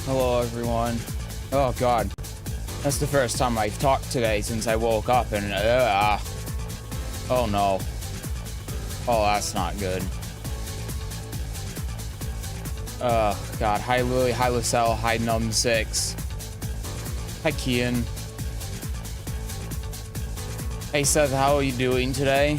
Hello, everyone. Oh, God. That's the first time I've talked today since I woke up, and, oh, no. Oh, that's not good. Oh, God. Hi, Lily. Hi, Lucelle. Hi, Num6. Hi, Kian. Hey, Seth, how are you doing today?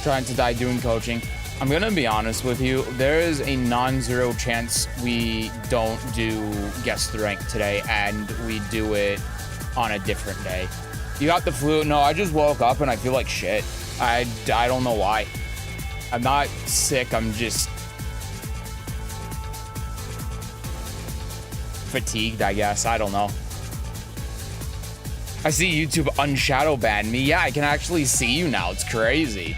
Trying to die doing coaching. I'm gonna be honest with you, there is a non-zero chance we don't do guess the rank today, and we do it on a different day. You got the flu? No, I just woke up and I feel like shit. I don't know why. I'm not sick, I'm just fatigued, I guess. I don't know. I see YouTube unshadow ban me. Yeah, I can actually see you now. It's crazy.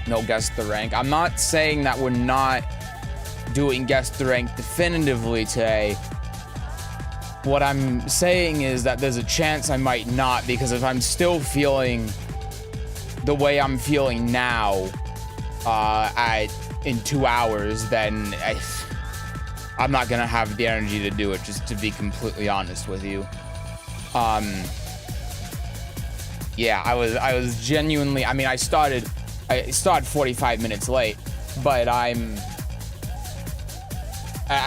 No guess the rank. I'm not saying that we're not doing guess the rank definitively today. What I'm saying is that there's a chance I might not, because if I'm still feeling the way I'm feeling now in 2 hours, then I'm not gonna have the energy to do it, just to be completely honest with you. Yeah, I was genuinely, I mean, I started 45 minutes late, but I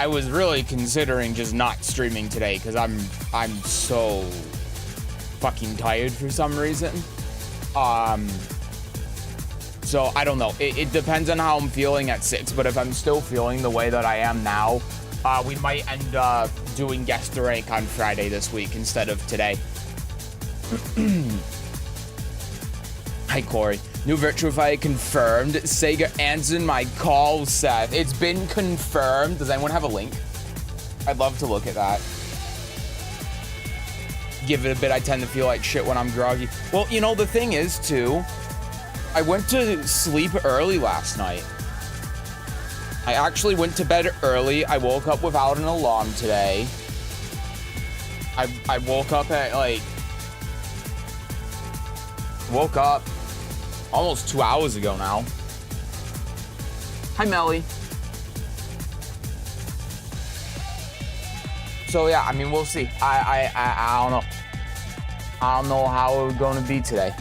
was really considering just not streaming today because I'm so fucking tired for some reason. So I don't know. It depends on how I'm feeling at 6, but if I'm still feeling the way that I am now, we might end up doing guess the rank on Friday this week instead of today. Hi, Corey. New virtual fight confirmed. Sega answered my call, Seth. It's been confirmed. Does anyone have a link? I'd love to look at that. Give it a bit. I tend to feel like shit when I'm groggy. Well, you know, the thing is, too, I went to sleep early last night. I actually went to bed early. I woke up without an alarm today. I woke up at, like... Woke up almost 2 hours ago now. Hi, Melly. So yeah, I mean, we'll see. I don't know. I don't know how it's going to be today.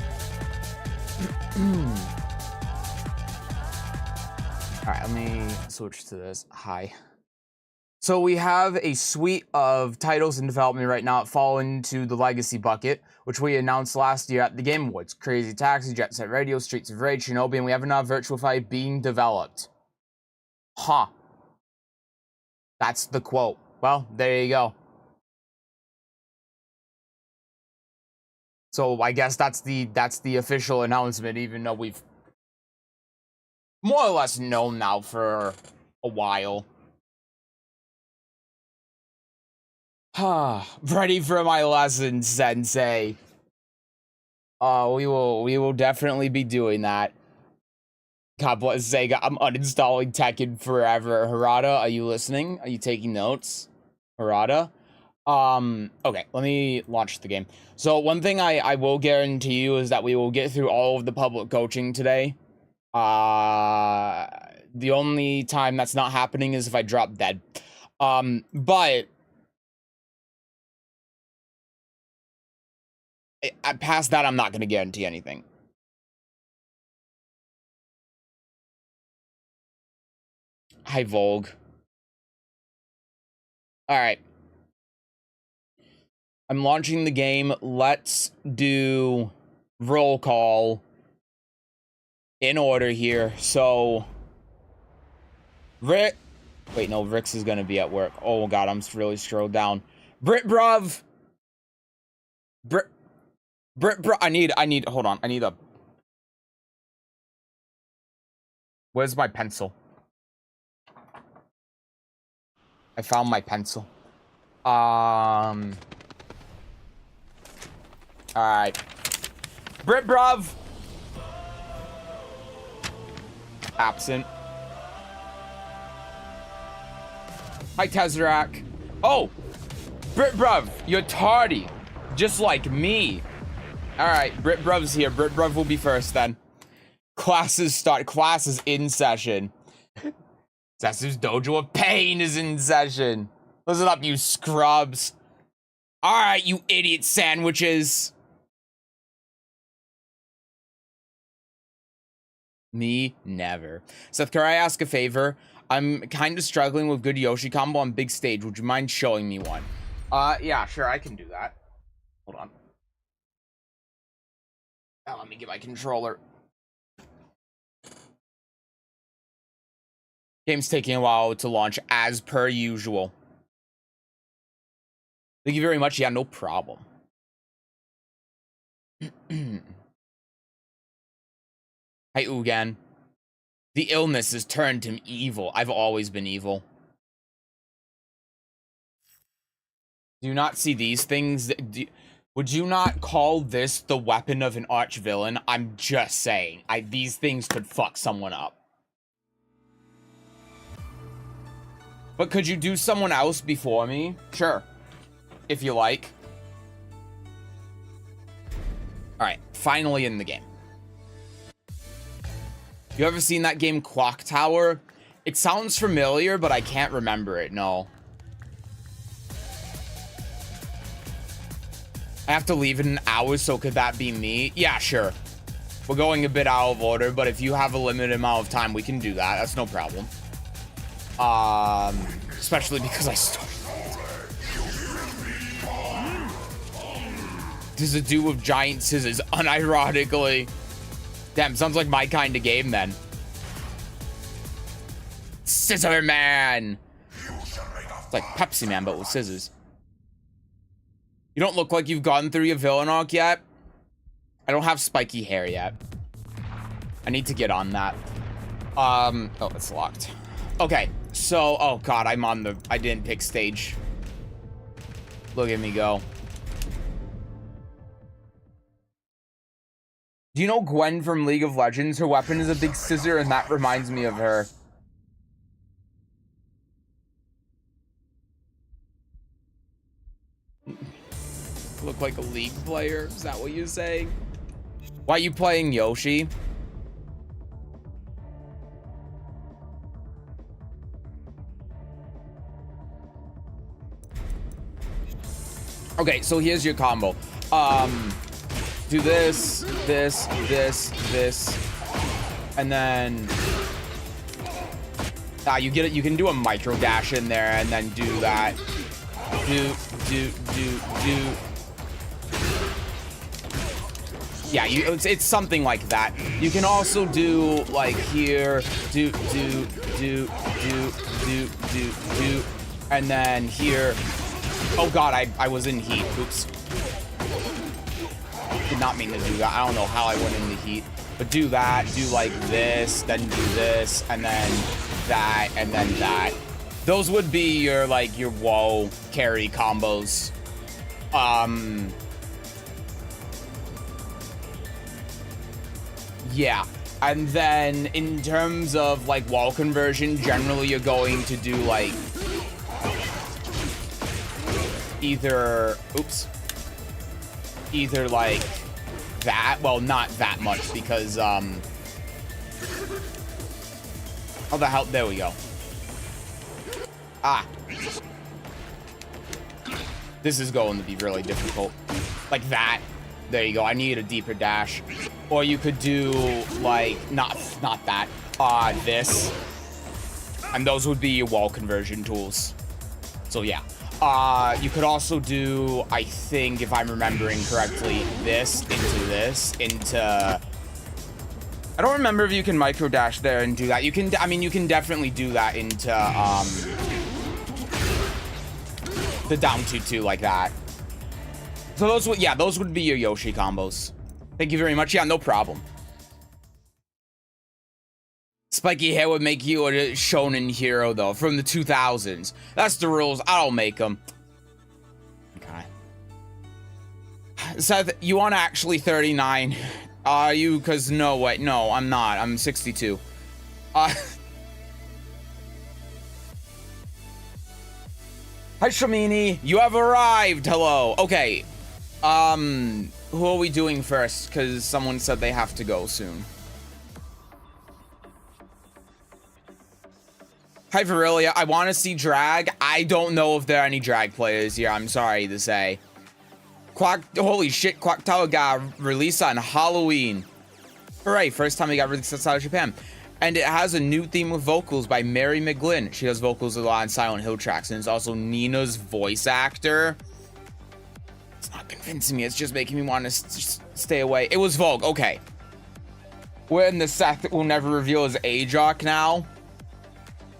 All right, let me switch to this. Hi. So we have a suite of titles in development right now that fall into the legacy bucket, which we announced last year at the Game Awards. Crazy Taxi, Jet Set Radio, Streets of Rage, Shinobi, and we have another virtual fight being developed. Huh. That's the quote. Well, there you go. So I guess that's the official announcement, even though we've more or less known now for a while. Ready for my lesson, Sensei. We will definitely be doing that. God bless Sega. I'm uninstalling Tekken forever. Harada, are you listening? Are you taking notes? Harada? Okay, let me launch the game. So one thing I will guarantee you is that we will get through all of the public coaching today. The only time that's not happening is if I drop dead. But past that, I'm not going to guarantee anything. Hi, Volg. All right. I'm launching the game. Let's do roll call in order here. So, Rick. Wait, no, Rick's is going to be at work. Oh, God, I'm really scrolled down. Brit Bruv. Bro, I need, hold on, I need a... Where's my pencil? I found my pencil. Alright. Brit Bruv! Absent. Hi, Tesseract. Oh! Brit Bruv, you're tardy. Just like me. Alright, Brit Bruv's here. Brit Bruv will be first then. Classes start. Class is in session. Sesu's Dojo of Pain is in session. Listen up, you scrubs. Alright, you idiot sandwiches. Me, never. Seth, can I ask a favor? I'm kind of struggling with good Yoshi combo on big stage. Would you mind showing me one? Yeah, sure, I can do that. Hold on. Oh, let me get my controller. Game's taking a while to launch, as per usual. Thank you very much. Yeah, no problem. Hi, Ugan. The illness has turned him evil. I've always been evil. Do you not see these things? Would you not call this the weapon of an arch villain? I'm just saying. These things could fuck someone up. But could you do someone else before me? Sure. If you like. Alright, finally in the game. You ever seen that game Clock Tower? It sounds familiar, but I can't remember it, no. I have to leave in an hour, so could that be me? Yeah, sure. We're going a bit out of order, but if you have a limited amount of time, we can do that. That's no problem. Especially because I started. Does it do with giant scissors, unironically? Damn, sounds like my kind of game then. Scissor Man! It's like Pepsi Man, but with scissors. You don't look like you've gotten through your villain arc yet. I don't have spiky hair yet. I need to get on that. Oh, it's locked. Okay, so, oh god, I didn't pick stage. Look at me go. Do you know Gwen from League of Legends? Her weapon is a big scissor, and that reminds me of her. Look like a League player? Is that what you're saying? Why are you playing Yoshi? Okay, so here's your combo. Do this, this, and then you get it. You can do a micro dash in there, and then do that. Do. Yeah, it's something like that. You can also do like here, do, and then here. Oh god, I was in heat. Oops. Did not mean to do that. I don't know how I went into heat. But do that, do like this, then do this, and then that, and then that. Those would be your, like, your wall carry combos. Yeah. And then in terms of, like, wall conversion, generally you're going to do, like, either like that. Well, not that much because oh, the hell, there we go. This is going to be really difficult. Like that. There you go. I need a deeper dash. Or you could do like not that. This. And those would be your wall conversion tools. So yeah. You could also do, I think, if I'm remembering correctly, this into this, into... I don't remember if you can micro dash there and do that. You can, I mean, you can definitely do that into, the down 2-2 like that. So those would, yeah, those would be your Yoshi combos. Thank you very much. Yeah, no problem. Spiky hair would make you a shonen hero, though, from the 2000s. That's the rules. I don't make them. Okay. Seth, you aren't actually 39. Are you? Because no, wait. No, I'm not. I'm 62. Hi, Shamini. You have arrived. Hello. Okay. Who are we doing first? Because someone said they have to go soon. Hi, Virelia. I want to see drag. I don't know if there are any drag players here. I'm sorry to say. Holy shit, Clock Tower got released on Halloween. Hooray, first time it got released outside of Japan. And it has a new theme with vocals by Mary McGlynn. She does vocals a lot on Silent Hill tracks, and it's also Nina's voice actor. It's not convincing me. It's just making me want to stay away. It was Vogue. Okay. We're in the sect that will never reveal his age arc now.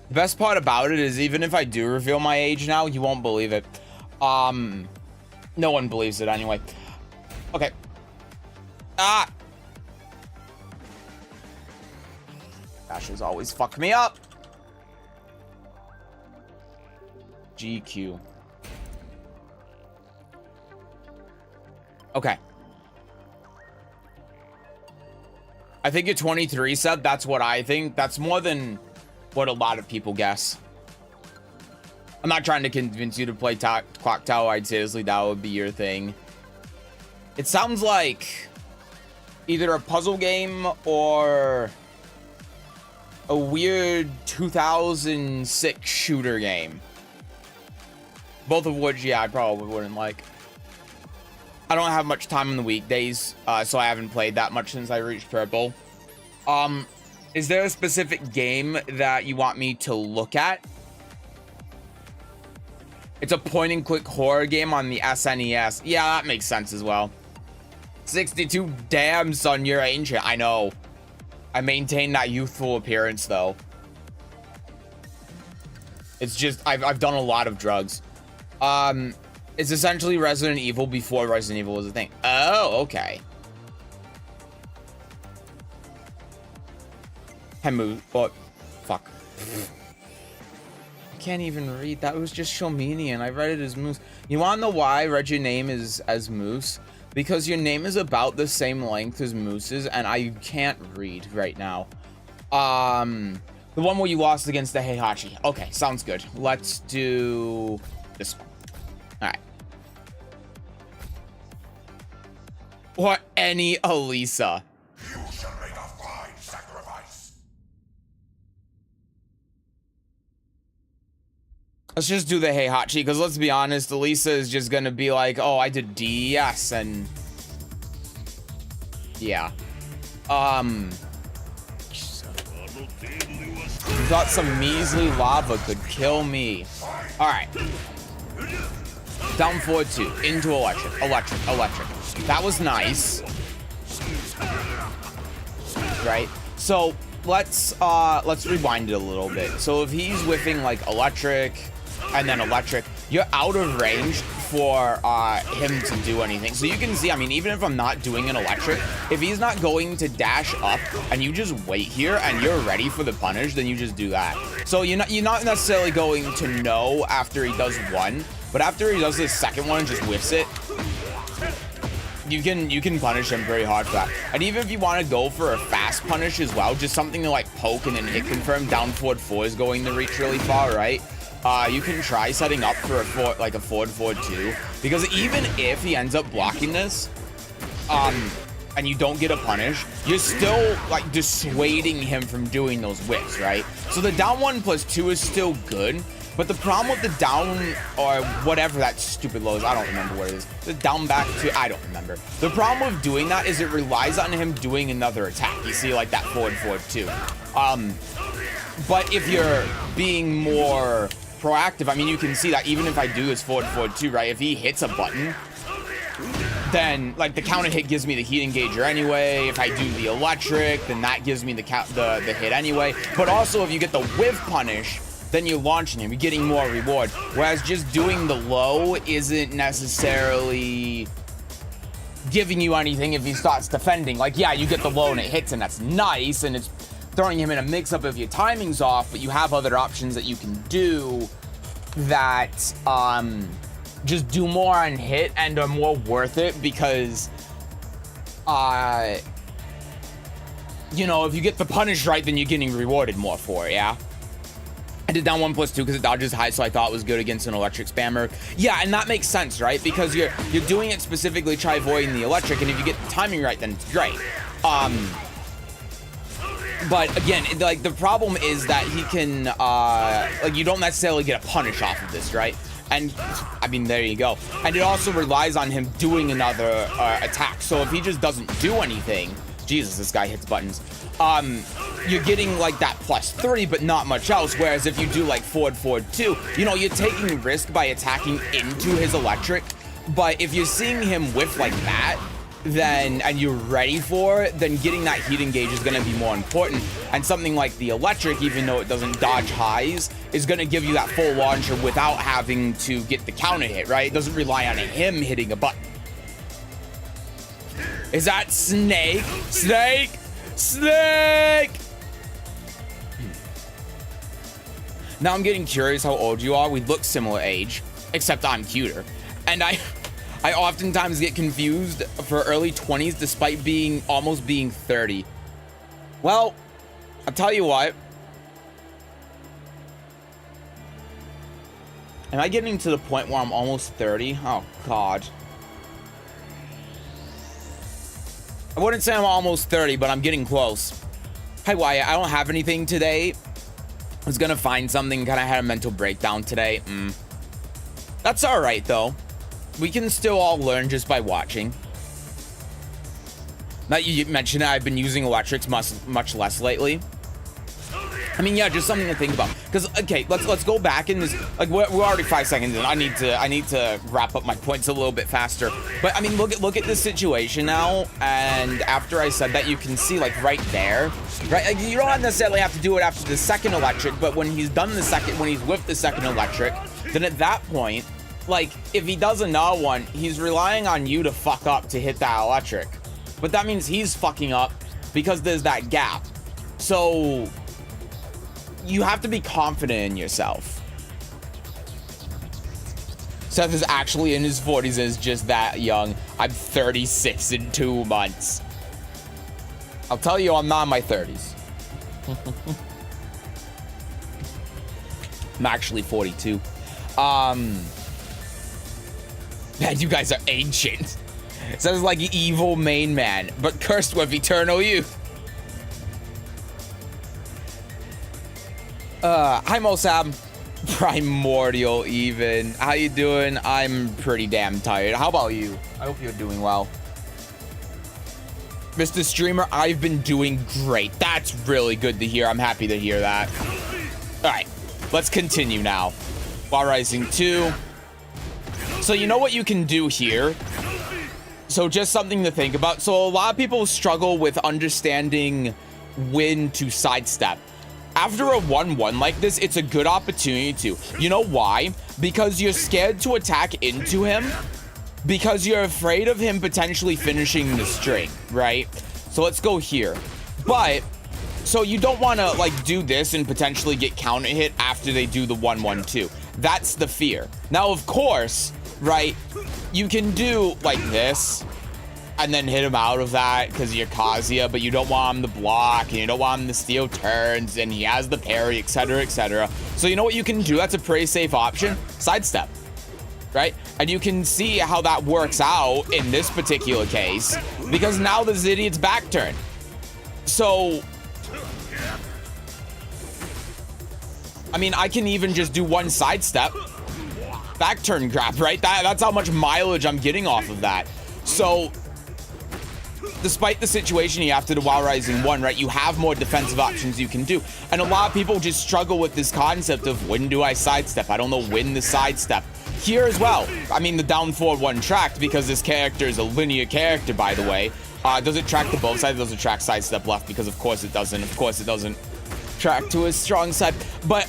The best part about it is even if I do reveal my age now, you won't believe it. No one believes it anyway. Okay. Dashes always fuck me up. GQ. Okay. I think you're 23, Seb. That's what I think. That's more than what a lot of people guess. I'm not trying to convince you to play Clock Tower. I'd seriously, that would be your thing. It sounds like either a puzzle game or a weird 2006 shooter game. Both of which, yeah, I probably wouldn't like. I don't have much time on the weekdays, so I haven't played that much since I reached Purple. Is there a specific game that you want me to look at? It's a point-and-click horror game on the SNES. Yeah, that makes sense as well. 62, damn, son, you're ancient. I know. I maintain that youthful appearance, though. It's just, I've done a lot of drugs. It's essentially Resident Evil before Resident Evil was a thing. Oh, okay. Hemu, what? Fuck. I can't even read. That was just Shominian. I read it as Moose. You wanna know why I read your name as Moose? Because your name is about the same length as Moose's, and I can't read right now. The one where you lost against the Heihachi. Okay, sounds good. Let's do this one. Alright. Or any Elisa. You shall make a fine sacrifice. Let's just do the Heihachi, because let's be honest, Elisa is just gonna be like, oh, I did DS, and yeah. Thought some measly lava could kill me. Alright. Down forward 2, into electric. That was nice. Right? So let's rewind it a little bit. So if he's whiffing like electric and then electric, you're out of range for him to do anything. So you can see, I mean, even if I'm not doing an electric, if he's not going to dash up and you just wait here and you're ready for the punish, then you just do that. So you're not necessarily going to know after he does one, but after he does this second one and just whiffs it, you can punish him very hard for that. And even if you want to go for a fast punish as well, just something to like poke and then hit confirm, down forward 4 is going to reach really far, right? You can try setting up for a forward 2, because even if he ends up blocking this, and you don't get a punish, you're still like dissuading him from doing those whiffs, right? So the down 1+2 is still good, but the problem with the down or whatever that stupid low is, I don't remember what it is. The down back 2, I don't remember. The problem with doing that is it relies on him doing another attack. You see, like that forward 2. But if you're being more proactive, I mean, you can see that even if I do this forward 2, right? If he hits a button, then like the counter hit gives me the heat engager anyway. If I do the electric, then that gives me the hit anyway. But also if you get the whiff punish, then you're launching him, you're getting more reward. Whereas just doing the low isn't necessarily giving you anything if he starts defending. Like, yeah, you get the low and it hits, and that's nice, and it's throwing him in a mix-up if your timing's off, but you have other options that you can do that just do more on hit and are more worth it, because you know, if you get the punish right, then you're getting rewarded more for it, yeah? I did down 1+2 because it dodges high, so I thought it was good against an electric spammer. Yeah, and that makes sense, right? Because you're doing it specifically, try avoiding the electric, and if you get the timing right, then it's great. But again, like the problem is that he can, like you don't necessarily get a punish off of this, right? And I mean, there you go. And it also relies on him doing another attack. So if he just doesn't do anything, Jesus, this guy hits buttons. You're getting like that +3, but not much else. Whereas if you do like forward 2, you know, you're taking risk by attacking into his electric. But if you're seeing him whiff like that, then, and you're ready for it, then getting that heat engage is going to be more important. And something like the electric, even though it doesn't dodge highs, is going to give you that full launcher without having to get the counter hit, right? It doesn't rely on him hitting a button. Is that Snake? Snake! Snake! Now I'm getting curious how old you are. We look similar age, except I'm cuter. And I oftentimes get confused for early 20s despite almost being 30. Well, I'll tell you what. Am I getting to the point where I'm almost 30? Oh, God. I wouldn't say I'm almost 30, but I'm getting close. Hi, Wyatt. I don't have anything today. I was gonna find something, kind of had a mental breakdown today. That's all right, though. We can still all learn just by watching. Now you mentioned that I've been using electrics much less lately. I mean, yeah, just something to think about. Because okay, let's go back in this. Like we're already 5 seconds in. I need to wrap up my points a little bit faster. But I mean, look at this situation now. And after I said that, you can see like right there, right? Like, you don't necessarily have to do it after the second electric, but when he's done the second, when he's whipped the second electric, then at that point, like if he does another one, he's relying on you to fuck up to hit that electric. But that means he's fucking up because there's that gap. So you have to be confident in yourself. Seth is actually in his 40s and is just that young. I'm 36 in 2 months. I'll tell you, I'm not in my 30s. I'm actually 42. Man, you guys are ancient. Sounds like evil main man, but cursed with eternal youth. Hi Mosab. Primordial even. How you doing? I'm pretty damn tired. How about you? I hope you're doing well. Mr. Streamer, I've been doing great. That's really good to hear. I'm happy to hear that. All right, let's continue now. While Rising 2. So you know what you can do here? So just something to think about. So a lot of people struggle with understanding when to sidestep. After a 1-1 like this, it's a good opportunity to. You know why? Because you're scared to attack into him. Because you're afraid of him potentially finishing the string, right? So let's go here. But, so you don't want to like do this and potentially get counter hit after they do the 1-1-2. That's the fear. Now, of course, right, you can do like this and then hit him out of that because you're Kazuya, but you don't want him to block and you don't want him to steal turns and he has the parry, etc., etc. So you know what you can do? That's a pretty safe option. Sidestep, right? And you can see how that works out in this particular case because now this idiot's back turn. So, I mean, I can even just do one sidestep, back turn grab, right? That's how much mileage I'm getting off of that. So, despite the situation you have to do while Rising 1, right, you have more defensive options you can do. And a lot of people just struggle with this concept of when do I sidestep? I don't know when to sidestep. Here as well, I mean, the down forward 1 tracked because this character is a linear character, by the way. Does it track to both sides? Does it track sidestep left? Because of course it doesn't. Of course it doesn't track to his strong side. But,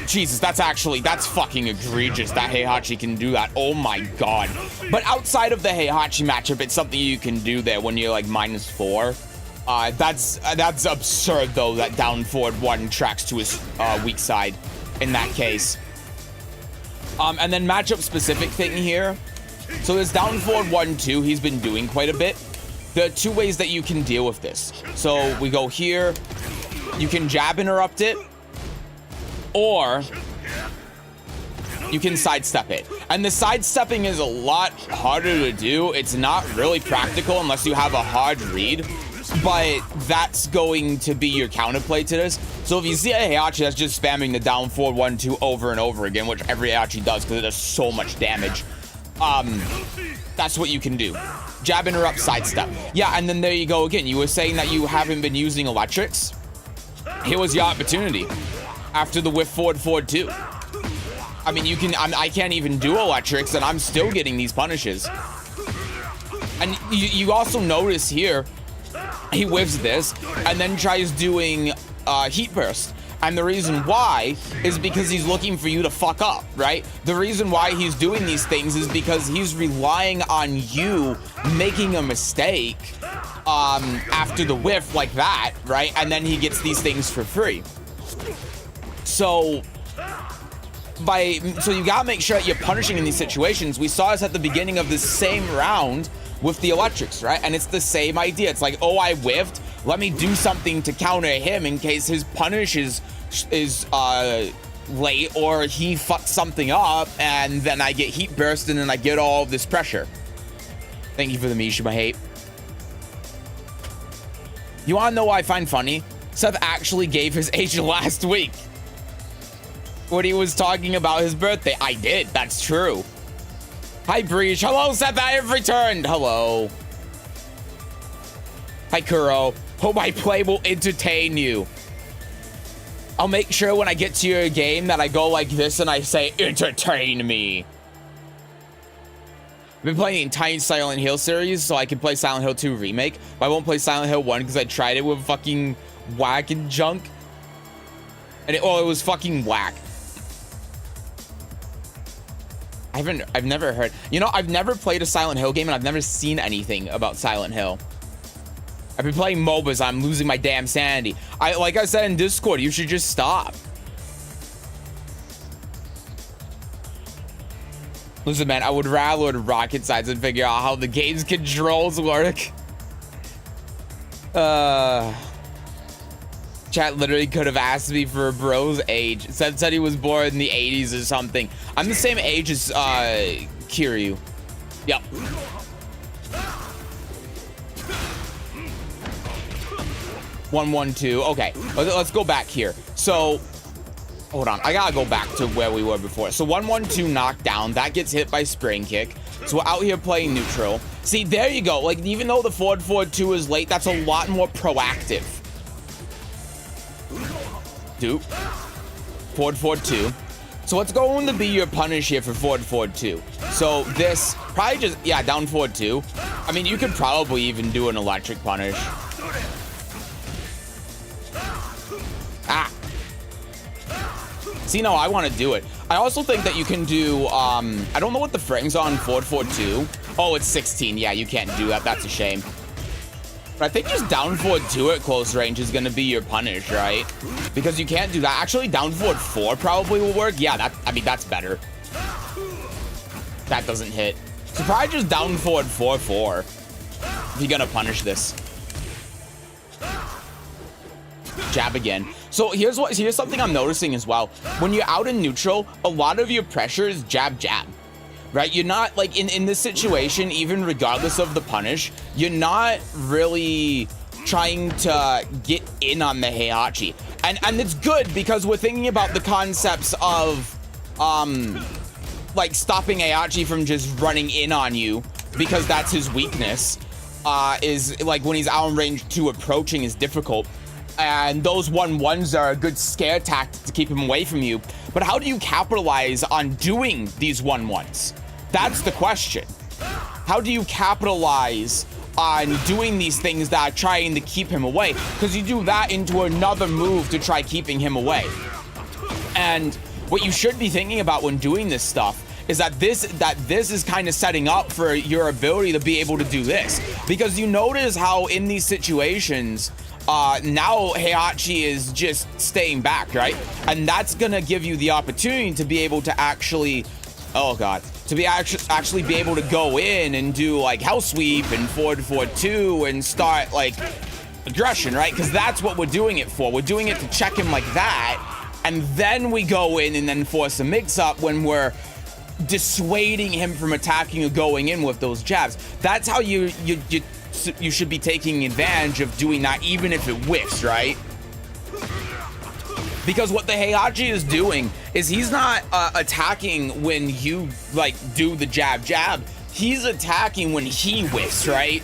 Jesus, that's fucking egregious that Heihachi can do that. Oh my god. But outside of the Heihachi matchup, it's something you can do there when you're like -4. That's absurd though, that down forward 1 tracks to his weak side in that case. And then matchup specific thing here. So this down forward 1-2, he's been doing quite a bit. There are 2 ways that you can deal with this. So we go here, you can jab interrupt it, or you can sidestep it. And the sidestepping is a lot harder to do. It's not really practical unless you have a hard read. but that's going to be your counterplay to this. So if you see a Heihachi that's just spamming the down forward 1-2 over and over again, which every Heihachi does because it does so much damage, that's what you can do. Jab, interrupt, sidestep. Yeah, and then there you go again. You were saying that you haven't been using electrics. Here was your opportunity after the whiff forward 2. I mean, you can. I can't even do electrics, and I'm still getting these punishes. And you also notice here, he whiffs this and then tries doing heat burst. And the reason why is because he's looking for you to fuck up, right? The reason why he's doing these things is because he's relying on you making a mistake after the whiff like that, right? And then he gets these things for free. So you gotta make sure that you're punishing in these situations. We saw this at the beginning of the same round with the electrics, right? And it's the same idea. It's like, oh, I whiffed. Let me do something to counter him in case his punish is late or he fucks something up, and then I get heat burst and then I get all of this pressure. Thank you for the Mishima hate. You wanna know what I find funny? Seth actually gave his age last week when he was talking about his birthday. I did, that's true. Hi, Breach. Hello, Seth. I have returned. Hello. Hi, Kuro. Hope my play will entertain you. I'll make sure when I get to your game that I go like this and I say, entertain me. I've been playing the entire Silent Hill series so I can play Silent Hill 2 Remake, but I won't play Silent Hill 1 because I tried it with fucking whack and junk. And it was fucking whack. I've never heard, you know, I've never played a Silent Hill game and I've never seen anything about Silent Hill. I've been playing MOBAs. I'm losing my damn sanity. Like I said in Discord, you should just stop. Listen, man, I would rather to rocket science and figure out how the game's controls work. Chat literally could have asked me for a bro's age. Said he was born in the 80s or something. I'm the same age as Kiryu. Yep. One, 1, 2. Okay, let's go back here. So, hold on. I gotta go back to where we were before. So 1, 1, 2 knockdown. That gets hit by spring kick. So we're out here playing neutral. See, there you go. Like, even though the forward 2 is late, that's a lot more proactive. Dupe. Forward 2. So what's going to be your punish here for forward 2? So this probably just, yeah, down forward 2. I mean, you could probably even do an electric punish. Ah. See, no, I want to do it. I also think that you can do, I don't know what the frames are on forward 2. Oh, it's 16. Yeah, you can't do that. That's a shame. But I think just down forward 2 at close range is going to be your punish, right? Because you can't do that. Actually, down forward 4 probably will work. Yeah, I mean, that's better. That doesn't hit. So probably just down forward 4 if you're going to punish this. Jab again. So here's something I'm noticing as well. When you're out in neutral, a lot of your pressure is jab. Right? You're not, like, in this situation, even regardless of the punish, you're not really trying to get in on the Heihachi. And it's good because we're thinking about the concepts of, like, stopping Heihachi from just running in on you because that's his weakness. Is, like, when he's out in range 2, approaching is difficult. And those 1-1s are a good scare tactic to keep him away from you. But how do you capitalize on doing these 1-1s? That's the question. How do you capitalize on doing these things that are trying to keep him away? Because you do that into another move to try keeping him away. And what you should be thinking about when doing this stuff is that this is kind of setting up for your ability to be able to do this. Because you notice how in these situations, now Heihachi is just staying back, right? And that's gonna give you the opportunity to be able to actually, oh god, to be actually be able to go in and do like house sweep and forward 2 and start like aggression, right? Because that's what we're doing it for. We're doing it to check him like that, and then we go in and then force a mix-up when we're dissuading him from attacking or going in with those jabs. That's how you you should be taking advantage of doing that even if it whiffs, right? Because what the Heihachi is doing is he's not attacking when you like do the jab jab. He's attacking when he whiffs, right?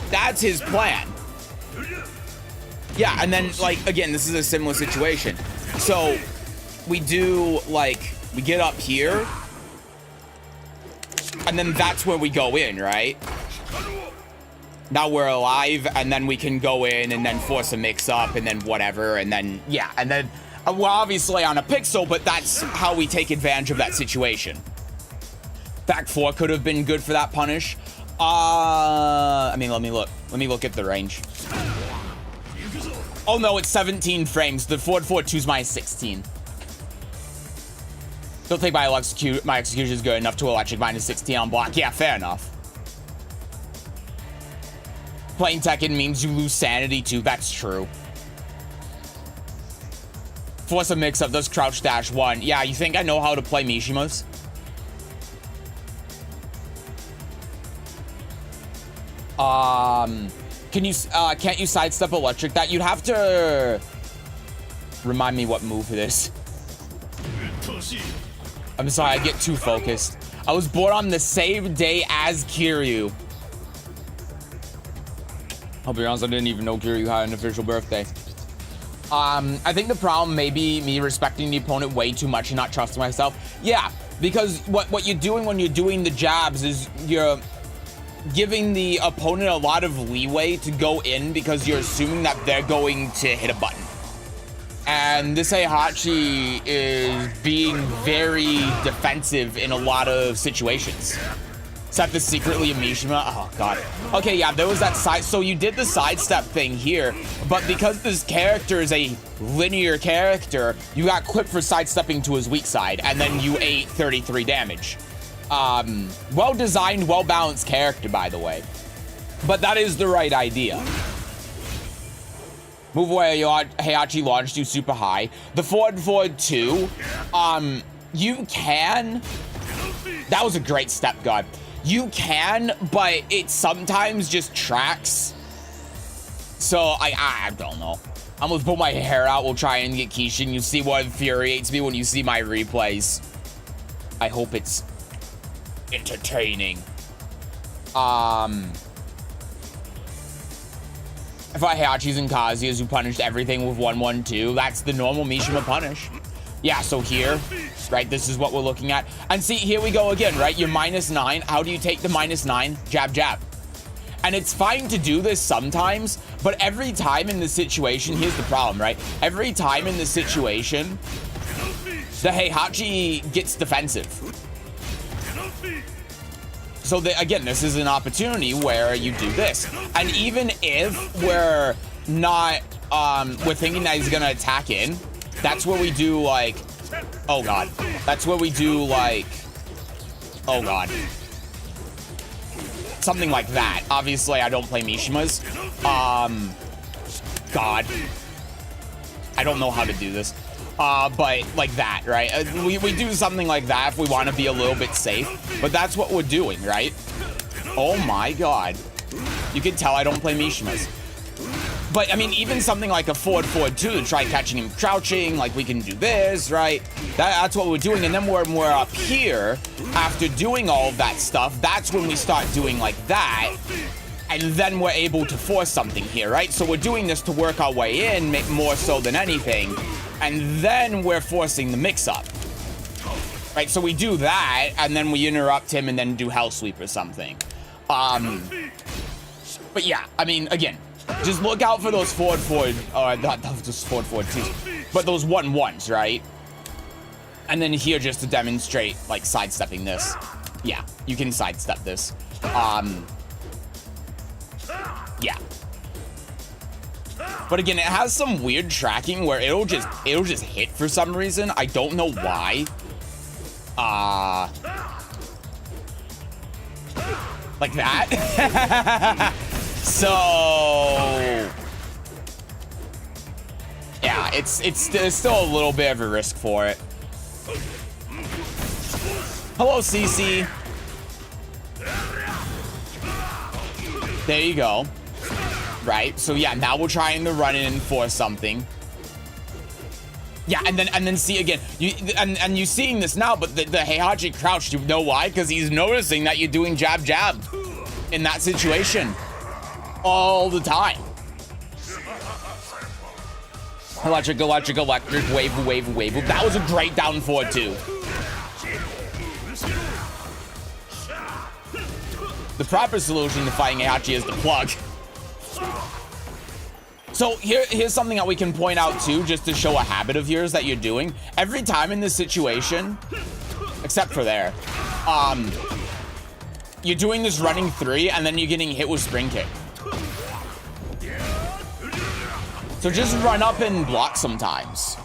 That's his plan. Yeah, and then like again, this is a similar situation. So we do like we get up here, and then that's where we go in, right? Now we're alive, and then we can go in and then force a mix up and then whatever, and then yeah, and then we're obviously on a pixel, but that's how we take advantage of that situation. Back 4 could have been good for that punish. I mean, let me look at the range. Oh no, it's 17 frames. The forward 4-2 is minus 16. Don't think my execution is good enough to electric minus 16 on block. Yeah, fair enough. Playing Tekken means you lose sanity too. That's true. Force a mix-up does crouch dash 1. Yeah, you think I know how to play Mishimas? Can't you sidestep electric that? You'd have to remind me what move it is. I'm sorry, I get too focused. I was born on the same day as Kiryu. I'll be honest, I didn't even know Kiryu had an official birthday. I think the problem may be me respecting the opponent way too much and not trusting myself. Yeah, because what you're doing when you're doing the jabs is you're giving the opponent a lot of leeway to go in because you're assuming that they're going to hit a button. And this Heihachi is being very defensive in a lot of situations. Except this secretly a Mishima. Oh, God. Okay, yeah, there was that side. So you did the sidestep thing here, but because this character is a linear character, you got clipped for sidestepping to his weak side, and then you ate 33 damage. Well-designed, well-balanced character, by the way. But that is the right idea. Move away, Heihachi launched you super high. The forward 2, you can... That was a great step, God. You can, but it sometimes just tracks. So, I don't know. I'm gonna pull my hair out, we'll try and get Kishin. You see what infuriates me when you see my replays. I hope it's entertaining. If I Heihachi's and Kazuya's who punished everything with 1-1-2, that's the normal Mishima punish. Yeah, so here, right, this is what we're looking at. And see, here we go again, right? You're -9. How do you take the -9? Jab, jab. And it's fine to do this sometimes, but every time in this situation, here's the problem, right? Every time in this situation, the Heihachi gets defensive. So again, this is an opportunity where you do this. And even if we're not, we're thinking that he's gonna attack in, that's where we do like, oh God. That's where we do like, oh God. Something like that. Obviously, I don't play Mishimas. God. I don't know how to do this. But like that, right? We do something like that if we want to be a little bit safe. But that's what we're doing, right? Oh my God. You can tell I don't play Mishimas. But, I mean, even something like a forward 2 to try catching him crouching, like we can do this, right? That's what we're doing. And then when we're up here, after doing all of that stuff, that's when we start doing like that. And then we're able to force something here, right? So we're doing this to work our way in, more so than anything. And then we're forcing the mix-up. Right, so we do that, and then we interrupt him and then do Hell Sweep or something. But yeah, I mean, again, just look out for those forward, not just forward 2s, but those 1-1s, right? And then here just to demonstrate, like, sidestepping this. Yeah, you can sidestep this. Yeah. But again, it has some weird tracking where it'll just hit for some reason. I don't know why. Like that. So yeah, it's still a little bit of a risk for it. Hello, CC. There you go. Right, so yeah, now we're trying to run in and force something. Yeah, and then see again. And you seeing this now, but the Heihachi crouched. You know why? Because he's noticing that you're doing jab jab in that situation all the time. Electric, wave. That was a great down forward too. The proper solution to fighting Heihachi is the plug. So here's something that we can point out too, just to show a habit of yours that you're doing. Every time in this situation, except for there, you're doing this running 3 and then you're getting hit with spring kick. So just run up and block sometimes.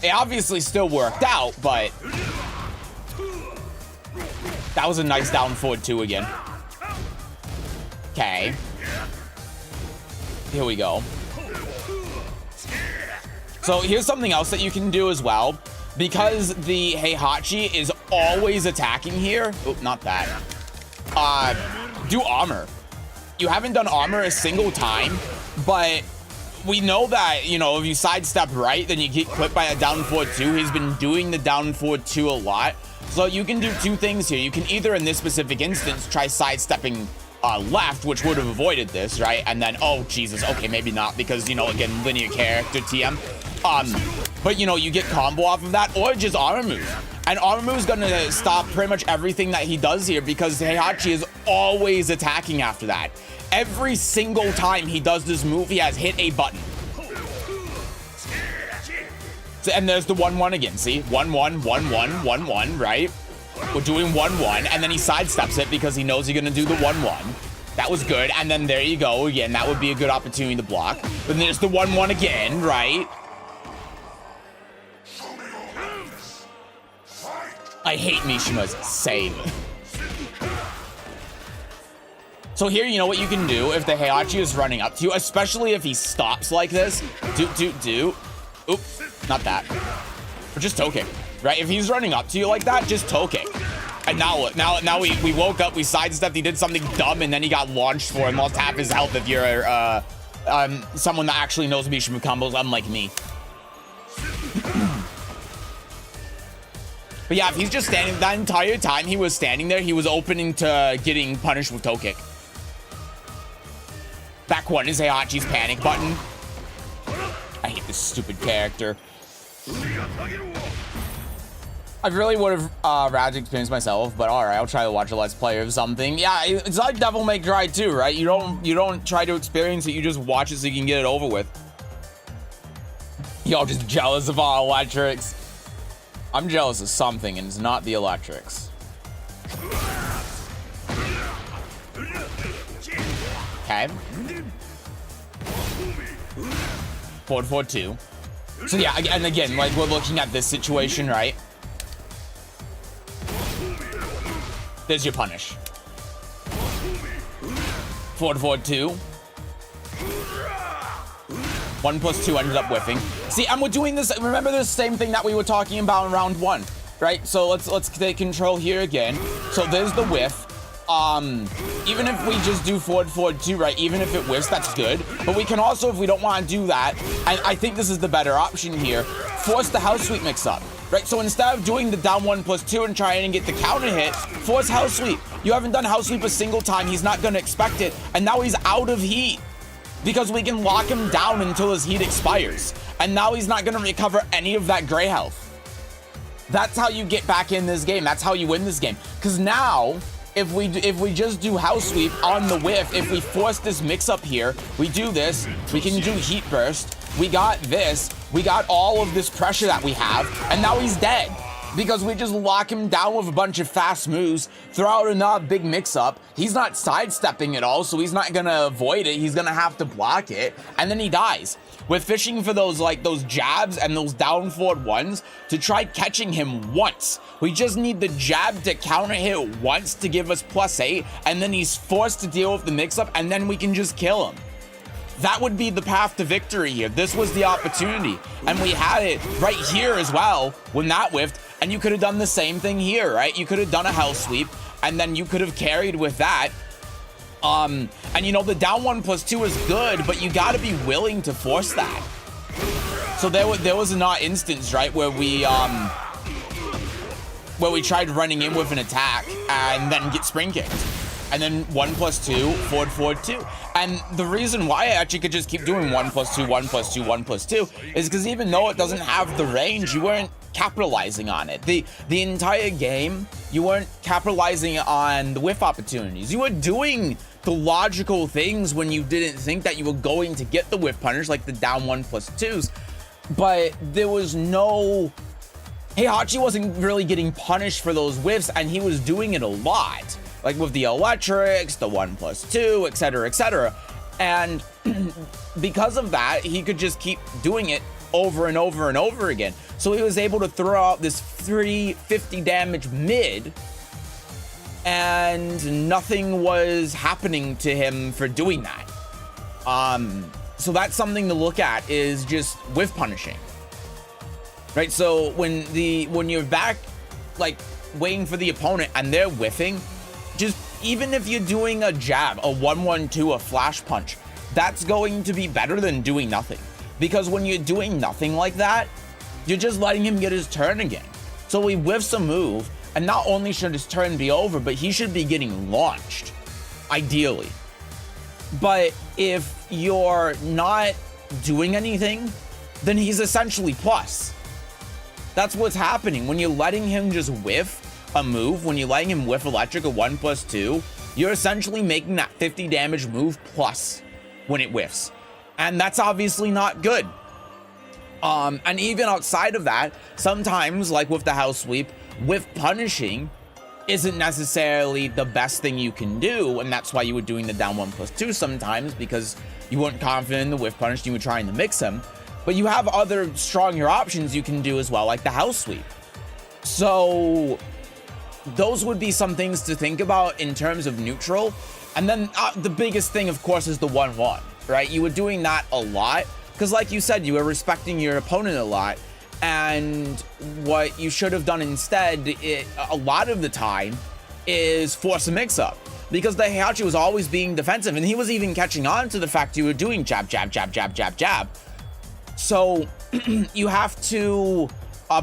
It obviously still worked out, but that was a nice down forward 2 again. Okay. Here we go. So here's something else that you can do as well. Because the Heihachi is always attacking here. Oh, not that. Do armor. You haven't done armor a single time, but we know that, you know, if you sidestep right, then you get clipped by a down forward 2. He's been doing the down forward 2 a lot. So you can do 2 things here. You can either, in this specific instance, try sidestepping left, which would have avoided this, right? And then, oh, Jesus, okay, maybe not, because, you know, again, linear character TM. But, you know, you get combo off of that, or just armor move. And armor move is gonna stop pretty much everything that he does here, because Heihachi is always attacking after that. Every single time he does this move, he has hit a button. So, and there's the 1-1 again, see? 1-1, 1-1, 1-1, right? We're doing 1-1, and then he sidesteps it because he knows you're gonna do the 1-1. That was good, and then there you go again. That would be a good opportunity to block. But then there's the 1-1 again, right? I hate Mishima's. Same. So here, you know what you can do if the Heihachi is running up to you, especially if he stops like this. Oop, not that. Or just toe kick, right? If he's running up to you like that, just toe kick. And now we woke up, we sidestepped, he did something dumb, and then he got launched for and lost half his health if you're someone that actually knows Mishima combos, unlike me. But yeah, if he's just standing, that entire time he was standing there, he was opening to getting punished with toe kick. Back one is Heihachi's panic button. I hate this stupid character. I really would have rather experienced myself, but all right, I'll try to watch a Let's Play of something. Yeah, it's like Devil May Cry 2, right? You don't try to experience it, you just watch it so you can get it over with. Y'all just jealous of our electrics. I'm jealous of something, and it's not the electrics. Okay. 4-4-2. So yeah, and again, like we're looking at this situation, right? There's your punish. 4-4-2. 1+2 ended up whiffing. See, and we're doing this. Remember the same thing that we were talking about in round 1, right? So let's take control here again. So there's the whiff. Even if we just do 4-4-2, right? Even if it whiffs, that's good. But we can also, if we don't want to do that, I think this is the better option here. Force the house sweep mix up. Right, so instead of doing the down 1+2 and trying to get the counter hit, force house sweep. You haven't done house sweep a single time. He's not going to expect it. And now he's out of heat because we can lock him down until his heat expires. And now he's not going to recover any of that gray health. That's how you get back in this game. That's how you win this game. Because now, if we just do house sweep on the whiff, if we force this mix up here, we do this, we can do heat burst. We got this, we got all of this pressure that we have, and now he's dead. Because we just lock him down with a bunch of fast moves, throw out another big mix-up. He's not sidestepping at all, so he's not gonna avoid it. He's gonna have to block it, and then he dies. We're fishing for those jabs and those down forward ones to try catching him once. We just need the jab to counter hit once to give us +8, and then he's forced to deal with the mix-up, and then we can just kill him. That would be the path to victory here. This was the opportunity. And we had it right here as well when that whiffed. And you could have done the same thing here, right? You could have done a house sweep, and then you could have carried with that. And you know, the down 1+2 is good, but you gotta be willing to force that. So there was an instance, right, where we tried running in with an attack and then get spring kicked. And then 1+2, forward 2. And the reason why I actually could just keep doing 1+2, 1+2, 1+2 is because even though it doesn't have the range, you weren't capitalizing on it. The entire game, you weren't capitalizing on the whiff opportunities. You were doing the logical things when you didn't think that you were going to get the whiff punish, like the down 1+2s. But there was no... Heihachi wasn't really getting punished for those whiffs, and he was doing it a lot. Like with the electrics, the 1+2, etc., etc. And because of that, he could just keep doing it over and over and over again. So he was able to throw out this 350 damage mid, and nothing was happening to him for doing that. So that's something to look at, is just whiff punishing. Right? So when you're back, like, waiting for the opponent and they're whiffing, just even if you're doing a jab, a 1-1-2, a flash punch, that's going to be better than doing nothing. Because when you're doing nothing like that, you're just letting him get his turn again. So he whiffs a move, and not only should his turn be over, but he should be getting launched, ideally. But if you're not doing anything, then he's essentially plus. That's what's happening. When you're letting him just whiff a move, when you're letting him whiff electric, a 1+2, you're essentially making that 50 damage move plus when it whiffs. And that's obviously not good. And even outside of that, sometimes, like with the house sweep, whiff punishing isn't necessarily the best thing you can do, and that's why you were doing the down 1+2 sometimes, because you weren't confident in the whiff punish and you were trying to mix them. But you have other stronger options you can do as well, like the house sweep. So those would be some things to think about in terms of neutral. And then the biggest thing, of course, is the 1-1, right? You were doing that a lot because, like you said, you were respecting your opponent a lot. And what you should have done instead, a lot of the time, is force a mix-up. Because the Heihachi was always being defensive, and he was even catching on to the fact you were doing jab, jab, jab, jab, jab, jab. So you have to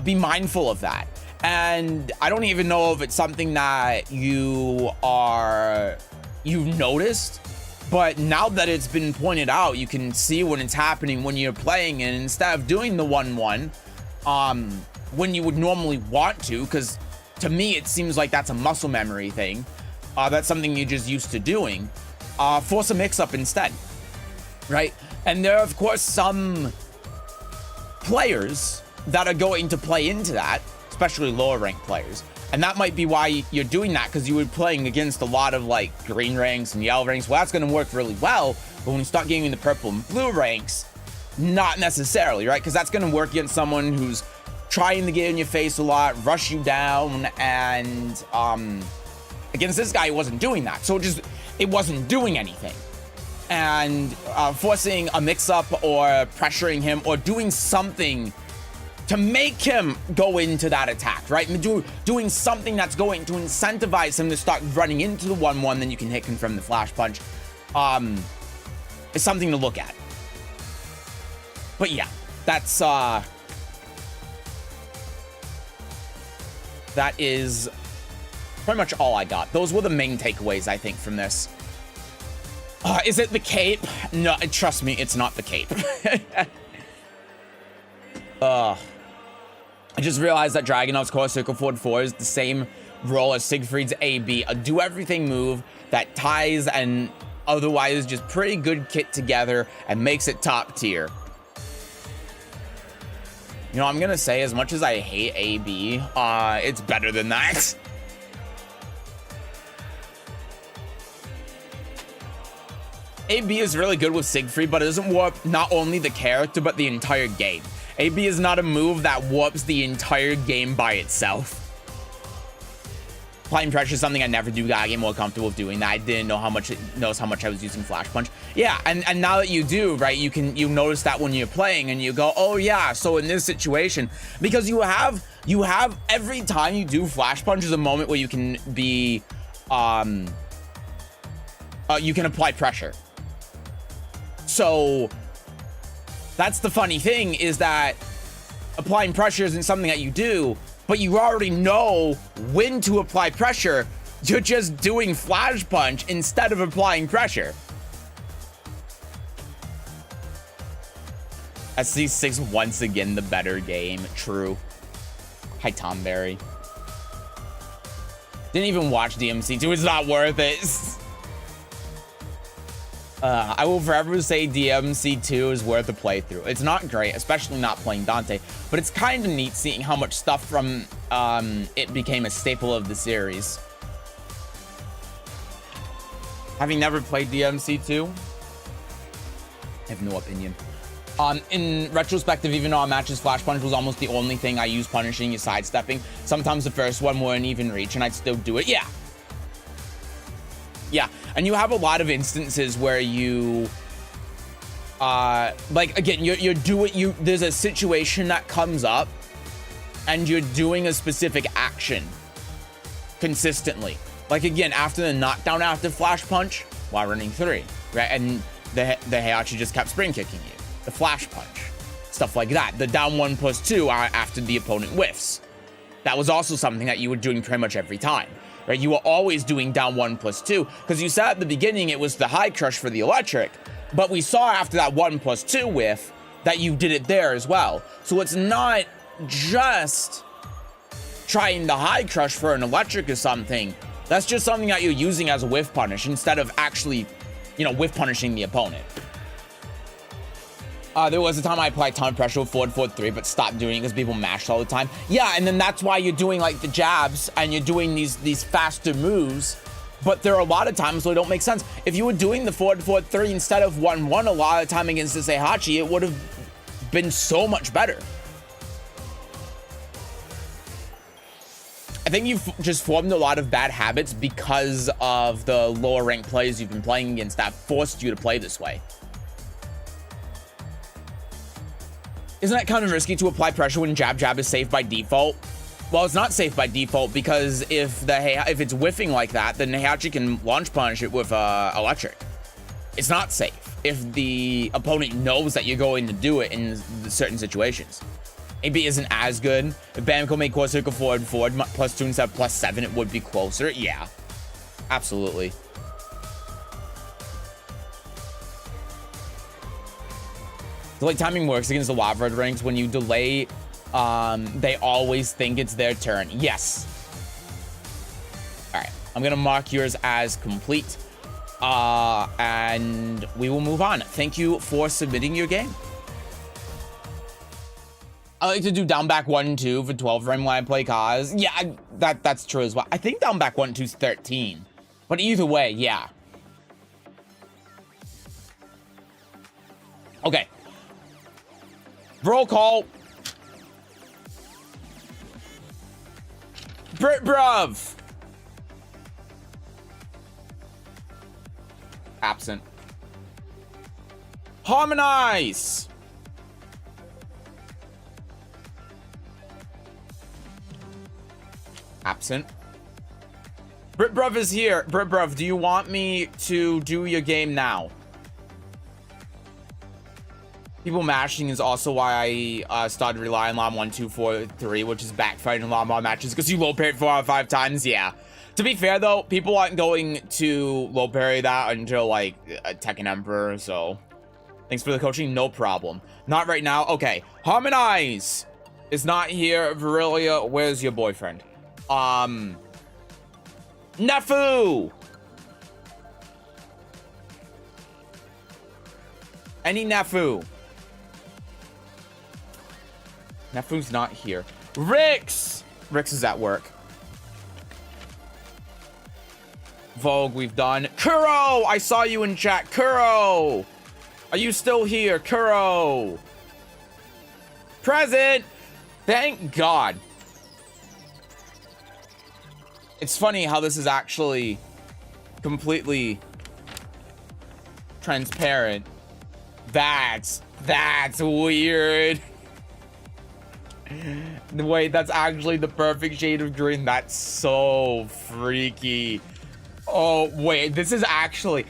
be mindful of that. And I don't even know if it's something that you've noticed, but now that it's been pointed out, you can see when it's happening when you're playing, and instead of doing the 1-1, when you would normally want to, because to me it seems like that's a muscle memory thing, that's something you're just used to doing, force a mix-up instead, right? And there are, of course, some players that are going to play into that, especially lower ranked players, and that might be why you're doing that, because you were playing against a lot of like green ranks and yellow ranks. Well, that's going to work really well, but when you start getting in the purple and blue ranks, not necessarily, right? Because that's going to work against someone who's trying to get in your face a lot, rush you down, and against this guy, he wasn't doing that, so it wasn't doing anything. And forcing a mix-up or pressuring him or doing something to make him go into that attack, right? And doing something that's going to incentivize him to start running into the 1-1, then you can hit him from the flash punch, is something to look at. But yeah, that's that is pretty much all I got. Those were the main takeaways, I think, from this. Is it the cape? No, trust me, it's not the cape. I just realized that Dragunov's core circle forward 4 is the same role as Siegfried's AB, a do everything move that ties and otherwise just pretty good kit together and makes it top tier. You know, I'm gonna say, as much as I hate AB, it's better than that. AB is really good with Siegfried, but it doesn't warp not only the character, but the entire game. AB is not a move that warps the entire game by itself. Applying pressure is something I never do. Gotta get more comfortable with doing that. I didn't know how much I was using Flash Punch. Yeah, and now that you do, right, you notice that when you're playing and you go, oh yeah, so in this situation, because you have every time you do Flash Punch is a moment where you can be you can apply pressure. So that's the funny thing, is that applying pressure isn't something that you do, but you already know when to apply pressure. You're just doing flash punch instead of applying pressure. SC6 once again the better game. True. Hi, Tom Berry. Didn't even watch DMC2. It's not worth it. I will forever say DMC2 is worth a playthrough. It's not great, especially not playing Dante, but it's kind of neat seeing how much stuff from it became a staple of the series. Having never played DMC2, I have no opinion. In retrospective, even though our match's Flash Punch was almost the only thing I used punishing is sidestepping, sometimes the first one wouldn't even reach and I'd still do it. Yeah. Yeah, and you have a lot of instances where you, like, again, there's a situation that comes up and you're doing a specific action consistently. Like, again, after the knockdown after Flash Punch, while running 3, right? And the Heihachi just kept spring kicking you. The Flash Punch, stuff like that. The down 1+2 after the opponent whiffs. That was also something that you were doing pretty much every time, right? You were always doing down 1+2, because you said at the beginning it was the high crush for the electric, but we saw after that 1+2 whiff that you did it there as well. So it's not just trying the high crush for an electric or something. That's just something that you're using as a whiff punish instead of actually, you know, whiff punishing the opponent. There was a time I applied ton of pressure with forward 3, but stopped doing it because people mashed all the time. Yeah, and then that's why you're doing like the jabs and you're doing these faster moves, but there are a lot of times where it don't make sense. If you were doing the forward 3 instead of 1-1 a lot of the time against this Heihachi, it would have been so much better. I think you've just formed a lot of bad habits because of the lower ranked players you've been playing against that forced you to play this way. Isn't that kind of risky to apply pressure when jab is safe by default? Well, it's not safe by default, because if it's whiffing like that, then Heihachi can launch punish it with electric. It's not safe if the opponent knows that you're going to do it in certain situations. Maybe it isn't as good. If Bamco made core circle forward +2 instead of +7, it would be closer. Yeah, absolutely. Delay timing works against the lava ranks. When you delay, they always think it's their turn. Yes. All right, I'm gonna mark yours as complete, and we will move on. Thank you for submitting your game. I like to do down back 1-2 for 12 frame when I play cause. Yeah, that's true as well. I think down back 1-2 is 13, but either way, yeah. Okay. Roll call. Brit Bruv. Absent. Harmonize. Absent. Brit Bruv is here. Brit Bruv, do you want me to do your game now? People mashing is also why I started relying on 1, 2, 4, 3, which is backfiring in a lot more matches because you low parried 4 out of 5 times. Yeah. To be fair though, people aren't going to low parry that until like Tekken Emperor. So thanks for the coaching. No problem. Not right now. Okay. Harmonize is not here. Virilia, where's your boyfriend? Nefu. Any Nefu? Nefu's not here. Rix! Rix is at work. Vogue, we've done. Kuro! I saw you in chat. Kuro! Are you still here? Kuro! Present! Thank God. It's funny how this is actually completely transparent. That's weird. Wait, that's actually the perfect shade of green. That's so freaky. Oh, wait, this is actually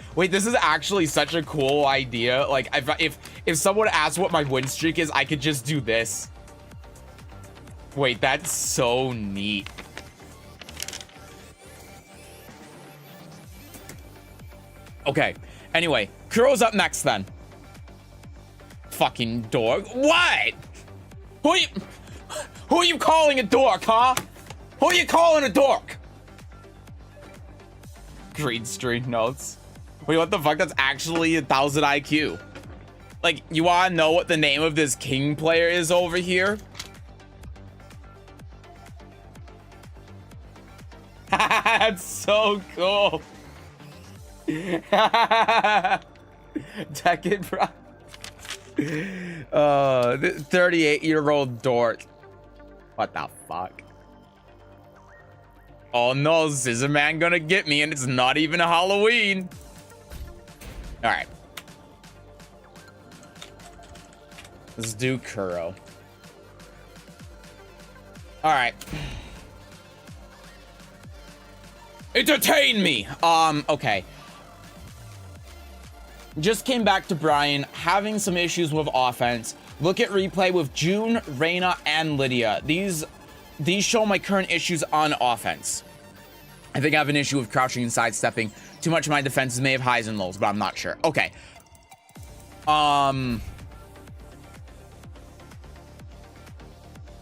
such a cool idea. Like, if someone asks what my win streak is, I could just do this. Wait, that's so neat. Okay, anyway, Kuro's up next then. Fucking dork. What? Who are you calling a dork, huh? Who are you calling a dork? Green street notes. Wait, what the fuck? That's actually 1,000 IQ. Like, you wanna know what the name of this king player is over here? That's so cool. Tekken, bro. 38-year-old dork. What the fuck? Oh no, Scissor Man gonna get me, and it's not even a Halloween. All right. Let's do Kuro. All right. Entertain me. Okay. Just came back to Brian, having some issues with offense. Look at replay with June, Raina, and Lydia. These show my current issues on offense. I think I have an issue with crouching and sidestepping. Too much of my defenses may have highs and lows, but I'm not sure. Okay.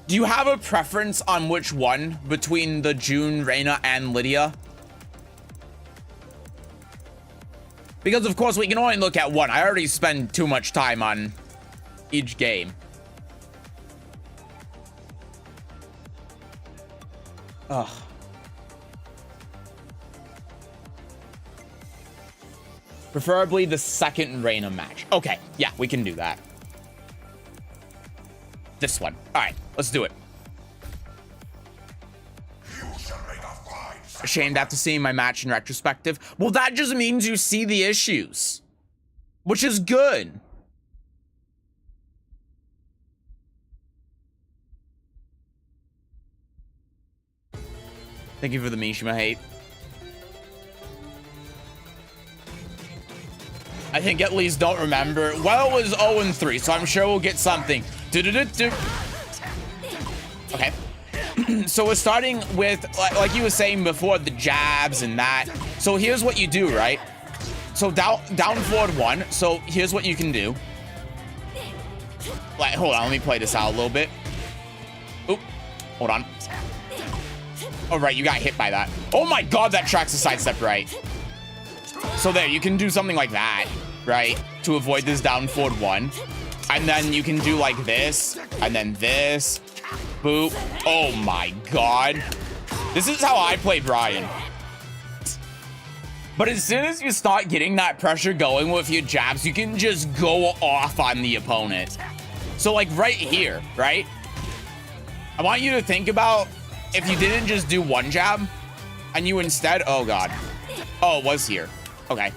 Do you have a preference on which one between the June, Raina, and Lydia? Because, of course, we can only look at one. I already spend too much time on each game. Ugh. Preferably the second Raina match. Okay, yeah, we can do that. This one. All right, let's do it. Ashamed after seeing my match in retrospective. Well, that just means you see the issues, which is good. Thank you for the Mishima hate. I think at least don't remember. Well, it was 0-3, so I'm sure we'll get something. Okay. So we're starting with, like you were saying before, the jabs and that. So here's what you do, right? So down forward 1. So here's what you can do. Like, hold on, let me play this out a little bit. Oop, hold on. Oh, right, you got hit by that. Oh my god, that tracks the sidestep right. So there, you can do something like that, right? To avoid this down forward 1. And then you can do like this, and then this. Boop. Oh my god. This is how I play Brian. But as soon as you start getting that pressure going with your jabs, you can just go off on the opponent. So like right here, right? I want you to think about if you didn't just do one jab and you instead, oh god. Oh, it was here. Okay.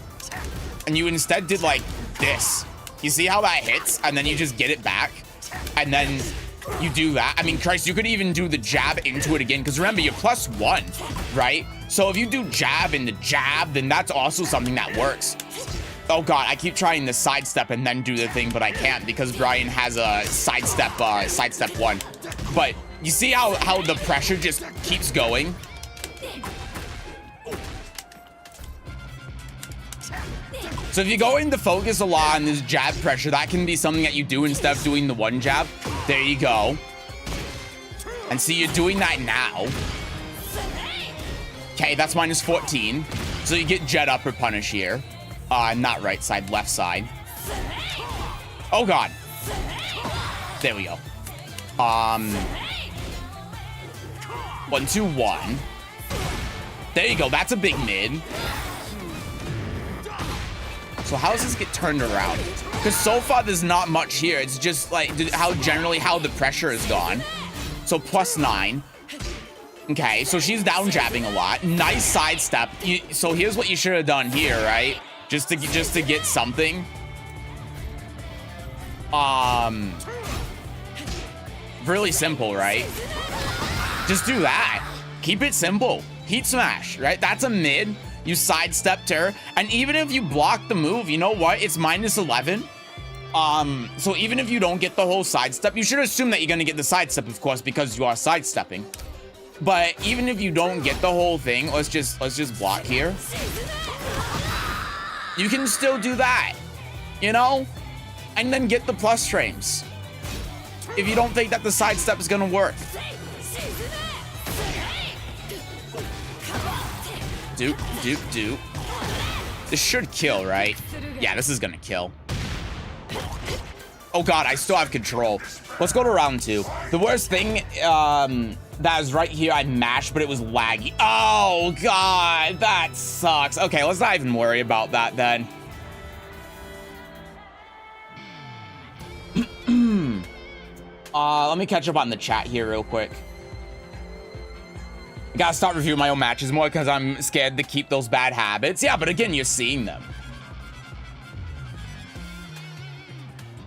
And you instead did like this. You see how that hits? And then you just get it back. And then you do that. I mean, Christ, you could even do the jab into it again. Because remember, you're +1, right? So if you do jab and the jab, then that's also something that works. Oh god, I keep trying to sidestep and then do the thing, but I can't because Brian has a sidestep 1. But you see how the pressure just keeps going? So if you're going to focus a lot on this jab pressure, that can be something that you do instead of doing the one jab. There you go. And see, you're doing that now. Okay, that's -14. So you get jet upper punish here. Not right side, left side. Oh god. There we go. 1, 2, 1. There you go. That's a big mid. So how does this get turned around? Because so far there's not much here. It's just like how the pressure is gone. So +9. Okay, so she's down jabbing a lot. Nice sidestep. So here's what you should have done here, right? Just to get something. Really simple, right? Just do that. Keep it simple. Heat smash, right? That's a mid. You sidestepped her, and even if you block the move, you know what? It's -11. So even if you don't get the whole sidestep, you should assume that you're gonna get the sidestep, of course, because you are sidestepping. But even if you don't get the whole thing, let's just block here. You can still do that, you know? And then get the plus frames. If you don't think that the sidestep is gonna work. Doop, doop, doop. This should kill, right? Yeah, this is gonna kill. Oh god, I still have control. Let's go to round 2. The worst thing, that is right here, I mashed, but it was laggy. Oh god, that sucks. Okay, let's not even worry about that then. Let me catch up on the chat here real quick. I gotta start reviewing my own matches more because I'm scared to keep those bad habits. Yeah, but again, you're seeing them.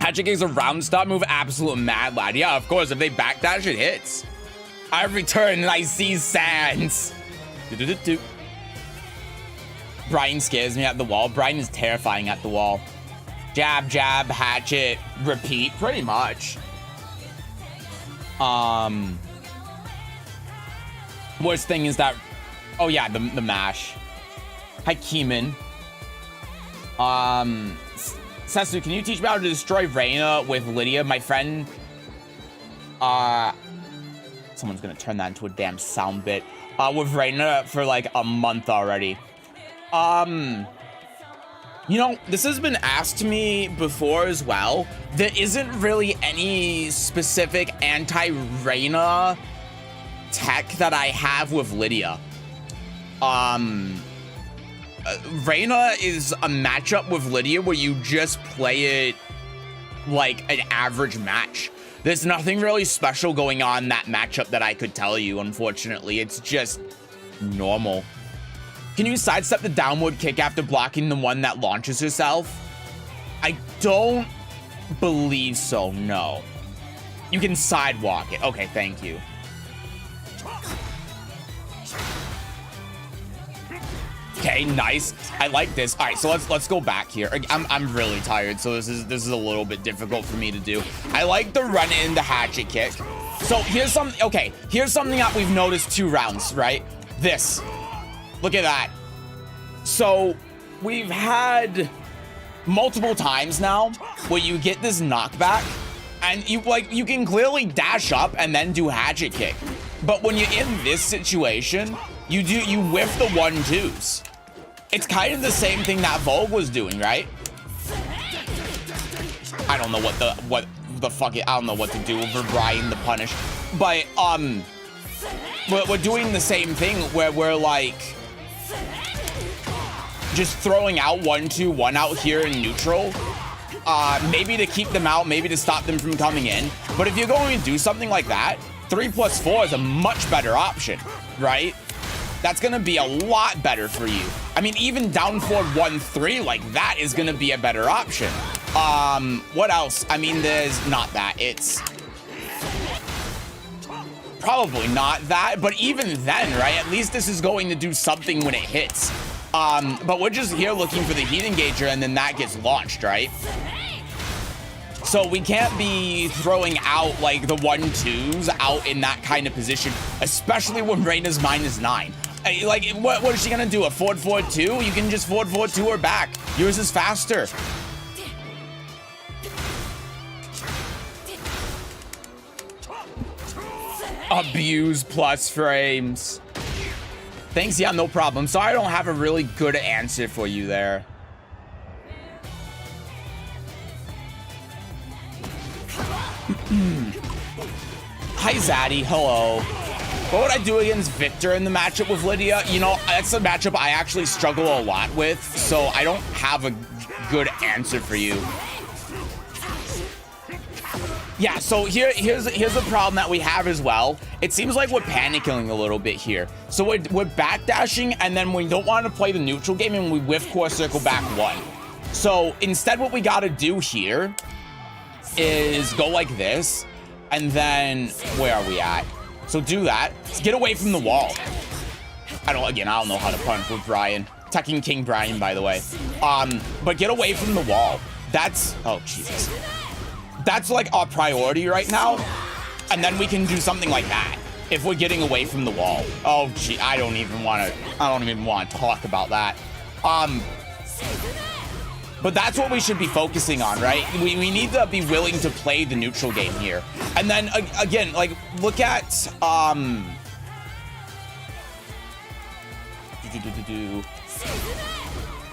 Hatchet is a round stop move, absolute mad lad. Yeah, of course, if they backdash, it hits. I return and I see sands. Brian scares me at the wall. Brian is terrifying at the wall. Jab, jab, hatchet, repeat, pretty much. Worst thing is that, oh yeah, the mash. Hi, Keeman. Sesu, can you teach me how to destroy Raina with Lydia? My friend, someone's gonna turn that into a damn sound bit. With Raina for like a month already. You know, this has been asked to me before as well. There isn't really any specific anti-Raina tech that I have with Lydia. Raina is a matchup with Lydia where you just play it like an average match. There's nothing really special going on in that matchup that I could tell you, unfortunately. It's just normal. Can you sidestep the downward kick after blocking the one that launches herself? I don't believe so, no. You can sidewalk it. Okay, thank you. Okay, nice. I like this. All right, so let's go back here. I'm really tired, so this is a little bit difficult for me to do. I like the run in, the hatchet kick. So here's something that we've noticed 2 rounds, right? This. Look at that. So we've had multiple times now where you get this knockback and you can clearly dash up and then do hatchet kick. But when you're in this situation, you whiff the 1-2s. It's kind of the same thing that Vogue was doing, right? I don't know what the fuck I don't know what to do over Brian the punish. But we're doing the same thing where we're like just throwing out 1-2, 1 out here in neutral. Maybe to keep them out, maybe to stop them from coming in. But if you're going to do something like that, 3+4 is a much better option, right? That's gonna be a lot better for you. I mean, even down forward 1-3, like that is gonna be a better option. What else? I mean, there's not that. It's probably not that, but even then, right? At least this is going to do something when it hits. But we're just here looking for the heat engager, and then that gets launched, right? So we can't be throwing out like the 1-2s out in that kind of position, especially when Raina's -9. Like, what is she gonna do? A forward 4-2? You can just forward 4-2 her back. Yours is faster. Abuse plus frames. Thanks, yeah, no problem. Sorry I don't have a really good answer for you there. Hi, Zaddy. Hello. What would I do against Victor in the matchup with Lydia? You know, that's a matchup I actually struggle a lot with, so I don't have a good answer for you. Yeah, so here's a problem that we have as well. It seems like we're panicking a little bit here. So we're backdashing, and then we don't want to play the neutral game, and we whiff core circle back 1. So instead what we got to do here is go like this, and then where are we at? So do that. Get away from the wall. I don't know how to punch with Brian. Tekken King Brian, by the way. But get away from the wall. That's, oh, Jesus. That's like our priority right now. And then we can do something like that if we're getting away from the wall. Oh, gee, I don't even want to talk about that. But that's what we should be focusing on, right? We need to be willing to play the neutral game here. And then again, like, look at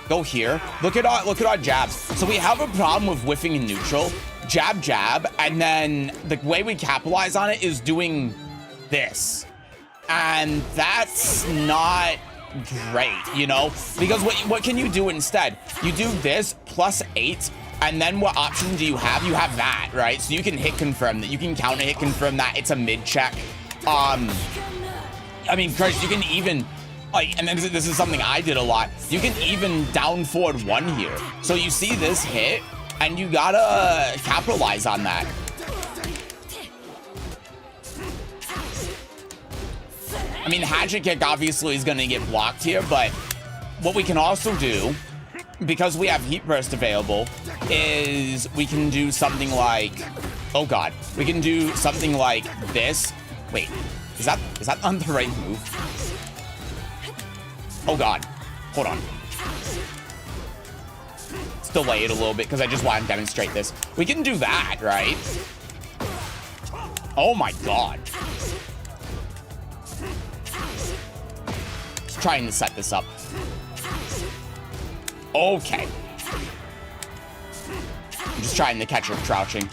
go here. Look at our jabs. So we have a problem with whiffing in neutral. Jab, jab, and then the way we capitalize on it is doing this. And that's not great, you know? Because what can you do instead? You do this +8, and then what option do you have? You have that, right? So you can hit confirm that. You can counter hit confirm that. It's a mid check. I mean, Christ, you can even, like, and then this is something I did a lot. You can even down forward 1 here. So you see this hit, and you gotta capitalize on that. I mean, hatchet kick obviously is gonna get blocked here, but what we can also do, because we have heat burst available, is we can do something like, oh god, we can do something like this. Wait, is that on the right move? Oh god, hold on. Let's delay it a little bit because I just want to demonstrate this. We can do that, right? Oh my god. Just trying to set this up. Okay. I'm just trying to catch her crouching.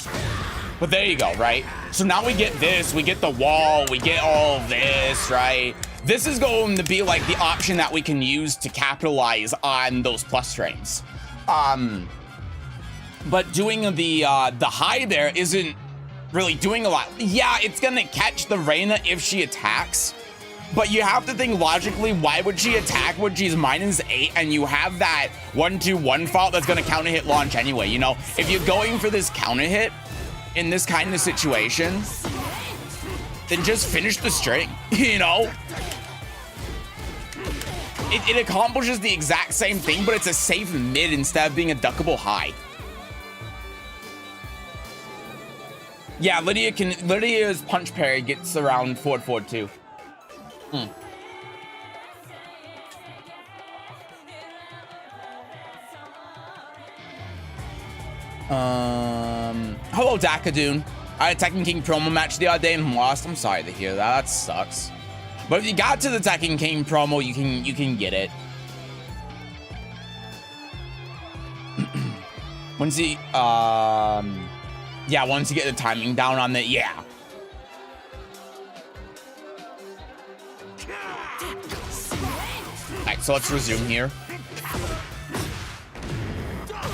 But there you go, right? So now we get this, we get the wall, we get all of this, right? This is going to be like the option that we can use to capitalize on those plus frames. But doing the high there isn't really doing a lot. Yeah, it's gonna catch the Raina if she attacks, but you have to think logically, why would she attack when she's -8 and you have that 1-2-1 fault that's gonna counter hit launch anyway, you know? If you're going for this counter hit in this kind of situation, then just finish the string, you know? It accomplishes the exact same thing, but it's a safe mid instead of being a duckable high. Yeah, Lydia's punch parry gets around forward 4-2. Hello, Dakadoon. I had a Tekken King promo match the other day and lost. I'm sorry to hear that. That sucks. But if you got to the Tekken King promo, you can get it. Once you yeah, once you get the timing down on it, yeah. Alright, so let's resume here.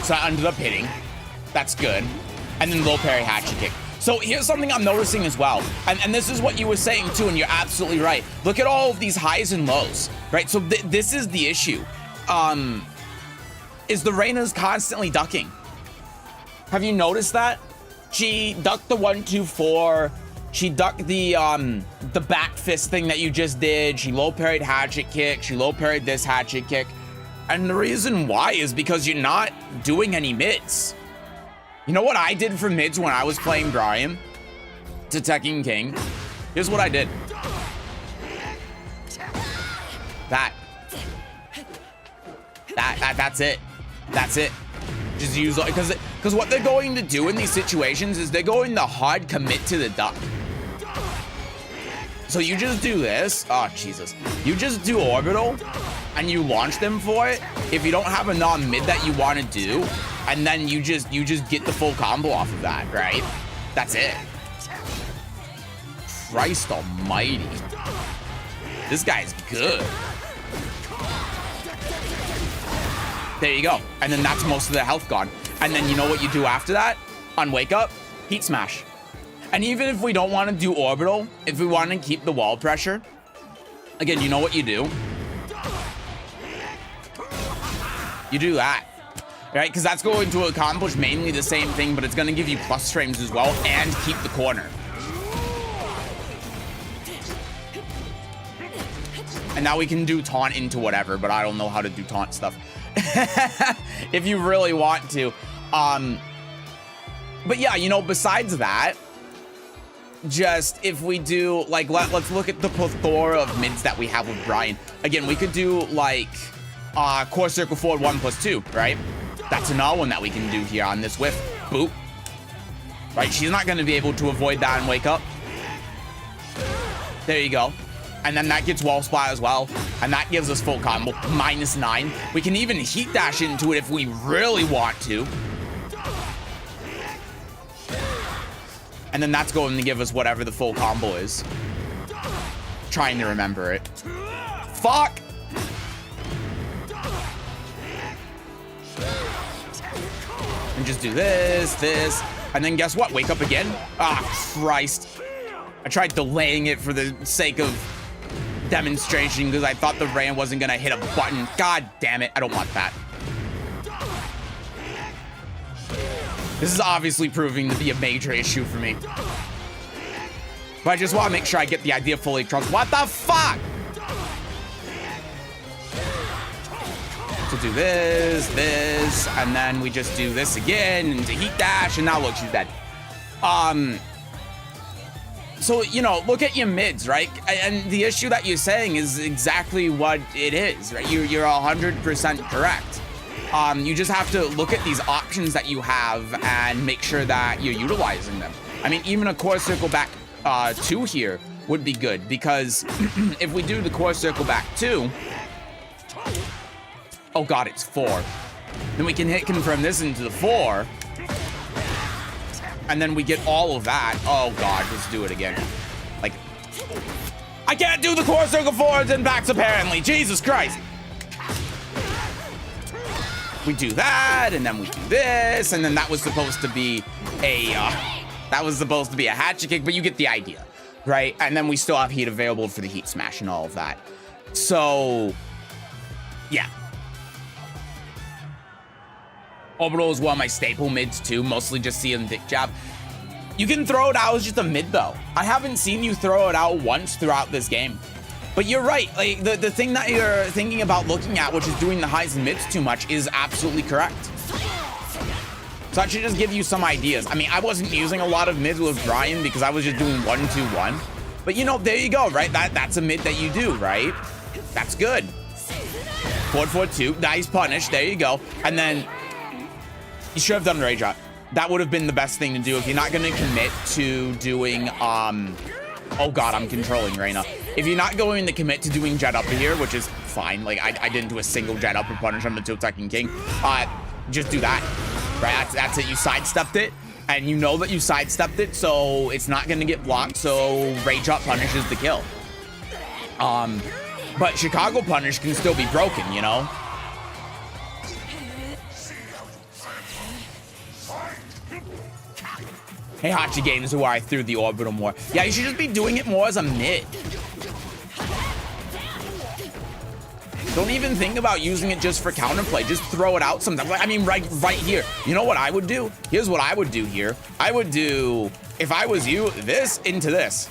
So I ended up hitting. That's good. And then low parry hatchet kick. So here's something I'm noticing as well. And this is what you were saying too, and you're absolutely right. Look at all of these highs and lows, right? So this is the issue. Is the Raina's constantly ducking. Have you noticed that? She ducked the 1-2-4. She ducked the back fist thing that you just did. She low parried hatchet kick. She low parried this hatchet kick. And the reason why is because you're not doing any mids. You know what I did for mids when I was playing Brian to Tekken King? Here's what I did. That's it. That's it. Just use, because what they're going to do in these situations is they're going to hard commit to the duck. So you just do this. Oh, Jesus. You just do orbital and you launch them for it if you don't have a non-mid that you want to do, and then you just get the full combo off of that, right? That's it. Christ almighty. This guy's good. There you go. And then that's most of the health gone. And then you know what you do after that? On wake up, heat smash. And even if we don't want to do orbital, if we want to keep the wall pressure, again, you know what you do? You do that, right? Because that's going to accomplish mainly the same thing, but it's going to give you plus frames as well and keep the corner. And now we can do taunt into whatever, but I don't know how to do taunt stuff. If you really want to. But yeah, you know, besides that, just if we do, like, let's look at the plethora of mids that we have with Brian. Again, we could do, like, core circle forward 1+2, right? That's another one that we can do here on this whiff. Boop. Right, she's not going to be able to avoid that and wake up. There you go. And then that gets wall splat as well. And that gives us full combo. -9. We can even heat dash into it if we really want to. And then that's going to give us whatever the full combo is. Trying to remember it. Fuck! And just do this, and then guess what? Wake up again? Ah, Christ. I tried delaying it for the sake of demonstration because I thought the Rain wasn't gonna hit a button. God damn it, I don't want that. This is obviously proving to be a major issue for me. But I just want to make sure I get the idea fully across. What the fuck? So do this, and then we just do this again, and heat dash, and now look, she's dead. So, you know, look at your mids, right? And the issue that you're saying is exactly what it is, right? You're 100% correct. You just have to look at these options that you have and make sure that you're utilizing them. I mean, even a core circle back 2 here would be good, because if we do the core circle back 2, oh god, it's 4. Then we can hit confirm this into the 4. And then we get all of that. Oh god, let's do it again. Like, I can't do the core circle forwards and backs apparently. Jesus Christ. We do that, and then we do this, and then that was supposed to be a Heihachi kick, but you get the idea, right? And then we still have heat available for the heat smash and all of that. So, yeah. Orbital is one of my staple mids too, mostly just seeing dick jab. You can throw it out as just a mid though. I haven't seen you throw it out once throughout this game. But you're right, like the thing that you're thinking about looking at, which is doing the highs and mids too much, is absolutely correct. So that should just give you some ideas. I mean, I wasn't using a lot of mids with Brian because I was just doing 1-2-1. But you know, there you go, right? That's a mid that you do, right? That's good. 4-4-2, nice punish, there you go. And then you should have done rage up. That would have been the best thing to do if you're not going to commit to doing, oh god, I'm controlling Raina. If you're not going to commit to doing jet upper here, which is fine, like I didn't do a single jet upper punish on the 2-attacking king, just do that, right? That's it, you sidestepped it, and you know that you sidestepped it, so it's not going to get blocked, so rage up punishes the kill. But Chicago punish can still be broken, you know? Heihachi games where I threw the orbital more. Yeah, you should just be doing it more as a mid. Don't even think about using it just for counterplay. Just throw it out sometimes. I mean, right here. You know what I would do? Here's what I would do here. I would do, if I was you, this into this.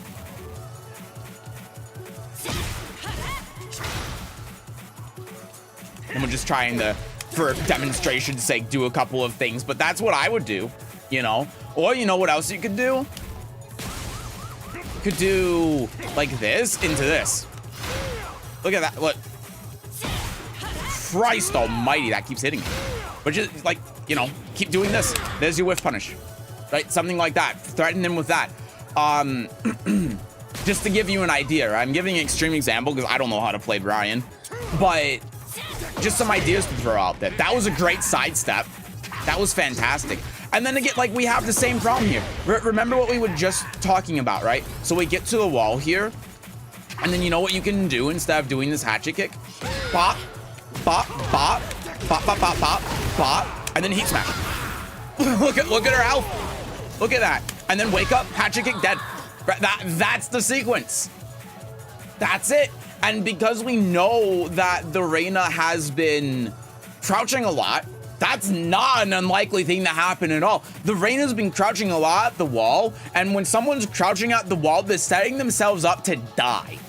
And we're just trying to, for demonstration's sake, do a couple of things. But that's what I would do, you know? Or you know what else you could do? You could do like this into this. Look at that. Look. Christ almighty, that keeps hitting me. But just like, you know, keep doing this. There's your whiff punish. Right? Something like that. Threaten him with that. Just to give you an idea, right? I'm giving an extreme example because I don't know how to play Brian. But just some ideas to throw out there. That was a great sidestep. That was fantastic. And then again, like, we have the same problem here. Remember what we were just talking about, right? So we get to the wall here, and then you know what you can do instead of doing this hatchet kick? Bop, bop, bop, bop, bop, bop, bop, bop, and then heat smash. look at her health. Look at that. And then wake up, hatchet kick, dead. That's the sequence. That's it. And because we know that the Raina has been crouching a lot, that's not an unlikely thing to happen at all. The Raina's been crouching a lot at the wall, and when someone's crouching at the wall, they're setting themselves up to die.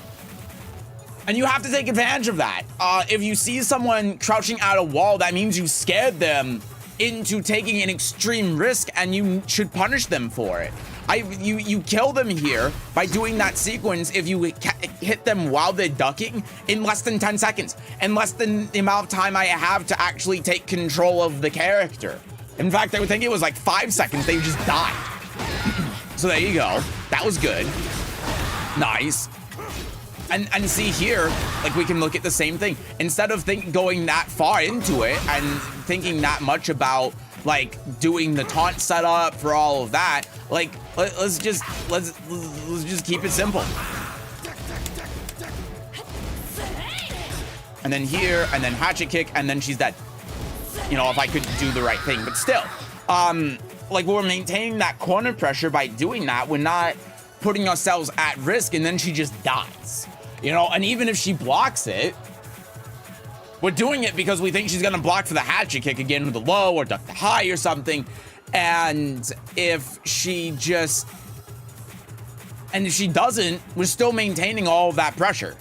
And you have to take advantage of that. If you see someone crouching at a wall, that means you scared them into taking an extreme risk, and you should punish them for it. You kill them here by doing that sequence if you hit them while they're ducking in less than 10 seconds, and less than the amount of time I have to actually take control of the character. In fact, I would think it was like 5 seconds, they just died. So there you go. That was good. Nice. And see here, like we can look at the same thing. Instead of going that far into it and thinking that much about like doing the taunt setup for all of that, like let's just keep it simple. And then here, and then hatchet kick, and then she's dead. You know, if I could do the right thing, but still, like we're maintaining that corner pressure by doing that. We're not putting ourselves at risk, and then she just dies. You know, and even if she blocks it, we're doing it because we think she's gonna block for the hatchet kick again with the low or duck the high or something. And if she doesn't, we're still maintaining all of that pressure.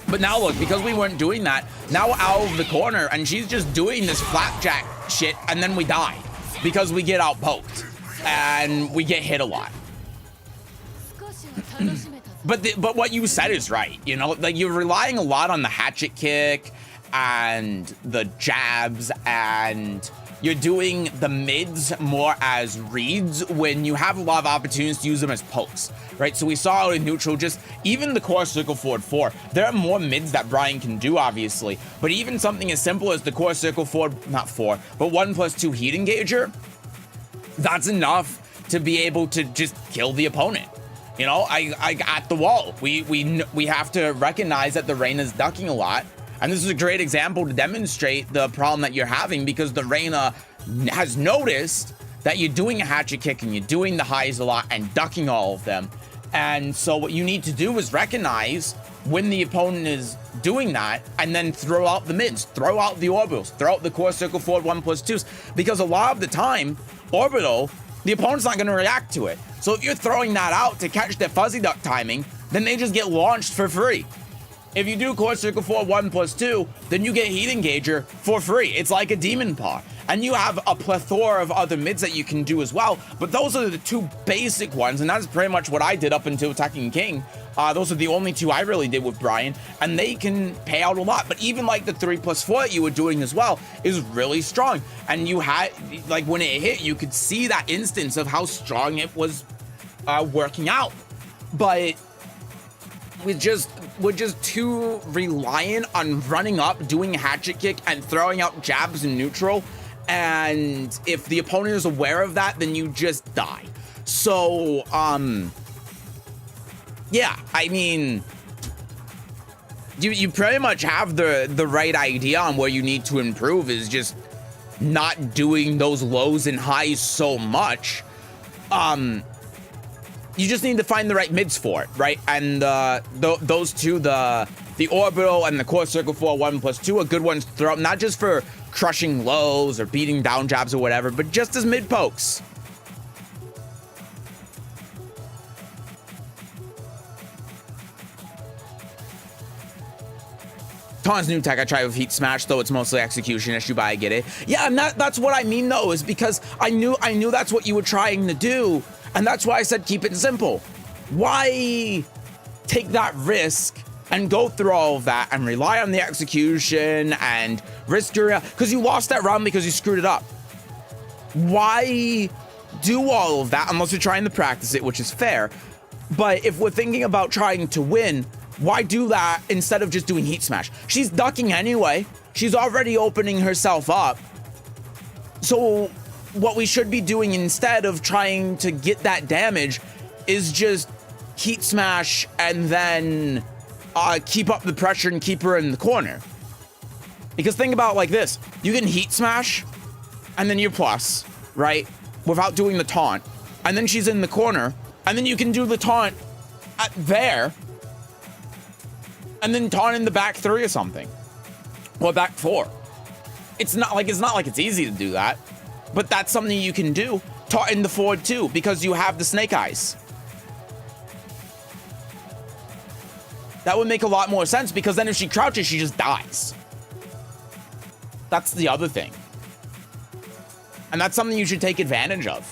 But now look, because we weren't doing that, now we're out of the corner and she's just doing this flapjack shit, and then we die because we get out poked and we get hit a lot. But what you said is right, you know, like you're relying a lot on the hatchet kick and the jabs, and you're doing the mids more as reads when you have a lot of opportunities to use them as pokes, right? So we saw out in neutral, just even the core circle forward 4, there are more mids that Brian can do, obviously, but even something as simple as the core circle forward, not 4, but 1+2 heat engager, that's enough to be able to just kill the opponent. You know, I at the wall, we have to recognize that the Raina's ducking a lot. And this is a great example to demonstrate the problem that you're having, because the Raina has noticed that you're doing a hatchet kick and you're doing the highs a lot and ducking all of them. And so what you need to do is recognize when the opponent is doing that, and then throw out the mids, throw out the orbitals, throw out the core circle forward 1+2s, because a lot of the time, orbital, the opponent's not going to react to it. So if you're throwing that out to catch their fuzzy duck timing, then they just get launched for free. If you do core circle forward 1+2, then you get heat engager for free. It's like a demon paw. And you have a plethora of other mids that you can do as well, but those are the two basic ones, and that's pretty much what I did up until Attacking King. Those are the only two I really did with Brian, and they can pay out a lot. But even like the 3+4 that you were doing as well is really strong. And you had, like when it hit, you could see that instance of how strong it was working out. But we're just too reliant on running up, doing a hatchet kick, and throwing out jabs in neutral. And if the opponent is aware of that, then you just die. So, yeah, I mean, you pretty much have the right idea on where you need to improve, is just not doing those lows and highs so much. You just need to find the right mids for it, right? And those two, the orbital and the core circle forward 1+2 are good ones to throw up, not just for crushing lows or beating down jabs or whatever, but just as mid pokes. Taunt's new tech I tried with Heat Smash, though it's mostly execution issue, but I get it. Yeah, and that's what I mean though, is because I knew that's what you were trying to do, and that's why I said keep it simple. Why take that risk and go through all of that and rely on the execution and risk your, because you lost that round because you screwed it up. Why do all of that unless you're trying to practice it, which is fair? But if we're thinking about trying to win, why do that instead of just doing Heat Smash? She's ducking anyway. She's already opening herself up. So what we should be doing instead of trying to get that damage is just Heat Smash and then keep up the pressure and keep her in the corner. Because think about it like this. You can Heat Smash and then you're plus, right? Without doing the taunt. And then she's in the corner. And then you can do the taunt there. And then taunt in the back 3 or something. Or back 4. It's not like it's easy to do that. But that's something you can do in the forward too, because you have the snake eyes. That would make a lot more sense, because then if she crouches, she just dies. That's the other thing. And that's something you should take advantage of.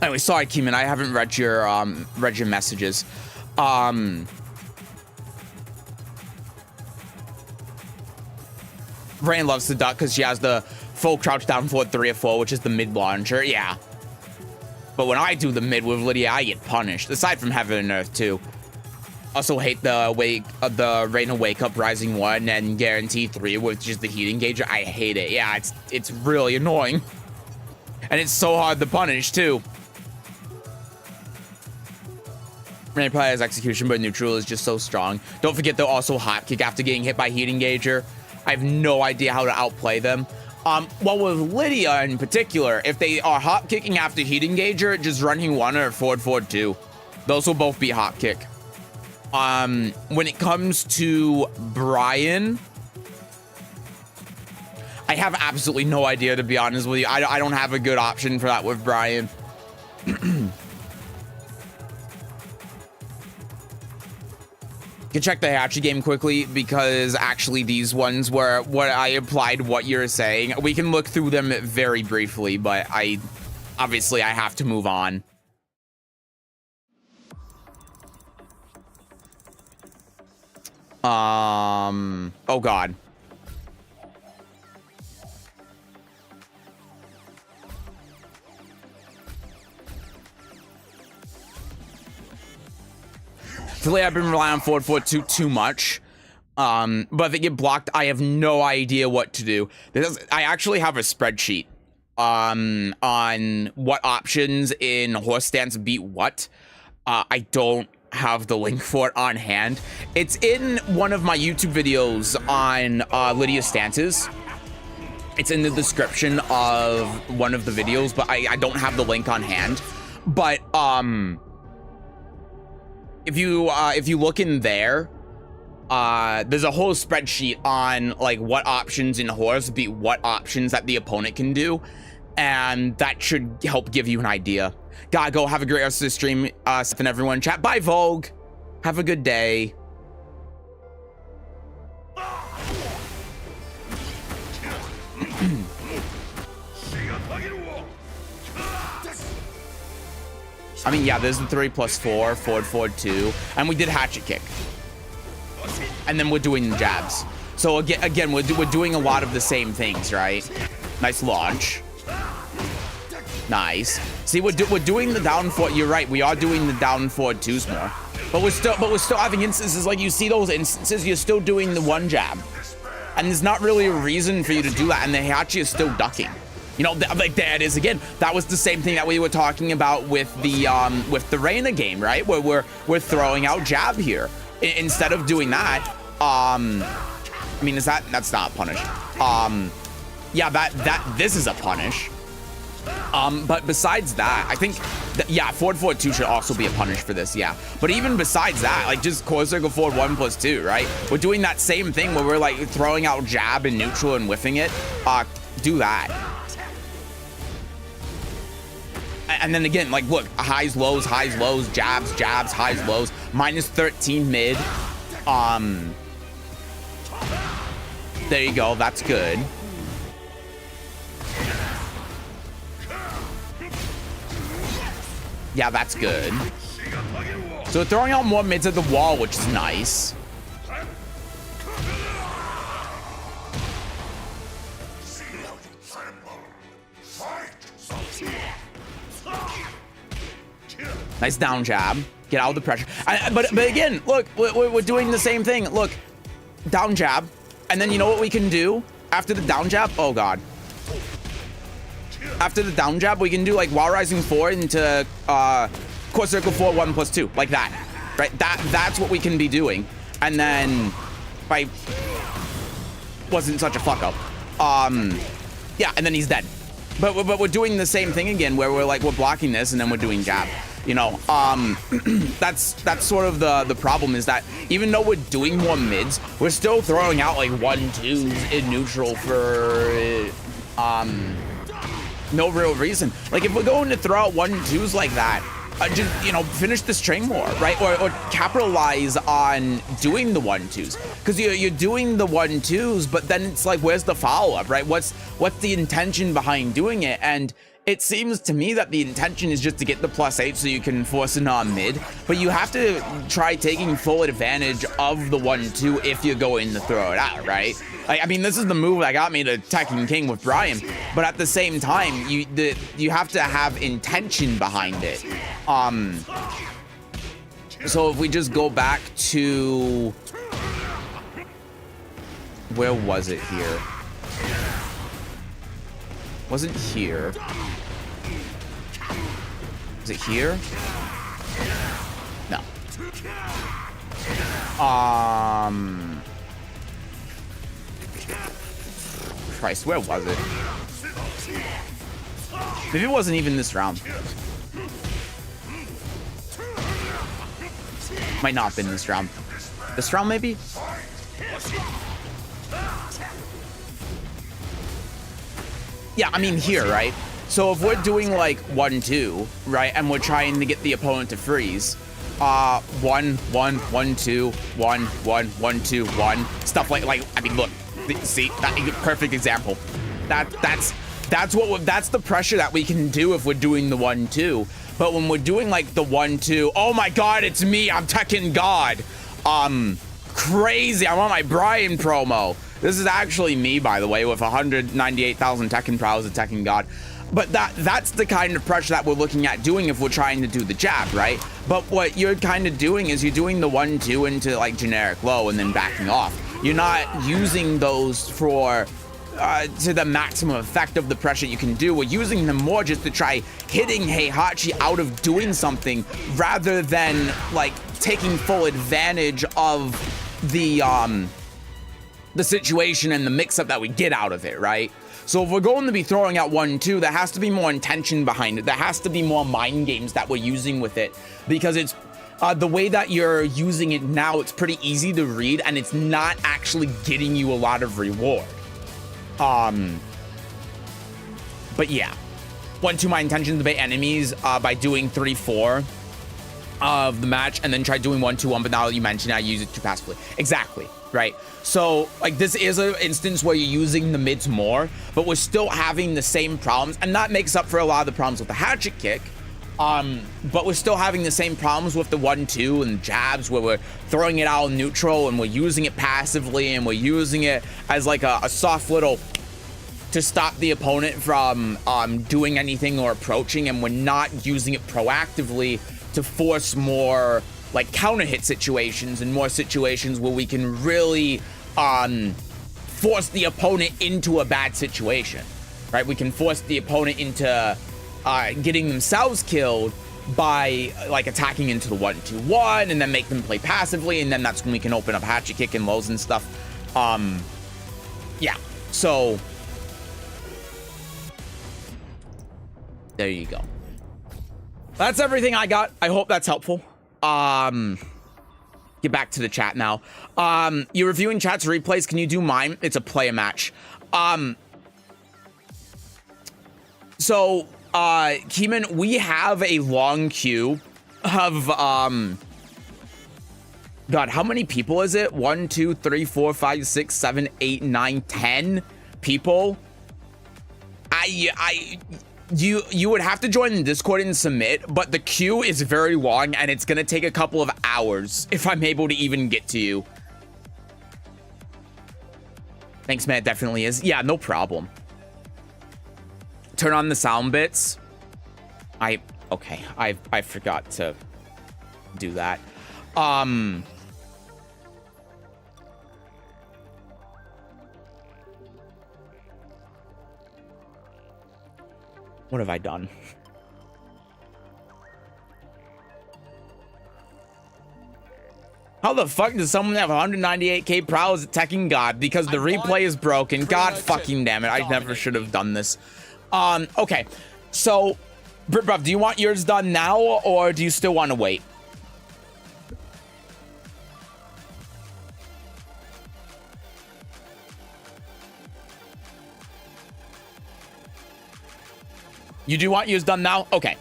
Anyway, sorry, Keeman, I haven't read your messages. Rain loves the duck because she has the full crouch down forward 3 or 4, which is the mid launcher. Yeah. But when I do the mid with Lydia, I get punished. Aside from Heaven and Earth too. Also hate the Raina wake up rising 1 and guarantee 3, which is the heat engager. I hate it. Yeah, it's really annoying. And it's so hard to punish too. Raina probably has execution, but neutral is just so strong. Don't forget they're also hot kick after getting hit by heat engager. I have no idea how to outplay them. Well, with Lydia in particular, if they are hot kicking after heat engager, just running 1 or forward 2. Those will both be hot kick. When it comes to Brian, I have absolutely no idea, to be honest with you. I don't have a good option for that with Brian. You can check the Heihachi game quickly, because actually these ones were what I applied what you're saying. We can look through them very briefly, but obviously I have to move on. Oh God. Lately, I've been relying on forward 2 too much. But if they get blocked, I have no idea what to do. I actually have a spreadsheet on what options in horse stance beat what. I don't have the link for it on hand. It's in one of my YouTube videos on Lydia's stances. It's in the description of one of the videos, but I don't have the link on hand. But if you look in there, there's a whole spreadsheet on like what options in horse beat what options that the opponent can do, and that should help give you an idea. Gotta go. Have a great rest of the stream, and everyone. Chat. Bye, Vogue. Have a good day. I mean, yeah, there's the 3+4, forward 2, and we did hatchet kick. And then we're doing jabs. So again, we're doing a lot of the same things, right? Nice launch. Nice. See, we're doing the down forward. You're right. We are doing the down forward 2s more. But we're still having instances like you see those instances. You're still doing the 1 jab, and there's not really a reason for you to do that. And the Heihachi is still ducking. You know, like there it is again. That was the same thing that we were talking about with the Raina game, right? Where we're throwing out jab here instead of doing that. I mean, that's not punish. Yeah, this is a punish. But besides that, I think yeah, forward 2 should also be a punish for this. Yeah, but even besides that, like just core circle forward 1+2, right? We're doing that same thing where we're like throwing out jab and neutral and whiffing it. Do that. And then again, like, look, highs, lows, jabs, highs, lows, -13 mid. There you go. That's good. Yeah, that's good. So throwing out more mids at the wall, which is nice. Nice down jab. Get out of the pressure. But again, look, we're doing the same thing. Look, down jab. And then you know what we can do after the down jab? Oh, God. After the down jab, we can do like while rising forward into core circle forward 1+2. Like that. Right? That's what we can be doing. And then if I wasn't such a fuck up. Yeah, and then he's dead. But we're doing the same thing again where we're blocking this and then we're doing jab. You know, that's sort of the problem, is that even though we're doing more mids, we're still throwing out like 1-2s in neutral for no real reason. Like if we're going to throw out 1-2s like that, just, you know, finish the string war, right? Or capitalize on doing the 1-2s, because you're doing the 1-2s, but then it's like, where's the follow-up, right? What's the intention behind doing it? And it seems to me that the intention is just to get the +8 so you can force a non-mid, but you have to try taking full advantage of the 1-2 if you're going to throw it out, right? Like, I mean, this is the move that got me to Tekken King with Brian, but at the same time, you have to have intention behind it. So if we just go back to, where was it here? Wasn't here. Is it here? No. Christ, where was it? Maybe it wasn't even this round. Might not have been this round. This round, maybe? Yeah, I mean here, right? So if we're doing like 1-2, right, and we're trying to get the opponent to freeze, 1 1 1 2 1 1 1 2 1, stuff like I mean, look, see, that perfect example. That's the pressure that we can do if we're doing the 1-2. But when we're doing like the 1-2, oh my God, it's me, I'm Tekken God. Crazy, I'm on my Brian promo. This is actually me, by the way, with 198,000 Tekken prowess at Tekken God. But that's the kind of pressure that we're looking at doing if we're trying to do the jab, right? But what you're kind of doing is you're doing the 1-2 into like generic low and then backing off. You're not using those for to the maximum effect of the pressure you can do. We're using them more just to try hitting Heihachi out of doing something rather than like taking full advantage of the situation and the mix-up that we get out of it, right? So if we're going to be throwing out 1-2, there has to be more intention behind it. There has to be more mind games that we're using with it, because it's the way that you're using it now, it's pretty easy to read and it's not actually getting you a lot of reward. But yeah, 1-2, my intention to debate enemies by doing 3-4 of the match and then try doing 1-2-1, but now that you mention it, I use it too passively. Exactly, right? So like this is an instance where you're using the mids more, but we're still having the same problems, and that makes up for a lot of the problems with the hatchet kick. But we're still having the same problems with the 1-2 and jabs, where we're throwing it out neutral and we're using it passively and we're using it as like a soft little to stop the opponent from doing anything or approaching, and we're not using it proactively to force more like counter hit situations and more situations where we can really force the opponent into a bad situation, right? We can force the opponent into getting themselves killed by like attacking into the 1-2-1 and then make them play passively, and then that's when we can open up hatchet kick and lows and stuff. Yeah, so there you go. That's everything I got. I hope that's helpful. Get back to the chat now. You're reviewing chat's replays. Can you do mine? It's a play a match. So Keeman, we have a long queue of God, how many people is it? 1, 2, 3, 4, 5, 6, 7, 8, 9, 10 people. You would have to join the Discord and submit, but the queue is very long and it's gonna take a couple of hours if I'm able to even get to you. Thanks, man. It definitely is. Yeah, no problem. Turn on the sound bits. Okay, I forgot to do that. What have I done? How the fuck does someone have 198k prowess at Tekken God? Because the replay is broken. God fucking damn it. I never should have done this. Okay. So Britbuff, do you want yours done now, or do you still want to wait? You do want yours done now? Okay.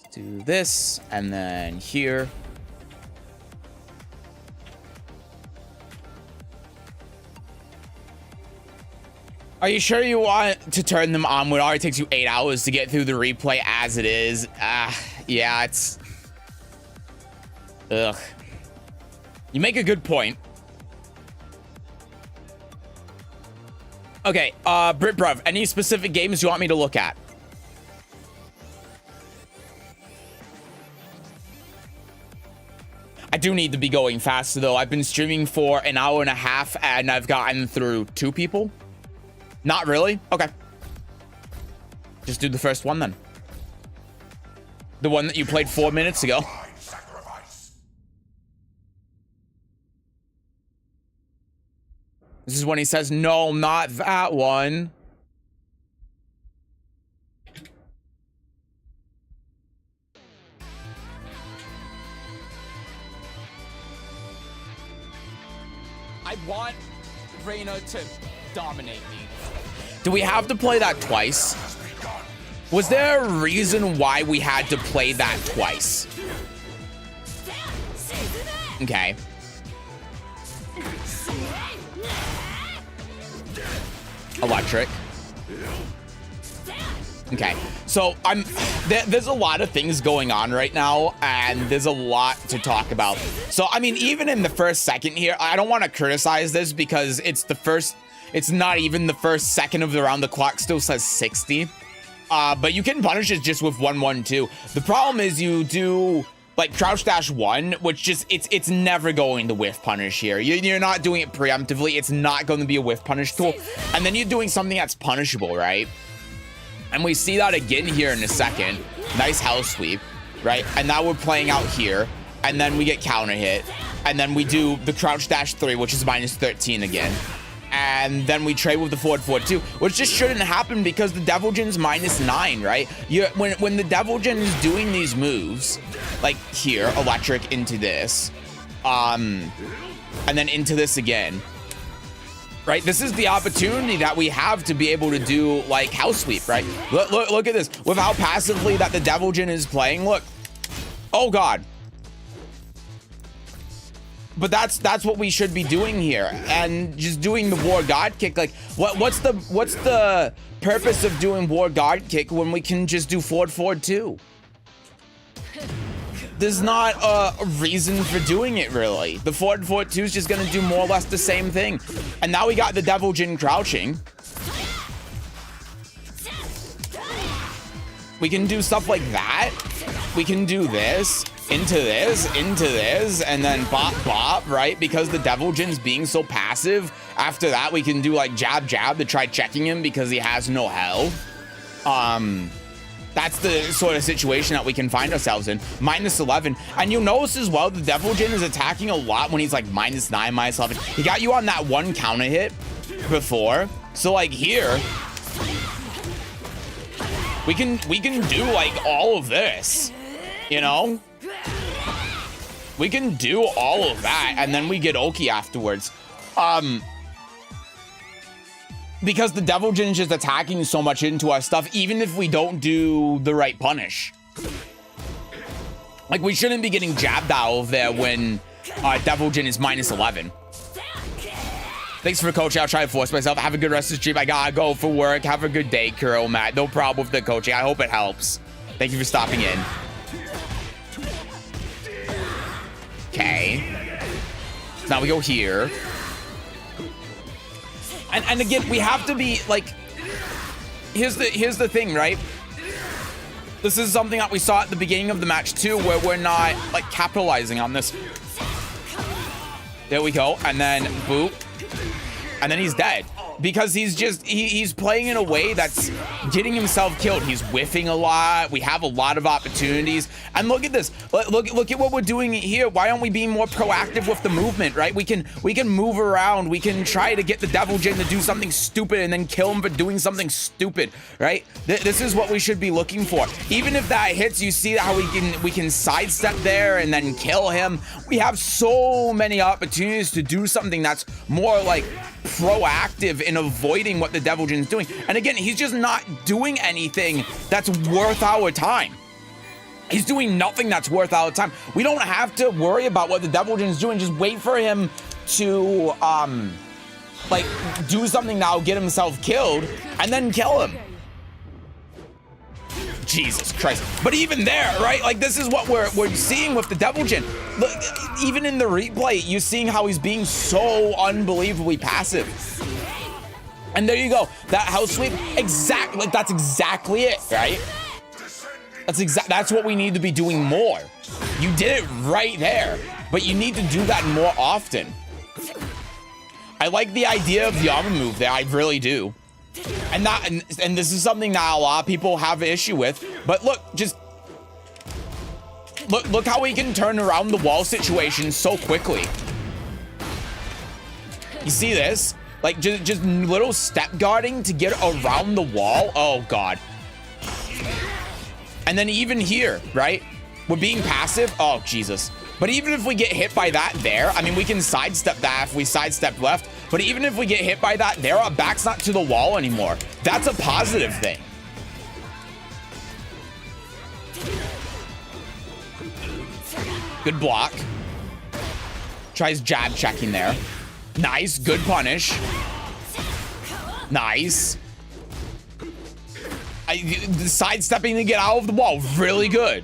Let's do this, and then here. Are you sure you want to turn them on when it already takes you 8 hours to get through the replay as it is? Yeah, it's... Ugh. You make a good point. Okay, Britbruv, any specific games you want me to look at? I do need to be going faster, though. I've been streaming for an hour and a half, and I've gotten through 2 people. Not really? Okay. Just do the first one, then. The one that you played 4 minutes ago. This is when he says, no, not that one. I want Raina to dominate me. Do we have to play that twice? Was there a reason why we had to play that twice? Okay. Electric. Okay, so there's a lot of things going on right now, and there's a lot to talk about. So I mean, even in the first second here, I don't want to criticize this because it's not even the first second of the round. The clock still says 60, but you can punish it just with 1-1-2. The problem is you do like crouch dash 1, which just it's never going to whiff punish here. You're not doing it preemptively. It's not going to be a whiff punish tool, and then you're doing something that's punishable, right? And we see that again here in a second. Nice house sweep, right? And now we're playing out here, and then we get counter hit, and then we do the crouch dash 3, which is minus 13 again. And then we trade with the forward 4-2, which just shouldn't happen because the Devil Jin's minus 9, right? When the Devil Jin is doing these moves, like here, electric into this, and then into this again, right? This is the opportunity that we have to be able to do like house sweep, right? Look at this. With how passively that the Devil Jin is playing, look. Oh God. But that's what we should be doing here, and just doing the War God kick. Like, what's the purpose of doing War God kick when we can just do forward 2? There's not a reason for doing it, really. The forward 2 is just gonna do more or less the same thing. And now we got the Devil Jin crouching. We can do stuff like that. We can do this. Into this, and then bop, right? Because the Devil Jin's being so passive. After that, we can do like jab to try checking him because he has no health. That's the sort of situation that we can find ourselves in. Minus 11. And you'll notice as well, the Devil Jin is attacking a lot when he's like minus 9, minus 11. He got you on that one counter hit before. So like here, we can do like all of this, you know? We can do all of that, and then we get Oki afterwards. Because the Devil Jin is just attacking so much into our stuff, even if we don't do the right punish. Like, we shouldn't be getting jabbed out of there when Devil Jin is minus 11. Thanks for coaching. I'll try to force myself. Have a good rest of the stream. I gotta go for work. Have a good day, Kuro, Matt. No problem with the coaching. I hope it helps. Thank you for stopping in. Okay. So now we go here. And again, we have to be like, here's the thing, right? This is something that we saw at the beginning of the match too, where we're not like capitalizing on this. There we go. And then boop. And then he's dead. because he's playing in a way that's getting himself killed. He's whiffing a lot. We have a lot of opportunities. And look at this. Look at what we're doing here. Why aren't we being more proactive with the movement, right? We can move around. We can try to get the Devil Jin to do something stupid and then kill him for doing something stupid, right? This is what we should be looking for. Even if that hits, you see how we can sidestep there and then kill him. We have so many opportunities to do something that's more like proactive in avoiding what the Devil Jin's doing. And again, he's just not doing anything that's worth our time. He's doing nothing that's worth our time. We don't have to worry about what the Devil Jin's doing. Just wait for him to like do something that'll get himself killed and then kill him. Jesus Christ. But even there, right? Like, this is what we're seeing with the Devil Jin. Look, even in the replay, you're seeing how he's being so unbelievably passive. And there you go. That house sweep, exactly, like, that's exactly it, right? That's what we need to be doing more. You did it right there, but you need to do that more often. I like the idea of the armor move there. I really do. And this is something that a lot of people have an issue with. But look, just look how we can turn around the wall situation so quickly. You see this? Like just little step guarding to get around the wall. Oh God. And then even here, right? We're being passive. Oh Jesus. But even if we get hit by that there, I mean, we can sidestep that if we sidestep left. But even if we get hit by that there, our back's not to the wall anymore. That's a positive thing. Good block. Tries jab checking there. Nice. Good punish. Nice. Sidestepping to get out of the wall. Really good.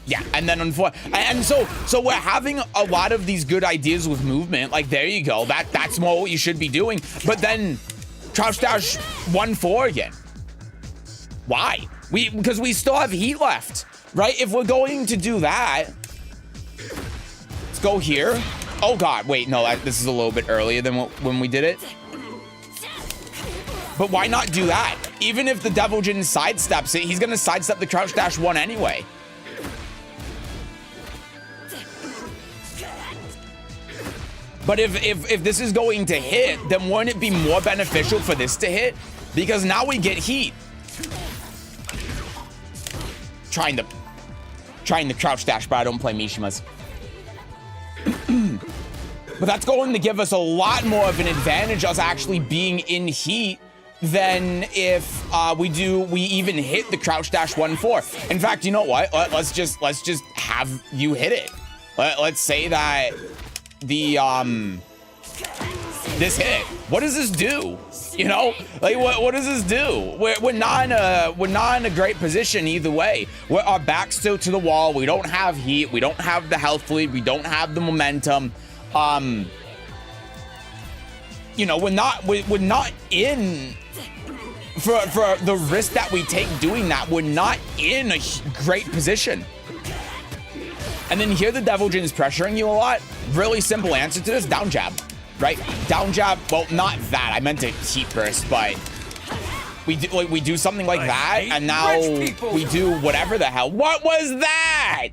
Yeah, and then so we're having a lot of these good ideas with movement. Like, there you go. That's more what you should be doing. But then crouch dash 1-4 again. Why? Because we still have heat left, right? If we're going to do that, let's go here. Oh God, wait, no, this is a little bit earlier than when we did it. But why not do that? Even if the Devil Jin sidesteps it, he's gonna sidestep the crouch dash 1 anyway. But if this is going to hit, then wouldn't it be more beneficial for this to hit? Because now we get heat. Trying the crouch dash, but I don't play Mishimas. But that's going to give us a lot more of an advantage, us actually being in heat, than if we even hit the crouch dash 1-4. In fact, you know what? Let's just have you hit it. Let's say that this hit. What does this do? You know, like what does this do? We're not in a great position either way. Our back's still to the wall. We don't have heat. We don't have the health lead. We don't have the momentum. You know, we're not in for the risk that we take doing that. We're not in a great position. And then here the Devil Jin is pressuring you a lot. Really simple answer to this: down jab, right? Down jab. Well, not that. I meant to heat burst, but we do something like that, and now we do whatever the hell. What was that?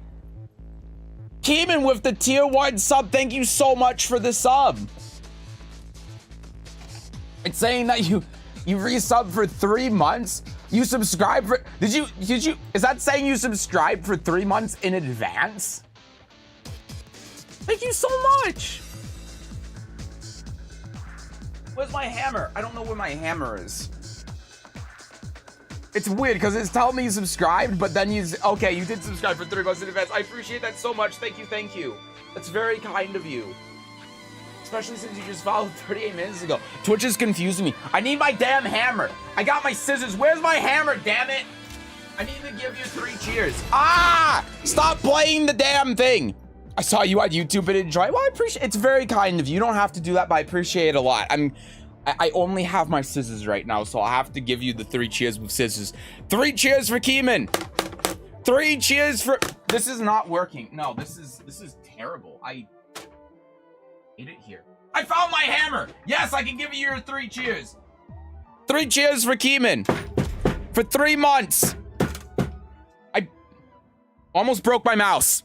Keeman with the tier 1 sub. Thank you so much for the sub. It's saying that you resub for 3 months. You subscribe for, did you, is that saying you subscribed for 3 months in advance? Thank you so much. Where's my hammer? I don't know where my hammer is. It's weird because it's telling me you subscribed, but then okay, you did subscribe for 3 months in advance. I appreciate that so much. Thank you. That's very kind of you. Especially since you just followed 38 minutes ago. Twitch is confusing me. I need my damn hammer. I got my scissors. Where's my hammer, damn it? I need to give you 3 cheers. Ah! Stop playing the damn thing. I saw you on YouTube and enjoy. Well, I appreciate it. It's very kind of you. You don't have to do that, but I appreciate it a lot. I only have my scissors right now, so I'll have to give you the 3 cheers with scissors. 3 cheers for Keeman. 3 cheers for... This is not working. No, this is terrible. I hate it here. I found my hammer. Yes, I can give you your 3 cheers. 3 cheers for Keeman. For 3 months. I almost broke my mouse.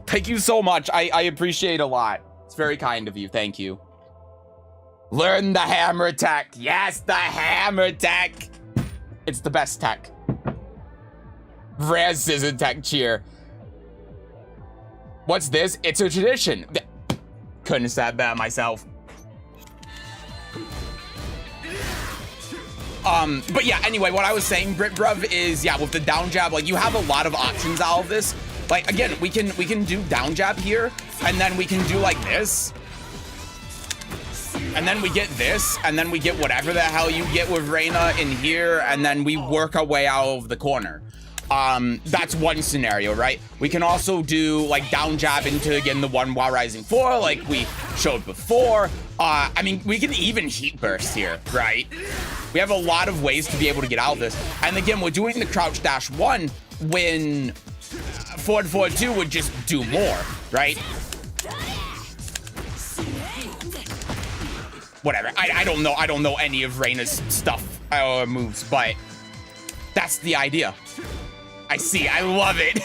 Thank you so much. I appreciate a lot. It's very kind of you. Thank you. Learn the hammer attack. Yes, the hammer attack. It's the best tech. Rare scissor tech cheer. What's this? It's a tradition. Couldn't have said that myself. But yeah, anyway, what I was saying, Britbruv, is yeah, with the down jab, like you have a lot of options out of this. Like again, we can do down jab here, and then we can do like this. And then we get this, and then we get whatever the hell you get with Raina in here, and then we work our way out of the corner. That's one scenario, right? We can also do like down jab into, again, the 1 while rising 4, like we showed before. I mean, we can even heat burst here, right? We have a lot of ways to be able to get out of this. And again, we're doing the crouch dash 1 when forward 2 would just do more, right? Whatever. I don't know any of Raina's stuff or moves, but that's the idea. I see. I love it.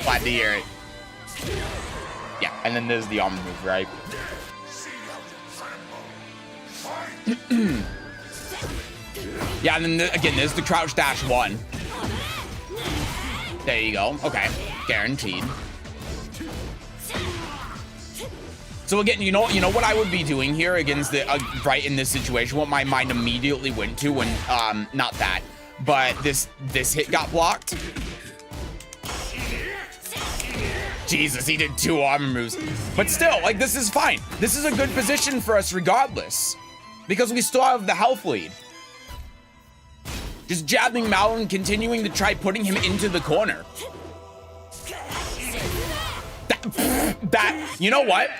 Glad to hear it. Yeah, and then there's the arm move, right? Yeah, and then again, there's the crouch dash 1. There you go. Okay, guaranteed. So again, you know what I would be doing here against the right in this situation. What my mind immediately went to when not that, but this hit got blocked. Jesus, he did 2 armor moves, but still, like this is fine. This is a good position for us regardless, because we still have the health lead. Just jabbing Mal and continuing to try putting him into the corner. That you know what?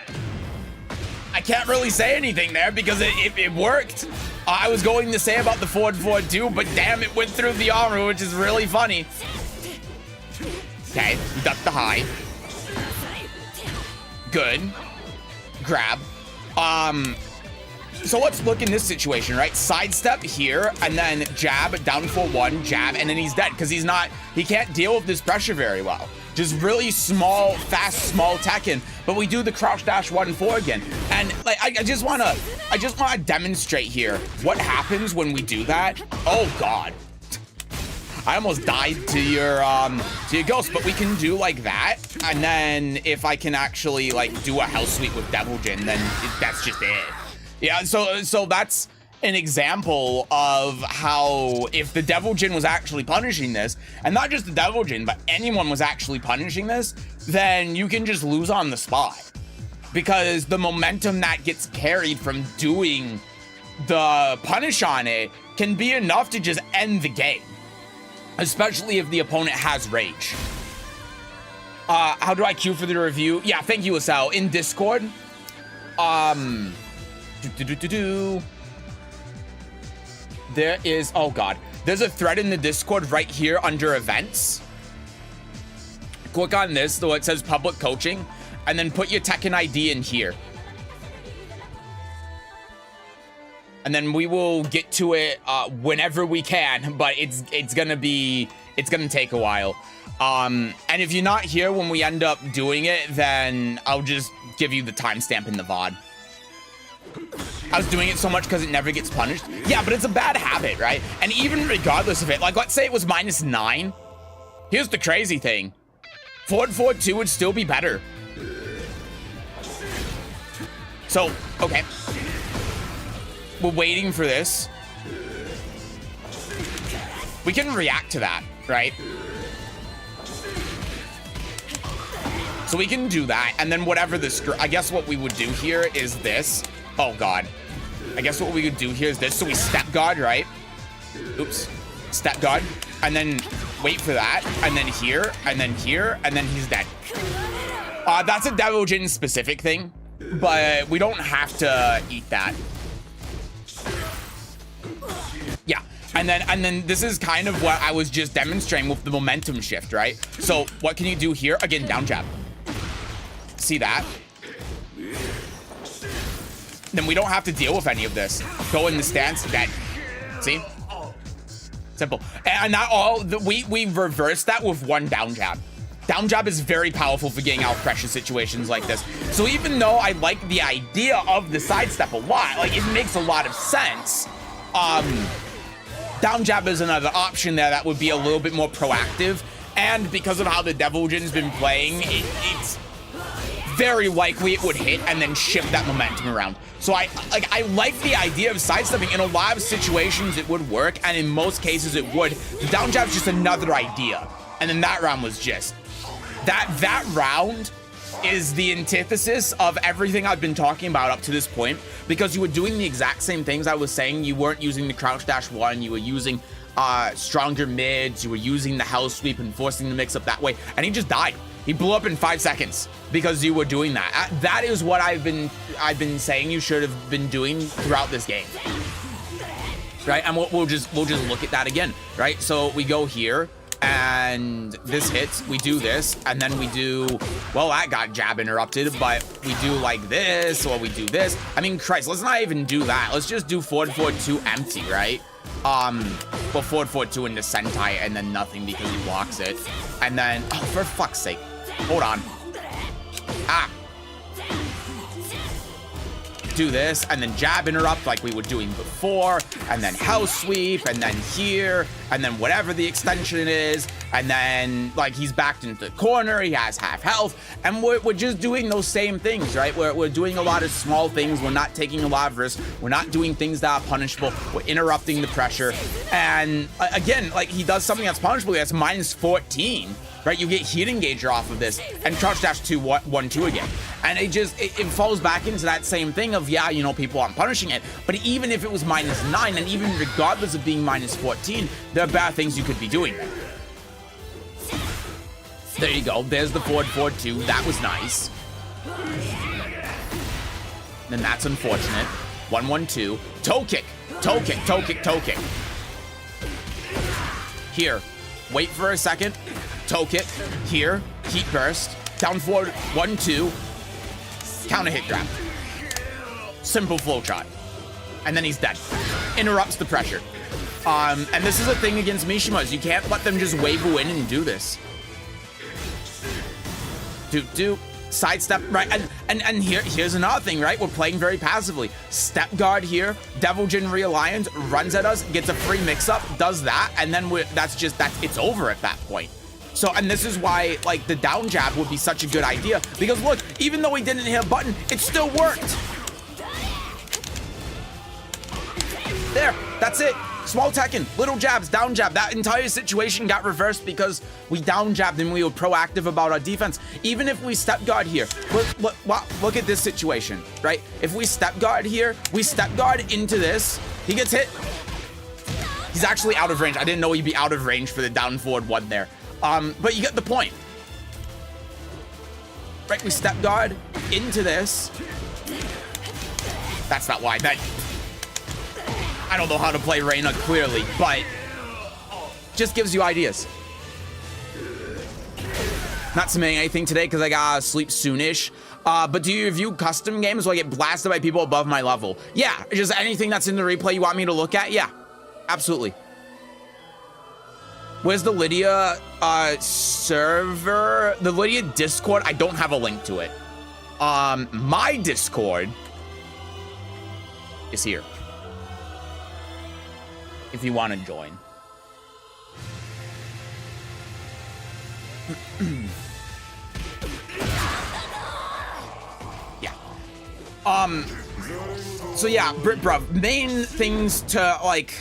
I can't really say anything there because it worked. I was going to say about the forward too, but damn, it went through the armor, which is really funny. Okay, duck the high. Good. Grab. So let's look in this situation, right? Sidestep here, and then jab, down for 1, jab, and then he's dead because he can't deal with this pressure very well. Just really small, fast, small Tekken. But we do the crouch dash 1 and 4 again. And like I just wanna demonstrate here what happens when we do that. Oh god. I almost died to your ghost, but we can do like that. And then if I can actually like do a hell sweep with Devil Jin, then that's just it. Yeah, so that's an example of how if the Devil Jin was actually punishing this, and not just the Devil Jin, but anyone was actually punishing this, then you can just lose on the spot. Because the momentum that gets carried from doing the punish on it can be enough to just end the game. Especially if the opponent has rage. How do I queue for the review? Yeah, thank you, Asel. In Discord. There is, oh god, there's a thread in the Discord right here under events. Click on this, though it says public coaching, and then put your Tekken ID in here. And then we will get to it whenever we can, but it's gonna take a while. And if you're not here when we end up doing it, then I'll just give you the timestamp in the VOD. I was doing it so much because it never gets punished. Yeah, but it's a bad habit, right? And even regardless of it, like let's say it was -9. Here's the crazy thing. Forward 2 would still be better. So, okay. We're waiting for this. We can react to that, right? So we can do that, and then whatever I guess what we would do here is this. Oh god. I guess what we could do here is this. So we step guard, right? Oops. Step guard, and then wait for that, and then here, and then here, and then he's dead. That's a Devil Jin specific thing, but we don't have to eat that. Yeah, and then this is kind of what I was just demonstrating with the momentum shift, right? So what can you do here? Again, down jab. See that? then we don't have to deal with any of this. Go in the stance, dead. See? Simple. And not all, we reverse that with one down jab. Down jab is very powerful for getting out of pressure situations like this. So even though I like the idea of the sidestep a lot, like it makes a lot of sense, down jab is another option there that would be a little bit more proactive. And because of how the Deviljin's been playing, it's very likely it would hit and then shift that momentum around. So I like the idea of sidestepping. In a lot of situations it would work, and in most cases it would. The down jab's just another idea. And then that round was just that round is the antithesis of everything I've been talking about up to this point, because you were doing the exact same things I was saying. You weren't using the crouch dash one, you were using stronger mids, you were using the hell sweep and forcing the mix up that way, and he just died. He blew up in 5 seconds because you were doing that. That is what I've been saying you should have been doing throughout this game, right? And we'll just look at that again, right? So we go here, and this hits, we do this, and then we do, well, that got jab interrupted, but we do like this, or we do this. I mean, Christ, let's not even do that. Let's just do forward 2 empty, right? But forward 2 into Sentai, and then nothing because he blocks it. And then, oh, for fuck's sake, hold on. Ah. Do this, and then jab interrupt like we were doing before, and then hell sweep, and then here, and then whatever the extension is, and then like he's backed into the corner, he has half health, and we're just doing those same things, right? We're doing a lot of small things, we're not taking a lot of risks, we're not doing things that are punishable, we're interrupting the pressure, and again, like he does something that's punishable, that's minus 14. Right, you get heat engager off of this, and crouch dash 2 1 2 again, and it falls back into that same thing of, yeah, you know, people aren't punishing it, but even if it was minus 9, and even regardless of being minus 14, there are bad things you could be doing there. There you go. There's the forward 2. That was nice. Then that's unfortunate. 1 1 2 toe kick, toe kick, toe kick, toe kick. Here, wait for a second. Toe kick, here, heat burst, down forward 1 2, counter hit grab. Simple flow shot. And then he's dead. Interrupts the pressure. And this is a thing against Mishimas. You can't let them just wave in and do this. Do sidestep, right? And here's another thing, right? We're playing very passively. Step guard here, Deviljin realigns, runs at us, gets a free mix-up, does that, and then it's over at that point. So, and this is why, like, the down jab would be such a good idea, because look, even though he didn't hit a button, it still worked. There, that's it. Small Tekken, little jabs, down jab. That entire situation got reversed because we down jabbed and we were proactive about our defense. Even if we step guard here, look at this situation, right? If we step guard here, we step guard into this, he gets hit. He's actually out of range. I didn't know he'd be out of range for the down forward 1 there. But you get the point. Right, we step guard into this. That's not why. I don't know how to play Raina clearly, but just gives you ideas. Not submitting anything today because I gotta sleep soonish. But do you review custom games? So I get blasted by people above my level? Yeah, just anything that's in the replay you want me to look at? Yeah, absolutely. Where's the Lydia server? The Lydia Discord, I don't have a link to it. My Discord is here, if you want to join. Yeah. So yeah, bruv, main things to, like,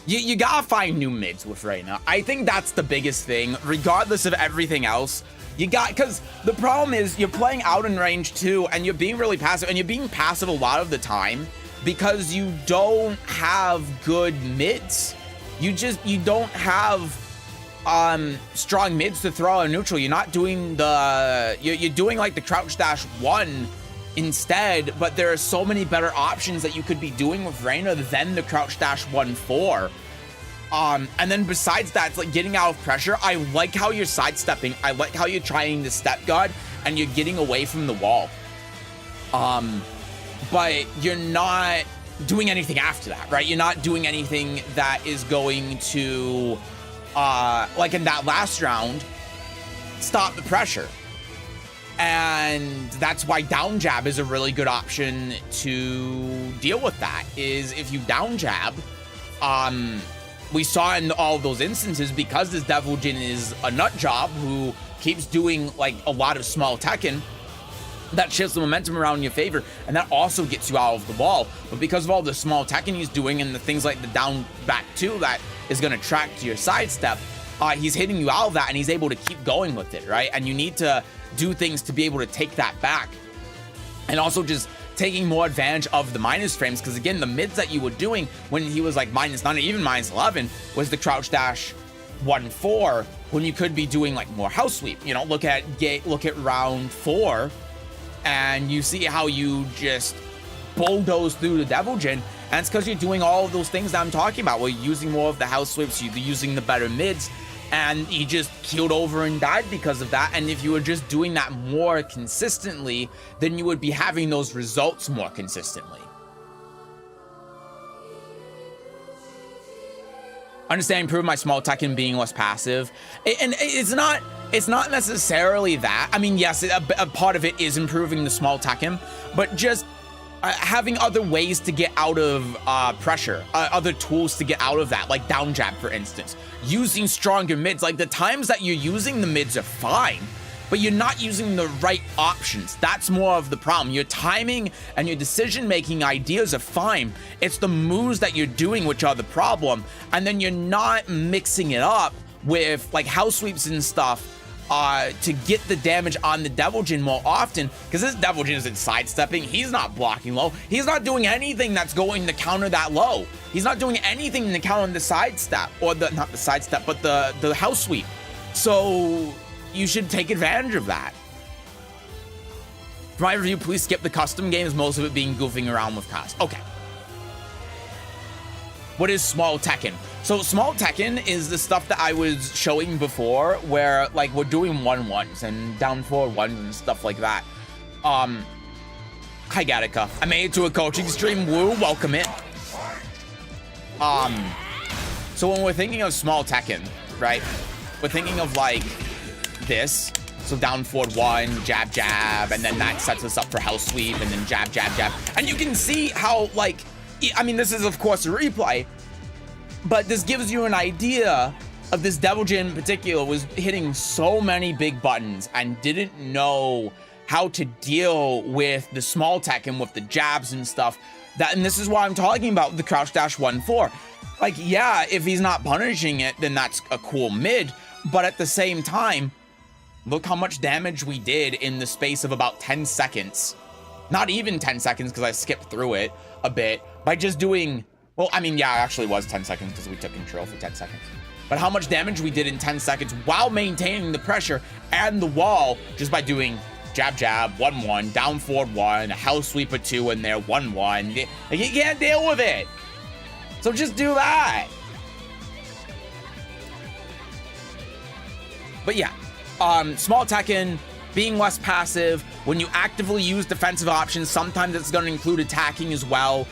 you gotta find new mids with Raina. I think that's the biggest thing, regardless of everything else. Because the problem is you're playing out in range too, and you're being really passive, and you're being passive a lot of the time because you don't have good mids. You don't have strong mids to throw out neutral. You're not doing you're doing like the crouch dash 1 instead, but there are so many better options that you could be doing with Raina than the crouch dash 1-4. And then besides that, it's like getting out of pressure. I like how you're sidestepping. I like how you're trying to step guard and you're getting away from the wall. but you're not doing anything after that, right? You're not doing anything that is going to, like in that last round, stop the pressure. And that's why down jab is a really good option to deal with that, is if you down jab, we saw in all of those instances, because this Devil Jin is a nut job who keeps doing like a lot of small Tekken, that shifts the momentum around in your favor, and that also gets you out of the wall. But because of all the small Tekken he's doing and the things like the down back two that is going to track to your sidestep, he's hitting you out of that, and he's able to keep going with it, right? And you need to do things to be able to take that back, and also just taking more advantage of the minus frames, because again, the mids that you were doing when he was like -9, even -11, was the crouch dash 1-4, when you could be doing like more house sweep. You know, look at round 4, and you see how you just bulldoze through the Devil Jin, and it's because you're doing all of those things that I'm talking about. We're using more of the house sweeps, you're using the better mids, and he just keeled over and died because of that. And if you were just doing that more consistently, then you would be having those results more consistently. Understand, improve my small Tekken being less passive. And it's not necessarily that. I mean, yes, a part of it is improving the small Tekken, but just having other ways to get out of pressure, other tools to get out of that, like down jab, for instance. Using stronger mids, like the times that you're using the mids are fine, but you're not using the right options. That's more of the problem. Your timing and your decision-making ideas are fine. It's the moves that you're doing which are the problem, and then you're not mixing it up with like house sweeps and stuff to get the damage on the Devil Jin more often, because this Devil Jin isn't sidestepping, he's not blocking low, he's not doing anything that's going to counter that low. He's not doing anything to counter the sidestep, or not the sidestep, but the house sweep. So you should take advantage of that. For my review, please skip the custom games, most of it being goofing around with cost. Okay. What is small Tekken? So small Tekken is the stuff that I was showing before, where like we're doing 1-1s and down 4-1s and stuff like that. Hi Gattaca. I made it to a coaching stream. Woo, welcome in. So when we're thinking of small Tekken, right? We're thinking of like this. So down forward 1, jab, jab, and then that sets us up for house sweep, and then jab, jab, jab. And you can see how, like, I mean, this is of course a replay, but this gives you an idea of this Devil Jin in particular was hitting so many big buttons and didn't know how to deal with the small Tekken, with the jabs and stuff. And this is why I'm talking about the crouch dash 1-4. Like, yeah, if he's not punishing it, then that's a cool mid, but at the same time, look how much damage we did in the space of about 10 seconds. Not even 10 seconds, because I skipped through it a bit, by just doing, well, I mean, yeah, it actually was 10 seconds because we took control for 10 seconds. But how much damage we did in 10 seconds while maintaining the pressure and the wall, just by doing jab, jab, 1-1, down forward 1, a house sweep or 2 in there, 1-1. Like, you can't deal with it. So just do that. But yeah, small Tekken, being less passive. When you actively use defensive options, sometimes it's going to include attacking as well.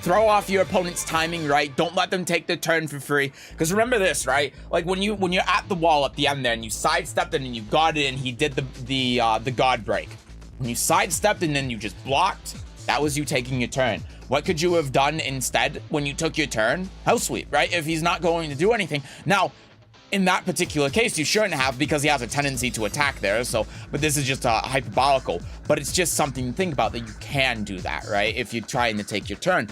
Throw off your opponent's timing, right? Don't let them take their turn for free. Because remember this, right? Like when you're at the wall at the end there and you sidestepped it and you got it and he did the guard break. When you sidestepped and then you just blocked, that was you taking your turn. What could you have done instead when you took your turn? House sweep, right? If he's not going to do anything. Now, in that particular case, you shouldn't have, because he has a tendency to attack there. So, but this is just hyperbolical. But it's just something to think about, that you can do that, right? If you're trying to take your turn,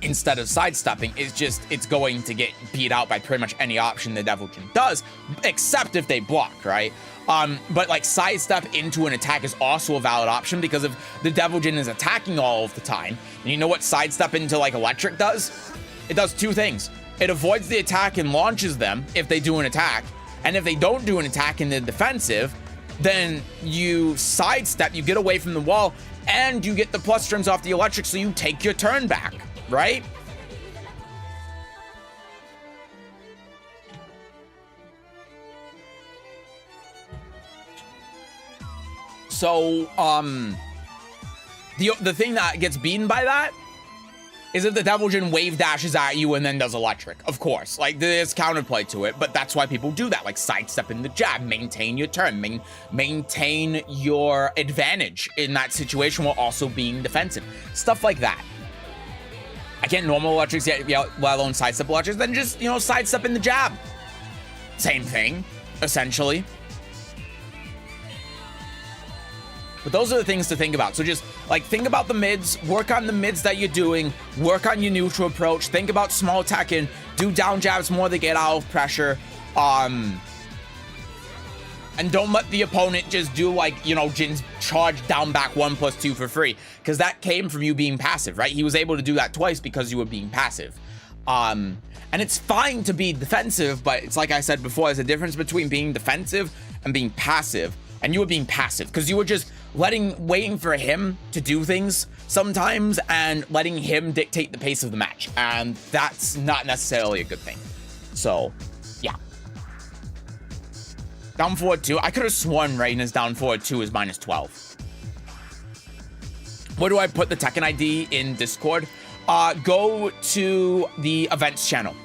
instead of sidestepping, it's going to get beat out by pretty much any option the Devil Jin does, except if they block, right? But like sidestep into an attack is also a valid option, because if the Devil Jin is attacking all of the time, and you know what sidestep into like electric does? It does two things. It avoids the attack and launches them if they do an attack. And if they don't do an attack in the defensive, then you sidestep, you get away from the wall, and you get the plus strings off the electric, so you take your turn back, right? So, The thing that gets beaten by that is if the Devil Jin wave dashes at you and then does electric. Of course, like there's counterplay to it, but that's why people do that, like sidestepping the jab, maintain your turn, maintain your advantage in that situation while also being defensive. Stuff like that. I can't normal electrics yet, let alone sidestep electrics, then just, you know, sidestep in the jab. Same thing, essentially. But those are the things to think about. So just like think about the mids, work on the mids that you're doing, work on your neutral approach, think about small attacking, do down jabs more to get out of pressure. And don't let the opponent just do like, you know, Jin's charge down back 1+2 for free. Because that came from you being passive, right? He was able to do that twice because you were being passive. And it's fine to be defensive, but it's like I said before, there's a difference between being defensive and being passive. And you were being passive because you were just waiting for him to do things sometimes and letting him dictate the pace of the match. And that's not necessarily a good thing. So, yeah. Down forward 2. I could have sworn Raina's down forward 2 is -12. Where do I put the Tekken ID in Discord? Go to the events channel.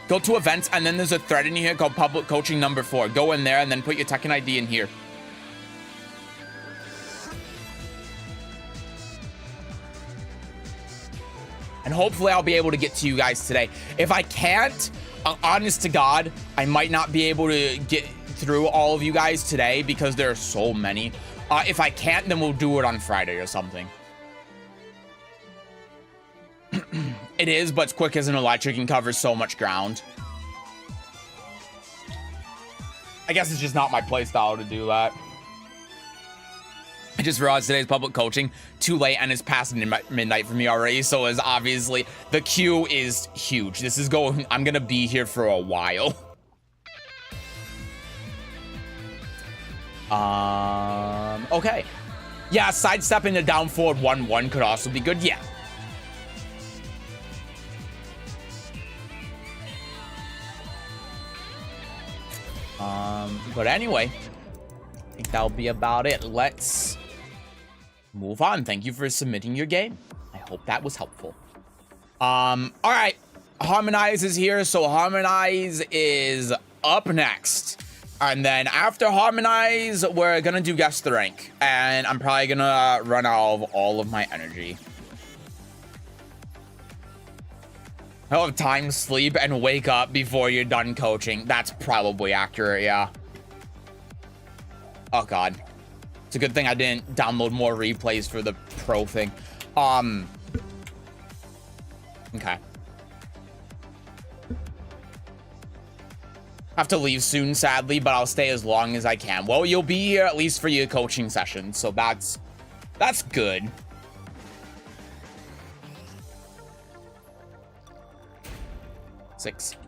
Go to events, and then there's a thread in here called Public Coaching number 4. Go in there, and then put your Tekken ID in here. And hopefully I'll be able to get to you guys today. If I can't, honest to God, I might not be able to get through all of you guys today because there are so many. If I can't, then we'll do it on Friday or something. It is, but it's quick as an electric and covers so much ground. I guess it's just not my playstyle to do that. I just realized today's public coaching too late and it's past midnight for me already, so is obviously the queue is huge. This is going, I'm gonna be here for a while. Okay. Yeah, sidestepping the down forward 1-1 could also be good. Yeah. But anyway, I think that'll be about it. Let's move on. Thank you for submitting your game. I hope that was helpful. All right. Harmonize is here, so Harmonize is up next. And then after Harmonize, we're gonna do Guess the Rank. And I'm probably gonna run out of all of my energy. I'll have time to sleep and wake up before you're done coaching. That's probably accurate, yeah. Oh, God. It's a good thing I didn't download more replays for the pro thing. Okay. Have to leave soon, sadly, but I'll stay as long as I can. Well, you'll be here at least for your coaching session, so that's good.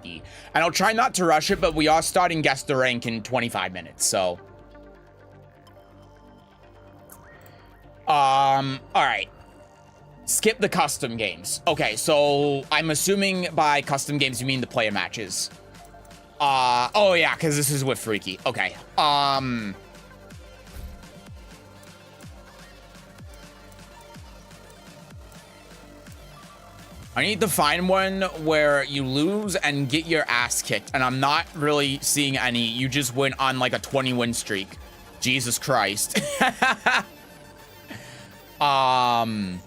E. And I'll try not to rush it, but we are starting Guess the Rank in 25 minutes, so. All right. Skip the custom games. Okay, so I'm assuming by custom games you mean the player matches. Oh yeah, because this is with Freaky. Okay. I need to find one where you lose and get your ass kicked, and I'm not really seeing any. You just went on like a 20-win streak. Jesus Christ. Have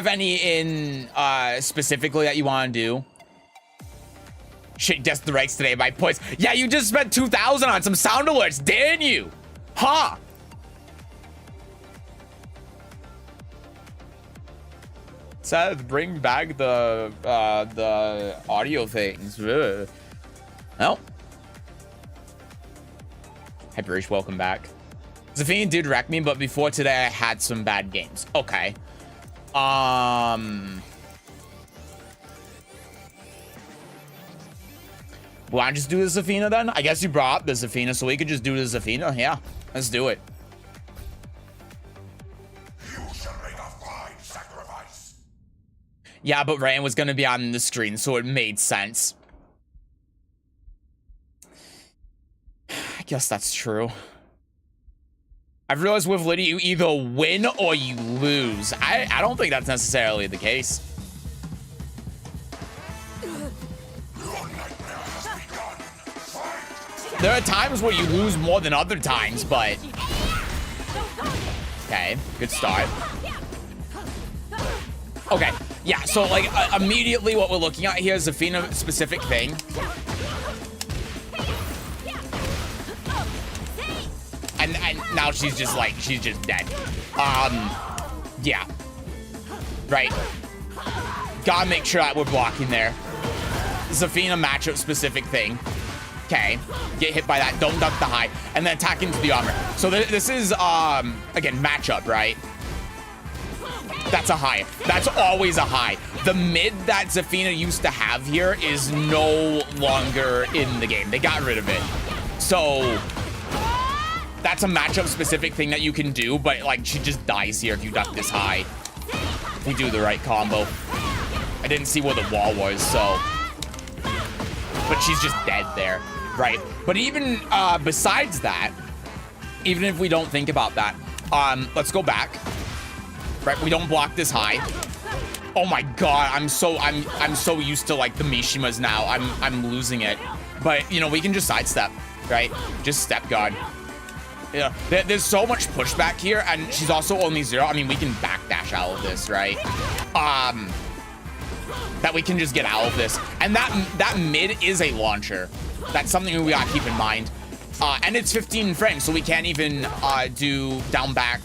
any in specifically that you want to do? Shit, guess the ranks today, my points. Yeah, you just spent 2,000 on some sound alerts, didn't you? Huh? Seth, bring back the audio things. Ugh. Well. Hyperish, welcome back. Zafine did wreck me, but before today I had some bad games. Okay. Why don't you just do the Zafina then? I guess you brought up the Zafina, so we could just do the Zafina. Yeah, let's do it. You shall make a fine sacrifice. Yeah, but Rain was gonna be on the screen, so it made sense. I guess that's true. I've realized with Lydia, you either win or you lose. I don't think that's necessarily the case. There are times where you lose more than other times, but... Okay, good start. Okay, yeah, so like immediately what we're looking at here is a Zafina specific thing. And now she's just like, she's just dead. Yeah. Right. Gotta make sure that we're blocking there. Zafina matchup specific thing. Okay, get hit by that, don't duck the high, and then attack into the armor. So this is, again, matchup, right? That's a high. That's always a high. The mid that Zafina used to have here is no longer in the game. They got rid of it. So that's a matchup specific thing that you can do, but like she just dies here if you duck this high. If we do the right combo. I didn't see where the wall was, so. But she's just dead there, right? But even besides that, even if we don't think about that, let's go back. Right, we don't block this high. Oh my god, I'm so used to like the Mishimas now. I'm losing it. But you know, we can just sidestep, right? Just step guard. Yeah, there's so much pushback here, and she's also only 0. I mean, we can backdash out of this, right? That we can just get out of this. And that mid is a launcher. That's something we gotta keep in mind. And it's 15 frames, so we can't even do down back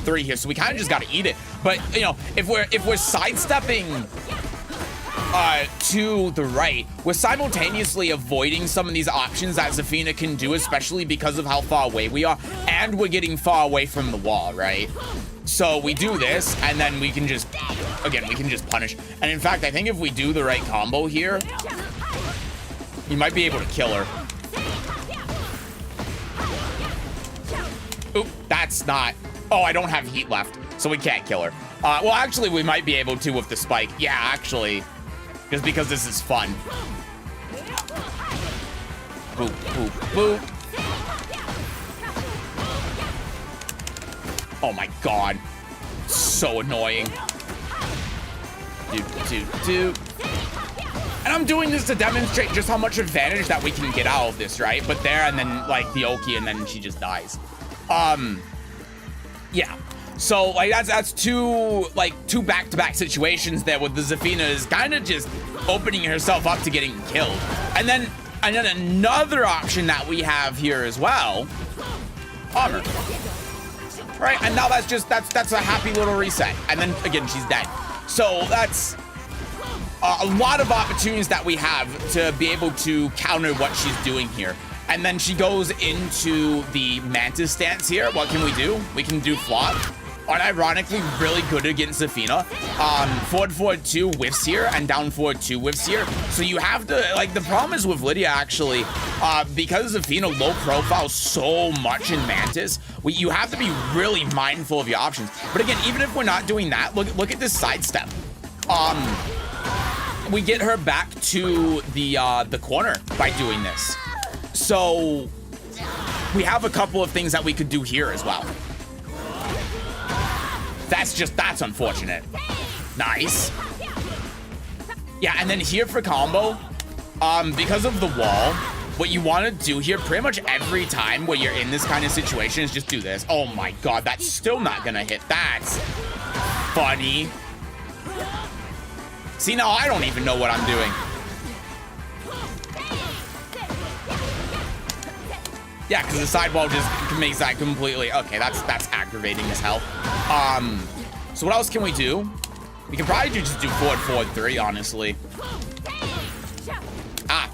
3 here. So we kind of just gotta eat it. But you know, if we're sidestepping to the right, we're simultaneously avoiding some of these options that Zafina can do, especially because of how far away we are, and we're getting far away from the wall, right? So we do this, and then we can just, again, we can just punish. And in fact, I think if we do the right combo here, you might be able to kill her. Oop, that's not, oh, I don't have heat left, so we can't kill her. Well, actually, we might be able to with the spike. Yeah, actually, just because this is fun. Boop, boop, boop. Oh my god. So annoying. And I'm doing this to demonstrate just how much advantage that we can get out of this, right? But there, and then like the Oki, and then she just dies. Yeah. So like that's two back-to-back situations there with the Zafina is kind of just opening herself up to getting killed. And then another option that we have here as well, armor. Right, and now that's a happy little reset. And then again, she's dead. So that's a lot of opportunities that we have to be able to counter what she's doing here. And then she goes into the Mantis stance here. What can we do? We can do flop. Unironically, really good against Zafina. Forward 2 whiffs here, and down forward 2 whiffs here. So you have to, like, the problem is with Lydia, actually, because Zafina low profile so much in Mantis, you have to be really mindful of your options. But again, even if we're not doing that, look at this sidestep. We get her back to the corner by doing this. So we have a couple of things that we could do here as well. That's unfortunate. Nice. Yeah, and then here for combo, because of the wall, what you want to do here pretty much every time where you're in this kind of situation is just do this. Oh my god, that's still not gonna hit. That's funny. See, now I don't even know what I'm doing. Yeah, because the sidewall just makes that completely... Okay, that's aggravating as hell. So what else can we do? We can probably just do forward 3, honestly. Ah.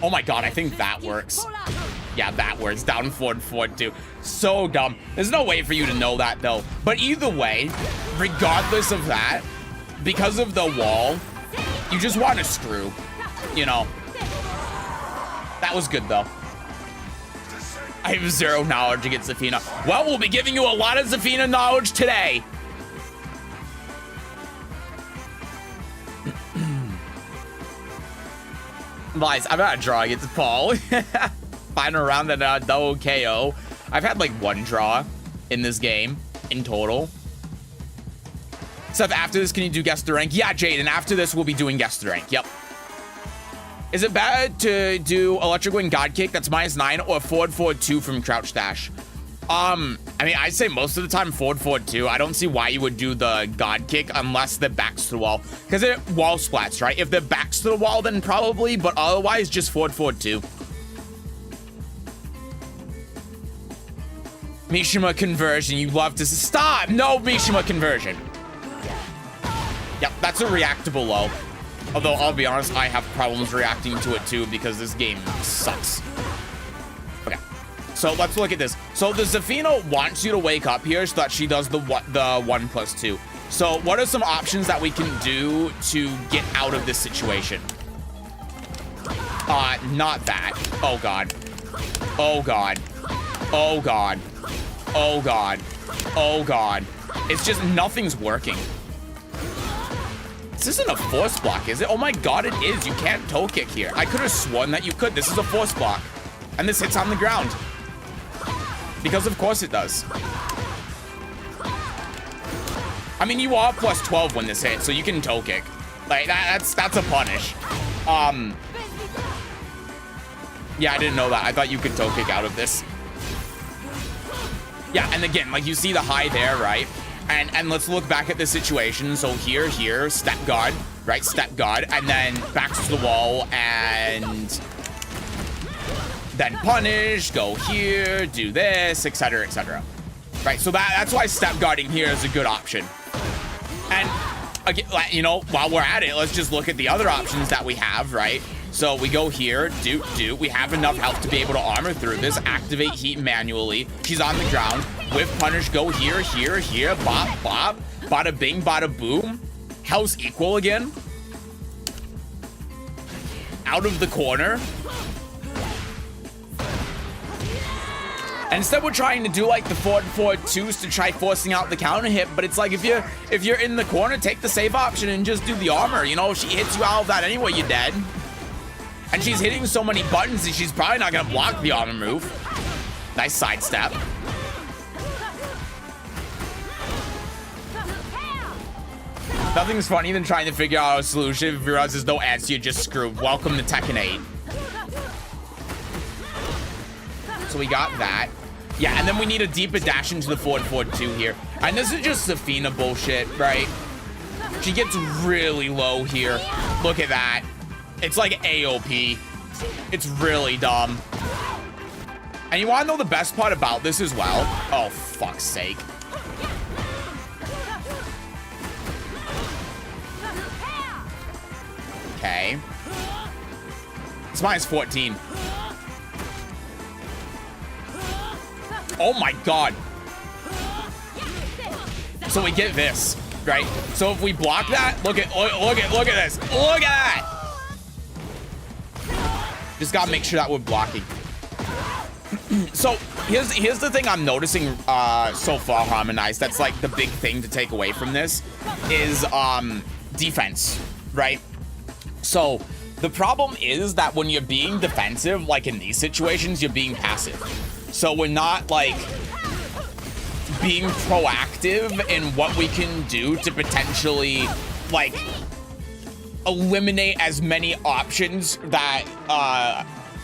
Oh my god, I think that works. Yeah, that works. Down forward 2. So dumb. There's no way for you to know that, though. But either way, regardless of that, because of the wall, you just want to screw, you know. That was good, though. I have 0 knowledge against Zafina. Well, we'll be giving you a lot of Zafina knowledge today. Nice. I'm not drawing it to Paul. Final round and a double KO. I've had like one draw in this game in total. Seth, after this, can you do guess the rank? Yeah, Jaden, after this, we'll be doing guess the rank. Yep. Is it bad to do Electric Wing God Kick that's -9 or forward forward 2 from Crouch Dash? I mean, I'd say most of the time forward forward 2. I don't see why you would do the God Kick unless the back's to the wall. Because it wall splats, right? If the back's to the wall, then probably, but otherwise just forward forward 2. Mishima conversion, you love to stop. No Mishima conversion. Yep, that's a reactable low. Although, I'll be honest, I have problems reacting to it too because this game sucks. Okay, so let's look at this. So the Zafina wants you to wake up here so that she does the 1+2. So what are some options that we can do to get out of this situation? Not that. Oh, God. Oh, God. Oh, God. Oh, God. Oh, God. It's just nothing's working. This isn't a force block, is it? Oh my God, it is. You can't toe kick here. I could have sworn that you could. This is a force block. And this hits on the ground. Because of course it does. I mean, you are +12 when this hits, so you can toe kick. Like, that's a punish. Yeah, I didn't know that. I thought you could toe kick out of this. Yeah, and again, like you see the high there, right? And let's look back at the situation. So here, step guard, right? Step guard, and then back to the wall, and then punish, go here, do this, etc., etc. Right, so that's why step guarding here is a good option. And, again, you know, while we're at it, let's just look at the other options that we have, right? So we go here, do. We have enough health to be able to armor through this. Activate heat manually. She's on the ground. With punish, go here. Bop. Bada bing, bada boom. Hell's equal again. Out of the corner. And instead we're trying to do like the forward 2s to try forcing out the counter hit, but it's like if you're in the corner, take the safe option and just do the armor. You know, if she hits you out of that anyway, you're dead. And she's hitting so many buttons that she's probably not gonna block the armor move. Nice sidestep. Nothing's funny than trying to figure out a solution. If you realize there's no answer, you're just screwed. Welcome to Tekken 8. So we got that. Yeah, and then we need a deeper dash into the forward 2 here. And this is just Zafina bullshit, right? She gets really low here. Look at that. It's like AOP. It's really dumb. And you want to know the best part about this as well? Oh, fuck's sake. Okay. It's -14. Oh my God. So we get this, right? So if we block that, look at this. Look at that. Just gotta make sure that we're blocking. So here's the thing I'm noticing so far, Harmonized. That's like the big thing to take away from this is defense, right? So the problem is that when you're being defensive, like in these situations, you're being passive. So we're not like being proactive in what we can do to potentially like eliminate as many options that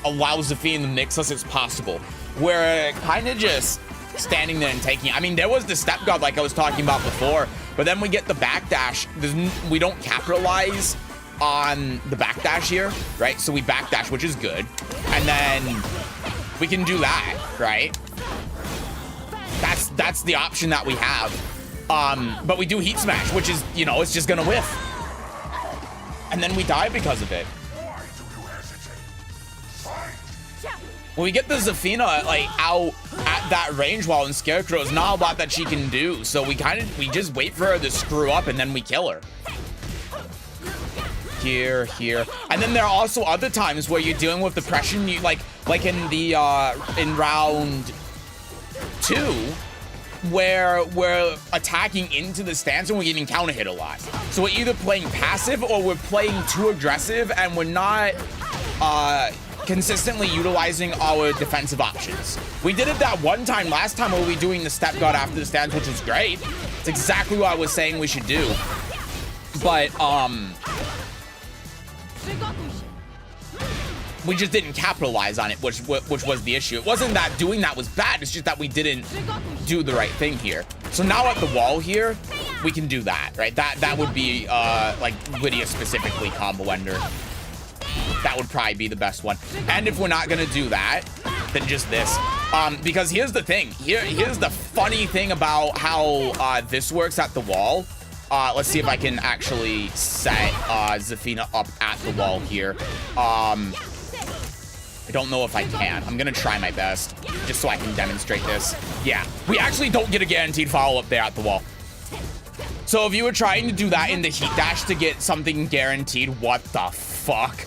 allows Zafina to mix us as possible. We're kind of just standing there and taking it. I mean, there was the step guard like I was talking about before, but then we get the backdash. We don't capitalize on the backdash here, right? So we backdash, which is good. And then we can do that, right? That's the option that we have. But we do heat smash, which is, you know, it's just gonna whiff. And then we die because of it. When we get the Zafina like out at that range while in Scarecrow, there's not a lot that she can do. So we just wait for her to screw up and then we kill her. Here. And then there are also other times where you're dealing with depression, you like in the in round 2, where we're attacking into the stance and we're getting counter hit a lot. So we're either playing passive or we're playing too aggressive and we're not consistently utilizing our defensive options. We did it that one time last time where we were doing the step guard after the stance, which was great. It's exactly what I was saying we should do. But, we just didn't capitalize on it, which was the issue. It wasn't that doing that was bad, it's just that we didn't do the right thing here. So now at the wall here, we can do that, right? That would be, like, Lydia specifically combo ender. That would probably be the best one. And if we're not gonna do that, then just this. Because here's the thing. Here's the funny thing about how this works at the wall. Let's see if I can actually set Zafina up at the wall here. I don't know if I can. I'm gonna try my best, just so I can demonstrate this. Yeah, we actually don't get a guaranteed follow-up there at the wall. So if you were trying to do that in the heat dash to get something guaranteed, what the fuck?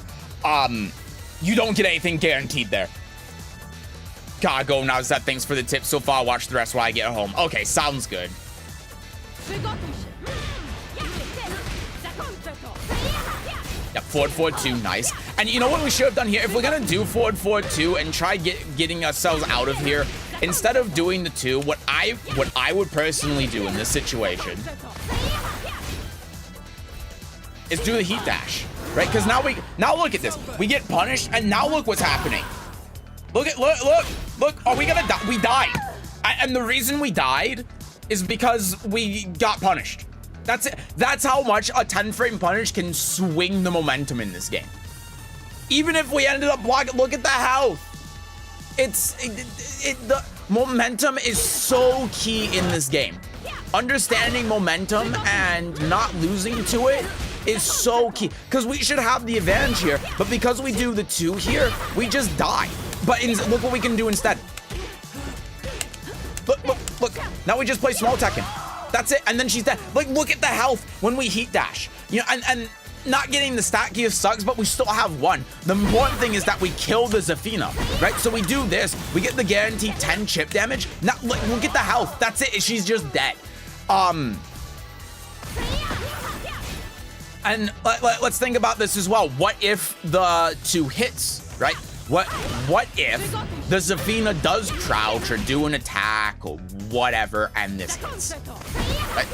You don't get anything guaranteed there. Gotta go now, Zed. Thanks for the tips so far. Watch the rest while I get home. Okay, sounds good. Yep, forward, forward, 2, nice. And you know what we should have done here? If we're gonna do forward, forward, 2 and try getting ourselves out of here, instead of doing the 2, what I would personally do in this situation is do the heat dash, right? Because now look at this. We get punished, and now look what's happening. Look. Are we gonna die? We died, and the reason we died is because we got punished. That's it. That's how much a 10-frame punish can swing the momentum in this game. Even if we ended up blocking, look at the health. The momentum is so key in this game. Understanding momentum and not losing to it is so key. Because we should have the advantage here, but because we do the 2 here, we just die. But look what we can do instead. Look. Now we just play small Tekken. That's it, and then she's dead. Like, look at the health when we heat dash. You know, and not getting the stat gear sucks, but we still have 1. The important thing is that we kill the Zafina, right? So we do this, we get the guaranteed 10 chip damage. Now, look at the health. That's it, she's just dead. And let's think about this as well. What if the 2 hits, right? What if the Zafina does crouch or do an attack or whatever and this hits? Right?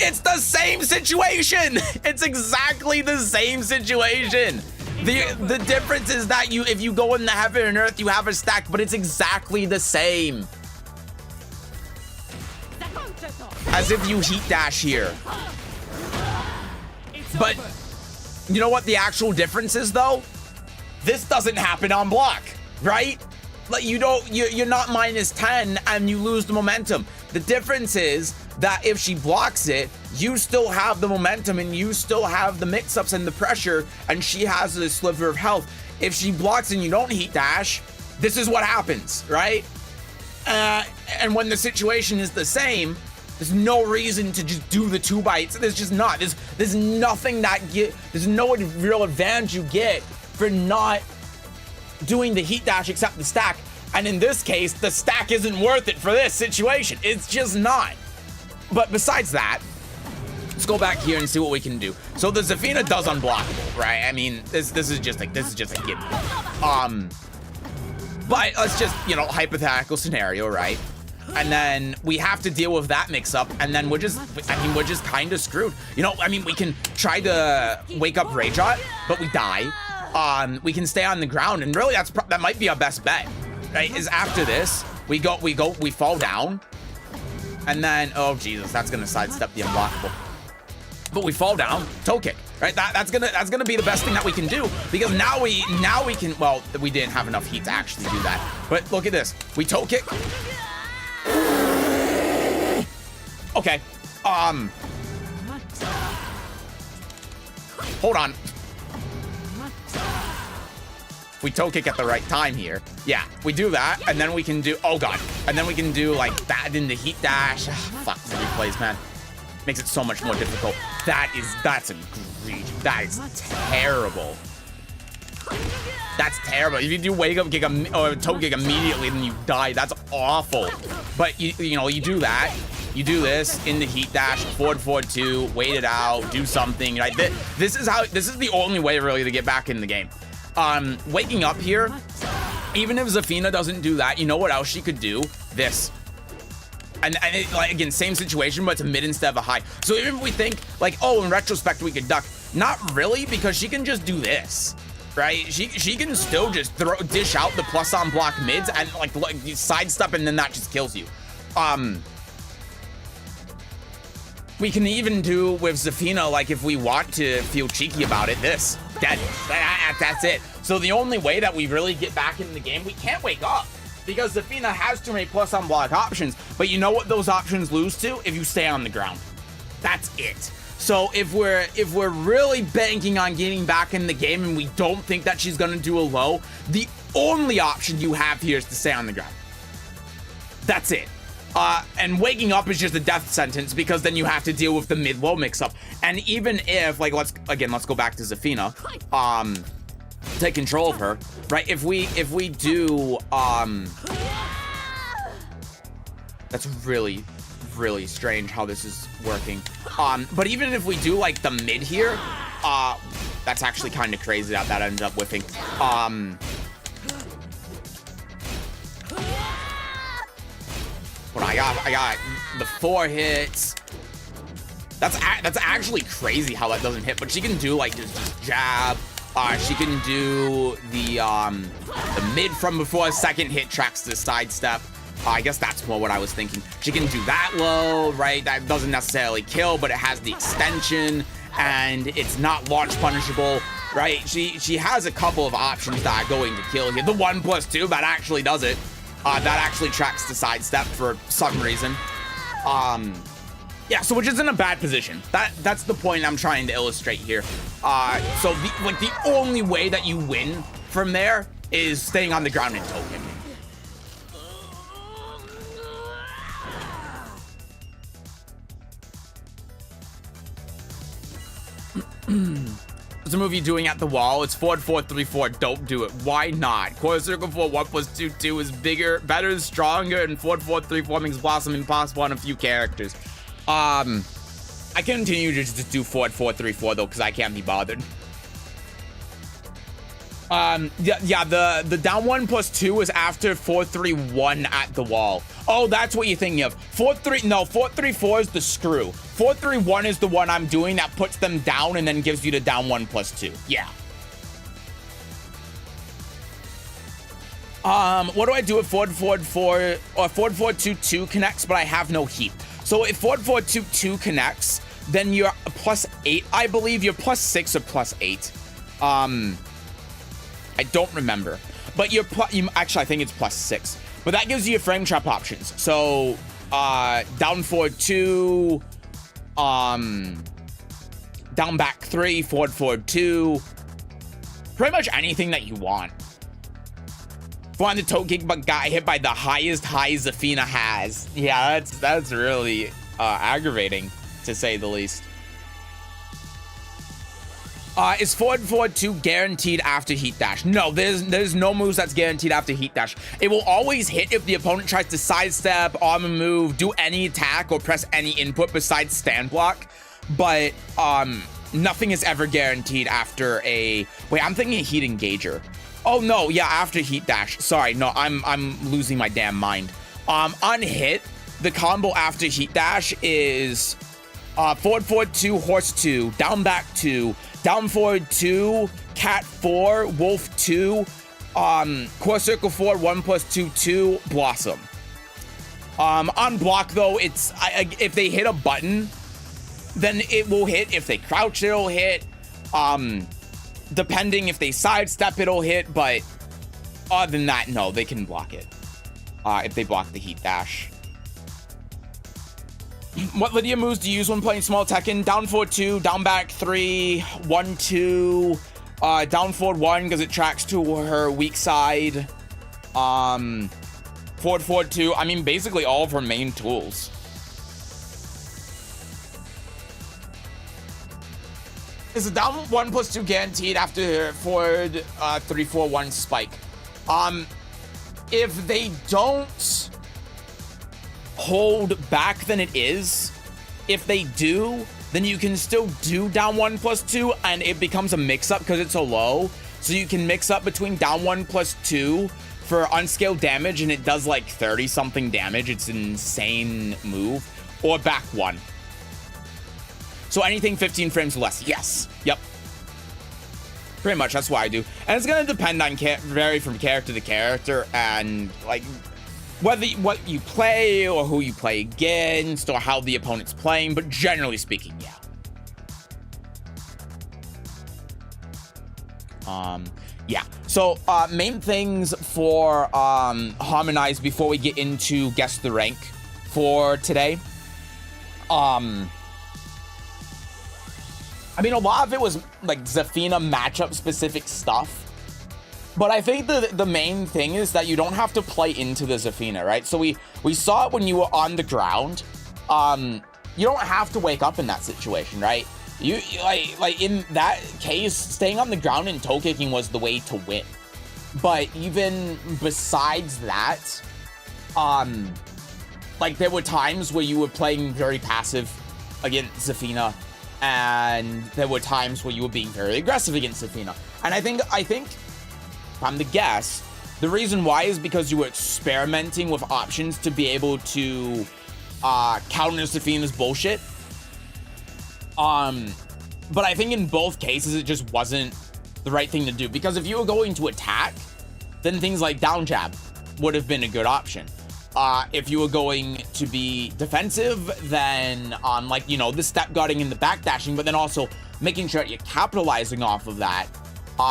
It's the same situation. It's exactly the same situation. The difference is that if you go in the heaven and earth, you have a stack, but it's exactly the same. As if you heat dash here. But you know what the actual difference is though? This doesn't happen on block, right? Like you're not -10 and you lose the momentum. The difference is that if she blocks it, you still have the momentum and you still have the mix-ups and the pressure, and she has a sliver of health. If she blocks and you don't heat dash, this is what happens, right? And when the situation is the same, there's no reason to just do the 2 bites. There's just not. There's nothing there's no real advantage you get for not doing the heat dash except the stack. And in this case, the stack isn't worth it for this situation. It's just not. But besides that, let's go back here and see what we can do. So the Zafina does unblockable, right? I mean, this is just a gimme. But let's just, you know, hypothetical scenario, right? And then we have to deal with that mix-up, and then we're just kind of screwed. You know, I mean, we can try to wake up Rayjot, but we die. We can stay on the ground, and really that might be our best bet, right? Is after this, we fall down, and then, oh Jesus, that's gonna sidestep the unblockable. But we fall down, toe kick, right? That's gonna be the best thing that we can do, because now we can, well, we didn't have enough heat to actually do that. But look at this, we toe kick. Okay, hold on. We toe kick at the right time here. Yeah, we do that, and then we can do, oh God, and then we can do like that in the heat dash. Fuck the replays, man. Makes it so much more difficult. That's egregious. That is terrible. That's terrible. If you do wake up kick or toe kick immediately, then you die. That's awful. But you know, you do that, You do this in the heat dash, forward, forward 2, wait it out, do something, right? This is the only way really to get back in the game. Waking up here, even if Zafina doesn't do that, you know what else she could do? This. And it, like, again, same situation, but it's a mid instead of a high. So even if we think, like, oh, in retrospect, we could duck. Not really, because she can just do this, right? She can still just dish out the plus on block mids and, like sidestep, and then that just kills you. We can even do with Zafina, like, if we want to feel cheeky about it, this. That's it. So the only way that we really get back in the game, we can't wake up. Because Zafina has too many plus on block options, but you know what those options lose to? If you stay on the ground. That's it. So if we're really banking on getting back in the game and we don't think that she's gonna do a low, the only option you have here is to stay on the ground. That's it. And waking up is just a death sentence, because then you have to deal with the mid-low mix-up. And even if, like, let's go back to Zafina. Take control of her, right? If we do, that's really strange how this is working. But even if we do, like, the mid here, that's actually kind of crazy that ends up whiffing. But I got the 4 hits. That's actually crazy how that doesn't hit, but she can do, like, just jab. She can do the mid from before, second hit tracks the sidestep. I guess that's more what I was thinking. She can do that low, right? That doesn't necessarily kill, but it has the extension, and it's not launch punishable, right? She has a couple of options that are going to kill here. The 1+2, that actually does it. That actually tracks the sidestep for some reason. Yeah, so which isn't a bad position. That's the point I'm trying to illustrate here. So the only way that you win from there is staying on the ground and toe kicking. What's the move you doing at the wall? It's forward 4 3 4. Don't do it. Why not? Quarter circle 4 1+2 2 is bigger, better, stronger, and forward 4 3 4 makes Blossom impossible on a few characters. I continue to just do forward 4 3 4 though, because I can't be bothered. Yeah, the down 1+2 is after 4 3 1 at the wall. Oh, that's what you're thinking of. 4 3 3 4 is the screw. 4 3 1 is the one I'm doing that puts them down and then gives you the down 1+2. Yeah. What do I do if forward 4 or forward 4 2 2 connects, but I have no heat? So if forward 4 2 2 connects, then you're +8. I believe you're +6 or +8. I don't remember, but actually I think it's +6. But that gives you your frame trap options. So down forward 2, down back 3, forward 2, pretty much anything that you want. Find the toe kick, but got hit by the highest high Zafina has. Yeah, that's really aggravating, to say the least. Is forward 2 guaranteed after heat dash? No, there's no moves that's guaranteed after heat dash. It will always hit if the opponent tries to sidestep, armor move, do any attack, or press any input besides stand block. But nothing is ever guaranteed after a... Wait, I'm thinking a heat engager. Oh no, yeah, after heat dash. Sorry, no, I'm losing my damn mind. On hit, the combo after heat dash is forward 2, horse 2, down back 2, down forward 2, cat 4, wolf 2, core circle 4, 1+2 2, blossom. On block though, it's if they hit a button, then it will hit. If they crouch, it'll hit. Depending if they sidestep, it'll hit, but other than that, no, they can block it. If they block the heat dash. What Lydia moves do you use when playing small Tekken? Down forward 2, down back 3, 1 2, down forward 1 because it tracks to her weak side. Forward 2. I mean, basically all of her main tools. Is a down 1+2 guaranteed after forward 3 4 1 spike? If they don't, hold back than it is. If they do, then you can still do down 1+2 and it becomes a mix-up because it's a low. So you can mix up between down 1+2 for unscaled damage and it does like 30 something damage. It's an insane move. Or back 1. So anything 15 frames or less. Yes. Yep. Pretty much, that's what I do. And it's going to depend on vary from character to character and like whether what you play or who you play against or how the opponent's playing, but generally speaking, yeah. Yeah. So main things for Harmonize before we get into Guess the Rank for today. I mean, a lot of it was like Zafina matchup specific stuff. But I think the main thing is that you don't have to play into the Zafina, right? So we saw it when you were on the ground. You don't have to wake up in that situation, right? You like in that case, staying on the ground and toe kicking was the way to win. But even besides that, like there were times where you were playing very passive against Zafina, and there were times where you were being very aggressive against Zafina. And I think if I'm to guess, the reason why is because you were experimenting with options to be able to counter Zafina's bullshit. But I think in both cases, it just wasn't the right thing to do. Because if you were going to attack, then things like down jab would have been a good option. If you were going to be defensive, then like, you know, the step guarding and the back dashing, but then also making sure that you're capitalizing off of that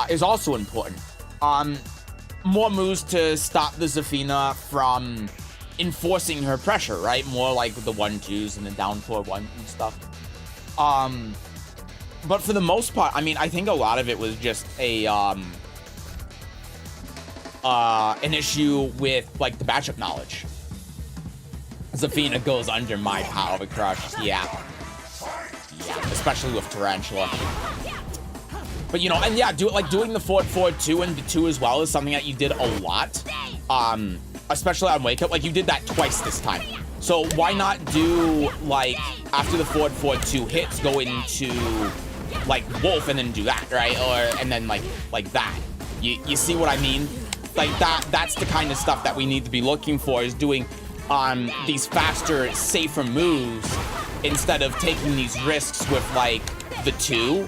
is also important. More moves to stop the Zafina from enforcing her pressure, right? More like the 1-2s and the down 4-1 and stuff. But for the most part, I mean, I think a lot of it was just a an issue with like the matchup knowledge. Zafina goes under my power crush, yeah, especially with Tarantula. But you know, and yeah, doing the 4-4-2 and 2 as well is something that you did a lot, especially on Wake Up. Like you did that twice this time. So why not do like after the 4-4-2 hits, go into like Wolf and then do that, right? Or and then like that. You see what I mean? Like that's the kind of stuff that we need to be looking for, is doing these faster, safer moves instead of taking these risks with like the 2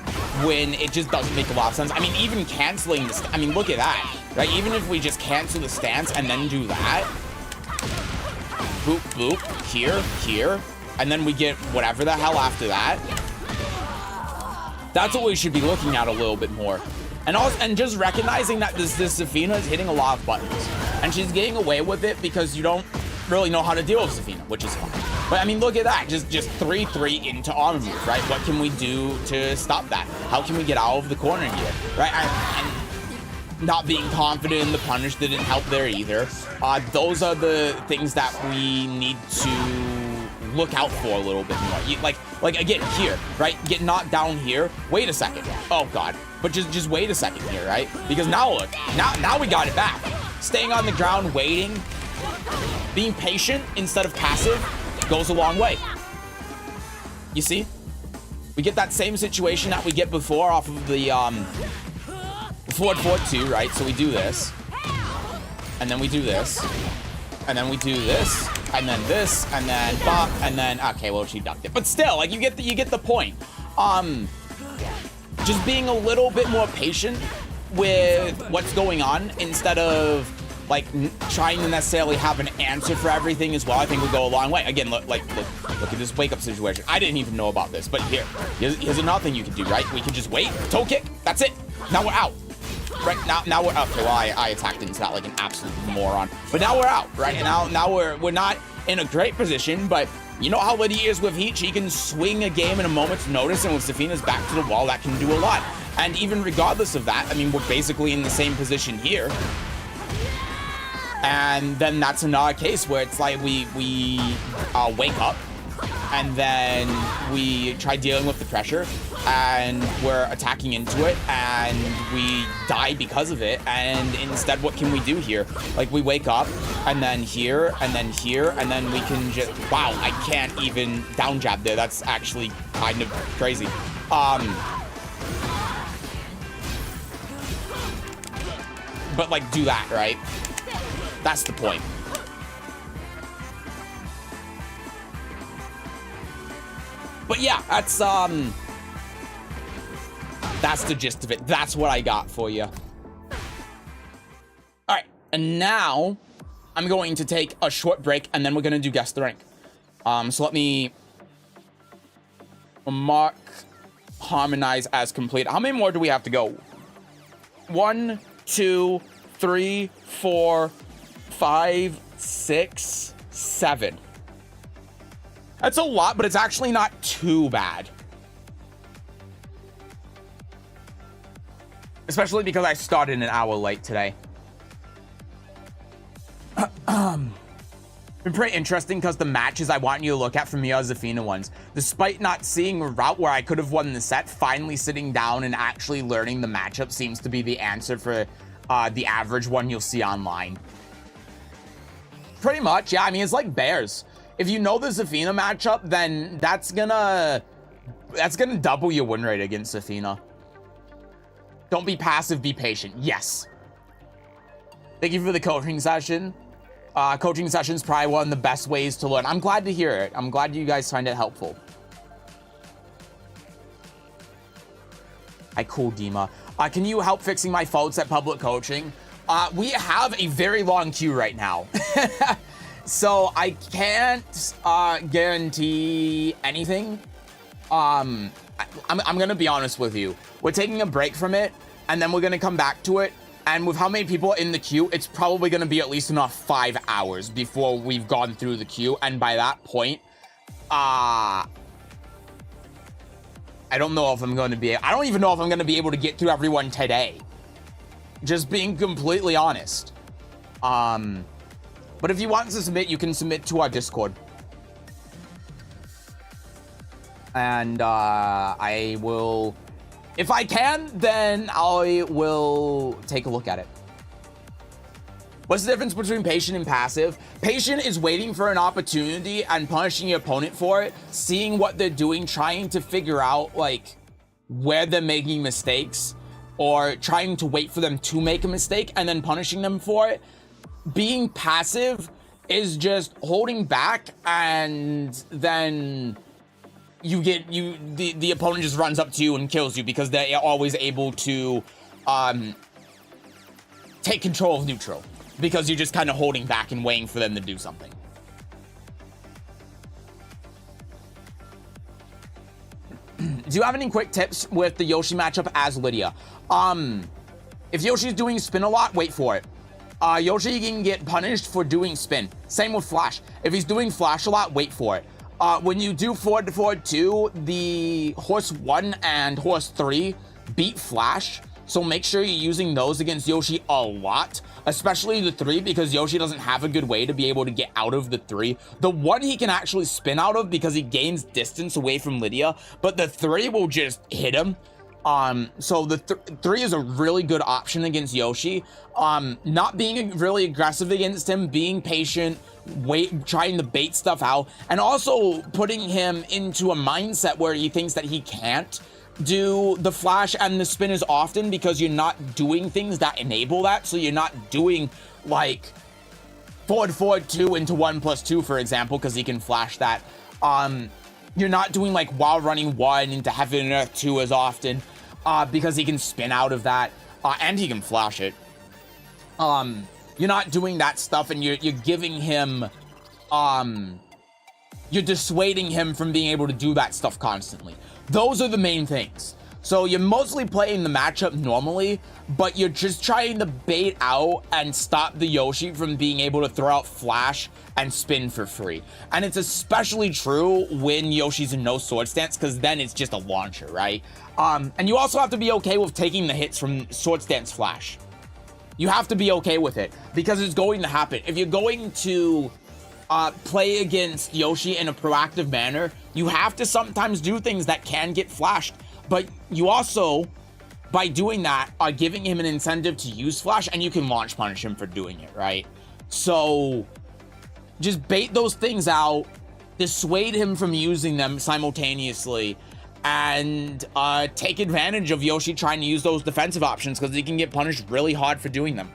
when it just doesn't make a lot of sense. I mean, even canceling this, I mean, look at that, right? Even if we just cancel the stance and then do that, boop, boop, here, and then we get whatever the hell after that. That's what we should be looking at a little bit more. And also, and just recognizing that this Zafina is hitting a lot of buttons. And she's getting away with it because you don't really know how to deal with Zafina, which is fine. But I mean, look at that. Just 3-3 into armor move, right? What can we do to stop that? How can we get out of the corner here, right? And not being confident in the punish didn't help there either. Those are the things that we need to look out for a little bit more. Like again, here, right? Get knocked down here. Wait a second. Oh God. But just wait a second here, right? Because now look, now we got it back. Staying on the ground, waiting, being patient instead of passive goes a long way. You see? We get that same situation that we get before off of the 4-4-2, right? So we do this, and then we do this, and then we do this, and then this, and then bop, and then okay, well she ducked it, but still, like you get the point. Just being a little bit more patient with what's going on instead of like trying to necessarily have an answer for everything as well, I think would go a long way. Again, look at this wake up situation. I didn't even know about this, but here's another thing you can do, right? We can just wait, toe kick, that's it. Now we're out. Right, now we're okay, well I attacked into that like an absolute moron. But now we're out, right? And now we're not in a great position, but you know how Liddy is with Heat. She can swing a game in a moment's notice, and with Zafina's back to the wall, that can do a lot. And even regardless of that, I mean, we're basically in the same position here. And then that's another case where it's like we wake up, and then we try dealing with the pressure, and we're attacking into it, and we die because of it. And instead, what can we do here? Like, we wake up, and then here, and then here, and then we can just... Wow, I can't even down jab there. That's actually kind of crazy. But, like, do that, right? That's the point. But yeah, that's the gist of it. That's what I got for you. All right, and now I'm going to take a short break, and then we're gonna do guess the rank. So let me mark harmonize as complete. How many more do we have to go? 1, 2, 3, 4, 5, 6, 7. That's a lot, but it's actually not too bad. Especially because I started an hour late today. Been pretty interesting because the matches I want you to look at from the Zafina ones. Despite not seeing a route where I could have won the set, finally sitting down and actually learning the matchup seems to be the answer for the average one you'll see online. Pretty much, yeah. I mean, it's like bears. If you know the Zafina matchup, then that's gonna double your win rate against Zafina. Don't be passive, be patient. Yes. Thank you for the coaching session. Coaching session is probably one of the best ways to learn. I'm glad to hear it. I'm glad you guys find it helpful. Hi, cool Dima. Can you help fixing my faults at public coaching? We have a very long queue right now. So I can't guarantee anything. I'm gonna be honest with you. We're taking a break from it, and then we're gonna come back to it. And with how many people in the queue, it's probably gonna be at least enough 5 hours before we've gone through the queue. And by that point, I don't know if I'm going to be. I don't even know if I'm gonna be able to get through everyone today. Just being completely honest. But if you want to submit, you can submit to our Discord. And I will, if I can, then I will take a look at it. What's the difference between patient and passive? Patient is waiting for an opportunity and punishing your opponent for it, seeing what they're doing, trying to figure out like where they're making mistakes, or trying to wait for them to make a mistake and then punishing them for it. Being passive is just holding back, and then the opponent just runs up to you and kills you because they're always able to take control of neutral because you're just kind of holding back and waiting for them to do something. Do you have any quick tips with the Yoshi matchup as Lydia? If Yoshi's doing spin a lot, wait for it. Yoshi can get punished for doing spin. Same with Flash. If he's doing Flash a lot, wait for it. When you do forward to forward 2, the Horse 1 and Horse 3 beat Flash. So make sure you're using those against Yoshi a lot, especially the 3, because Yoshi doesn't have a good way to be able to get out of the 3. The 1 he can actually spin out of because he gains distance away from Lydia, but the 3 will just hit him. So the 3 is a really good option against Yoshi. Not being really aggressive against him, being patient, trying to bait stuff out, and also putting him into a mindset where he thinks that he can't do the Flash and the spin as often because you're not doing things that enable that. So you're not doing like forward 2 into 1+2, for example, because he can Flash that. You're not doing like while running 1 into Heaven and Earth 2 as often because he can spin out of that and he can Flash it. You're not doing that stuff, and you're giving him you're dissuading him from being able to do that stuff constantly. Those are the main things. So you're mostly playing the matchup normally, but you're just trying to bait out and stop the Yoshi from being able to throw out Flash and spin for free. And it's especially true when Yoshi's in no sword stance, because then it's just a launcher, right? And you also have to be okay with taking the hits from sword stance Flash. You have to be okay with it, because it's going to happen. If you're going to play against Yoshi in a proactive manner, You have to sometimes do things that can get flashed, but you also, by doing that, are giving him an incentive to use flash, and you can launch punish him for doing it, right? So just bait those things out, dissuade him from using them simultaneously, and take advantage of Yoshi trying to use those defensive options, because he can get punished really hard for doing them.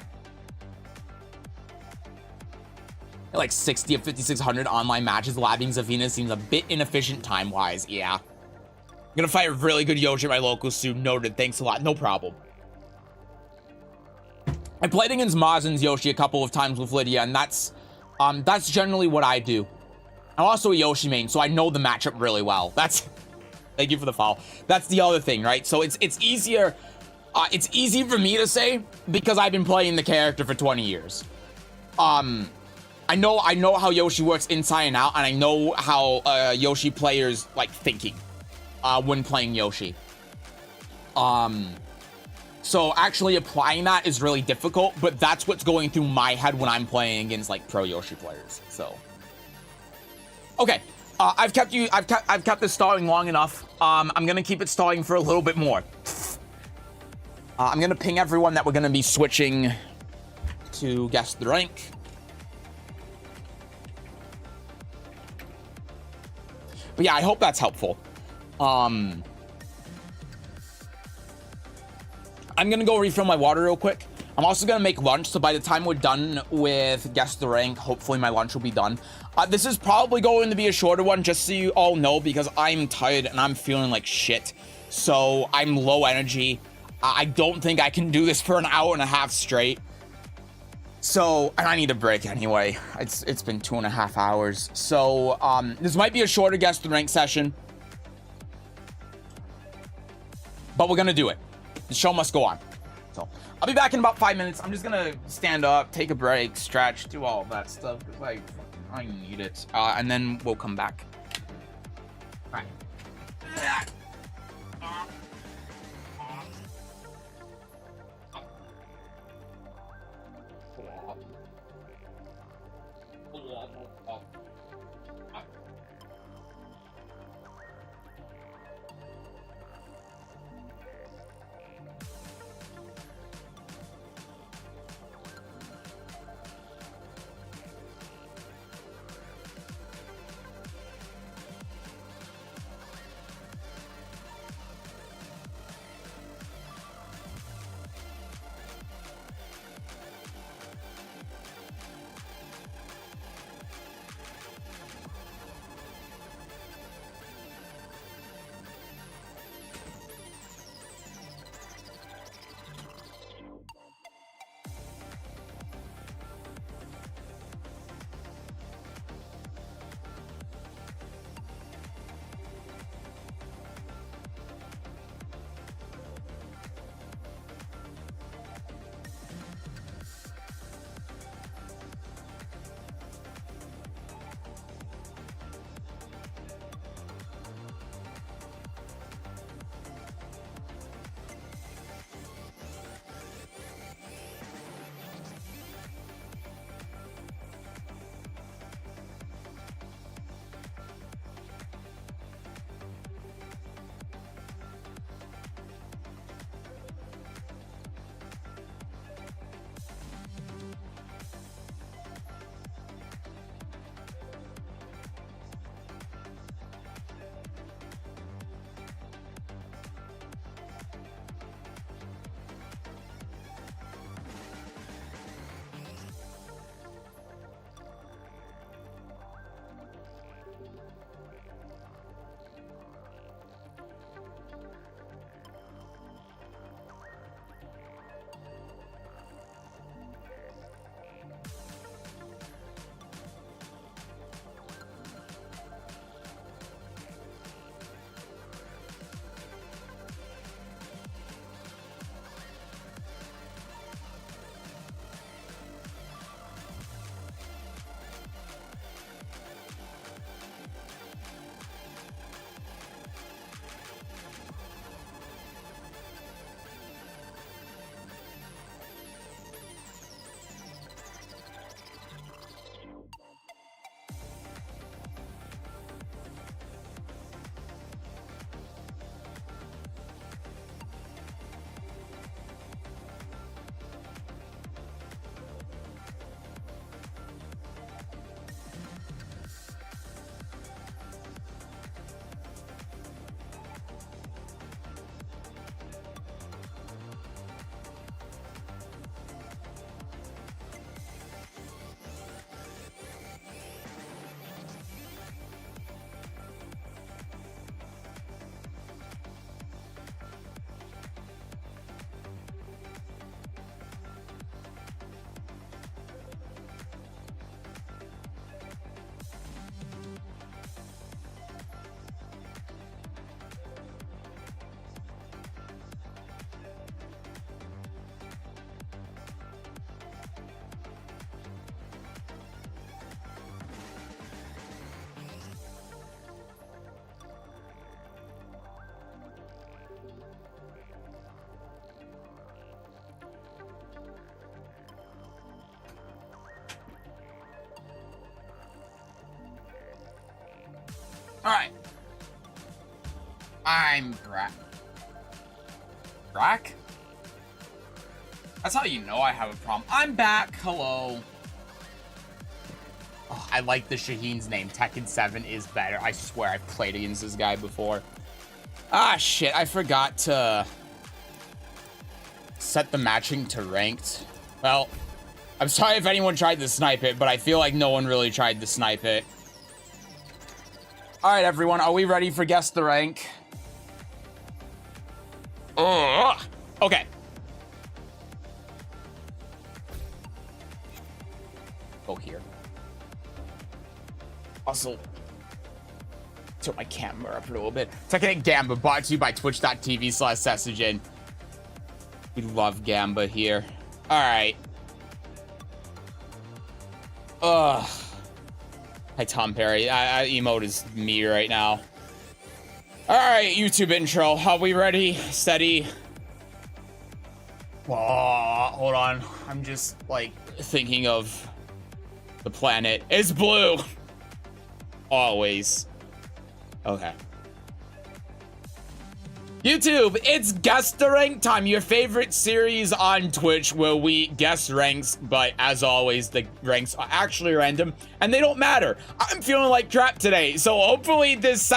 Like 60 of 5,600 online matches, labbing Zafina seems a bit inefficient time-wise. Yeah. I'm gonna fight a really good Yoshi at my local soon. Noted. Thanks a lot. No problem. I played against Mazin's Yoshi a couple of times with Lydia, and that's generally what I do. I'm also a Yoshi main, so I know the matchup really well. That's... Thank you for the follow. That's the other thing, right? So it's easier... it's easy for me to say, because I've been playing the character for 20 years. I know how Yoshi works inside and out, and I know how Yoshi players like thinking when playing Yoshi. So actually applying that is really difficult, but that's what's going through my head when I'm playing against like pro Yoshi players. So okay, I've kept this stalling long enough. I'm gonna keep it stalling for a little bit more. I'm gonna ping everyone that we're gonna be switching to guess the rank. But yeah, I hope that's helpful. I'm gonna go refill my water real quick. I'm also gonna make lunch, so by the time we're done with Guess the Rank, hopefully my lunch will be done. This is probably going to be a shorter one, just so you all know, because I'm tired and I'm feeling like shit. So I'm low energy. I don't think I can do this for an hour and a half straight. So, and I need a break anyway. It's been 2.5 hours. So, this might be a shorter Guess the Rank session, but we're gonna do it. The show must go on. So, I'll be back in about 5 minutes. I'm just gonna stand up, take a break, stretch, do all of that stuff, because I need it. And then we'll come back. All right. Alright. I'm Brack? That's how you know I have a problem. I'm back. Hello. Oh, I like the Shaheen's name. Tekken 7 is better. I swear I've played against this guy before. Ah, shit. I forgot to set the matching to ranked. Well, I'm sorry if anyone tried to snipe it, but I feel like no one really tried to snipe it. All right, everyone. Are we ready for Guess the Rank? Okay. Go here. Also, tilt my camera up a little bit. Tekken Gamba, brought to you by twitch.tv/Sesujin. We love Gamba here. All right. Ugh. Hi, Tom Perry. Emote is me right now. All right, YouTube intro. Are we ready? Steady. Oh, hold on. I'm just, like, thinking of the planet. It's blue. Always. Okay. YouTube, it's Guess the Rank time, your favorite series on Twitch where we guess ranks, but as always, the ranks are actually random and they don't matter. I'm feeling like crap today, so hopefully this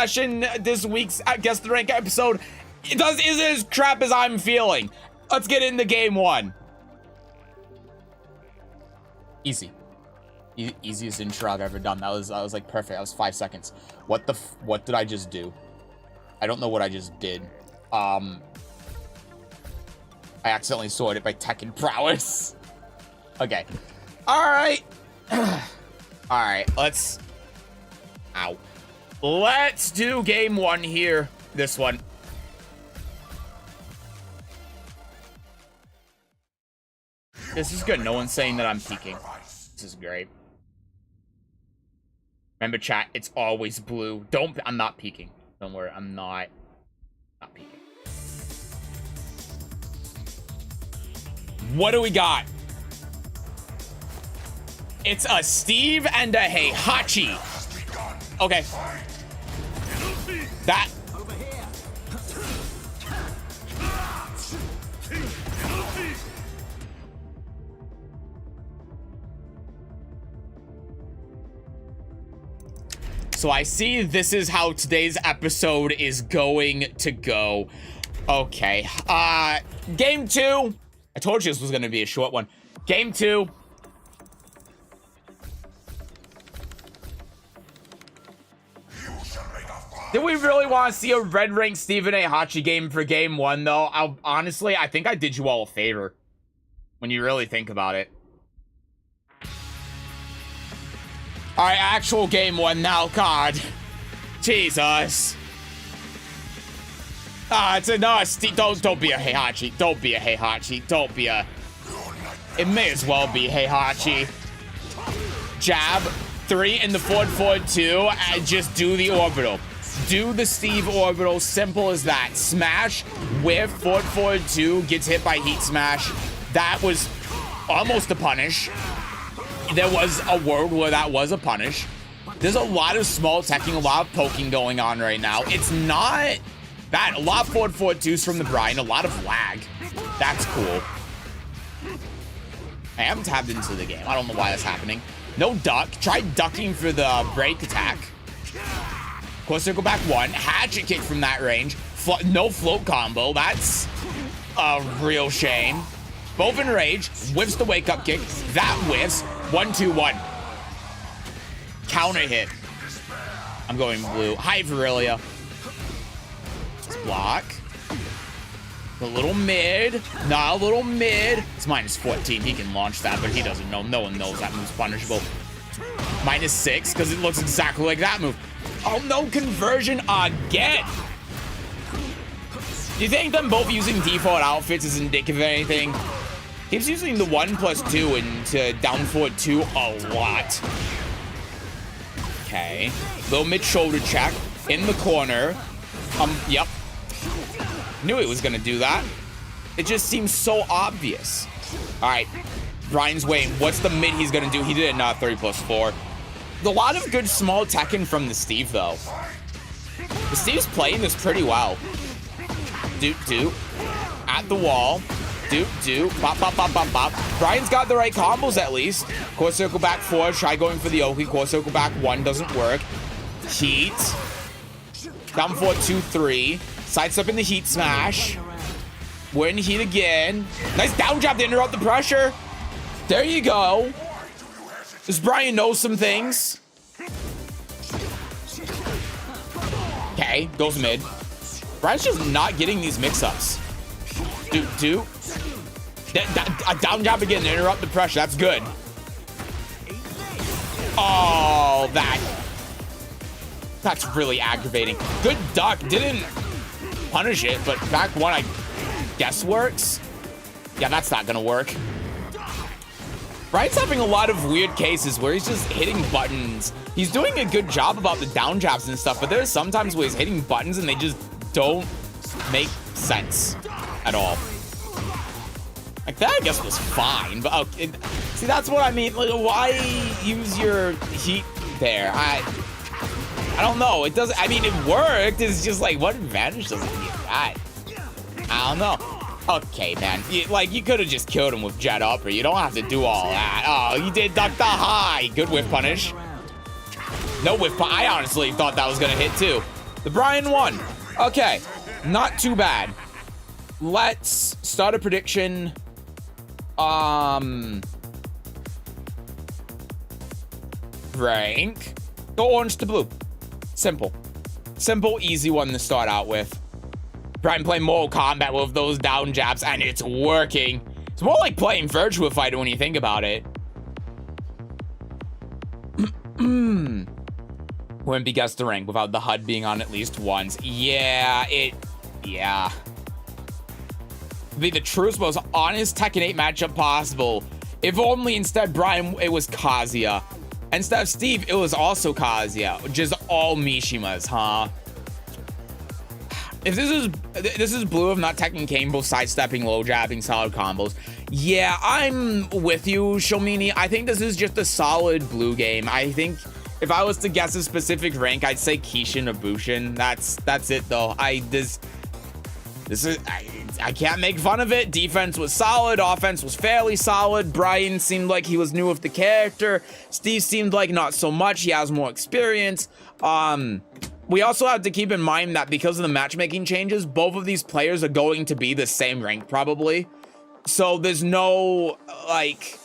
week's Guess the Rank episode isn't as crap as I'm feeling. Let's get into game one. Easy. Easiest intro I've ever done. That was like perfect. That was 5 seconds. What did I just do? I don't know what I just did. I accidentally sorted by Tekken prowess. Okay. Alright. Alright, let's do game one here. This one. This is good. No one's saying that I'm peeking. This is great. Remember, chat, it's always blue. I'm not peeking. Don't worry, I'm not peeking. What do we got? It's a Steve and a Heihachi. Okay. That. So I see this is how today's episode is going to go. Okay. Game two. I told you this was going to be a short one. Game two. Did we really want to see a red rank Steve and Heihachi game for game one, though? Honestly, I think I did you all a favor. When you really think about it. Alright, actual game one now, God. Jesus. It's a Steve. Don't be a Heihachi. Don't be a Heihachi. Don't be a. It may as well be Heihachi. Jab, 3 in the forward 2, and just do the orbital. Do the Steve orbital, simple as that. Smash with forward 2, gets hit by heat smash. That was almost a punish. There was a world where that was a punish. There's a lot of small teching, a lot of poking going on right now. It's not bad. A lot of forward 2s from the Brian, a lot of lag. That's cool. I haven't tapped into the game. I don't know why that's happening. No duck. Try ducking for the break attack. Of course, circle back 1. Hatchet kick from that range. No float combo. That's a real shame. Both in rage. Whiffs the wake up kick. That whiffs. 1-2-1. Counter hit. I'm going blue. Hi, Virelia. Let's block. A little mid. Not a little mid. It's -14. He can launch that, but he doesn't know. No one knows that move's punishable. -6, because it looks exactly like that move. Oh, no conversion again. Do you think them both using default outfits is indicative of anything? He's using the 1+2 into down forward 2 a lot. Okay. Little mid shoulder check in the corner. Yep. Knew it was gonna do that. It just seems so obvious. All right. Brian's waiting. What's the mid he's gonna do? He did it not 3+4. A lot of good small Tekken from the Steve though. Steve's playing this pretty well. Do. At the wall. Do. Pop. Brian's got the right combos at least. Core circle back 4. Try going for the Oki. Core circle back 1. Doesn't work. Heat. Down 4, 2, 3. Sidestep in the heat smash. We're in heat again. Nice down jab to interrupt the pressure. There you go. Does Brian know some things? Okay, goes mid. Brian's just not getting these mix-ups. Do. A down jab again to interrupt the pressure. That's good. Oh, that's really aggravating. Good duck. Didn't punish it, but back one, I guess, works. Yeah, that's not gonna work. Brian's having a lot of weird cases where he's just hitting buttons. He's doing a good job about the down jabs and stuff, but there's sometimes where he's hitting buttons and they just don't make sense at all. Like that, I guess, was fine, but okay. See, that's what I mean. Like, why use your heat there? I don't know. It doesn't. I mean, it worked. It's just like, what advantage does it give that? I don't know. Okay, man. You could have just killed him with jet up, or you don't have to do all that. Oh, you did duck the high. Good whiff punish. No whiff punish. I honestly thought that was gonna hit too. The Brian won. Okay, not too bad. Let's start a prediction. Rank. Go orange to blue. Simple, easy one to start out with. Brian playing Mortal Kombat with those down jabs, and it's working. It's more like playing Virtua Fighter when you think about it. Wouldn't be guessed the rank without the HUD being on at least once. Yeah. Be the truest, most honest Tekken 8 matchup possible. If only instead Brian, it was Kazuya. Instead of Steve, it was also Kazuya. Just all Mishimas, huh? If this is blue, if not Tekken King, both sidestepping, low jabbing, solid combos. Yeah, I'm with you, Shomini. I think this is just a solid blue game. I think if I was to guess a specific rank, I'd say Kishin or Bushin. That's it though. I can't make fun of it. Defense was solid. Offense was fairly solid. Brian seemed like he was new with the character. Steve seemed like not so much. He has more experience. We also have to keep in mind that because of the matchmaking changes, both of these players are going to be the same rank probably. So there's no, like,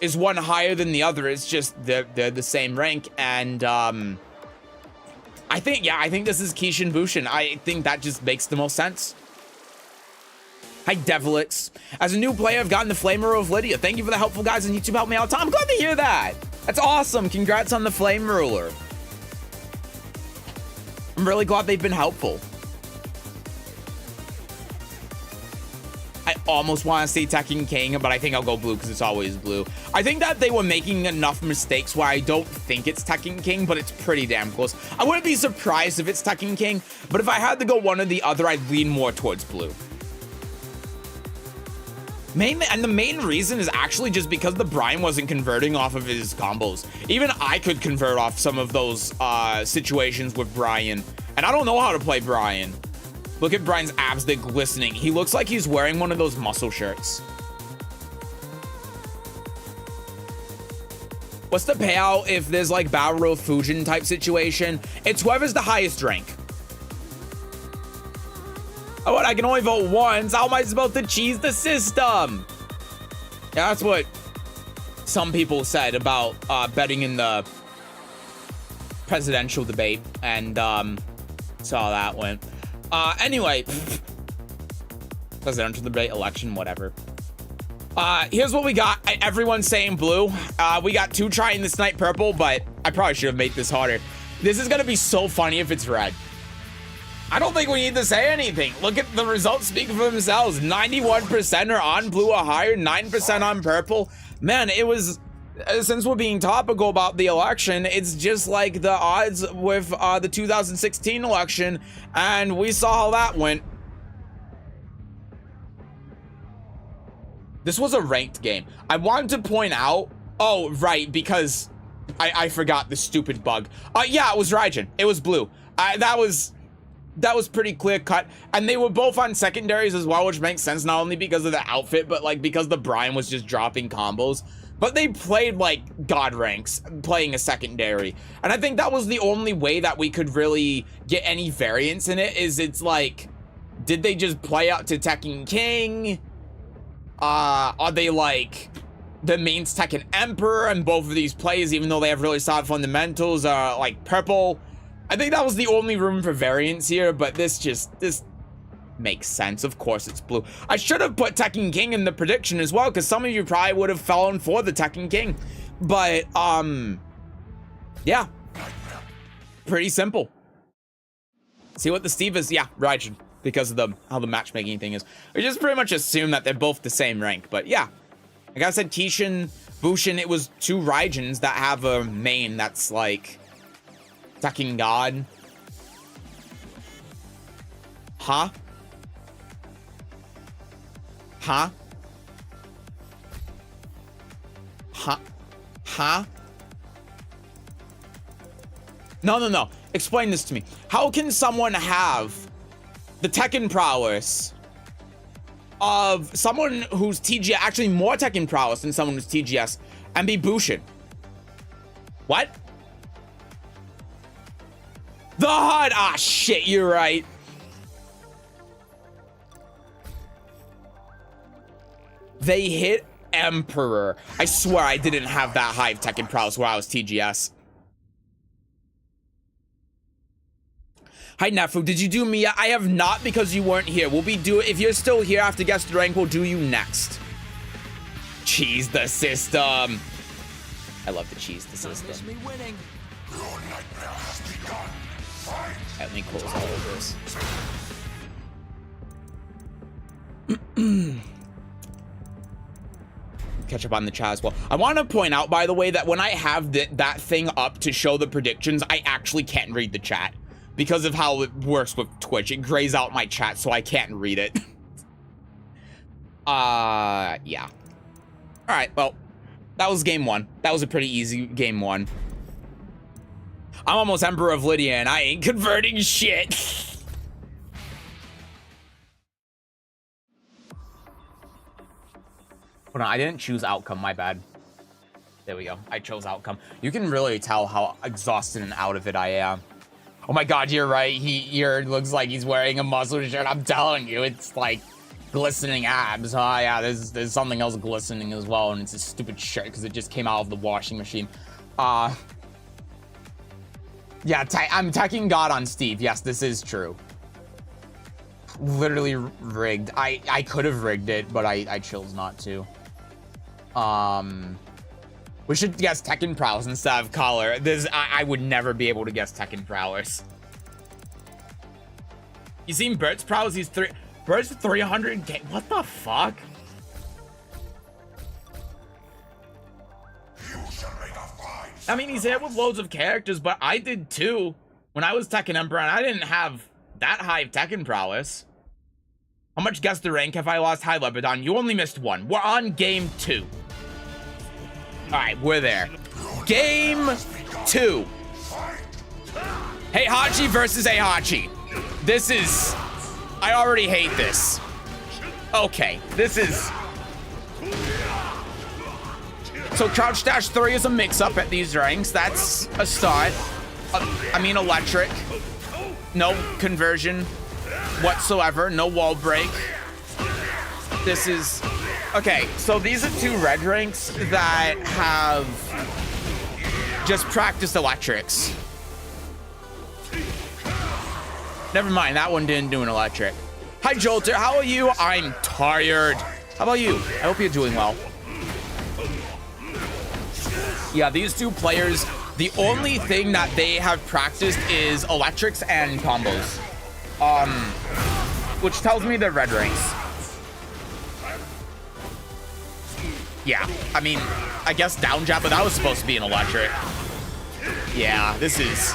is one higher than the other. It's just they're the same rank. And I think this is Kishin Bushin. I think that just makes the most sense. Hi, Devilix. As a new player, I've gotten the Flame Ruler of Lydia. Thank you for the helpful guys on YouTube. Help me out. Tom, I'm glad to hear that. That's awesome. Congrats on the Flame Ruler. I'm really glad they've been helpful. I almost want to say Tekken King, but I think I'll go blue because it's always blue. I think that they were making enough mistakes where I don't think it's Tekken King, but it's pretty damn close. I wouldn't be surprised if it's Tekken King, but if I had to go one or the other, I'd lean more towards blue. Mainly, and the main reason is actually just because the Brian wasn't converting off of his combos. Even I could convert off some of those situations with Brian, and I don't know how to play Brian. Look at Brian's abs, they're glistening. He looks like he's wearing one of those muscle shirts. What's the payout if there's like Battle Royale Fujin type situation? It's whoever's the highest rank. Oh, what? I can only vote once. How am I supposed to cheese the system? Yeah, that's what some people said about betting in the presidential debate, and saw that went. Anyway, presidential debate, election, whatever. Here's what we got. Everyone's saying blue. We got 2 trying this night purple, but I probably should have made this harder. This is gonna be so funny if it's red. I don't think we need to say anything. Look at the results speak for themselves. 91% are on blue or higher, 9% on purple. Man, it was, since we're being topical about the election, it's just like the odds with the 2016 election, and we saw how that went. This was a ranked game. I wanted to point out, oh, right, because I forgot the stupid bug. Yeah, it was Raijin. It was blue. That was pretty clear cut, and they were both on secondaries as well, which makes sense not only because of the outfit, but like because the Brian was just dropping combos. But they played like god ranks playing a secondary, and I think that was the only way that we could really get any variance in it. Is it's like, did they just play out to Tekken King? Are they like the main Tekken Emperor, and both of these plays, even though they have really solid fundamentals, are like purple? I think that was the only room for variance here, but this makes sense. Of course it's blue. I should have put Tekken King in the prediction as well, because some of you probably would have fallen for the Tekken King. But, yeah. Pretty simple. See what the Steve is? Yeah, Raijin, because of how the matchmaking thing is. We just pretty much assume that they're both the same rank, but yeah. Like I said, Kishin, Bushin, it was two Raijins that have a main that's like Tekken God. Huh? Huh? Huh? Huh? No. Explain this to me. How can someone have the Tekken prowess of someone who's TGS, actually more Tekken prowess than someone who's TGS, and be Bushin? What? The HUD! Ah, shit, you're right. They hit Emperor. I swear I didn't have that high of Tekken prowess where I was TGS. Hi, Nefu. Did you do Mia? I have not, because you weren't here. If you're still here after Guess the Rank, we'll do you next. Cheese the system. I love to cheese the system. Your nightmare has begun. Fight. Let me close all of this. Catch up on the chat as well. I want to point out, by the way, that when I have that thing up to show the predictions, I actually can't read the chat because of how it works with Twitch. It grays out my chat, so I can't read it. Yeah. All right, well, that was game one. That was a pretty easy game one. I'm almost Emperor of Lydia, and I ain't converting shit. Hold on, I didn't choose outcome, my bad. There we go, I chose outcome. You can really tell how exhausted and out of it I am. Oh my god, you're right, he looks like he's wearing a muscle shirt. I'm telling you, it's like glistening abs. Oh yeah, there's something else glistening as well, and it's a stupid shirt because it just came out of the washing machine. Yeah, I'm Tekken God on Steve. Yes, this is true. Literally rigged. I could have rigged it, but I chose not to. We should guess Tekken prowess instead of color. I would never be able to guess Tekken prowess. You seen Bert's prowess? Bert's 300k. What the fuck? I mean, he's here with loads of characters, but I did too when I was Tekken Emperor, and I didn't have that high of Tekken prowess. How much guess the rank have I lost? Hi, Lebanon. You only missed one. We're on game 2. All right, we're there. Game 2. Heihachi versus Heihachi. This is... I already hate this. Okay, this is... So Crouch Dash 3 is a mix-up at these ranks. That's a start. I mean, electric. No conversion whatsoever. No wall break. This is... Okay, so these are 2 red ranks that have just practiced electrics. Never mind, that one didn't do an electric. Hi, Jolter. How are you? I'm tired. How about you? I hope you're doing well. Yeah, these 2 players, the only thing that they have practiced is electrics and combos. Which tells me they're red ranks. Yeah, I mean, I guess down jab, but that was supposed to be an electric. Yeah, this is...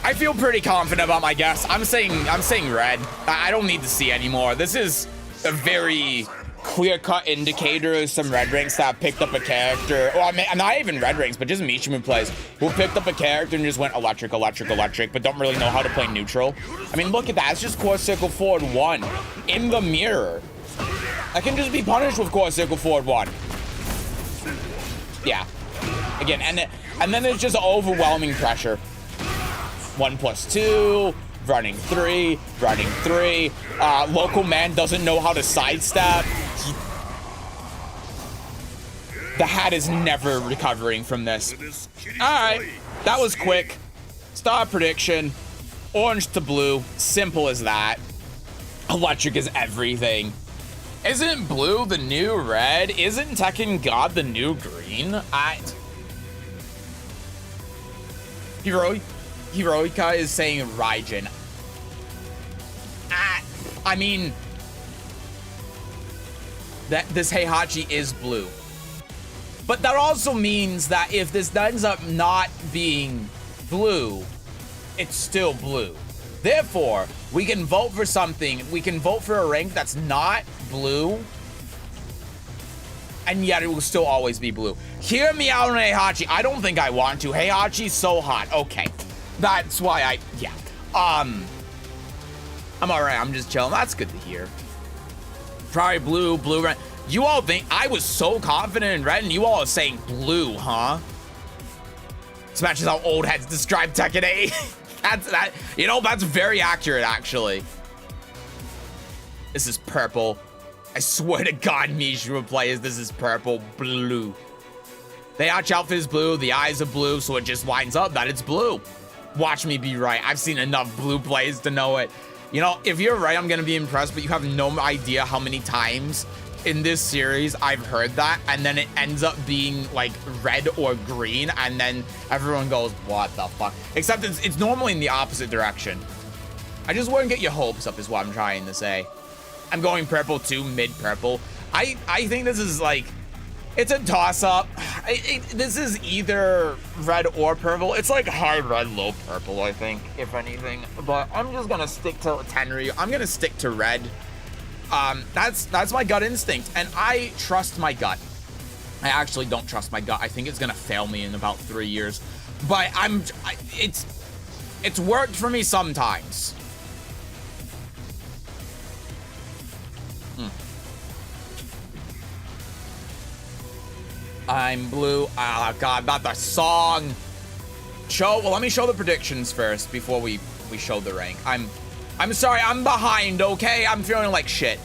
I feel pretty confident about my guess. I'm saying red. I don't need to see anymore. This is a very clear-cut indicator of some red ranks that have picked up a character, or I mean, not even red ranks, but just Mishimu plays, who picked up a character and just went electric, electric, electric, but don't really know how to play neutral. I mean, look at that. It's just core circle forward 1 in the mirror. I can just be punished with core circle forward 1. Yeah. Again, and then there's just overwhelming pressure. 1+2, running 3, running 3. Local man doesn't know how to sidestep. The hat is never recovering from this. All right, that was quick. Star prediction, orange to blue, simple as that. Electric is everything. Isn't blue the new red? Isn't Tekken God the new green? Heroica is saying Raijin. I mean, that this Heihachi is blue. But that also means that if this ends up not being blue, it's still blue. Therefore, we can vote for something. We can vote for a rank that's not blue, and yet it will still always be blue. Hear me out on Heihachi. I don't think I want to. Heihachi's so hot. Okay. That's why yeah. I'm all right. I'm just chilling. That's good to hear. Probably blue, blue, red. You all think I was so confident in red, and you all are saying blue, huh? This matches how old heads describe Tekken 8. That. You know, that's very accurate, actually. This is purple. I swear to God, Mishima players, this is purple, blue. The Heihachi outfit is blue. The eyes are blue, so it just lines up that it's blue. Watch me be right. I've seen enough blue plays to know it. You know, if you're right, I'm gonna be impressed, but you have no idea how many times in this series I've heard that, and then it ends up being like red or green, and then everyone goes, what the fuck? Except it's normally in the opposite direction. I just wouldn't get your hopes up is what I'm trying to say. I'm going purple too, mid purple. I think this is like, it's a toss-up. This is either red or purple. It's like high red, low purple, I think, if anything. But I'm just gonna stick to Tenryu. I'm gonna stick to red. That's my gut instinct, and I trust my gut. I actually don't trust my gut. I think it's gonna fail me in about 3 years. But it's worked for me sometimes. I'm blue. Oh God, not the song. Well, let me show the predictions first before we show the rank. I'm sorry, I'm behind, okay? I'm feeling like shit.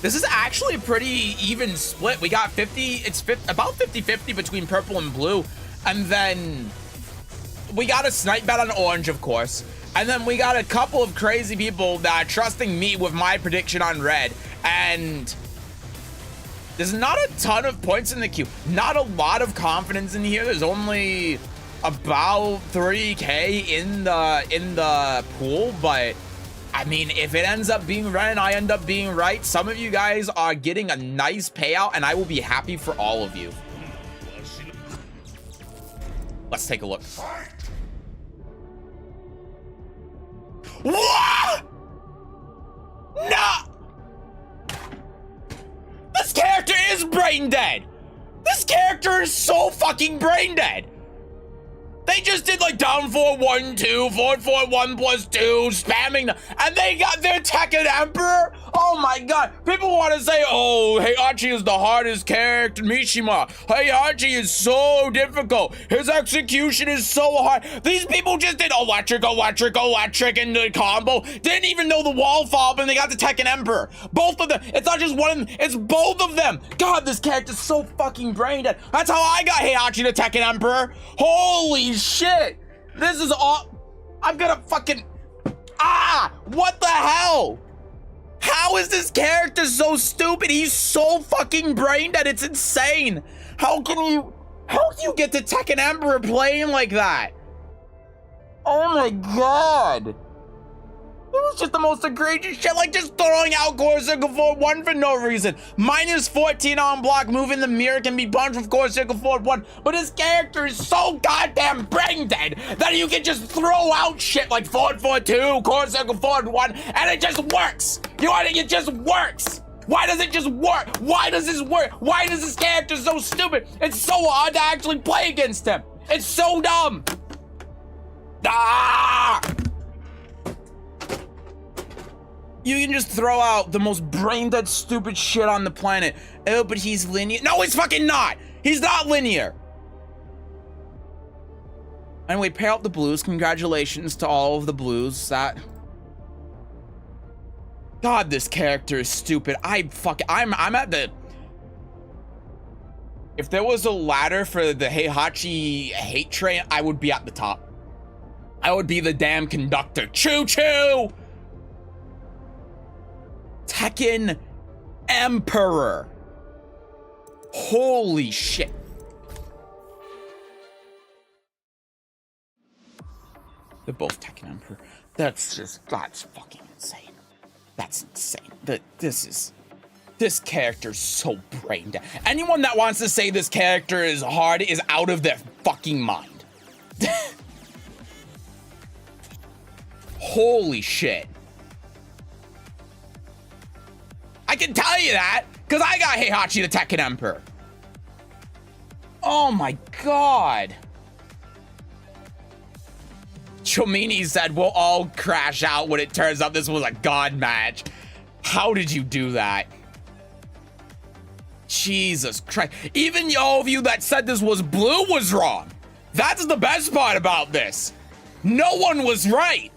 This is actually a pretty even split. We got 50, about 50-50 between purple and blue. And then we got a snipe bet on orange, of course. And then we got a couple of crazy people that are trusting me with my prediction on red. And there's not a ton of points in the queue. Not a lot of confidence in here. There's only about 3K in the pool, but I mean, if it ends up being red and I end up being right, some of you guys are getting a nice payout, and I will be happy for all of you. Let's take a look. What? No! This character is brain dead. This character is so fucking brain dead. They just did like down 4-1-2, forward 1+2, spamming, and they got their Tekken Emperor. Oh my God. People want to say, oh, Heihachi is the hardest character. Mishima, Heihachi is so difficult. His execution is so hard. These people just did electric, electric, electric in the combo. Didn't even know the wall fall, and they got the Tekken Emperor. Both of them. It's not just one of them. It's both of them. God, this character's so fucking brain dead. That's how I got Heihachi the Tekken Emperor. Holy shit. This is all. I'm gonna fucking. What the hell? How is this character so stupid? He's so fucking brain dead. It's insane. How can you get the Tekken Emperor playing like that? Oh my God. It was just the most egregious shit, like just throwing out core circle forward 1 for no reason. -14 on block, move in the mirror can be punched with core circle forward 1, but his character is so goddamn brain dead that you can just throw out shit like forward 4-2, core circle forward 1, and it just works. You know what I mean? It just works. Why does it just work? Why does this work? Why is this character so stupid? It's so hard to actually play against him. It's so dumb. Ah! You can just throw out the most brain-dead stupid shit on the planet. Oh, but he's linear. No, he's fucking not. He's not linear. Anyway, pay out the blues. Congratulations to all of the blues. God, this character is stupid. I'm at the... If there was a ladder for the Heihachi hate train, I would be at the top. I would be the damn conductor. Choo-choo! Tekken Emperor. Holy shit. They're both Tekken Emperor. That's fucking insane. That's insane. This character's so brain dead. Anyone that wants to say this character is hard is out of their fucking mind. Holy shit. I can tell you that, because I got Heihachi the Tekken Emperor. Oh my god. Chomini said we'll all crash out when it turns out this was a god match. How did you do that? Jesus Christ. Even all of you that said this was blue was wrong. That's the best part about this. No one was right.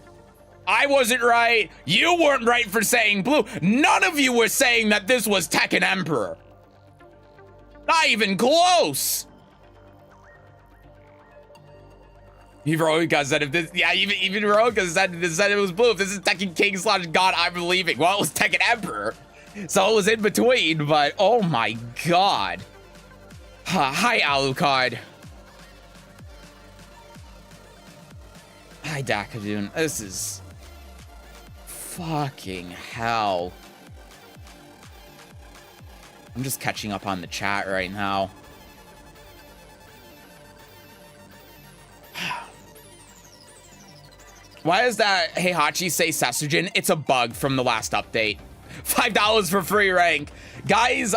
I wasn't right. You weren't right for saying blue. None of you were saying that this was Tekken Emperor. Not even close. Even Roika said if this, yeah, even Roika said it was blue. If this is Tekken King / God, I'm leaving. Well, it was Tekken Emperor, so it was in between. But oh my god. Hi, Alucard. Hi, Dakadoon. This is fucking hell. I'm just catching up on the chat right now. Why does that Heihachi say Sesujin? It's a bug from the last update. $5 for free rank. Guys,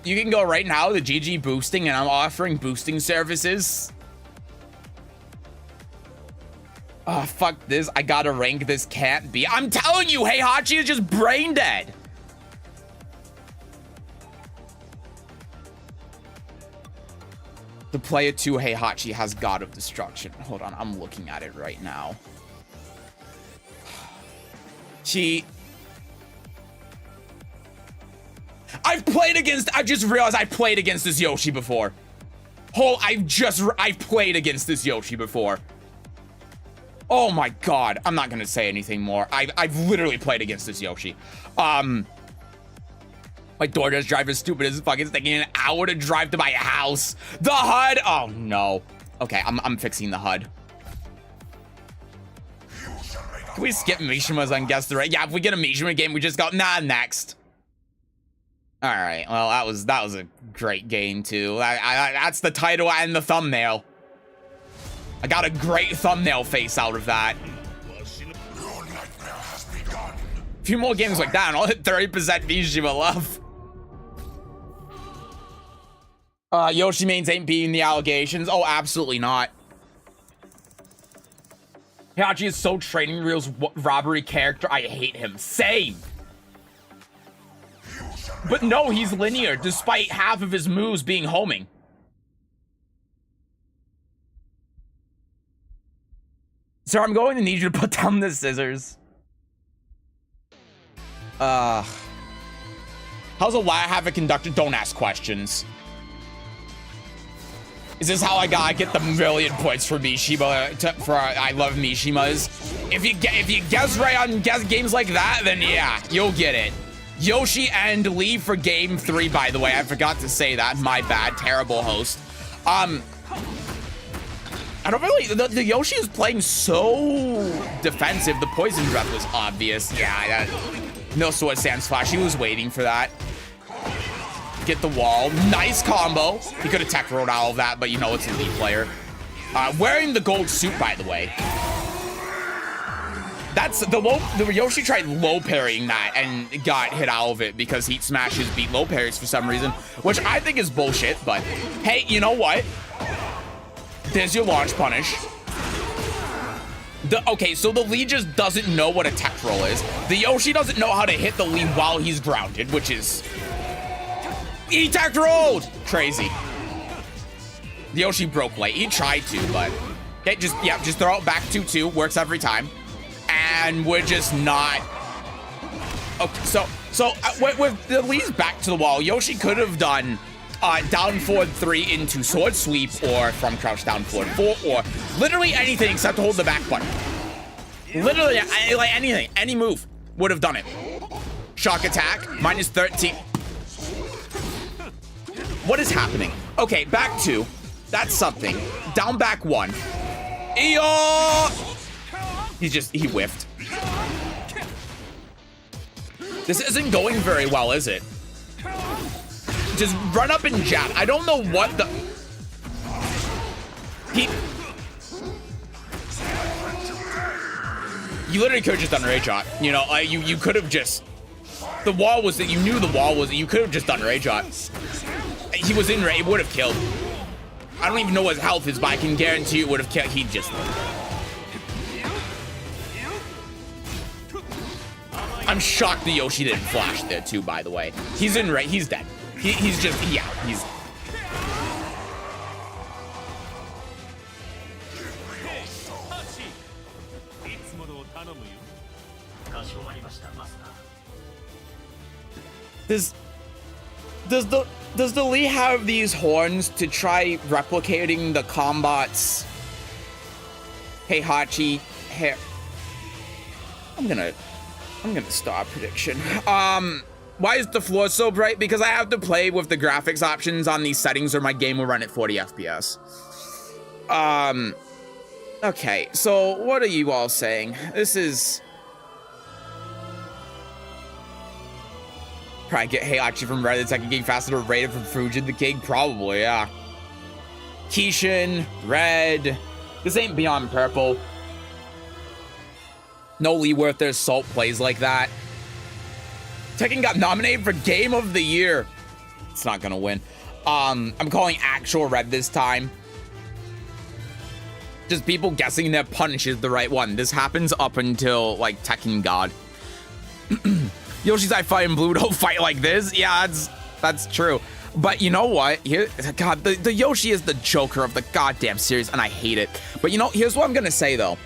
you can go right now to GG Boosting, and I'm offering boosting services. Oh, fuck this. I gotta rank this can't be. I'm telling you, Heihachi is just brain dead. The player 2 Heihachi has God of Destruction. Hold on, I'm looking at it right now. I've just realized I played against this Yoshi before. I've played against this Yoshi before. Oh my god, I'm not gonna say anything more. I've literally played against this Yoshi. My DoorDash driver is stupid as fuck. It's taking an hour to drive to my house. The HUD. Oh no. Okay, I'm fixing the HUD. Can we skip Mishima's on Guess the Right? Yeah, if we get a Mishima game, we just go next. All right. Well, that was a great game too. That's the title and the thumbnail. I got a great thumbnail face out of that. A few more games like that, and I'll hit 30% Mishima love. Yoshi mains ain't beating the allegations. Oh, absolutely not. Heihachi is so Training Wheels robbery character. I hate him. Same. But no, he's linear, despite half of his moves being homing. Sir, I'm going to need you to put down the scissors. How's a wire have a conductor? Don't ask questions. Is this how I get the million points for Mishima? For I love Mishimas. If you guess right on games like that, then yeah, you'll get it. Yoshi and Lee for game 3, by the way. I forgot to say that. My bad. Terrible host. I don't really... The Yoshi is playing so defensive. The poison breath was obvious. Yeah, no sword sand splash. He was waiting for that. Get the wall. Nice combo. He could have tech rolled all of that, but you know it's a lead player. Wearing the gold suit, by the way. that's the Yoshi tried low parrying that and got hit out of it because Heat Smashes beat low parries for some reason, which I think is bullshit, but hey, you know what? There's your launch punish. Okay, so the Lee just doesn't know what a tech roll is. The Yoshi doesn't know how to hit the Lee while he's grounded, which is... He tech rolled! Crazy. The Yoshi broke late. He tried to, but... Okay, just throw it back 2-2. Works every time. And we're just not... Okay, so with the Lee's back to the wall, Yoshi could have done... down forward 3 into sword sweep, or from crouch down forward 4, or literally anything except to hold the back button. Literally, like anything, any move would have done it. Shock attack, minus 13. What is happening? Okay, back 2. That's something. Down back 1. Eeyore! He whiffed. This isn't going very well, is it? Just run up and jab. I don't know what the... You literally could have just done a rage shot. You know, you could have just... The wall was that you knew the wall was... You could have just done a rage shot. He was in rage. It would have killed. I don't even know what his health is, but I can guarantee you it would have killed. He just... I'm shocked the Yoshi didn't flash there too, by the way. He's in rage. He's dead. He's just, yeah, he's... Does the Lee have these horns to try replicating the combat's Heihachi hair? I'm gonna start prediction. Why is the floor so bright? Because I have to play with the graphics options on these settings or my game will run at 40 FPS. Okay, so what are you all saying? This is... Probably get Heihachi from Red, the second king faster, or Raiden from Fujin the king? Probably, yeah. Kishin, Red. This ain't Beyond Purple. No Lee worth their salt plays like that. Tekken got nominated for Game of the Year. It's not gonna win. I'm calling actual red this time. Just people guessing their punish is the right one. This happens up until, like, Tekken God. Yoshi's I fight in blue, don't fight like this. Yeah, that's true. But you know what? Here, God, the Yoshi is the Joker of the goddamn series, and I hate it. But you know, here's what I'm gonna say, though.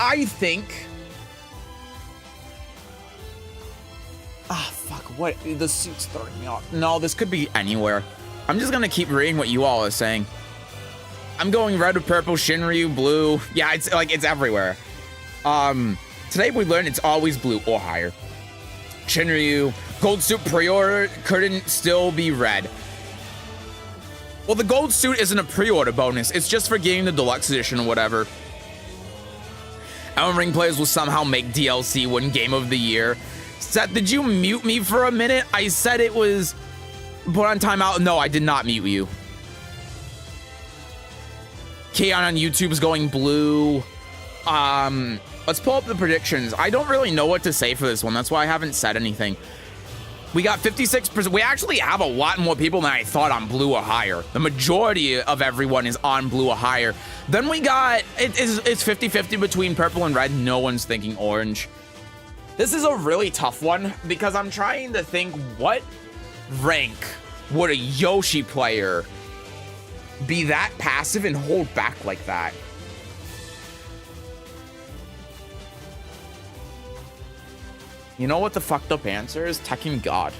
I think... Ah, fuck, what? The suit's throwing me off. No, this could be anywhere. I'm just gonna keep reading what you all are saying. I'm going red or purple, Shinryu, blue. Yeah, it's like, it's everywhere. Today we learned it's always blue or higher. Shinryu, gold suit pre-order couldn't still be red. Well, the gold suit isn't a pre-order bonus. It's just for getting the deluxe edition or whatever. Elden Ring players will somehow make DLC win Game of the Year. Seth, did you mute me for a minute? I said it was put on timeout. No, I did not mute you. Keon on YouTube is going blue. Let's pull up the predictions. I don't really know what to say for this one. That's why I haven't said anything. We got 56%. We actually have a lot more people than I thought on blue or higher. The majority of everyone is on blue or higher. Then we got, it's 50-50 between purple and red. No one's thinking orange. This is a really tough one because I'm trying to think what rank would a Yoshi player be that passive and hold back like that? You know what the fucked up answer is? Tekken God.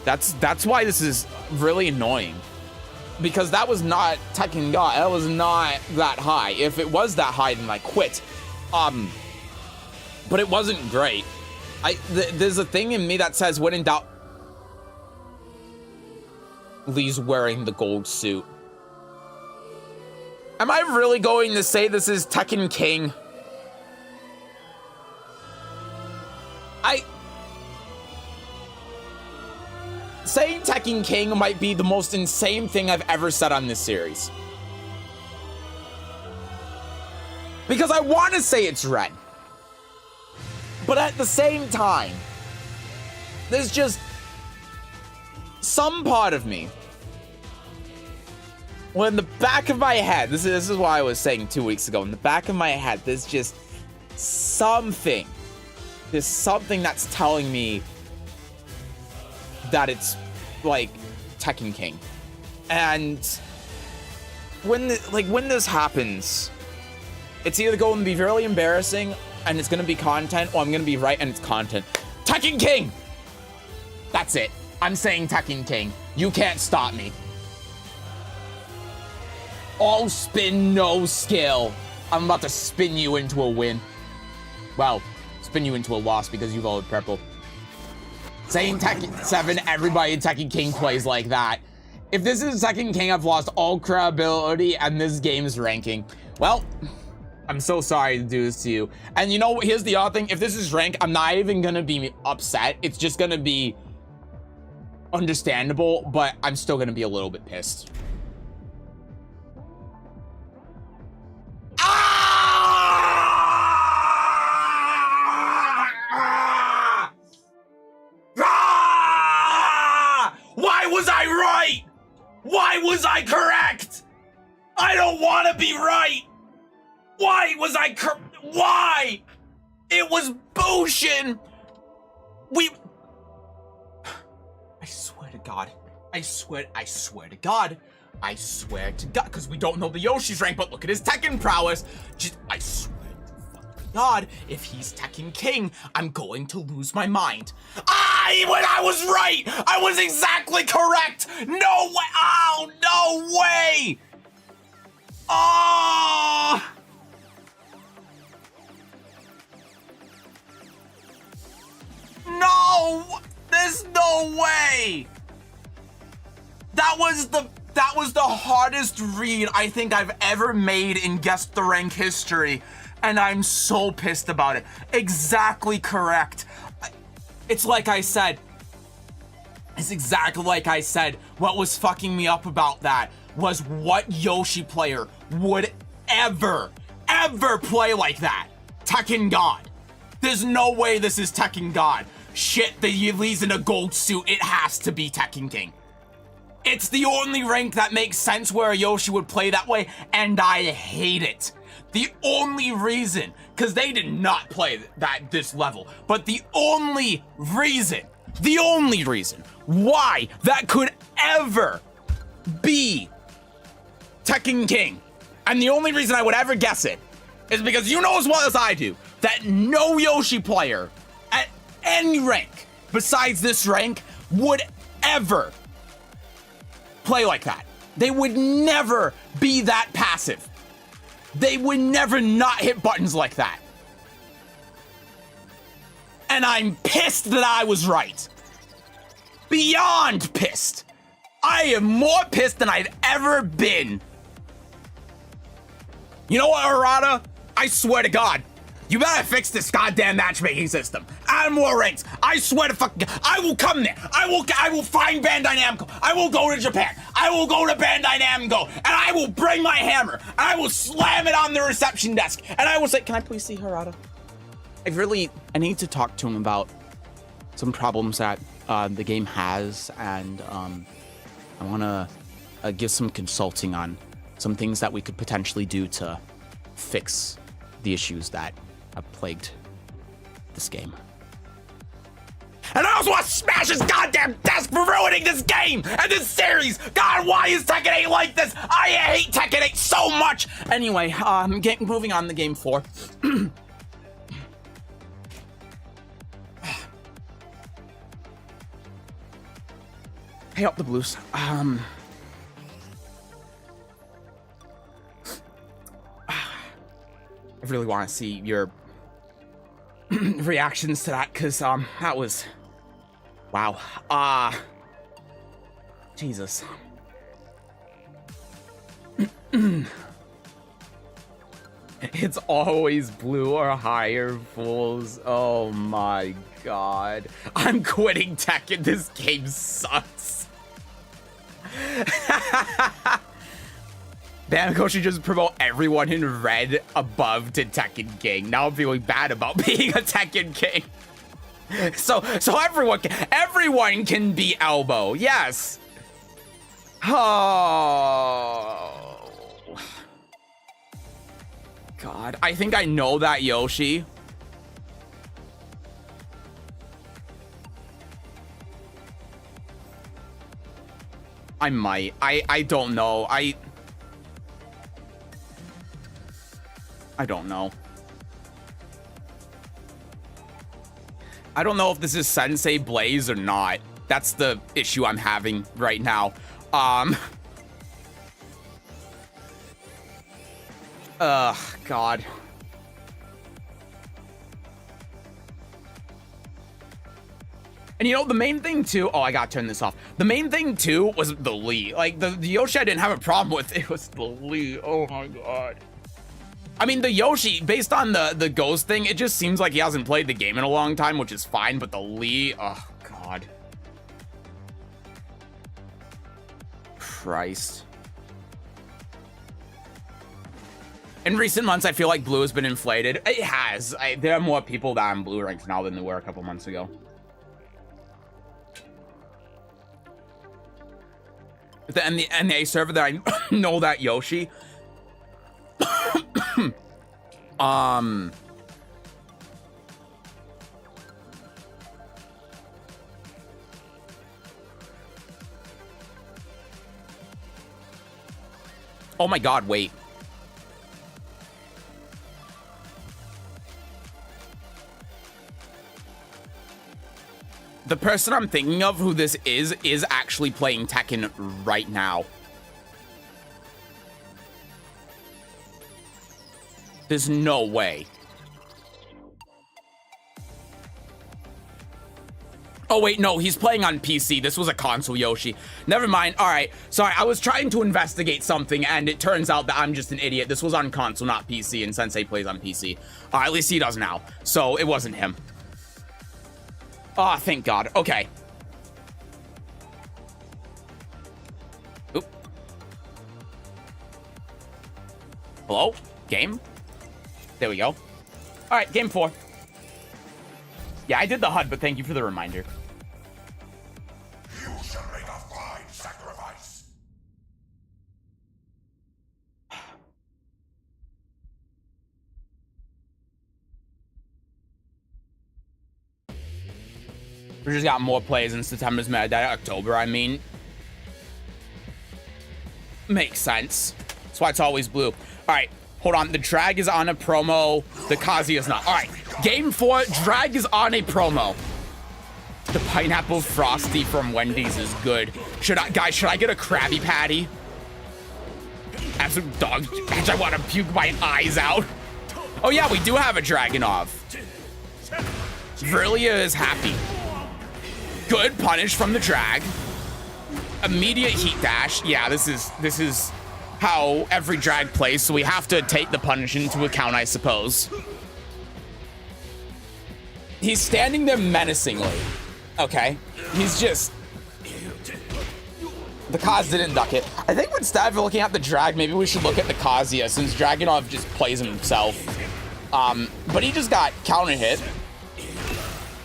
That's why this is really annoying. Because that was not Tekken God. That was not that high. If it was that high, then I quit. But it wasn't great. There's a thing in me that says, when in doubt, Lee's wearing the gold suit. Am I really going to say this is Tekken King? Saying Tekken King might be the most insane thing I've ever said on this series. Because I want to say it's Ren. But at the same time, there's just some part of me. Well, in the back of my head, this is why I was saying 2 weeks ago, in the back of my head, there's just something. There's something that's telling me that it's like Tekken King. And when this happens, it's either going to be really embarrassing and it's going to be content, or I'm going to be right and it's content. Tekken King! That's it. I'm saying Tekken King. You can't stop me. All spin, no skill. I'm about to spin you into a win. Well, spin you into a loss because you voted purple. Saying Tekken 7, everybody in Tekken King plays like that. If this is Tekken King, I've lost all credibility and this game's ranking. Well, I'm so sorry to do this to you. And you know what? Here's the other thing. If this is rank, I'm not even gonna be upset. It's just gonna be understandable, but I'm still gonna be a little bit pissed. Why was I right? Why was I correct? I don't want to be right. Why was I why? It was Bushin. I swear to God. I swear to God. I swear to God, because we don't know the Yoshi's rank, but look at his Tekken prowess. I swear to fucking God, if he's Tekken King, I'm going to lose my mind. When I was right! I was exactly correct! No way! Oh, no way! Oh! No! There's no way! That was the hardest read I think I've ever made in Guess the Rank history, and I'm so pissed about it. Exactly correct. It's like I said. It's exactly like I said. What was fucking me up about that was what Yoshi player would ever play like that. Tekken God. There's no way this is Tekken God. Shit, he's in a gold suit. It has to be Tekken King. It's the only rank that makes sense where Yoshi would play that way, and I hate it. The only reason, because they did not play this level, but the only reason why that could ever be Tekken King, and the only reason I would ever guess it, is because you know as well as I do that no Yoshi player at any rank besides this rank would ever play like that. They would never be that passive. They would never not hit buttons like that. And I'm pissed that I was right. Beyond pissed. I am more pissed than I've ever been. You know what, Arata? I swear to God, you better fix this goddamn matchmaking system. Add more ranks. I swear to fucking God, I will come there. I will find Bandai Namco. I will go to Japan. I will go to Bandai Namco, and I will bring my hammer, and I will slam it on the reception desk, and I will say, "Can I please see Harada?" I need to talk to him about some problems that the game has, and I want to give some consulting on some things that we could potentially do to fix the issues that have plagued this game. And I also want to smash his goddamn desk for ruining this game and this series. God, why is Tekken 8 like this? I hate Tekken 8 so much. Anyway, moving on to game 4. Hey up the blues. I really want to see your reactions to that, because that was wow. Jesus. It's always blue or higher, fools. Oh my God. I'm quitting Tekken. This game sucks. Bamako should just promote everyone in red above to Tekken King. Now I'm feeling bad about being a Tekken King. So everyone can be Elbow. Yes. Oh. God, I think I know that Yoshi. I might. I don't know. I don't know. I don't know if this is Sensei Blaze or not. That's the issue I'm having right now. God. And you know, the main thing too, oh, I gotta turn this off. The main thing too was the Lee. Like, the Yoshi I didn't have a problem with. It was the Lee. Oh my God. I mean, the Yoshi, based on the Ghost thing, it just seems like he hasn't played the game in a long time, which is fine, but the Lee, oh God. Christ. In recent months, I feel like blue has been inflated. It has. There are more people that are on blue ranks now than there were a couple months ago. And the NA server that I know that Yoshi. Oh my God, wait. The person I'm thinking of who this is actually playing Tekken right now. There's no way. Oh, wait, no, he's playing on PC. This was a console Yoshi. Never mind. All right. Sorry, I was trying to investigate something, and it turns out that I'm just an idiot. This was on console, not PC, and Sensei plays on PC. At least he does now. So it wasn't him. Oh, thank God. Okay. Oop. Hello? Game? There we go. All right, game 4. Yeah, I did the HUD, but thank you for the reminder. You shall make a fine sacrifice. We just got more plays in September's Mad Dad October, I mean. Makes sense. That's why it's always blue. All right, hold on. The drag is on a promo. The Kazuya is not. All right, game 4, drag is on a promo. The pineapple frosty from Wendy's is good. Should I get a Krabby Patty? Absolute dog. I want to puke my eyes out. Oh yeah, we do have a Dragunov. Verlia is happy. Good punish from the drag. Immediate heat dash. Yeah, this is how every drag plays, so we have to take the punish into account, I suppose. He's standing there menacingly. Okay. He's just... The Kaz didn't duck it. I think instead of looking at the drag, maybe we should look at the Kazuya, since Dragunov just plays himself. But he just got counter hit.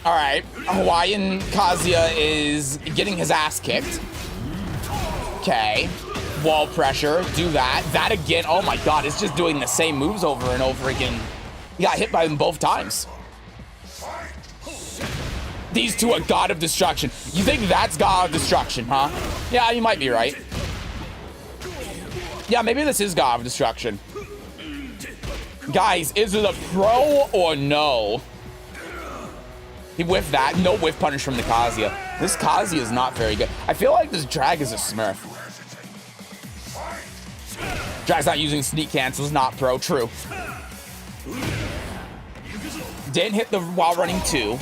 All right, Hawaiian Kazuya is getting his ass kicked. Okay, wall pressure, do that. That again, oh my God, it's just doing the same moves over and over again. He got hit by them both times. These two are God of Destruction. You think that's God of Destruction, huh? Yeah, you might be right. Yeah, maybe this is God of Destruction. Guys, is it a pro or no? He whiffed that. No whiff punish from the Kazuya. This Kazuya is not very good. I feel like this drag is a smurf. Drag's not using sneak cancels, not pro. True. Didn't hit the while running 2.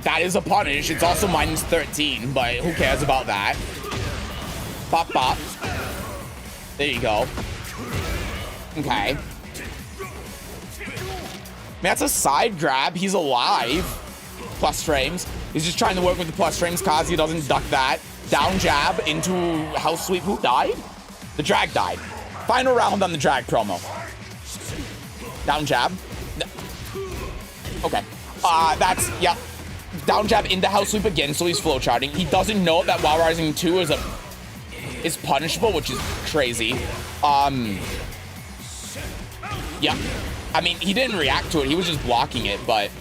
That is a punish. It's also minus 13, but who cares about that? Pop, pop. There you go. Okay. That's a side grab. He's alive. Plus frames. He's just trying to work with the plus frames. Kazuya doesn't duck that. Down jab into house sweep. Who died? The drag died. Final round on the drag promo. Down jab. Okay. That's, yeah. Down jab into house sweep again, so he's flow charting. He doesn't know that while rising 2 is punishable, which is crazy. Yeah. I mean, he didn't react to it. He was just blocking it, but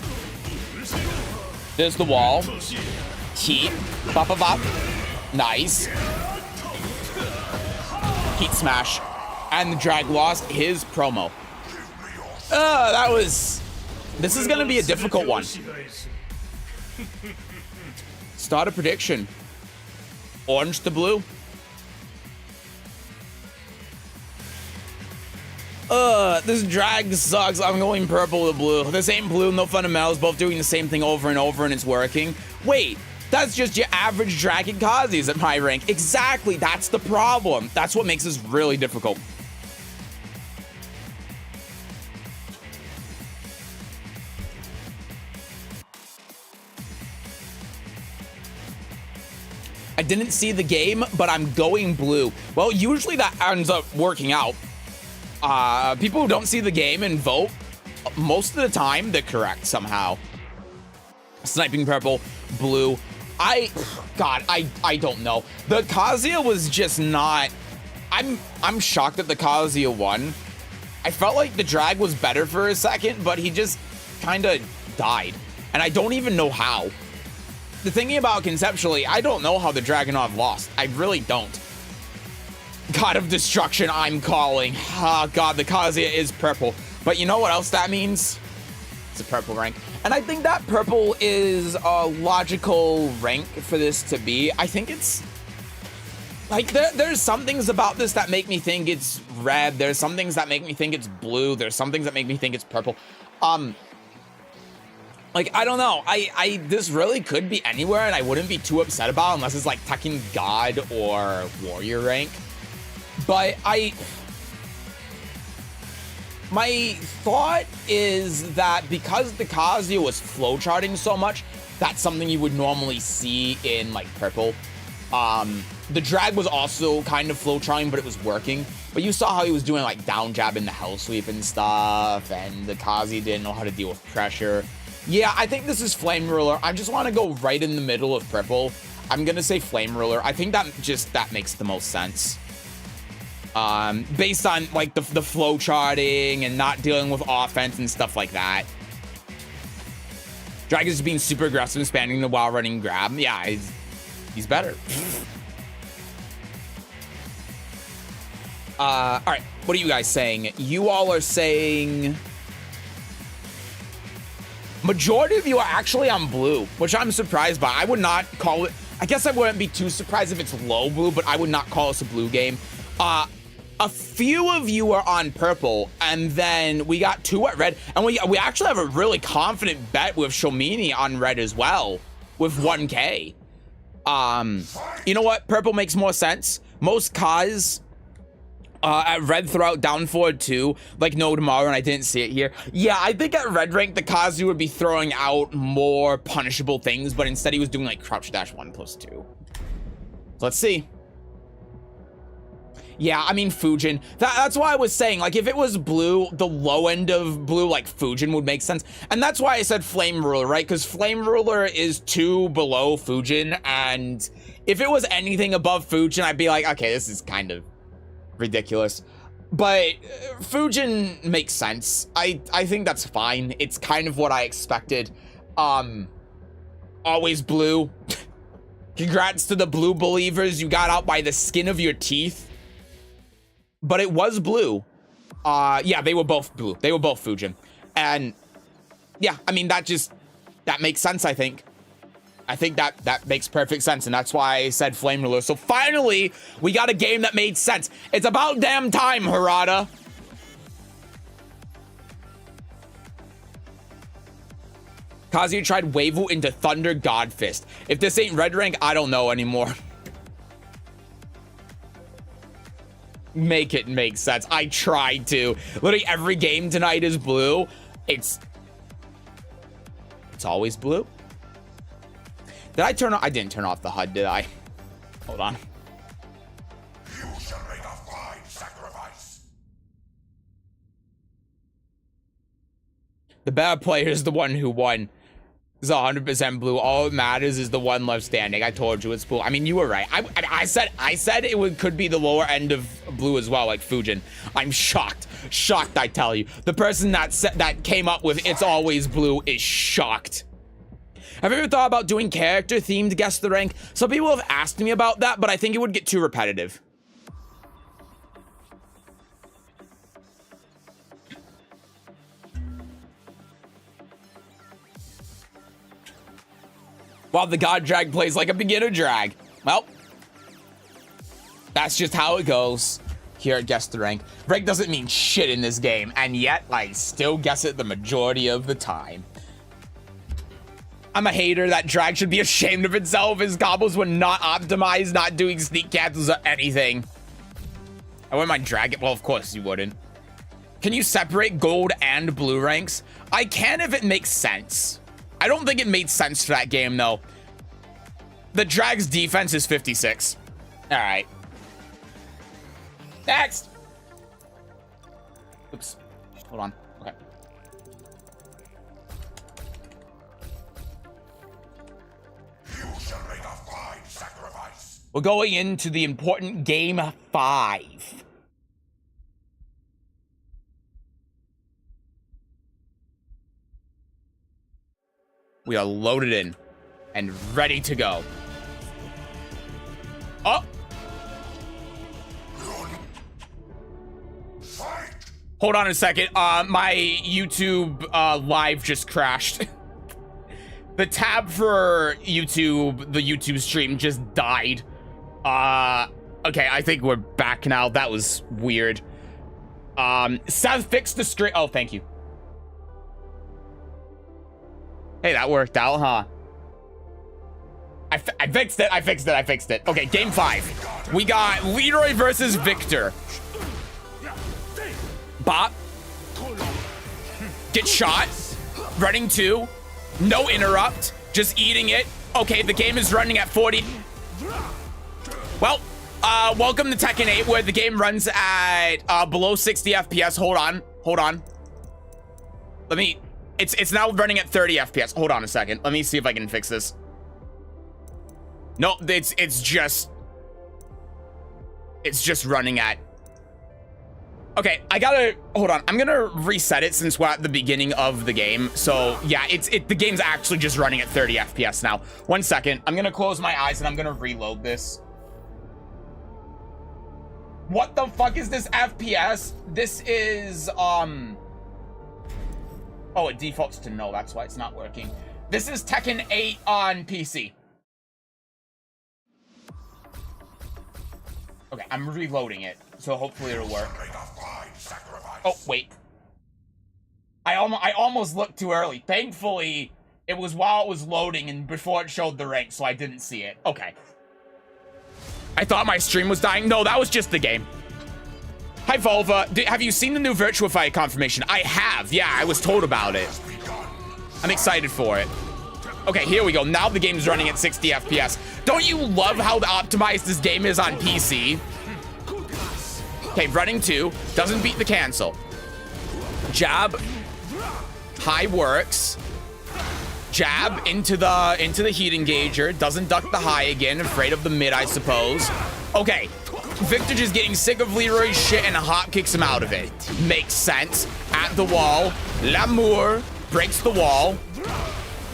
there's the wall. Heat. Bop, bop, bop. Nice. Heat smash. And the drag lost his promo. That was... This is going to be a difficult one. Start a prediction. Orange to blue. This drag sucks. I'm going purple to blue. This ain't blue, no fundamentals, both doing the same thing over and over and it's working. Wait, that's just your average dragon Kazis at my rank. Exactly, that's the problem. That's what makes this really difficult. I didn't see the game, but I'm going blue. Well, usually that ends up working out. People who don't see the game and vote, most of the time, they're correct somehow. Sniping purple, blue. God, I don't know. The Kazuya was just not... I'm shocked that the Kazuya won. I felt like the drag was better for a second, but he just kind of died. And I don't even know how. The thing about conceptually, I don't know how the Dragunov lost. I really don't. God of Destruction, I'm calling. Oh, God, the Kazuya is purple. But you know what else that means? It's a purple rank. And I think that purple is a logical rank for this to be. I think it's... Like, there's some things about this that make me think it's red. There's some things that make me think it's blue. There's some things that make me think it's purple. Like, I don't know. This really could be anywhere, and I wouldn't be too upset about it unless it's, like, Tekken God or Warrior rank. But my thought is that because the Kazuya was flowcharting so much, that's something you would normally see in, like, purple. The drag was also kind of flowcharting, but it was working. But you saw how he was doing, like, down jab in the hell sweep and stuff, and the Kazuya didn't know how to deal with pressure. Yeah, I think this is Flame Ruler. I just want to go right in the middle of purple. I'm going to say Flame Ruler. I think that makes the most sense. Based on, like, the flow charting and not dealing with offense and stuff like that. Dragon's just being super aggressive and spamming the while running grab. Yeah, he's better. All right, what are you guys saying? You all are saying... Majority of you are actually on blue, which I'm surprised by. I would not call it... I guess I wouldn't be too surprised if it's low blue, but I would not call this a blue game. A few of you are on purple, and then we got 2 at red, and we actually have a really confident bet with Shomini on red as well, with 1K. You know what? Purple makes more sense. Most Kaz at red throw out down forward too, like no tomorrow, and I didn't see it here. Yeah, I think at red rank, the Kazu would be throwing out more punishable things, but instead he was doing like crouch dash 1+2. So let's see. Yeah, I mean, Fujin. That's why I was saying, like, if it was blue, the low end of blue, like, Fujin would make sense. And that's why I said Flame Ruler, right? Because Flame Ruler is 2 below Fujin, and if it was anything above Fujin, I'd be like, okay, this is kind of ridiculous. But Fujin makes sense. I think that's fine. It's kind of what I expected. Always blue. Congrats to the blue believers. You got out by the skin of your teeth. But it was blue. Yeah, they were both blue. They were both Fujin. And yeah, I mean, that makes sense, I think. I think that makes perfect sense, and that's why I said Flame Ruler. So finally, we got a game that made sense. It's about damn time, Harada. Kazuya tried Wavu into Thunder God Fist. If this ain't red rank, I don't know anymore. Make it make sense. I tried to. Literally every game tonight is blue. It's always blue. Did I turn off? I didn't turn off the HUD, did I? Hold on. You shall make a fine sacrifice. The better player is the one who won. It's 100% blue. All that matters is the one left standing. I told you it's blue. I mean, you were right. I said it could be the lower end of blue as well, like Fujin. I'm shocked. Shocked, I tell you. The person that came up with it's always blue is shocked. Have you ever thought about doing character-themed Guess the Rank? Some people have asked me about that, but I think it would get too repetitive. While the God Drag plays like a beginner drag. Well, that's just how it goes here at Guess the Rank. Rank doesn't mean shit in this game, and yet I still guess it the majority of the time. I'm a hater. That drag should be ashamed of itself. His combos were not optimized, not doing sneak cancels or anything. I wouldn't mind drag it. Well, of course you wouldn't. Can you separate gold and blue ranks? I can if it makes sense. I don't think it made sense for that game, though. The drag's defense is 56. All right. Next. Oops. Hold on. Okay. You shall make a fine sacrifice. We're going into the important game 5. We are loaded in and ready to go. Oh! Fight! Hold on a second. My YouTube live just crashed. The tab for YouTube, the YouTube stream just died. Okay, I think we're back now. That was weird. Seth fixed the screen. Oh, thank you. Hey, that worked out, huh? I fixed it. I fixed it. Okay, game 5. We got Leroy versus Victor. Bop. Get shot. Running 2. No interrupt. Just eating it. Okay, the game is running at 40. Well, welcome to Tekken 8, where the game runs at below 60 FPS. Hold on. Let me... It's now running at 30 FPS. Hold on a second. Let me see if I can fix this. No, it's just running at... Okay, I gotta... Hold on. I'm gonna reset it since we're at the beginning of the game. So, yeah, the game's actually just running at 30 FPS now. 1 second. I'm gonna close my eyes and I'm gonna reload this. What the fuck is this FPS? This is, Oh, it defaults to no. That's why it's not working. This is Tekken 8 on PC. Okay, I'm reloading it, so hopefully it'll work. Oh, wait. I almost looked too early. Thankfully, it was while it was loading and before it showed the rank, so I didn't see it. Okay. I thought my stream was dying. No, that was just the game. Hi, Volva. Have you seen the new Virtua Fighter confirmation? I have. Yeah, I was told about it. I'm excited for it. Okay, here we go. Now the game's running at 60 FPS. Don't you love how optimized this game is on PC? Okay, running 2. Doesn't beat the cancel. Jab. High works. Jab into the heat engager. Doesn't duck the high again. Afraid of the mid, I suppose. Okay. Victor just getting sick of Leroy's shit and hop kicks him out of it. Makes sense. At the wall. L'amour breaks the wall.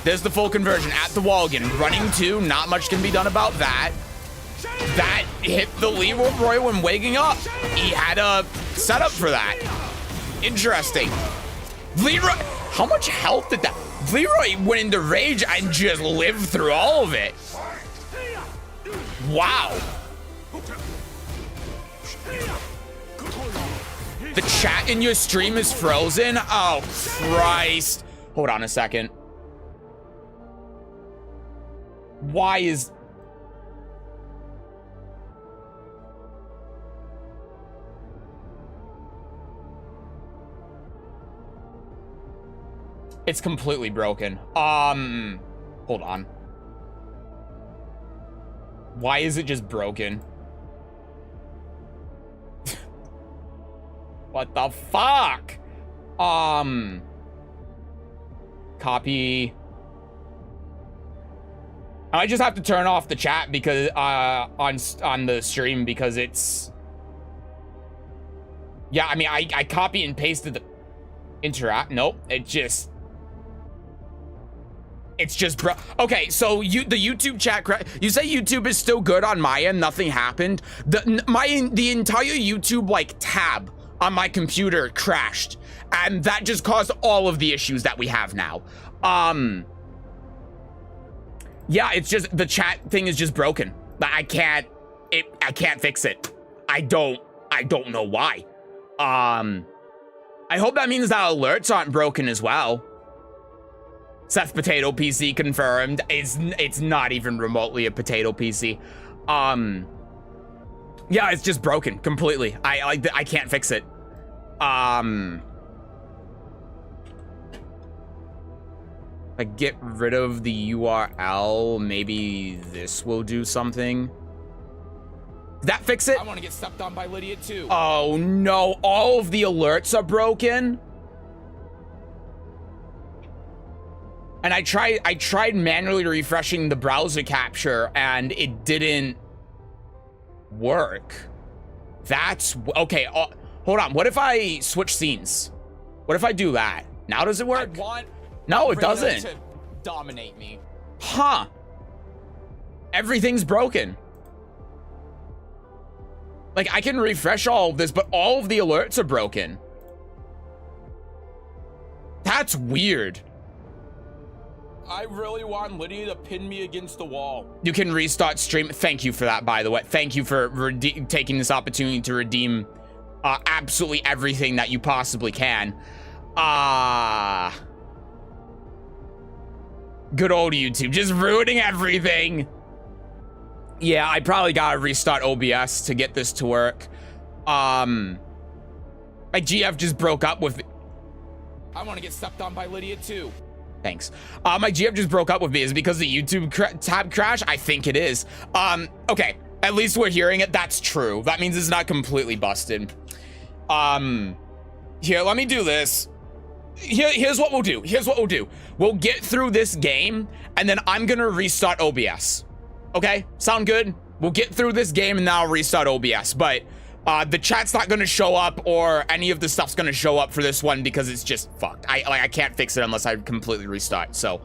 There's the full conversion. At the wall again. Running 2. Not much can be done about that. That hit the Leroy when waking up. He had a setup for that. Interesting. Leroy, how much health did that? Leroy went into rage and just lived through all of it. Wow. The chat in your stream is frozen? Oh, Christ. Hold on a second. Why is... It's completely broken. Hold on. Why is it just broken? What the fuck? Copy. I just have to turn off the chat because on the stream because it's, yeah, I mean, I copy and pasted the interact. Nope, it's just bro. Okay, so the YouTube chat, you say YouTube is still good on my end, nothing happened. The entire YouTube like tab on my computer crashed, and that just caused all of the issues that we have now. Yeah, it's just the chat thing is just broken. I can't fix it. I don't know why. I hope that means that alerts aren't broken as well. Seth Potato PC confirmed. It's not even remotely a potato PC. Yeah, it's just broken completely. I can't fix it. I get rid of the URL, maybe this will do something. Did that fix it? I want to get stepped on by Lydia too. Oh no, all of the alerts are broken. And I tried manually refreshing the browser capture and it didn't work. That's okay. Hold on. What if I switch scenes? What if I do that? Now does it work? I want No, it Raina doesn't. to dominate me. Huh. Everything's broken. Like, I can refresh all of this, but all of the alerts are broken. That's weird. I really want Lydia to pin me against the wall. You can restart stream. Thank you for that, by the way. Thank you for taking this opportunity to redeem absolutely everything that you possibly can. Good old YouTube, just ruining everything. Yeah, I probably gotta restart OBS to get this to work. My GF just broke up with me. I want to get stepped on by Lydia too. Thanks. My GF just broke up with me. Is it because the YouTube tab crash? I think it is. Okay, at least we're hearing it. That's true. That means it's not completely busted. Here, let me do this. Here's what we'll do. We'll get through this game, and then I'm gonna restart OBS. Okay? Sound good? We'll get through this game, and then I'll restart OBS. But the chat's not gonna show up, or any of the stuff's gonna show up for this one because it's just fucked. I can't fix it unless I completely restart. So,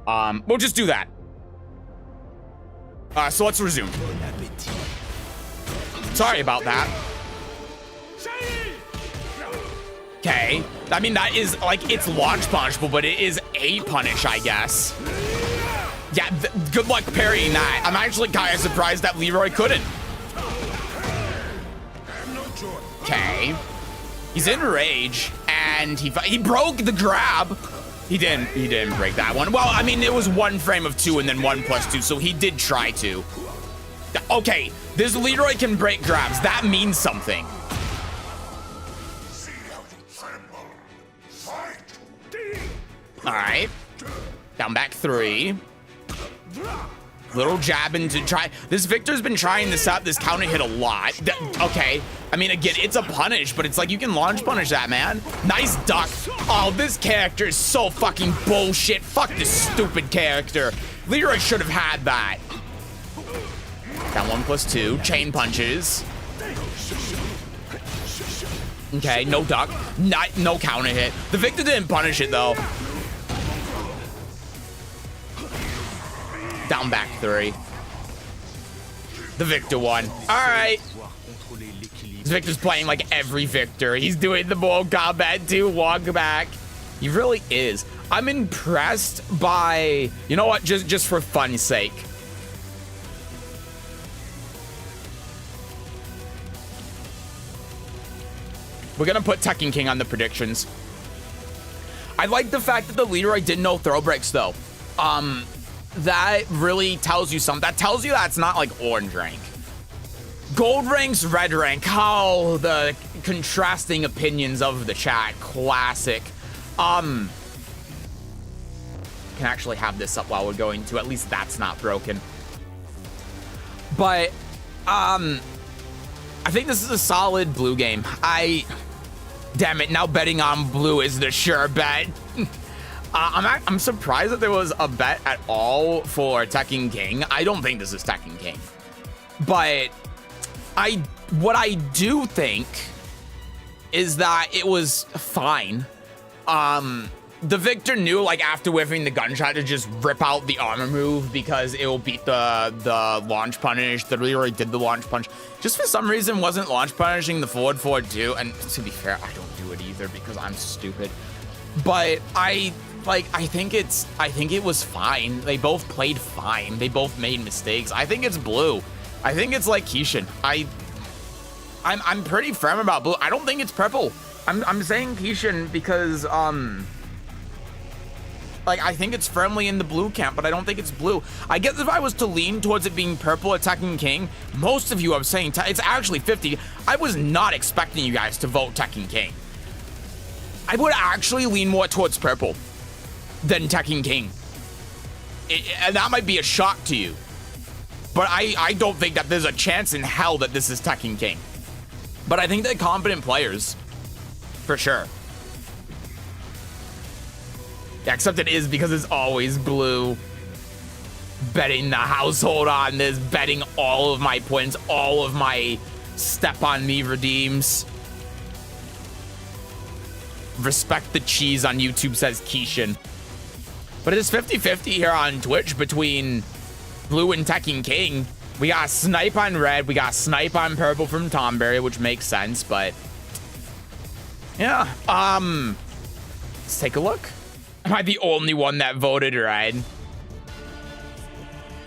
we'll just do that. So let's resume. Sorry about that. Okay. I mean, that is, like, it's launch punishable, but it is a punish, I guess. Yeah, good luck parrying that. I'm actually kind of surprised that Leroy couldn't. Okay. He's in rage, and he broke the grab. He didn't break that one. Well, I mean, it was 1 frame of 2 and then 1+2, so he did try to. Okay, this Leroy can break grabs. That means something. All right. Down back 3. Little jab into try. This Victor's been trying this out, this counter hit a lot. Okay. I mean, again, it's a punish, but it's like you can launch punish that, man. Nice duck. Oh, this character is so fucking bullshit. Fuck this stupid character. Leroy should have had that. Down 1+2. Chain punches. Okay, no duck. No counter hit. The Victor didn't punish it, though. Down back 3. The Victor won. All right. This Victor's playing like every Victor. He's doing the Mortal Kombat 2 walk back. He really is. I'm impressed by, you know what, just for fun's sake. We're gonna put Tekken King on the predictions. I like the fact that the Leroy didn't know throw breaks though. That really tells you something. That tells you that it's not like orange rank. Gold rank's red rank. How the contrasting opinions of the chat. Classic. Can actually have this up while we're going to. At least that's not broken. But I think this is a solid blue game. Damn it, now betting on blue is the sure bet. I'm surprised that there was a bet at all for Tekken King. I don't think this is Tekken King, but what I do think is that it was fine. The Victor knew, like, after whiffing the gunshot to just rip out the armor move because it will beat the launch punish. The Leroy did the launch punch. Just for some reason wasn't launch punishing the forward too. And to be fair, I don't do it either because I'm stupid. But I think it was fine. They both played fine. They both made mistakes. I think it's blue. I think it's like Kishin. I'm pretty firm about blue. I don't think it's purple. I'm saying Kishin because like, I think it's firmly in the blue camp, but I don't think it's blue. I guess if I was to lean towards it being purple at Tekken King, most of you are saying it's actually 50. I was not expecting you guys to vote Tekken King. I would actually lean more towards purple than Tekken King. And that might be a shock to you. But I don't think that there's a chance in hell that this is Tekken King. But I think they're competent players. For sure. Yeah, except it is because it's always blue. Betting the household on this, betting all of my points, all of my step on me redeems. Respect the cheese on YouTube says Kishin. But it is 50-50 here on Twitch between blue and Tekken King. We got snipe on red, we got snipe on purple from Tomberry, which makes sense, but yeah. Let's take a look. Am I the only one that voted red?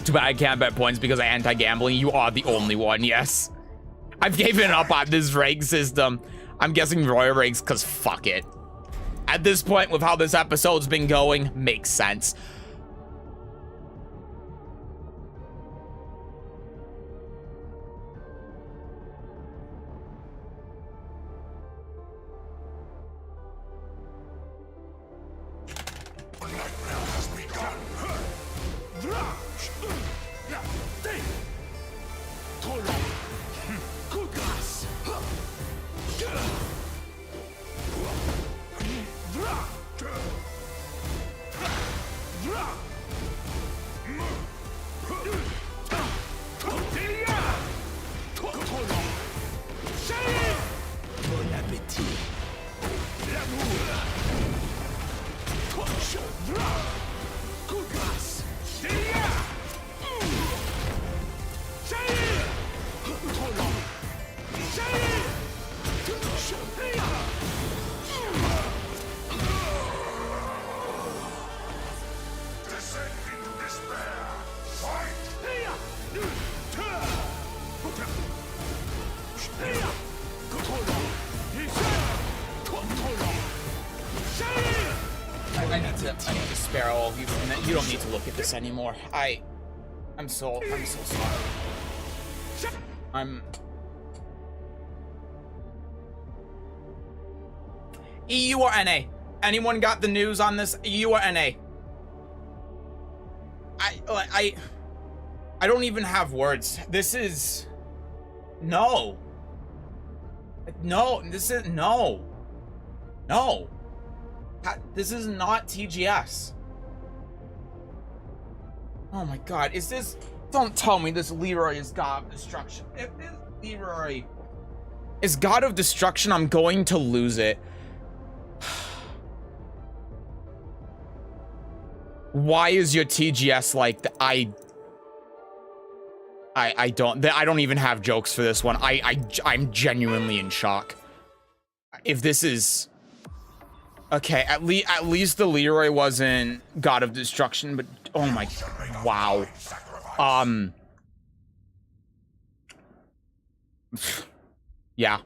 Too bad I can't bet points because I anti-gambling. You are the only one, yes. I've given up on this rank system. I'm guessing Royal ranks because fuck it. At this point, with how this episode's been going, makes sense. You don't need to look at this anymore. I'm so sorry. EU or NA? Anyone got the news on this? EU or NA? I don't even have words. This is no. This is no. This is not TGS. Oh my god, is this... Don't tell me this Leroy is God of Destruction. If this Leroy is God of Destruction, I'm going to lose it. Why is your TGS like that? I don't even have jokes for this one. I'm genuinely in shock. If this is... Okay, at least the Leroy wasn't God of Destruction, but oh my, wow. Yeah,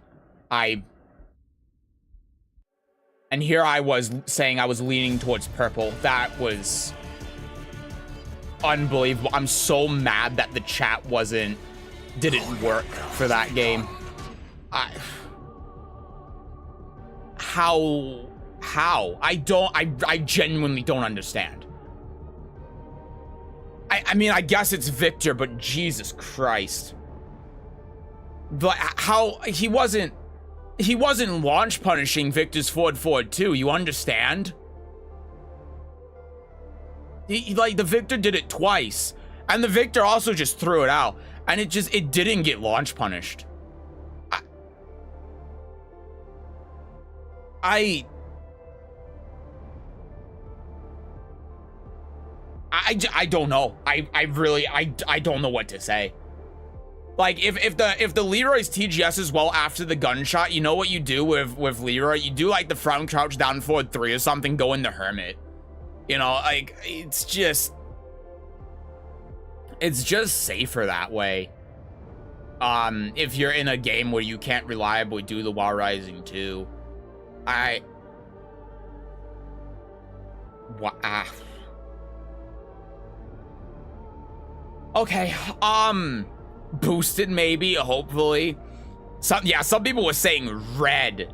and here I was saying I was leaning towards purple. That was unbelievable. I'm so mad that the chat didn't work for that game. How? I genuinely don't understand. I mean, I guess it's Victor, but Jesus Christ. But how he wasn't launch punishing Victor's forward too, you understand? Like, the Victor did it twice. And the Victor also just threw it out. And it didn't get launch punished. I don't know. I really don't know what to say. Like, if the Leroy's TGS as well after the gunshot, you know what you do with Leroy? You do like the front crouch down forward 3 or something, go in the hermit. You know, like, it's just safer that way. If you're in a game where you can't reliably do the wall rising too. Okay, boosted maybe, hopefully. Some people were saying red.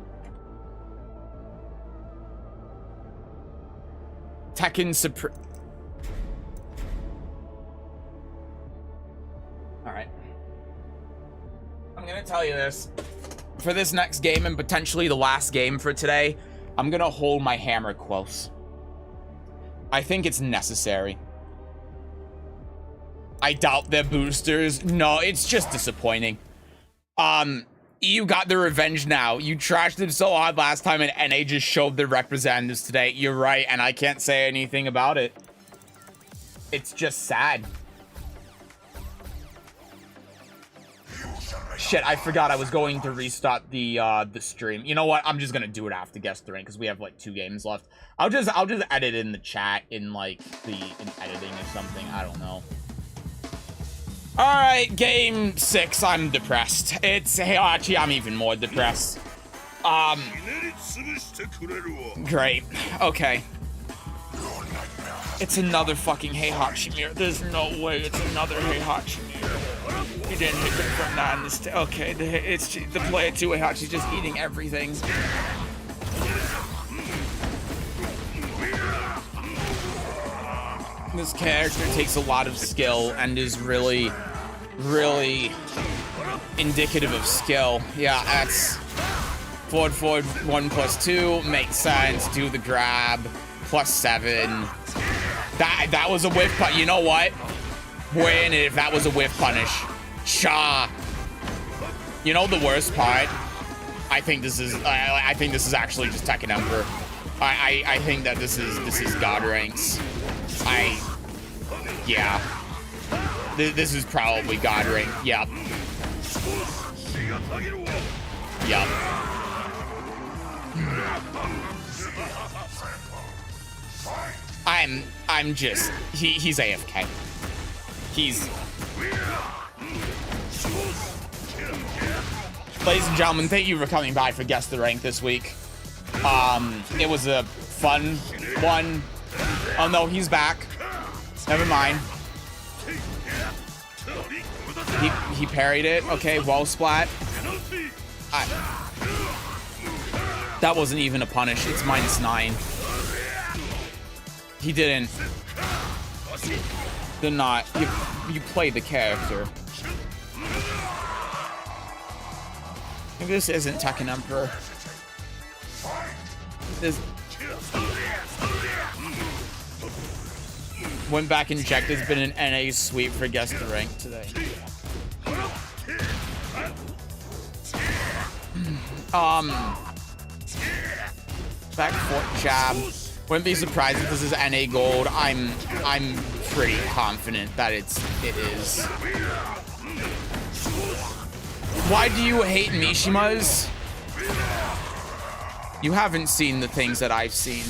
Tekken Supreme. Alright. I'm gonna tell you this. For this next game, and potentially the last game for today, I'm gonna hold my hammer close. I think it's necessary. I doubt they're boosters. No, it's just disappointing. You got the revenge now. You trashed them so hard last time, and NA just showed their representatives today. You're right, and I can't say anything about it. It's just sad. Shit, I forgot I was going to restart the stream. You know what? I'm just gonna do it after guess the rank because we have like 2 games left. I'll just edit in the chat in like in editing or something. I don't know. All right, game 6. I'm depressed. It's Heihachi. I'm even more depressed. Great. Okay. It's another fucking Heihachi mirror. There's no way it's another Heihachi mirror. You didn't hit confirm that in this. Okay, it's the player 2 Heihachi's just eating everything. This character takes a lot of skill and is really, really indicative of skill. Yeah, that's forward 1+2 makes sense. Do the grab +7. That was a whiff, but you know what? We're in it if that was a whiff punish. Shaw. You know the worst part? I think this is actually just Tekken Emperor. I think that this is God ranks. Yeah. This is probably God rank. Yep. Yep. I'm just he's AFK. Ladies and gentlemen, thank you for coming by for Guess the Rank this week. It was a fun one. Oh no, he's back. Never mind. He parried it. Okay, wall splat. That wasn't even a punish. It's -9. He didn't. They're not. You play the character. This isn't Tekken Emperor. This went back and checked. There's been an NA sweep for Guess the Rank today. Back foot jab. Wouldn't be surprised if this is NA gold. I'm pretty confident that it is. Why do you hate Mishimas? You haven't seen the things that I've seen.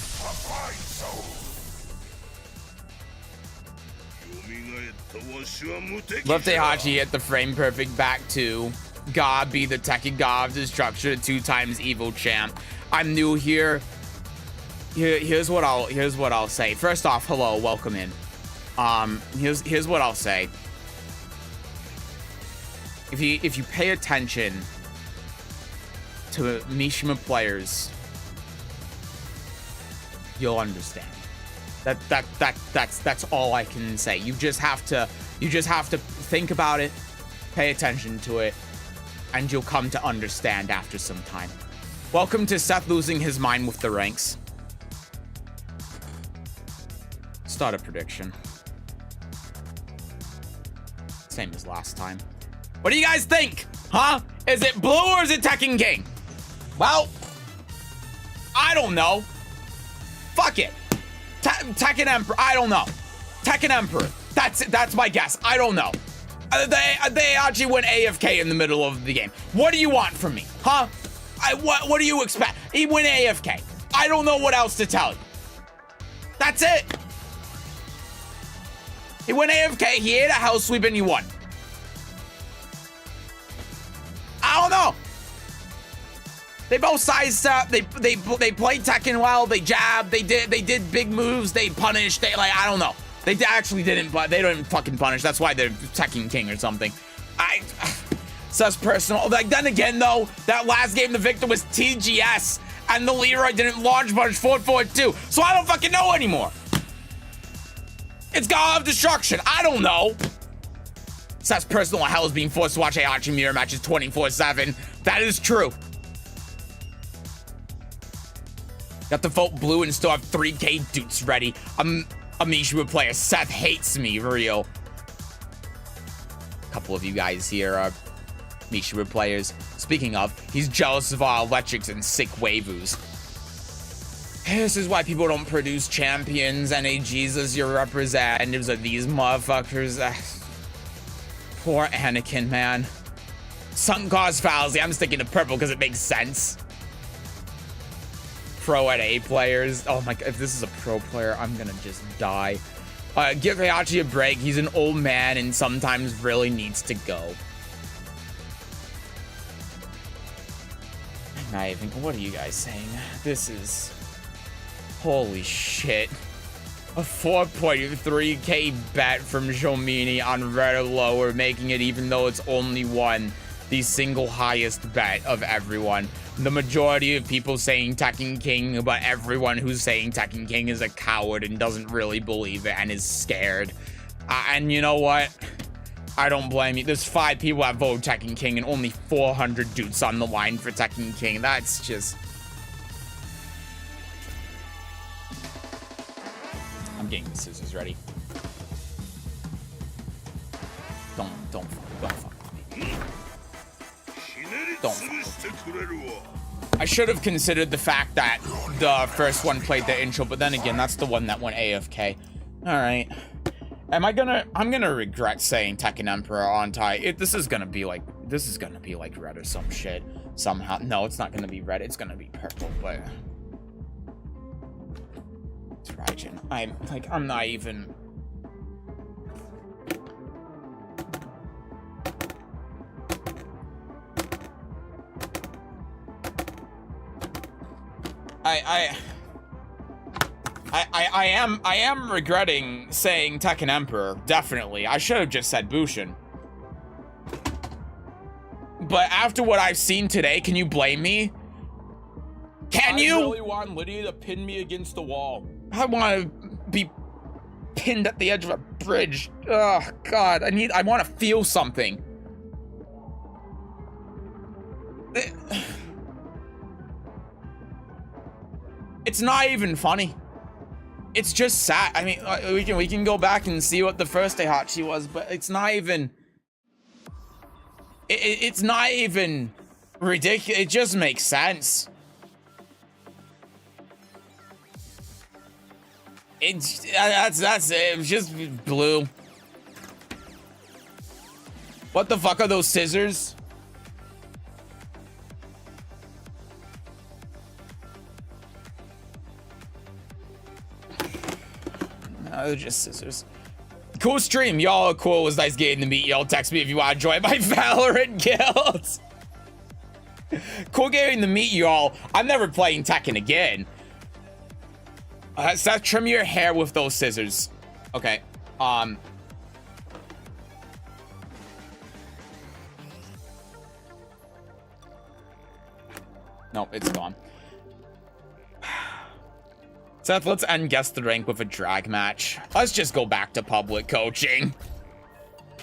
Left Heihachi at the frame perfect back to God be the Tekken God of Destruction 2x Evil Champ. I'm new here. Here's what I'll say. First off, hello, welcome in. Here's what I'll say. If you pay attention to Mishima players, you'll understand. That's all I can say. You just have to think about it, pay attention to it, and you'll come to understand after some time. Welcome to Seth losing his mind with the ranks. start a prediction. Same as last time. What do you guys think? Huh? Is it blue or is it Tekken King? Well, I don't know. Fuck it. Tekken Emperor. I don't know. Tekken Emperor. That's my guess. I don't know. They actually went AFK in the middle of the game. What do you want from me? Huh? What do you expect? He went AFK. I don't know what else to tell you. That's it. He went AFK, he ate a house sweep, and he won. I don't know. They both sized up. They played Tekken well. They jabbed. They did big moves. They punished. I don't know. They actually didn't, but they didn't fucking punish. That's why they're Tekken King or something. So that's personal. Like, then again, though, that last game, the victor was TGS, and the Leroy didn't launch punch 4-4-2. So I don't fucking know anymore. It's God of Destruction. I don't know. So that's personal. Hell is being forced to watch Heihachi mirror matches 24/7. That is true. Got to vote blue and still have 3K dudes ready. Amishi player. Seth hates me, real. A couple of you guys here are Mishiwa players. Speaking of, he's jealous of our electrics and sick waivus. This is why people don't produce champions. NAGs as your representatives of these motherfuckers. Poor Anakin, man. Sunk cost fallacy. I'm sticking to purple because it makes sense. Pro at A players. Oh my god, if this is a pro player, I'm gonna just die. Give Heihachi a break. He's an old man and sometimes really needs to go. I'm not even. What are you guys saying? This is. Holy shit. A 4.3k bet from Shomini on red or lower, making it, even though it's only one, the single highest bet of everyone. The majority of people saying Tekken King, but everyone who's saying Tekken King is a coward and doesn't really believe it and is scared. And you know what? I don't blame you. There's 5 people that vote Tekken King and only 400 dudes on the line for Tekken King. That's just... I'm getting the scissors ready. Don't fuck with me. Don't fuck with me. I should have considered the fact that the first one played the intro, but then again, that's the one that went AFK. Alright. I'm gonna regret saying Tekken Emperor on tie. This is gonna be like red or some shit. Somehow. No, it's not gonna be red, it's gonna be purple, but... It's Raijin. I'm not even... I am regretting saying Tekken Emperor, definitely. I should have just said Bushin. But after what I've seen today, can you blame me? Can you? I really want Lydia to pin me against the wall. I want to be pinned at the edge of a bridge. Oh god, I want to feel something. It's not even funny. It's just sad. I mean, we can go back and see what the first Heihachi was, but it's not even... It's not even ridiculous. It just makes sense. That's it. It was just blue. What the fuck are those scissors? No, they're just scissors. Cool stream, y'all. Cool. It was nice getting to meet y'all. Text me if you want to join my Valorant guild. Cool getting to meet y'all. I'm never playing Tekken again. Seth, trim your hair with those scissors. Okay. Nope, it's gone. Seth, let's end Guess the Rank with a drag match. Let's just go back to public coaching.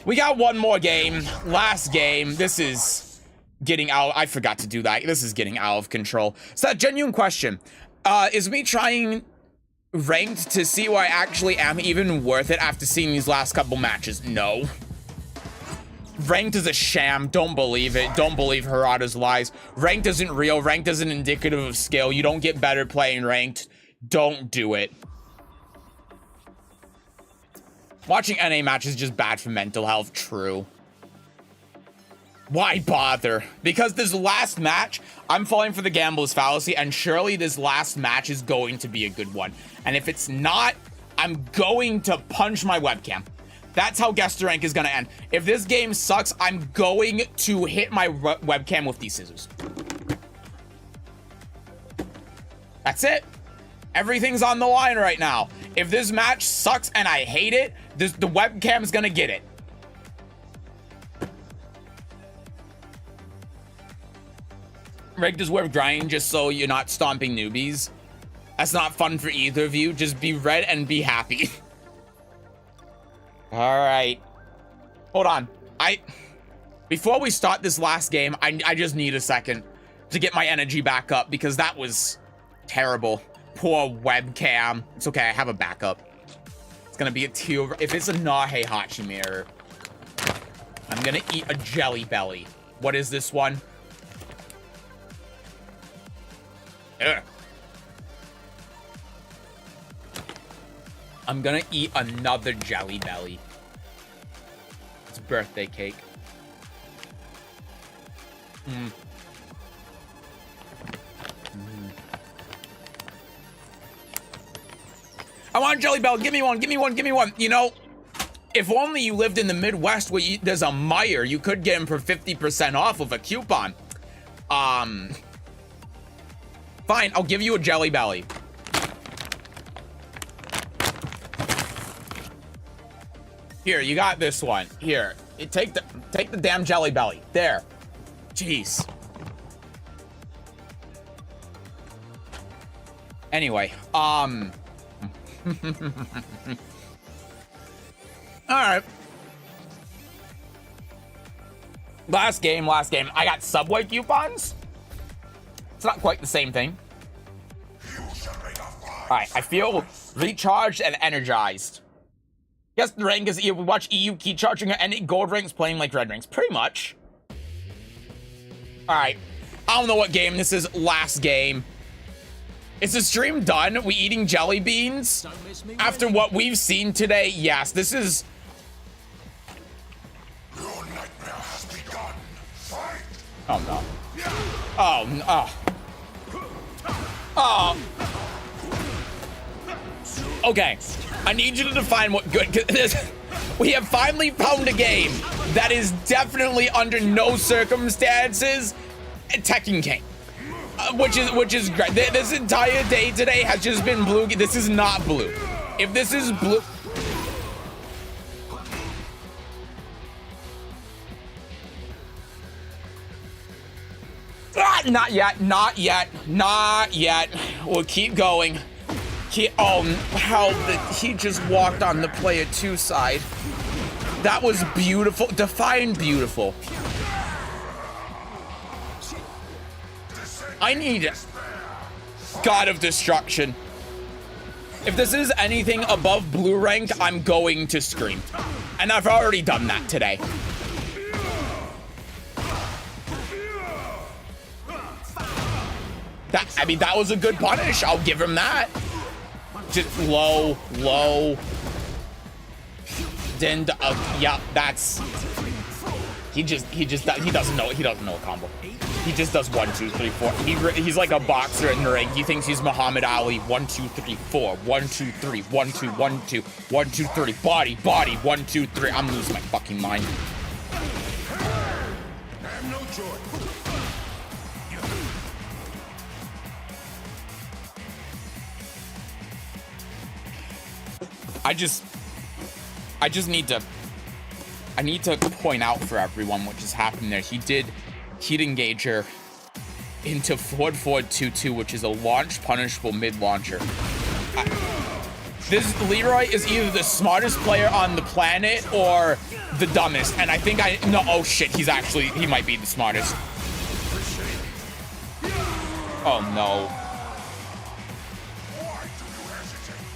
We got one more game. Last game. This is getting out. I forgot to do that. This is getting out of control. Seth, genuine question. Is me trying ranked to see why I actually am even worth it after seeing these last couple matches? No. Ranked is a sham. Don't believe it. Don't believe Harada's lies. Ranked isn't real. Ranked isn't indicative of skill. You don't get better playing ranked. Don't do it. Watching NA matches is just bad for mental health. True. Why bother? Because this last match, I'm falling for the gambler's fallacy, and surely this last match is going to be a good one. And if it's not, I'm going to punch my webcam. That's how guest rank is gonna end. If this game sucks, I'm going to hit my webcam with these scissors. That's it. Everything's on the line right now. If this match sucks and I hate it, the webcam is gonna get it. Ranked is worth grinding just so you're not stomping newbies. That's not fun for either of you. Just be red and be happy. All right. Hold on. Before we start this last game, I just need a second to get my energy back up because that was terrible. Poor webcam. It's okay. I have a backup. It's gonna be a teal. If it's a Heihachi mirror, I'm gonna eat a jelly belly. What is this one? Ugh. I'm gonna eat another jelly belly. It's birthday cake. I want a jelly belly. Give me one. Give me one. Give me one. You know, if only you lived in the Midwest where there's a Meyer, you could get him for 50% off with a coupon. Fine, I'll give you a jelly belly. Here, you got this one. Here, take the damn jelly belly. There. Jeez. Anyway, all right. Last game. I got Subway coupons. It's not quite the same thing. All right, I feel recharged and energized. Yes, the rank is we watch EU key charging and gold ranks playing like red ranks, pretty much. All right, I don't know what game this is. Last game. Is the stream done? We eating jelly beans after what we've seen today? Yes, this is. Your nightmare has begun. Fight. Oh no. Oh no. Oh. Okay, I need you to define what good. We have finally found a game that is definitely under no circumstances Tekken King, which is great. This entire day today has just been blue. This is not blue. If this is blue. Not yet. We'll keep going. He just walked on the player 2 side. That was beautiful. Define beautiful. I need God of Destruction. If this is anything above blue rank, I'm going to scream. And I've already done that today. That was a good punish. I'll give him that. Just low. Then, yeah, that's. He doesn't know a combo. He just does 1, 2, 3, 4. He's like a boxer in the ring. He thinks he's Muhammad Ali. 1, 2, 3, 4. 1, 2, 3. 1, 2, 1, 2. 1, 2, 3. Body. 1, 2, 3. I'm losing my fucking mind. I have no choice. I just need to point out for everyone what just happened there. He did heat engager into forward 2-2, which is a launch punishable mid launcher. This Leroy is either the smartest player on the planet or the dumbest, and I think oh shit, he might be the smartest. Oh no. Why do you hesitate?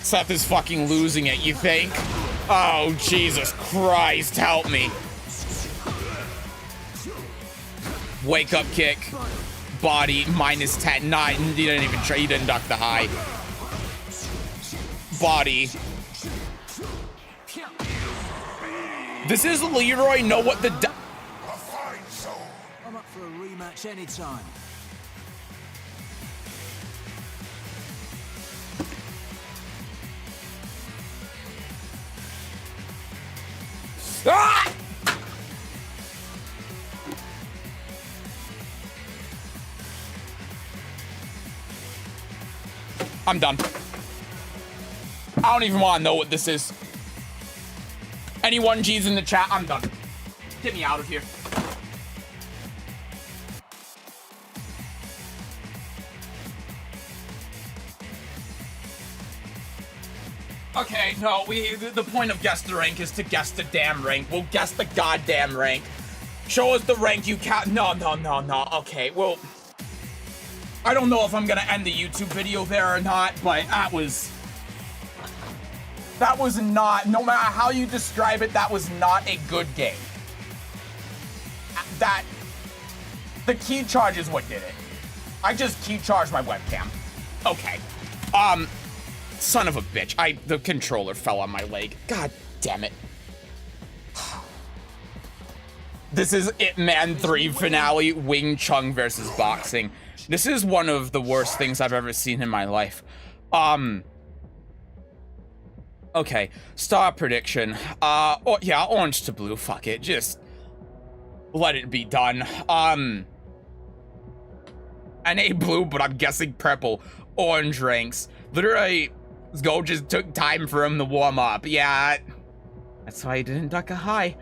Seth is fucking losing it, you think? Oh, Jesus Christ, help me. Wake up kick. Body, -10. Nah, he didn't even try. He didn't duck the high. Body. This is Leroy. Know what the... I'm up for a rematch anytime. Ah! I'm done. I don't even want to know what this is. Any 1Gs in the chat, I'm done. Get me out of here. Okay, no, the point of guess the rank is to guess the damn rank. We'll guess the goddamn rank. Show us the rank you count. No. Okay, well, I don't know if I'm gonna end the YouTube video there or not, but that was not, no matter how you describe it, that was not a good game. The key charge is what did it. I just key charged my webcam. Okay. Son of a bitch. The controller fell on my leg. God damn it. This is Ip Man 3 finale, Wing Chun versus boxing. This is one of the worst things I've ever seen in my life. Okay, star prediction. Yeah, orange to blue, fuck it. Just let it be done. NA blue, but I'm guessing purple. Orange ranks. Literally, Go just took time for him to warm up. Yeah, that's why he didn't duck a high.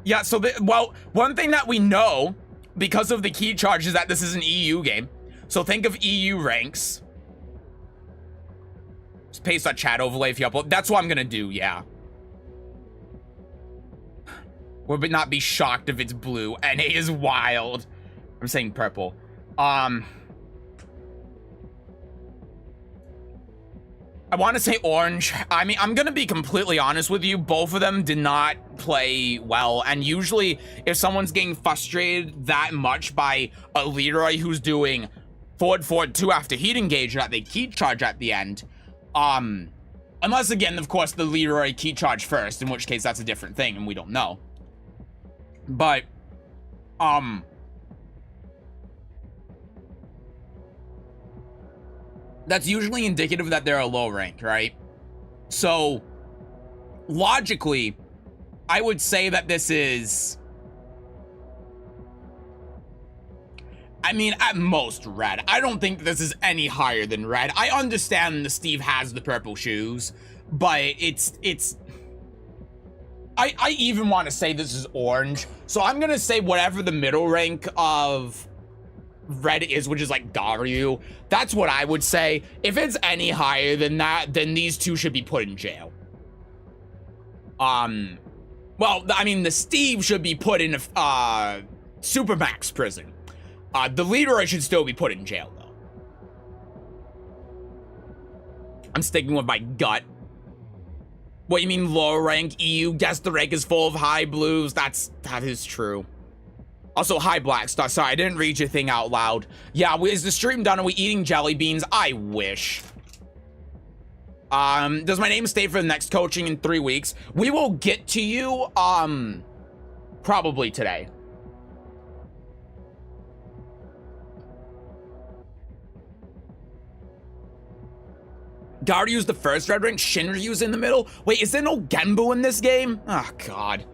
Yeah, so, well, one thing that we know, because of the key charge, is that this is an EU game. So think of EU ranks. Just paste that chat overlay if you upload. That's what I'm gonna do, yeah. Would not be shocked if it's blue. NA is wild. I'm saying purple. I want to say orange. I mean, I'm gonna be completely honest with you. Both of them did not play well. And usually, if someone's getting frustrated that much by a Leroy who's doing forward 2 after heat engage that they key charge at the end, unless again, of course, the Leroy key charge first, in which case that's a different thing and we don't know. But, that's usually indicative that they're a low rank, right? So, logically, I would say that this is, I mean, at most red. I don't think this is any higher than red. I understand the Steve has the purple shoes, but I even want to say this is orange. So I'm gonna say whatever the middle rank of red is, which is like Daru. That's what I would say. If it's any higher than that, then these two should be put in jail. Well, I mean, the Steve should be put in a Supermax prison. The Leroy should still be put in jail, though. I'm sticking with my gut. What, you mean low rank EU? Guess the rank is full of high blues. That is true. Also, hi Black Star. Sorry, I didn't read your thing out loud. Yeah, is the stream done? Are we eating jelly beans? I wish. Does my name stay for the next coaching in 3 weeks? We will get to you, probably today. Daryu's the first red rank, Shinryu's in the middle. Wait, is there no Genbu in this game? Oh, God.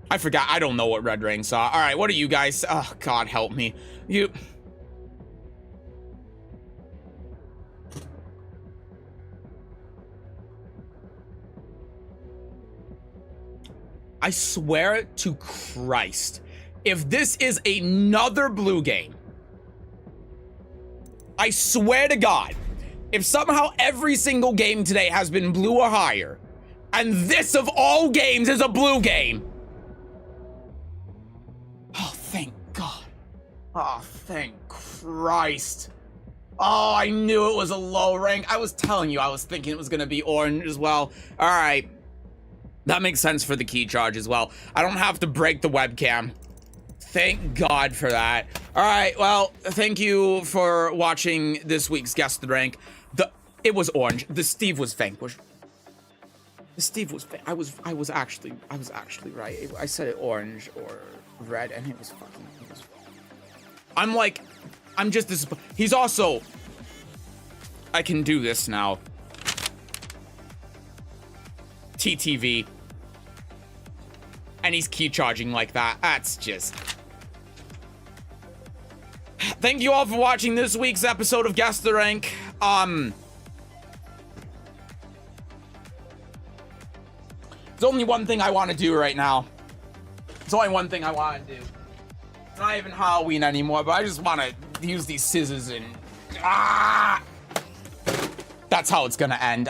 I forgot. I don't know what red ranks are. All right, what are you guys? Oh, God, help me. I swear to Christ, if this is another blue game, I swear to God, if somehow every single game today has been blue or higher, and this of all games is a blue game. Oh, thank God. Oh, thank Christ. Oh, I knew it was a low rank. I was telling you, I was thinking it was gonna be orange as well. All right. That makes sense for the key charge as well. I don't have to break the webcam. Thank God for that. All right, well, thank you for watching this week's Guess the Rank. It was orange. The Steve was vanquished. The Steve was I was actually right. I said it orange or red, and it was fucking. I'm just this. He's also. I can do this now. TTV. And he's key charging like that. That's just. Thank you all for watching this week's episode of Guess the Rank. There's only one thing I want to do right now. There's only one thing I want to do. It's not even Halloween anymore, but I just want to use these scissors and... That's how it's gonna end.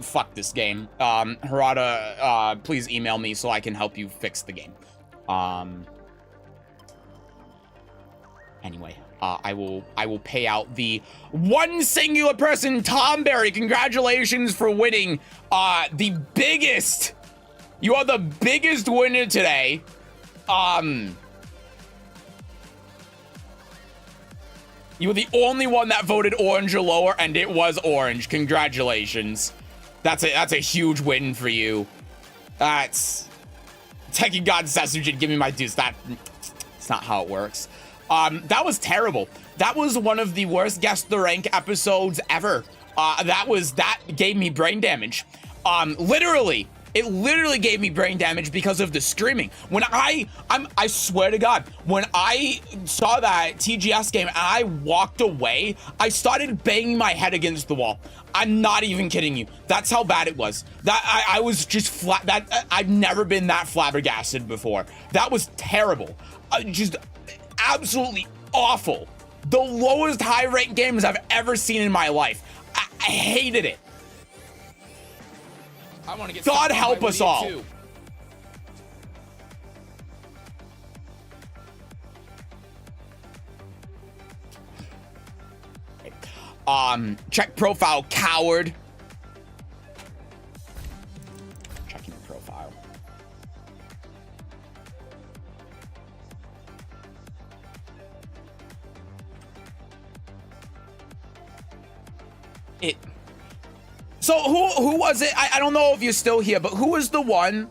Fuck this game. Harada, please email me so I can help you fix the game. Anyway, I will pay out the one singular person, Tom Berry. Congratulations for winning the biggest. You are the biggest winner today. You were the only one that voted orange or lower, and it was orange. Congratulations. That's a huge win for you. That's Tekken God Sesujin, give me my dues. That's not how it works. That was terrible. That was one of the worst Guess the Rank episodes ever. That gave me brain damage. It literally gave me brain damage because of the screaming. When I swear to God, when I saw that TGS game and I walked away, I started banging my head against the wall. I'm not even kidding you. That's how bad it was. I was just flat. I've never been that flabbergasted before. That was terrible. Just absolutely awful. The lowest high rank games I've ever seen in my life. I hated it. I want to get God help us all. Too. Check profile, coward. Checking the profile. So who was it? I don't know if you're still here, but who was the one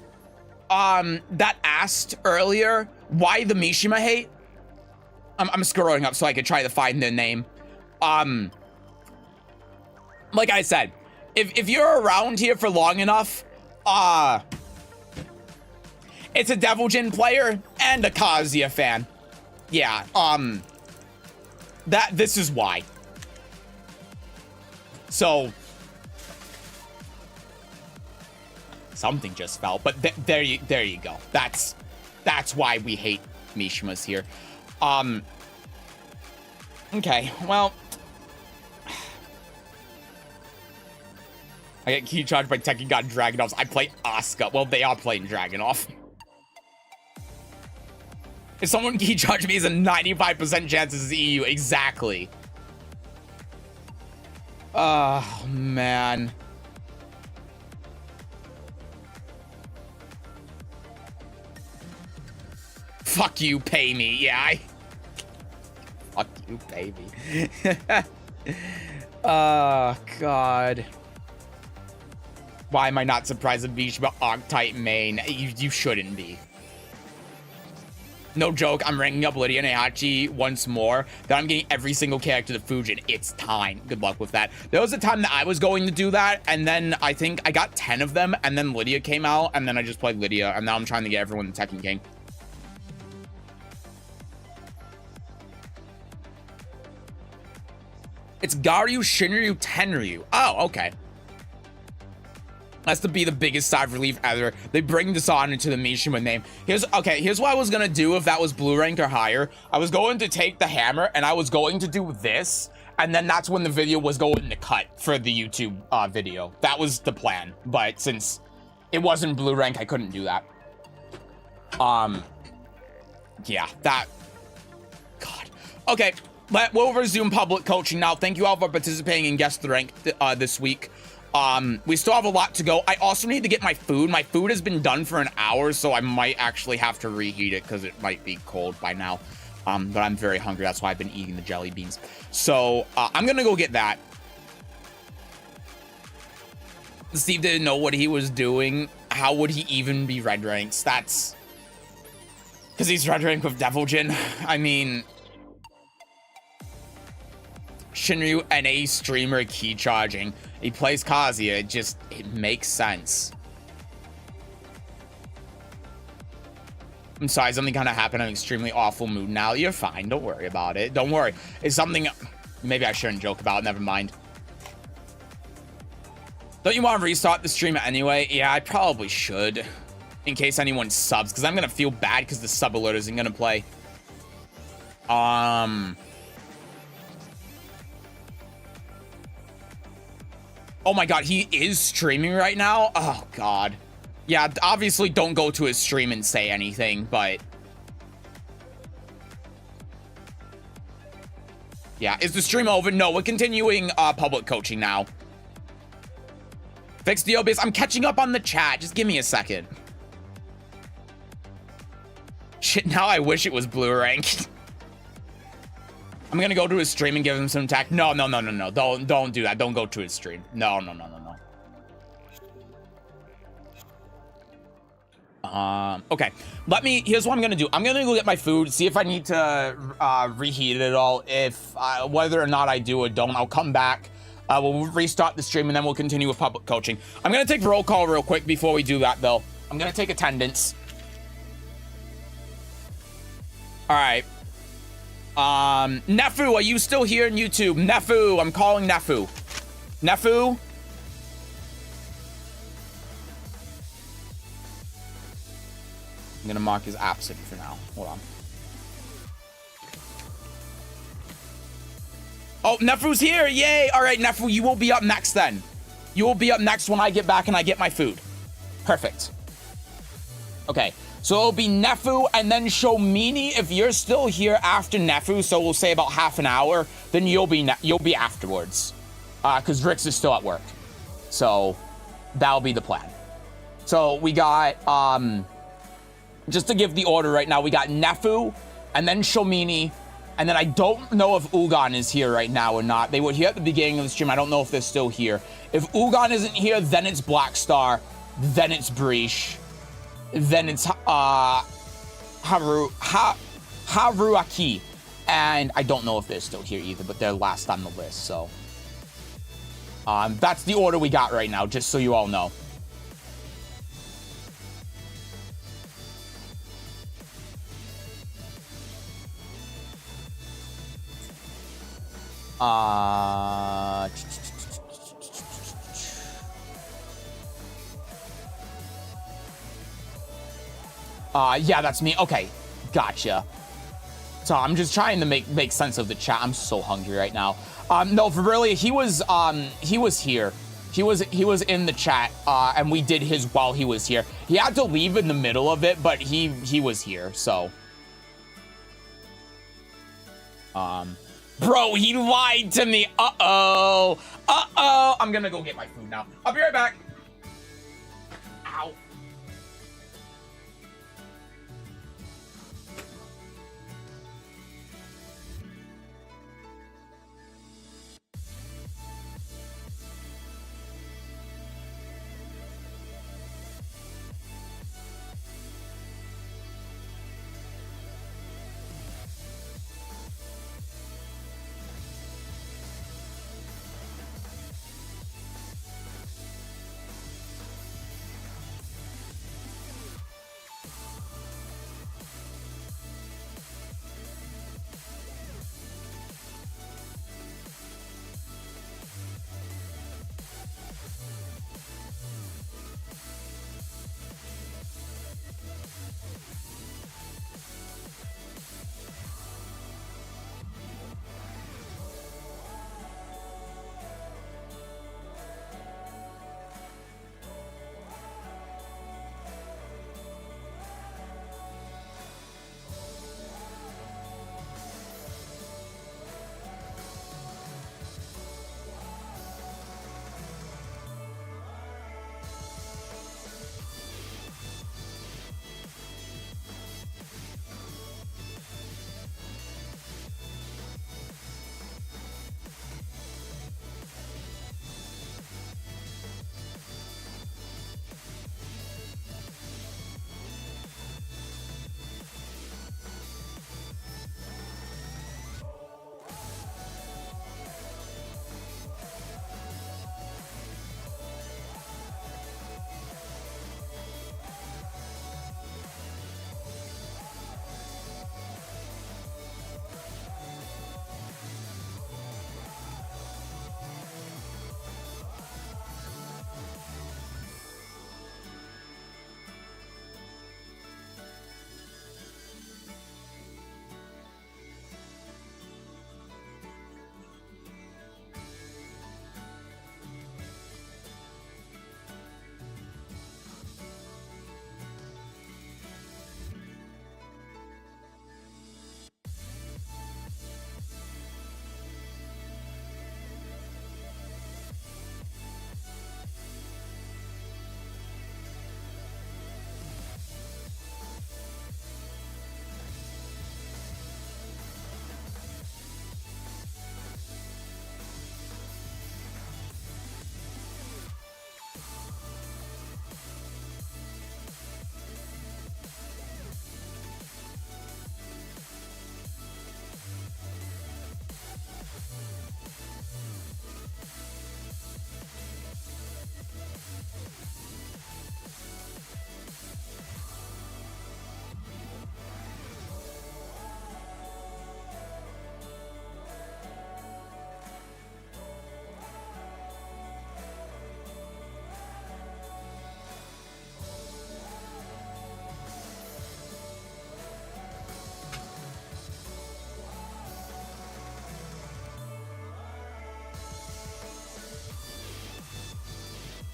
that asked earlier why the Mishima hate? I'm scrolling up so I could try to find their name. Like I said, if you're around here for long enough, it's a Devil Jin player and a Kazuya fan. Yeah, this is why. So something just fell, but there you go. That's why we hate Mishimas here. Okay, well, I get key charged by Tekken God Dragonoffs. I play Asuka. Well, they are playing Dragonoff. If someone key charged me, is a 95% chance this is EU. Exactly. Oh man. Fuck you, pay me. Yeah, fuck you, pay me. Oh, God. Why am I not surprised at Mishima Archetype main? You shouldn't be. No joke, I'm ranking up Lydia and Heihachi once more. Then I'm getting every single character to Fujin. It's time. Good luck with that. There was a time that I was going to do that, and then I think I got 10 of them, and then Lydia came out, and then I just played Lydia, and now I'm trying to get everyone to Tekken King. It's Garyu, Shinryu, Tenryu. Oh, okay. That's to be the biggest sigh of relief ever. They bring Dishonor to the Mishima name. Here's what I was gonna do if that was blue rank or higher. I was going to take the hammer and I was going to do this, and then that's when the video was going to cut for the YouTube video. That was the plan, but since it wasn't blue rank, I couldn't do that. Yeah, that. God. Okay. we'll resume public coaching now. Thank you all for participating in Guess the Rank this week. We still have a lot to go. I also need to get my food. My food has been done for an hour, so I might actually have to reheat it because it might be cold by now. But I'm very hungry. That's why I've been eating the jelly beans. So I'm going to go get that. Steve didn't know what he was doing. How would he even be red ranks? That's because he's red rank with Devil Jin. I mean, Shinryu NA streamer key charging. He plays Kazuya. It makes sense. I'm sorry, something kind of happened. I'm in an extremely awful mood now. You're fine. Don't worry about it. Don't worry. It's something maybe I shouldn't joke about. Never mind. Don't you want to restart the stream anyway? Yeah, I probably should. In case anyone subs, because I'm going to feel bad because the sub alert isn't going to play. Oh my god, he is streaming right now? Oh god. Yeah, obviously don't go to his stream and say anything, but... Yeah, is the stream over? No, we're continuing public coaching now. Fix the OBS. I'm catching up on the chat. Just give me a second. Shit, now I wish it was blue rank. I'm gonna go to his stream and give him some attack. No. Don't do that. Don't go to his stream. No. Okay. Here's what I'm gonna do. I'm gonna go get my food, see if I need to reheat it at all. If whether or not I do or don't, I'll come back. We'll restart the stream and then we'll continue with public coaching. I'm gonna take roll call real quick before we do that though. I'm gonna take attendance. All right. Nefu, are you still here on YouTube? Nefu, I'm calling Nefu. Nefu? I'm gonna mark as absent for now. Hold on. Oh, Nefu's here! Yay! All right, Nefu, you will be up next then. You will be up next when I get back and I get my food. Perfect. Okay, so it'll be Nefu and then Shomini. If you're still here after Nefu, so we'll say about half an hour, then you'll be afterwards. Because Rix is still at work. So that'll be the plan. So we got, just to give the order right now, we got Nefu and then Shomini. And then I don't know if Ugan is here right now or not. They were here at the beginning of the stream. I don't know if they're still here. If Ugan isn't here, then it's Black Star. Then it's Breach. Then it's Haruaki. And I don't know if they're still here either, but they're last on the list. So that's the order we got right now, just so you all know. Yeah, that's me. Okay, gotcha. So I'm just trying to make sense of the chat. I'm so hungry right now. No, for really, he was here. He was in the chat, and we did his while he was here. He had to leave in the middle of it, but he was here. So, bro, he lied to me. Uh-oh. I'm gonna go get my food now. I'll be right back. Ow.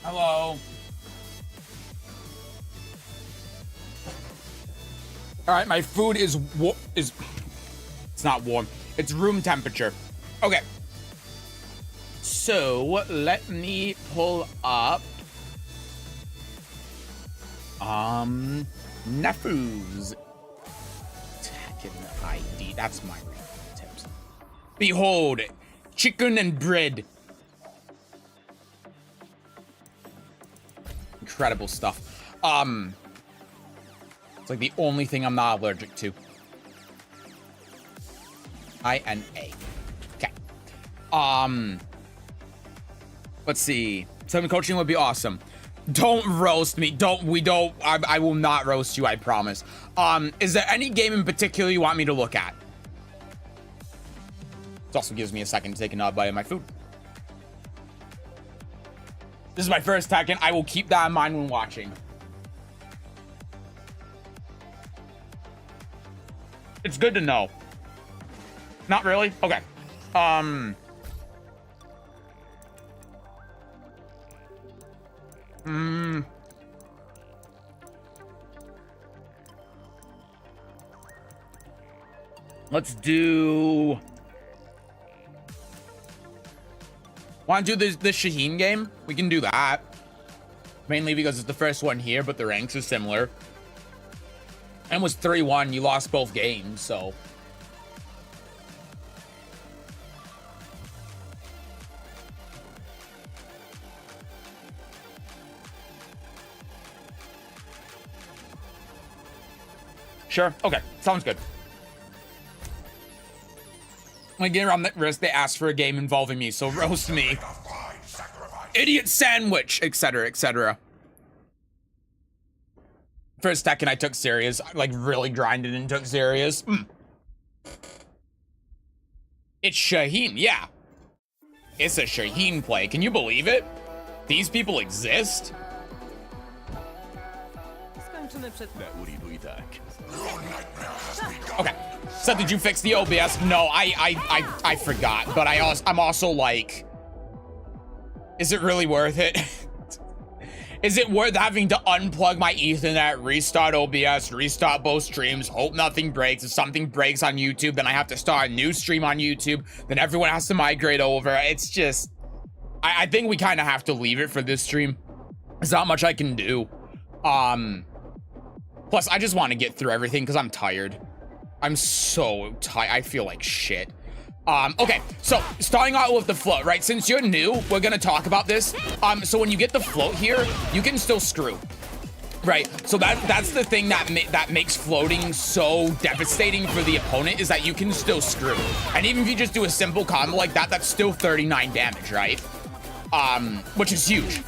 Hello. All right, my food is it's not warm. It's room temperature. Okay. So let me pull up Nefu's Tekken ID. That's my tips. Behold, chicken and bread. Incredible stuff. It's like the only thing I'm not allergic to. INA. Okay. Let's see. Some coaching would be awesome. Don't roast me. I will not roast you, I promise. Is there any game in particular you want me to look at? It also gives me a second to take another bite of my food. This is my first Tekken. I will keep that in mind when watching. It's good to know. Not really? Okay. Let's do... Want to do the Shaheen game? We can do that. Mainly because it's the first one here, but the ranks are similar. And it was 3-1. You lost both games, so... Sure. Okay. Sounds good. When I get around that risk, they ask for a game involving me, so roast me. Idiot sandwich, etc., etc. First Tekken I took serious. I, like, really grinded and took serious. It's Shaheen, yeah. It's a Shaheen play. Can you believe it? These people exist? Okay. So did you fix the OBS? No, I forgot, but I'm also like, is it really worth it? Is it worth having to unplug my Ethernet, restart OBS, restart both streams, hope nothing breaks? If something breaks on YouTube, then I have to start a new stream on YouTube, then everyone has to migrate over. It's just, I think we kind of have to leave it for this stream. There's not much I can do. Plus, I just want to get through everything because I'm tired. I'm so tired. I feel like shit. Okay, so starting out with the float, right? Since you're new, we're gonna talk about this. So when you get the float here, you can still screw, right? So that's the thing that makes floating so devastating for the opponent, is that you can still screw. And even if you just do a simple combo like that, that's still 39 damage, right? Which is huge.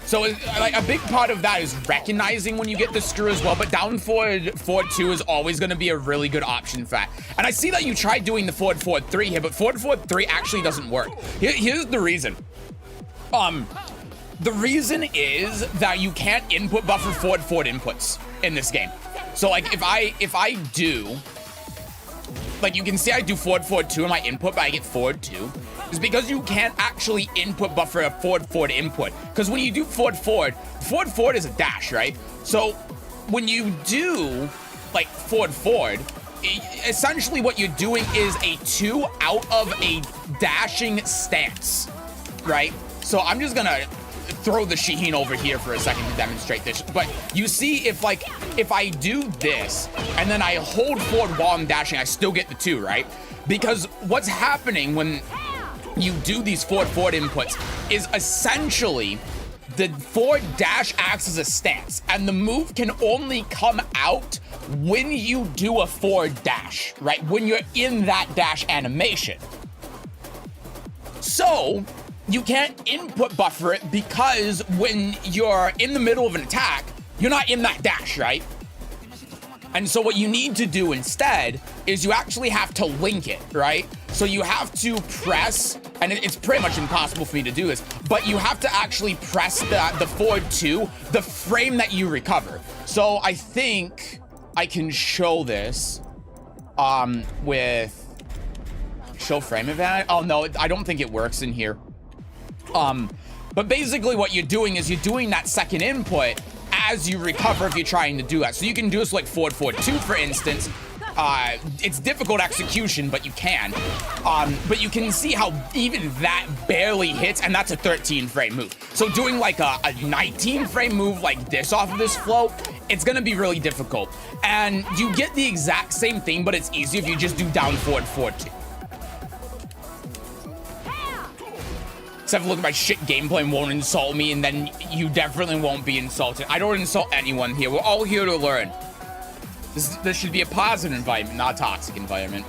So like a big part of that is recognizing when you get the screw as well, but down forward 2 is always going to be a really good option for that. And I see that you tried doing the forward 3 here, but forward 3 actually doesn't work. Here's the reason. The reason is that you can't input buffer forward inputs in this game. So like if I do, like you can see I do forward 2 in my input, but I get forward 2. Is because you can't actually input buffer a forward input. Because when you do forward is a dash, right? So when you do like forward, essentially what you're doing is a 2 out of a dashing stance, right? So I'm just gonna throw the Shaheen over here for a second to demonstrate this. But you see, if I do this and then I hold forward while I'm dashing, I still get the 2, right? Because what's happening when you do these forward inputs is essentially the forward dash acts as a stance, and the move can only come out when you do a forward dash, right? When you're in that dash animation. So you can't input buffer it, because when you're in the middle of an attack, you're not in that dash, right? And so what you need to do instead is you actually have to link it, right? So you have to press, and it's pretty much impossible for me to do this, but you have to actually press the forward 2, the frame that you recover. So I think I can show this with show frame advantage. Oh no, I don't think it works in here. But basically what you're doing is you're doing that second input as you recover if you're trying to do that. So you can do this like forward, forward, 2, for instance. It's difficult execution, but you can. But you can see how even that barely hits, and that's a 13 frame move. So doing like a 19 frame move like this off of this flow, it's gonna be really difficult. And you get the exact same thing, but it's easier if you just do down forward, forward 2. Except for look at my shit gameplay and won't insult me, and then you definitely won't be insulted. I don't insult anyone here. We're all here to learn. This should be a positive environment, not a toxic environment.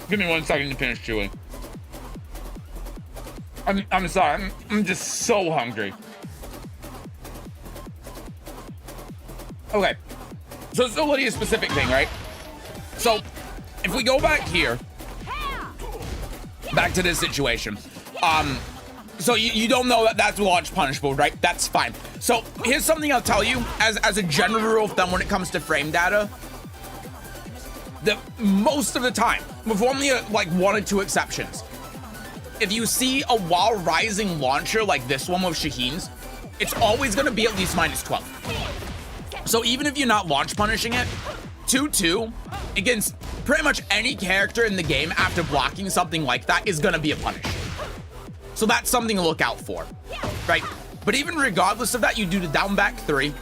Give me 1 second to finish chewing. I'm sorry, I'm just so hungry. Okay, so it's still a specific thing, right? So if we go back here, back to this situation, so you don't know that that's launch punishable, right? That's fine. So here's something I'll tell you as a general rule of thumb when it comes to frame data. Most of the time, with only like 1 or 2 exceptions, if you see a while rising launcher like this one with Shaheen's, it's always going to be at least -12. So even if you're not launch punishing it, 2-2 against pretty much any character in the game after blocking something like that is going to be a punish. So that's something to look out for, right? But even regardless of that, you do the down back 3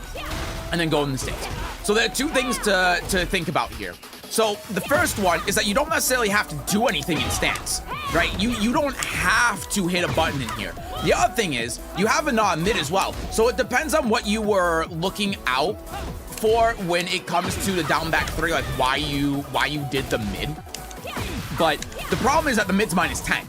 and then go in the stance. So there are 2 things to think about here. So the first one is that you don't necessarily have to do anything in stance, right? You don't have to hit a button in here. The other thing is you have a non-mid as well. So it depends on what you were looking out for when it comes to the down back 3, like why you did the mid. But the problem is that the mid's -10,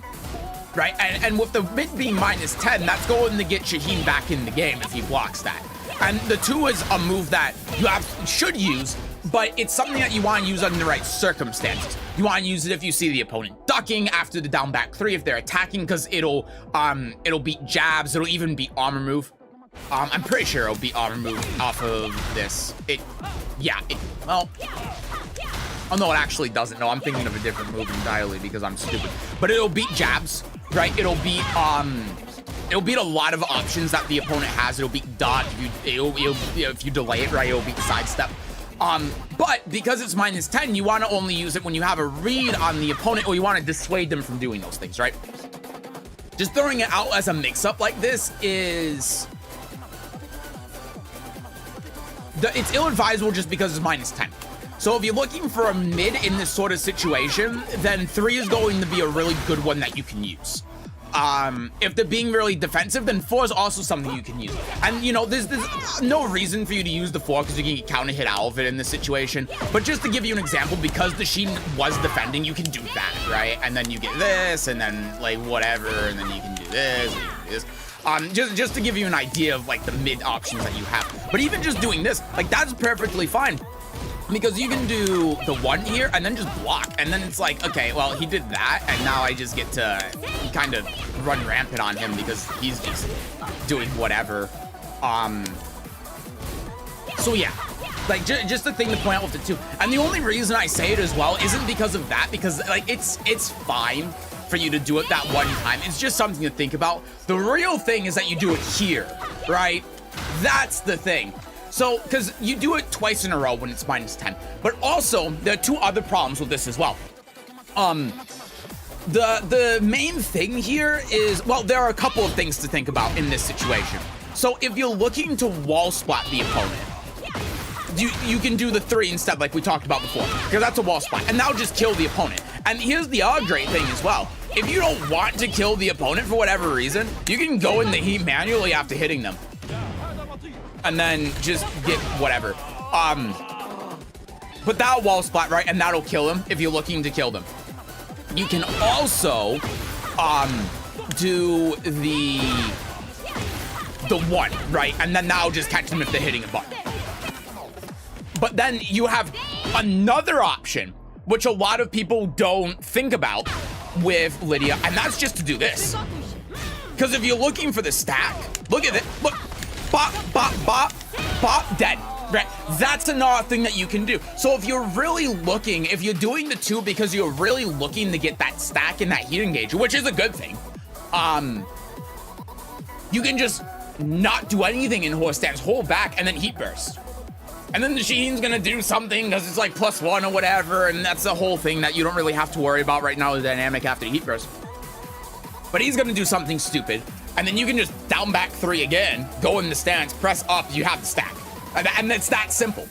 right? And with the mid being -10, that's going to get Shaheen back in the game if he blocks that. And the 2 is a move that you should use, but it's something that you want to use under the right circumstances. You want to use it if you see the opponent ducking after the down back 3, if they're attacking, because it'll beat jabs, it'll even beat armor move. I'm pretty sure it'll beat armor move off of this. Well, oh no, it actually doesn't. No, I'm thinking of a different move entirely because I'm stupid. But it'll beat jabs, right? It'll beat a lot of options that the opponent has. It'll beat dodge. If you delay it, right, it'll beat sidestep. But because it's -10, you want to only use it when you have a read on the opponent, or you want to dissuade them from doing those things, right? Just throwing it out as a mix-up like this is... it's ill-advisable just because it's -10. So if you're looking for a mid in this sort of situation, then 3 is going to be a really good one that you can use. If they're being really defensive, then 4 is also something you can use. And, you know, there's no reason for you to use the 4 because you can get counter hit out of it in this situation. But just to give you an example, because the Sheen was defending, you can do that, right? And then you get this, and then, like, whatever, and then you can do this, and you can do this. Just to give you an idea of, like, the mid options that you have. But even just doing this, like, that's perfectly fine. Because you can do the 1 here and then just block. And then it's like, okay, well, he did that. And now I just get to kind of run rampant on him because he's just doing whatever. So yeah, like just a thing to point out with the 2. And the only reason I say it as well isn't because of that, because like it's fine for you to do it that 1 time. It's just something to think about. The real thing is that you do it here, right? That's the thing. So, because you do it twice in a row when it's -10. But also, there are 2 other problems with this as well. The main thing here is, well, there are a couple of things to think about in this situation. So, if you're looking to wall splat the opponent, you can do the 3 instead, like we talked about before, because that's a wall splat, and that'll just kill the opponent. And here's the other great thing as well. If you don't want to kill the opponent for whatever reason, you can go in the heat manually after hitting them. And then just get whatever. But that'll wall splat, right? And that'll kill him if you're looking to kill them. You can also do the 1, right? And then that'll just catch them if they're hitting a button. But then you have another option, which a lot of people don't think about with Lydia, and that's just to do this. Because if you're looking for the stack, look at it. Look, bop, bop, bop, bop, dead. Right? That's another thing that you can do. So if you're really looking, if you're doing the 2 because you're really looking to get that stack and that heat engage, which is a good thing, you can just not do anything in horse stance, hold back, and then heat burst. And then the Sheen's gonna do something because it's like +1 or whatever, and that's the whole thing that you don't really have to worry about right now, the dynamic after heat burst. But he's gonna do something stupid, and then you can just down back 3 again, go in the stance, press up, you have the stack. And it's that simple.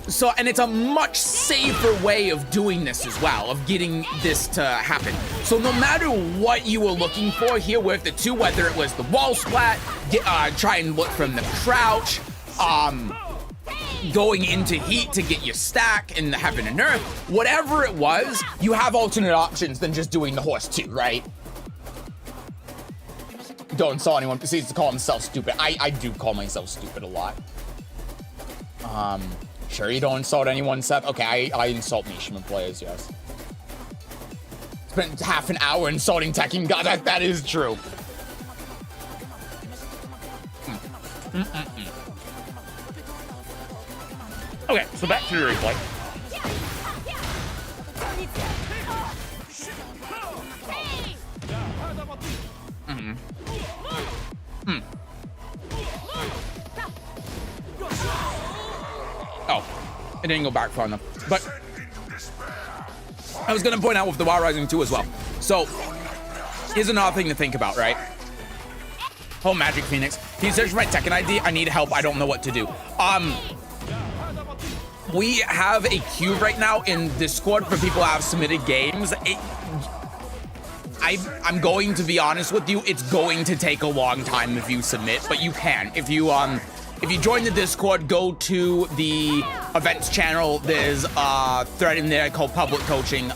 So, and it's a much safer way of doing this as well, of getting this to happen. So no matter what you were looking for here with the 2, whether it was the wall splat, try and look from the crouch, going into heat to get your stack in the heaven and earth, whatever it was, you have alternate options than just doing the horse 2, right? Don't saw anyone proceeds to call himself stupid. I do call myself stupid a lot. Sure you don't insult anyone, Seth? Okay, I insult Mishima players, yes. Spent half an hour insulting Tekken God, that is true. Okay, so back to the replay. Oh, it didn't go back far enough. But I was gonna point out with the Wild Rising 2 as well. So here's another thing to think about, right? Oh, Magic Phoenix. Can you search my Tekken ID? I need help. I don't know what to do. We have a queue right now in Discord for people who have submitted games. I'm going to be honest with you, it's going to take a long time if you submit, but you can. If you join the Discord, go to the events channel. There's a thread in there called Public Coaching.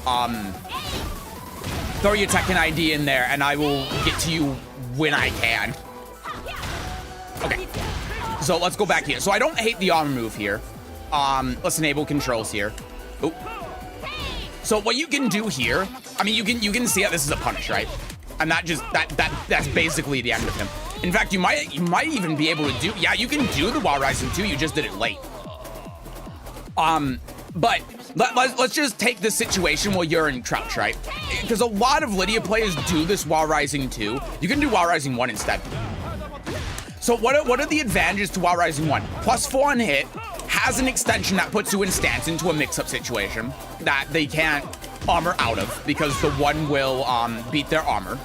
Throw your Tekken ID in there, and I will get to you when I can. Okay, so let's go back here. So I don't hate the armor move here. Let's enable controls here. Oop. So what you can do here, I mean, you can see how this is a punish, right? And that's basically the end of him. In fact, you might even be able to do, yeah, you can do the Wild Rising 2, you just did it late. But let's just take the situation where you're in crouch, right? Because a lot of Lydia players do this Wild Rising 2. You can do Wild Rising 1 instead. So what are the advantages to Wild Rising 1? +4 on hit, has an extension that puts you in stance into a mix-up situation that they can't armor out of because the 1 will beat their armor.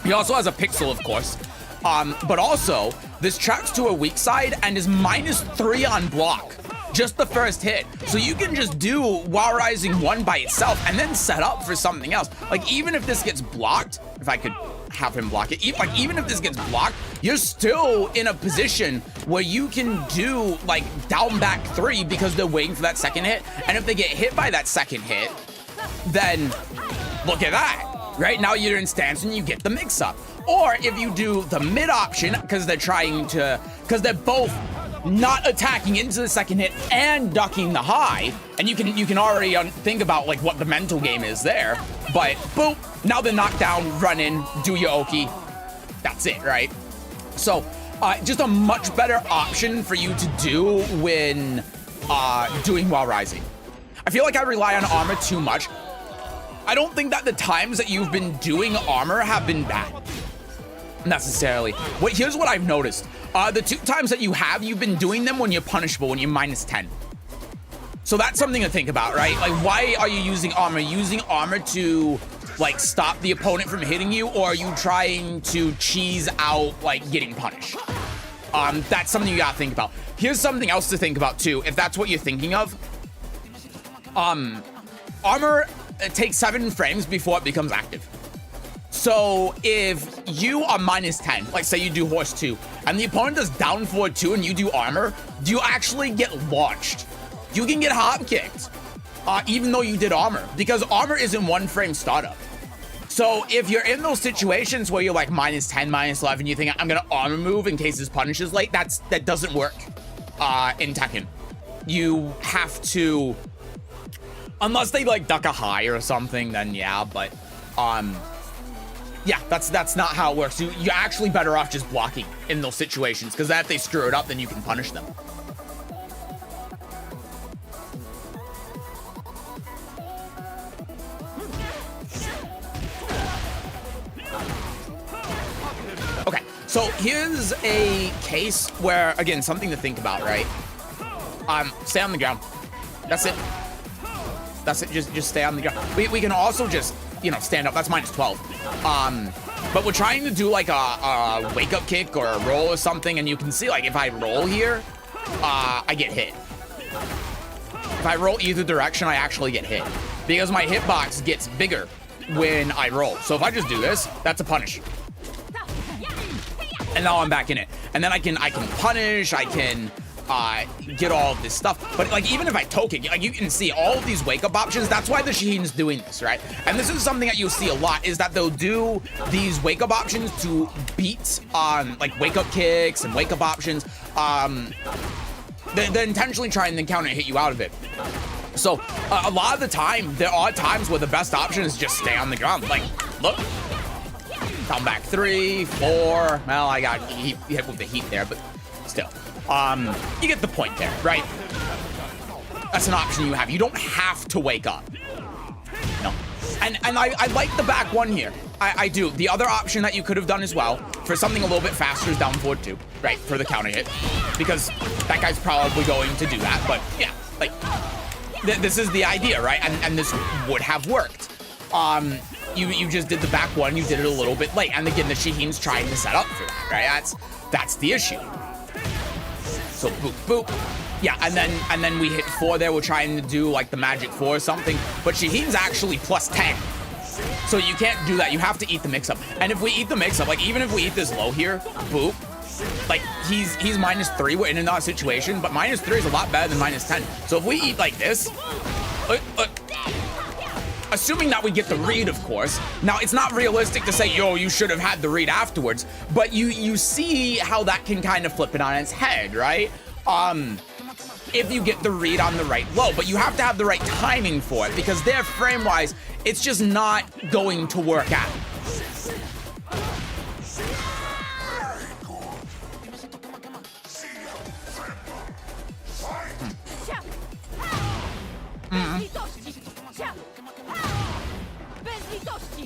He also has a pixel, of course. But also, this tracks to a weak side and is -3 on block. Just the first hit. So you can just do Wild Rising 1 by itself and then set up for something else. Like, even if this gets blocked, if I could have him block it, even if this gets blocked, you're still in a position where you can do, like, down back 3 because they're waiting for that second hit. And if they get hit by that second hit, then look at that. Right now you're in stance and you get the mix up. Or if you do the mid option, because they're both not attacking into the second hit and ducking the high, and you can already think about like what the mental game is there. But boom, now they're knocked down, run in, do your Oki. That's it, right? So just a much better option for you to do when doing Wild Rising. I feel like I rely on armor too much. I don't think that the times that you've been doing armor have been bad, necessarily. Here's what I've noticed. The 2 times that you've been doing them when you're punishable, when you're -10. So that's something to think about, right? Like, why are you using armor? Using armor to, like, stop the opponent from hitting you, or are you trying to cheese out, like, getting punished? That's something you gotta think about. Here's something else to think about, too, if that's what you're thinking of. Armor takes 7 frames before it becomes active. So if you are -10, like say you do horse 2, and the opponent does down forward 2 and you do armor, do you actually get launched? You can get hop kicked, even though you did armor, because armor is in 1 frame startup. So if you're in those situations where you're like -10, -11, you think I'm gonna armor move in case this punish is late, that doesn't work in Tekken. You have to, unless they like duck a high or something, then yeah, but Yeah, that's not how it works. You're actually better off just blocking in those situations, because if they screw it up, then you can punish them. Okay, so here's a case where, again, something to think about, right? Stay on the ground. That's it. That's it. Just stay on the ground. We can also just, you know, stand up. That's -12. But we're trying to do like a wake-up kick or a roll or something, and you can see, like, if I roll here, I get hit. If I roll either direction, I actually get hit, because my hitbox gets bigger when I roll. So if I just do this, that's a punish. And now I'm back in it. And then I can punish, I can get all of this stuff. But like, even if I token, like, you can see all of these wake-up options. That's why the Shaheen's doing this, right? And this is something that you'll see a lot, is that they'll do these wake-up options to beat like wake-up kicks and wake-up options. They're intentionally trying to counter and hit you out of it. So a lot of the time, there are times where the best option is just stay on the ground. Like, look. Come back 3, 4. Well, I got hit with the heat there, but still. You get the point there, right? That's an option you have. You don't have to wake up. No. And I like the back one here. I do. The other option that you could have done as well, for something a little bit faster, is down forward 2, right? For the counter hit. Because that guy's probably going to do that. But yeah, like, this is the idea, right? And this would have worked. You just did the back one, you did it a little bit late. And again, the Shaheen's trying to set up for that, right? That's the issue. So boop, boop. Yeah, and then we hit 4 there. We're trying to do like the magic 4 or something. But Shaheen's actually +10. So you can't do that. You have to eat the mix-up. And if we eat the mix-up, like, even if we eat this low here, boop, like, he's -3. We're in another situation, but -3 is a lot better than -10. So if we eat like this, assuming that we get the read, of course. Now, it's not realistic to say, yo, you should have had the read afterwards, but you see how that can kind of flip it on its head, right? If you get the read on the right low, but you have to have the right timing for it, because there, frame-wise, it's just not going to work out.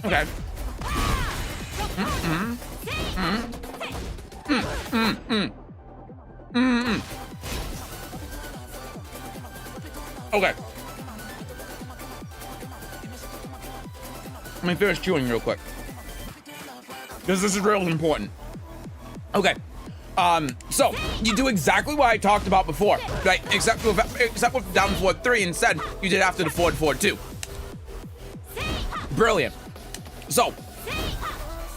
Okay. Okay. Let me finish chewing real quick, because this is really important. Okay. So you do exactly what I talked about before, right? Except with down forward 3, instead you did after the forward 2. Brilliant. So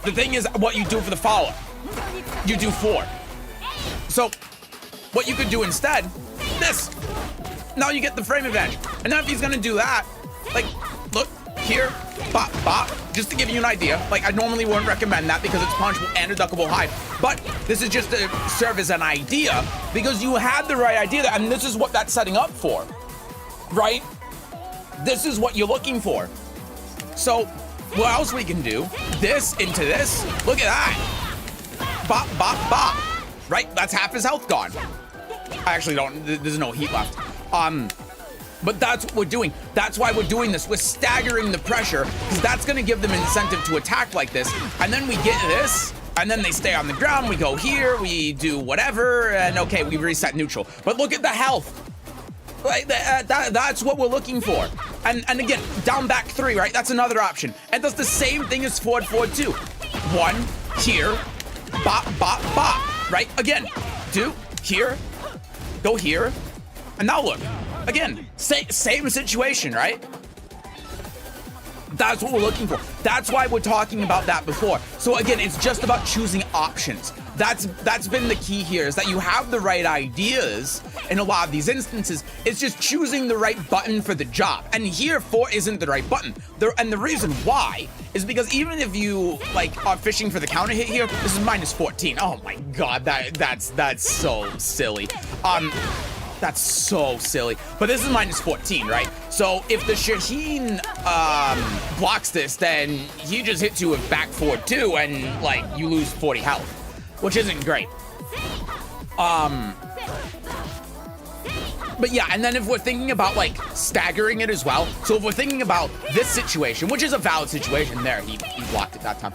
the thing is, what you do for the follow-up, you do 4. So what you could do instead, this. Now you get the frame advantage. And now if he's gonna do that, like, look here, bop, bop, just to give you an idea. Like, I normally wouldn't recommend that because it's punchable and deductible high, but this is just to serve as an idea, because you had the right idea, and this is what that's setting up for, right? This is what you're looking for. So what else we can do? This into this. Look at that. Bop, bop, bop. Right? That's half his health gone. I actually don't. There's no heat left. But that's what we're doing. That's why we're doing this. We're staggering the pressure, because that's going to give them incentive to attack like this. And then we get this, and then they stay on the ground. We go here, we do whatever, and okay, we reset neutral. But look at the health. Like, that's what we're looking for. And again, down back 3, right? That's another option. And does the same thing as forward 2. 1 here, bop, bop, bop, right? Again, do here, go here, and now look. Again, same situation, right? That's what we're looking for. That's why we're talking about that before. So again, it's just about choosing options. That's been the key here, is that you have the right ideas in a lot of these instances. It's just choosing the right button for the job. And here, 4 isn't the right button. And the reason why is because even if you like are fishing for the counter hit here, this is -14. Oh my god, that's so silly. That's so silly. But this is minus 14, right? So if the Shaheen blocks this, then he just hits you with back forward 2 and like you lose 40 health, which isn't great. But yeah, and then if we're thinking about like staggering it as well, so if we're thinking about this situation, which is a valid situation there, he blocked it that time.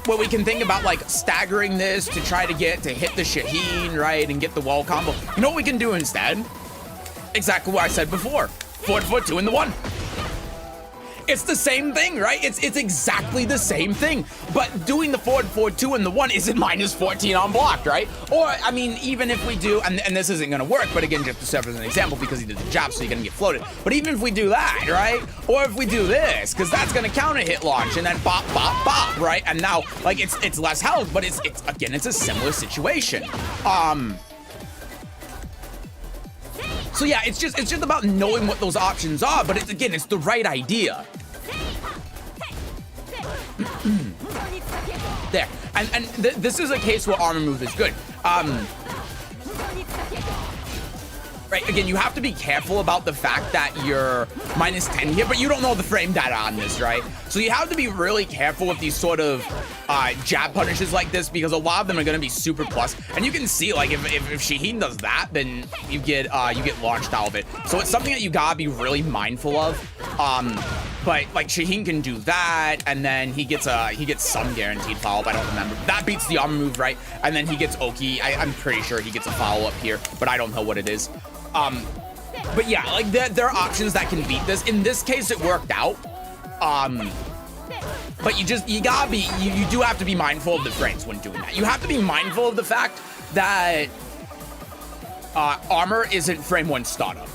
Where we can think about like staggering this to try to hit the Shaheen, right, and get the wall combo. You know what we can do instead? Exactly what I said before. Forward 2 in the 1. It's the same thing, right? It's exactly the same thing. But doing the forward 2 in the 1 isn't minus 14 on blocked, right? Or, I mean, even if we do, and this isn't gonna work, but again, just to serve as an example because he did the job, so you're gonna get floated. But even if we do that, right? Or if we do this, because that's gonna counter hit launch and then bop, bop, bop, right? And now, like, it's less health, but it's again, it's a similar situation. So yeah, it's just about knowing what those options are, but it's the right idea. There, and this is a case where armor move is good. Right, again, you have to be careful about the fact that you're minus 10 here, but you don't know the frame data on this, right? So you have to be really careful with these sort of jab punishes like this, because a lot of them are going to be super plus. And you can see, like, if Shaheen does that, then you get launched out of it. So it's something that you gotta be really mindful of. But like Shaheen can do that, and then he gets some guaranteed follow-up. I don't remember. That beats the armor move, right? And then he gets Oki. I'm pretty sure he gets a follow-up here, but I don't know what it is. But yeah, like there are options that can beat this. In this case, it worked out. But you do have to be mindful of the frames when doing that. You have to be mindful of the fact that armor isn't frame 1 startup.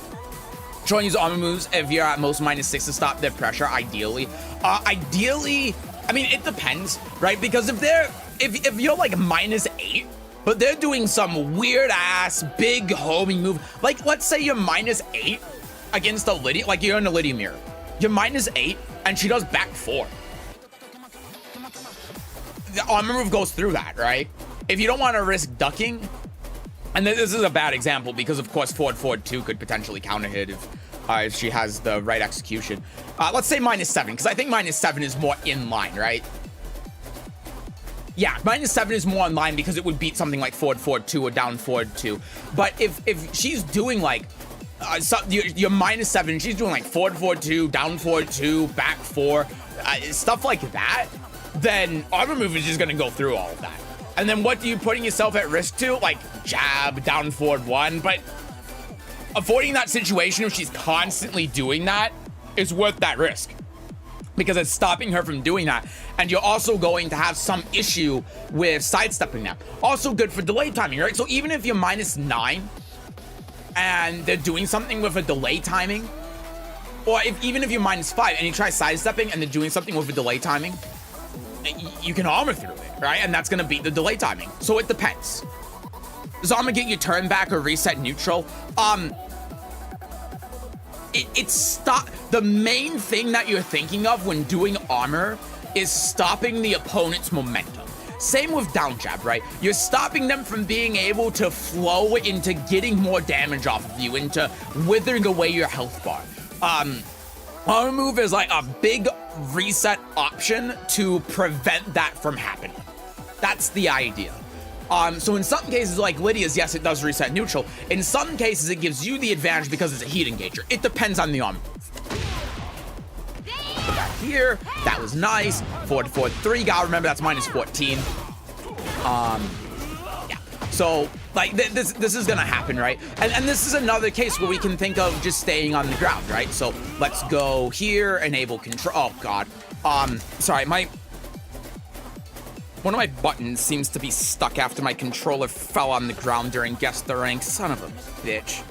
Try and use armor moves if you're at most minus 6 to stop their pressure, ideally. Ideally, I mean, it depends, right? Because if you're like minus 8, but they're doing some weird ass big homing move, like let's say you're minus 8 against a Lydia, like you're in a Lydia mirror. You're minus 8 and she does back 4. The armor move goes through that, right? If you don't want to risk ducking, and this is a bad example because of course forward 2 could potentially counter hit if she has the right execution. Let's say minus 7, because I think minus 7 is more in line, right? Yeah, minus 7 is more in line because it would beat something like forward 2 or down forward 2. But if she's doing like you're minus 7, she's doing like forward 2, down forward 2, back 4, stuff like that, then armor move is just gonna go through all of that. And then what are you putting yourself at risk to? Like jab, down forward 1, but avoiding that situation if she's constantly doing that is worth that risk, because it's stopping her from doing that. And you're also going to have some issue with sidestepping that. Also good for delay timing, right? So even if you're minus 9 and they're doing something with a delay timing, or even if you're minus 5 and you try sidestepping and they're doing something with a delay timing, you can armor through it, right? And that's gonna beat the delay timing. So it depends. Does armor get you turn back or reset neutral? The main thing that you're thinking of when doing armor is stopping the opponent's momentum. Same with down jab, right? You're stopping them from being able to flow into getting more damage off of you, into withering away your health bar. Armor move is like a big reset option to prevent that from happening. That's the idea. So in some cases, like Lydia's, yes, it does reset neutral. In some cases, it gives you the advantage because it's a heat engager. It depends on the armor move. Put that here. That was nice. Forward 3. Gotta remember that's minus 14. Yeah. So like this is gonna happen, right? And this is another case where we can think of just staying on the ground, right? So let's go here, enable control. Oh God. Sorry, one of my buttons seems to be stuck after my controller fell on the ground during guess the rank. Son of a bitch.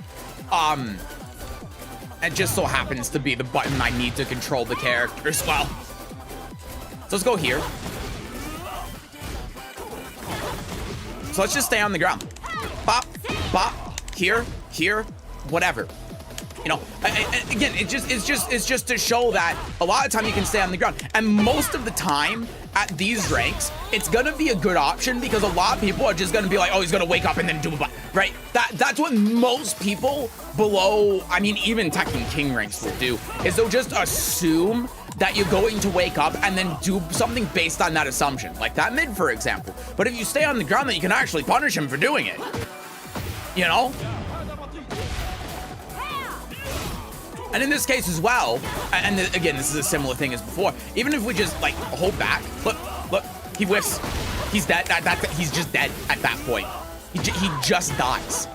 It just so happens to be the button I need to control the character as well. So let's go here. So let's just stay on the ground. Bop, bop, here, whatever. You know, again, it's just to show that a lot of time you can stay on the ground, and most of the time at these ranks, it's gonna be a good option because a lot of people are just gonna be like, oh, he's gonna wake up and then do a button, right? That's what most people below, I mean, even Tekken King ranks will do, is they'll just assume that you're going to wake up and then do something based on that assumption, like that mid, for example. But if you stay on the ground, then you can actually punish him for doing it, you know? And in this case as well, and again, this is a similar thing as before, even if we just like hold back, look, he whiffs, he's dead, he's just dead at that point. He just dies.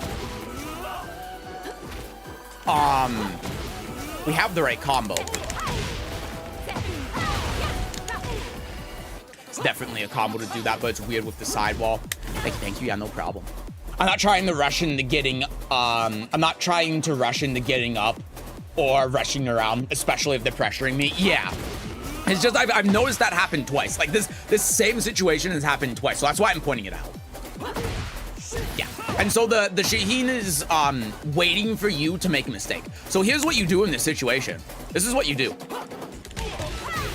We have the right combo. It's definitely a combo to do that, but it's weird with the sidewall. Thank you, yeah, no problem. I'm not trying to rush into getting, up or rushing around, especially if they're pressuring me. Yeah, it's just I've noticed that happen twice. Like this same situation has happened twice, so that's why I'm pointing it out. Yeah, and so the Shaheen is waiting for you to make a mistake. So here's what you do in this situation. This is what you do.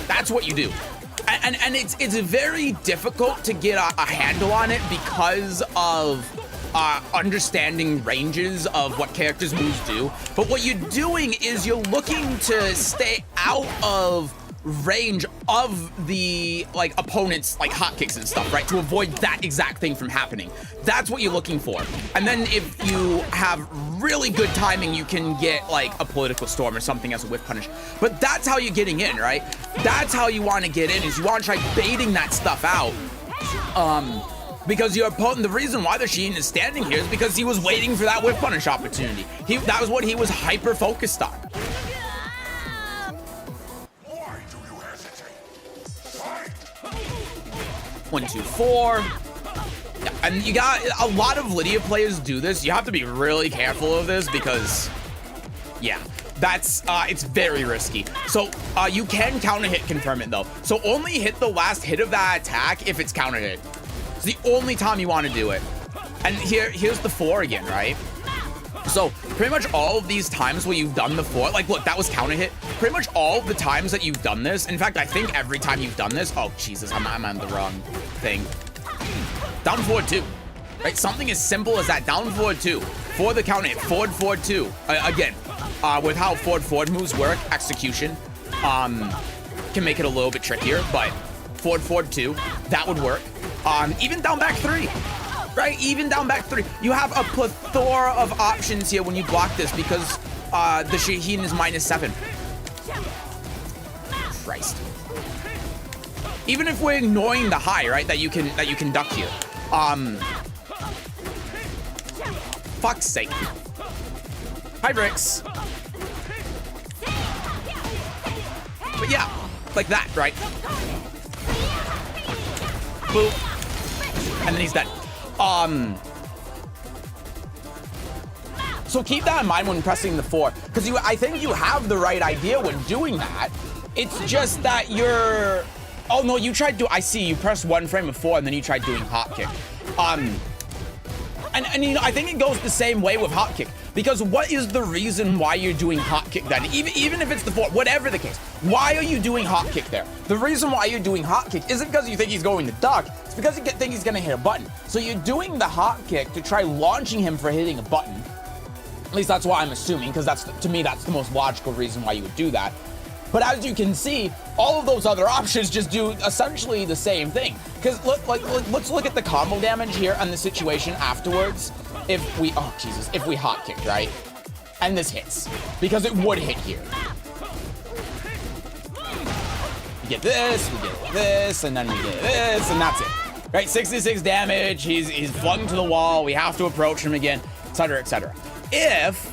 That's what you do. And it's very difficult to get a handle on it because of understanding ranges of what characters' moves do. But what you're doing is you're looking to stay out of range of the like opponent's like hotkicks and stuff, right? To avoid that exact thing from happening. That's what you're looking for. And then if you have really good timing, you can get like a political storm or something as a whiff punish. But that's how you're getting in, right? That's how you want to get in, is you want to try baiting that stuff out. Because your opponent, the reason why the Sheen is standing here is because he was waiting for that whiff punish opportunity. That was what he was hyper focused on. Why do you hesitate? Fight! 1, 2, 4. Yeah, and you got a lot of Lydia players do this. You have to be really careful of this because, yeah, that's it's very risky. So you can counter hit confirm it though. So only hit the last hit of that attack if it's counter hit. It's the only time you want to do it. And here's the 4 again, right? So pretty much all of these times where you've done the 4, like look, that was counter hit. Pretty much all of the times that you've done this, in fact, I think every time you've done this, oh Jesus, I'm on the wrong thing. Down forward 2, right? Something as simple as that, down forward 2 for the counter hit, forward 2. Again, with how forward moves work, execution can make it a little bit trickier, but forward 2, that would work. Even down back 3, right? Even down back 3. You have a plethora of options here when you block this because the Shaheen is -7. Christ. Even if we're ignoring the high, right, that you can duck here. Fuck's sake. Hi, Bricks. But yeah, like that, right? Boop. And then he's dead. So keep that in mind when pressing the 4, because I think you have the right idea when doing that. It's just that you're, oh no, you tried to, I see, you pressed 1 frame of 4 and then you tried doing hot kick. And you know, I think it goes the same way with hot kick, because what is the reason why you're doing hot kick then? Even if it's the 4, whatever the case, why are you doing hot kick there? The reason why you're doing hot kick isn't because you think he's going to duck, it's because you think he's gonna hit a button. So you're doing the hot kick to try launching him for hitting a button. At least that's why I'm assuming, because to me, that's the most logical reason why you would do that. But as you can see, all of those other options just do essentially the same thing. Because let's look at the combo damage here and the situation afterwards. If we hot kick, right? And this hits, because it would hit here. We get this, and then we get this, and that's it. Right, 66 damage, he's flung to the wall, we have to approach him again, etc., etc. If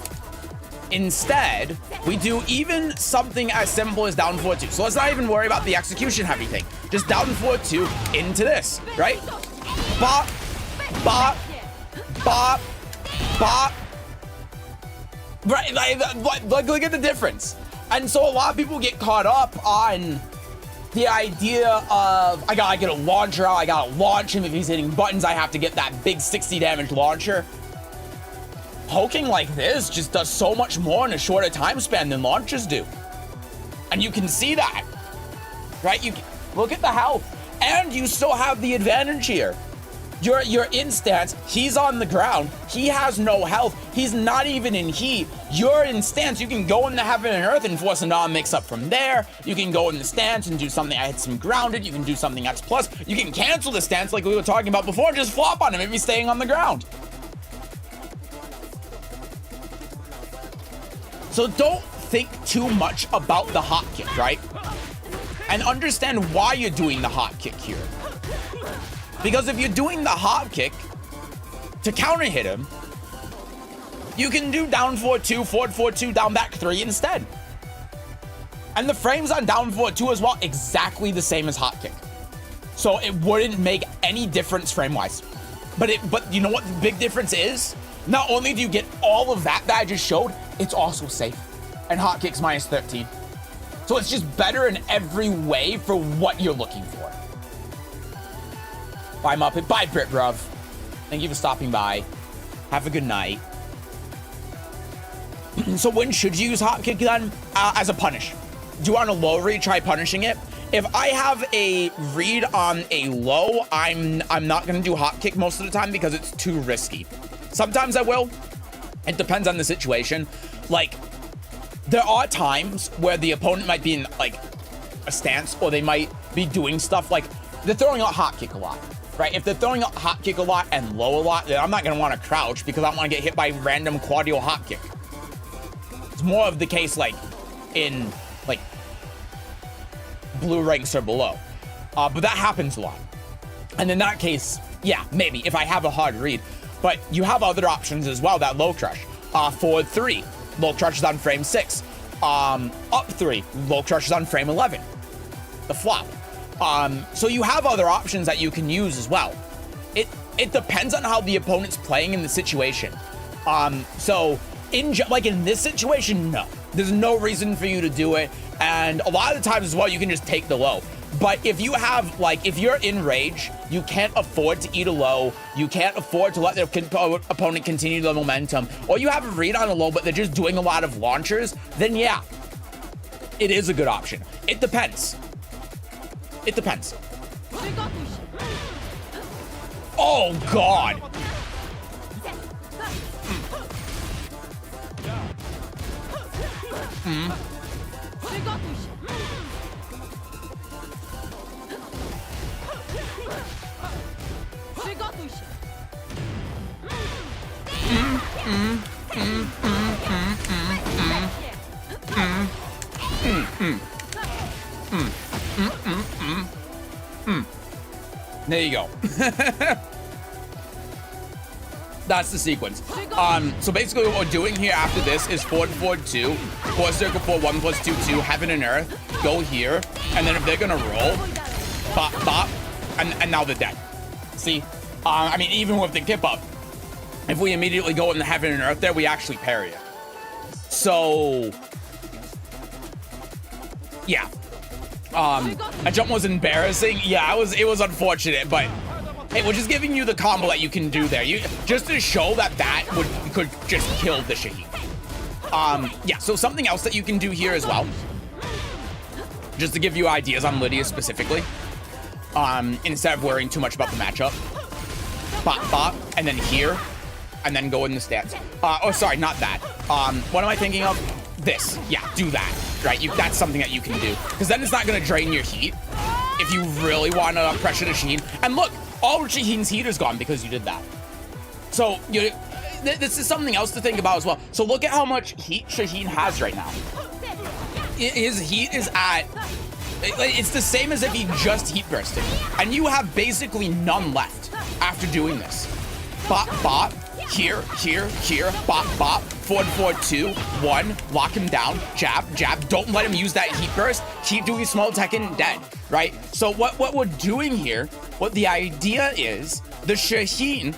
instead we do even something as simple as down forward 2, so let's not even worry about the execution heavy thing, just down forward 2 into this, right? Bop, bop, bop, bop. Right, like look at the difference. And so a lot of people get caught up on the idea of, I gotta get a launcher out, I gotta launch him. If he's hitting buttons, I have to get that big 60 damage launcher. poking like this just does so much more in a shorter time span than launches do. And you can see that, right? You look at the health, and you still have the advantage here. You're in stance, he's on the ground, he has no health, he's not even in heat, you're in stance, you can go into heaven and earth and force a non-mix up from there, you can go in the stance and do something I hit some grounded, you can do something X plus, you can cancel the stance like we were talking about before and just flop on him if he's staying on the ground. So don't think too much about the hot kick, right? And understand why you're doing the hot kick here. Because if you're doing the hop kick to counter hit him, you can do down forward 2, forward 4-2, down back 3 instead. And the frames on down forward 2 as well, exactly the same as hop kick. So it wouldn't make any difference frame-wise. But you know what the big difference is? Not only do you get all of that I just showed, it's also safe. And hot kick's minus 13. So it's just better in every way for what you're looking for. Bye, Muppet. Bye, Brit Bruv. Thank you for stopping by. Have a good night. So when should you use hop kick then? As a punish. Do you want a low read? Try punishing it. If I have a read on a low, I'm not gonna do hop kick most of the time because it's too risky. Sometimes I will. It depends on the situation. Like, there are times where the opponent might be in like a stance, or they might be doing stuff like they're throwing out hop kick a lot. Right? If they're throwing out hop kick a lot and low a lot, then I'm not going to want to crouch because I don't want to get hit by random quadio hop kick. It's more of the case like in like blue ranks or below. But that happens a lot. And in that case, yeah, maybe if I have a hard read. But you have other options as well, that low crush. Forward 3, low crush is on frame 6. Up 3, low crush is on frame 11. The flop. So you have other options that you can use as well. It depends on how the opponent's playing in the situation. So like in this situation, no, there's no reason for you to do it. And a lot of the times as well, you can just take the low. But if you have if you're in rage, you can't afford to eat a low. You can't afford to let the opponent continue the momentum, or you have a read on a low, but they're just doing a lot of launchers, then yeah, it is a good option. It depends. It depends. Oh, God. There you go. That's the sequence. So basically what we're doing here after this is forward 4-2, forward circle 4-1 plus 2-2, heaven and earth, go here, and then if they're gonna roll, bop, bop, and now they're dead. See? I mean, even with the kip up, if we immediately go in the heaven and earth there, we actually parry it. So, yeah. A jump was embarrassing. Yeah, it was unfortunate, but hey, we're just giving you the combo that you can do there. Just to show that could just kill the Shaheen. Yeah, so something else that you can do here as well, just to give you ideas on Lydia specifically, instead of worrying too much about the matchup. Bop, bop, and then here, and then go in the stance. Oh, sorry, not that. What am I thinking of? This. Yeah, do that. Right? That's something that you can do. Because then it's not going to drain your heat if you really want to pressure the Shaheen. And look, all of Shaheen's heat is gone because you did that. So, this is something else to think about as well. So look at how much heat Shaheen has right now. His heat is at... It's the same as if he just heat bursted. And you have basically none left after doing this. Bop, bop. Here, here, here, bop, bop, forward, 4-2, 1, lock him down, jab, jab, don't let him use that heat burst, keep doing small Tekken, dead, right? So what we're doing here, what the idea is, the Shaheen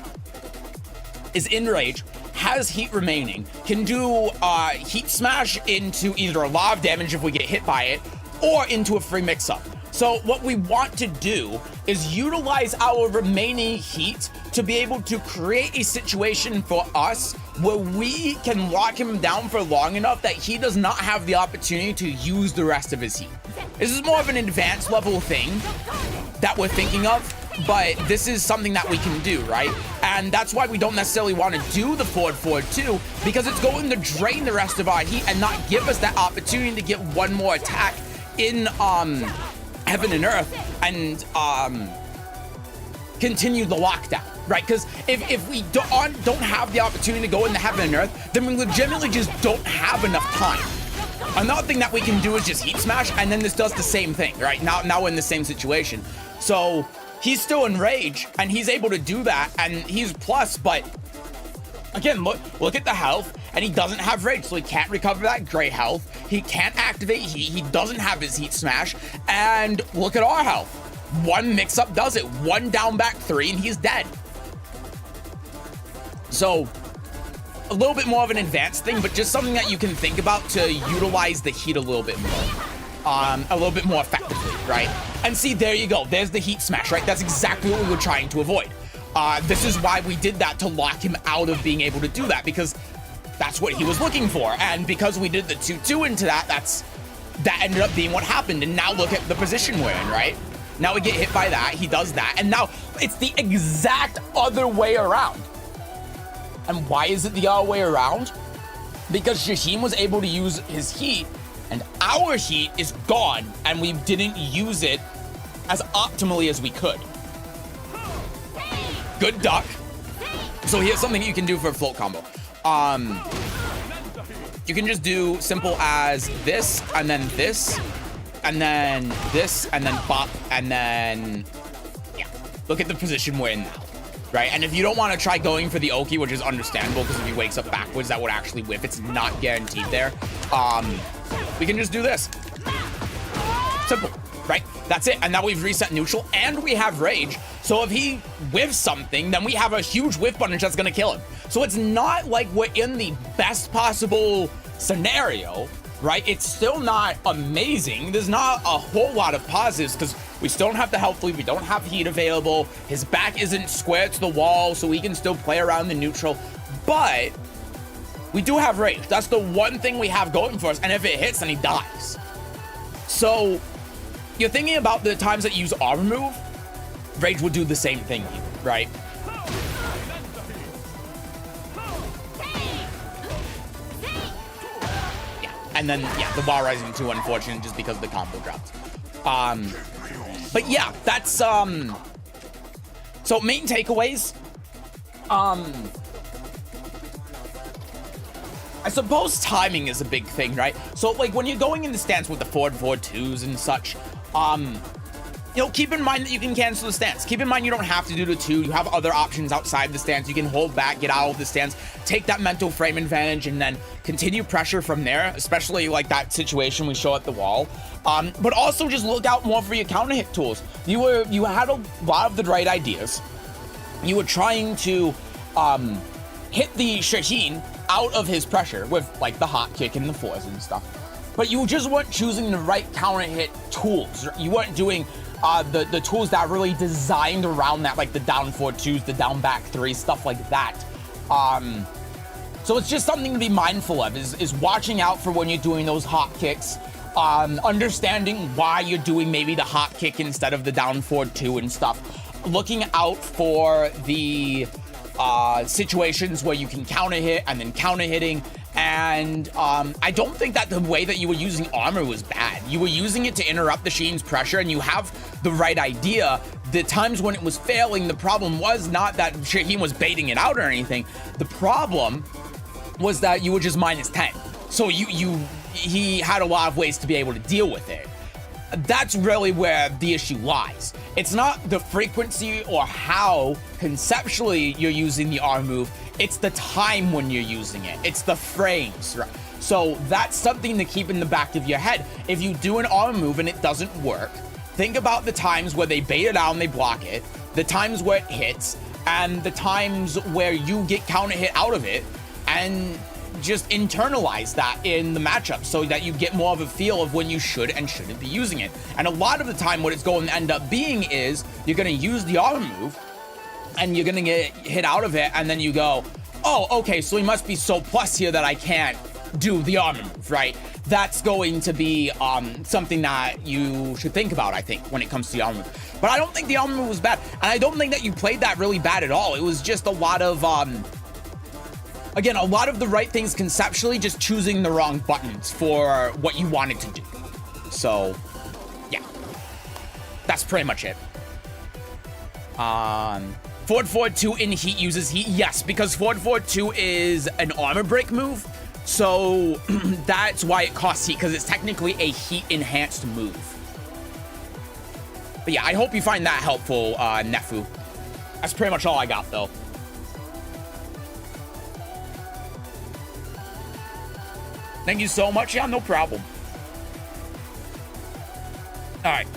is in rage, has heat remaining, can do heat smash into either a lot of damage if we get hit by it, or into a free mix-up. So what we want to do is utilize our remaining heat to be able to create a situation for us where we can lock him down for long enough that he does not have the opportunity to use the rest of his heat. This is more of an advanced level thing that we're thinking of, but this is something that we can do, right? And that's why we don't necessarily want to do the forward 2, because it's going to drain the rest of our heat and not give us that opportunity to get one more attack in heaven and earth and continue the lockdown, right? Because if we don't have the opportunity to go into heaven and earth, then we legitimately just don't have enough time. Another thing that we can do is just heat smash, and then this does the same thing, right? Now we're in the same situation. So he's still in rage, and he's able to do that, and he's plus, but again, look at the health, and he doesn't have rage, so he can't recover that gray health. He can't activate heat. He doesn't have his heat smash, and look at our health. One mix-up does it. One down back 3, and he's dead. So a little bit more of an advanced thing, but just something that you can think about to utilize the heat a little bit more. A little bit more effectively, right? And see, there you go. There's the heat smash, right? That's exactly what we were trying to avoid. This is why we did that, to lock him out of being able to do that, because that's what he was looking for. And because we did the 2-2 into that, that ended up being what happened. And now look at the position we're in, right? Now we get hit by that, he does that, and now it's the exact other way around. And why is it the other way around? Because Shaheen was able to use his heat, and our heat is gone, and we didn't use it as optimally as we could. Good duck. So here's something you can do for a float combo. You can just do simple as this, and then this, and then this, and then bop, and then, yeah. Look at the position we're in now, right? And if you don't want to try going for the Oki, which is understandable, because if he wakes up backwards, that would actually whiff. It's not guaranteed there. We can just do this. Simple, right? That's it. And now we've reset neutral, and we have rage. So if he whiffs something, then we have a huge whiff bunch that's going to kill him. So it's not like we're in the best possible scenario, right? It's still not amazing. There's not a whole lot of positives, because we still don't have the health lead. We don't have heat available. His back isn't square to the wall, so we can still play around the neutral. But we do have rage. That's the one thing we have going for us. And if it hits, then he dies. So you're thinking about the times that you use armor move, rage would do the same thing here, right? And then, yeah, the Wall Rising 2, unfortunately, just because the combo dropped. But yeah, that's, so main takeaways. I suppose timing is a big thing, right? So, like, when you're going in the stance with the forward 4-2s and such, you know, keep in mind that you can cancel the stance. Keep in mind you don't have to do the 2. You have other options outside the stance. You can hold back, get out of the stance, take that mental frame advantage, and then continue pressure from there, especially like that situation we show at the wall. But also just look out more for your counter hit tools. You had a lot of the right ideas. You were trying to hit the Shaheen out of his pressure with like the hot kick and the fours and stuff. But you just weren't choosing the right counter hit tools. You weren't doing the tools that are really designed around that, like the down 4-2s, the down back 3, stuff like that. So it's just something to be mindful of, is watching out for when you're doing those hot kicks, understanding why you're doing maybe the hot kick instead of the down 4-2 and stuff. Looking out for the situations where you can counter hit and then counter hitting. And I don't think that the way that you were using armor was bad. You were using it to interrupt the Sheen's pressure, and you have the right idea. The times when it was failing, the problem was not that Shaheen was baiting it out or anything. The problem was that you were just -10. So he had a lot of ways to be able to deal with it. That's really where the issue lies. It's not the frequency or how conceptually you're using the arm move. It's the time when you're using it. It's the frames, right? So that's something to keep in the back of your head. If you do an arm move and it doesn't work, think about the times where they bait it out and they block it, the times where it hits, and the times where you get counter hit out of it, and just internalize that in the matchup so that you get more of a feel of when you should and shouldn't be using it. And a lot of the time what it's going to end up being is you're going to use the armor move and you're going to get hit out of it, and then you go, oh, okay, so he must be so plus here that I can't do the armor move, right? That's going to be something that you should think about, I think, when it comes to the armor move. But I don't think the armor move was bad, and I don't think that you played that really bad at all. It was just a lot of, again, a lot of the right things conceptually, just choosing the wrong buttons for what you wanted to do. So, yeah. That's pretty much it. Forward forward 2 in heat uses heat. Yes, because forward forward 2 is an armor break move. So that's why it costs heat, because it's technically a heat enhanced move. But yeah, I hope you find that helpful, Nefu. That's pretty much all I got, though. Thank you so much. Yeah, no problem. All right.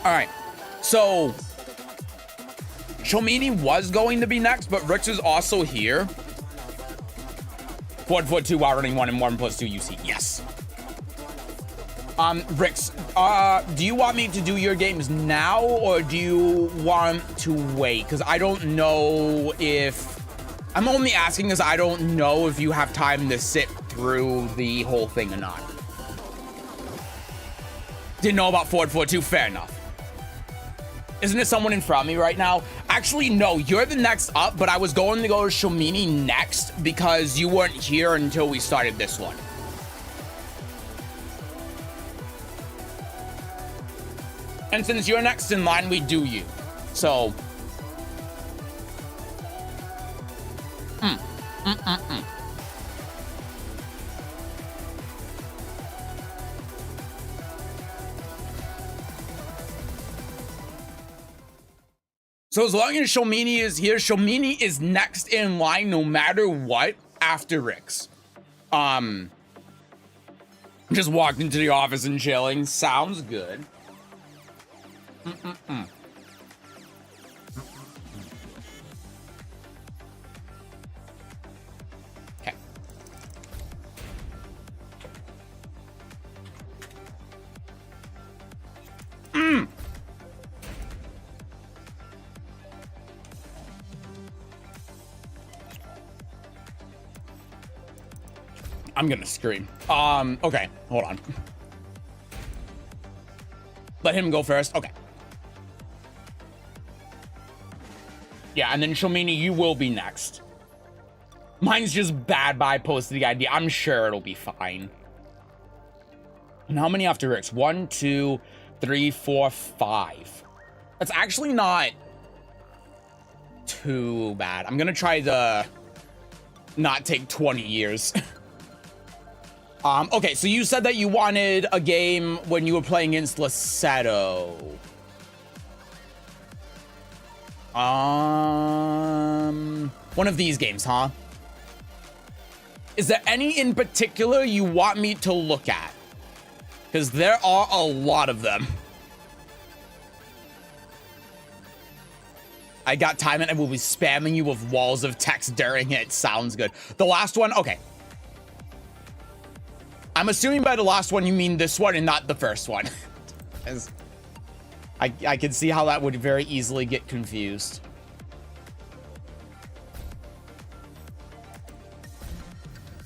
All right. So Shomini was going to be next, but Rix is also here. Forward forward 2 while running 1 and 1 plus 2 UC. Yes. Rix, do you want me to do your games now, or do you want to wait? Because I don't know if... I'm only asking because I don't know if you have time to sit through the whole thing or not. Didn't know about forward forward 2. Fair enough. Isn't it someone in front of me right now? Actually, no, you're the next up, but I was going to go to Shomini next because you weren't here until we started this one. And since you're next in line, we do you. So. So as long as Shomini is here, Shomini is next in line no matter what after Rix. Just walked into the office and chilling. Sounds good. Okay. I'm gonna scream. Okay, hold on. Let him go first. Okay. Yeah, and then Shomini, you will be next. Mine's just bad, but I posted the idea. I'm sure it'll be fine. And how many after Rix? 1, 2, 3, 4, 5. That's actually not too bad. I'm gonna try to not take 20 years. Okay, so you said that you wanted a game when you were playing against Laceto. One of these games, huh? Is there any in particular you want me to look at? Because there are a lot of them. I got time and I will be spamming you with walls of text during it. Sounds good. The last one? Okay. I'm assuming by the last one you mean this one and not the first one. I can see how that would very easily get confused.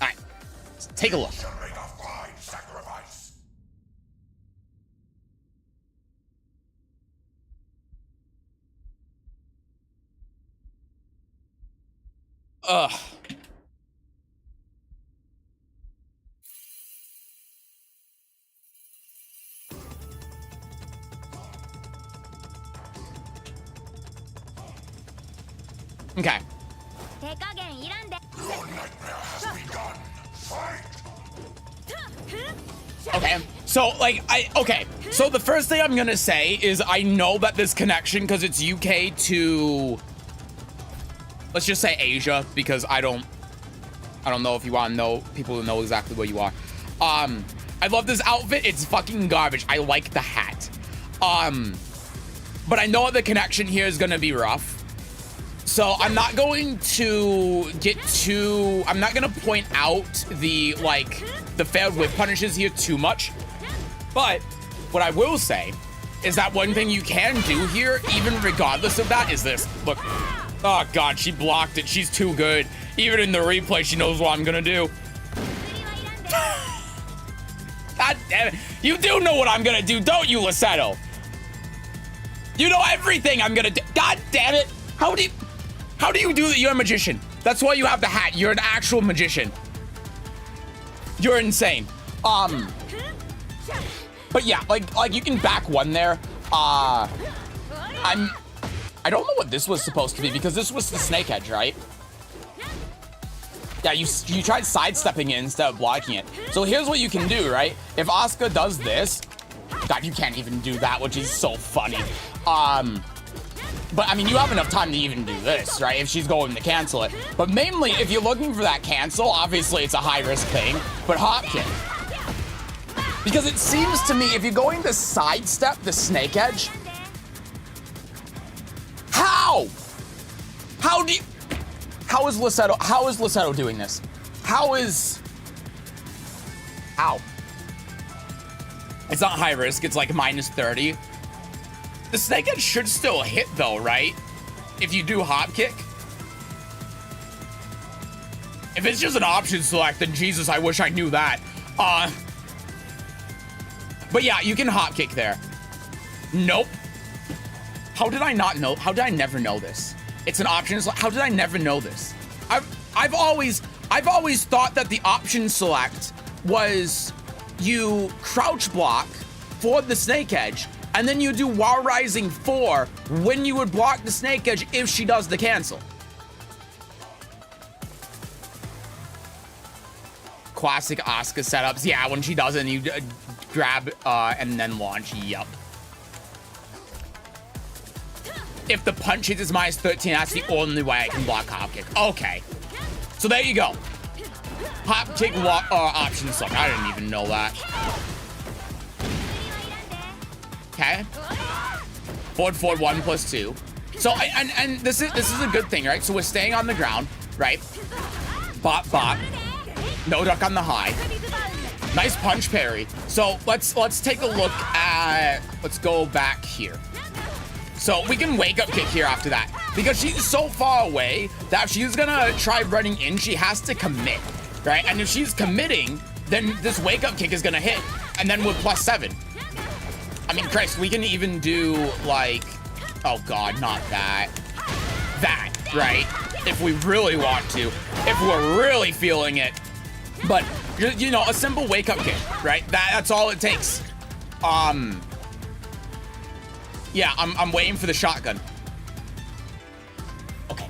All right, let's take a look. Ugh. Okay. Your nightmare has begun. Fight! Okay. So, like, okay. So the first thing I'm gonna say is I know that this connection, because it's UK to, let's just say Asia, because I don't know if you want to know people who know exactly where you are. I love this outfit. It's fucking garbage. I like the hat. but I know the connection here is gonna be rough. So I'm not going to I'm not gonna point out the failed whip punishes here too much. But what I will say is that one thing you can do here, even regardless of that, is this. Look, oh God, she blocked it. She's too good. Even in the replay, she knows what I'm gonna do. God damn it. You do know what I'm gonna do, don't you, Lissetto? You know everything I'm gonna do. God damn it. How do you do that? You're a magician. That's why you have the hat. You're an actual magician. You're insane. But yeah, like you can back one there. I don't know what this was supposed to be because this was the snake edge, right? Yeah, you tried sidestepping it instead of blocking it. So here's what you can do, right? If Asuka does this, God, you can't even do that, which is so funny. But I mean, you have enough time to even do this, right? If she's going to cancel it. But mainly, if you're looking for that cancel, obviously it's a high risk thing, but hop kick. Because it seems to me, if you're going to sidestep the snake edge, how is Lissetto doing this? How? It's not high risk, it's like -30. The snake edge should still hit though, right? If you do hop kick. If it's just an option select, then Jesus, I wish I knew that. But yeah, you can hop kick there. Nope. How did I not know? How did I never know this? It's an option select. How did I never know this? I've always thought that the option select was you crouch block for the snake edge, and then you do while rising 4 when you would block the snake edge if she does the cancel. Classic Asuka setups. Yeah, when she does it, and you grab and then launch. Yup. If the punch hits is -13, that's the only way I can block hop kick. Okay. So there you go. Hop kick option select. I didn't even know that. Okay. Forward 1 + 2. So and this is a good thing, right? So we're staying on the ground, right? Bop. No duck on the high. Nice punch parry. So let's take a look at, let's go back here. So we can wake up kick here after that because she's so far away that if she's gonna try running in, she has to commit, right? And if she's committing, then this wake up kick is gonna hit, and then with +7. I mean, Christ, we can even do like, oh God, not that. That, right? If we really want to, if we're really feeling it. But, you know, a simple wake up kick, right? That's all it takes. Yeah, I'm waiting for the shotgun. Okay.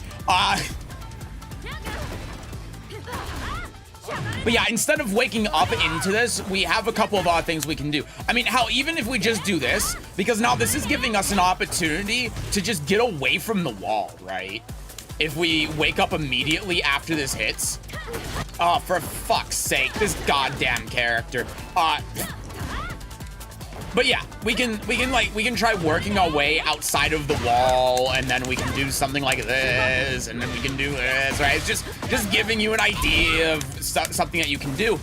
But yeah, instead of waking up into this, we have a couple of other things we can do. I mean, hell, even if we just do this, because now this is giving us an opportunity to just get away from the wall, right? If we wake up immediately after this hits. Oh, for fuck's sake, this goddamn character. But yeah, we can try working our way outside of the wall, and then we can do something like this, and then we can do this, right? It's just giving you an idea of something that you can do.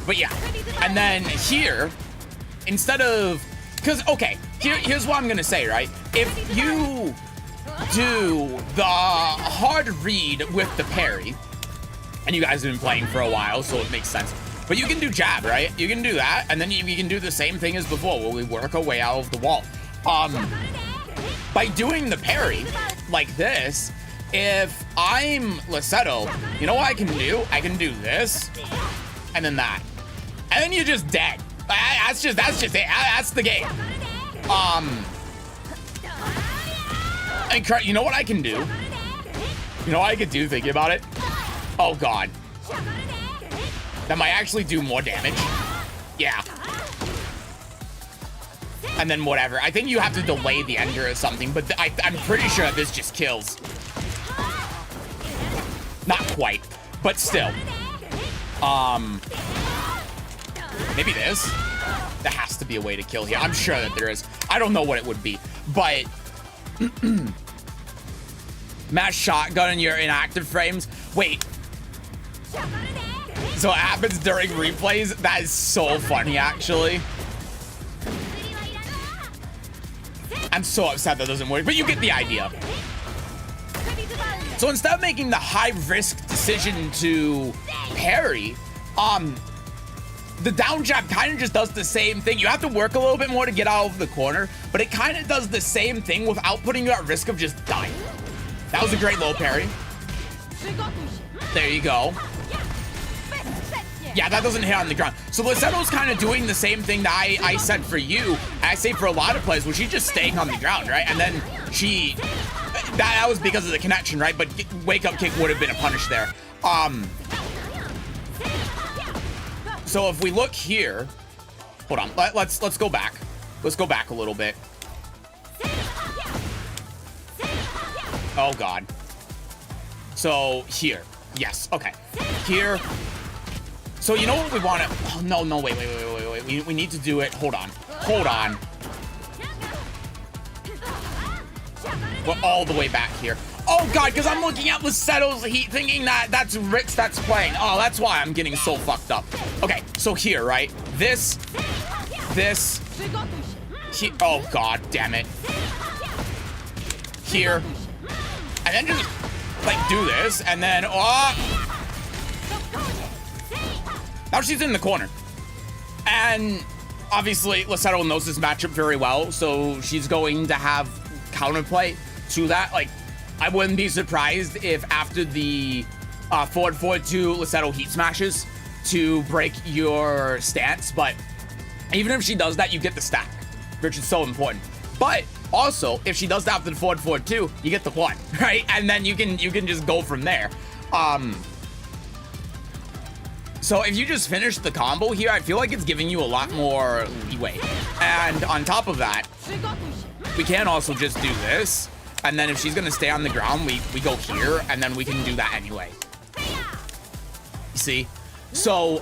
But yeah, and then here, instead of, because okay, here's what I'm gonna say, right? If you do the hard read with the parry, and you guys have been playing for a while, so it makes sense. But you can do jab, right? You can do that, and then you can do the same thing as before, where we work our way out of the wall. By doing the parry, like this, if I'm Lissetto, you know what I can do? I can do this, and then that. And then you're just dead. That's just it. That's the game. And you know what I can do? You know what I could do thinking about it? Oh, God. That might actually do more damage. Yeah. And then whatever. I think you have to delay the ender or something, but I'm pretty sure this just kills. Not quite, but still. Maybe this? There has to be a way to kill here. I'm sure that there is. I don't know what it would be, but mash shotgun in your inactive frames. Wait. So it happens during replays? That is so funny, actually. I'm so upset that doesn't work, but you get the idea. So instead of making the high-risk decision to parry, the down jab kind of just does the same thing. You have to work a little bit more to get out of the corner, but it kind of does the same thing without putting you at risk of just dying. That was a great low parry. There you go. Yeah, that doesn't hit on the ground. So Lissetto's kind of doing the same thing that I said for you, and I say for a lot of players, where she's just staying on the ground, right? And then she... That was because of the connection, right? But wake up kick would have been a punish there. So if we look here, hold on, let's go back. Let's go back a little bit. Oh God. So here, yes, okay. Here. So you know what we want to? Oh no, wait. We need to do it. Hold on. We're all the way back here. Oh God, because I'm looking at Lissetto's heat, thinking that that's Ritz that's playing. Oh, that's why I'm getting so fucked up. Okay, so here, right? This. Here. Oh God, damn it. Here, and then just like do this, and then now she's in the corner, and obviously Lissetto knows this matchup very well, so she's going to have counterplay to that. Like, I wouldn't be surprised if after the forward 4-2 Lissetto heat smashes to break your stance, but even if she does that, you get the stack, which is so important. But also, if she does that after the forward 4-2, you get the one, right? And then you can just go from there. So if you just finish the combo here, I feel like it's giving you a lot more leeway. And on top of that, we can also just do this. And then if she's gonna stay on the ground, we go here, and then we can do that anyway. You see? So,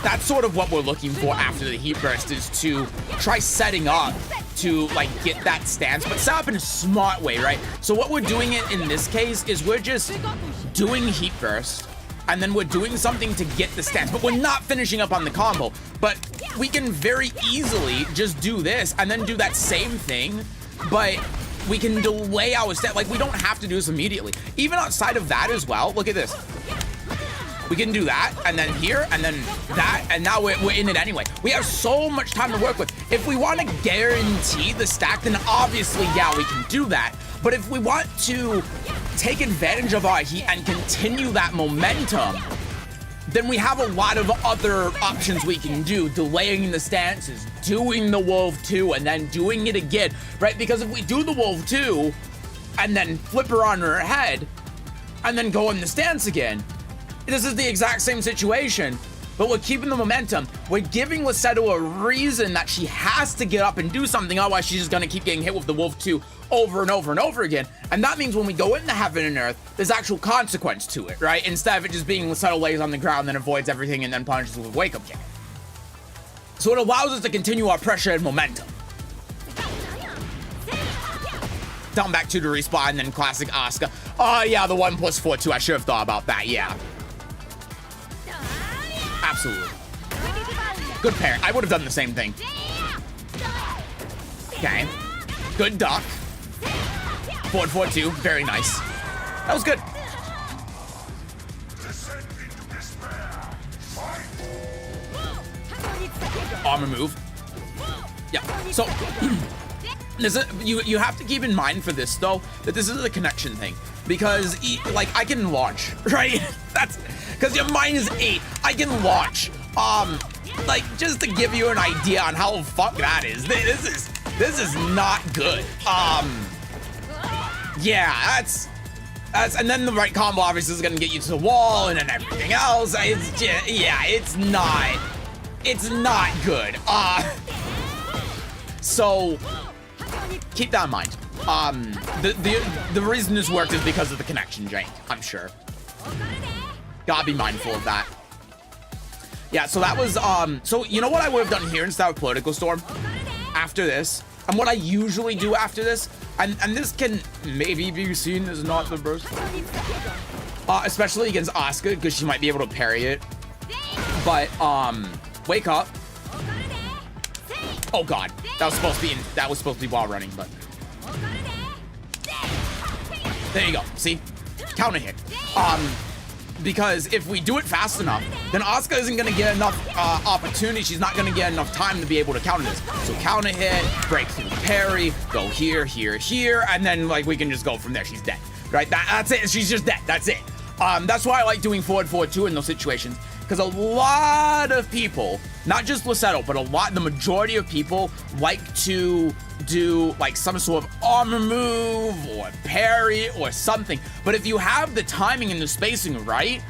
that's sort of what we're looking for after the heat burst, is to try setting up to like get that stance, but set up in a smart way, right? So what we're doing in this case is we're just doing heat burst, and then we're doing something to get the stance, but we're not finishing up on the combo. But we can very easily just do this and then do that same thing, but we can delay our step. Like, we don't have to do this immediately. Even outside of that as well, look at this. We can do that, and then here, and then that, and now we're in it anyway. We have so much time to work with. If we want to guarantee the stack, then obviously, yeah, we can do that. But if we want to take advantage of our heat and continue that momentum, then we have a lot of other options we can do. Delaying the stances, doing the Wolf 2, and then doing it again, right? Because if we do the Wolf 2, and then flip her on her head, and then go in the stance again, this is the exact same situation, but we're keeping the momentum. We're giving Lissetto a reason that she has to get up and do something, otherwise she's just gonna keep getting hit with the Wolf 2 over and over and over again. And that means when we go into Heaven and Earth, there's actual consequence to it, right? Instead of it just being Lissetto lays on the ground, then avoids everything, and then punishes with a wake-up kick. So it allows us to continue our pressure and momentum. Down back to the respawn, and then classic Asuka. Oh yeah, the 1+4-2, I should have thought about that, yeah. Absolutely. Good pair. I would have done the same thing. Okay. Good duck. Forward 4-2. Very nice. That was good. Armor move. Yeah. So you have to keep in mind for this though that this is a connection thing, because like I can launch, right? That's because your -8. I can launch. Like, just to give you an idea on how fuck that is. This is not good. Yeah, that's and then the right combo obviously is gonna get you to the wall, and then everything else. It's just, yeah, it's not good. So keep that in mind. The reason this worked is because of the connection jank, I'm sure. Gotta be mindful of that. Yeah, so that was, so you know what I would have done here instead of Political Storm? After this, and what I usually do after this, and this can maybe be seen as not the burst, especially against Asuka, because she might be able to parry it. But, wake up. Oh god, that was supposed to be while running, but. There you go, see? Counter hit. Because if we do it fast enough, then Asuka isn't gonna get enough opportunity. She's not gonna get enough time to be able to counter this. So counter hit, break through parry, go here, here, here, and then like we can just go from there. She's dead, right? That's it. She's just dead. That's it. That's why I like doing forward 2 in those situations, because a lot of people, not just Lissetto, but the majority of people like to do like some sort of armor move or parry or something. But if you have the timing and the spacing right,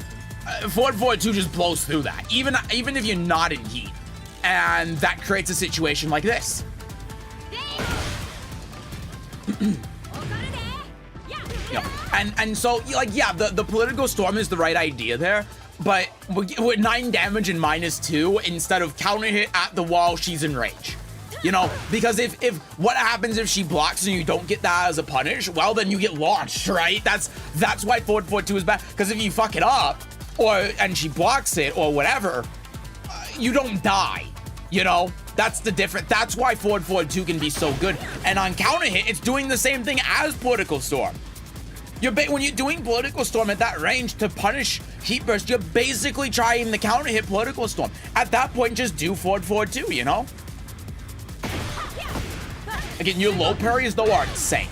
forward 2 just blows through that, even if you're not in heat, and that creates a situation like this. And so like, yeah, the Political Storm is the right idea there, but with 9 damage and -2 instead of counter hit at the wall, she's in rage. You know, because if what happens if she blocks and you don't get that as a punish, well, then you get launched, right? That's why forward 2 is bad, because if you fuck it up and she blocks it or whatever, you don't die, you know? That's the difference. That's why forward 2 can be so good. And on counter hit, it's doing the same thing as Political Storm. When you're doing Political Storm at that range to punish Heat Burst, you're basically trying to counter hit Political Storm. At that point, just do forward 2, you know? Again, your low parries though are insane.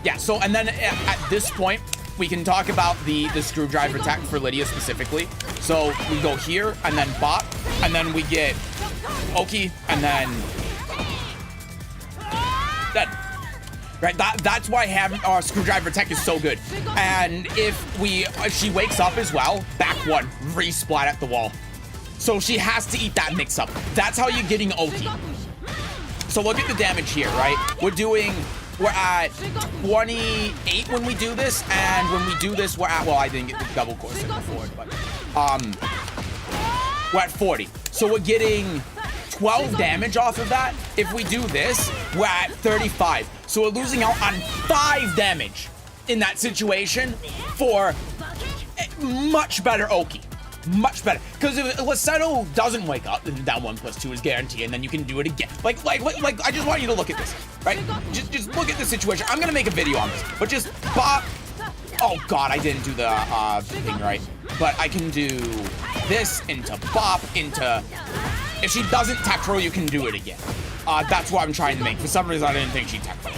Yeah, so and then at this point, we can talk about the screwdriver attack for Lydia specifically. So we go here and then bop, and then we get Oki, and then dead. Right, that's why having our screwdriver tech is so good. And if she wakes up as well, back 1, resplat at the wall. So she has to eat that mix up. That's how you're getting Oki. So look at the damage here, right? We're at 28 when we do this, and when we do this, we're at, well, I didn't get the double course in before, but we're at 40. So we're getting 12 damage off of that. If we do this, we're at 35. So we're losing out on 5 damage in that situation for much better Oki. Much better. Because if Lissetto doesn't wake up, then down 1+2 is guaranteed, and then you can do it again. Like, I just want you to look at this, right? Just look at the situation. I'm gonna make a video on this, but just bop. Oh God, I didn't do the thing right. But I can do this into bop, into. If she doesn't tech roll, you can do it again. That's what I'm trying to make. For some reason, I didn't think she'd tech roll.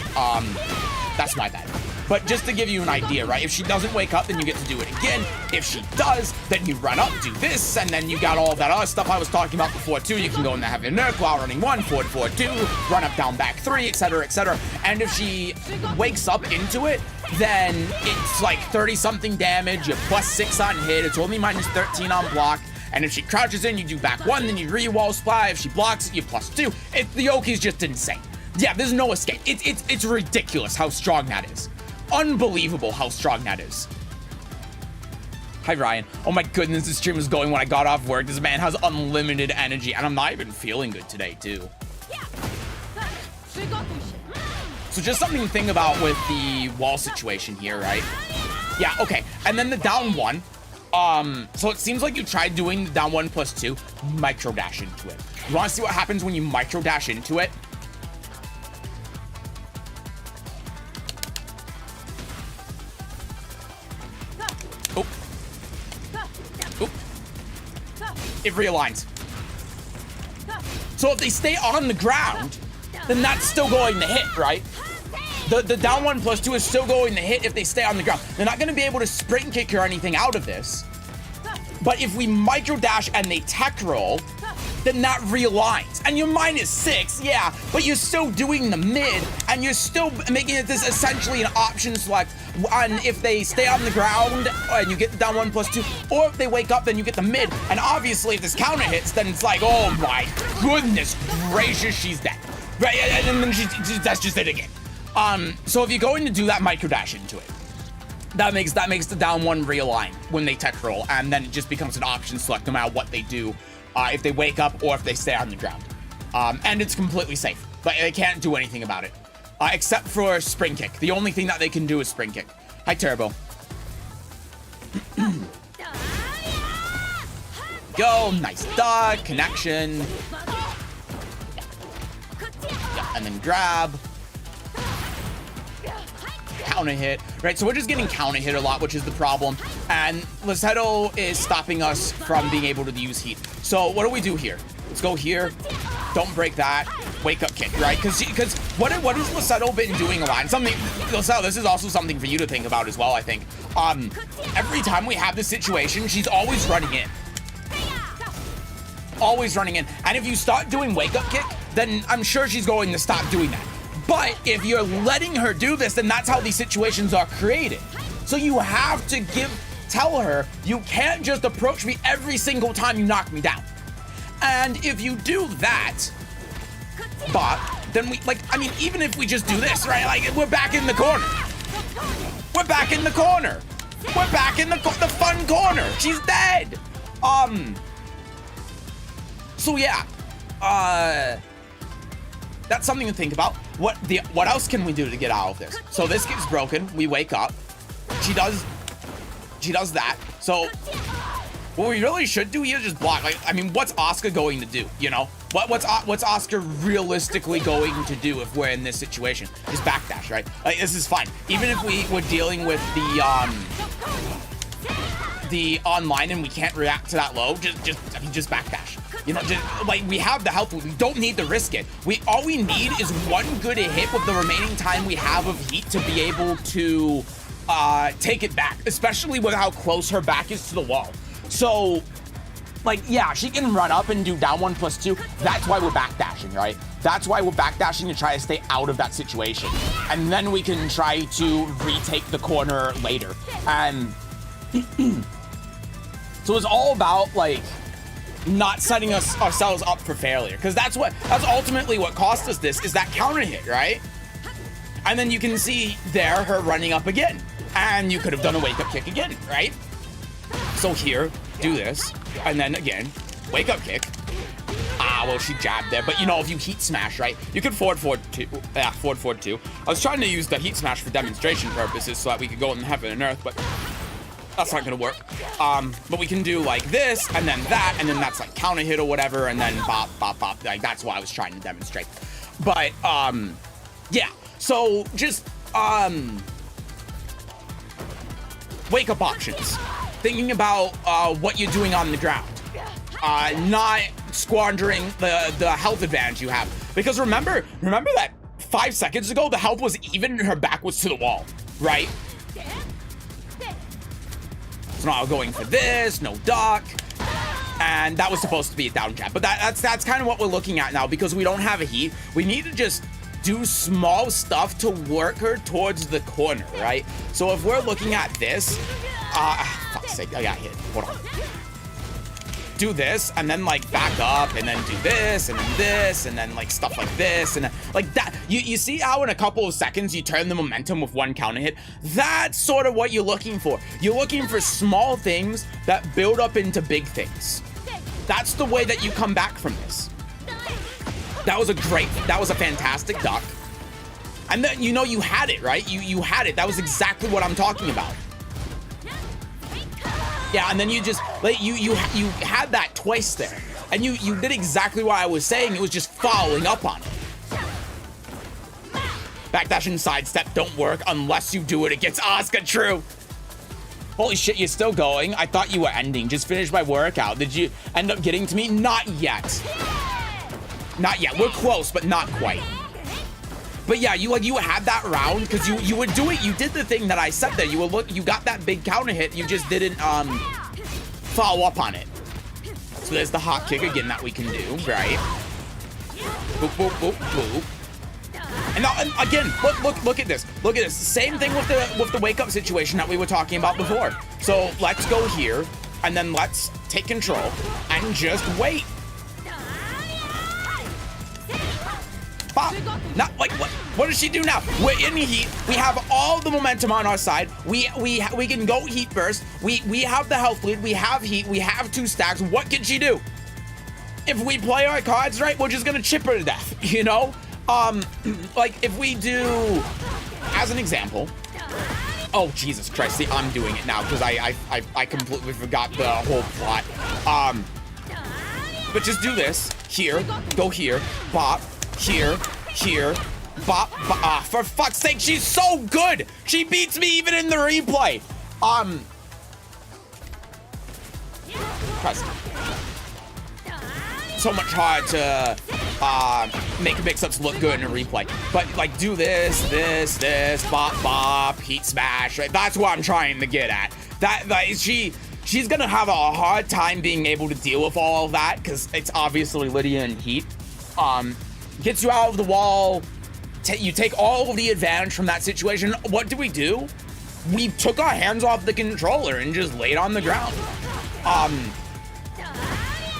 That's my bad. But just to give you an idea, right? If she doesn't wake up, then you get to do it again. If she does, then you run up, do this, and then you got all that other stuff I was talking about before too. You can go in the heavy nerf while running 1, forward 2, run up, down, back 3, etc., etc. And if she wakes up into it, then it's like 30-something damage. You're +6 on hit. It's only -13 on block. And if she crouches in, you do back 1, then you re-wall splat. If she blocks it, you +2. The Oki's just insane. Yeah, there's no escape. It's ridiculous how strong that is. Unbelievable how strong that is. Hi, Ryan. Oh my goodness, this stream was going when I got off work. This man has unlimited energy, and I'm not even feeling good today, too. So just something to think about with the wall situation here, right? Yeah, okay. And then the down 1. So it seems like you tried doing the down 1+2, micro dash into it. You want to see what happens when you micro dash into it? Oh. Oh. It realigns. So if they stay on the ground, then that's still going to hit, right? The down 1+2 is still going to hit if they stay on the ground. They're not going to be able to sprint kick or anything out of this. But if we micro dash and they tech roll, then that realigns. And you're -6, yeah, but you're still doing the mid, and you're still making it this essentially an option select. And if they stay on the ground and you get the down 1+2, or if they wake up, then you get the mid. And obviously, if this counter hits, then it's like, oh my goodness gracious, she's dead. Right, and then that's just it again. So if you're going to do that, micro dash into it. that makes the down one realign when they tech roll, and then it just becomes an option select no matter what they do, if they wake up or if they stay on the ground. And it's completely safe, but they can't do anything about it, except for spring kick. The only thing that they can do is spring kick. Hi, Turbo. Go, nice duck, connection. Yeah, and then grab. Counter hit, right? So we're just getting counter hit a lot, which is the problem. And Lisetto is stopping us from being able to use heat. So what do we do here? Let's go here. Don't break that. Wake up kick, right? Because what has Lisetto been doing a lot? And something, Lisetto, this is also something for you to think about as well, I think. Every time we have this situation, she's always running in. Always running in. And if you start doing wake up kick, then I'm sure she's going to stop doing that. But if you're letting her do this, then that's how these situations are created. So you have to tell her, you can't just approach me every single time you knock me down. And if you do that, but then even if we just do this, right? Like, we're back in the corner. We're back in the corner. We're back in the fun corner. She's dead. So yeah, that's something to think about. What else can we do to get out of this? So this gets broken. We wake up. She does that. So what we really should do here is just block. Like, I mean, what's Asuka going to do? You know, what's Asuka realistically going to do if we're in this situation? Just backdash, right? Like, this is fine. Even if we were dealing with the online and we can't react to that low, just backdash. You know, just like, we have the health, we don't need to risk it. All we need is one good hit with the remaining time we have of heat to be able to take it back, especially with how close her back is to the wall. So, like, yeah, she can run up and do down 1+2. That's why we're backdashing, right? That's why we're backdashing to try to stay out of that situation. And then we can try to retake the corner later. And so it's all about, like, not setting ourselves up for failure, because that's ultimately what cost us this, is that counter hit, right? And then you can see there her running up again, and you could have done a wake up kick again, right? So here, do this, and then again, wake up kick. Well, she jabbed there, but you know, if you heat smash, right, you can forward too. I was trying to use the heat smash for demonstration purposes so that we could go in heaven and earth, but that's not gonna work. But we can do like this, and then that, and then that's like counter hit or whatever, and then bop, bop, bop. Like, that's what I was trying to demonstrate. But, yeah. So, just, wake up options. Thinking about, what you're doing on the ground. Not squandering the health advantage you have. Because remember that 5 seconds ago, the health was even and her back was to the wall, right? So now going for this, no duck, and that was supposed to be a down jab. But that's kind of what we're looking at now, because we don't have a heat. We need to just do small stuff to work her towards the corner, right? So if we're looking at this, fuck's sake, I got hit. Hold on. Do this, and then like back up, and then do this, and then this, and then like stuff like this, and then, like that. You see how in a couple of seconds you turn the momentum with one counter hit? That's sort of what you're looking for. You're looking for small things that build up into big things. That's the way that you come back from this. That was a fantastic duck. And then, you know, you had it, right? You had it. That was exactly what I'm talking about. Yeah, and then you just, like, you had that twice there. And you did exactly what I was saying. It was just following up on it. Backdash and sidestep don't work unless you do it against Asuka, true. Holy shit, you're still going? I thought you were ending. Just finished my workout. Did you end up getting to me? Not yet. Not yet. We're close, but not quite. But yeah, you had that round because you would do it. You did the thing that I said there. You got that big counter hit. You just didn't follow up on it. So there's the hot kick again that we can do, right? Boop, boop, boop, boop. And now, and again, look at this. Look at this. Same thing with the wake up situation that we were talking about before. So let's go here, and then let's take control and just wait. Bop. Not like what does she do now? We're in heat. We have all the momentum on our side. We can go heat burst. We have the health lead. We have heat. We have 2 stacks. What can she do? If we play our cards right, we're just gonna chip her to death, you know? Like if we do, as an example, oh Jesus Christ, see, I'm doing it now because I completely forgot the whole plot. But just do this, here, go here, bop, here, bop, bop. For fuck's sake, she's so good! She beats me even in the replay. Press. So much hard to make mix-ups look good in a replay. But like do this, bop, bop, heat smash, right? That's what I'm trying to get at. She's gonna have a hard time being able to deal with all of that because it's obviously Lydia in heat. Gets you out of the wall. You take all of the advantage from that situation. What do? We took our hands off the controller and just laid on the ground.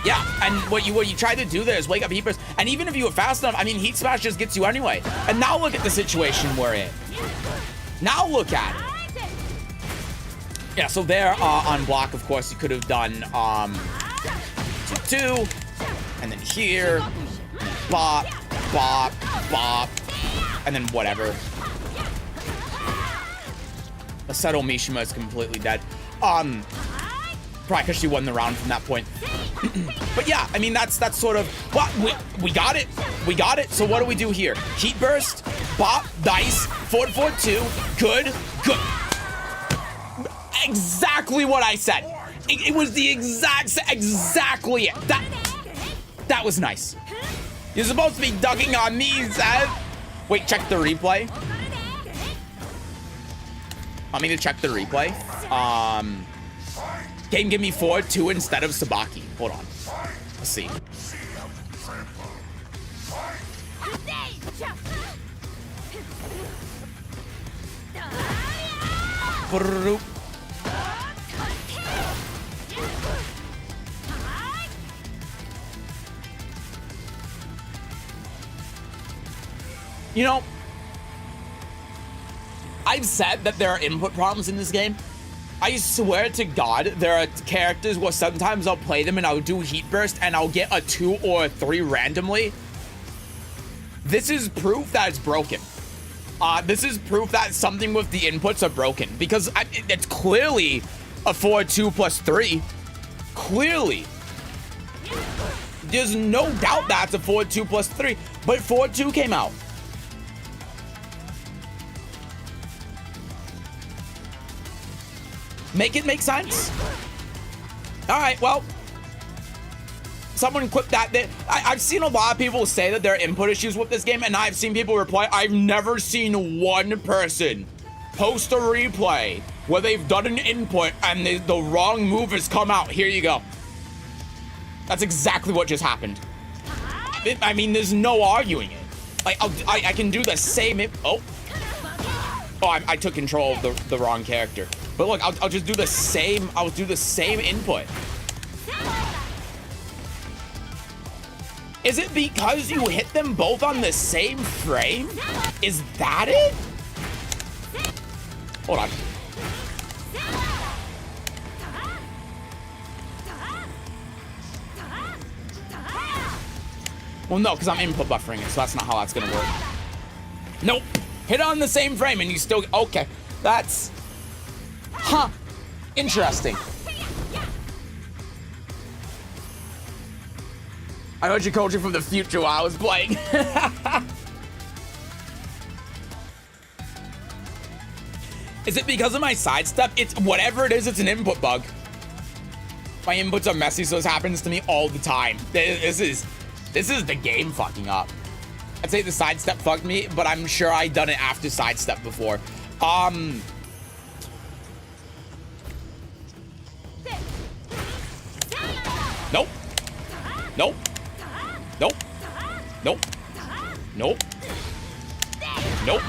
Yeah, and what you try to do there is wake up heat burst, and even if you were fast enough, I mean, heat smash just gets you anyway. And now look at the situation we're in. Now look at it. Yeah, so there on block, of course, you could have done 2, and then here, bop, bop, bop, and then whatever. Masato Mishima is completely dead. Probably because she won the round from that point. But yeah, I mean, that's sort of what we got it. We got it. So what do we do here? Heat burst, bop, dice, forward, 2. Good. Exactly what I said. It was the exactly it. That was nice. You're supposed to be ducking on me, Zed. Wait, check the replay. Want me to check the replay? Game give me 4-2 instead of Sabaki. Hold on. Let's see. You know, I've said that there are input problems in this game. I swear to God, there are characters where sometimes I'll play them and I'll do heat burst and I'll get a 2 or a 3 randomly. This is proof that it's broken. This is proof that something with the inputs are broken because it's clearly a 4-2 plus 3. Clearly. There's no doubt that's a 4-2 plus 3, but 4-2 came out. Make it make sense. All right, well, someone clip that. I've seen a lot of people say that there are input issues with this game, and I've seen people reply. I've never seen one person post a replay where they've done an input and the wrong move has come out. Here you go. That's exactly what just happened. I mean, there's no arguing it. Like, I can do the same. I took control of the wrong character. But look, I'll just do the same. I'll do the same input. Is it because you hit them both on the same frame? Is that it? Hold on. Well, no, because I'm input buffering it, so that's not how that's gonna work. Nope. Hit on the same frame and you still... Okay. That's... Huh. Interesting. I heard you coaching from the future while I was playing. Is it because of my sidestep? It's whatever it is, it's an input bug. My inputs are messy, so this happens to me all the time. This is the game fucking up. I'd say the sidestep fucked me, but I'm sure I'd done it after sidestep before. Nope. Nope. Nope. Nope. Nope. Nope.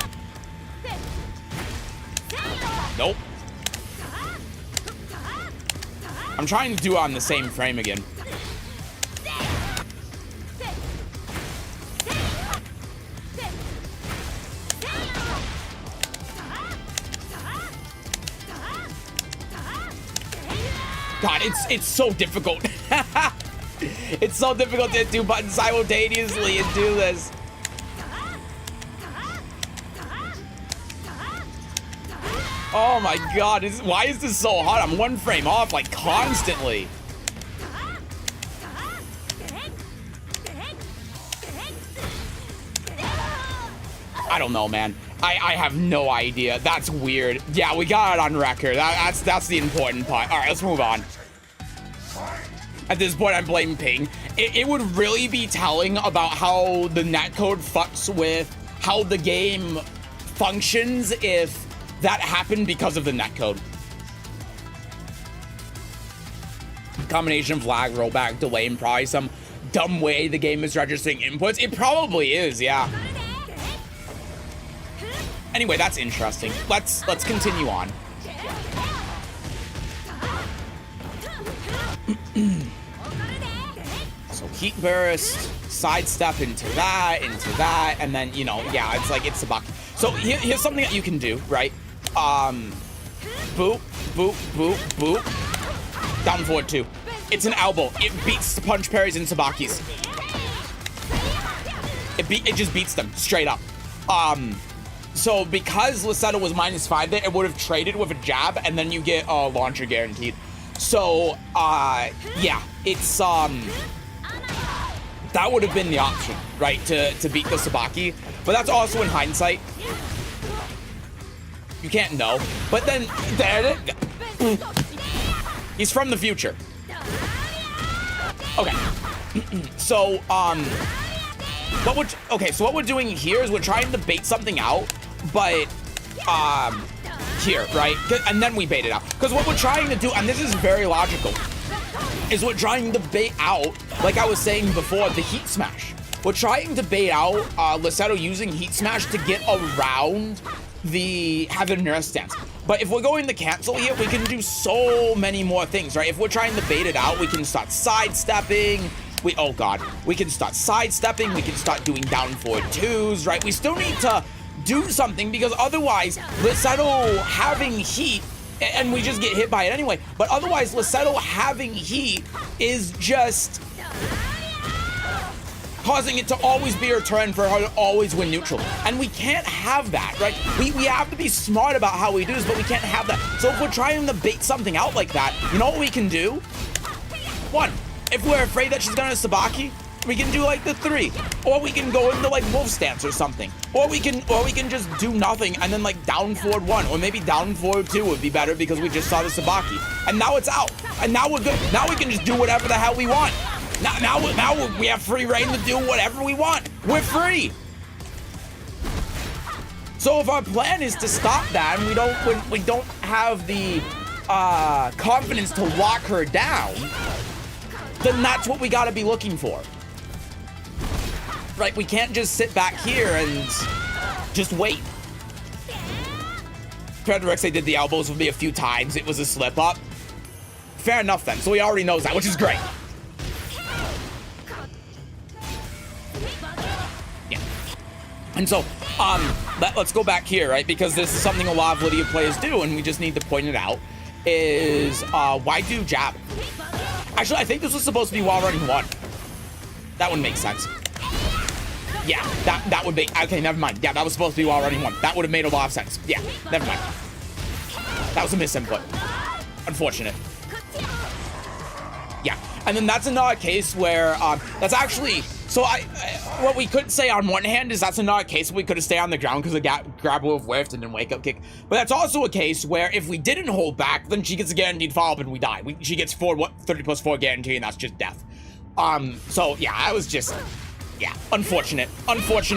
Nope. I'm trying to do it on the same frame again. God, it's so difficult. It's so difficult to hit 2 buttons simultaneously and do this. Oh my God, why is this so hard? I'm 1 frame off, like, constantly. I don't know, man. I have no idea. That's weird. Yeah, we got it on record. That's the important part. All right, let's move on. At this point, I'm blaming ping. It would really be telling about how the netcode fucks with how the game functions if that happened because of the netcode. Combination of lag, rollback, delay, and probably some dumb way the game is registering inputs. It probably is, yeah. Anyway, that's interesting. Let's continue on. So heat burst, sidestep into that, and then, you know, yeah, it's like, it's a buck. So here's something that you can do, right? Boop, boop, boop, boop. Down forward 2. It's an elbow. It beats the punch parries and sabakis. It just beats them straight up. So because Lissetto was -5 there, it would have traded with a jab, and then you get a launcher guaranteed. So, yeah, it's, that would have been the option, right, to beat the Sabaki. But that's also in hindsight. You can't know. But then, he's from the future. Okay. So, what we're doing here is we're trying to bait something out, but, here, right? And then we bait it out. Because what we're trying to do, and this is very logical, is we're trying to bait out, like I was saying before, the heat smash. We're trying to bait out Lissetto using heat smash to get around the Heaven Nurse stance. But if we're going to cancel here, we can do so many more things, right? If we're trying to bait it out, we can start sidestepping. Oh God, we can start sidestepping. We can start doing down forward 2s, right? We still need to do something because otherwise, Lissetto having heat, and we just get hit by it anyway, but otherwise, Lissetto having heat is just causing it to always be her turn for her to always win neutral. And we can't have that, right? We have to be smart about how we do this, but we can't have that. So if we're trying to bait something out like that, you know what we can do? 1, if we're afraid that she's gonna Sabaki, we can do like the 3, or we can go into like wolf stance or something, or we can just do nothing and then like down forward 1, or maybe down forward 2 would be better because we just saw the Sabaki, and now it's out, and now we're good. Now we can just do whatever the hell we want. Now we have free reign to do whatever we want. We're free. So if our plan is to stop that, and we don't have the confidence to lock her down, then that's what we got to be looking for. Right, we can't just sit back here and just wait. Frederick, they did the elbows with me a few times. It was a slip up. Fair enough then. So he already knows that, which is great. Yeah. And so, let's go back here, right? Because this is something a lot of Lydia players do, and we just need to point it out. Is why do jab? Actually, I think this was supposed to be while running 1. That would make sense. Yeah, that would be, okay, never mind. Yeah, that was supposed to be while running 1. That would have made a lot of sense. Yeah, never mind. That was a misinput. Unfortunate. Yeah, and then that's another case where, that's actually, so what we could say on one hand is that's another case where we could have stayed on the ground because the grab wolf whiffed and then wake up kick. But that's also a case where if we didn't hold back, then she gets a guaranteed follow-up and we die. She gets 30 plus 4 guarantee, and that's just death. So yeah, I was just, yeah, unfortunate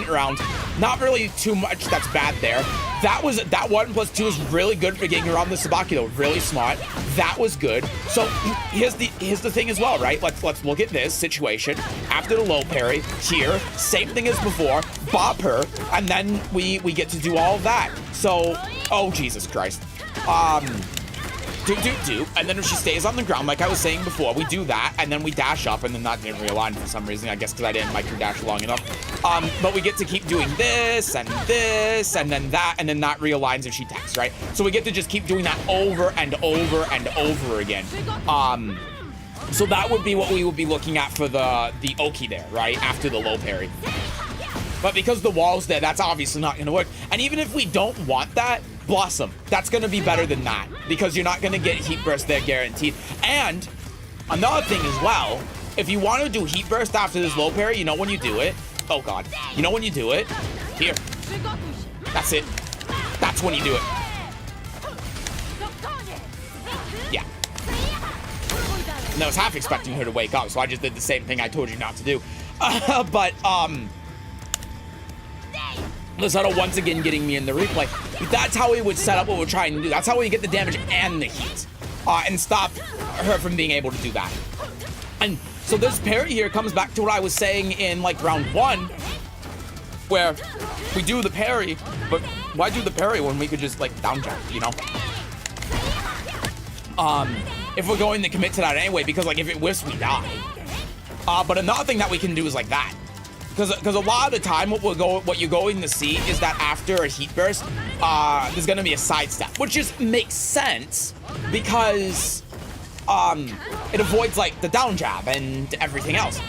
round. Not really too much that's bad there. That 1+2 is really good for getting around the Sabaki though. Really smart. That was good. So here's the thing as well, right? Let's look at this situation. After the low parry, here, same thing as before, bop her, and then we get to do all of that. So, oh Jesus Christ. And then if she stays on the ground, like I was saying before, we do that, and then we dash up, and then that didn't realign for some reason, I guess because I didn't micro dash long enough. But we get to keep doing this, and then that, and then that realigns if she techs, right? So we get to just keep doing that over and over and over again. So that would be what we would be looking at for the Oki there, right? After the low parry. But because the wall's there, that's obviously not gonna work. And even if we don't want that, Blossom, that's gonna be better than that, because you're not gonna get Heat Burst there guaranteed. And another thing as well, if you want to do Heat Burst after this low parry, you know when you do it. Oh god. You know when you do it? Here. That's it. That's when you do it. Yeah. And I was half expecting her to wake up, so I just did the same thing I told you not to do. Lissetto once again getting me in the replay. That's how we would set up what we're trying to do. That's how we get the damage and the heat. And stop her from being able to do that. And so this parry here comes back to what I was saying in like round 1, where we do the parry, but why do the parry when we could just like down jump, you know? If we're going to commit to that anyway, because like if it whiffs, we die. But another thing that we can do is like that. Because a lot of the time, what you're going to see is that after a heat burst, there's going to be a sidestep, which just makes sense because it avoids like the down jab and everything else.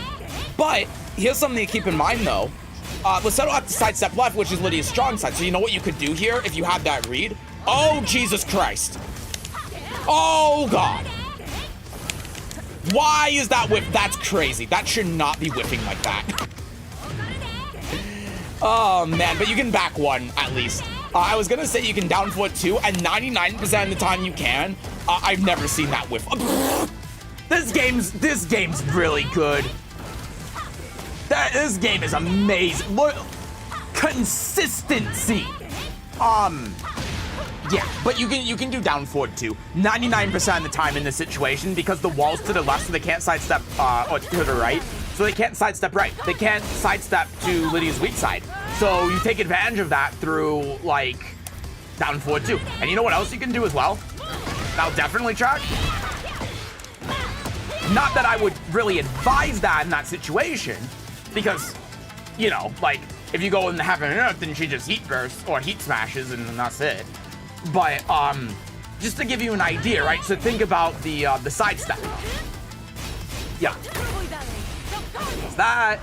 But here's something to keep in mind though. Lissetto has to sidestep left, which is Lydia's strong side. So you know what you could do here if you had that read? Oh, Jesus Christ. Oh, God. Why is that whiff? That's crazy. That should not be whiffing like that. Oh, man. But you can back one, at least. I was going to say you can down forward two, and 99% of the time you can. I've never seen that whiff. This game's really good. This game is amazing. Look, consistency. Yeah, but you can do down forward too. 99% of the time in this situation, because the wall's to the left, so they can't sidestep, or to the right, so they can't sidestep right. They can't sidestep to Lydia's weak side. So you take advantage of that through like down forward too. And you know what else you can do as well? That'll definitely track. Not that I would really advise that in that situation, because, you know, like, if you go in the Heaven and Earth, then she just heat bursts or heat smashes, and that's it. But, just to give you an idea, right? So think about the sidestep. Yeah. There's that.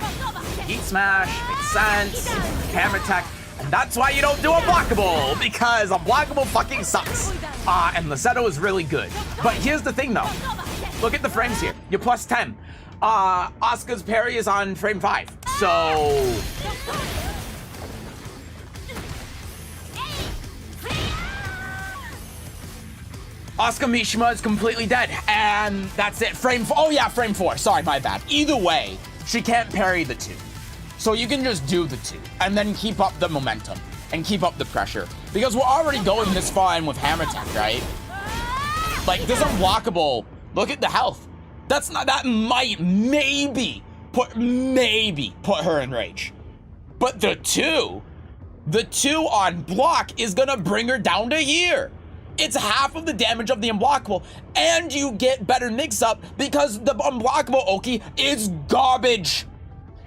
Heat smash. Makes sense. Hammer tech. And that's why you don't do unblockable, because unblockable fucking sucks. And Lissetto is really good. But here's the thing, though. Look at the frames here. You're plus 10. Asuka's parry is on frame 5. So Asuka Mishima is completely dead, and that's it. Frame 4. Oh yeah, frame 4. Sorry, my bad. Either way, she can't parry the 2. So you can just do the 2 and then keep up the momentum and keep up the pressure, because we're already going this far in with hammer tech, right? Like, this unblockable, look at the health. That's not, that might maybe put her in rage. But the 2 on block is gonna bring her down to here. It's half of the damage of the unblockable, and you get better mix-up because the unblockable Oki is garbage.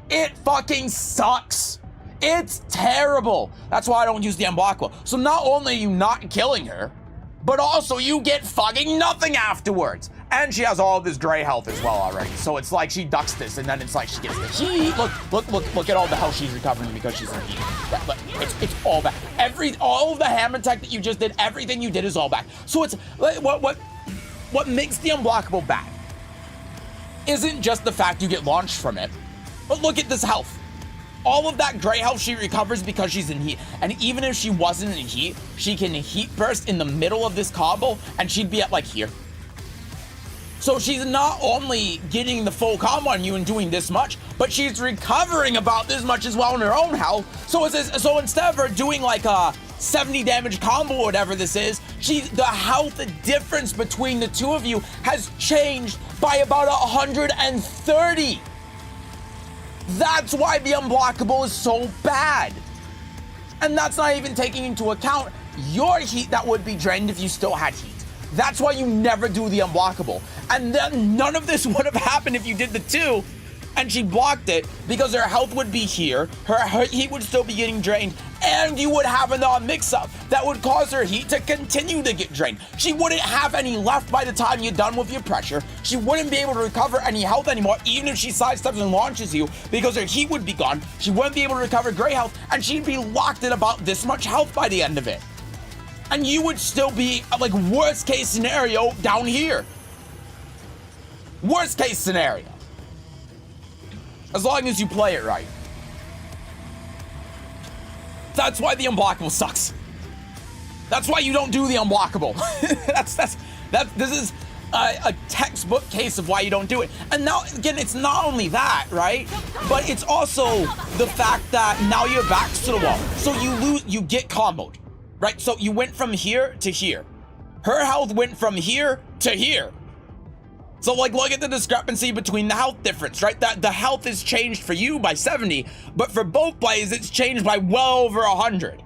It fucking sucks. It's terrible. That's why I don't use the unblockable. So not only are you not killing her, but also you get fucking nothing afterwards. And she has all of this Dre health as well already. So it's like she ducks this, and then it's like she gets the heat. Look at all the health she's recovering because she's in heat. Look, it's all back. All of the hammer tech that you just did, everything you did is all back. So it's what makes the unblockable bad isn't just the fact you get launched from it, but look at this health. All of that gray health she recovers because she's in heat. And even if she wasn't in heat, she can heat burst in the middle of this combo, and she'd be at like here. So she's not only getting the full combo on you and doing this much, but she's recovering about this much as well in her own health. So instead of her doing like a 70 damage combo or whatever this is, the health difference between the two of you has changed by about 130. That's why the unblockable is so bad. And that's not even taking into account your heat that would be drained if you still had heat. That's why you never do the unblockable. And then none of this would have happened if you did the 2, And she blocked it because her health would be here, her heat would still be getting drained, and you would have another mix-up that would cause her heat to continue to get drained. She wouldn't have any left by the time you're done with your pressure. She wouldn't be able to recover any health anymore, even if she sidesteps and launches you, because her heat would be gone. She wouldn't be able to recover gray health, and she'd be locked at about this much health by the end of it. And you would still be, like, worst case scenario down here. Worst case scenario. As long as you play it right. That's why the unblockable sucks. That's why you don't do the unblockable. This is a textbook case of why you don't do it. And now, again, it's not only that, right? But it's also the fact that now your back's to the wall. So you get comboed, right? So you went from here to here. Her health went from here to here. So, like, look at the discrepancy between the health difference, right? That the health is changed for you by 70, but for both players, it's changed by well over 100.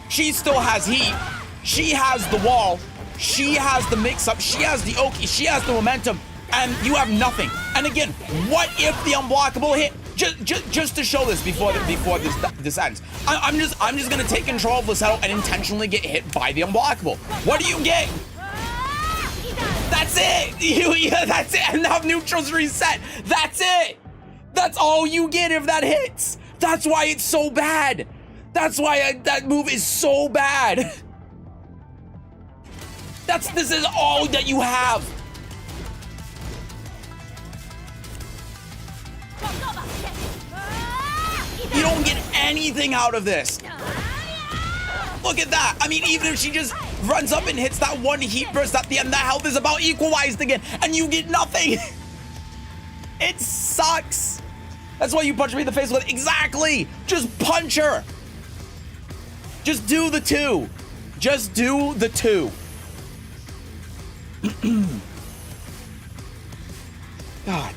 She still has heat. She has the wall. She has the mix-up. She has the Oki. She has the momentum, and you have nothing. And again, what if the unblockable hit? Just to show this before this ends, I'm just gonna take control of Lissetto and intentionally get hit by the unblockable. What do you get? That's it! That's it! And now neutral's reset! That's it! That's all you get if that hits! That's why it's so bad! That's why that move is so bad! This is all that you have! You don't get anything out of this! Look at that! I mean, even if she just runs up and hits that one heat burst at the end, the health is about equalized again, and you get nothing! It sucks! That's why you punch me in the face with it. Exactly! Just punch her! Just do the two! Just do the two! God.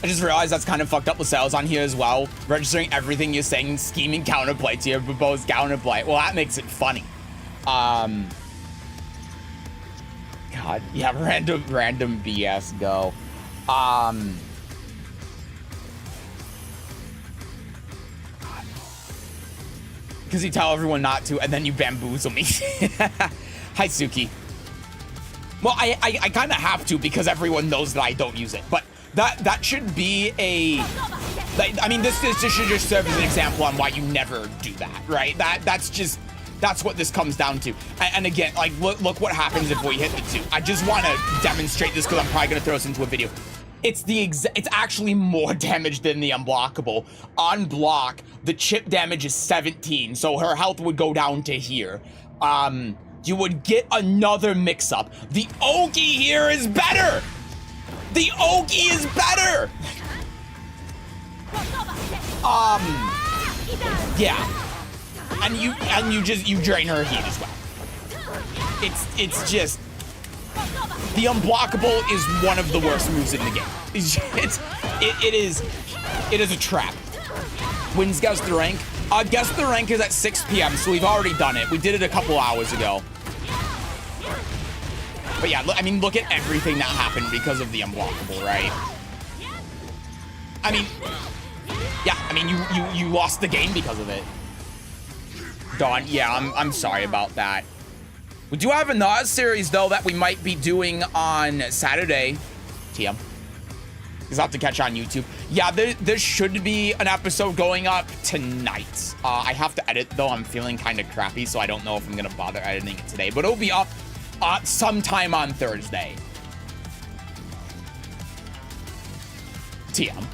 I just realized that's kind of fucked up with sales on here as well. Registering everything you're saying, scheming counterplay to your proposed counterplay. Well, that makes it funny. God, yeah, random BS go. Because you tell everyone not to, and then you bamboozle me. Hi, Suki. Well, I kind of have to because everyone knows that I don't use it, but that should be a... I mean, this should just serve as an example on why you never do that, right? That's what this comes down to. And again, like, look what happens if we hit the two. I just want to demonstrate this because I'm probably going to throw this into a video. It's actually more damage than the unblockable. On block, the chip damage is 17, so her health would go down to here. You would get another mix-up. The Oki here is better! The Oki is better! Yeah. And you drain her heat as well. It's just... The unblockable is one of the worst moves in the game. It is a trap. When's guess the rank? Guess the rank is at 6 p.m. So we've already done it. We did it a couple hours ago. But yeah, I mean, look at everything that happened because of the unblockable, right? I mean, yeah, I mean, you lost the game because of it. Dawn, yeah, I'm sorry about that. We do have another series, though, that we might be doing on Saturday. TM. You'll have to catch on YouTube. Yeah, there should be an episode going up tonight. I have to edit, though. I'm feeling kind of crappy, so I don't know if I'm going to bother editing it today. But it'll be up sometime on Thursday. TM.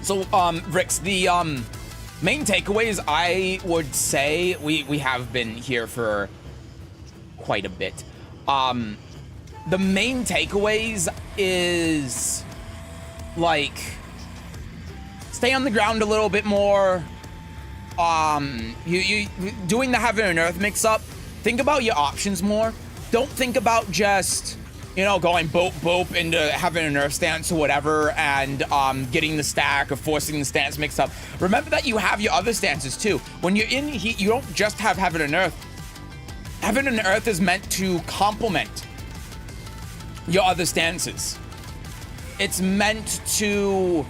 So, Rix, the main takeaways, I would say we have been here for quite a bit. The main takeaways is, like, stay on the ground a little bit more. You doing the heaven and earth mix-up, think about your options more. Don't think about just, you know, going boop into heaven and earth stance or whatever and getting the stack or forcing the stance mix up. Remember that you have your other stances too. When you're in heat, you don't just have heaven and earth. Heaven and Earth is meant to complement your other stances. It's meant to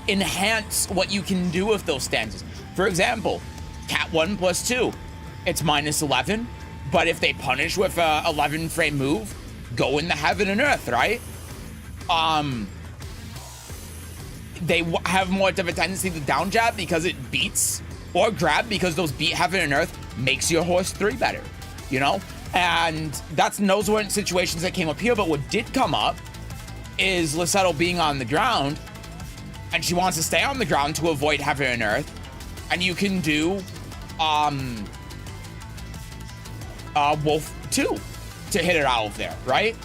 enhance what you can do with those stances. For example, Cat 1 plus 2, it's minus 11, but if they punish with a 11 frame move, go in the Heaven and Earth, right? They have more of a tendency to down jab because it beats, or grab because those beat Heaven and Earth makes your horse 3 better, you know? And those weren't situations that came up here, but what did come up is Lissetto being on the ground, and she wants to stay on the ground to avoid Heaven and Earth, and you can do Wolf 2 to hit it out of there, right?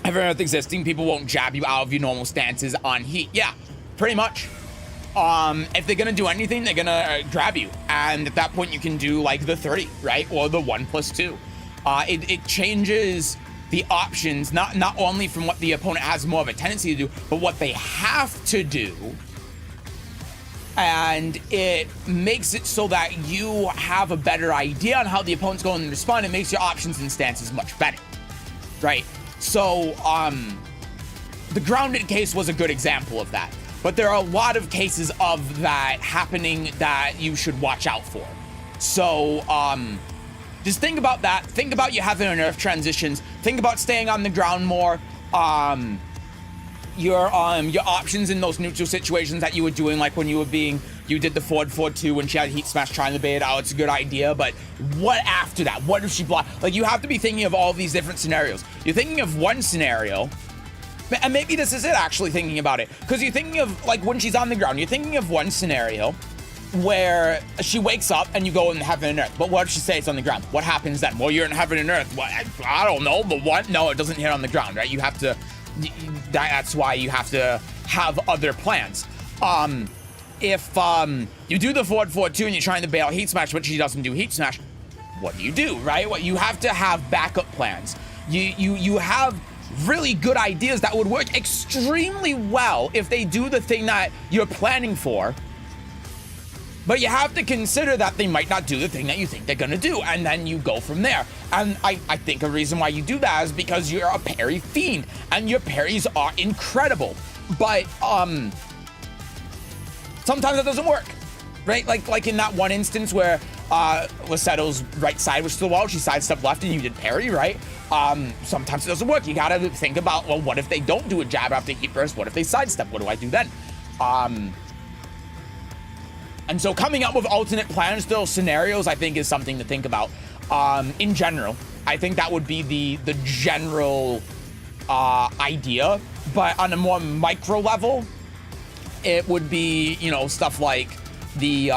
Heaven and Earth existing, people won't jab you out of your normal stances on heat. Yeah, pretty much. If they're gonna do anything, they're gonna grab you, and at that point you can do like the 30, right, or the 1 plus 2. It changes the options, not only from what the opponent has more of a tendency to do, but what they have to do, and it makes it so that you have a better idea on how the opponent's going to respond. It makes your options and stances much better, right? So the grounded case was a good example of that. But there are a lot of cases of that happening that you should watch out for. So just think about that. Think about your Heaven and Earth transitions. Think about staying on the ground more. Your options in those neutral situations that you were doing, like when you did the forward 4-2 when she had Heat Smash trying to bait it out. It's a good idea, but what after that? What if she blocked? Like, you have to be thinking of all these different scenarios. You're thinking of one scenario, and maybe this is it, actually thinking about it, because you're thinking of, like, when she's on the ground, you're thinking of one scenario where she wakes up and you go in Heaven and Earth. But what if she stays on the ground? What happens then? Well, you're in Heaven and Earth. What? I don't know, but what? No, it doesn't hit on the ground, right? You have to, that's why you have to have other plans. If you do the forward 4-2 and you're trying to bail Heat Smash, but she doesn't do Heat Smash, what do, right? What, you have to have backup plans. You have really good ideas that would work extremely well if they do the thing that you're planning for, but you have to consider that they might not do the thing that you think they're gonna do, and then you go from there. And I think a reason why you do that is because you're a parry fiend, and your parries are incredible, but sometimes it doesn't work, right? Like in that one instance where Lissetto's right side was to the wall, she sidestepped left and you did parry, right? Sometimes it doesn't work. You gotta think about, well, what if they don't do a jab after heat burst? What if they sidestep? What do I do then? And so coming up with alternate plans, those scenarios, I think is something to think about. In general, I think that would be the general idea, but on a more micro level, it would be, you know, stuff like the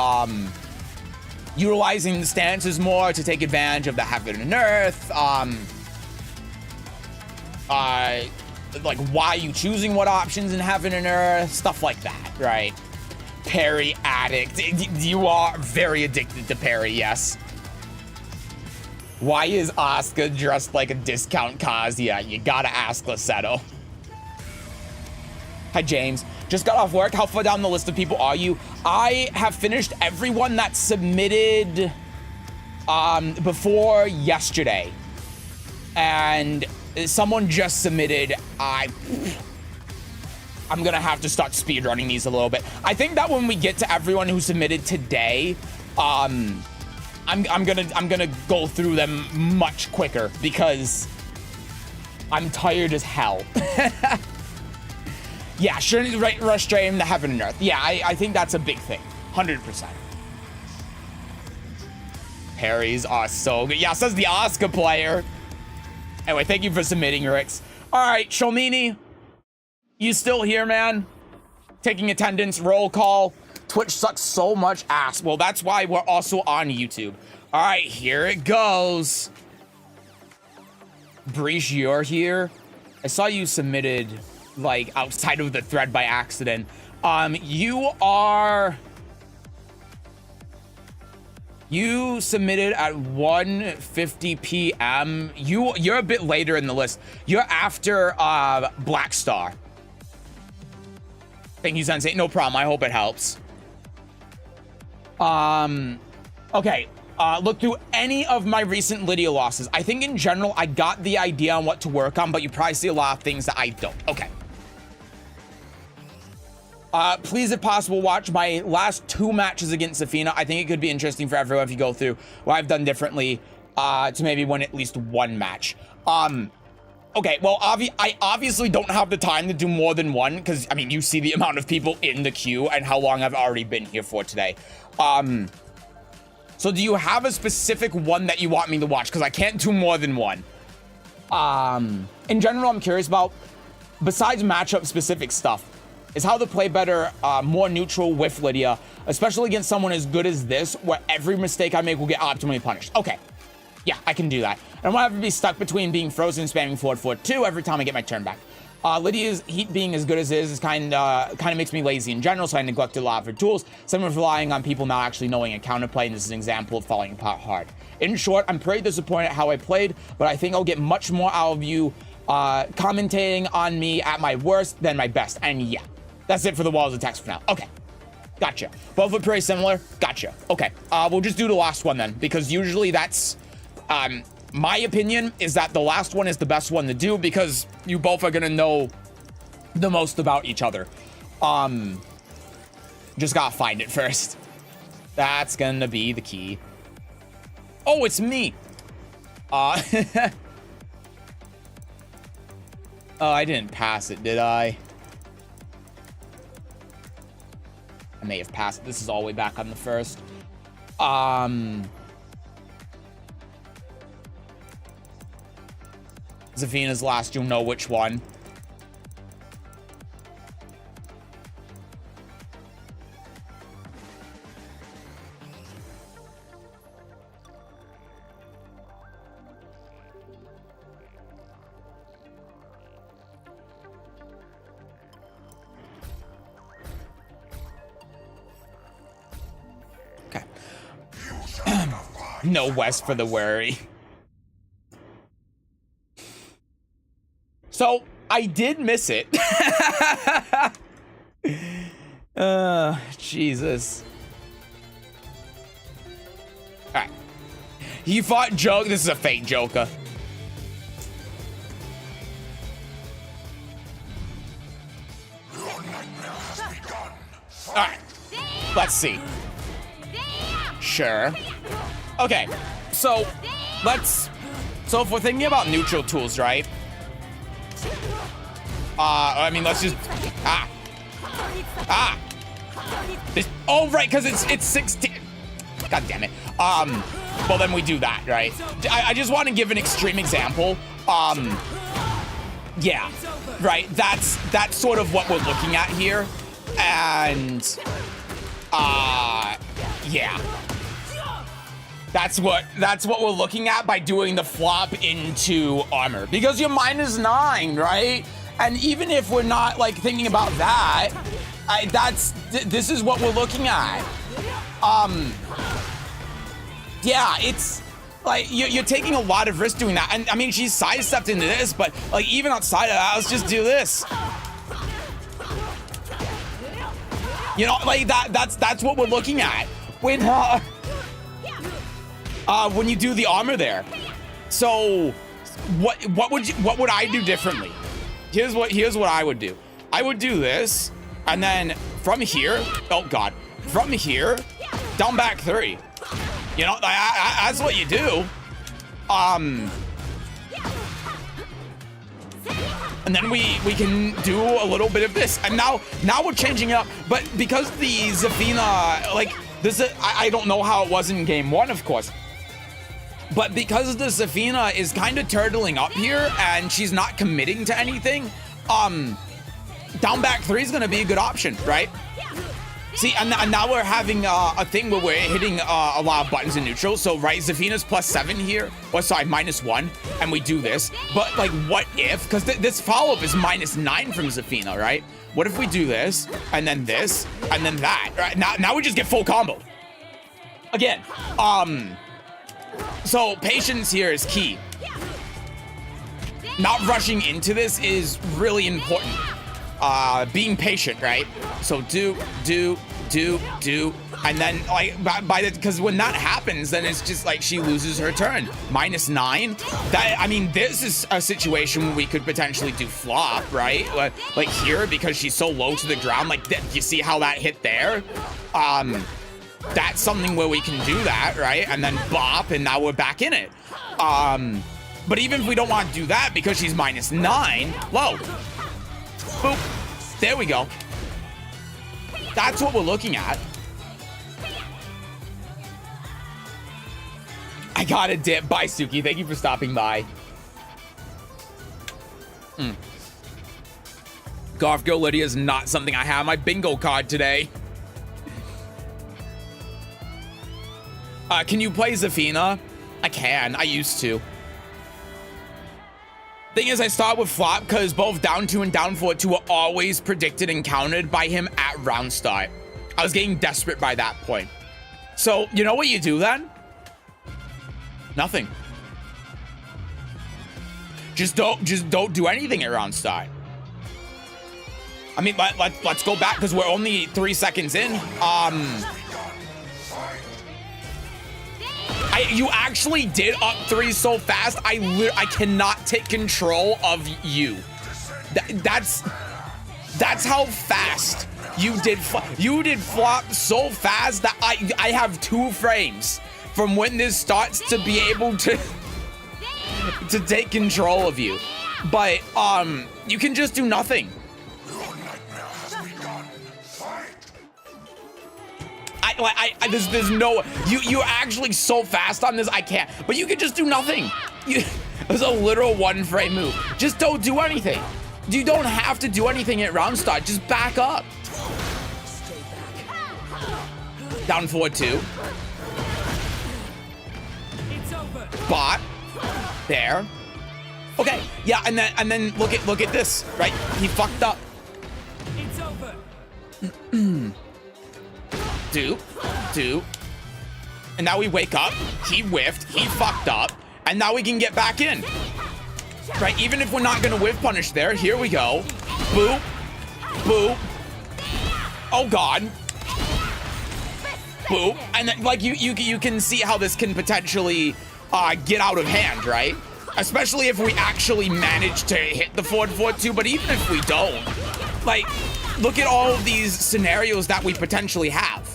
utilizing the stances more to take advantage of the Heaven and Earth. Like, why are you choosing what options in Heaven and Earth? Stuff like that, right? Parry addict. You are very addicted to parry, yes. Why is Asuka dressed like a discount Kazuya? You gotta ask Lissetto. Hi, James. Just got off work. How far down the list of people are you? I have finished everyone that submitted before yesterday. And someone just submitted. I'm gonna have to start speedrunning these a little bit. I think that when we get to everyone who submitted today, I'm gonna go through them much quicker because I'm tired as hell. Yeah, sure, rush straight into Heaven and Earth. Yeah, I think that's a big thing. 100%. Parries are so good. Yeah, says the Asuka player. Anyway, thank you for submitting, Rix. All right, Shomini, you still here, man? Taking attendance, roll call. Twitch sucks so much ass. Well, that's why we're also on YouTube. All right, here it goes. Breach, you're here. I saw you submitted, like, outside of the thread by accident. You submitted at 1:50 p.m. You're a bit later in the list. You're after Black Star. Thank you, Sensei. No problem. I hope it helps. Okay. look through any of my recent Lydia losses. I think in general, I got the idea on what to work on, but you probably see a lot of things that I don't. Okay. Please, if possible, watch my last 2 matches against Zafina. I think it could be interesting for everyone if you go through what I've done differently to maybe win at least 1 match. Okay, well, I obviously don't have the time to do more than 1 because, I mean, you see the amount of people in the queue and how long I've already been here for today. So do you have a specific one that you want me to watch? Because I can't do more than 1. In general, I'm curious about, besides matchup-specific stuff, is how to play better, more neutral with Lydia, especially against someone as good as this, where every mistake I make will get optimally punished. Okay. Yeah, I can do that. I don't want to ever be stuck between being frozen and spamming forward 4-2 every time I get my turn back. Lydia's heat being as good as it is kind of makes me lazy in general, so I neglected a lot of her tools. Some of relying on people not actually knowing a counterplay, and this is an example of falling apart hard. In short, I'm pretty disappointed at how I played, but I think I'll get much more out of you commentating on me at my worst than my best. And yeah, that's it for the walls of text for now. Okay. Gotcha. Both look pretty similar. Gotcha. Okay. We'll just do the last one then, because usually that's... my opinion is that the last one is the best one to do because you both are gonna know the most about each other. Just gotta find it first. That's gonna be the key. Oh, it's me. Oh, I didn't pass it, did I? I may have passed it. This is all the way back on the first. Zafina's last, you'll know which one. Okay. No West for the worry. So, I did miss it. Jesus. Alright. He fought Joke. This is a fake Joker. Alright. Let's see. Sure. Okay. So, so if we're thinking about neutral tools, right? I mean, let's just... This, oh, right, because it's 16... God damn it. Well, then we do that, right? I just want to give an extreme example. Yeah, right, that's sort of what we're looking at here. And, yeah. That's what we're looking at by doing the flop into armor. Because you're -9, right? And even if we're not like thinking about that, this is what we're looking at. Yeah, it's like you're taking a lot of risk doing that. And I mean, she's sidestepped into this, but like even outside of that, let's just do this. You know, like that's what we're looking at when you do the armor there. So what would I do differently? Here's what I would do. I would do this, and then from here, oh god, from here, down back 3. You know, that's what you do. And then we can do a little bit of this, and now we're changing it up. But because the Zafina, like this, I don't know how it was in game 1, of course. But because the Zafina is kind of turtling up here and she's not committing to anything, down back 3 is going to be a good option, right? See, and now we're having a thing where we're hitting a lot of buttons in neutral. So, right, Zafina's +7 here. Or, sorry, -1. And we do this. But, like, what if? Because this follow-up is -9 from Zafina, right? What if we do this, and then this, and then that? Right? Now we just get full combo. Again, so patience here is key. Not rushing into this is really important. being patient, right? So do, and then like because when that happens, then it's just like she loses her turn. -9. That, I mean, this is a situation where we could potentially do flop, right? Like here, because she's so low to the ground. Like, you see how that hit there? That's something where we can do that, right? And then bop, and now we're back in it. But even if we don't want to do that because she's -9, low. Boop. There we go. That's what we're looking at. I got a dip. Bye, Suki. Thank you for stopping by. Golf Girl Lydia is not something I have on my bingo card today. Can you play Zafina? I can. I used to. Thing is, I start with flop because both down 2 and down 4-2 were always predicted and countered by him at round start. I was getting desperate by that point. So, you know what you do then? Nothing. Just don't do anything at round start. I mean, let's go back because we're only 3 seconds in. You actually did up 3 so fast. I cannot take control of you. That's how fast you did. You did flop so fast that I have 2 frames from when this starts to be able to take control of you. But you can just do nothing. There's no, you're actually so fast on this, I can't, but you can just do nothing. It's a literal 1 frame move. Just don't do anything. You don't have to do anything at round start. Just back up. Down 4-2. Bot. There. Okay. Yeah, and then look at this, right? He fucked up. It's over. Do. And now we wake up. He whiffed. He fucked up. And now we can get back in. Right? Even if we're not going to whiff punish there. Here we go. Boop. Boop. Oh, God. Boop. And then, like, you can see how this can potentially get out of hand, right? Especially if we actually manage to hit the forward 4-2. But even if we don't, like, look at all of these scenarios that we potentially have.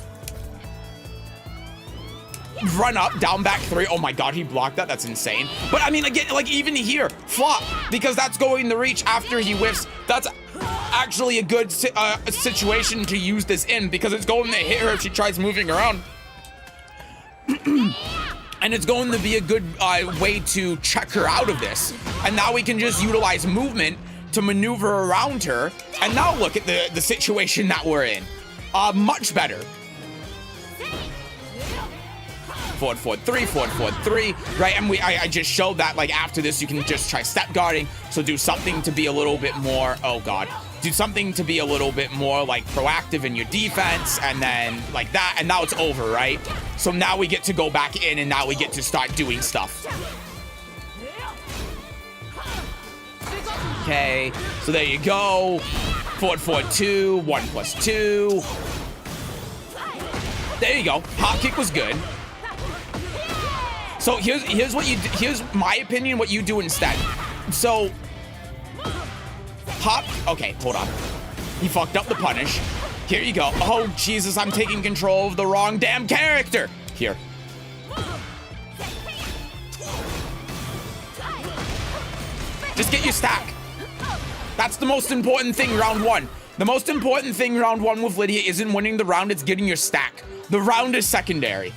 Run up, down back 3. Oh my God, he blocked that. That's insane. But I mean, again, like even here, flop, because that's going to reach after he whiffs. That's actually a good situation to use this in because it's going to hit her if she tries moving around. And it's going to be a good way to check her out of this. And now we can just utilize movement to maneuver around her. And now look at the situation that we're in. Much better. Forward 4-3, forward 4-3, right? And I just showed that like after this you can just try step guarding. So do something to be a little bit more, oh God, do something to be a little bit more like proactive in your defense, and then like that, and now it's over, right? So now we get to go back in, and now we get to start doing stuff. Okay, so there you go. Forward 4-2, 1+2. There you go. Hop kick was good. So here's what you do, here's my opinion what you do instead. So hop, okay, hold on. He fucked up the punish. Here you go. Oh Jesus, I'm taking control of the wrong damn character. Here. Just get your stack. That's the most important thing round 1. The most important thing round 1 with Lydia isn't winning the round, it's getting your stack. The round is secondary.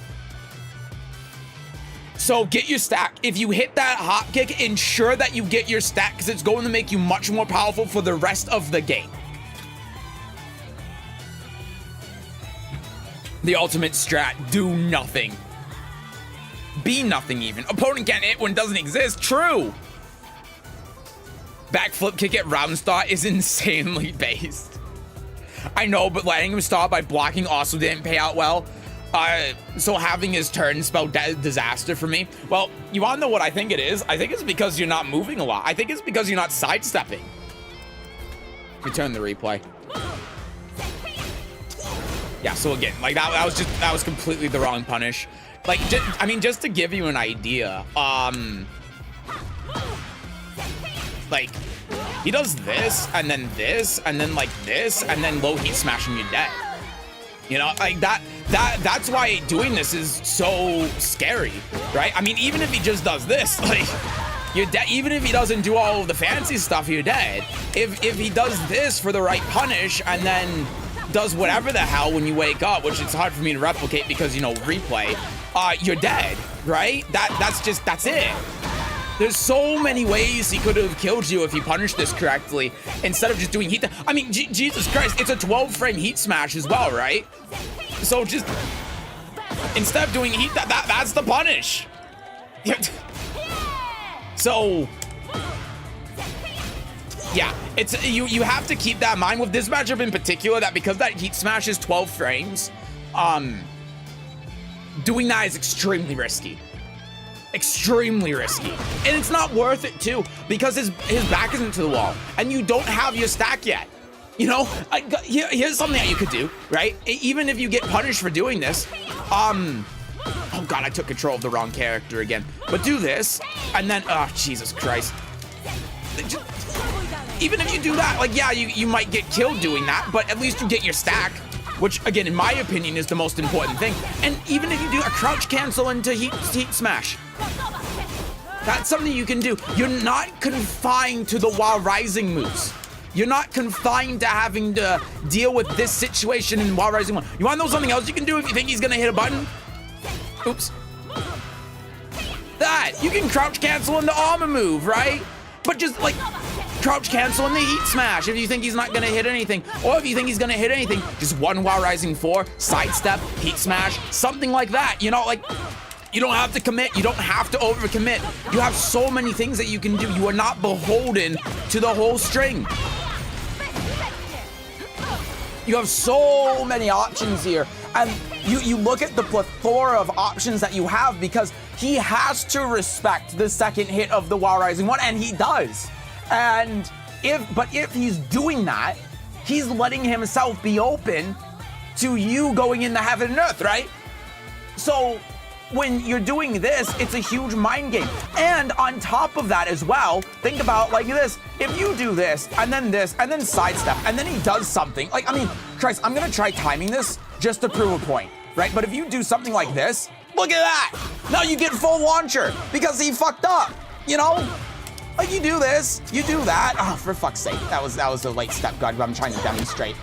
So get your stack. If you hit that hop kick, ensure that you get your stack because it's going to make you much more powerful for the rest of the game. The ultimate strat, do nothing. Be nothing even. Opponent can't hit when it doesn't exist. True. Backflip kick at round start is insanely based. I know, but letting him start by blocking also didn't pay out well. So having his turn spelled disaster for me. Well, you wanna know what I think it is? I think it's because you're not moving a lot. I think it's because you're not sidestepping. Return the replay. Yeah, so again, like that was completely the wrong punish. Like, I mean, just to give you an idea, like, he does this, and then like this, and then low heat smashing you dead. You know, like that's why doing this is so scary, right? I mean, even if he just does this, like, you're dead. Even if he doesn't do all of the fancy stuff, you're dead. If he does this for the right punish, and then does whatever the hell when you wake up, which it's hard for me to replicate because, you know, replay, you're dead, right? That's it. There's so many ways he could have killed you if he punished this correctly, instead of just doing heat. I mean, Jesus Christ, it's a 12 frame heat smash as well, right? So just, instead of doing heat, that's the punish. So, yeah, it's you have to keep that in mind with this matchup in particular, that because that heat smash is 12 frames, doing that is extremely risky. Extremely risky. And it's not worth it too, because his back isn't to the wall and you don't have your stack yet. You know, here's something that you could do, right? Even if you get punished for doing this, oh God, I took control of the wrong character again. But do this, and then, oh, Jesus Christ. Even if you do that, like, yeah, you might get killed doing that, but at least you get your stack, which, again, in my opinion, is the most important thing. And even if you do a crouch cancel into heat smash, that's something you can do. You're not confined to the while rising moves. You're not confined to having to deal with this situation in while rising one. You want to know something else you can do if you think he's gonna hit a button? Oops. That, you can crouch cancel in the armor move, right? But just, like, crouch cancel in the heat smash if you think he's not gonna hit anything. Or if you think he's gonna hit anything, just one while rising 4, sidestep, heat smash, something like that. You know, like, you don't have to commit. You don't have to overcommit. You have so many things that you can do. You are not beholden to the whole string. You have so many options here. And you look at the plethora of options that you have, because he has to respect the second hit of the while rising 1, and he does. And if he's doing that, he's letting himself be open to you going into heaven and earth, right? So when you're doing this, it's a huge mind game. And on top of that as well, think about like this. If you do this, and then sidestep, and then he does something, like, I mean, Christ, I'm gonna try timing this just to prove a point, right? But if you do something like this, look at that. Now you get full launcher because he fucked up, you know? Like, you do this, you do that. Oh, for fuck's sake, that was a late step, God, but I'm trying to demonstrate.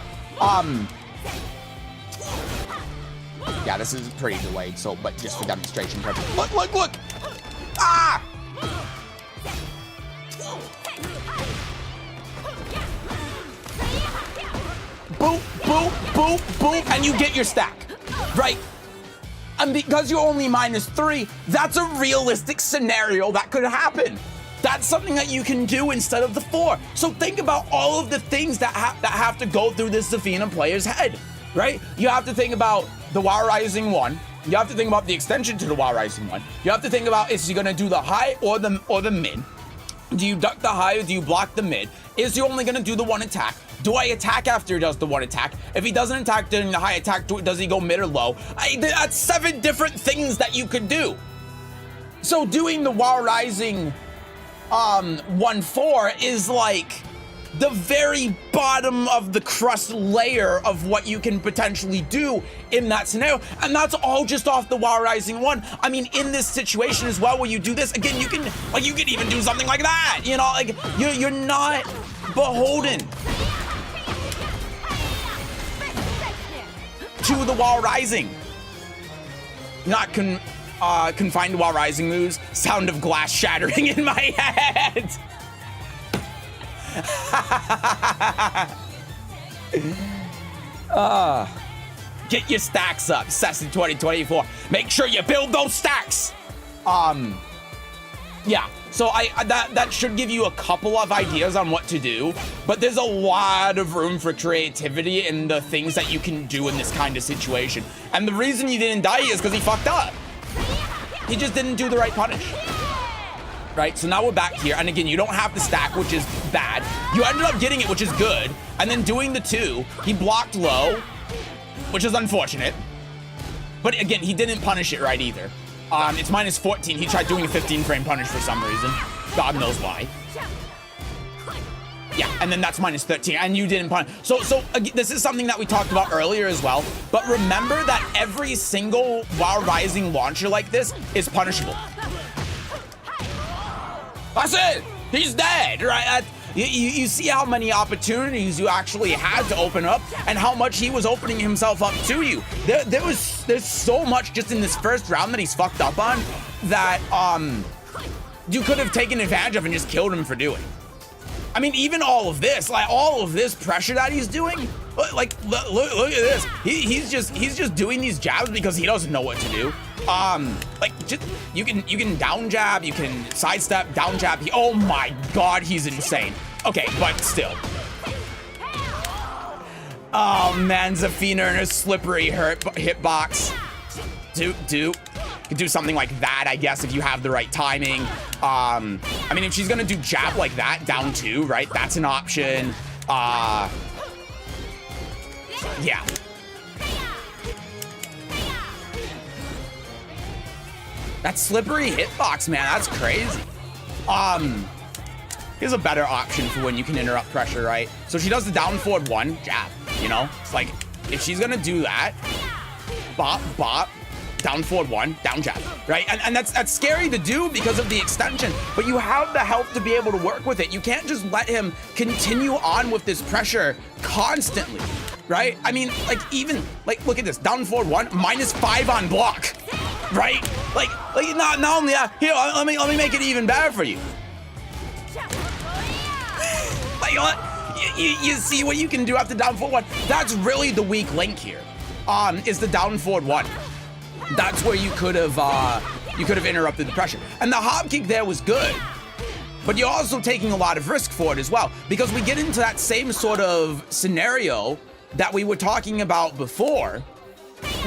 Yeah, this is pretty delayed, so, but just for demonstration purposes. Look! Ah! Boop, boop, boop, boop, and you get your stack, right? And because you're only -3, that's a realistic scenario that could happen. That's something that you can do instead of the 4. So think about all of the things that have to go through this Zafina player's head, right? You have to think about the while rising 1. You have to think about the extension to the while rising 1. You have to think about, is he gonna do the high or the mid? Do you duck the high or do you block the mid? Is he only gonna do the 1 attack? Do I attack after he does the 1 attack? If he doesn't attack during the high attack, does he go mid or low? That's 7 different things that you could do. So doing the while rising 1-4 is like the very bottom of the crust layer of what you can potentially do in that scenario. And that's all just off the while rising 1. I mean, in this situation as well, where you do this, again, you can even do something like that, you know, like you're not beholden to the while rising. Not confined to while rising moves. Sound of glass shattering in my head. Get your stacks up, Sesujin 2024. Make sure you build those stacks. Yeah. So that should give you a couple of ideas on what to do, but there's a lot of room for creativity in the things that you can do in this kind of situation. And the reason you didn't die is because he fucked up. He just didn't do the right punish. right? So now we're back here, and again, you don't have the stack, which is bad. You ended up getting it, which is good, and then doing the 2. He blocked low, which is unfortunate. But again, he didn't punish it right either. It's minus 14. He tried doing a 15-frame punish for some reason. God knows why. Yeah, and then that's minus 13, and you didn't punish. So this is something that we talked about earlier as well. But remember that every single Wild Rising launcher like this is punishable. That's it. He's dead, right? You see how many opportunities you actually had to open up, and how much he was opening himself up to you. There's so much just in this first round that he's fucked up on that you could have taken advantage of and just killed him for doing. I mean, even all of this, like all of this pressure that he's doing, like look at this. He's just doing these jabs because he doesn't know what to do. Like just you can down jab, you can sidestep, down jab. Oh my God, he's insane. Okay, but still. Oh man, Zafina and her slippery hitbox. Could do something like that, I guess, if you have the right timing. I mean, if she's gonna do jab like that, down 2, right? That's an option. Yeah. That slippery hitbox, man, that's crazy. Here's a better option for when you can interrupt pressure, right? So she does the down forward 1, jab, you know? Like, if she's gonna do that, bop, bop, down forward 1, down jab, right? And that's scary to do because of the extension, but you have the health to be able to work with it. You can't just let him continue on with this pressure constantly, right? I mean, like even, like look at this, down forward 1, minus 5 on block, right? Like not only that, here, let me make it even better for you. Like you see what you can do after down forward 1. That's really the weak link here, is the down forward 1. That's where you could have interrupted the pressure. And the hop kick there was good, but you're also taking a lot of risk for it as well, because we get into that same sort of scenario that we were talking about before,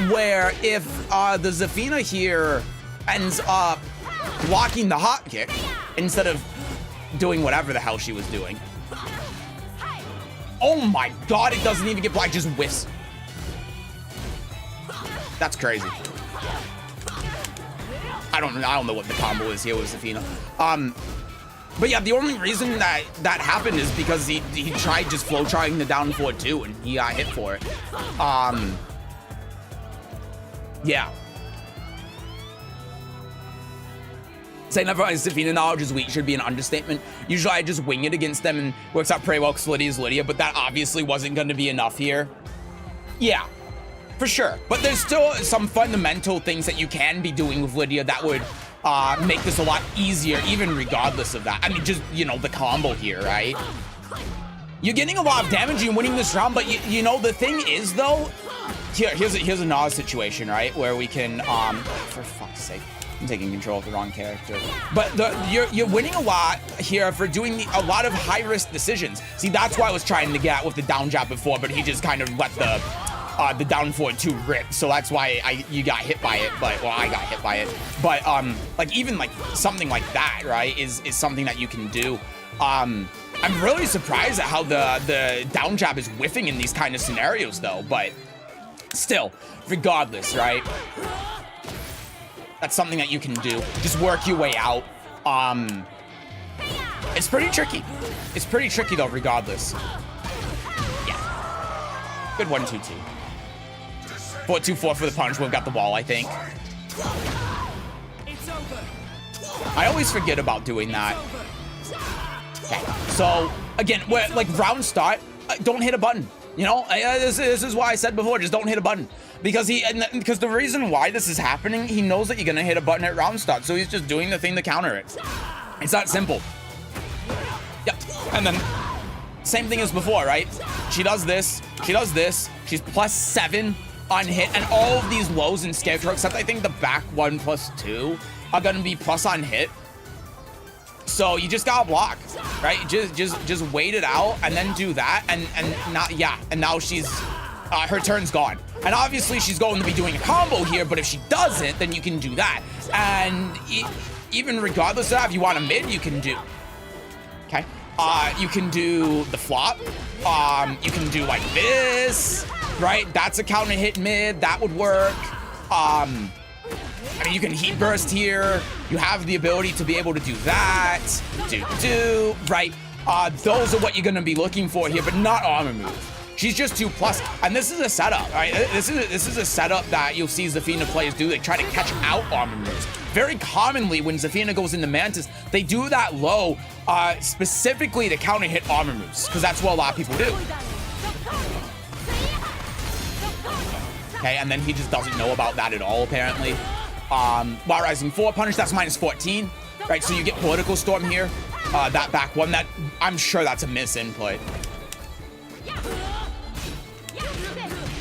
where if the Zafina here ends up blocking the hop kick instead of doing whatever the hell she was doing. Oh my God, it doesn't even get blocked, just whiffs. That's crazy. I don't know what the combo is here with Zafina. But yeah, the only reason that happened is because he tried just flow trying the down forward 2 and he got hit for it. Yeah. Saying that Zafina knowledge is weak should be an understatement. Usually I just wing it against them and works out pretty well because Lydia is Lydia, but that obviously wasn't going to be enough here. Yeah. For sure, but there's still some fundamental things that you can be doing with Lydia that would make this a lot easier, even regardless of that. I mean, just, you know, the combo here, right? You're getting a lot of damage and winning this round, but you know, the thing is though, here's another situation, right? Where we can, for fuck's sake, I'm taking control of the wrong character. But you're winning a lot here for doing a lot of high risk decisions. See, that's why I was trying to get at with the down jab before, but he just kind of let the down forward 2 rip, so that's why you got hit by it. But well, I got hit by it. But like even like something like that, right, is something that you can do. I'm really surprised at how the down jab is whiffing in these kind of scenarios, though. But still, regardless, right? That's something that you can do. Just work your way out. It's pretty tricky. It's pretty tricky though, regardless. Yeah. Good 1-2-2. 4-2-4 for the punch. We've got the wall, I think. It's over. I always forget about doing that. Okay. So again, like round start, don't hit a button. You know, this is why I said before, just don't hit a button. Because the reason why this is happening, he knows that you're gonna hit a button at round start, so he's just doing the thing to counter it. It's that simple. Yep. And then same thing as before, right? She does this, she's +7 on hit, and all of these lows in Scarecrow, except I think the back 1 + 2 are gonna be plus on hit. So you just gotta block, right? Just wait it out and then do that, and now she's her turn's gone. And obviously she's going to be doing a combo here, but if she doesn't, then you can do that. And even regardless of that, if you want a mid, you can do. Okay. You can do the flop. You can do like this, right? That's a counter hit mid. That would work. I mean, you can heat burst here. You have the ability to be able to do that. Right? Those are what you're gonna be looking for here, but not armor move. She's just 2+, and this is a setup, right? This is a setup that you'll see Zafina players do. They try to catch out armor moves. Very commonly, when Zafina goes into Mantis, they do that low, specifically to counter hit armor moves, because that's what a lot of people do. Okay, and then he just doesn't know about that at all, apparently. While Rising 4 punish, that's -14, right? So you get Political Storm here. That back one, that I'm sure that's a misinput.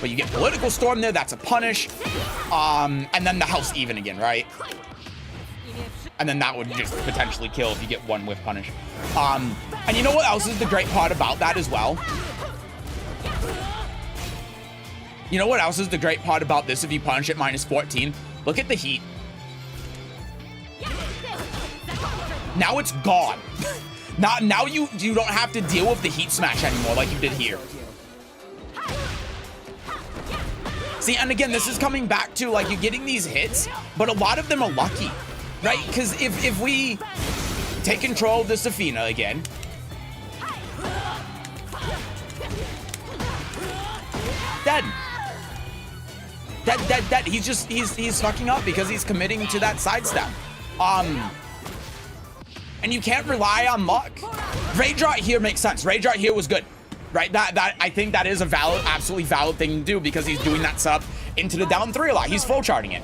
But you get Political Storm there, that's a punish. And then the house even again, right? And then that would just potentially kill if you get one whiff punish. And you know what else is the great part about that as well? You know what else is the great part about this if you punish at -14? Look at the heat. Now it's gone. Now you don't have to deal with the heat smash anymore like you did here. See, and again, this is coming back to, like, you're getting these hits, but a lot of them are lucky, right? Because if we take control of the Zafina again. Dead. Dead. He's fucking up because he's committing to that sidestep. And you can't rely on luck. Rage Art here makes sense. Rage Art here was good. Right, that I think that is a absolutely valid thing to do because he's doing that sub into the down 3 a lot. He's full charting it.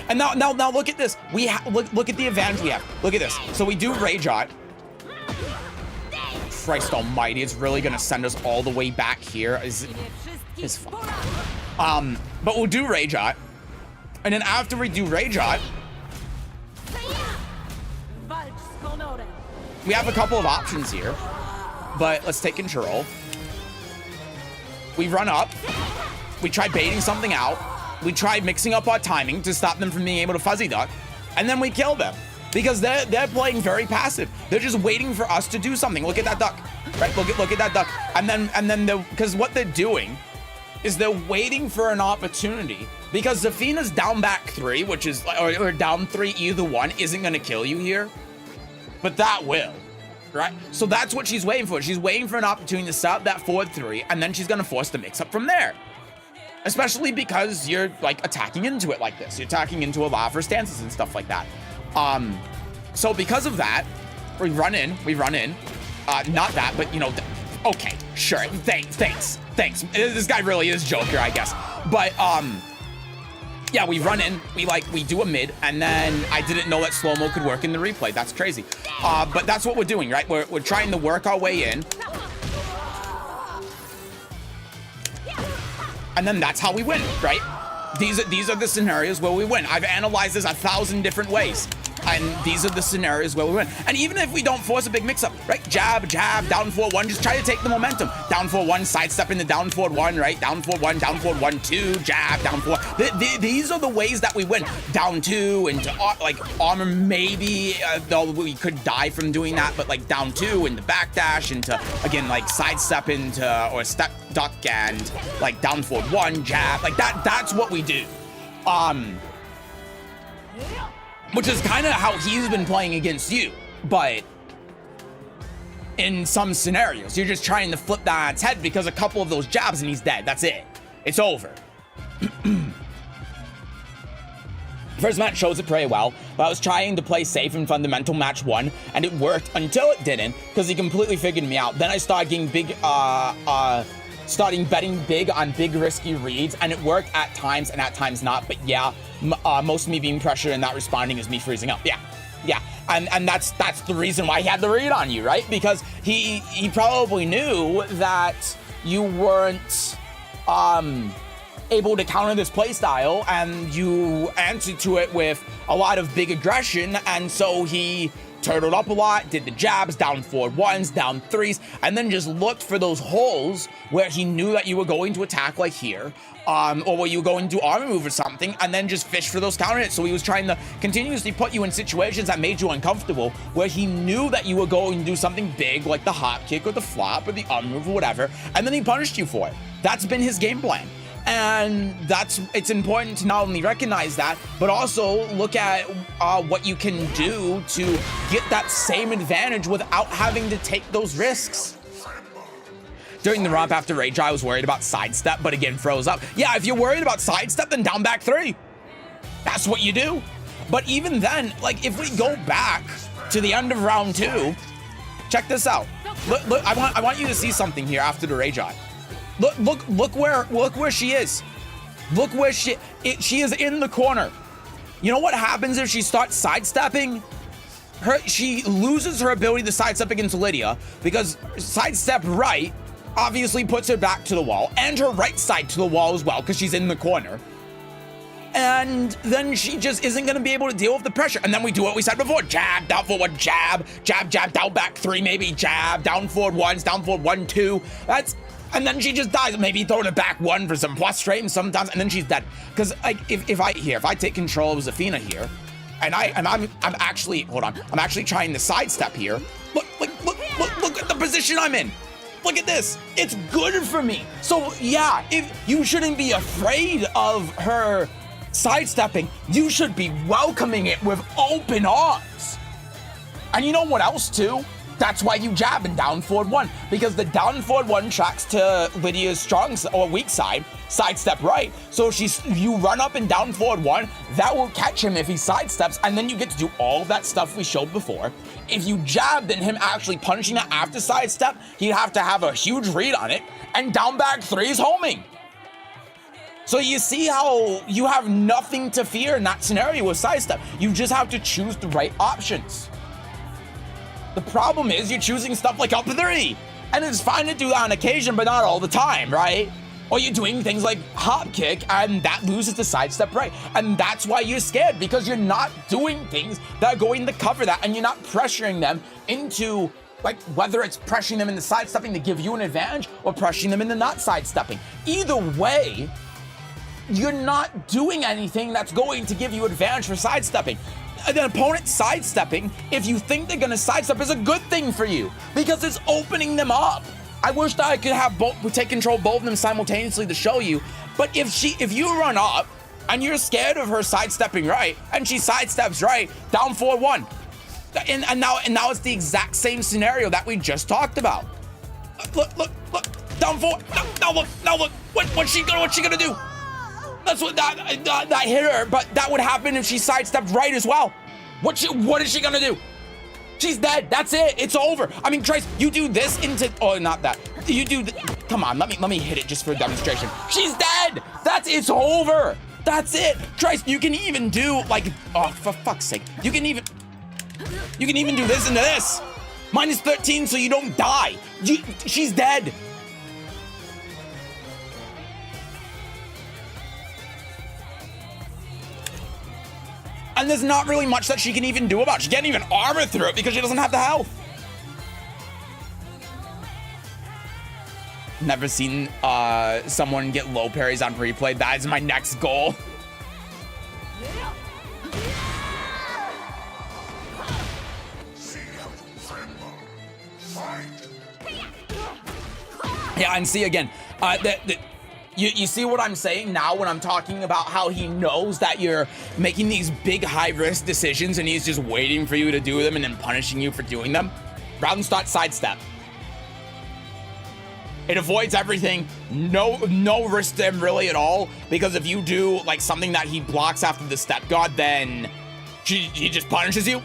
And now look at this. Look at the advantage we have. Look at this. So we do Rage Art. Christ Almighty, it's really gonna send us all the way back here. Is fun. But we'll do Rage Art, and then after we do Rage Art. We have a couple of options here, but let's take control. We run up. We try baiting something out. We try mixing up our timing to stop them from being able to fuzzy duck, and then we kill them because they're playing very passive. They're just waiting for us to do something. Look at that duck, right? Look at that duck, and then because what they're doing is they're waiting for an opportunity because Zafina's down back 3, which is or down 3, either one isn't gonna kill you here. But that will, right? So that's what she's waiting for. She's waiting for an opportunity to set up that forward 3, and then she's gonna force the mix up from there. Especially because you're like attacking into it like this. You're attacking into a lot of her stances and stuff like that. So because of that, we run in. Not that, but you know, okay, sure. Thanks. This guy really is Joker, I guess. But yeah, we run in, we do a mid, and then I didn't know that slow-mo could work in the replay. That's crazy. But that's what we're doing, right? We're trying to work our way in. And then that's how we win, right? These are the scenarios where we win. I've analyzed this 1,000 different ways. And these are the scenarios where we win. And even if we don't force a big mix-up, right? Jab, down forward 1, just try to take the momentum. Down forward 1, sidestep into down forward 1, right? Down forward 1, 2, jab, down forward. These are the ways that we win. Down 2 into like armor maybe, though we could die from doing that, but like down 2 into backdash into, again, like sidestep into, or step duck and like down forward 1, jab. Like that's what we do. Which is kind of how he's been playing against you, but in some scenarios, you're just trying to flip that on its head because a couple of those jabs and he's dead. That's it. It's over. First match shows it pretty well, but I was trying to play safe in fundamental match 1, and it worked until it didn't, because he completely figured me out. Then I started getting big, starting betting big on big risky reads, and it worked at times and at times not. But yeah, most of me being pressured and not responding is me freezing up. Yeah, and that's the reason why he had the read on you, right? Because he probably knew that you weren't able to counter this playstyle, and you answered to it with a lot of big aggression, and so he turtled up a lot, did the jabs, down forward ones, down threes, and then just looked for those holes where he knew that you were going to attack like here, or where you were going to do armor move or something, and then just fish for those counter hits. So he was trying to continuously put you in situations that made you uncomfortable, where he knew that you were going to do something big like the hop kick or the flop or the armor move or whatever, and then he punished you for it. That's been his game plan. And it's important to not only recognize that, but also look at what you can do to get that same advantage without having to take those risks. During the romp after Rage, I was worried about sidestep, but again, froze up. Yeah, if you're worried about sidestep, then down back 3. That's what you do. But even then, like, if we go back to the end of round 2, check this out. Look, I want you to see something here after the Rage Eye. Look where she is. Look where she is in the corner. You know what happens if she starts sidestepping? She loses her ability to sidestep against Lydia, because sidestep right obviously puts her back to the wall, and her right side to the wall as well, because she's in the corner. And then she just isn't going to be able to deal with the pressure. And then we do what we said before. Jab, down forward, jab, jab, jab, down back 3, maybe jab, down forward 1s, down forward 1, 2. And then she just dies. Maybe throwing it back 1 for some plus straight sometimes, and then she's dead. Because like if I take control of Zafina here, and I'm actually, hold on, I'm actually trying to sidestep here. Look at the position I'm in. Look at this. It's good for me. So yeah, if you shouldn't be afraid of her sidestepping, you should be welcoming it with open arms. And you know what else too? That's why you jab in down forward 1, because the down forward 1 tracks to Lydia's strong or weak side, sidestep right. So if you run up and down forward 1, that will catch him if he sidesteps, and then you get to do all of that stuff we showed before. If you jab, then him actually punching that after sidestep, he'd have to have a huge read on it, and down back 3 is homing. So you see how you have nothing to fear in that scenario with sidestep. You just have to choose the right options. The problem is you're choosing stuff like up 3, and it's fine to do that on occasion, but not all the time, right? Or you're doing things like hop kick, and that loses the sidestep right. And that's why you're scared, because you're not doing things that are going to cover that, and you're not pressuring them into, like, whether it's pressuring them into sidestepping to give you an advantage or pressuring them into not sidestepping. Either way, you're not doing anything that's going to give you advantage for sidestepping. An opponent sidestepping, if you think they're gonna sidestep, is a good thing for you, because it's opening them up. I wish that I could have take control of both of them simultaneously to show you, but if you run up and you're scared of her sidestepping right, and she sidesteps right, down forward 1, and now it's the exact same scenario that we just talked about. Look, down forward. Now look. What's she gonna do? That's what that hit her, but that would happen if she sidestepped right as well. What is she gonna do? She's dead. That's it. It's over. I mean, Trace, you do this into, oh, not that. You do, come on, let me hit it just for a demonstration. She's dead. It's over. That's it. Trace, you can even do like, oh, for fuck's sake. You can even do this into this. Minus 13 so you don't die. She's dead. And there's not really much that she can even do about it. She can't even armor through it because she doesn't have the health. Never seen someone get low parries on replay. That is my next goal. Yeah, and see again, you see what I'm saying now when I'm talking about how he knows that you're making these big high-risk decisions and he's just waiting for you to do them and then punishing you for doing them? Round start sidestep. It avoids everything. No risk to him really at all, because if you do like something that he blocks after the step god, then he just punishes you.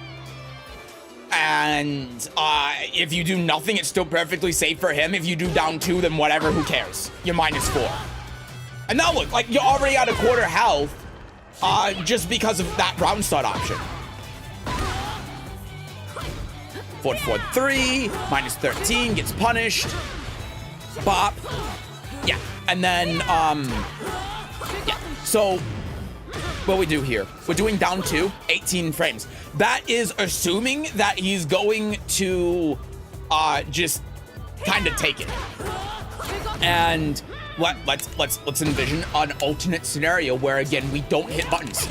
And if you do nothing, it's still perfectly safe for him. If you do down 2, then whatever, who cares? You're -4. And now look, like, you're already at a quarter health just because of that round start option. Forward 3, -13, gets punished. Bop. Yeah, and then, yeah. So, what we do here, we're doing down 2, 18 frames. that is assuming that he's going to just kind of take it. And let's envision an alternate scenario where again we don't hit buttons.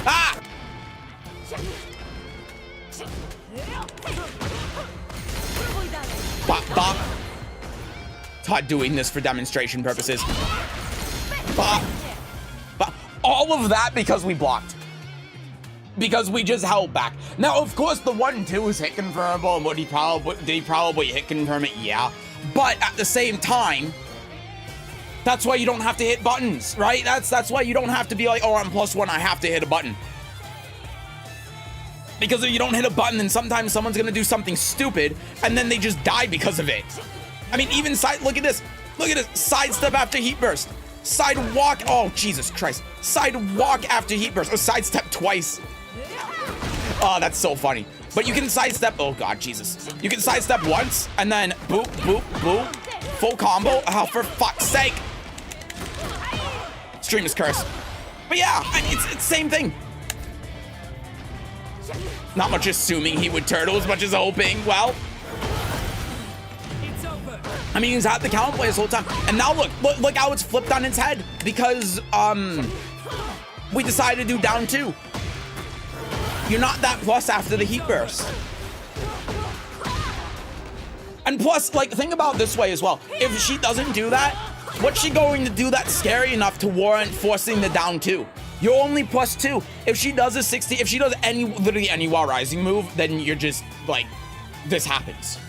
Ah! Bop, bop. Todd doing this for demonstration purposes. Bop. Bop. All of that because we blocked. Because we just held back. Now, of course, the 1-2 is hit confirmable, and did he probably hit confirm it? Yeah. But at the same time, that's why you don't have to hit buttons, right? That's why you don't have to be like, oh, I'm +1, I have to hit a button. Because if you don't hit a button, then sometimes someone's gonna do something stupid, and then they just die because of it. I mean, even look at this. Look at this. Sidestep after heat burst. Sidewalk. Oh, Jesus Christ. Sidewalk after heat burst. Or sidestep twice. Oh, that's so funny. But you can sidestep. Oh, God, Jesus. You can sidestep once, and then boop, boop, boop. Full combo. Oh, for fuck's sake. Streamer's curse. But yeah, it's the same thing. Not much assuming he would turtle as much as hoping. Well, I mean, he's had the counter play this whole time. And now look how it's flipped on its head. Because, we decided to do down 2. You're not that plus after the heat burst. And plus, like, think about it this way as well. If she doesn't do that, what's she going to do that's scary enough to warrant forcing the down 2? You're only +2. If she does a 60, if she does literally any Wild Rising move, then you're just like, this happens.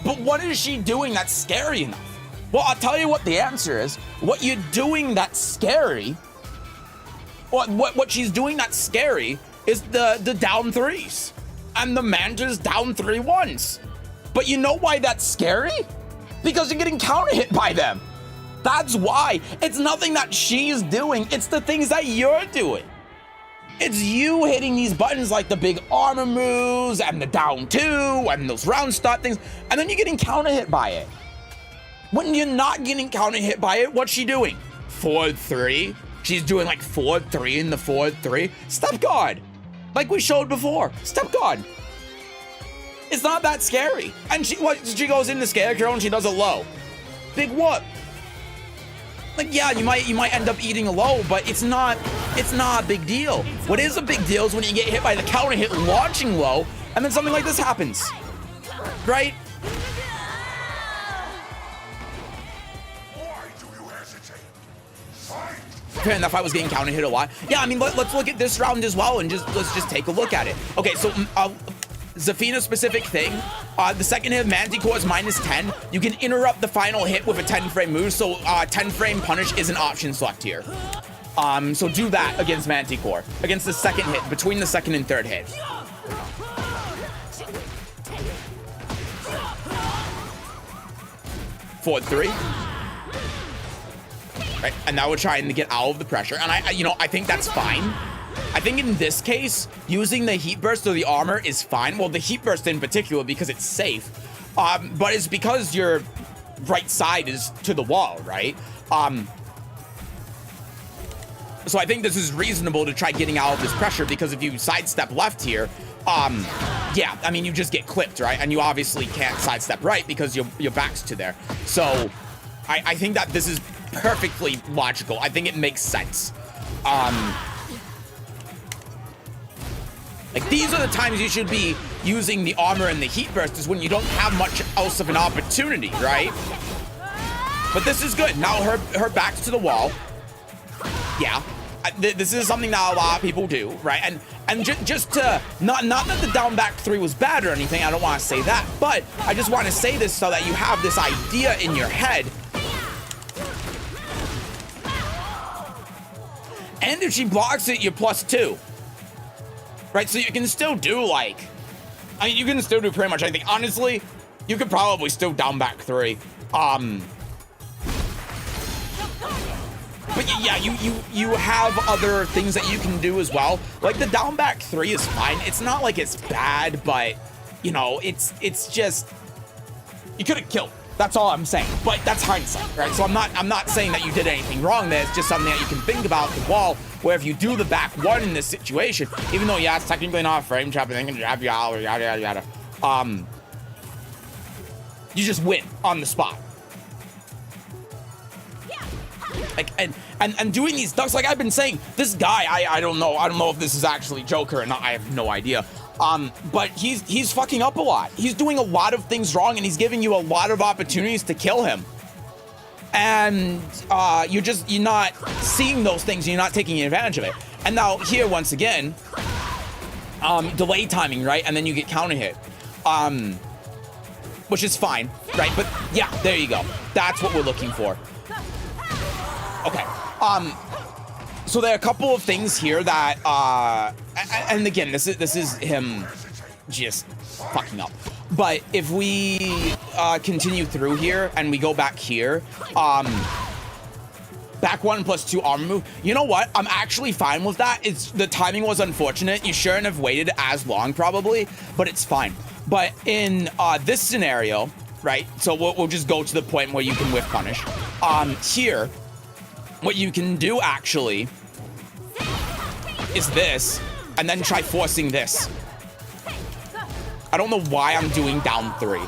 But what is she doing that's scary enough? Well, I'll tell you what the answer is. What you're doing that's scary, what she's doing that's scary is the down 3s and the Manta's down 3 1s. But you know why that's scary? Because you're getting counter hit by them. That's why. It's nothing that she's doing. It's the things that you're doing. It's you hitting these buttons like the big armor moves and the down 2 and those round start things, and then you're getting counter hit by it. When you're not getting counter hit by it, what's she doing? Forward 3. She's doing like forward 3 in the forward 3. Step guard. Like we showed before. Step guard. It's not that scary. And she goes into Scarecrow and she does a low. Big whoop. Like, yeah, you might end up eating a low, but it's not a big deal. What is a big deal is when you get hit by the counter hit launching low, and then something like this happens, right? Why do you hesitate? Fight! Fair enough, I was getting counter hit a lot. Yeah, I mean, let's look at this round as well, and let's just take a look at it. Okay, so Zafina specific thing. The second hit of Manticore is -10. You can interrupt the final hit with a 10-frame move, so 10-frame punish is an option select here. So do that against Manticore. Against the second hit, between the second and third hit. Forward 3. Right, and now we're trying to get out of the pressure, and I think that's fine. I think in this case, using the heat burst or the armor is fine. Well, the heat burst in particular because it's safe, but it's because your right side is to the wall, right? So I think this is reasonable to try getting out of this pressure, because if you sidestep left here, yeah, I mean, you just get clipped, right? And you obviously can't sidestep right because your back's to there. So I think that this is perfectly logical. I think it makes sense. Like, these are the times you should be using the armor and the heat burst, is when you don't have much else of an opportunity, right? But this is good. Now her back's to the wall. Yeah, this is something that a lot of people do, right? And just to, not that the down back 3 was bad or anything, I don't want to say that, but I just want to say this so that you have this idea in your head. And if she blocks it, you're +2. Right, so you can still do, like, I mean, you can still do pretty much anything. Honestly, you could probably still down back 3. But yeah, you have other things that you can do as well. Like, the down back 3 is fine. It's not like it's bad, but, you know, it's just, you could have killed. That's all I'm saying. But that's hindsight, right? So I'm not saying that you did anything wrong there. It's just something that you can think about the wall. where if you do the back one in this situation, even though, yeah, it's technically not a frame trap, and they can jab you out, or yada, yada, yada, you just win on the spot. Like, and doing these ducks, like I've been saying, this guy, I don't know if this is actually Joker or not, I have no idea. But he's fucking up a lot. He's doing a lot of things wrong, and he's giving you a lot of opportunities to kill him. And you're not seeing those things, and you're not taking advantage of it. And now here, once again, delay timing, right? And then you get counter hit. Which is fine, right? But yeah, there you go. That's what we're looking for. Okay. So there are a couple of things here that, and again, this is him just fucking up. But if we continue through here and we go back here, back 1 plus 2 armor move. You know what? I'm actually fine with that. The timing was unfortunate. You shouldn't have waited as long, probably, but it's fine. But in this scenario, right? So we'll just go to the point where you can whiff punish. Here, what you can do actually is this, and then try forcing this. I don't know why I'm doing down 3.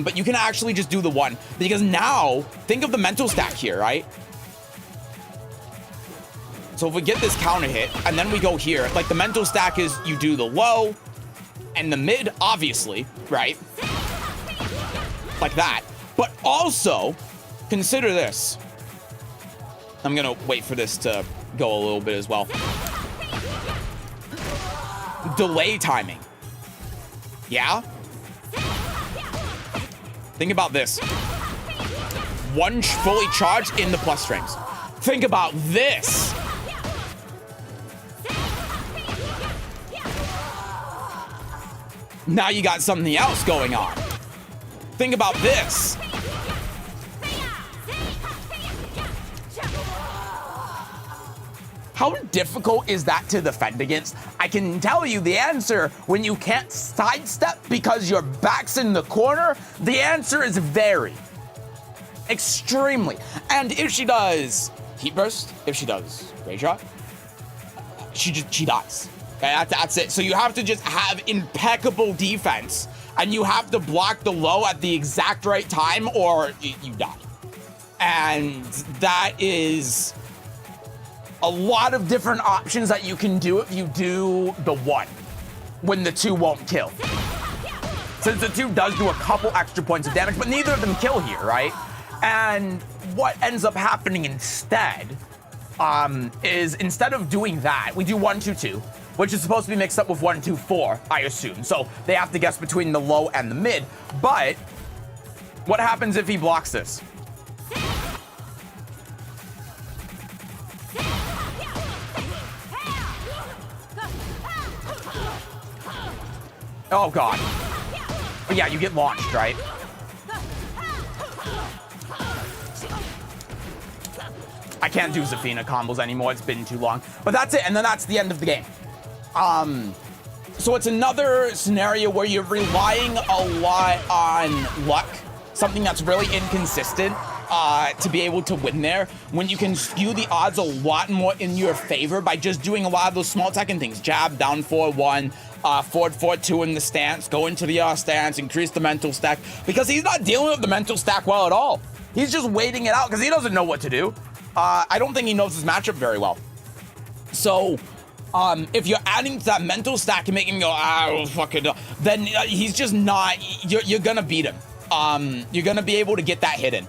But you can actually just do the 1, because now think of the mental stack here, right? So if we get this counter hit and then we go here, like the mental stack is you do the low and the mid, obviously, right? Like that. But also consider this. I'm gonna wait for this to go a little bit as well. Delay timing. Yeah? Think about this. 1 fully charged in the plus frames. Think about this. Now you got something else going on. Think about this. How difficult is that to defend against? I can tell you the answer when you can't sidestep because your back's in the corner. The answer is very, extremely. And if she does heat burst, if she does ray shot, she dies. Okay, that's it. So you have to just have impeccable defense, and you have to block the low at the exact right time, or you die. And that is a lot of different options that you can do if you do the 1 when the 2 won't kill. Since the 2 does do a couple extra points of damage, but neither of them kill here, right? And what ends up happening instead is instead of doing that, we do 1-2-2, which is supposed to be mixed up with 1-2-4, I assume. So they have to guess between the low and the mid. But what happens if he blocks this? Oh, God. But yeah, you get launched, right? I can't do Zafina combos anymore. It's been too long. But that's it, and then that's the end of the game. So it's another scenario where you're relying a lot on luck, something that's really inconsistent, to be able to win there, when you can skew the odds a lot more in your favor by just doing a lot of those small Tekken things. Jab, down 4-1, forward 4-2 in the stance, go into the stance, increase the mental stack, because he's not dealing with the mental stack well at all. He's just waiting it out because he doesn't know what to do. I don't think he knows his matchup very well. So if you're adding to that mental stack and making him go, oh, fuck it, then he's just not, you're gonna beat him. You're gonna be able to get that hidden.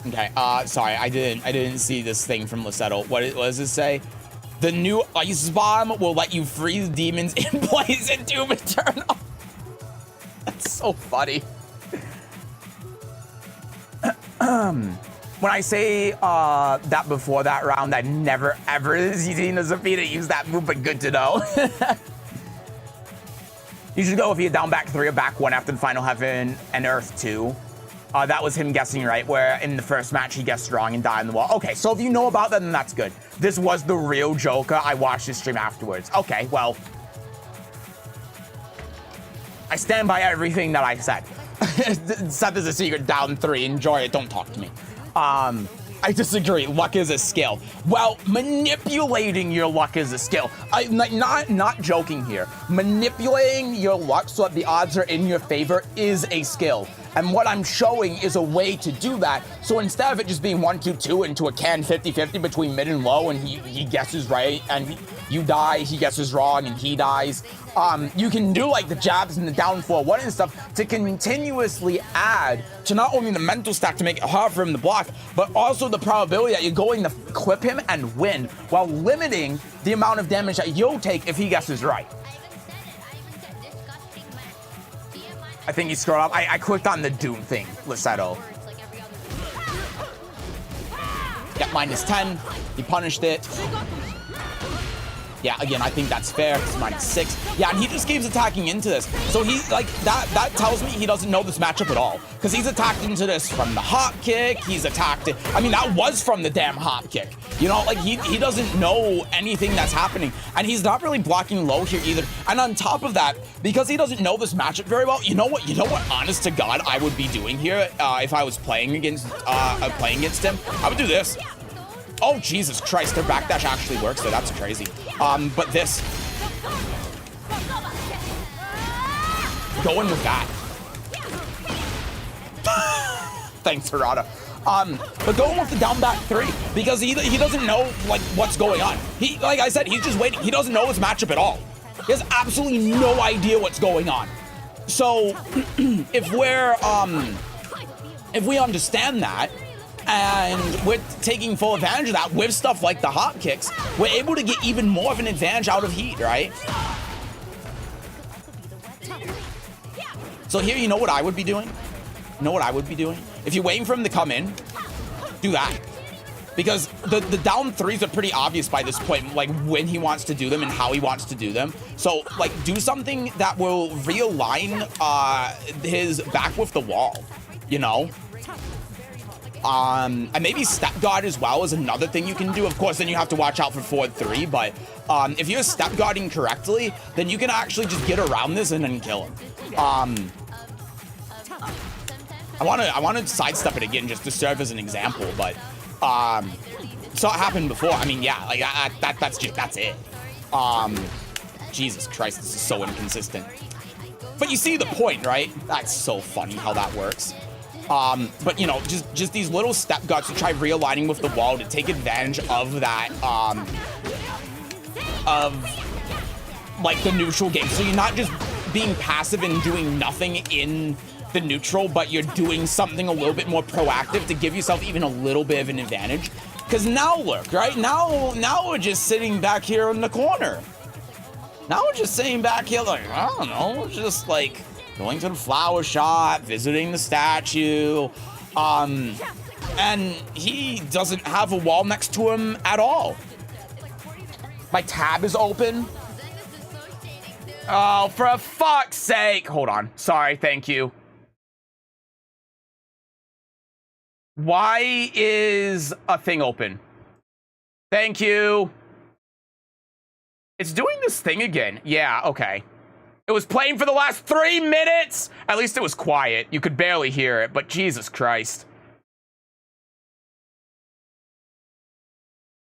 Okay, sorry, I didn't see this thing from Lissetto. What does it say? The new ice bomb will let you freeze demons in place in Doom Eternal. That's so funny. When I say that before that round, I've never ever seen a Zafina use that move, but good to know. You should go if you're down back 3 or back 1 after the Final Heaven and Earth 2. That was him guessing right, where in the first match he guessed strong and died in the wall. Okay, so if you know about that, then that's good. This was the real Joker. I watched his stream afterwards. Okay, well, I stand by everything that I said. Seth is a secret down 3. Enjoy it. Don't talk to me. I disagree. Luck is a skill. Well, manipulating your luck is a skill. Not joking here. Manipulating your luck so that the odds are in your favor is a skill. And what I'm showing is a way to do that. So instead of it just being 1-2-2 into a can 50-50 between mid and low, and he guesses right, and you die, he guesses wrong, and he dies. You can do like the jabs and the down 4-1 and stuff to continuously add to not only the mental stack to make it hard for him to block, but also the probability that you're going to clip him and win while limiting the amount of damage that you'll take if he guesses right. I think he scrolled up. I clicked on the Doom thing, Lissetto. Got -10. He punished it. Yeah, again, I think that's fair. It's -6. Yeah, and he just keeps attacking into this. So he, like, that tells me he doesn't know this matchup at all. Because he's attacked into this from the hop kick. He's attacked it. I mean, that was from the damn hop kick. You know, like, he doesn't know anything that's happening. And he's not really blocking low here either. And on top of that, because he doesn't know this matchup very well, you know what, honest to God, I would be doing here if I was playing against him? I would do this. Oh, Jesus Christ, their backdash actually works there. That's crazy. But this. Going with that. Thanks, Harada. But going with the down back 3, because he doesn't know, like, what's going on. He, like I said, he's just waiting. He doesn't know his matchup at all. He has absolutely no idea what's going on. So, if we understand that, and we're taking full advantage of that with stuff like the hop kicks, we're able to get even more of an advantage out of heat, right? So here, you know what I would be doing? You know what I would be doing? If you're waiting for him to come in, do that. Because the down 3s are pretty obvious by this point, like when he wants to do them and how he wants to do them. So, like, do something that will realign his back with the wall, you know? And maybe step guard as well is another thing you can do. Of course, then you have to watch out for forward 3, but if you're step guarding correctly, then you can actually just get around this and then kill him. I want to sidestep it again just to serve as an example, but saw it happen before. I mean, yeah, like that's it. Jesus Christ, this is so inconsistent. But you see the point, right? That's so funny how that works. But you know, just these little step guards to try realigning with the wall to take advantage of that, of like the neutral game. So you're not just being passive and doing nothing in the neutral, but you're doing something a little bit more proactive to give yourself even a little bit of an advantage. Because now look, right? Now we're just sitting back here in the corner. Now we're just sitting back here like, I don't know, we're just like going to the flower shop, visiting the statue, and he doesn't have a wall next to him at all. My tab is open. Oh, for fuck's sake. Hold on. Sorry, thank you. Why is a thing open? Thank you. It's doing this thing again. Yeah, okay. It was playing for the last 3 minutes. At least it was quiet. You could barely hear it, but Jesus Christ.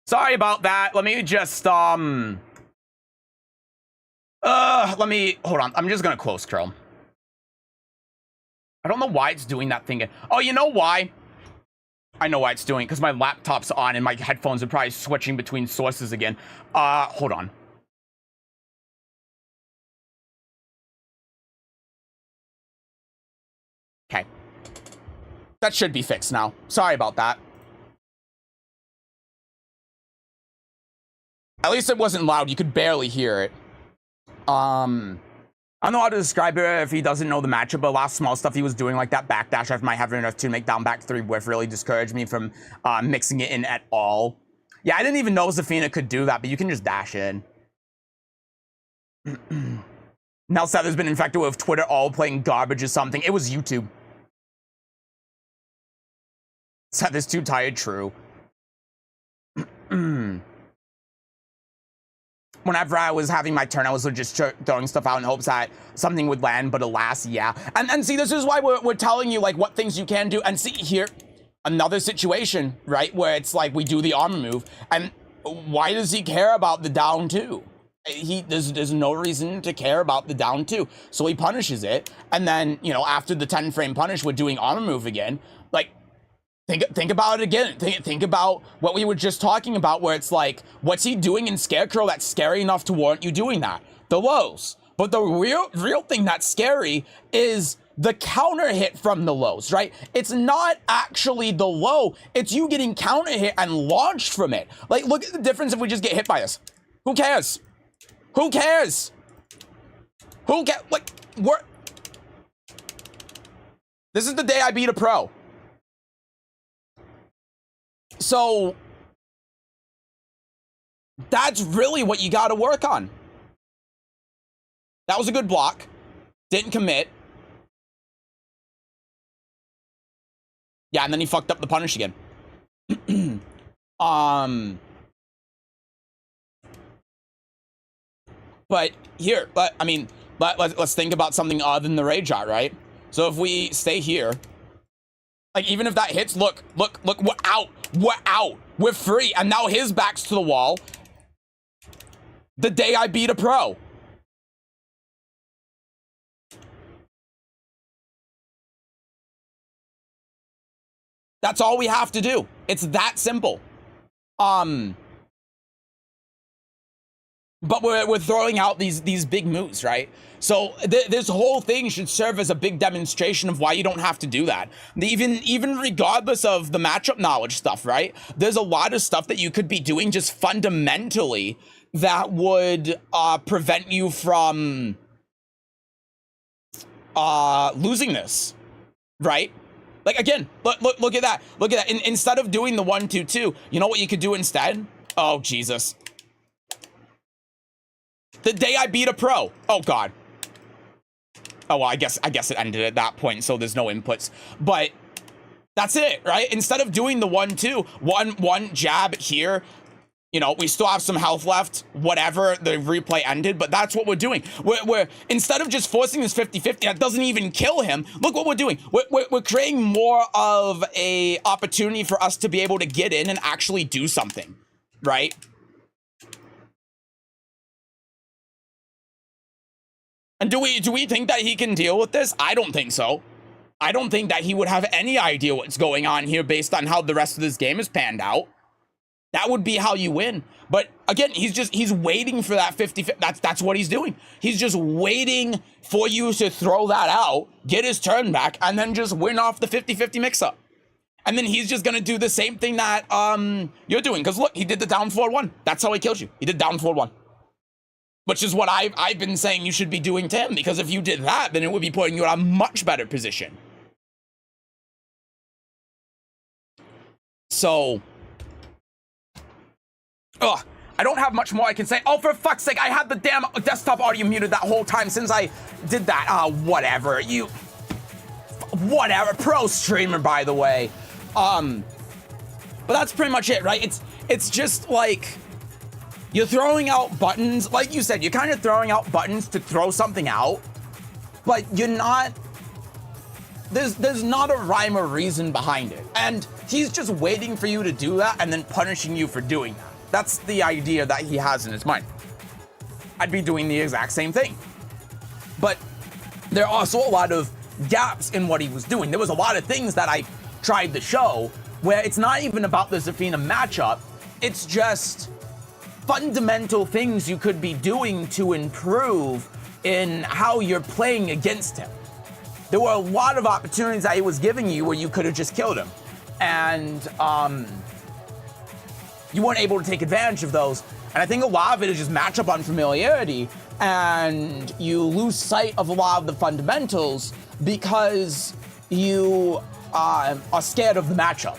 Sorry about that. Let me just, let me, hold on. I'm just gonna close Chrome. I don't know why it's doing that thing. Oh, you know why? I know why it's doing, because my laptop's on and my headphones are probably switching between sources again. Hold on. Okay. That should be fixed now. Sorry about that. At least it wasn't loud. You could barely hear it. I don't know how to describe it if he doesn't know the matchup, but a lot of small stuff he was doing, like that backdash after my heavy enough to make down back 3 whiff, really discouraged me from mixing it in at all. Yeah, I didn't even know Zafina could do that, but you can just dash in. Now Seth has been infected with Twitter all playing garbage or something. It was YouTube. Seth is too tired, true. whenever I was having my turn, I was just throwing stuff out in hopes that something would land, but alas, yeah. And see, this is why we're telling you, like, what things you can do. And see, here, another situation, right, where it's like we do the armor move, and why does he care about the down two? There's no reason to care about the down two. So he punishes it, and then, you know, after the 10 frame punish, we're doing armor move again. Like, think about it again. Think about what we were just talking about, where it's like, what's he doing in Scarecrow that's scary enough to warrant you doing that? The lows. But the real thing that's scary is the counter hit from the lows, right? It's not actually the low. It's you getting counter hit and launched from it. Like, look at the difference if we just get hit by this. Who cares? Who cares? Who cares? Like, this is the day I beat a pro. So that's really what you got to work on. That was a good block. Didn't commit. Yeah, and then he fucked up the punish again. But here, I mean, let's think about something other than the rage art, right? So if we stay here, like, even if that hits, look, we're out. We're out. We're free. And now his back's to the wall. The day I beat a pro. That's all we have to do. It's that simple. But we're throwing out these big moves, right? So this whole thing should serve as a big demonstration of why you don't have to do that. Even regardless of the matchup knowledge stuff, right? There's a lot of stuff that you could be doing just fundamentally that would prevent you from losing this, right? Like, again, look at that. Look at that. Instead of doing the 1-2-2, you know what you could do instead? Oh, Jesus. The day I beat a pro. Oh, God. Oh, well, I guess it ended at that point, so there's no inputs. But that's it, right? Instead of doing the 1-2, one jab here, you know, we still have some health left, whatever, the replay ended, but that's what we're doing. We're instead of just forcing this 50-50, that doesn't even kill him, look what we're doing. We're creating more of a opportunity for us to be able to get in and actually do something, right? And do we think that he can deal with this? I don't think so. I don't think that he would have any idea what's going on here based on how the rest of this game is panned out. That would be how you win. But again, he's waiting for that 50-50. That's what he's doing. He's just waiting for you to throw that out, get his turn back, and then just win off the 50-50 mix-up. And then he's just gonna do the same thing that you're doing. Because look, he did the down forward 1. That's how he killed you. He did down forward 1. Which is what I've been saying you should be doing to him, because if you did that, then it would be putting you in a much better position. So, I don't have much more I can say. Oh, for fuck's sake, I had the damn desktop audio muted that whole time since I did that. Whatever. Whatever. Pro streamer, by the way. But that's pretty much it, right? It's just like, you're throwing out buttons, like you said, you're kind of throwing out buttons to throw something out, but you're not, there's not a rhyme or reason behind it. And he's just waiting for you to do that and then punishing you for doing that. That's the idea that he has in his mind. I'd be doing the exact same thing. But there are also a lot of gaps in what he was doing. There was a lot of things that I tried to show where it's not even about the Zafina matchup, it's just fundamental things you could be doing to improve in how you're playing against him. There were a lot of opportunities that he was giving you where you could have just killed him. And you weren't able to take advantage of those. And I think a lot of it is just matchup unfamiliarity, and you lose sight of a lot of the fundamentals because you are scared of the matchup.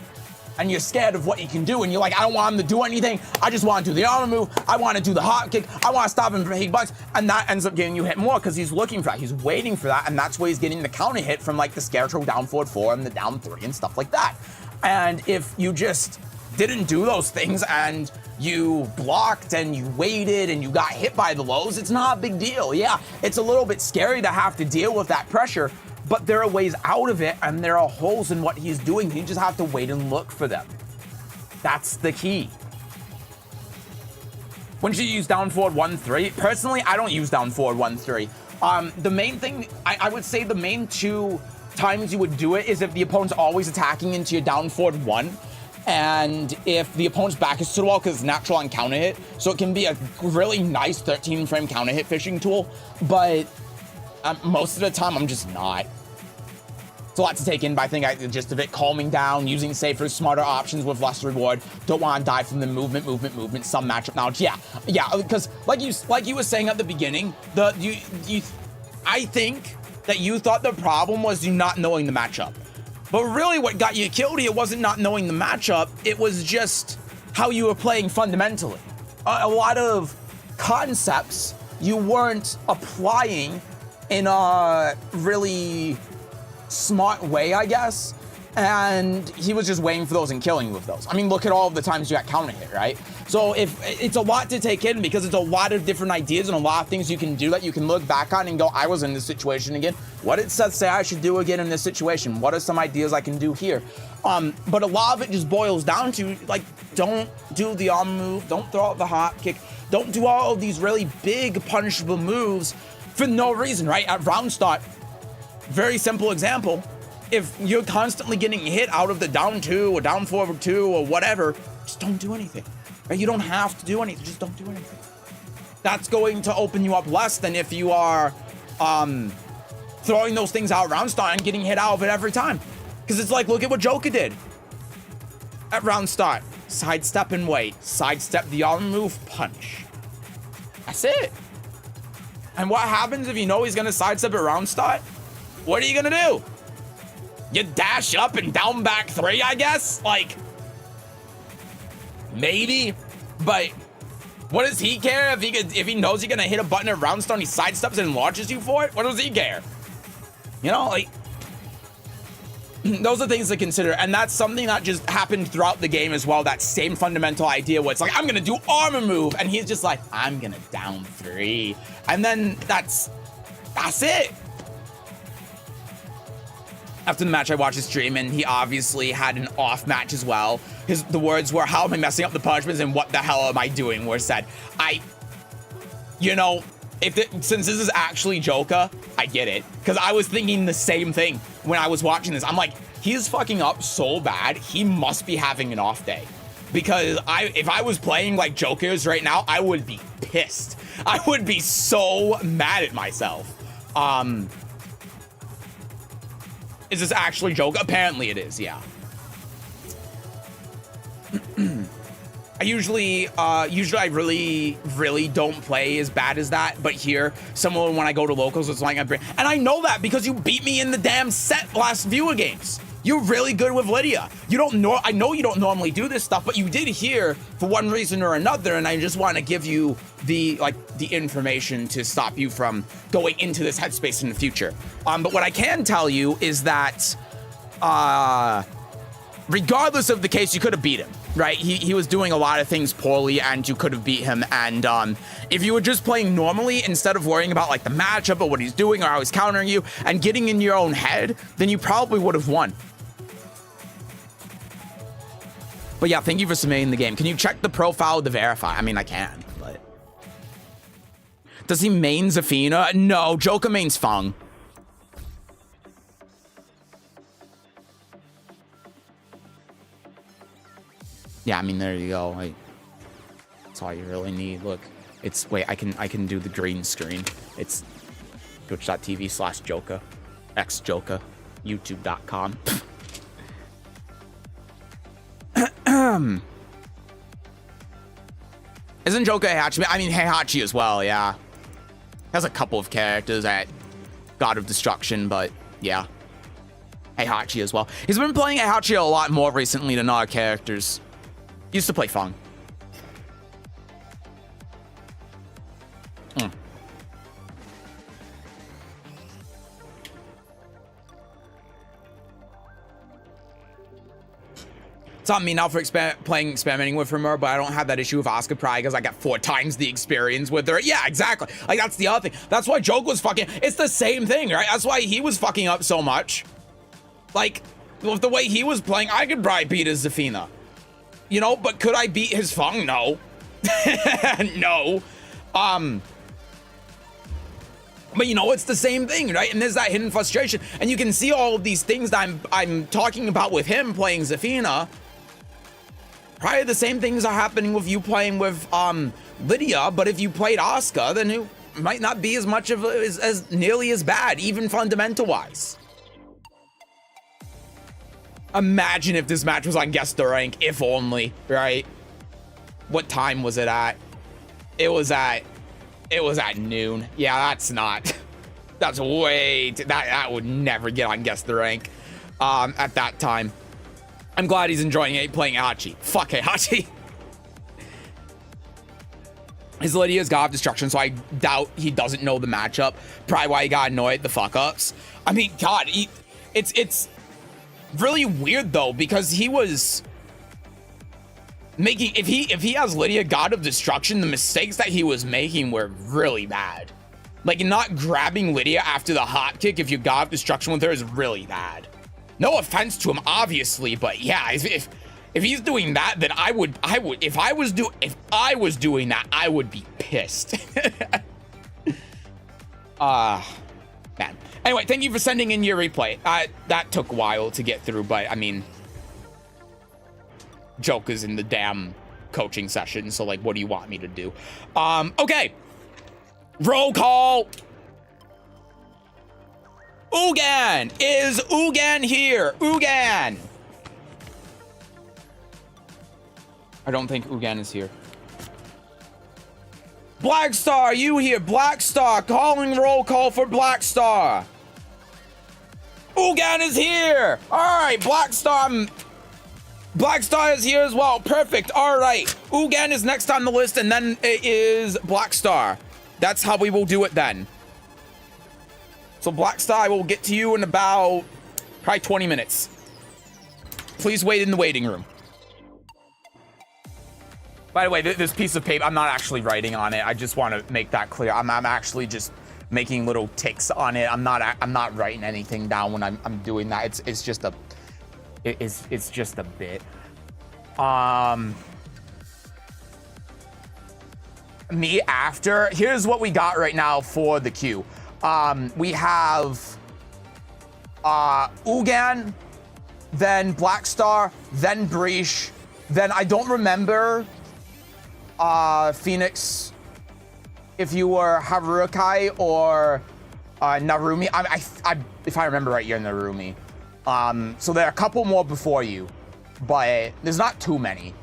And you're scared of what you can do, and you're like, I don't want him to do anything. I just want to do the armor move. I want to do the hot kick. I want to stop him from hitting buttons. And that ends up getting you hit more because he's looking for that. He's waiting for that, and that's where he's getting the counter hit from, like, the Scarecrow down forward 4 and the down 3 and stuff like that. And if you just didn't do those things and you blocked and you waited and you got hit by the lows, it's not a big deal. Yeah, it's a little bit scary to have to deal with that pressure, but there are ways out of it and there are holes in what he's doing. You just have to wait and look for them. That's the key. When should you use down forward 1-3? Personally, I don't use down forward 1-3. The main thing, I would say the main two times you would do it is if the opponent's always attacking into your down forward 1, and if the opponent's back is to the wall because it's natural on counter hit, so it can be a really nice 13 frame counter hit fishing tool, but most of the time I'm just not. It's a lot to take in, but I think the gist of it, calming down, using safer, smarter options with less reward. Don't want to die from the movement, some matchup knowledge. Yeah, because like you were saying at the beginning, I think that you thought the problem was you not knowing the matchup. But really what got you killed here wasn't not knowing the matchup, it was just how you were playing fundamentally. A lot of concepts you weren't applying in a really smart way, I guess, and he was just waiting for those and killing you with those. I mean, look at all of the times you got counter hit, right? So if it's a lot to take in because it's a lot of different ideas and a lot of things you can do that you can look back on and go, I was in this situation again. What did Seth say I should do again in this situation? What are some ideas I can do here? But a lot of it just boils down to, like, don't do the arm move, don't throw out the hop kick, don't do all of these really big punishable moves for no reason, right? At round start, very simple example, if you're constantly getting hit out of the down 2 or down forward 2 or whatever, just don't do anything. Right? You don't have to do anything, just don't do anything. That's going to open you up less than if you are throwing those things out round start and getting hit out of it every time. Because it's like, look at what Joker did at round start. Sidestep and wait. Sidestep the arm move, punch. That's it. And what happens if you know he's going to sidestep at round start? What are you gonna do? You dash up and down back 3, I guess? Like, maybe, but what does he care if he knows you're gonna hit a button at round start and he sidesteps and launches you for it? What does he care? You know, like, those are things to consider, and that's something that just happened throughout the game as well. That same fundamental idea where it's like, I'm gonna do armor move, and he's just like, I'm gonna down 3, and then that's it. After the match, I watched his stream, and he obviously had an off match as well. The words were, how am I messing up the punishments, and what the hell am I doing, were said. You know, since this is actually Joker, I get it. Because I was thinking the same thing when I was watching this. I'm like, he's fucking up so bad, he must be having an off day. Because if I was playing like Jokers right now, I would be pissed. I would be so mad at myself. Is this actually Joker? Apparently it is, yeah. I usually I really don't play as bad as that, but here, someone when I go to locals, it's like, and I know that because you beat me in the damn set last viewer games. You're really good with Lydia. I know you don't normally do this stuff, but you did here for one reason or another, and I just want to give you the information to stop you from going into this headspace in the future. But what I can tell you is that, regardless of the case, you could have beat him, right? He was doing a lot of things poorly, and you could have beat him. And if you were just playing normally, instead of worrying about like the matchup or what he's doing or how he's countering you and getting in your own head, then you probably would have won. But yeah, thank you for submitting the game. Can you check the profile to verify? I mean, I can, but... Does he main Zafina? No, Joker mains Feng. Yeah, I mean, there you go. That's all you really need. Look, wait, I can do the green screen. It's twitch.tv/Joker, xJoker, youtube.com. Isn't Joker Heihachi? I mean, Heihachi as well, yeah. Has a couple of characters at God of Destruction, but yeah. Heihachi as well. He's been playing Heihachi a lot more recently than other characters. Used to play Feng. It's on me now for experimenting with her more, but I don't have that issue with Asuka probably because I got 4 times the experience with her. Yeah, exactly. Like, that's the other thing. That's why Joke was fucking... It's the same thing, right? That's why he was fucking up so much. Like, with the way he was playing, I could probably beat his Zafina. You know, but could I beat his Feng? No. No. But you know, it's the same thing, right? And there's that hidden frustration. And you can see all of these things that I'm talking about with him playing Zafina. Probably the same things are happening with you playing with Lydia, but if you played Asuka, then it might not be as much of as nearly as bad, even fundamental wise. Imagine if this match was on Guess the Rank, if only, right? What time was it at? It was at noon. Yeah, that's way that would never get on Guess the Rank at that time. I'm glad he's enjoying playing Heihachi. Fuck Heihachi. His Lydia's God of Destruction, so I doubt he doesn't know the matchup. Probably why he got annoyed at the fuck ups. I mean, God, it's really weird though, because he was making, if he has Lydia God of Destruction, the mistakes that he was making were really bad. Like, not grabbing Lydia after the hot kick if you God of Destruction with her is really bad. No offense to him, obviously, but yeah, if he's doing that, then I would if I was doing that, I would be pissed. Man. Anyway, thank you for sending in your replay. That took a while to get through, but I mean, Joke is in the damn coaching session, so like, what do you want me to do? Okay. Roll call. Ugan! Is Ugan here? Ugan! I don't think Ugan is here. Black Star, are you here? Black Star, calling roll call for Black Star. Ugan is here! Alright, Black Star is here as well. Perfect. Alright. Ugan is next on the list, and then it is Black Star. That's how we will do it then. So Black Star, I will get to you in about probably 20 minutes. Please wait in the waiting room. By the way, this piece of paper, I'm not actually writing on it. I just want to make that clear. I'm actually just making little ticks on it. I'm not writing anything down when I'm doing that. It's just a bit. Me after. Here's what we got right now for the queue. We have Ugan, then Black Star, then Breach, then I don't remember Phoenix, if you were Harukai or Narumi. If I remember right, you're Narumi. So there are a couple more before you, but there's not too many.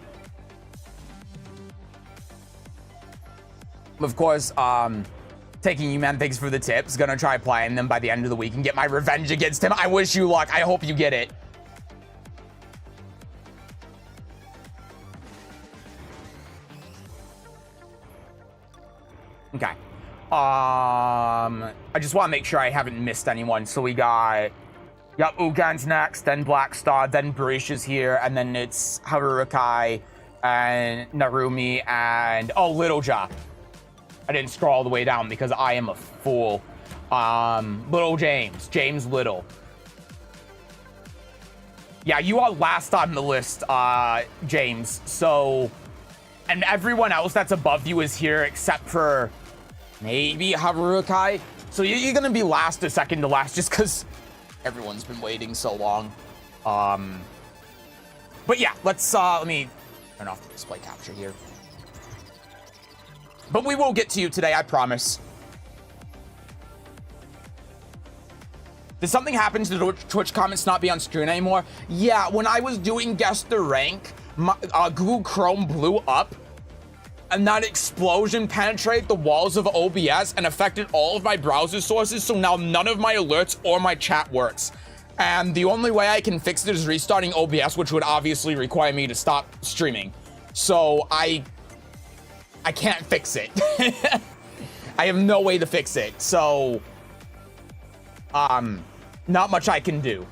Of course, taking you, man, thanks for the tips. Gonna try playing them by the end of the week and get my revenge against him. I wish you luck. I hope you get it. Okay. I just want to make sure I haven't missed anyone. So we got, yep, Ugan's next, then Black Star, then Breach is here, and then it's Harukai and Narumi and, oh, Little Ja. I didn't scroll all the way down because I am a fool. Little James Little. Yeah, you are last on the list, James. So, and everyone else that's above you is here except for maybe Harukai. So you're gonna be last or second to last just because everyone's been waiting so long. But yeah, let me turn off the display capture here. But we will get to you today, I promise. Did something happen to the Twitch comments not be on screen anymore? Yeah, when I was doing Guess the Rank, Google Chrome blew up, and that explosion penetrated the walls of OBS and affected all of my browser sources, so now none of my alerts or my chat works. And the only way I can fix it is restarting OBS, which would obviously require me to stop streaming. So I can't fix it. I have no way to fix it. So, not much I can do.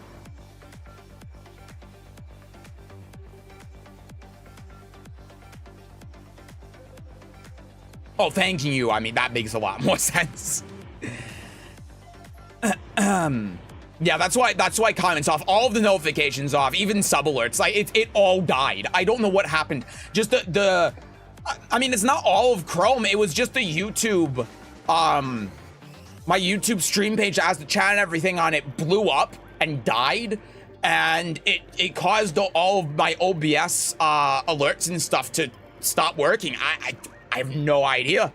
Oh, thanking you. I mean, that makes a lot more sense. Yeah, that's why comments off, all of the notifications off, even sub alerts, like it all died. I don't know what happened. Just I mean, it's not all of Chrome. It was just the YouTube, my YouTube stream page that has the chat and everything on it blew up and died, and it caused all of my OBS alerts and stuff to stop working. I have no idea.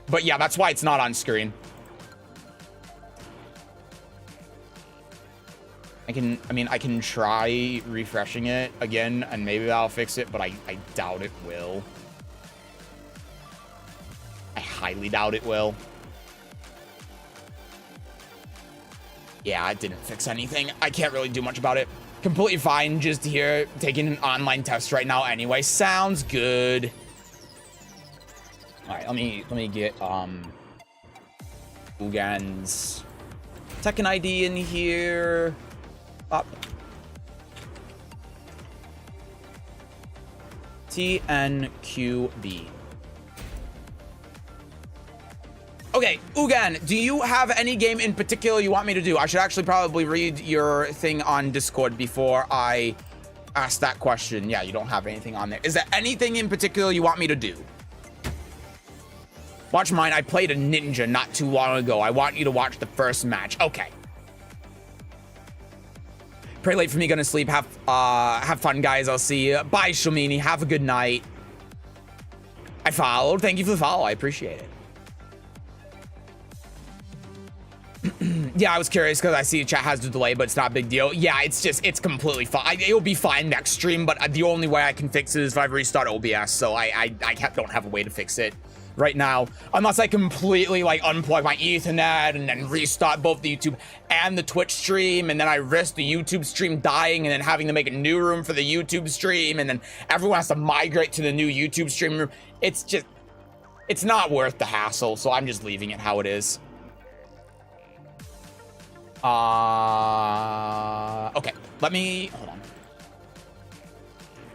But yeah, that's why it's not on screen. I can try refreshing it again and maybe that'll fix it, but I doubt it will. I highly doubt it will. Yeah, it didn't fix anything. I can't really do much about it. Completely fine, just here taking an online test right now anyway. Sounds good. All right, let me get Ugan's Tekken ID in here. Up. TNQB. Okay, Ugan, do you have any game in particular you want me to do? I should actually probably read your thing on Discord before I ask that question. Yeah, you don't have anything on there. Is there anything in particular you want me to do? Watch mine. I played a ninja not too long ago. I want you to watch the first match. Okay. Pretty late for me. Gonna sleep. Have fun, guys. I'll see you. Bye, Shamini. Have a good night. I followed. Thank you for the follow. I appreciate it. Yeah, I was curious because I see the chat has the delay, but it's not a big deal. Yeah, it's completely fine. It'll be fine next stream, but the only way I can fix it is if I restart OBS. So I don't have a way to fix it right now, unless I completely like unplug my Ethernet and then restart both the YouTube and the Twitch stream, and then I risk the YouTube stream dying and then having to make a new room for the YouTube stream, and then everyone has to migrate to the new YouTube stream room. It's not worth the hassle, so I'm just leaving it how it is. Okay, let me hold on.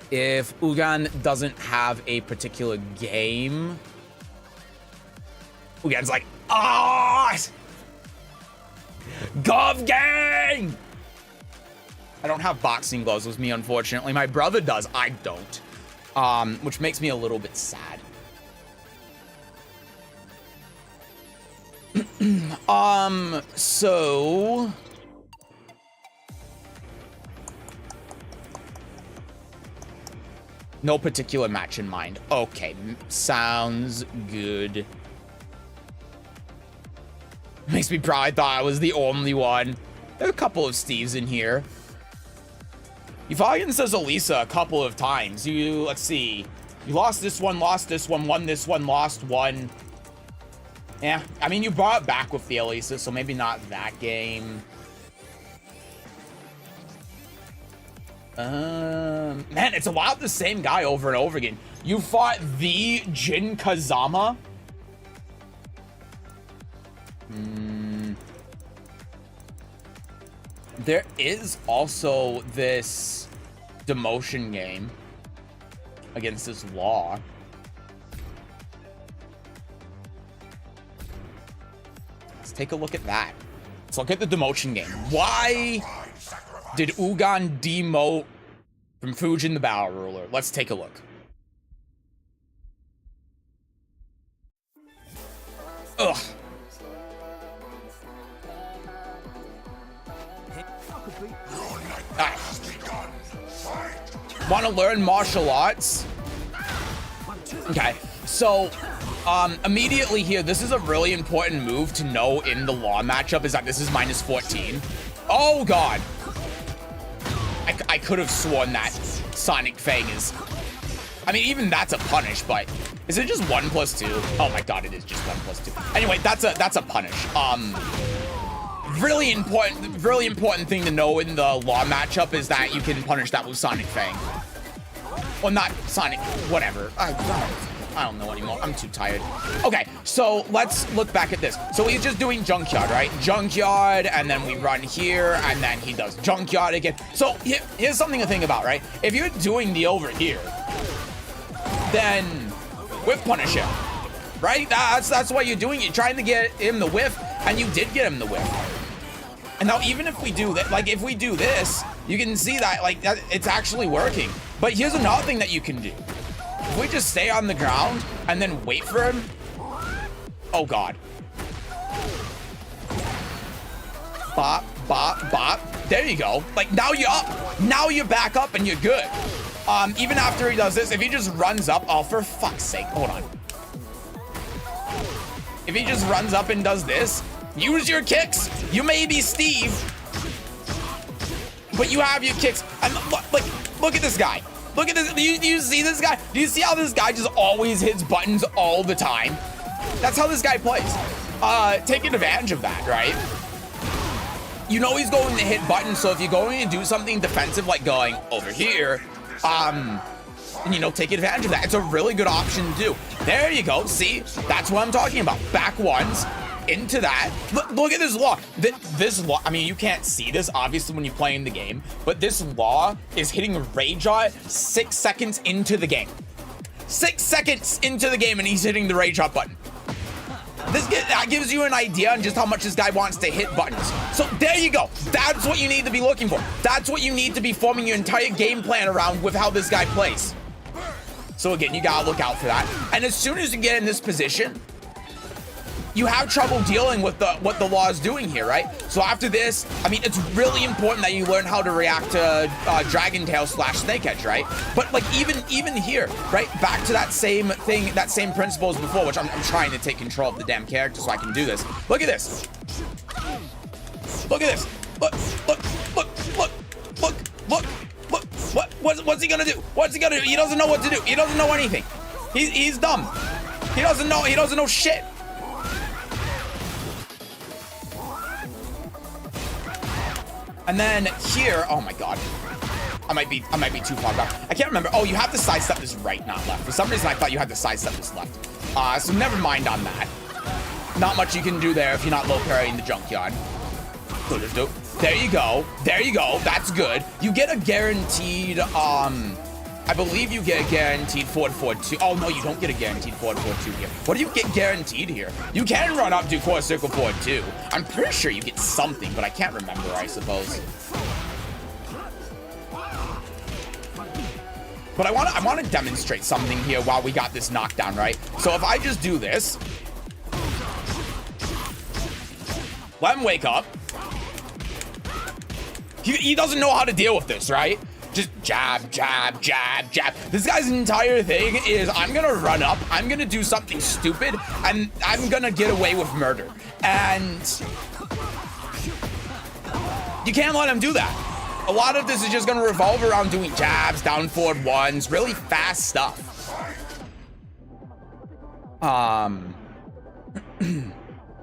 If Ugan doesn't have a particular game, Ugan's like, Gov Gang! I don't have boxing gloves with me, unfortunately. My brother does. I don't. Which makes me a little bit sad. So... no particular match in mind. Okay, sounds good. Makes me proud. I thought I was the only one. There are a couple of Steves in here. You fought against Elisa a couple of times. Let's see. You lost this one, won this one, lost one. Yeah, I mean, you brought it back with the Elisa, so maybe not that game. Man, it's a lot of the same guy over and over again. You fought the Jin Kazama. There is also this demotion game against this law. Let's take a look at that. Let's look at the demotion game. Why did Ugan demote from Fujin the Battle Ruler? Let's take a look. Ugh. Want to learn martial arts? Okay, so immediately here, this is a really important move to know in the law matchup, is that this is minus 14. Oh god, I could have sworn that Sonic Fang is, I mean, even that's a punish, but is it just 1+2? Oh my god, it is just 1+2. Anyway, that's a punish. Really important thing to know in the law matchup is that you can punish that with Sonic Fang. Well, not Sonic, whatever. I don't know anymore. I'm too tired. Okay, so let's look back at this. So he's just doing Junkyard, right? Junkyard, and then we run here, and then he does Junkyard again. So here's something to think about, right? If you're doing the over here, then whiff punish him, right? That's why you're doing it. You're trying to get him the whiff, and you did get him the whiff. And now even if we do that, like if we do this, you can see that like that, it's actually working. But here's another thing that you can do. If we just stay on the ground and then wait for him. Oh God. Bop, bop, bop. There you go. Like now you're up. Now you're back up and you're good. Even after he does this, if he just runs up, oh, for fuck's sake, hold on. If he just runs up and does this, use your kicks. You may be Steve, but you have your kicks. And look at this guy. Look at this. Do you see this guy? Do you see how this guy just always hits buttons all the time? That's how this guy plays. Taking advantage of that, right? You know he's going to hit buttons, so if you're going to do something defensive like going over here, you know, take advantage of that. It's a really good option to do. There you go. See, that's what I'm talking about. Back ones into that. Look at this law. This law, I mean, you can't see this obviously when you're playing the game, but this law is hitting Rage Hot 6 seconds into the game. 6 seconds into the game and he's hitting the Rage Hot button. That gives you an idea on just how much this guy wants to hit buttons. So there you go. That's what you need to be looking for. That's what you need to be forming your entire game plan around with how this guy plays. So again, you gotta look out for that. And as soon as you get in this position, you have trouble dealing with what the law is doing here, right? So after this, I mean, it's really important that you learn how to react to Dragon Tail / Snake Edge, right? But like even here, right? Back to that same thing, that same principle as before, which I'm trying to take control of the damn character so I can do this. Look at this. Look at this. Look. What's he gonna do? What's he gonna do? He doesn't know what to do. He doesn't know anything. He's dumb. He doesn't know shit. And then here, oh my God, I might be too far back. I can't remember. Oh, you have to sidestep this right, not left. For some reason, I thought you had to sidestep this left. So never mind on that. Not much you can do there if you're not low parrying the junkyard. There you go. There you go. That's good. You get a guaranteed, I believe you get a guaranteed forward 4-2. Oh, no, you don't get a guaranteed forward 4-2 here. What do you get guaranteed here? You can run up to quarter circle forward 2. I'm pretty sure you get something, but I can't remember, I suppose. But I want to demonstrate something here while we got this knockdown, right? So if I just do this, let him wake up. He doesn't know how to deal with this, right? Just jab, jab, jab, jab. This guy's entire thing is I'm gonna run up, I'm gonna do something stupid, and I'm gonna get away with murder. And you can't let him do that. A lot of this is just gonna revolve around doing jabs, down forward ones, really fast stuff.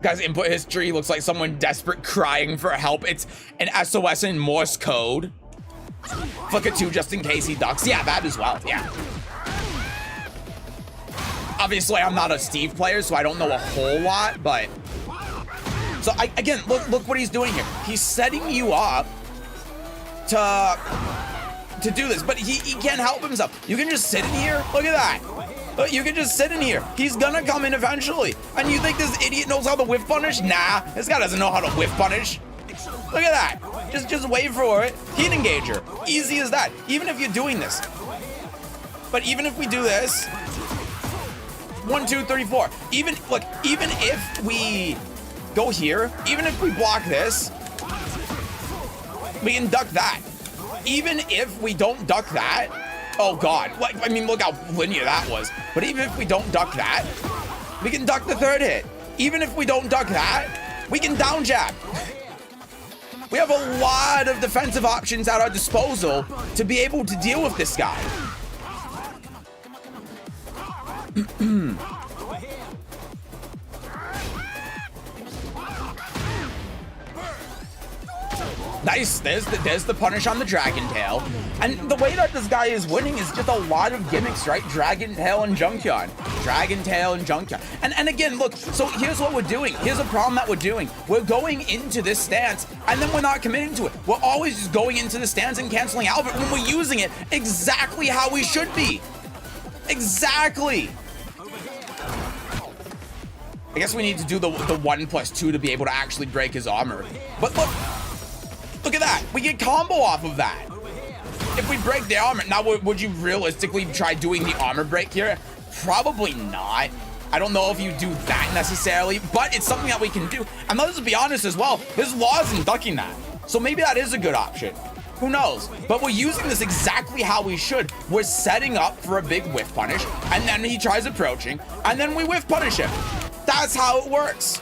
Guys, input history looks like someone desperate crying for help. It's an SOS in Morse code. Flick a 2 just in case he ducks. Yeah, that as well. Yeah. Obviously, I'm not a Steve player, so I don't know a whole lot, but... So, again, look what he's doing here. He's setting you up to do this, but he can't help himself. You can just sit in here. Look at that. You can just sit in here. He's gonna come in eventually. And you think this idiot knows how to whiff punish? Nah, this guy doesn't know how to whiff punish. Look at that. Just wait for it. Heat engager. Easy as that. Even if you're doing this. But even if we do this, 1, 2, 3, 4. Even if we go here, even if we block this, we can duck that. Even if we don't duck that, oh God. Like, I mean, look how linear that was. But even if we don't duck that, we can duck the third hit. Even if we don't duck that, we can down jab. We have a lot of defensive options at our disposal to be able to deal with this guy. Nice, there's the punish on the Dragon Tail. And the way that this guy is winning is just a lot of gimmicks, right? Dragon Tail and Junkyard. Dragon Tail and Junkyard. And again, look, so here's what we're doing. Here's a problem that we're doing. We're going into this stance, and then we're not committing to it. We're always just going into the stance and canceling out of it when we're using it exactly how we should be. Exactly. I guess we need to do the 1+2 to be able to actually break his armor. But look at that. We get combo off of that. If we break the armor, now would you realistically try doing the armor break here? Probably not. I don't know if you do that necessarily, but it's something that we can do. And let's be honest as well, there's laws in ducking that. So maybe that is a good option. Who knows? But we're using this exactly how we should. We're setting up for a big whiff punish, and then he tries approaching, and then we whiff punish him. That's how it works.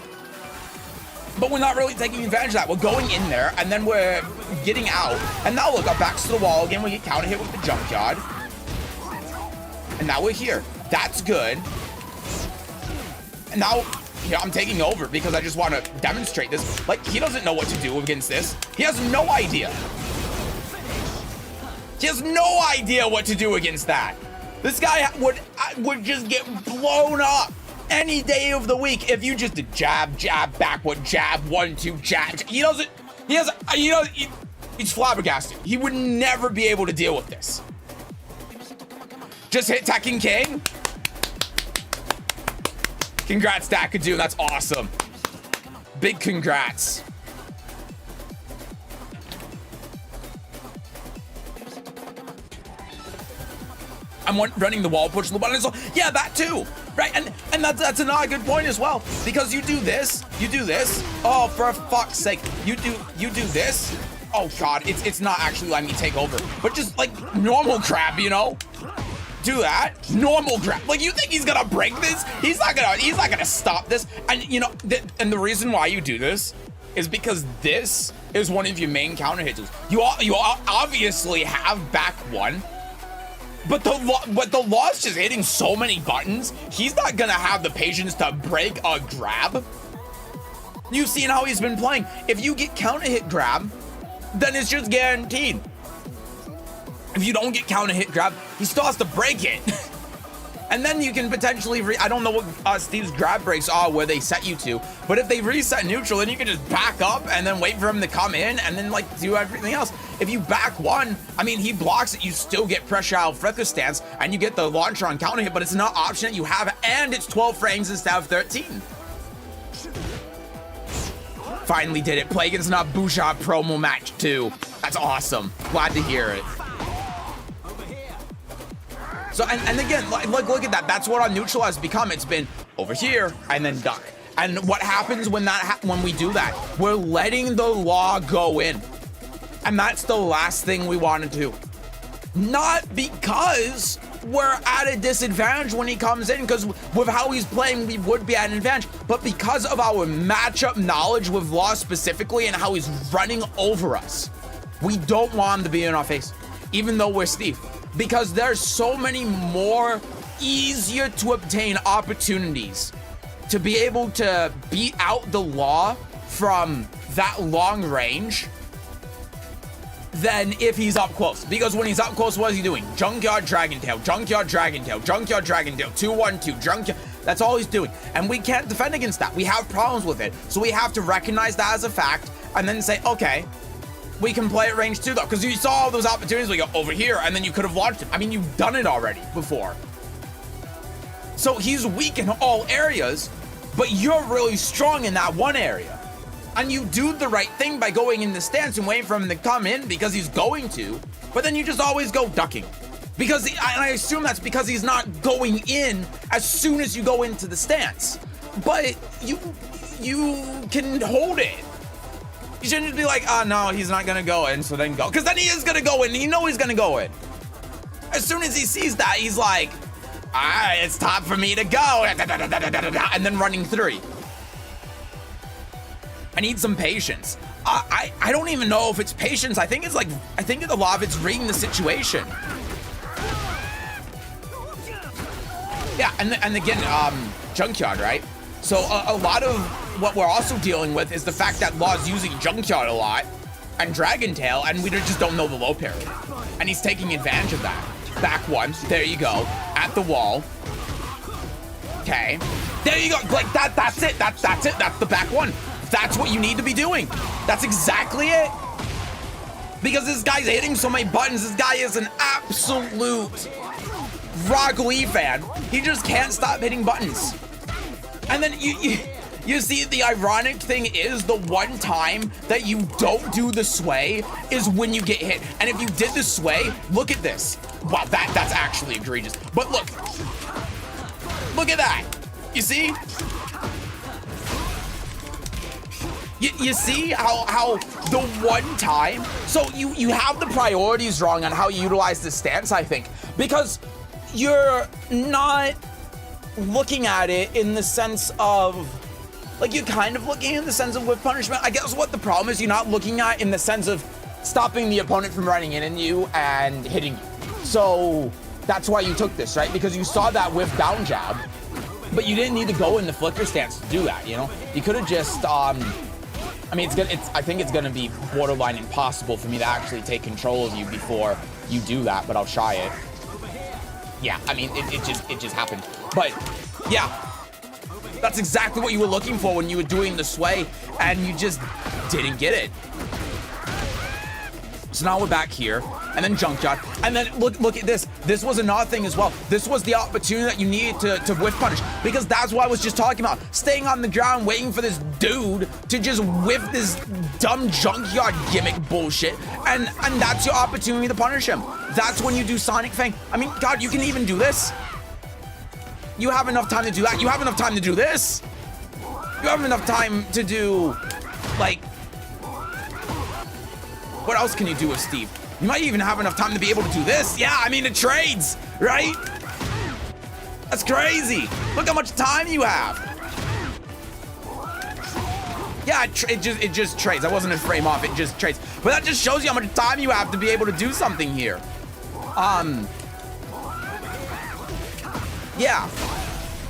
But we're not really taking advantage of that. We're going in there, and then we're getting out. And now look, our backs to the wall again. We get counter hit with the junkyard. And now we're here. That's good. And now, yeah, I'm taking over because I just want to demonstrate this. Like, he doesn't know what to do against this. He has no idea. He has no idea what to do against that. This guy would just get blown up any day of the week if you just did jab, jab, backward, jab, 1-2, jab. He's flabbergasted. He would never be able to deal with this. Just hit Tekken King. Congrats, Dakadu. That's awesome. Big congrats. I'm running the wall push the button. So yeah, that too, right? And that's another good point as well, because you do this. Oh, for fuck's sake, you do this. Oh god, it's not actually letting me take over, but just like normal crap, you know. Do that normal crap. Like, you think he's gonna break this? He's not gonna stop this. And you know, and the reason why you do this is because this is one of your main counter hits. You obviously have back one. But the law's just hitting so many buttons. He's not gonna have the patience to break a grab. You've seen how he's been playing. If you get counter hit grab, then it's just guaranteed. If you don't get counter hit grab, he still has to break it. And then you can potentially I don't know what Steve's grab breaks are where they set you to, but if they reset neutral, then you can just back up and then wait for him to come in and then like do everything else. If you back one, I mean, he blocks it, you still get pressure out of Frecker stance and you get the launcher on counter hit, but it's not option that you have, and it's 12 frames instead of 13. Finally did it. Play against not Bouchard promo match too. That's awesome. Glad to hear it. So, and again, like, look at that. That's what our neutral has become. It's been over here and then duck. And what happens when when we do that? We're letting the law go in. And that's the last thing we want to do. Not because we're at a disadvantage when he comes in, because with how he's playing, we would be at an advantage, but because of our matchup knowledge with Law specifically and how he's running over us, we don't want him to be in our face, even though we're Steve. Because there's so many more easier to obtain opportunities to be able to beat out the Law from that long range than if he's up close. Because when he's up close, what is he doing? Junkyard Dragon Tail, Junkyard Dragon Tail, Junkyard Dragon Tail, 2-1-2, Junkyard. That's all he's doing. And we can't defend against that. We have problems with it. So we have to recognize that as a fact and then say, okay, we can play at range 2 though, because you saw all those opportunities. We go over here and then you could have launched it. I mean, you've done it already before. So he's weak in all areas, but you're really strong in that one area. And you do the right thing by going in the stance and waiting for him to come in because he's going to, but then you just always go ducking. Because, and I assume that's because he's not going in as soon as you go into the stance. But you can hold it. You shouldn't just be like, oh no, he's not gonna go in, so then go. Because then he is gonna go in, and you know he's gonna go in. As soon as he sees that, he's like, all right, it's time for me to go. And then running 3. I need some patience. I don't even know if it's patience. I think a lot of it's reading the situation. Yeah, and again, Junkyard, right? So a lot of what we're also dealing with is the fact that Law's using Junkyard a lot and Dragon Tail, and we just don't know the low parry. And he's taking advantage of that. Back one, there you go, at the wall. Okay, there you go, like that's it, that's the back one. That's what you need to be doing. That's exactly it. Because this guy's hitting so many buttons, this guy is an absolute Rock Lee fan. He just can't stop hitting buttons. And then you see, the ironic thing is the one time that you don't do the sway is when you get hit. And if you did the sway, look at this. Wow, that's actually egregious. But look at that. You see? You see how the one time, so you have the priorities wrong on how you utilize the stance, I think, because you're not looking at it in the sense of, like, you're kind of looking in the sense of whiff punishment. I guess what the problem is, you're not looking at in the sense of stopping the opponent from running in you and hitting you. So that's why you took this, right? Because you saw that whiff down jab, but you didn't need to go in the flicker stance to do that, you know? You could have just, I mean, I think it's gonna be borderline impossible for me to actually take control of you before you do that, but I'll try it. Yeah, I mean, it just happened. But yeah, that's exactly what you were looking for when you were doing the sway, and you just didn't get it. So now we're back here, and then junkyard, and then look at this. This was another thing as well. This was the opportunity that you needed to whiff punish, because that's what I was just talking about. Staying on the ground, waiting for this dude to just whiff this dumb junkyard gimmick bullshit, and that's your opportunity to punish him. That's when you do Sonic Fang. I mean, God, you can even do this. You have enough time to do that. You have enough time to do this. You have enough time to do, like, what else can you do with Steve? You might even have enough time to be able to do this. Yeah, I mean, it trades, right? That's crazy. Look how much time you have. Yeah, it just trades. I wasn't a frame off, it just trades. But that just shows you how much time you have to be able to do something here. Yeah.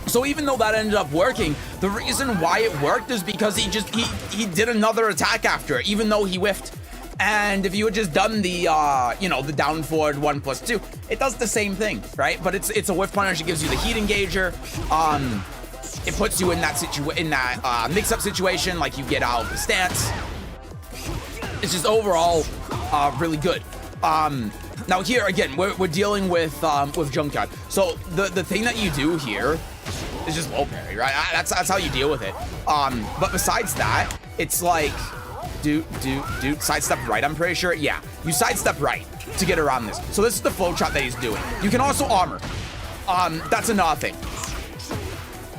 So even though that ended up working, the reason why it worked is because he did another attack after it, even though he whiffed. And if you had just done the, you know, the down forward 1+2, it does the same thing, right? But it's a whiff punish. It gives you the heat engager. It puts you in that mix-up situation, like you get out of the stance. It's just overall really good. Now here again, we're dealing with junkyard. So the thing that you do here is just low parry, right? That's how you deal with it. But besides that, it's like do sidestep right, I'm pretty sure. Yeah, you sidestep right to get around this. So this is the flow chop that he's doing. You can also armor. That's another thing.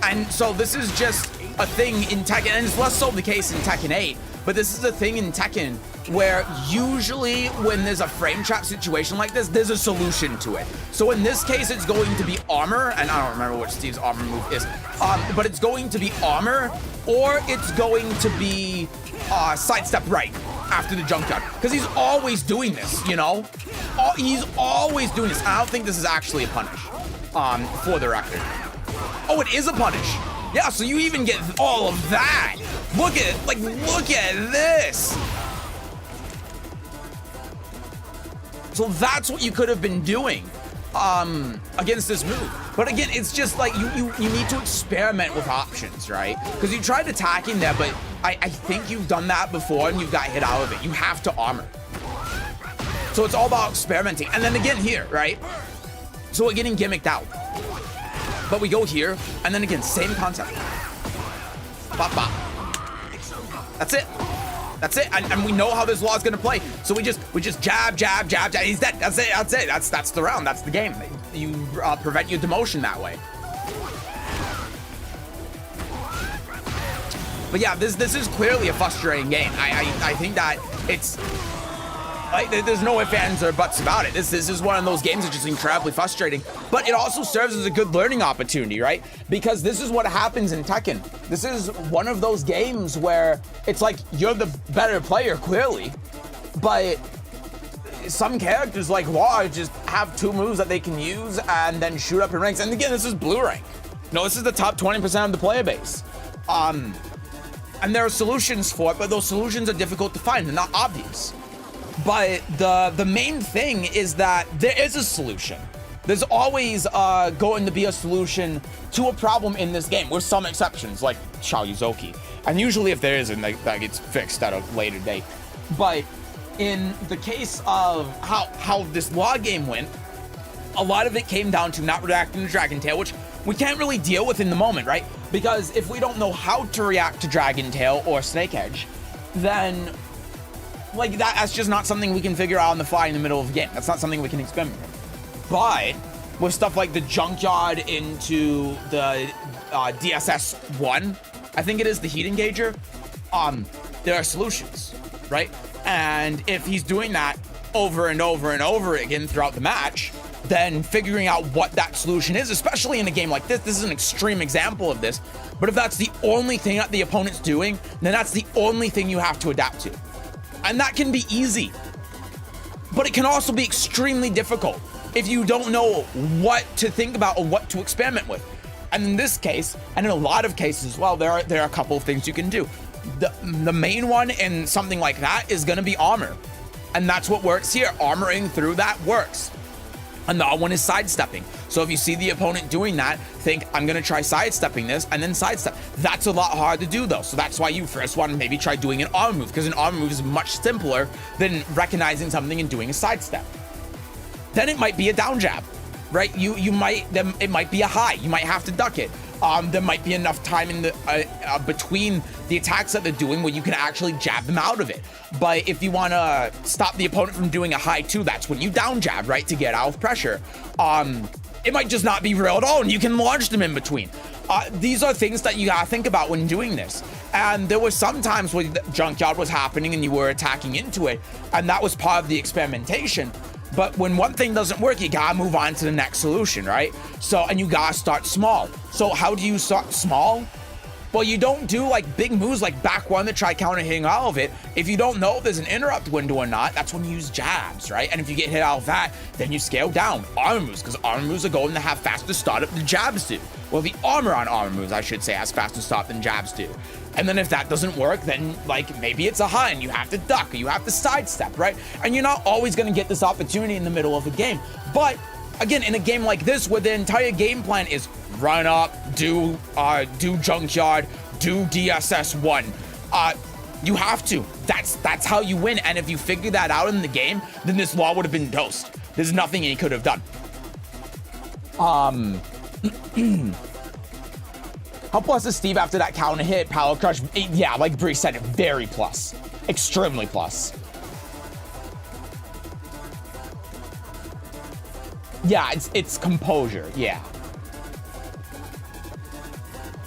And so this is just a thing in Tekken, and it's less so the case in Tekken 8, but this is a thing in Tekken where usually when there's a frame trap situation like this, there's a solution to it. So in this case, it's going to be armor, and I don't remember what Steve's armor move is, but it's going to be armor, or it's going to be sidestep right after the junkyard, because he's always doing this, you know? He's always doing this. I don't think this is actually a punish, for the record. Oh, it is a punish. Yeah, so you even get all of that. Look at this. So that's what you could have been doing against this move. But again, it's just like you need to experiment with options, right? Because you tried attacking there, but I think you've done that before and you got hit out of it. You have to armor. So it's all about experimenting. And then again here, right? So we're getting gimmicked out. But we go here, and then again, same concept. Bop, bop. That's it. That's it. And we know how this law is gonna play. So we just jab, jab, jab, jab. He's dead. That's it. That's it. That's the round. That's the game. You prevent your demotion that way. But yeah, this is clearly a frustrating game. I think that it's like, there's no ifs, ands, or buts about it. This is one of those games that's just incredibly frustrating, but it also serves as a good learning opportunity, right? Because this is what happens in Tekken. This is one of those games where it's like you're the better player, clearly, but some characters like Law just have two moves that they can use and then shoot up in ranks. And again, this is blue rank. No, this is the top 20% of the player base. And there are solutions for it, but those solutions are difficult to find. They're not obvious. But the main thing is that there is a solution. There's always going to be a solution to a problem in this game, with some exceptions, like Shao Yuzoki. And usually if there isn't, that gets fixed at a later date. But in the case of how this Law game went, a lot of it came down to not reacting to Dragon Tail, which we can't really deal with in the moment, right? Because if we don't know how to react to Dragon Tail or Snake Edge, then like that's just not something we can figure out on the fly in the middle of the game. That's not something we can experiment with. But with stuff like the Junkyard into the DSS 1, I think it is the Heat Engager, there are solutions, right? And if he's doing that over and over and over again throughout the match, then figuring out what that solution is, especially in a game like this is an extreme example of this, but if that's the only thing that the opponent's doing, then that's the only thing you have to adapt to. And that can be easy, but it can also be extremely difficult if you don't know what to think about or what to experiment with. And in this case, and in a lot of cases as well, there are a couple of things you can do. The main one in something like that is going to be armor. And that's what works here. Armoring through that works. Another one is sidestepping. So if you see the opponent doing that, think, I'm going to try sidestepping this and then sidestep. That's a lot hard to do though. So that's why you first want to maybe try doing an armor move, because an armor move is much simpler than recognizing something and doing a sidestep. Then it might be a down jab, right? It might be a high. You might have to duck it. There might be enough time in the between the attacks that they're doing where you can actually jab them out of it. But if you want to stop the opponent from doing a high two, that's when you down jab, right, to get out of pressure. It might just not be real at all, and you can launch them in between. These are things that you gotta think about when doing this. And there were some times where the Junkyard was happening and you were attacking into it, and that was part of the experimentation. But when one thing doesn't work, you gotta move on to the next solution, right? So, and you gotta start small. So how do you start small? Well, you don't do like big moves like back one to try counter hitting all of it. If you don't know if there's an interrupt window or not, that's when you use jabs, right? And if you get hit out of that, then you scale down armor moves, because armor moves are going to have faster startup than jabs do. Well, the armor on armor moves, I should say, has faster start than jabs do. And then if that doesn't work, then like maybe it's a high and you have to duck or you have to sidestep, right? And you're not always going to get this opportunity in the middle of a game. But again, in a game like this where the entire game plan is run up, do Junkyard, do DSS 1, you have to. That's how you win. And if you figure that out in the game, then this law would have been toast. There's nothing he could have done. How plus is Steve after that counter hit? Power Crush? Yeah, like Bree said, very plus. Extremely plus. Yeah, it's composure, yeah.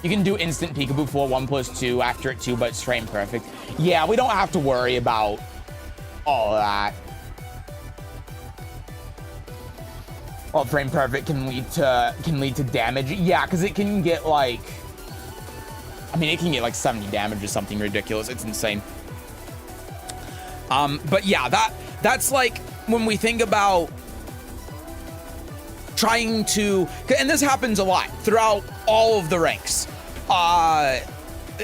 You can do instant peekaboo for 1+2 after it 2, but it's frame perfect. Yeah, we don't have to worry about all of that. Well, frame perfect can lead to damage. Yeah, because it can get like, I mean, it can get like 70 damage or something ridiculous. It's insane. But yeah, that's like when we think about trying to, and this happens a lot throughout all of the ranks,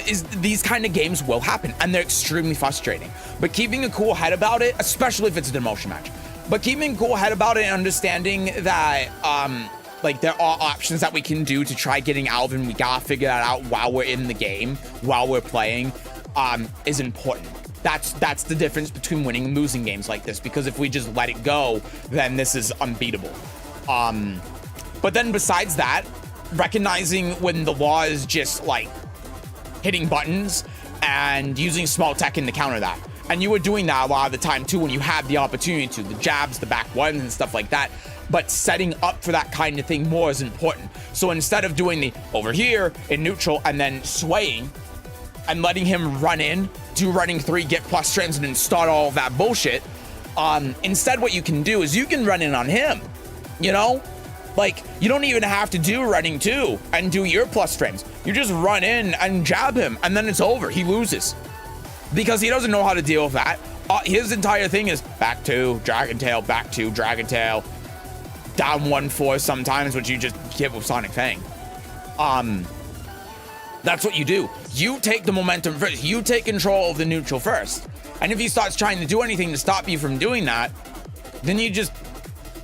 is these kind of games will happen and they're extremely frustrating. But keeping a cool head about it, especially if it's a demotion match, but keeping a cool head about it and understanding that like there are options that we can do to try getting out of it, and we gotta figure that out while we're in the game, while we're playing, is important. That's the difference between winning and losing games like this, because if we just let it go, then this is unbeatable. But then besides that, recognizing when the law is just like hitting buttons and using small tech in to counter that. And you were doing that a lot of the time too when you had the opportunity to, the jabs, the back ones and stuff like that. But setting up for that kind of thing more is important. So instead of doing the over here in neutral and then swaying and letting him run in, do running 3, get plus trends, and then start all of that bullshit, instead what you can do is you can run in on him, you know? Like, you don't even have to do running 2 and do your plus frames. You just run in and jab him, and then it's over. He loses. Because he doesn't know how to deal with that. His entire thing is back 2, Dragon Tail, back 2, Dragon Tail, down 1-4 sometimes, which you just get with Sonic Fang. That's what you do. You take the momentum first. You take control of the neutral first. And if he starts trying to do anything to stop you from doing that, then you just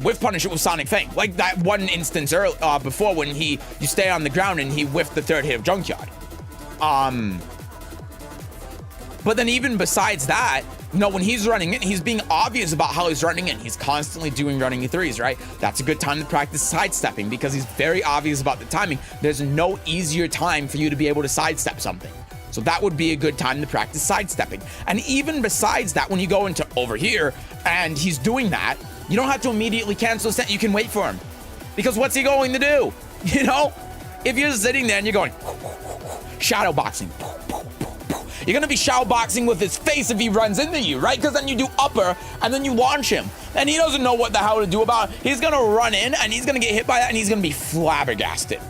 whiff punish it with Sonic Fang. Like that one instance before when you stay on the ground and he whiffed the 3rd hit of Junkyard. But then even besides that, No, when he's running in, he's being obvious about how he's running in. He's constantly doing running threes, right? That's a good time to practice sidestepping because he's very obvious about the timing. There's no easier time for you to be able to sidestep something. So that would be a good time to practice sidestepping. And even besides that, when you go into over here and he's doing that, you don't have to immediately cancel the set. You can wait for him. Because what's he going to do? You know? If you're sitting there and you're going shadow boxing, you're going to be shadow boxing with his face if he runs into you, right? Because then you do upper and then you launch him. And he doesn't know what the hell to do about it. He's going to run in and he's going to get hit by that and he's going to be flabbergasted.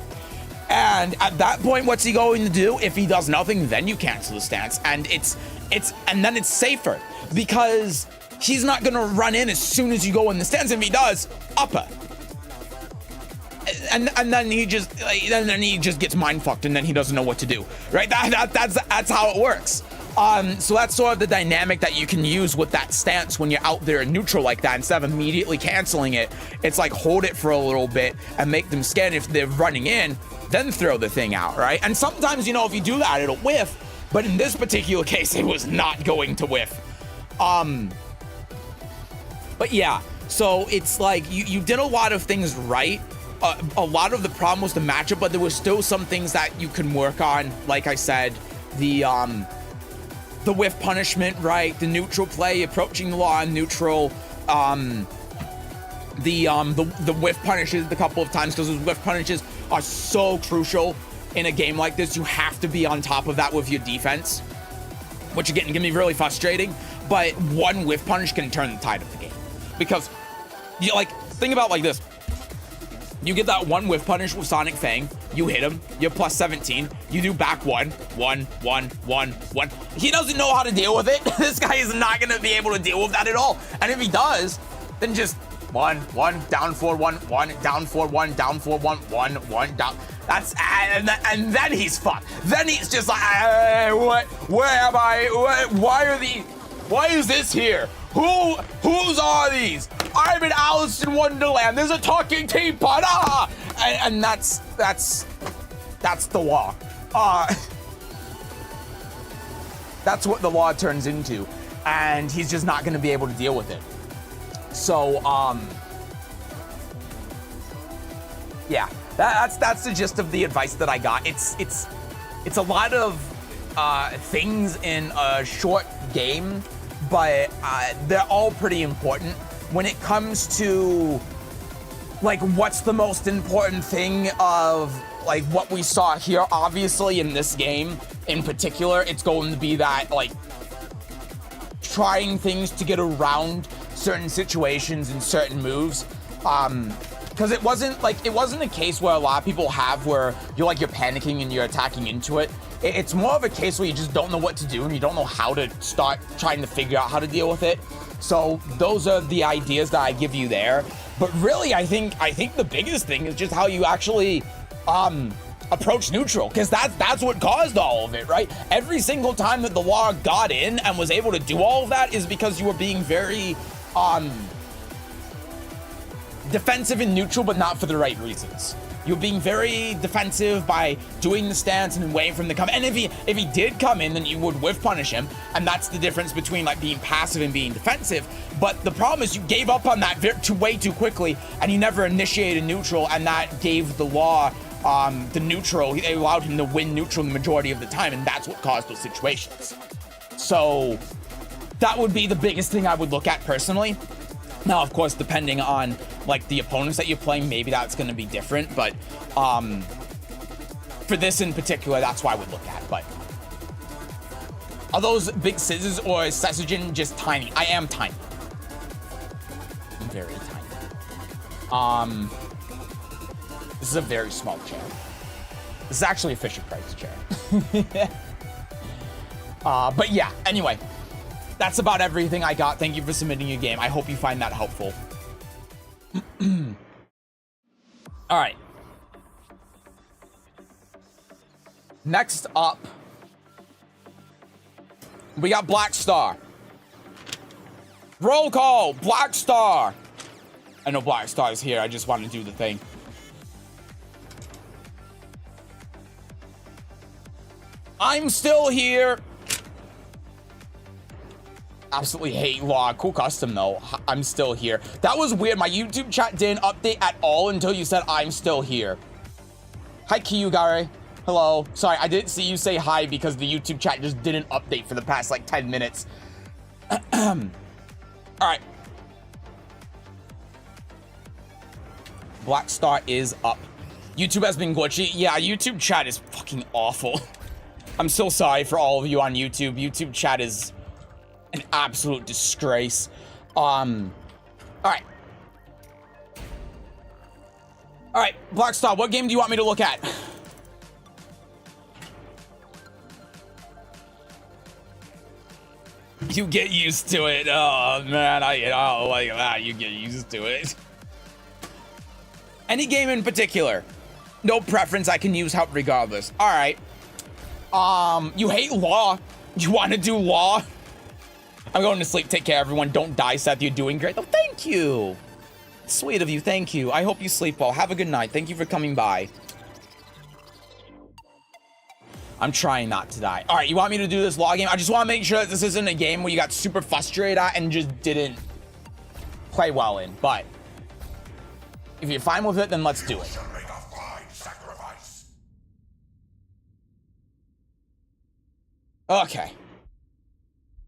And at that point, what's he going to do? If he does nothing, then you cancel the stance. And and then it's safer because he's not going to run in as soon as you go in the stance. If he does, upper. And then he just gets mind fucked and then he doesn't know what to do, right? That's how it works. So that's sort of the dynamic that you can use with that stance when you're out there in neutral like that. Instead of immediately canceling it, it's like hold it for a little bit and make them scan. If they're running in, then throw the thing out, right? And sometimes, you know, if you do that, it'll whiff. But in this particular case, it was not going to whiff. But yeah, so it's like you did a lot of things right. A lot of the problem was the matchup, but there was still some things that you can work on. Like I said, the whiff punishment, right? The neutral play, approaching the law in neutral. The whiff punishes a couple of times because those whiff punishes are so crucial in a game like this. You have to be on top of that with your defense, which again can be really frustrating. But one whiff punish can turn the tide of the game because you like think about it like this. You get that one whiff punish with Sonic Fang. You hit him. You're plus 17. You do back one. He doesn't know how to deal with it. This guy is not going to be able to deal with that at all. And if he does, then just one, down 4, 1, down 4, 1, down 4, 1, down. That's and then he's fucked. Then he's just like, what? Where am I? Why is this here? Whose are these? I'm in Alice in Wonderland. There's a talking teapot. Ah! And that's the law. That's what the law turns into, and he's just not going to be able to deal with it. So yeah, that's the gist of the advice that I got. It's a lot of things in a short game, but they're all pretty important. When it comes to like what's the most important thing of like what we saw here, obviously in this game in particular, it's going to be that like trying things to get around certain situations and certain moves. Because it wasn't a case where a lot of people have where you're panicking and you're attacking into it. It's more of a case where you just don't know what to do and you don't know how to start trying to figure out how to deal with it. So those are the ideas that I give you there. But really, I think the biggest thing is just how you actually approach neutral, because that's what caused all of it, right? Every single time that the law got in and was able to do all of that is because you were being very defensive in neutral, but not for the right reasons. You're being very defensive by doing the stance and waiting for him to come. And if he did come in, then you would whiff punish him. And that's the difference between like being passive and being defensive. But the problem is you gave up on that way too quickly, and you never initiated neutral, and that gave the law the neutral. It allowed him to win neutral the majority of the time, and that's what caused those situations. So that would be the biggest thing I would look at personally. Now, of course, depending on like the opponents that you're playing, maybe that's going to be different. But for this in particular, that's what I would look at. But are those big scissors or is Sesujin just tiny? I am tiny. I'm very tiny. This is a very small chair. This is actually a Fisher-Price chair. But yeah, anyway. That's about everything I got. Thank you for submitting your game. I hope you find that helpful. All right. Next up, we got Black Star. Roll call, Black Star. I know Black Star is here. I just want to do the thing. I'm still here. absolutely hate law. Cool custom though. I'm still here. That was weird. My YouTube chat didn't update at all until you said I'm still here. Hi, Kiyugare. Hello. Sorry, I didn't see you say hi because the YouTube chat just didn't update for the past like 10 minutes. All right. Black Star is up. YouTube has been glitchy. Yeah, YouTube chat is fucking awful. I'm so sorry for all of you on YouTube. YouTube chat is an absolute disgrace. All right. All right, Black Star, what game do you want me to look at? You get used to it. Oh man, I don't like that. You get used to it. Any game in particular? No preference. I can use help regardless. All right. You hate law. You want to do law? I'm going to sleep. Take care, everyone. Don't die, Seth. You're doing great. Oh, thank you. Sweet of you. Thank you. I hope you sleep well. Have a good night. Thank you for coming by. I'm trying not to die. All right, you want me to do this law game? I just want to make sure that this isn't a game where you got super frustrated at and just didn't play well in. But if you're fine with it, then let's do it. Okay.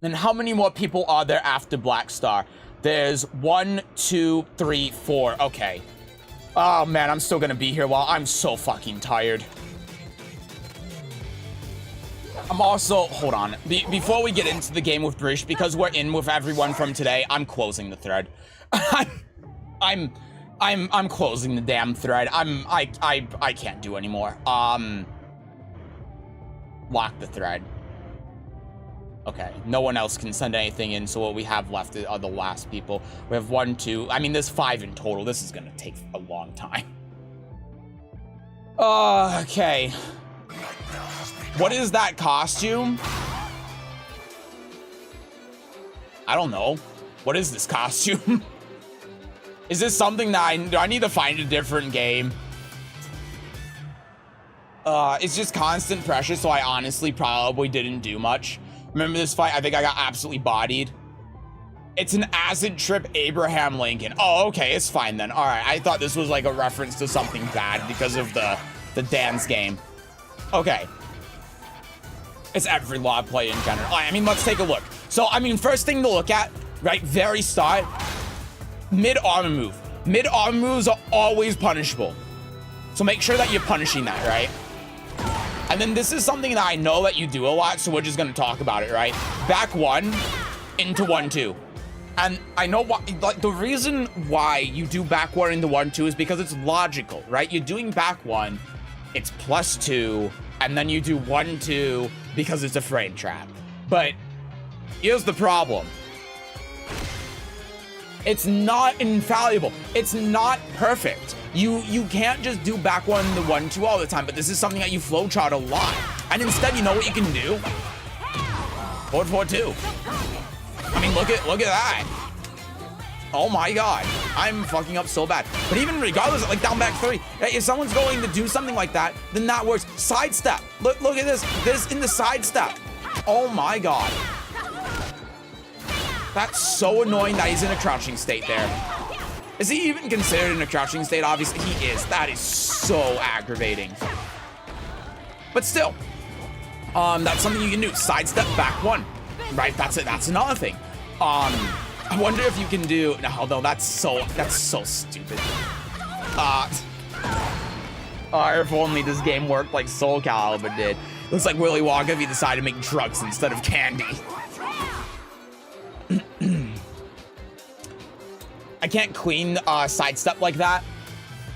Then how many more people are there after Black Star? There's 1, 2, 3, 4. Okay. Oh man, I'm still gonna be here while I'm so fucking tired. I'm also, hold on. Before we get into the game with Drish, because we're in with everyone from today, I'm closing the thread. I'm closing the damn thread. I can't do anymore. Lock the thread. Okay, no one else can send anything in, so what we have left are the last people. We have 1, 2, I mean, there's 5 in total. This is gonna take a long time. Okay. What is that costume? I don't know. What is this costume? Is this something that do I need to find a different game? It's just constant pressure, so I honestly probably didn't do much. Remember this fight? I think I got absolutely bodied. It's an acid trip Abraham Lincoln. Oh, okay, it's fine then. All right, I thought this was like a reference to something bad because of the dance game. Okay. It's every law play in general. I mean, let's take a look. So, I mean, first thing to look at, right, very start, mid-armor move. Mid-armor moves are always punishable. So make sure that you're punishing that, right? And then this is something that I know that you do a lot, so we're just gonna talk about it, right? Back 1 into 1, 2. And I know why, like, the reason why you do back 1 into 1, 2 is because it's logical, right? You're doing back 1, it's +2, and then you do 1, 2 because it's a frame trap. But here's the problem. It's not infallible. It's not perfect. You can't just do back 1 to 1, 2 all the time, but this is something that you flowchart a lot. And instead, you know what you can do? Forward 4, 2. I mean, look at that. Oh my god. I'm fucking up so bad. But even regardless, like down back 3, if someone's going to do something like that, then that works. Sidestep. Look at this. This in the sidestep. Oh my god. That's so annoying that he's in a crouching state there. Is he even considered in a crouching state? Obviously he is. That is so aggravating. But still, that's something you can do. Sidestep back 1. Right, that's it. That's another thing. I wonder if you can do, no, that's so stupid. If only this game worked like Soul Calibur did. Looks like Willy Wonka if he decided to make drugs instead of candy. I can't clean sidestep like that.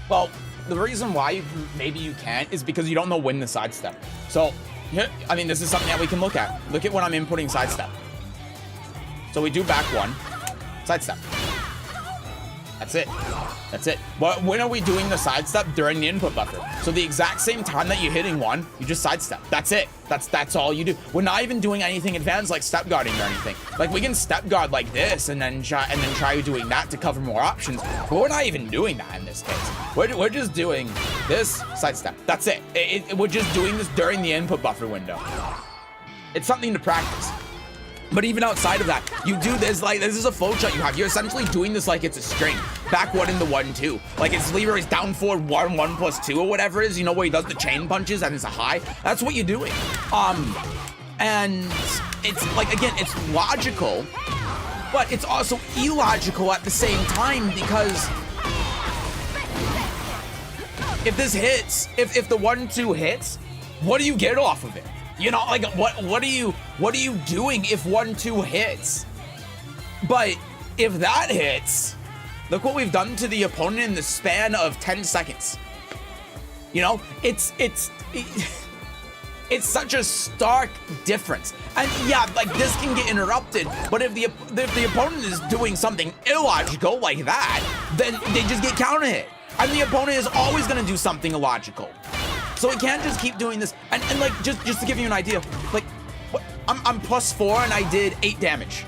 Well, the reason why maybe you can't is because you don't know when to sidestep. So, here, I mean, this is something that we can look at. Look at when I'm inputting sidestep. So we do back 1, sidestep. That's it. That's it. But when are we doing the sidestep? During the input buffer. So the exact same time that you're hitting 1, you just sidestep. That's it. That's all you do. We're not even doing anything advanced like step guarding or anything. Like we can step guard like this and then try doing that to cover more options. But we're not even doing that in this case. We're just doing this sidestep. That's it. We're just doing this during the input buffer window. It's something to practice. But even outside of that, you do this like this is a flow chart you have. You're essentially doing this like it's a string. Back 1 into 1, 2. Like it's Leroy's down forward 1, 1 plus 2 or whatever it is, you know, where he does the chain punches and it's a high. That's what you're doing. And it's like, again, it's logical, but it's also illogical at the same time, because if this hits, if the 1-2 hits, what do you get off of it? You know, like what are you doing if 1-2 hits? But if that hits, look what we've done to the opponent in the span of 10 seconds. You know, it's such a stark difference. And yeah, like this can get interrupted, but if the opponent is doing something illogical like that, then they just get counter hit. And the opponent is always gonna do something illogical. So it can't just keep doing this. And like, just to give you an idea, like, I'm +4 and I did 8 damage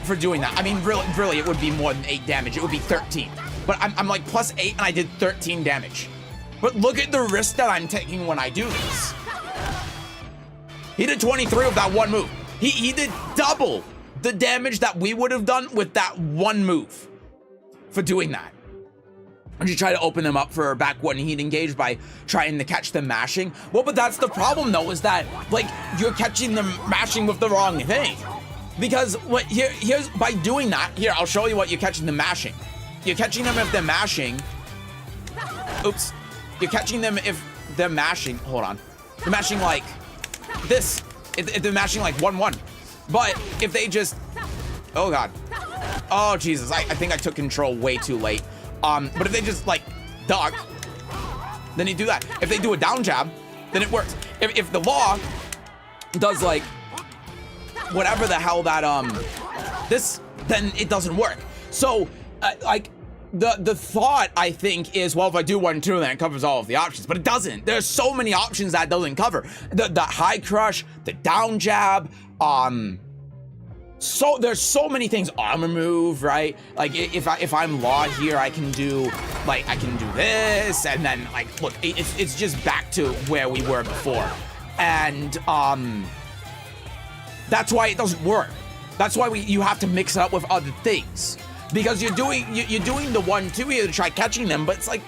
for doing that. I mean, really, it would be more than 8 damage. It would be 13. But I'm like +8 and I did 13 damage. But look at the risk that I'm taking when I do this. He did 23 of that one move. He did double the damage that we would have done with that one move for doing that. And you try to open them up for back 1 heat engage by trying to catch them mashing. Well, but that's the problem though, is that like you're catching them mashing with the wrong thing. Because what here's by doing that, here, I'll show you what you're catching them mashing. You're catching them if they're mashing. Oops. You're catching them if they're mashing. Hold on. They're mashing like this. If they're mashing like 1-1. But if they just, oh God. Oh Jesus, I think I took control way too late. But if they just like duck, then you do that. If they do a down jab, then it works. If the law does like whatever the hell that this, then it doesn't work. So like the thought I think is, well, if I do 1-2, then it covers all of the options, but it doesn't. There's so many options that doesn't cover. The high crush, the down jab, so there's so many things. Armor move, right? Like if I'm law here, I can do this, and then like look, it's just back to where we were before, and that's why it doesn't work. That's why you have to mix it up with other things, because you're doing the 1-2 here to try catching them, but it's like,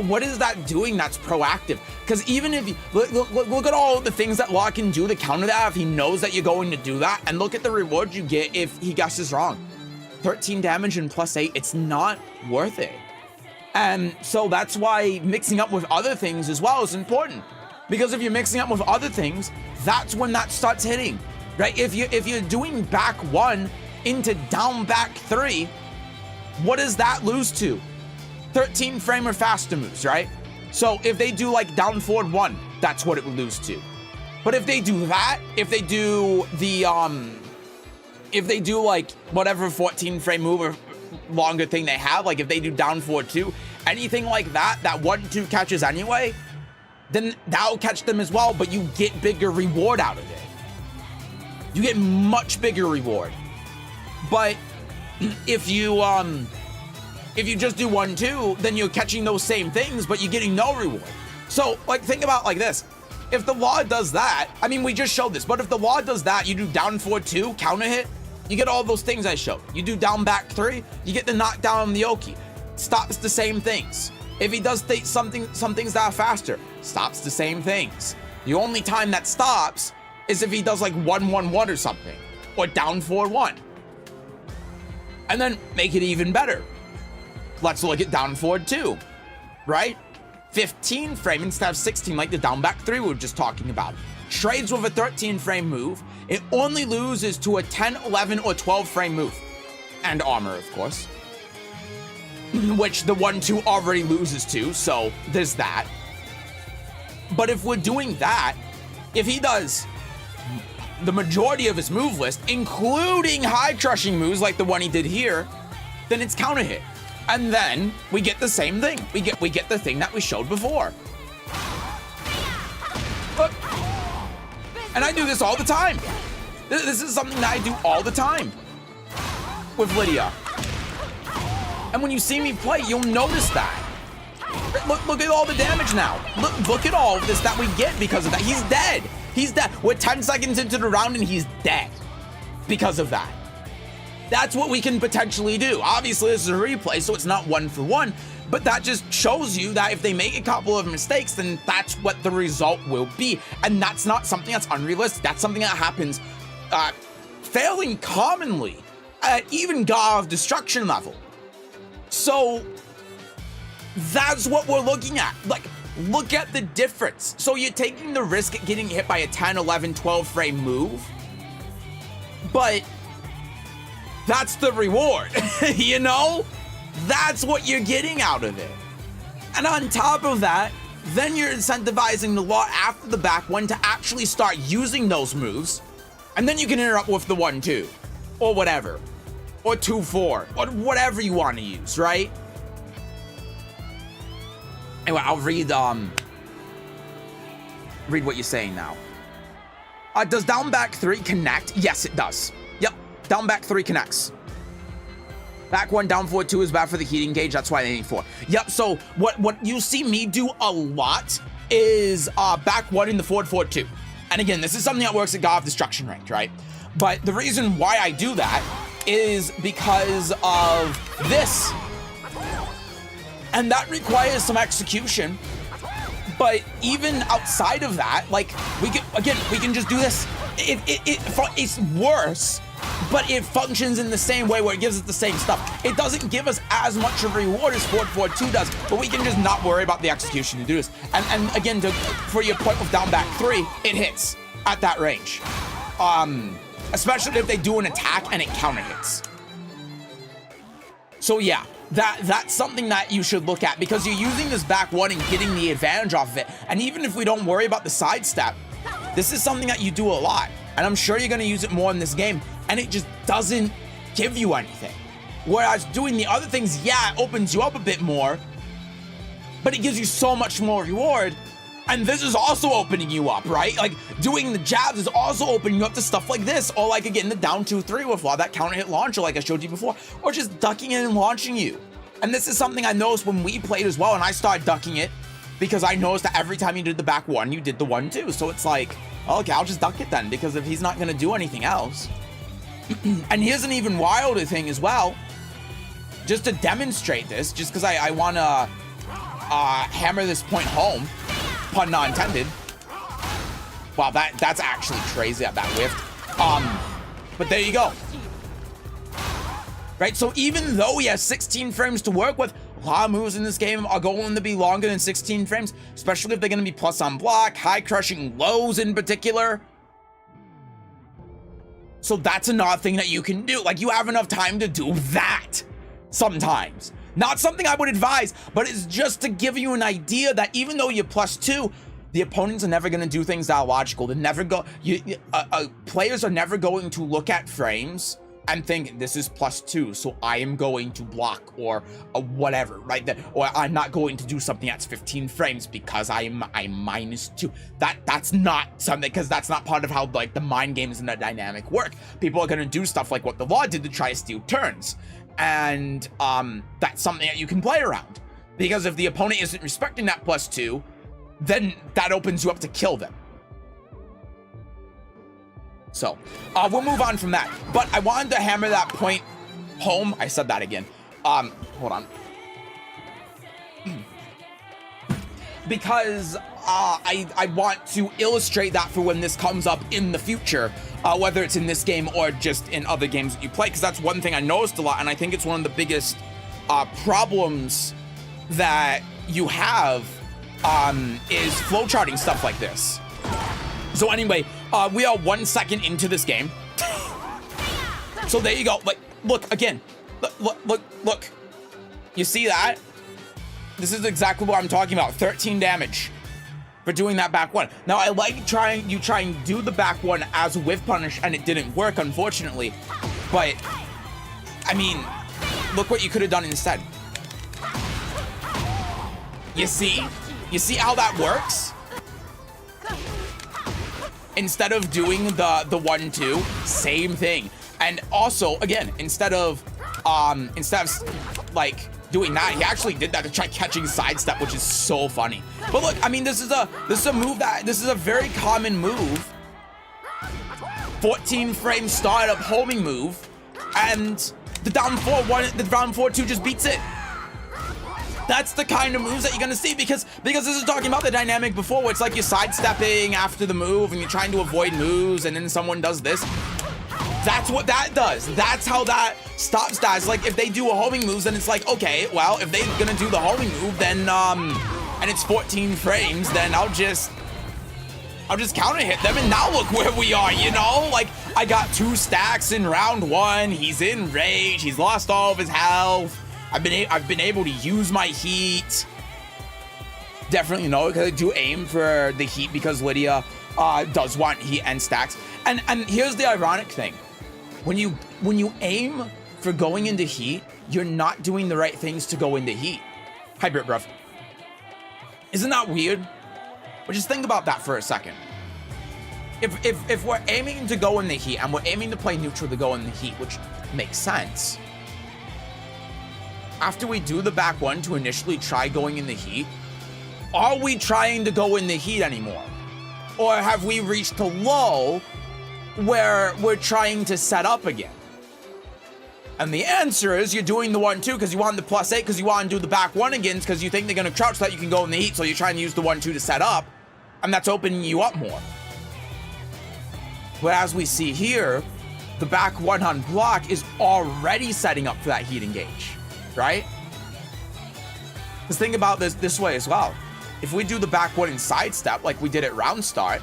what is that doing that's proactive? Because even if you look at all the things that Law can do to counter that, if he knows that you're going to do that, and look at the reward you get if he guesses wrong. 13 damage and +8, it's not worth it. And so that's why mixing up with other things as well is important, because if you're mixing up with other things, that's when that starts hitting, right? If you're doing back 1 into down back 3, what does that lose to? 13 frame or faster moves, right? So if they do like down forward 1, that's what it would lose to. But if they do that, if they do the if they do like whatever 14 frame move or longer thing they have, like if they do down forward 2, anything like that 1-2 catches anyway, then that'll catch them as well, but you get bigger reward out of it. You get much bigger reward. But if you just do 1-2, then you're catching those same things, but you're getting no reward. So like, think about like this. If the law does that, I mean, we just showed this, but if the law does that, you do down forward 2, counter hit, you get all those things I showed. You do down back 3, you get the knockdown on the Oki. Stops the same things. If he does some things that are faster, stops the same things. The only time that stops is if he does like 1-1-1 or something, or down forward 1. And then make it even better. Let's look at down forward 2, right? 15 frame instead of 16, like the down back 3 we were just talking about. Trades with a 13 frame move. It only loses to a 10, 11, or 12 frame move. And armor, of course. Which the 1-2 already loses to, so there's that. But if we're doing that, if he does the majority of his move list, including high crushing moves like the one he did here, then it's counter hit. And then we get the same thing. We get the thing that we showed before. But, and I do this all the time. This is something that I do all the time with Lydia. And when you see me play, you'll notice that. Look at all the damage now. Look at all of this that we get because of that. He's dead. He's dead. We're 10 seconds into the round and he's dead. because of that. That's what we can potentially do. Obviously, this is a replay, so it's not 1-for-1, but that just shows you that if they make a couple of mistakes, then that's what the result will be. And that's not something that's unrealistic. That's something that happens failing commonly at even God of Destruction level. So that's what we're looking at. Like, look at the difference. So you're taking the risk at getting hit by a 10, 11, 12 frame move, but that's the reward, you know? That's what you're getting out of it. And on top of that, then you're incentivizing the lot after the back one to actually start using those moves, and then you can interrupt with the 1-2, or whatever, or 2-4, or whatever you want to use, right? Anyway, I'll read what you're saying now. Does down back 3 connect? Yes, it does. Yep, down back 3 connects. Back 1, down forward 2 is bad for the heating gauge. That's why they need 4. Yep, so what you see me do a lot is back 1 in the forward 2. And again, this is something that works at God of Destruction ranked, right? But the reason why I do that is because of this. And that requires some execution. But even outside of that, like, we can just do this. It's worse, but it functions in the same way where it gives us the same stuff. It doesn't give us as much of a reward as forward 2 does, but we can just not worry about the execution to do this. And again, for your point with down back 3, it hits at that range. Especially if they do an attack and it counter hits. So yeah, that's something that you should look at, because you're using this back 1 and getting the advantage off of it. And even if we don't worry about the sidestep, this is something that you do a lot. And I'm sure you're going to use it more in this game, and it just doesn't give you anything. Whereas doing the other things, yeah, it opens you up a bit more, but it gives you so much more reward. And this is also opening you up, right? Like, doing the jabs is also opening you up to stuff like this, or like, again, the down 2-3 with that counter hit launcher like I showed you before, or just ducking it and launching you. And this is something I noticed when we played as well, and I started ducking it because I noticed that every time you did the back 1, you did the 1-2. So it's like, okay, I'll just duck it then, because if he's not going to do anything else. And here's an even wilder thing as well, just to demonstrate this, just because I want to hammer this point home, pun not intended. Wow, that's actually crazy at that whiffed. But there you go. Right, so even though he has 16 frames to work with, a lot of moves in this game are going to be longer than 16 frames, especially if they're going to be plus on block, high crushing lows in particular. So that's another thing that you can do. Like, you have enough time to do that sometimes. Not something I would advise, but it's just to give you an idea that even though you're +2, the opponents are never going to do things that are logical. They're never players are never going to look at frames and think, this is +2, so I am going to block, or whatever, right? Or I'm not going to do something that's 15 frames because I'm -2. That's not something, because that's not part of how, like, the mind games and the dynamic work. People are going to do stuff like what the law did to try to steal turns. And that's something that you can play around, because if the opponent isn't respecting that +2, then that opens you up to kill them. So we'll move on from that, but I wanted to hammer that point home. I said that again. Hold on. Because I want to illustrate that for when this comes up in the future, whether it's in this game or just in other games that you play, because that's one thing I noticed a lot, and I think it's one of the biggest problems that you have is flowcharting stuff like this. So anyway, we are 1 second into this game. So there you go. Like, look again. Look. You see that? This is exactly what I'm talking about. 13 damage for doing that back 1. Now, I like try and do the back 1 as a whiff punish, and it didn't work, unfortunately. But I mean, look what you could have done instead. You see? You see how that works? Instead of doing the 1-2, same thing. And also, again, instead of like doing that, he actually did that to try catching sidestep, which is so funny. But look, I mean, this is a move that, this is a very common move 14 frame startup homing move, and the down 4-2 just beats it. That's the kind of moves that you're gonna see because this is talking about the dynamic before where it's like you're sidestepping after the move and you're trying to avoid moves and then someone does this. That's what that does. That's how that stops that. It's like if they do a homing move, then it's like, okay, well, if they're gonna do the homing move, then and it's 14 frames, then I'll just counter hit them, and now look where we are, you know? Like, I got 2 stacks in round 1. He's in rage. He's lost all of his health. I've been able to use my heat. Definitely no, because I do aim for the heat because Lydia does want heat and stacks. And here's the ironic thing: when you aim for going into heat, you're not doing the right things to go into heat. Hi, Brit Bruv. Isn't that weird? But just think about that for a second. If we're aiming to go in the heat and we're aiming to play neutral to go in the heat, which makes sense. After we do the back 1 to initially try going in the heat, are we trying to go in the heat anymore? Or have we reached a lull where we're trying to set up again? And the answer is you're doing the 1-2 because you want the +8 because you want to do the back 1 again because you think they're going to crouch so that you can go in the heat, so you're trying to use the 1-2 to set up, and that's opening you up more. But as we see here, the back 1 on block is already setting up for that heat engage, right? Because think about this way as well. If we do the back 1 and sidestep like we did at round start,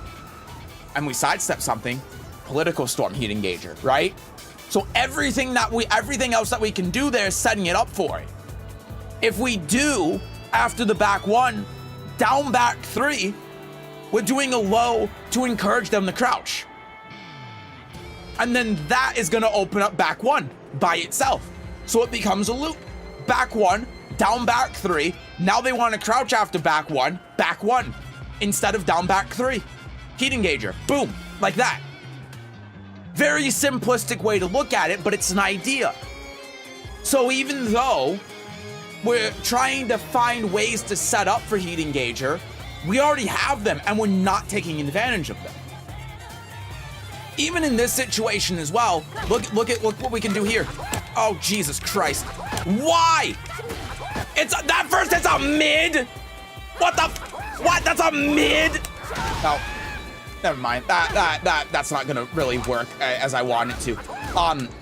and we sidestep something, political storm heat engager, right? So everything else that we can do there is setting it up for it. If we do, after the back 1, down back 3, we're doing a low to encourage them to crouch. And then that is gonna open up back 1 by itself. So it becomes a loop. Back 1, down back 3. Now they want to crouch after back 1, instead of down back 3. Heat engager, boom, like that. Very simplistic way to look at it, but it's an idea. So even though we're trying to find ways to set up for heat engager, we already have them and we're not taking advantage of them. Even in this situation as well, look what we can do here. Oh, Jesus Christ. Why? It's a mid? What? That's a mid? No. Never mind. That's not gonna really work as I want it to.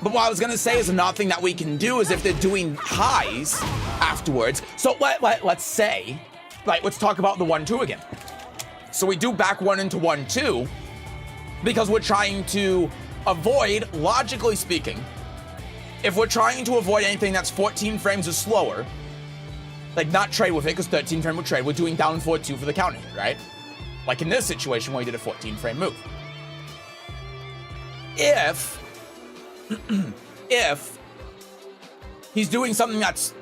But what I was gonna say is another thing that we can do is if they're doing highs afterwards. So let's say, let's talk about the 1-2 again. So we do back 1 into 1-2 because we're trying to avoid, logically speaking, if we're trying to avoid anything that's 14 frames or slower, like not trade with it because 13 frame would trade, we're doing down 4-2 for the counter, right? Like in this situation where we did a 14 frame move. If he's doing something that's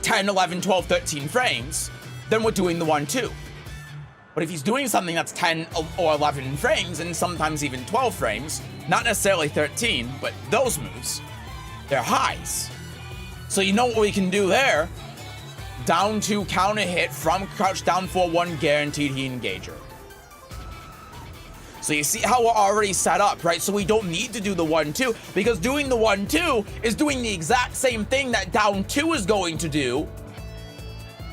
10, 11, 12, 13 frames, then we're doing the 1-2. But if he's doing something that's 10 or 11 frames, and sometimes even 12 frames, not necessarily 13, but those moves, they're highs. So you know what we can do there? Down 2 counter hit from crouch down 4-1 guaranteed heat engager. So you see how we're already set up, right? So we don't need to do the 1-2 because doing the 1-2 is doing the exact same thing that down 2 is going to do,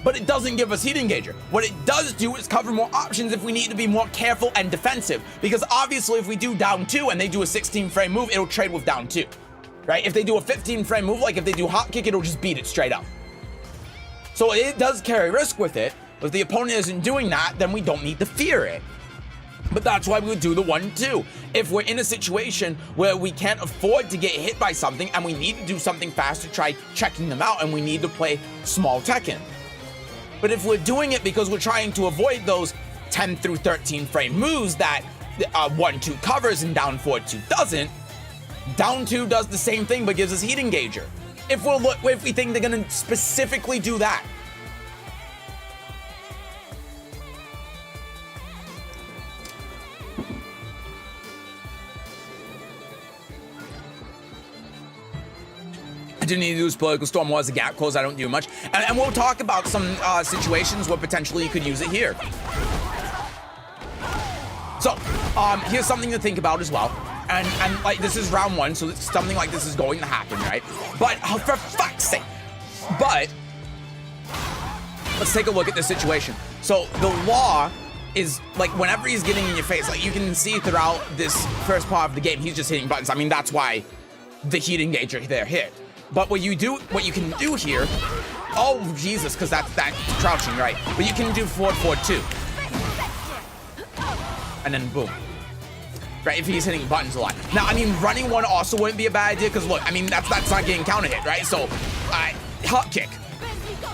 but it doesn't give us heat engager. What it does do is cover more options if we need to be more careful and defensive, because obviously if we do down 2 and they do a 16 frame move, it'll trade with down 2, right? If they do a 15 frame move, like if they do hot kick, it'll just beat it straight up. So it does carry risk with it, but if the opponent isn't doing that, then we don't need to fear it. But that's why we would do the 1-2. If we're in a situation where we can't afford to get hit by something and we need to do something fast to try checking them out and we need to play small Tekken. But if we're doing it because we're trying to avoid those 10 through 13 frame moves that 1-2 covers and down 4-2 doesn't, down 2 does the same thing but gives us heat engager. If we think they're gonna specifically do that. I didn't need to use political storm was a gap close. I don't do much, and we'll talk about some situations where potentially you could use it here. So Here's something to think about as well. And like, this is round 1, so something like this is going to happen, right? But, oh, for fuck's sake. But, let's take a look at the situation. So, the law is, like, whenever he's getting in your face, like, you can see throughout this first part of the game, he's just hitting buttons. I mean, that's why the heat engager there hit. But what you can do here, oh, Jesus, because that's crouching, right? But you can do forward, 2. And then boom. Right, if he's hitting buttons a lot. Now, I mean, running one also wouldn't be a bad idea, because look, I mean, that's not getting counter hit, right? So, hot kick,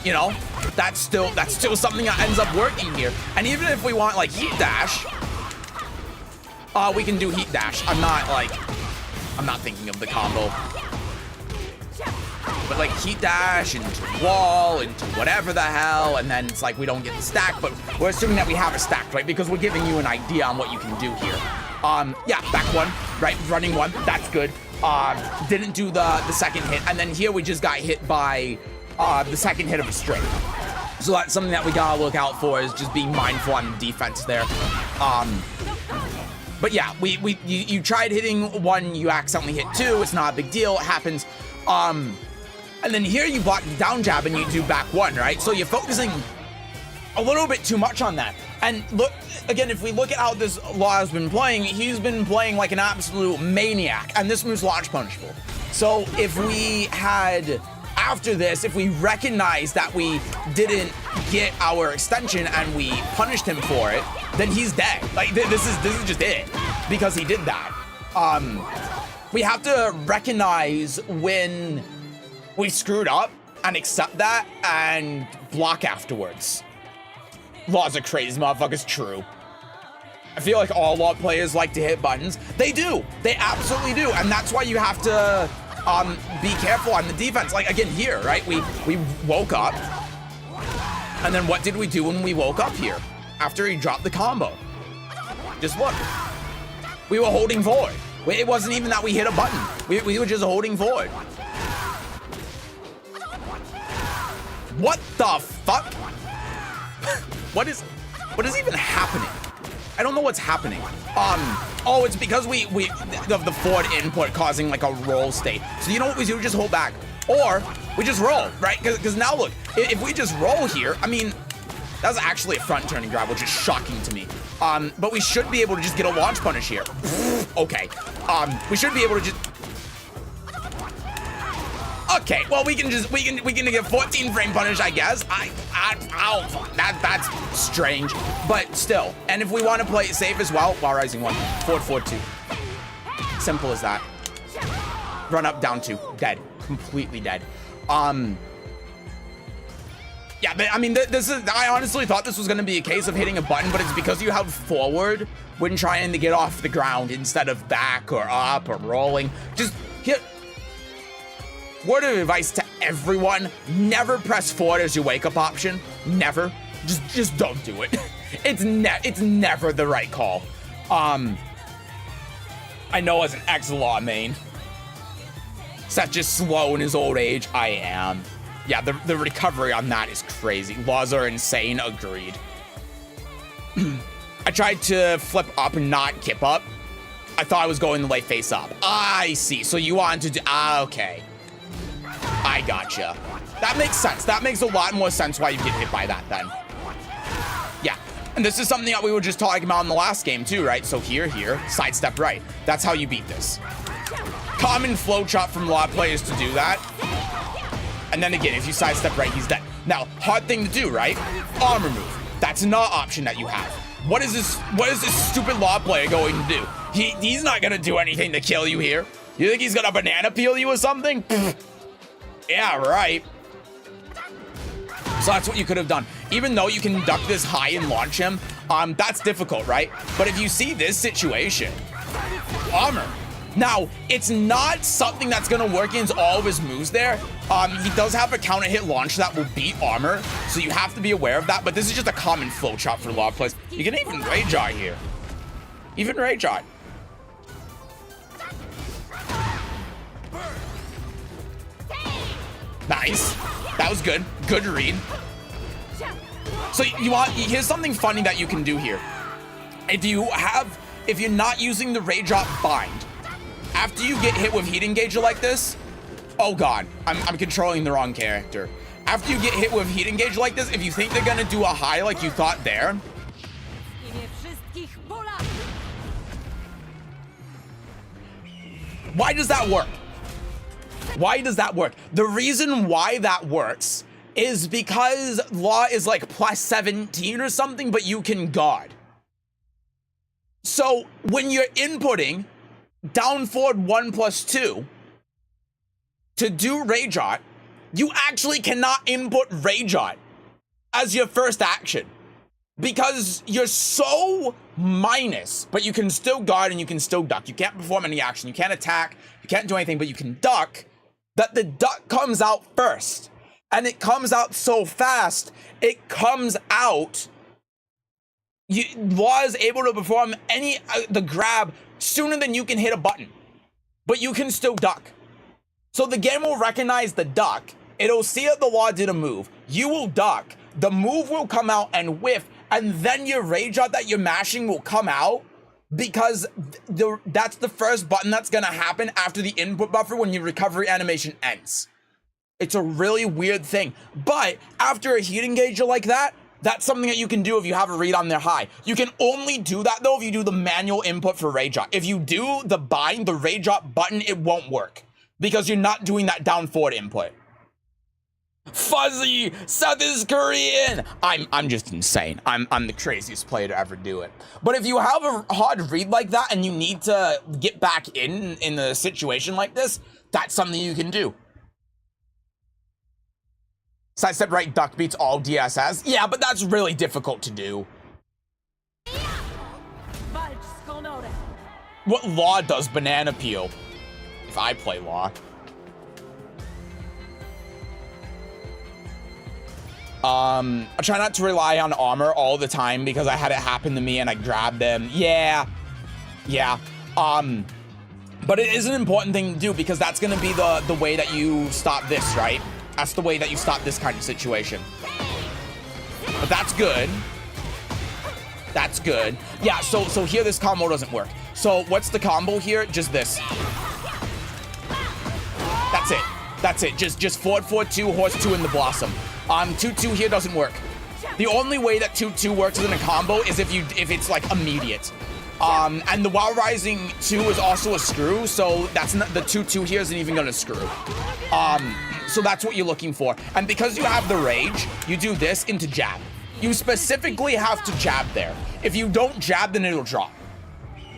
you know, that's still something that ends up working here. And even if we want, like, heat dash, we can do heat dash. I'm not thinking of the combo. But like heat dash into wall, into whatever the hell, and then it's like we don't get the stack, but we're assuming that we have a stack, right? Because we're giving you an idea on what you can do here. Yeah, back 1, right? Running 1, that's good. Didn't do the second hit, and then here we just got hit by the second hit of a string. So that's something that we gotta look out for, is just being mindful on the defense there. But yeah, you tried hitting 1, you accidentally hit 2, it's not a big deal, it happens. And then here you block the down jab and you do back 1, right? So you're focusing a little bit too much on that. And look, again, if we look at how this Law has been playing, he's been playing like an absolute maniac, and this move's launch punishable. So if we had, after this, if we recognized that we didn't get our extension and we punished him for it, then he's dead. Like, this is just it, because he did that. We have to recognize when we screwed up and accept that and block afterwards. Laws are crazy, motherfuckers, true. I feel like all Law players like to hit buttons. They do, they absolutely do. And that's why you have to be careful on the defense. Like again here, right? We woke up, and then what did we do when we woke up here? After he dropped the combo. Just look, we were holding forward. It wasn't even that we hit a button. We were just holding forward. What the fuck? What is even happening? I don't know what's happening. Oh, it's because of the forward input causing like a roll state. So you know what we do? Just hold back, or we just roll, right? Because now look, if we just roll here, I mean, that was actually a front turning grab, which is shocking to me. But we should be able to just get a launch punish here. Okay. We should be able to just. Okay, well we can get 14 frame punish, I guess. That's strange, but still. And if we want to play it safe as well, while rising 1, forward 2. Simple as that. Run up, down 2, dead, completely dead. Yeah, but I mean, this is. I honestly thought this was gonna be a case of hitting a button, but it's because you held forward when trying to get off the ground instead of back or up or rolling. Just hit. Word of advice to everyone, never press forward as your wake-up option. Never. Just don't do it. It's never the right call. I know as an ex-Law main, such as slow in his old age, I am. Yeah, the recovery on that is crazy. Laws are insane, agreed. I tried to flip up and not kip up. I thought I was going to lay face up. I see, so you want to do, okay. I gotcha. That makes sense. That makes a lot more sense why you get hit by that then. Yeah, and this is something that we were just talking about in the last game too, right? So here, sidestep right. That's how you beat this. Common flowchart from Law players to do that. And then again, if you sidestep right, he's dead. Now, hard thing to do, right? Armor move. That's not an option that you have. What is this stupid Law player going to do? He's not gonna do anything to kill you here. You think he's gonna banana peel you or something? Yeah, right. So that's what you could have done. Even though you can duck this high and launch him, that's difficult, right? But if you see this situation, armor. Now, it's not something that's gonna work against all of his moves there. He does have a counter hit launch that will beat armor, so you have to be aware of that, but this is just a common flowchart for Law players. You can even rage art here. Even rage art. Nice. That was good. Good read. So here's something funny that you can do here. If you have if you're not using the Rage Up bind, after you get hit with Heat Engager like this, oh god, I'm controlling the wrong character. After you get hit with Heat Engager like this, if you think they're gonna do a high like you thought there, why does that work? Why does that work? The reason why that works is because Law is like plus 17 or something, but you can guard. So when you're inputting down forward 1+2 to do Rage Art, you actually cannot input Rage Art as your first action because you're so minus, but you can still guard and you can still duck. You can't perform any action. You can't attack. You can't do anything, but you can duck. That the duck comes out first, and it comes out so fast, it comes out. Law is able to perform the grab sooner than you can hit a button, but you can still duck. So the game will recognize the duck. It'll see that the Law did a move. You will duck. The move will come out and whiff, and then your Rage Art that you're mashing will come out because that's the first button that's gonna happen after the input buffer when your recovery animation ends. It's a really weird thing. But after a Heat Engager like that, that's something that you can do if you have a read on their high. You can only do that though if you do the manual input for Rage Art. If you do the bind, the Rage Art button, it won't work because you're not doing that down forward input. Fuzzy, South is Korean. I'm just insane. I'm the craziest player to ever do it. But if you have a hard read like that and you need to get back in a situation like this, that's something you can do. Sidestep right duck beats all DSS. Yeah, but that's really difficult to do. What Law does banana peel? If I play Law. I try not to rely on armor all the time because I had it happen to me and I grabbed them. Yeah. But it is an important thing to do because that's gonna be the way that you stop this, right? That's the way that you stop this kind of situation. But that's good. That's good. Yeah, so here this combo doesn't work. So what's the combo here? Just this. That's it. That's it. Just forward 4-2, horse 2 in the blossom. 2-2 here doesn't work. The only way that 2-2 works in a combo is if it's like immediate. And the Wild Rising 2 is also a screw, so that's not the 2-2 here isn't even gonna screw. So that's what you're looking for. And because you have the rage, you do this into jab. You specifically have to jab there. If you don't jab, then it'll drop.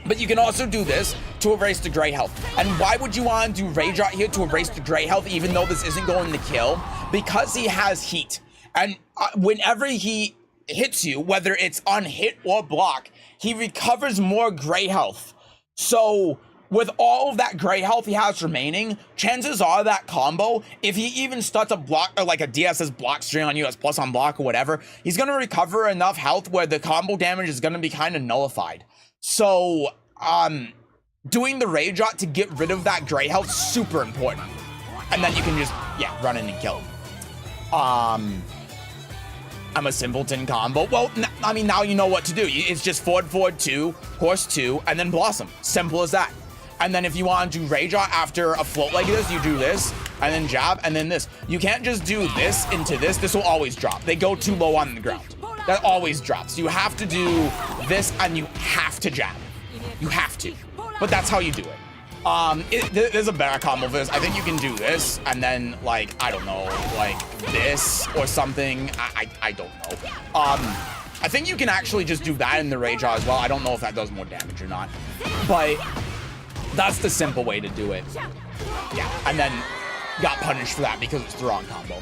But you can also do this to erase the gray health. And why would you want to do Rage Art here to erase the gray health even though this isn't going to kill? Because he has heat. And whenever he hits you, whether it's on hit or block, he recovers more gray health. So with all of that gray health he has remaining, chances are that combo, if he even starts a block or like a DSS block string on you as plus on block or whatever, he's going to recover enough health where the combo damage is going to be kind of nullified. So, doing the Rage Art to get rid of that gray health, super important. And then you can just, yeah, run in and kill him. I'm a simpleton combo. Well, I mean, now you know what to do. It's just forward 2, horse 2, and then blossom. Simple as that. And then if you want to do Rage Art after a float like this, you do this, and then jab, and then this. You can't just do this into this. This will always drop. They go too low on the ground. That always drops. You have to do this, and you have to jab. You have to. But that's how you do it. There's a better combo for this. I think you can do this, and then, like, I don't know, like this or something. I don't know. I think you can actually just do that in the Rage Art as well. I don't know if that does more damage or not. But that's the simple way to do it. Yeah, and then got punished for that because it's the wrong combo.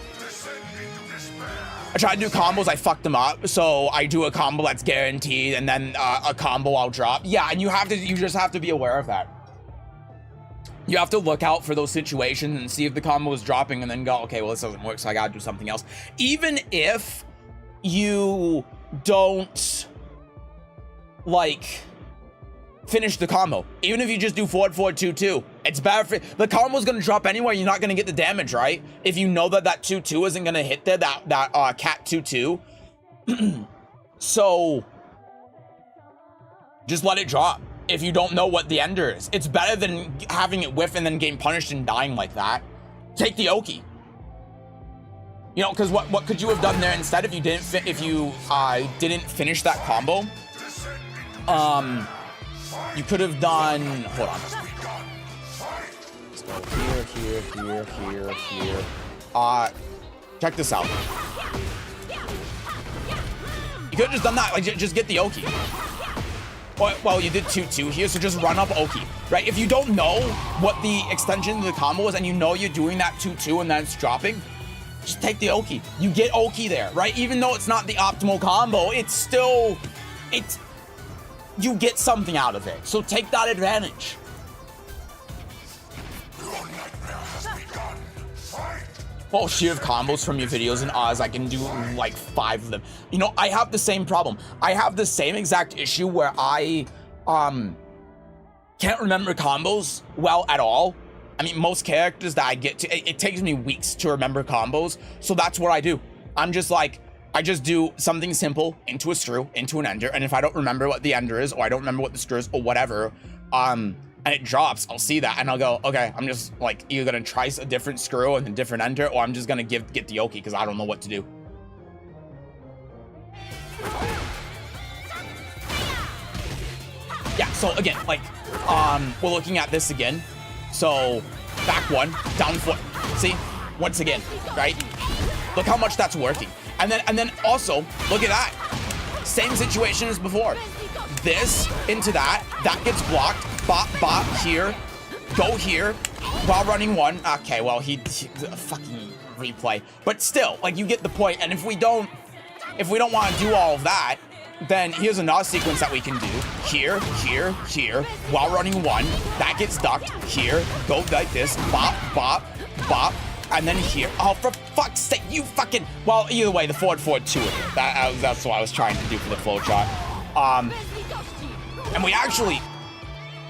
I tried to do combos, I fucked them up. So I do a combo that's guaranteed, and then a combo I'll drop. Yeah, and you just have to be aware of that. You have to look out for those situations and see if the combo is dropping, and then go, okay, well, this doesn't work, so I gotta do something else. Even if you don't, like, finish the combo. Even if you just do forward 2-2, it's bad for the combo's gonna drop anyway. You're not gonna get the damage, right? If you know that 2-2 isn't gonna hit there, that cat 2-2. So just let it drop. if you don't know what the ender is. It's better than having it whiff and then getting punished and dying like that. Take the Oki. You know, because what could you have done there instead if you didn't didn't finish that combo? You could have done. Hold on. Let's go here. Check this out. You could have just done that. Like, just get the Oki. Well, you did 2-2 here, so just run up Oki, right? If you don't know what the extension of the combo is and you know you're doing that 2-2 and then it's dropping, just take the Oki. You get Oki there, right? Even though it's not the optimal combo, you get something out of it. So take that advantage. Your nightmare has begun. Fight! Well, sheer combos from your videos and Oz, I can do like 5 of them. You know, I have the same problem. I have the same exact issue where I can't remember combos well at all. I mean, most characters that I get to, it takes me weeks to remember combos. So that's what I do. I'm just like, I just do something simple into a screw, into an ender. And if I don't remember what the ender is, or I don't remember what the screw is, or whatever, and it drops, I'll see that and I'll go, okay, I'm just like either gonna try a different screw and a different ender, or I'm just gonna get the Oki because I don't know what to do. Yeah, so again, like, we're looking at this again. So back one, down foot. See, once again, right? Look how much that's working. And then also, look at that. Same situation as before. This into that gets blocked. Bop, bop, here. Go here. While running one. Okay, well, he fucking replay. But still, like, you get the point. And if we don't want to do all of that, then here's another sequence that we can do. Here, here, here. While running one. That gets ducked. Here. Go like this. Bop, bop, bop. And then here. Oh, for fuck's sake, you fucking... Well, either way, the forward 2. That's what I was trying to do for the flow chart. And we actually...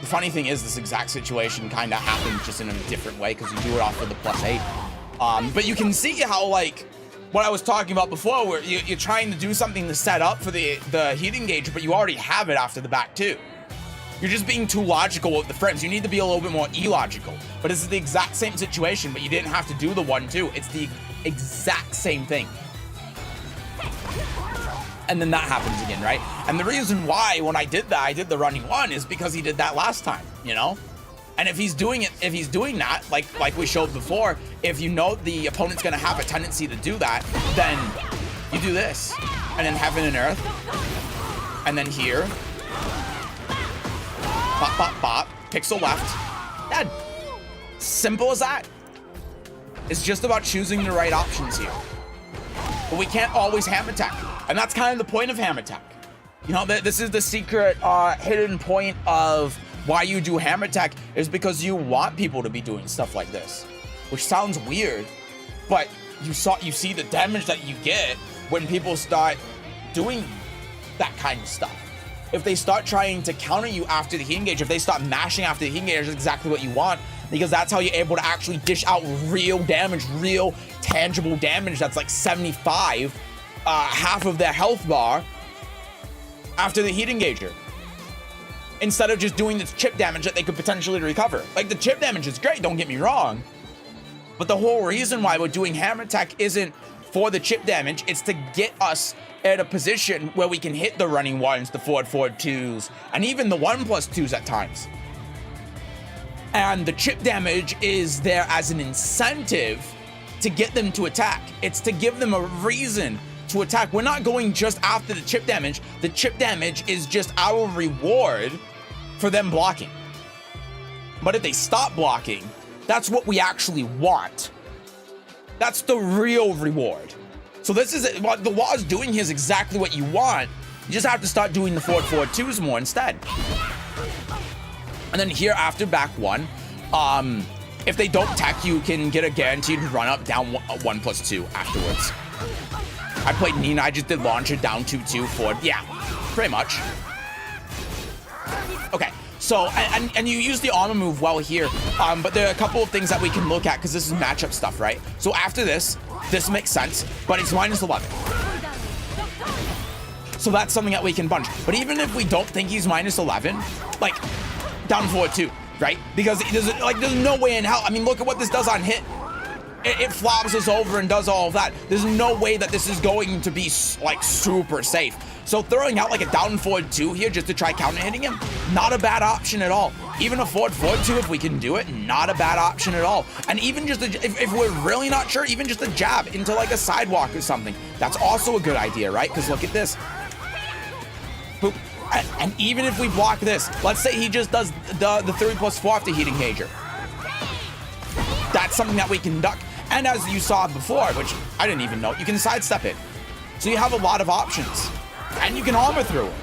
The funny thing is, this exact situation kind of happens just in a different way because you do it off of the +8. But you can see how, like, what I was talking about before, where you're trying to do something to set up for the heat engager, but you already have it after the back 2. You're just being too logical with the frames. You need to be a little bit more illogical. But this is the exact same situation, but you didn't have to do the 1-2. It's the exact same thing. And then that happens again, right? And the reason why, when I did that, I did the running one, is because he did that last time, you know? And if he's doing that, like we showed before, if you know the opponent's gonna have a tendency to do that, then you do this. And then heaven and earth. And then here. Bop, bop, bop. Pixel left. Dead. Simple as that. It's just about choosing the right options here. But we can't always ham attack. And that's kind of the point of ham attack. You know, this is the secret hidden point of why you do ham attack, is because you want people to be doing stuff like this. Which sounds weird, but you see the damage that you get when people start doing that kind of stuff. If they start trying to counter you after the heat engage, if they start mashing after the heat engage, that's exactly what you want, because that's how you're able to actually dish out real damage, real tangible damage that's like 75, half of their health bar after the heat engager. Instead of just doing this chip damage that they could potentially recover. Like, the chip damage is great, don't get me wrong, but the whole reason why we're doing hammer attack isn't for the chip damage, it's to get us at a position where we can hit the running ones, the forward 2s, and even the 1+2s at times. And the chip damage is there as an incentive to get them to attack. It's to give them a reason to attack. We're not going just after the chip damage. The chip damage is just our reward for them blocking. But if they stop blocking, that's what we actually want. That's the real reward. So this is what the wall is doing here is exactly what you want. You just have to start doing the forward 2s more instead. And then here after back 1, if they don't tech, you can get a guaranteed run up down 1+2 afterwards. I played Nina, I just did launcher down 2-2 forward. Yeah, pretty much. Okay, so, and you use the armor move well here, but there are a couple of things that we can look at because this is matchup stuff, right? So after this makes sense, but it's -11. So that's something that we can punch. But even if we don't think he's minus 11, like, down forward 2, right? Because there's no way in hell. I mean, look at what this does on hit. It flops us over and does all of that. There's no way that this is going to be, like, super safe. So throwing out, like, a down forward 2 here just to try counter hitting him, not a bad option at all. Even a forward 2, if we can do it, not a bad option at all. And even just, if we're really not sure, even just a jab into, like, a sidewalk or something, that's also a good idea, right? Because look at this. Boop. And even if we block this, let's say he just does the 3+4 after heat engager. That's something that we can duck. And as you saw before, which I didn't even know, you can sidestep it. So you have a lot of options. And you can armor through it.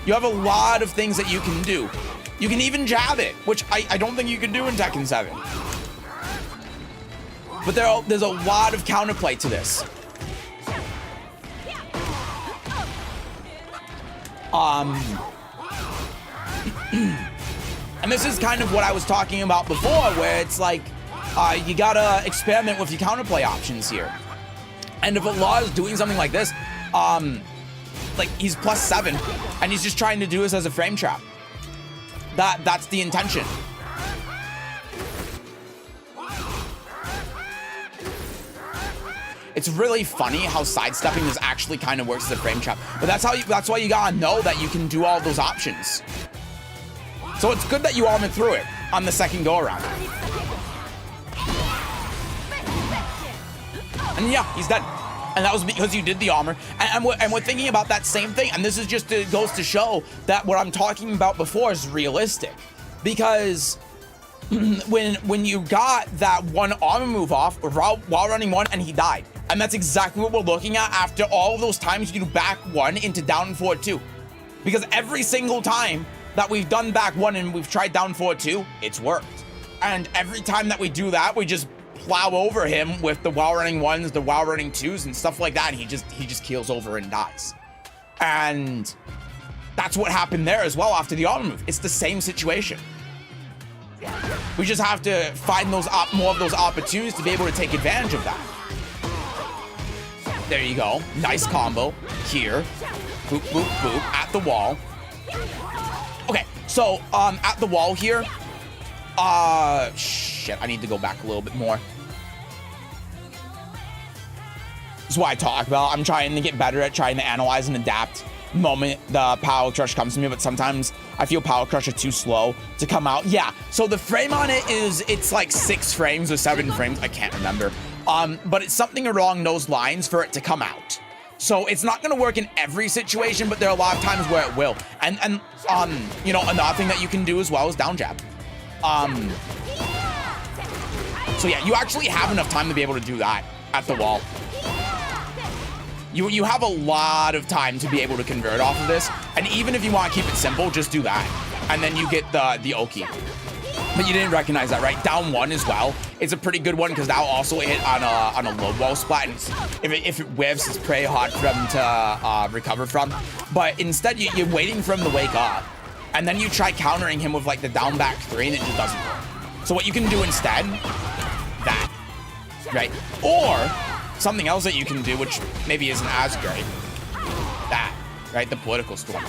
You have a lot of things that you can do. You can even jab it, which I don't think you can do in Tekken 7. But there's a lot of counterplay to this. And this is kind of what I was talking about before, where it's like, you gotta experiment with your counterplay options here. And if Allah is doing something like this, like he's +7, and he's just trying to do this as a frame trap. That's the intention. It's really funny how sidestepping this actually kind of works as a frame trap. But that's why you gotta know that you can do all those options. So it's good that you armored through it on the second go around. And yeah, he's dead. And that was because you did the armor. And we're thinking about that same thing. And this is just goes to show that what I'm talking about before is realistic. Because when you got that one armor move off while running 1 and he died. And that's exactly what we're looking at after all of those times you do back 1 into down forward 2. Because every single time that we've done back 1 and we've tried down forward 2, it's worked. And every time that we do that, we just plow over him with the while running 1s, the while running 2s, and stuff like that, and he just keels over and dies. And that's what happened there as well after the armor move. It's the same situation. We just have to find those more of those opportunities to be able to take advantage of that. There you go. Nice combo here. Boop, boop, boop at the wall. Okay, so at the wall here. Shit, I need to go back a little bit more. This is what I talk about. I'm trying to get better at trying to analyze and adapt the moment the Power Crush comes to me, but sometimes I feel Power Crush are too slow to come out. Yeah, so the frame on it it's like 6 frames or 7 frames. I can't remember. But it's something along those lines for it to come out. So it's not going to work in every situation, but there are a lot of times where it will. And you know, another thing that you can do as well is down jab. So yeah, you actually have enough time to be able to do that at the wall. You have a lot of time to be able to convert off of this. And even if you want to keep it simple, just do that. And then you get the Oki. But you didn't recognize that, right? Down 1 as well. It's a pretty good one because that'll also hit on a low wall splat. And if it whiffs, it's pretty hard for them to recover from. But instead, you're waiting for him to wake up. And then you try countering him with like the down back 3 and it just doesn't work. So what you can do instead, that, right? Or something else that you can do, which maybe isn't as great, that, right? The political storm.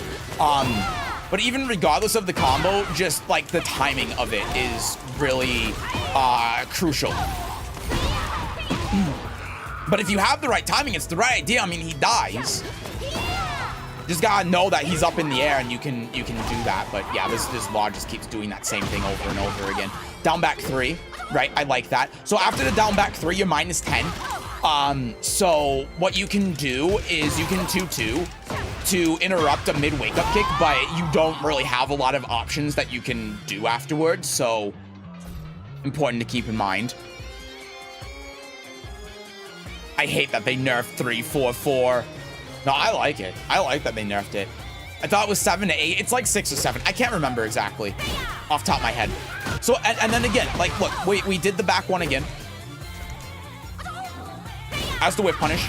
But even regardless of the combo, just like the timing of it is really crucial. But if you have the right timing, it's the right idea. I mean, he dies. Just gotta know that he's up in the air and you can do that. But yeah, this law just keeps doing that same thing over and over again. Down back 3, right? I like that. So after the down back 3, you're minus 10. So what you can do is you can 2-2 to interrupt a mid wake up kick, but you don't really have a lot of options that you can do afterwards. So important to keep in mind. I hate that they nerfed 3-4-4. No, I like it. I like that they nerfed it. I thought it was 7 to 8. It's like 6 or 7. I can't remember exactly off the top of my head. So, and then again, like, look, we did the back 1 again. As the whip punish.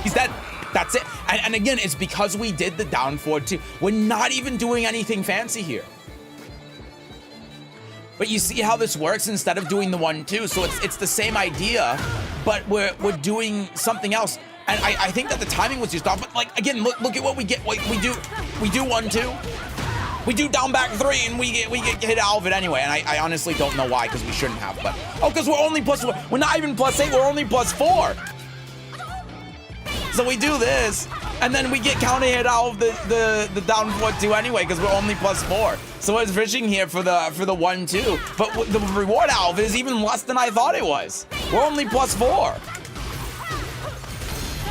He's dead. That's it. And again, it's because we did the down forward 2. We're not even doing anything fancy here. But you see how this works instead of doing the 1-2. So it's the same idea, but we're doing something else. And I think that the timing was just off. But like again, look at what we get. Like we do 1-2. We do down back 3 and we get hit out of it anyway. And I honestly don't know why, because we shouldn't have. But because we're only +4. We're not even +8. We're only +4. So we do this, and then we get counter hit out of the down 4-2 anyway, because we're only +4. So we're fishing here for the 1-2. But the reward out of it is even less than I thought it was. We're only +4.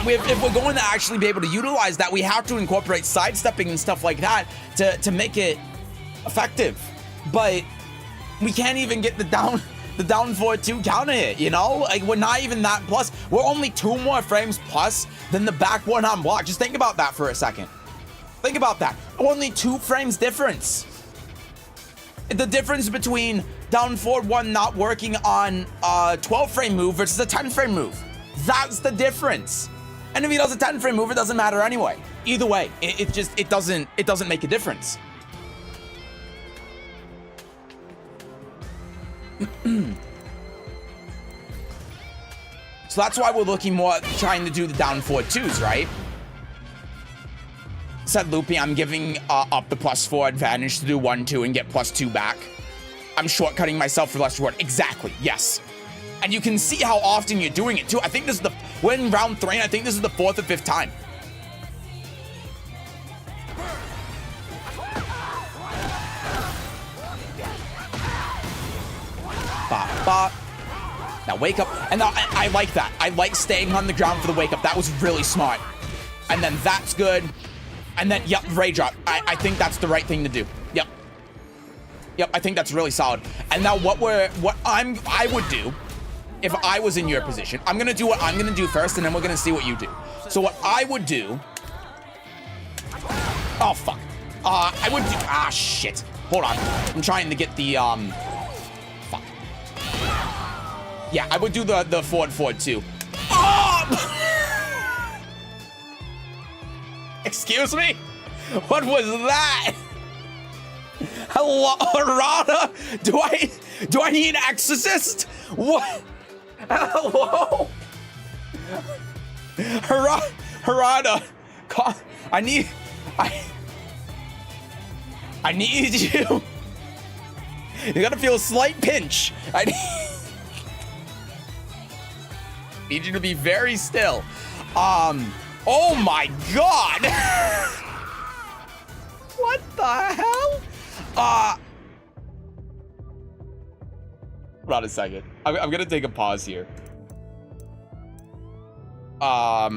If we're going to actually be able to utilize that, we have to incorporate sidestepping and stuff like that to make it effective. But we can't even get the down 4-2 counter hit, you know? Like, we're not even that plus. We're only 2 more frames plus than the back one on block. Just think about that for a second. Think about that. Only 2 frames difference. The difference between down 4-1 not working on a 12 frame move versus a 10 frame move. That's the difference. And if he does a 10 frame move, it doesn't matter anyway. Either way, it doesn't make a difference. So that's why we're looking more at trying to do the down 4-2s, right? Said Loopy, I'm giving up the +4 advantage to do 1-2 and get +2 back. I'm shortcutting myself for less reward. Exactly, yes. And you can see how often you're doing it too. I think this is we're in round 3, and I think this is the 4th or 5th time. Now wake up, and now I like that. I like staying on the ground for the wake up. That was really smart. And then that's good. And then, yep, Ray drop. I think that's the right thing to do. Yep, I think that's really solid. And now what I would do if I was in your position, I'm gonna do what I'm gonna do first, and then we're gonna see what you do. So what I would do, oh fuck, I would do, shit. Hold on, I'm trying to get the fuck. Yeah, I would do the forward too. Oh! Excuse me? What was that? Hello, Rana? Do I need an exorcist? What? Hello? Harada, I need you. You gotta feel a slight pinch. I need you to be very still. Oh my god. What the hell? Hold on a second. I'm gonna take a pause here. I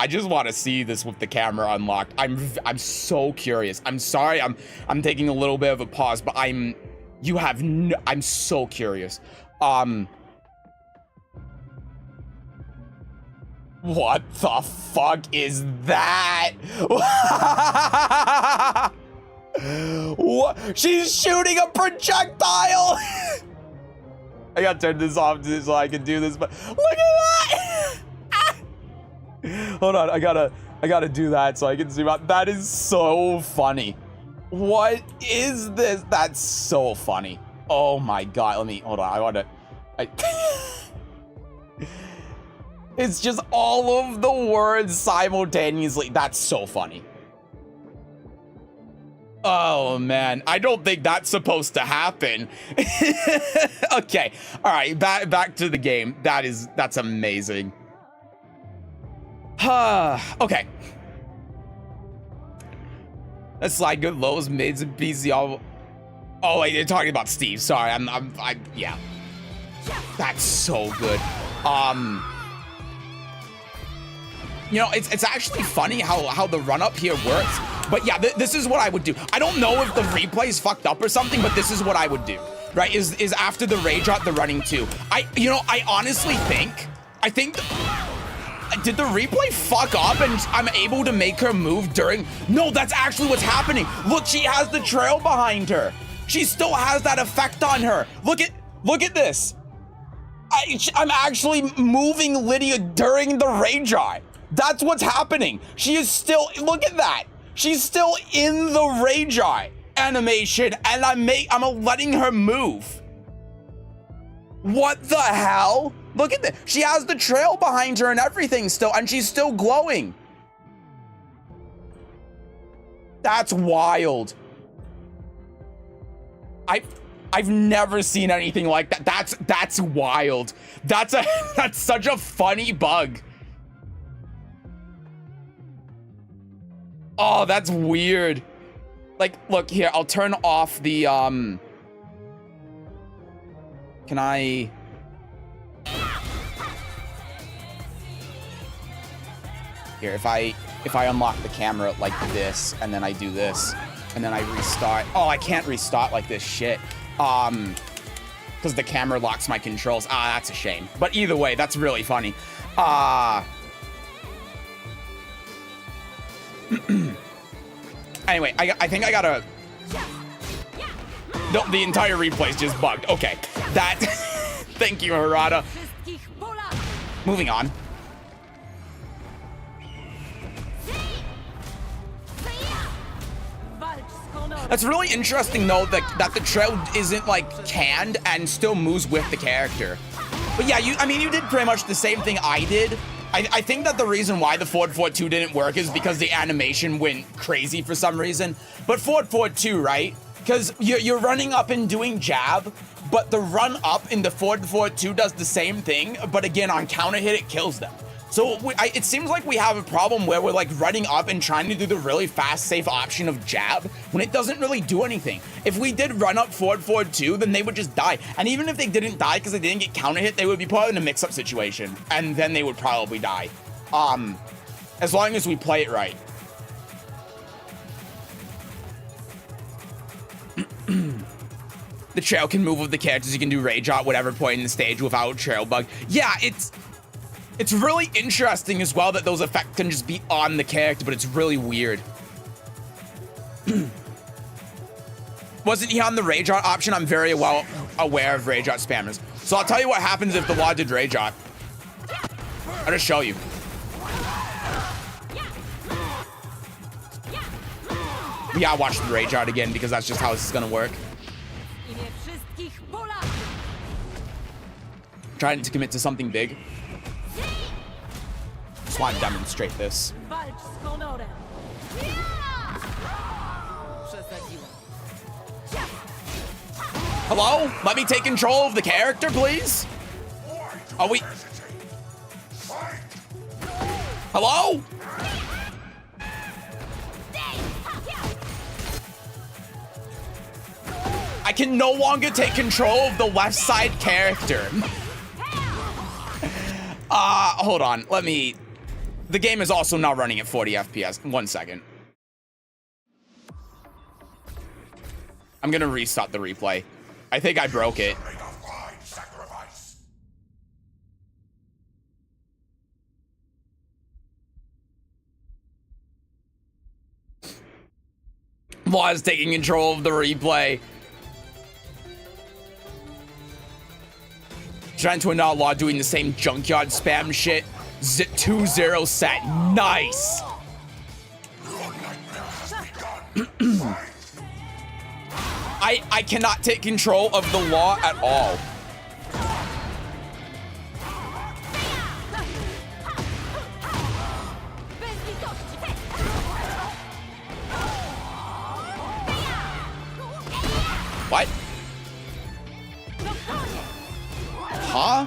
just want to see this with the camera unlocked. I'm so curious. I'm sorry. I'm taking a little bit of a pause, but I'm so curious. What the fuck is that? What? She's shooting a projectile. I gotta turn this off so I can do this, but look at that. Hold on, I gotta do that so I can zoom out. That is so funny. What is this? That's so funny. Oh my god, hold on, it's just all of the words simultaneously. That's so funny. Oh man, I don't think that's supposed to happen. Okay, all right, back to the game. That's amazing. Okay. Let's slide good lows, mids, and PC all. Oh wait, you're talking about Steve. Sorry, yeah. That's so good. You know, it's actually funny how the run up here works. But yeah, this is what I would do. I don't know if the replay's fucked up or something, but this is what I would do. Right? Is after the rage drop, the running 2. I honestly think did the replay fuck up and I'm able to make her move during? No, that's actually what's happening. Look, she has the trail behind her. She still has that effect on her. Look at this. I'm actually moving Lydia during the rage drop. That's what's happening. She is still, look at that. She's still in the rage eye animation, and I'm letting her move. What the hell? Look at this. She has the trail behind her and everything still, and she's still glowing. That's wild. I've never seen anything like that. That's wild. That's such a funny bug. Oh, that's weird. Like, look here, I'll turn off the can I? Here, if I unlock the camera like this, and then I do this, and then I restart. Oh, I can't restart like this shit. Because the camera locks my controls. Ah, that's a shame. But either way, that's really funny. Anyway, I think I gotta... No, the entire replay's just bugged. Okay, that... Thank you, Harada. Moving on. That's really interesting, though, that the trail isn't, like, canned and still moves with the character. But yeah, I mean, you did pretty much the same thing I did. I think that the reason why the forward forward 2 didn't work is because the animation went crazy for some reason. But forward forward 2, right? Because you're running up and doing jab, but the run up in the forward forward 2 does the same thing, but again, on counter hit, it kills them. So it seems like we have a problem where we're like running up and trying to do the really fast, safe option of jab when it doesn't really do anything. If we did run up forward 2, then they would just die. And even if they didn't die because they didn't get counter hit, they would be put in a mix-up situation. And then they would probably die. As long as we play it right. The trail can move with the characters. You can do rage at whatever point in the stage without trail bug. Yeah, it's really interesting as well that those effects can just be on the character, but it's really weird. Wasn't he on the Rage Art option? I'm very well aware of Rage Art spammers. So I'll tell you what happens if the law did Rage Art. I'll just show you. We gotta watch the Rage Art again because that's just how this is gonna work. Trying to commit to something big. Just want to demonstrate this. Hello? Let me take control of the character, please? Are we... Hello? I can no longer take control of the left side character. Hold on. Let me... The game is also now running at 40 FPS. 1 second. I'm gonna restart the replay. I think I broke it. Law is taking control of the replay. Trying to announce Law doing the same junkyard spam shit. 2-0 set. Nice. I cannot take control of the law at all. What? Huh?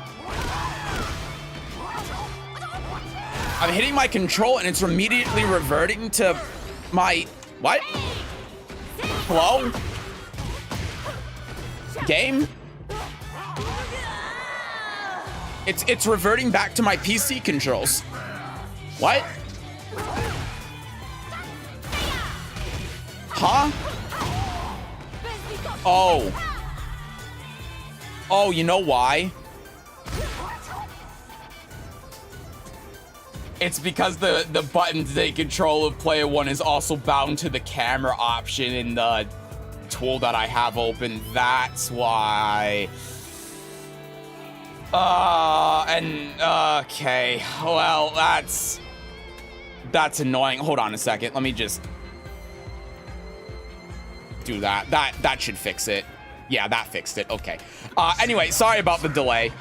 I'm hitting my control and it's immediately reverting to my... What? Hello? Game? It's reverting back to my PC controls. What? Huh? Oh. Oh, you know why? It's because the button to take control of player one is also bound to the camera option in the tool that I have open. That's why. Okay. Well, that's annoying. Hold on a second. Let me just do that. That should fix it. Yeah, that fixed it. Okay. Anyway, sorry about the delay.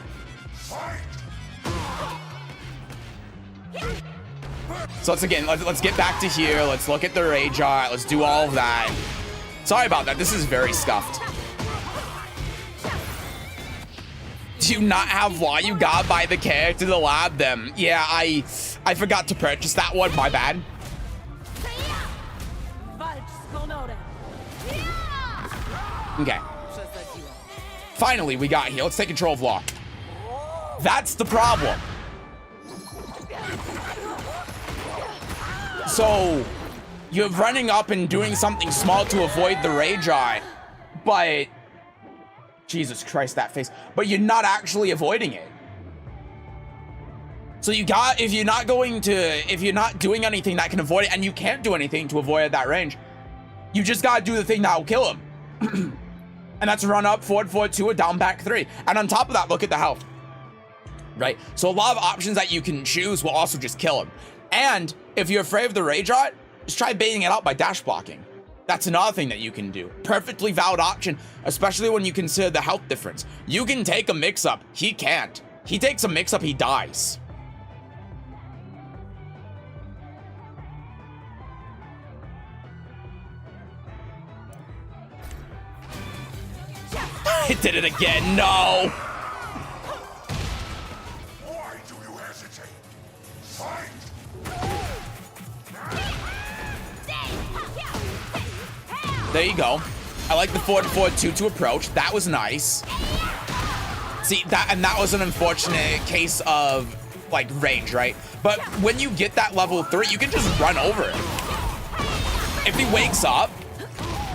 So let's get back to here. Let's look at the rage art. Let's do all of that. Sorry about that. This is very scuffed. Do you not have law? You gotta buy the character to lab them. Yeah, I forgot to purchase that one. My bad. Okay. Finally, we got here. Let's take control of law. That's the problem. So, you're running up and doing something small to avoid the rage art, but Jesus Christ, that face. But you're not actually avoiding it. So if you're not doing anything that can avoid it, and you can't do anything to avoid that range, you just gotta do the thing that will kill him. And that's run up, forward 2, or down back 3. And on top of that, look at the health. Right? So a lot of options that you can choose will also just kill him. And if you're afraid of the rage art, just try baiting it out by dash blocking. That's another thing that you can do. Perfectly valid option, especially when you consider the health difference. You can take a mix-up. He can't. He takes a mix-up, he dies. It did it again. No. Why do you hesitate? Fight! There you go. I like the forward 2 to approach. That was nice. See, that was an unfortunate case of like range, right? But when you get that level 3, you can just run over it. If he wakes up,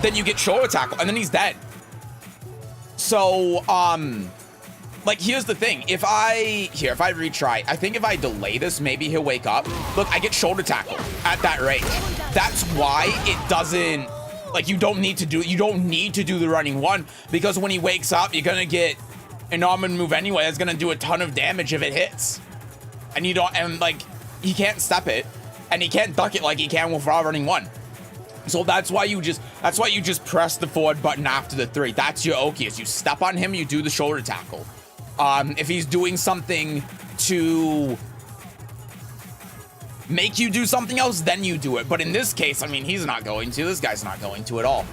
then you get shoulder tackle, and then he's dead. So, like, here's the thing. If I retry, I think if I delay this, maybe he'll wake up. Look, I get shoulder tackle at that range. That's why it doesn't, like, you don't need to do the running 1, because when he wakes up, you're gonna get an arm and move anyway. That's gonna do a ton of damage if it hits. And like, he can't step it, and he can't duck it like he can with raw running 1. So that's why you just press the forward button after the 3. That's your Okius. You step on him, you do the shoulder tackle. If he's doing something to make you do something else, then you do it. But in this case, I mean, he's not going to. This guy's not going to at all.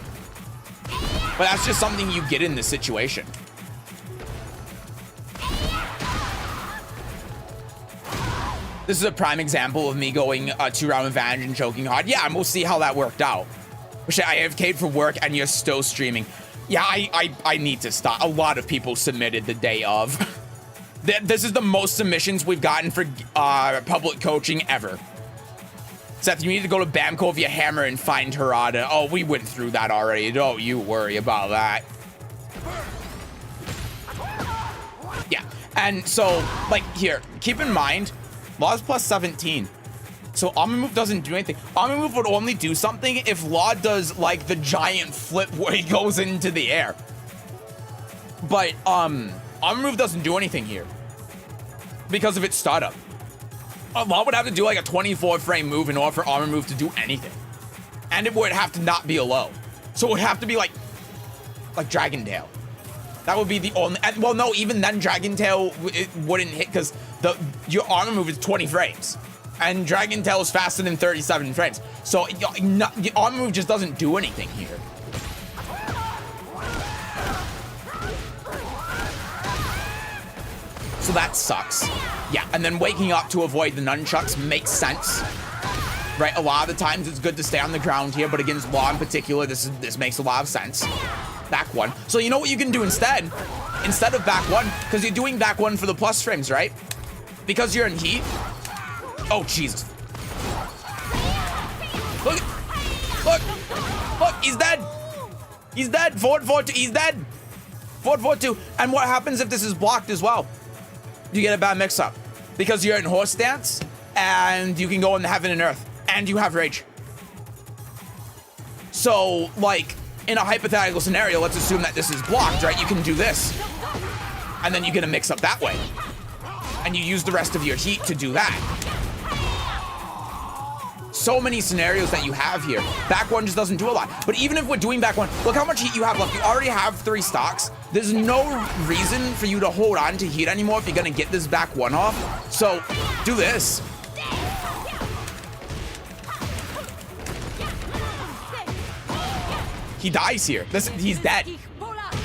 But that's just something you get in this situation. This is a prime example of me going 2-round advantage and choking hard. Yeah, and we'll see how that worked out. Which I AFK'd for work and you're still streaming. Yeah, I need to stop. A lot of people submitted the day of. This is the most submissions we've gotten for public coaching ever. Seth, you need to go to Bamco via Hammer and find Harada. Oh, we went through that already. Don't you worry about that. Yeah, and so, like, here, keep in mind, Law is plus 17. So Armor Move doesn't do anything. Armor Move would only do something if Law does, like, the giant flip where he goes into the air. But, Armor Move doesn't do anything here because of its startup. Law would have to do, like, a 24-frame move in order for Armor Move to do anything. And it would have to not be a low. So it would have to be, like Dragon Tail. That would be the only... Well, no, even then, Dragon Tail, it wouldn't hit because your Armor Move is 20 frames. And Dragon Tail is faster than 37 frames. So the Armor Move just doesn't do anything here. So that sucks. Yeah, and then waking up to avoid the nunchucks makes sense. Right, a lot of the times it's good to stay on the ground here, but against Law in particular, this makes a lot of sense. Back 1. So you know what you can do instead? Instead of back 1, because you're doing back 1 for the plus frames, right? Because you're in heat. Oh, Jesus. Look, he's dead. He's dead. Forward 2, he's dead. Forward 2. And what happens if this is blocked as well? You get a bad mix-up. Because you're in horse stance, and you can go in the heaven and earth, and you have rage. So, like, in a hypothetical scenario, let's assume that this is blocked, right? You can do this. And then you get a mix-up that way. And you use the rest of your heat to do that. so many scenarios that you have here. Back one just doesn't do a lot. But even if we're doing back one, look how much heat you have left. You already have 3 stocks. There's no reason for you to hold on to heat anymore if you're gonna get this back one off. So do this. He dies here. He's dead.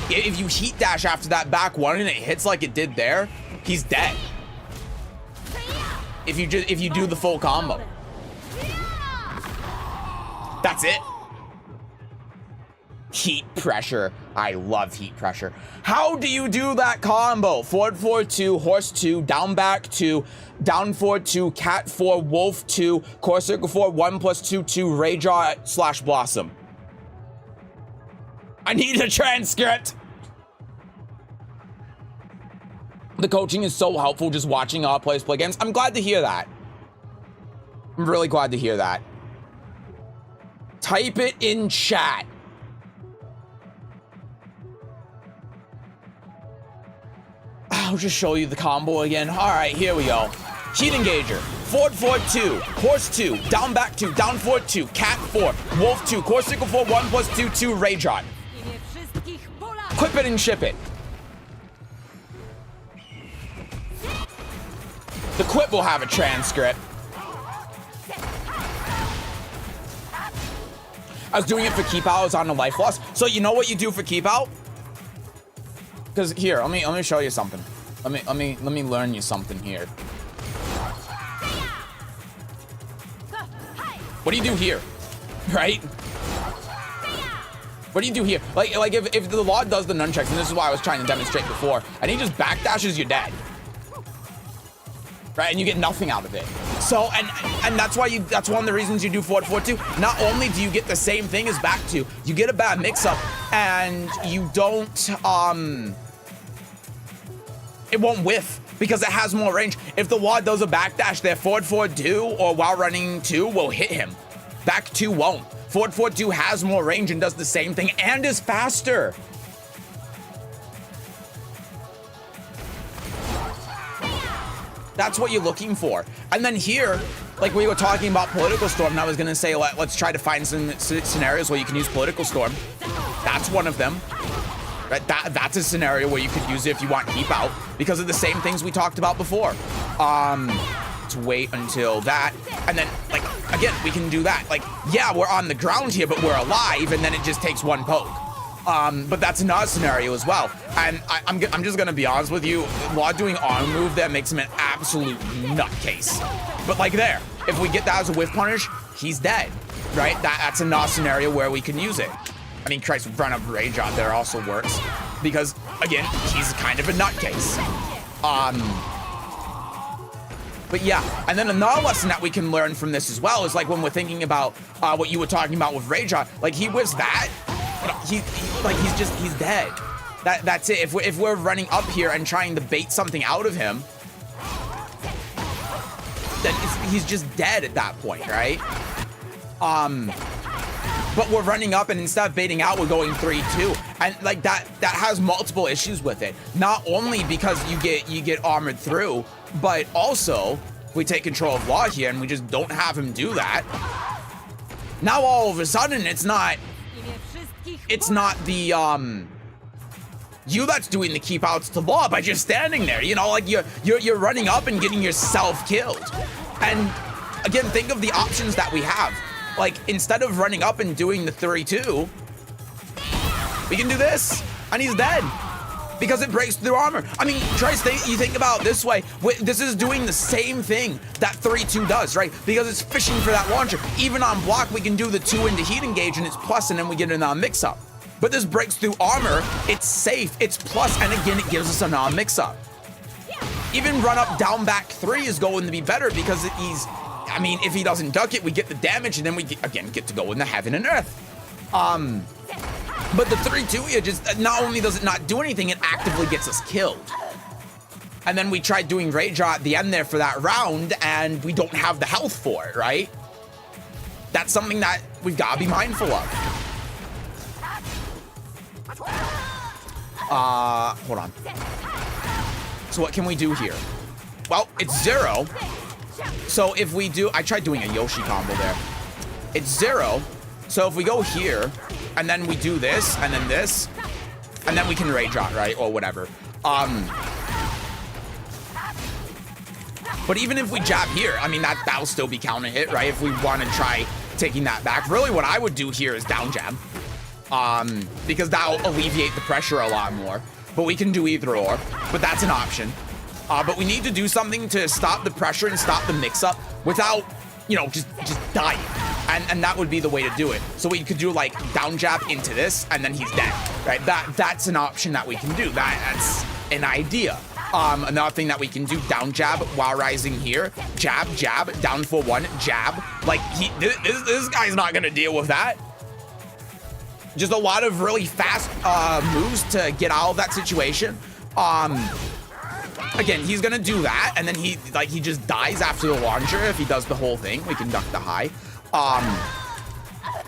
If you heat dash after that back one and it hits like it did there, he's dead. If you do the full combo. That's it. Heat pressure. I love heat pressure. How do you do that combo? Forward 4-2, horse 2, down back 2, down forward 2, cat 4, wolf 2, core circle 4, 1 plus 2, 2, rayjaw / blossom. I need a transcript. The coaching is so helpful just watching our players play games. I'm glad to hear that. I'm really glad to hear that. Type it in chat. I'll just show you the combo again. All right, here we go. Heat engager. Forward 4-2, horse 2, down back 2, down forward 2, cat 4, wolf 2, core circle 4, 1 plus 2, 2, rayjaw. Clip it and ship it. The clip will have a transcript. I was doing it for keep out. I was on the life loss. So you know what you do for keep out? Because here, let me show you something. Let me learn you something here. What do you do here? Right? What do you do here? Like if the law does the nunchucks, and this is why I was trying to demonstrate before, and he just backdashes, you're dead. Right, and you get nothing out of it. So, and that's why that's one of the reasons you do forward 4-2. Not only do you get the same thing as back 2, you get a bad mix-up, and you don't, it won't whiff because it has more range. If the wad does a backdash there, forward 4-2 or while running 2 will hit him. Back 2 won't. Forward 4-2 has more range and does the same thing and is faster. That's what you're looking for. And then here, like we were talking about Political Storm, and I was gonna say, let's try to find some scenarios where you can use Political Storm. That's one of them. Right? That's a scenario where you could use it if you want keep out because of the same things we talked about before. Let's wait until that. And then, like, again, we can do that. Like, yeah, we're on the ground here, but we're alive, and then it just takes 1 poke. But that's another scenario as well. And I'm just gonna be honest with you, Law doing arm move there makes him an absolute nutcase. But like there, if we get that as a whiff punish, he's dead, right? That's another scenario where we can use it. I mean, Christ, run up rage out there also works because again, he's kind of a nutcase. But yeah, and then another lesson that we can learn from this as well is like when we're thinking about what you were talking about with Rayjaw, like he whiffs that, he's dead. That's it. If we're running up here and trying to bait something out of him, then he's just dead at that point, right? But we're running up and instead of baiting out, we're going 3-2. And like that has multiple issues with it. Not only because you get armored through, but also we take control of Law here and we just don't have him do that. Now all of a sudden it's not the you that's doing the keep outs to Law by just standing there. You know, like you're running up and getting yourself killed. And again, think of the options that we have. Like, instead of running up and doing the 3-2, we can do this, and he's dead. Because it breaks through armor. I mean, you think about it this way, this is doing the same thing that 3-2 does, right? Because it's fishing for that launcher. Even on block, we can do the 2 into heat engage, and it's plus, and then we get another mix-up. But this breaks through armor, it's safe, it's plus, and again, it gives us another mix-up. Even run up, down back 3 is going to be better because I mean, if he doesn't duck it, we get the damage, and then we, again, get to go in the heaven and earth. But the 3-2 here just, not only does it not do anything, it actively gets us killed. And then we tried doing Rayjaw at the end there for that round, and we don't have the health for it, right? That's something that we've got to be mindful of. Hold on. So what can we do here? Well, it's 0. So if we do, I tried doing a Yoshi combo there. It's 0. So if we go here, and then we do this, and then this, and then we can rage out, right? Or whatever. But even if we jab here, I mean, that'll still be counter hit, right? If we want to try taking that back. Really what I would do here is down jab. Because that'll alleviate the pressure a lot more. But we can do either or, but that's an option. But we need to do something to stop the pressure and stop the mix-up without, you know, just dying. And that would be the way to do it. So we could do like down jab into this, and then he's dead, right? That's an option that we can do. That's an idea. Another thing that we can do, down jab while rising here, jab, jab, down for 1, jab. Like this guy's not gonna deal with that. Just a lot of really fast moves to get out of that situation. Again, he's gonna do that, and then he just dies after the launcher if he does the whole thing. We can duck the high.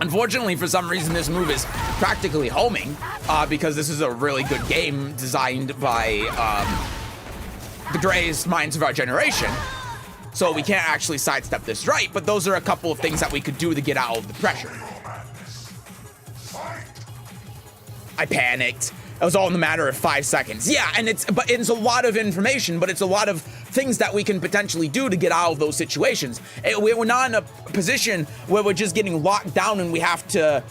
Unfortunately, for some reason, this move is practically homing because this is a really good game designed by the greatest minds of our generation. So we can't actually sidestep this right, but those are a couple of things that we could do to get out of the pressure. I panicked. It was all in the matter of 5 seconds. Yeah, and it's a lot of information, but it's a lot of things that we can potentially do to get out of those situations. We're not in a position where we're just getting locked down and we have to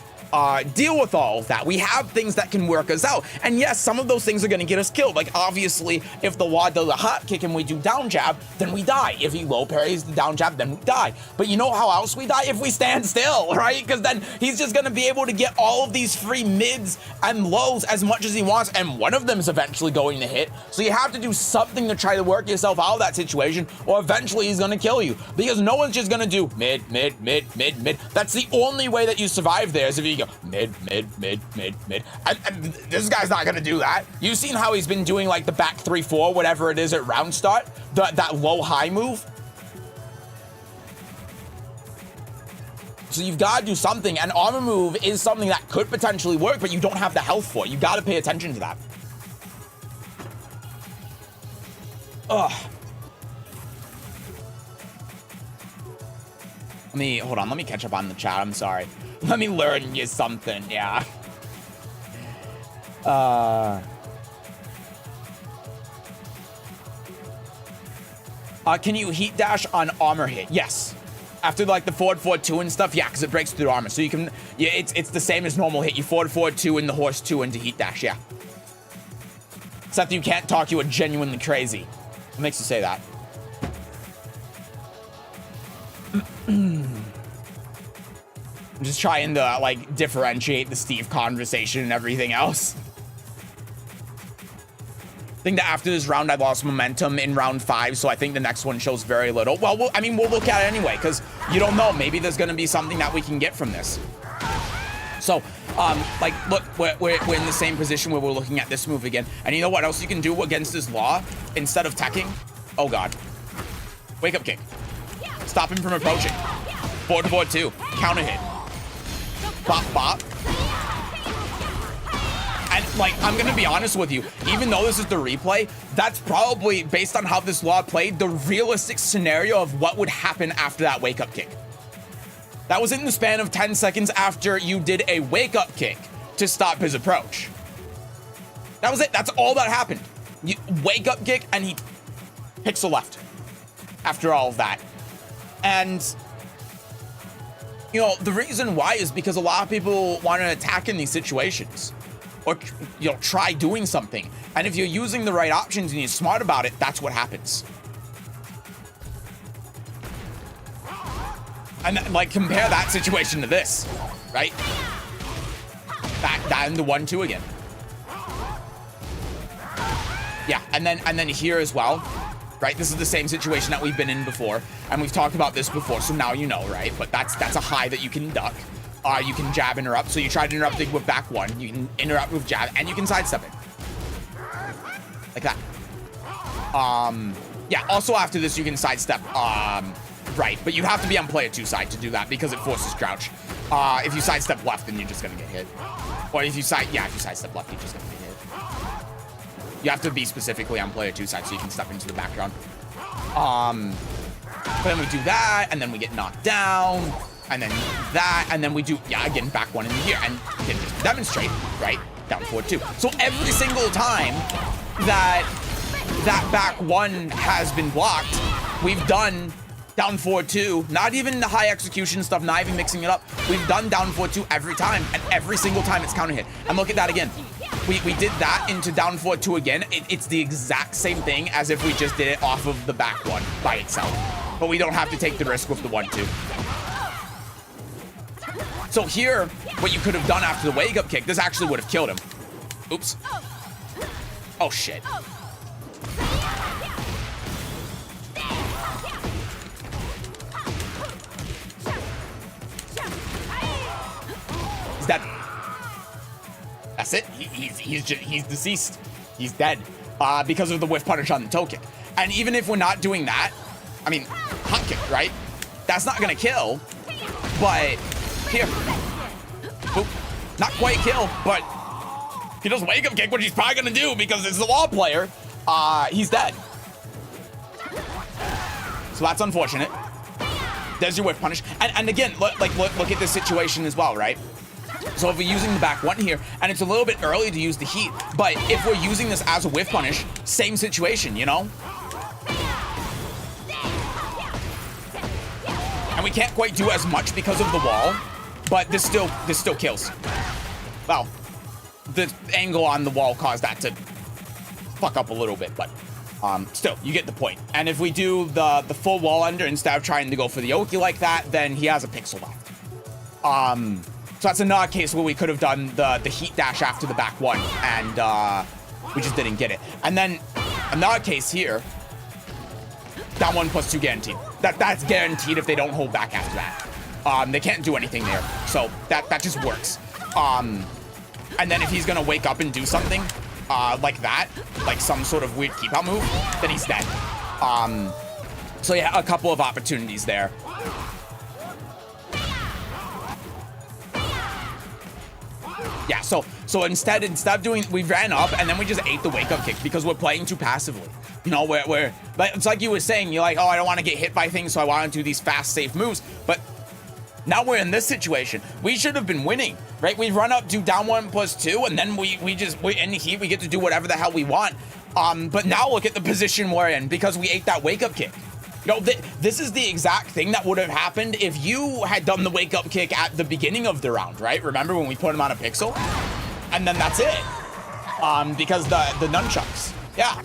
deal with all of that. We have things that can work us out. And yes, some of those things are going to get us killed. Like, obviously, if the wad does a hot kick and we do down jab, then we die. If he low parries the down jab, then we die. But you know how else we die? If we stand still, right? Because then he's just going to be able to get all of these free mids and lows as much as he wants, and one of them is eventually going to hit. So you have to do something to try to work yourself out of that situation, or eventually he's going to kill you. Because no one's just going to do mid, mid, mid, mid, mid. That's the only way that you survive there, is if you go mid, mid, mid, mid, mid. And this guy's not gonna do that. You've seen how he's been doing like the back 3-4, whatever it is at round start, that low high move. So you've got to do something, and armor move is something that could potentially work, but you don't have the health for it. You got to pay attention to that. Ugh. Hold on, let me catch up on the chat. I'm sorry. Let me learn you something, yeah. Can you heat dash on armor hit? Yes. After like the forward 4-2 and stuff, yeah, because it breaks through armor. So you can, yeah, it's the same as normal hit. You forward 4-2 and the horse 2 into heat dash, yeah. Except you can't talk, you are genuinely crazy. What makes you say that? I'm just trying to like differentiate the Steve conversation and everything else. I think that after this round, I lost momentum in round 5, so I think the next one shows very little. Well, we'll look at it anyway, because you don't know. Maybe there's going to be something that we can get from this. So, like, look, we're in the same position where we're looking at this move again. And you know what else you can do against this law instead of teching? Oh, God. Wake up kick. Stop him from approaching. Forward 4-2. Counter hit. Bop, bop. And, like, I'm going to be honest with you. Even though this is the replay, that's probably, based on how this law played, the realistic scenario of what would happen after that wake-up kick. That was in the span of 10 seconds after you did a wake-up kick to stop his approach. That was it. That's all that happened. You wake-up kick, and he picks a left after all of that. And, you know, the reason why is because a lot of people want to attack in these situations. Or, you know, try doing something. And if you're using the right options and you're smart about it, that's what happens. And, like, compare that situation to this, right? That into 1-2 again. Yeah, and then here as well, right? This is the same situation that we've been in before, and we've talked about this before, so now you know, right? But that's a high that you can duck. You can jab interrupt, so you try to interrupt it with back 1. You can interrupt with jab, and you can sidestep it. Like that. Yeah, also after this, you can sidestep right, but you have to be on player 2 side to do that because it forces crouch. If you sidestep left, then you're just gonna get hit. Or if you sidestep left, you're just gonna get hit. You have to be specifically on player 2 side so you can step into the background. But then we do that, and then we get knocked down, and then that, and then we do, yeah, again, back one in here, and again, just to demonstrate, right? Down 4-2. So every single time that back one has been blocked, we've done down 4-2, not even the high execution stuff, not even mixing it up. We've done down 4-2 every time, and every single time it's counter hit. And look at that again. We did that into down 4-2 again. It's the exact same thing as if we just did it off of the back one by itself. But we don't have to take the risk with the 1-2. So here, what you could have done after the wake up kick, this actually would have killed him. Oops. Oh shit. He's dead. That's it. He's deceased. He's dead because of the whiff punish on the toe kick. And even if we're not doing that, I mean, hot kick, right? That's not gonna kill. But here, oop, not quite kill. But if he does wake up kick, which he's probably gonna do because it's the wall player, he's dead. So that's unfortunate. There's your whiff punish. And again, look at this situation as well, right? So if we're using the back one here, and it's a little bit early to use the heat, but if we're using this as a whiff punish, same situation, you know? And we can't quite do as much because of the wall, but this still kills. Well, the angle on the wall caused that to fuck up a little bit, but still, you get the point. And if we do the full wall under instead of trying to go for the Oki like that, then he has a pixel left. So that's another case where we could have done the heat dash after the back one, and we just didn't get it. And then another case here, down 1+2 guaranteed. That's guaranteed if they don't hold back after that. They can't do anything there, so that just works. And then if he's gonna wake up and do something like that, like some sort of weird keep out move, then he's dead. So yeah, a couple of opportunities there. Yeah, so instead of doing, we ran up and then we just ate the wake up kick because we're playing too passively. You know, but it's like you were saying, you're like, oh, I don't want to get hit by things, so I want to do these fast, safe moves. But now we're in this situation. We should have been winning, right? We run up, do down 1+2, and then we in the heat, we get to do whatever the hell we want. But now look at the position we're in because we ate that wake up kick. You know, this is the exact thing that would have happened if you had done the wake up kick at the beginning of the round, right? Remember when we put him on a pixel? And then that's it. Because the nunchucks. Yeah.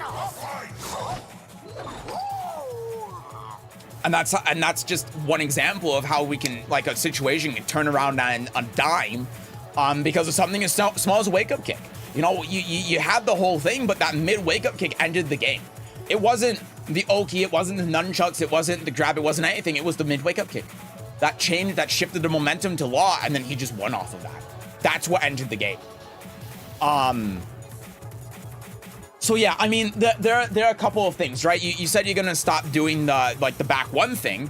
And that's just one example of how we can, like, a situation can turn around on a dime because of something as small as a wake up kick. You know, you had the whole thing, but that mid wake up kick ended the game. It wasn't the Oki, it wasn't the nunchucks, it wasn't the grab, it wasn't anything. It was the mid wake up kick. That changed, that shifted the momentum to Law, and then he just won off of that. That's what ended the game. So yeah, I mean, there are a couple of things, right? You said you're gonna stop doing the back one thing,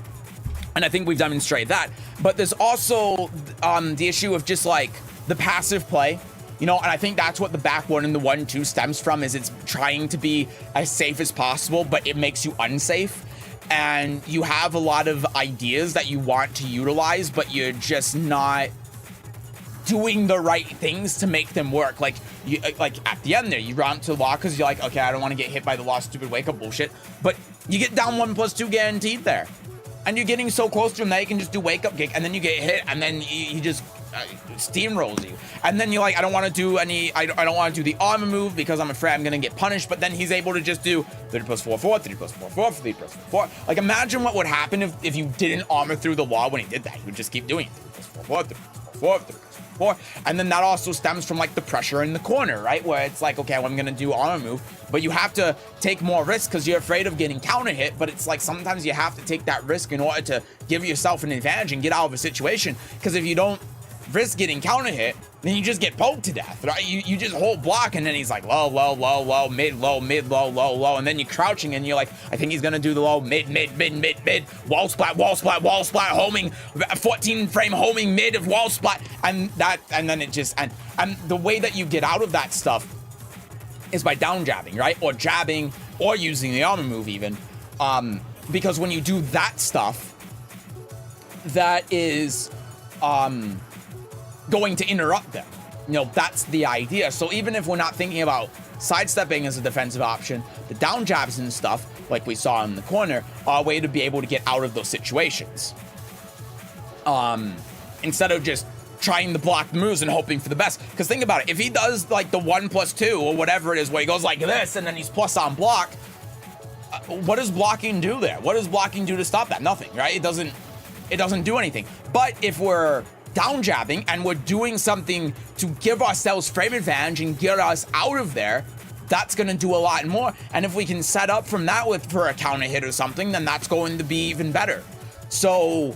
and I think we've demonstrated that. But there's also the issue of just like the passive play. You know, and I think that's what the back one and the 1-2 stems from, is it's trying to be as safe as possible, but it makes you unsafe. And you have a lot of ideas that you want to utilize, but you're just not doing the right things to make them work. Like at the end there, you run to Law because you're like, okay, I don't want to get hit by the Law stupid wake up bullshit. But you get down 1+2 guaranteed there. And you're getting so close to him that you can just do wake up kick, and then you get hit, and then he just steamrolls you. And then you're like, I don't want to do I don't want to do the armor move because I'm afraid I'm gonna get punished. But then he's able to just do 3+4-4, 3+4-4, 3+4-4. Like, imagine what would happen if you didn't armor through the wall when he did that. He would just keep doing it. 3+4-4, 3+4-4, 3+4. And then that also stems from like the pressure in the corner, right? Where it's like, okay, well, I'm gonna do armor move, but you have to take more risks because you're afraid of getting counter hit. But it's like sometimes you have to take that risk in order to give yourself an advantage and get out of a situation. Because if you don't risk getting counter hit, then you just get poked to death, right? You just hold block, and then he's like low, low, low, low, mid, low, mid, low, low, low, and then you're crouching, and you're like, I think he's gonna do the low, mid, mid, mid, mid, mid, wall splat, wall splat, wall splat, homing, 14 frame homing mid of wall splat, and then it just, and the way that you get out of that stuff is by down jabbing, right? Or jabbing, or using the armor move even. Because when you do that stuff, that is going to interrupt them. You know, that's the idea. So even if we're not thinking about sidestepping as a defensive option, the down jabs and stuff, like we saw in the corner, are a way to be able to get out of those situations. Instead of just trying to block moves and hoping for the best. Because think about it, if he does like the 1+2 or whatever it is, where he goes like this and then he's plus on block, what does blocking do there? What does blocking do to stop that? Nothing, right? It doesn't do anything. But if we're down jabbing and we're doing something to give ourselves frame advantage and get us out of there, that's going to do a lot more. And if we can set up from that for a counter hit or something, then that's going to be even better. So,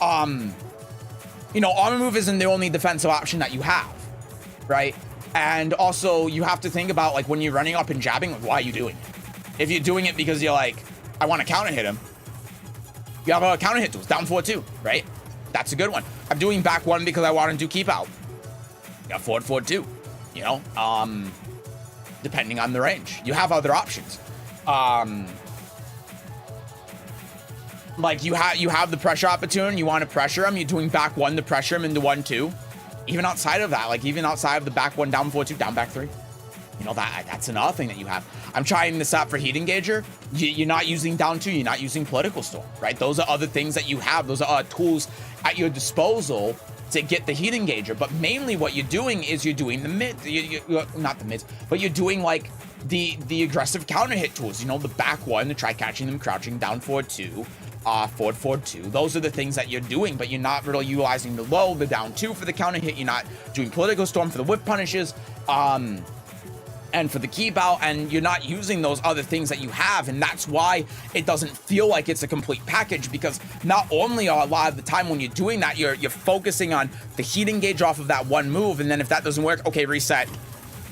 you know, armor move isn't the only defensive option that you have, right? And also, you have to think about, like, when you're running up and jabbing, like, why are you doing it? If you're doing it because you're like, I want to counter hit him, you have a counter hit tools, down 4-2, right? That's a good one. I'm doing back 1 because I want to do keep out. You got forward 4-2, you know? Depending on the range. You have other options. Like you have the pressure opportunity, you want to pressure him, you're doing back 1 to pressure him into 1-2. Even outside of that, like even outside of the back 1, down 4-2, down back 3. You know, that's another thing that you have. I'm trying this out for Heat Engager. You're not using down 2, you're not using Political Storm, right? Those are other things that you have. Those are tools at your disposal to get the Heat Engager. But mainly what you're doing is you're doing the mid, not the mids, but you're doing like the aggressive counter hit tools. You know, the back 1 to try catching them crouching, down 4-2. Forward 4-2. Those are the things that you're doing, but you're not really utilizing the low, the down 2 for the counter hit. You're not doing Political Storm for the whip punishes, and for the keep out, and you're not using those other things that you have, and that's why it doesn't feel like it's a complete package, because not only are a lot of the time when you're doing that, you're focusing on the Heat Engage off of that one move, and then if that doesn't work, okay, reset,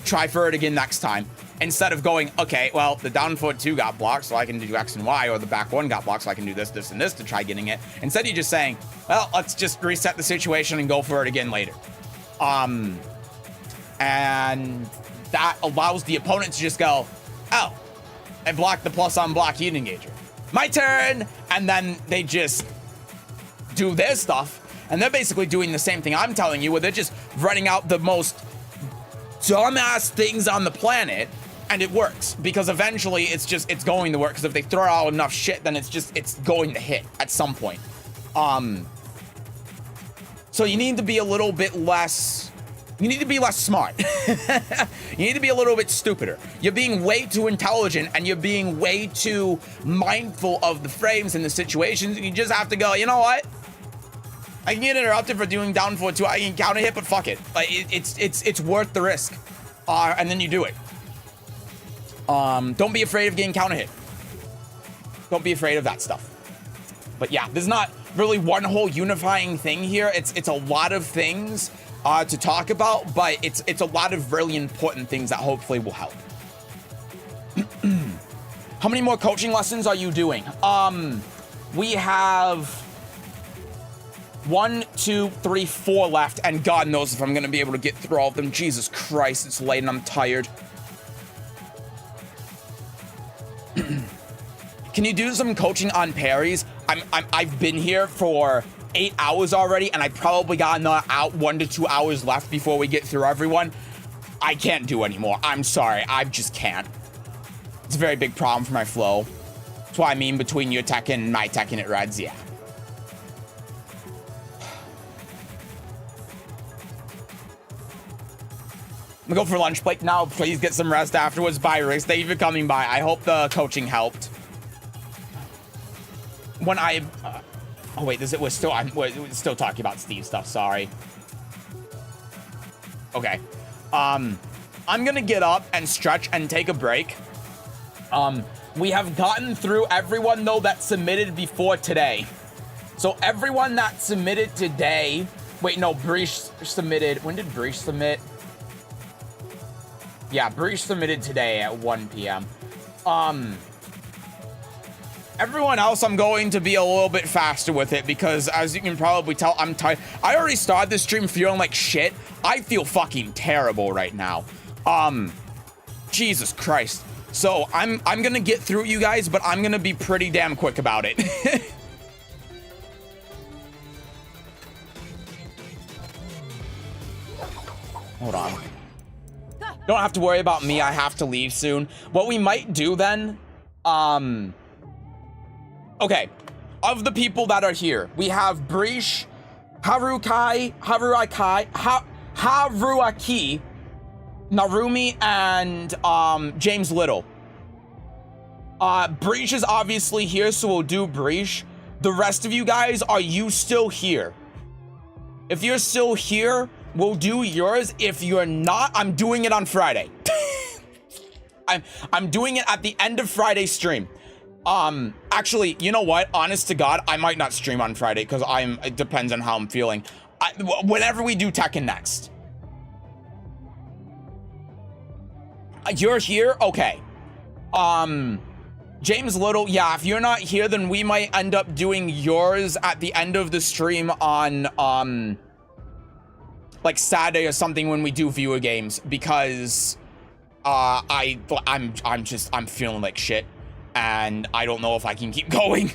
try for it again next time. Instead of going, okay, well, the down 4-2 got blocked, so I can do X and Y, or the back 1 got blocked, so I can do this, this, and this to try getting it. Instead, you're just saying, well, let's just reset the situation and go for it again later. And that allows the opponent to just go, oh, I blocked the plus on block Heat Engager. My turn! And then they just do their stuff, and they're basically doing the same thing I'm telling you, where they're just running out the most dumbass things on the planet, and it works, because eventually it's going to work, because if they throw out enough shit, then it's going to hit at some point. So you need to be a little bit less, you need to be less smart. You need to be a little bit stupider. You're being way too intelligent, and you're being way too mindful of the frames and the situations. You just have to go, you know what? I can get interrupted for doing down 4-2. I can counter hit, but fuck it. Like it's worth the risk. And then you do it. Don't be afraid of getting counter hit. Don't be afraid of that stuff. But yeah, there's not really one whole unifying thing here. It's a lot of things to talk about, but it's a lot of really important things that hopefully will help. How many more coaching lessons are you doing? We have 1, 2, 3, 4 left, and God knows if I'm gonna be able to get through all of them. Jesus Christ, it's late and I'm tired. Can you do some coaching on parries? I've been here for 8 hours already, and I probably got another 1 to 2 hours left before we get through everyone. I can't do anymore. I'm sorry, I just can't. It's a very big problem for my flow. That's why I mean between your Tekken and my Tekken it Reds, yeah. I'm gonna go for lunch break now. Please get some rest afterwards. Bye, Rick. Thank you for coming by. I hope the coaching helped. When I... oh, wait. We're still talking about Steve stuff. Sorry. Okay. I'm gonna get up and stretch and take a break. We have gotten through everyone, though, that submitted before today. So everyone that submitted today... Wait, no. Breach submitted... When did Breach submit? Yeah, Breach submitted today at 1 p.m. Everyone else, I'm going to be a little bit faster with it, because as you can probably tell, I'm tired. I already started this stream feeling like shit. I feel fucking terrible right now. Jesus Christ. So I'm gonna get through you guys, but I'm gonna be pretty damn quick about it. Hold on. Don't have to worry about me. I have to leave soon. What we might do then, okay, of the people that are here, we have Breach, Haruaki, Narumi, and James Little. Breach is obviously here, so we'll do Breach. The rest of you guys, are you still here? If you're still here, we'll do yours. If you're not, I'm doing it on Friday. I'm doing it at the end of Friday's stream. Actually, you know what? Honest to God, I might not stream on Friday because it depends on how I'm feeling. Whenever we do Tekken next. You're here? Okay. James Little, yeah, if you're not here, then we might end up doing yours at the end of the stream on, like Saturday or something when we do viewer games, because I'm feeling like shit and I don't know if I can keep going.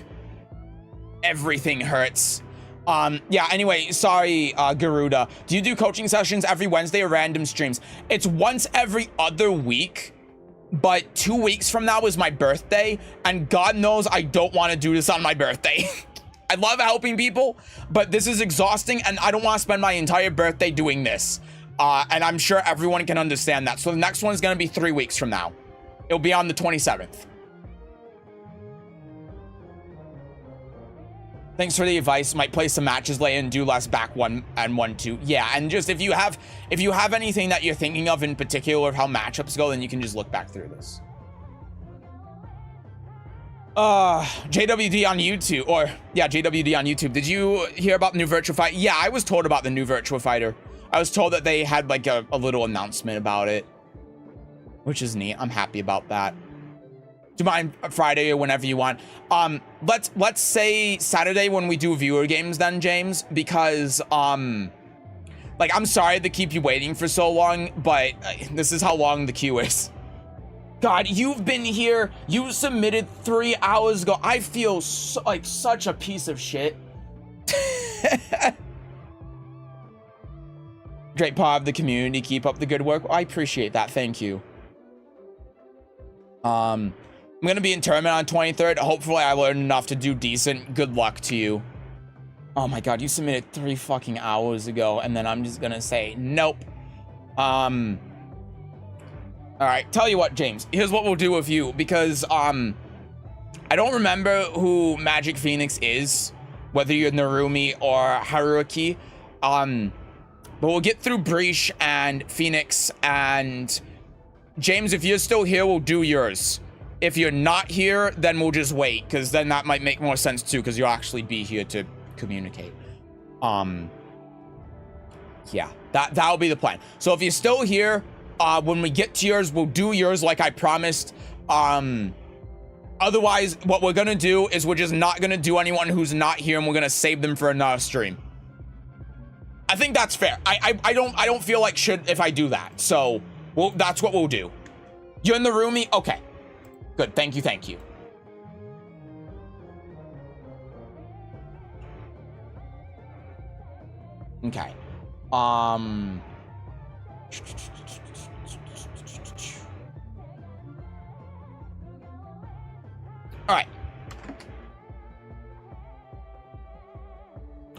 Everything hurts. Yeah, anyway, sorry, Garuda. Do you do coaching sessions every Wednesday or random streams? It's once every other week, but 2 weeks from now is my birthday, and God knows I don't want to do this on my birthday. I love helping people, but this is exhausting, and I don't want to spend my entire birthday doing this. And I'm sure everyone can understand that. So the next one is going to be 3 weeks from now. It'll be on the 27th. Thanks for the advice. Might play some matches later and do less back 1 and 1-2. Yeah, and just if you have anything that you're thinking of in particular of how matchups go, then you can just look back through this. JWD on YouTube, or yeah, JWD on YouTube. Did you hear about the new Virtua Fighter? Yeah, I was told about the new Virtua Fighter. I was told that they had like a little announcement about it, which is neat. I'm happy about that. Do you mind Friday or whenever you want? Let's say Saturday when we do viewer games then, James, because like I'm sorry to keep you waiting for so long, but this is how long the queue is. God, you've been here. You submitted 3 hours ago. I feel like such a piece of shit. Great part of the community. Keep up the good work. I appreciate that. Thank you. I'm gonna be in tournament on 23rd. Hopefully I learned enough to do decent. Good luck to you. Oh my God, you submitted 3 fucking hours ago, and then I'm just gonna say nope. All right, tell you what, James, here's what we'll do with you, because I don't remember who Magic Phoenix is, whether you're Narumi or Haruaki, but we'll get through Breach and Phoenix, and James, if you're still here, we'll do yours. If you're not here, then we'll just wait, because then that might make more sense too, because you'll actually be here to communicate. Yeah, that'll be the plan. So if you're still here, when we get to yours, we'll do yours like I promised. Otherwise, what we're gonna do is we're just not gonna do anyone who's not here, and we're gonna save them for another stream. I think that's fair. I don't feel like if I do that. So that's what we'll do. You're in the roomie? Okay. Good. Thank you. Thank you. Okay. All right.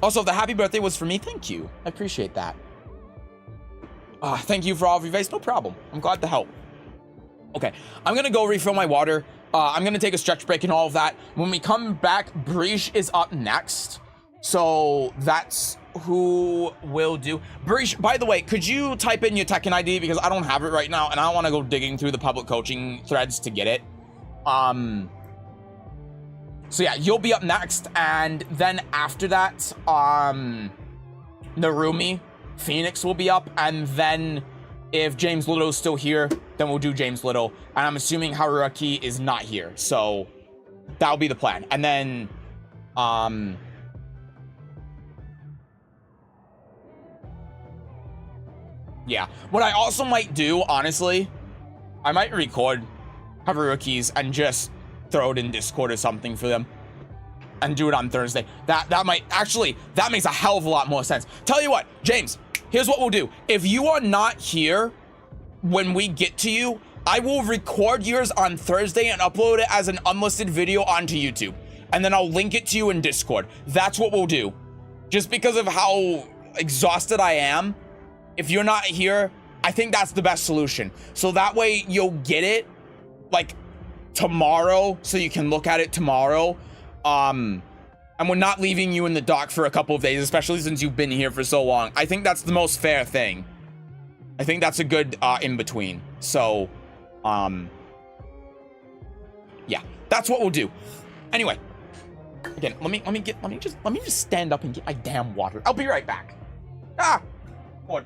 Also, the happy birthday was for me. Thank you. I appreciate that. Thank you for all of your advice. No problem. I'm glad to help. Okay, I'm gonna go refill my water. I'm gonna take a stretch break and all of that. When we come back, Breach is up next. So that's who will do. Breach, by the way, could you type in your Tekken ID? Because I don't have it right now, and I don't want to go digging through the public coaching threads to get it. So yeah, you'll be up next, and then after that, Narumi, Phoenix will be up, and then if James Little is still here, then we'll do James Little, and I'm assuming Haruaki is not here, so that'll be the plan. And then, yeah, what I also might do, honestly, I might record Haruki's and just throw it in Discord or something for them. And do it on Thursday. That might actually, that makes a hell of a lot more sense. Tell you what, James, here's what we'll do. If you are not here when we get to you, I will record yours on Thursday and upload it as an unlisted video onto YouTube. And then I'll link it to you in Discord. That's what we'll do. Just because of how exhausted I am, if you're not here, I think that's the best solution. So that way you'll get it like tomorrow, so you can look at it tomorrow. And we're not leaving you in the dark for a couple of days, especially since you've been here for so long. I think that's the most fair thing. I think that's a good in between. So, yeah, that's what we'll do. Anyway, again, let me just stand up and get my damn water. I'll be right back. Ah, Lord.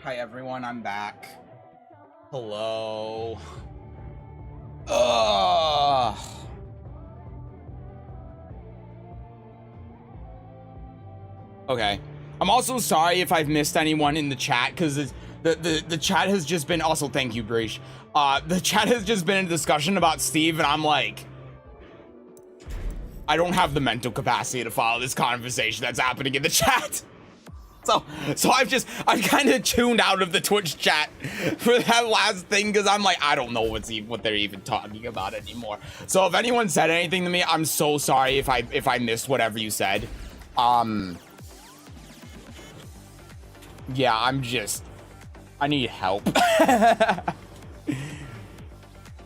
Hi everyone, I'm back. Hello. Ugh. Okay. I'm also sorry if I've missed anyone in the chat, because the chat has just been, also thank you, Breach. The chat has just been a discussion about Steve, and I'm like, I don't have the mental capacity to follow this conversation that's happening in the chat. So I've kind of tuned out of the Twitch chat for that last thing, because I'm like, I don't know what they're even talking about anymore. So if anyone said anything to me, I'm so sorry if I missed whatever you said. Yeah, I need help.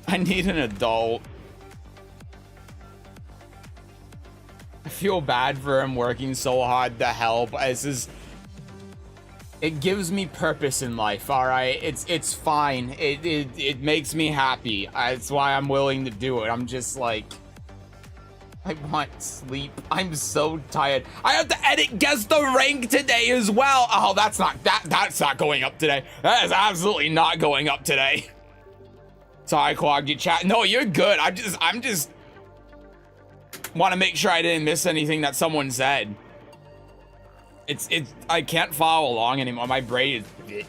I need an adult. I feel bad for him working so hard to help. It gives me purpose in life, all right? It's fine. It makes me happy. That's why I'm willing to do it. I'm just like, I want sleep. I'm so tired. I have to edit Guess the Rank today as well. Oh, that's not going up today. That is absolutely not going up today. Sorry, I clogged your chat. No, you're good. I'm just want to make sure I didn't miss anything that someone said. I can't follow along anymore. My brain is...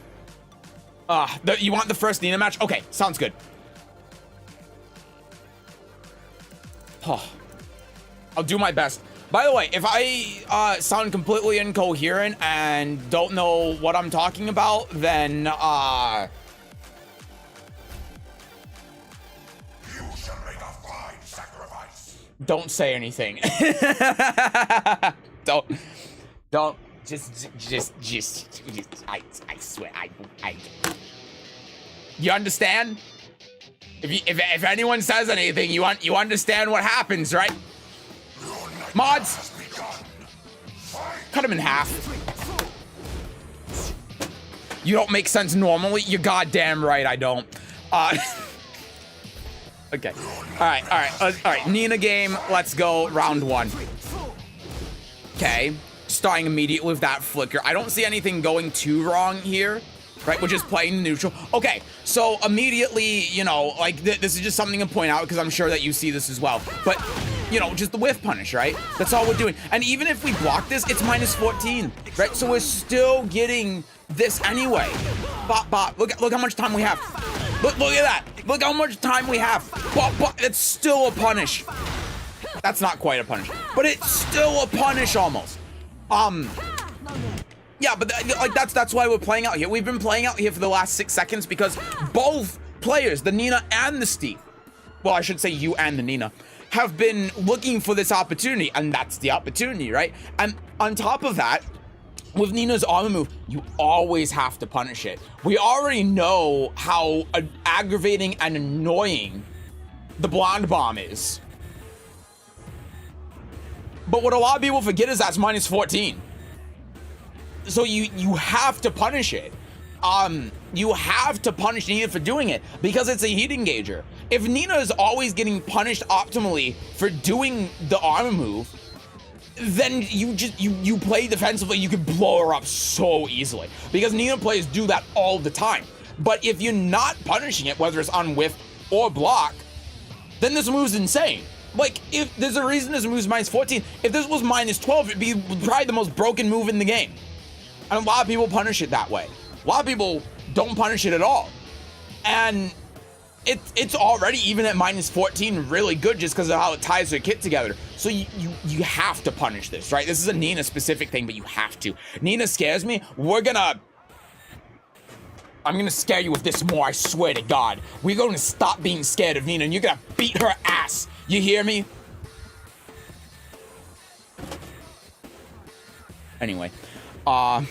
you want the first Nina match? Okay, sounds good. Oh, I'll do my best. By the way, if I sound completely incoherent and don't know what I'm talking about, then You shall make a fine sacrifice. don't say anything. don't just I swear I you understand? If anyone says anything, you understand what happens, right? Mods, cut him in half. You don't make sense normally. You're goddamn right, I don't. Okay. All right. Nina game. Let's go. Round 1. Okay. Starting immediately with that flicker. I don't see anything going too wrong here. Right, we're just playing neutral. Okay, so immediately, you know, like this is just something to point out because I'm sure that you see this as well. But, you know, just the whiff punish, right? That's all we're doing. And even if we block this, it's minus 14, right? So we're still getting this anyway. Bop, bop. Look how much time we have. Look at that. Look how much time we have. Bop, bop. It's still a punish. That's not quite a punish, but it's still a punish almost. Yeah, but like that's why we're playing out here. We've been playing out here for the last 6 seconds because both players, the Nina and the Steve, well, I should say you and the Nina, have been looking for this opportunity, and that's the opportunity, right? And on top of that, with Nina's armor move, you always have to punish it. We already know how aggravating and annoying the blonde bomb is. But what a lot of people forget is that's minus 14. So you have to punish it. You have to punish Nina for doing it because it's a heat engager. If Nina is always getting punished optimally for doing the armor move, then you play defensively, you can blow her up so easily because Nina players do that all the time. But if you're not punishing it, whether it's on whiff or block, then this move's insane. Like, if there's a reason this move's minus 14, if this was minus 12, it'd be probably the most broken move in the game. And a lot of people punish it that way. A lot of people don't punish it at all. And it's already, even at minus 14, really good just because of how it ties their kit together. So you have to punish this, right? This is a Nina specific thing, but you have to. Nina scares me. I'm gonna scare you with this more, I swear to God. We're gonna stop being scared of Nina and you're gonna beat her ass. You hear me? Anyway. Yeah.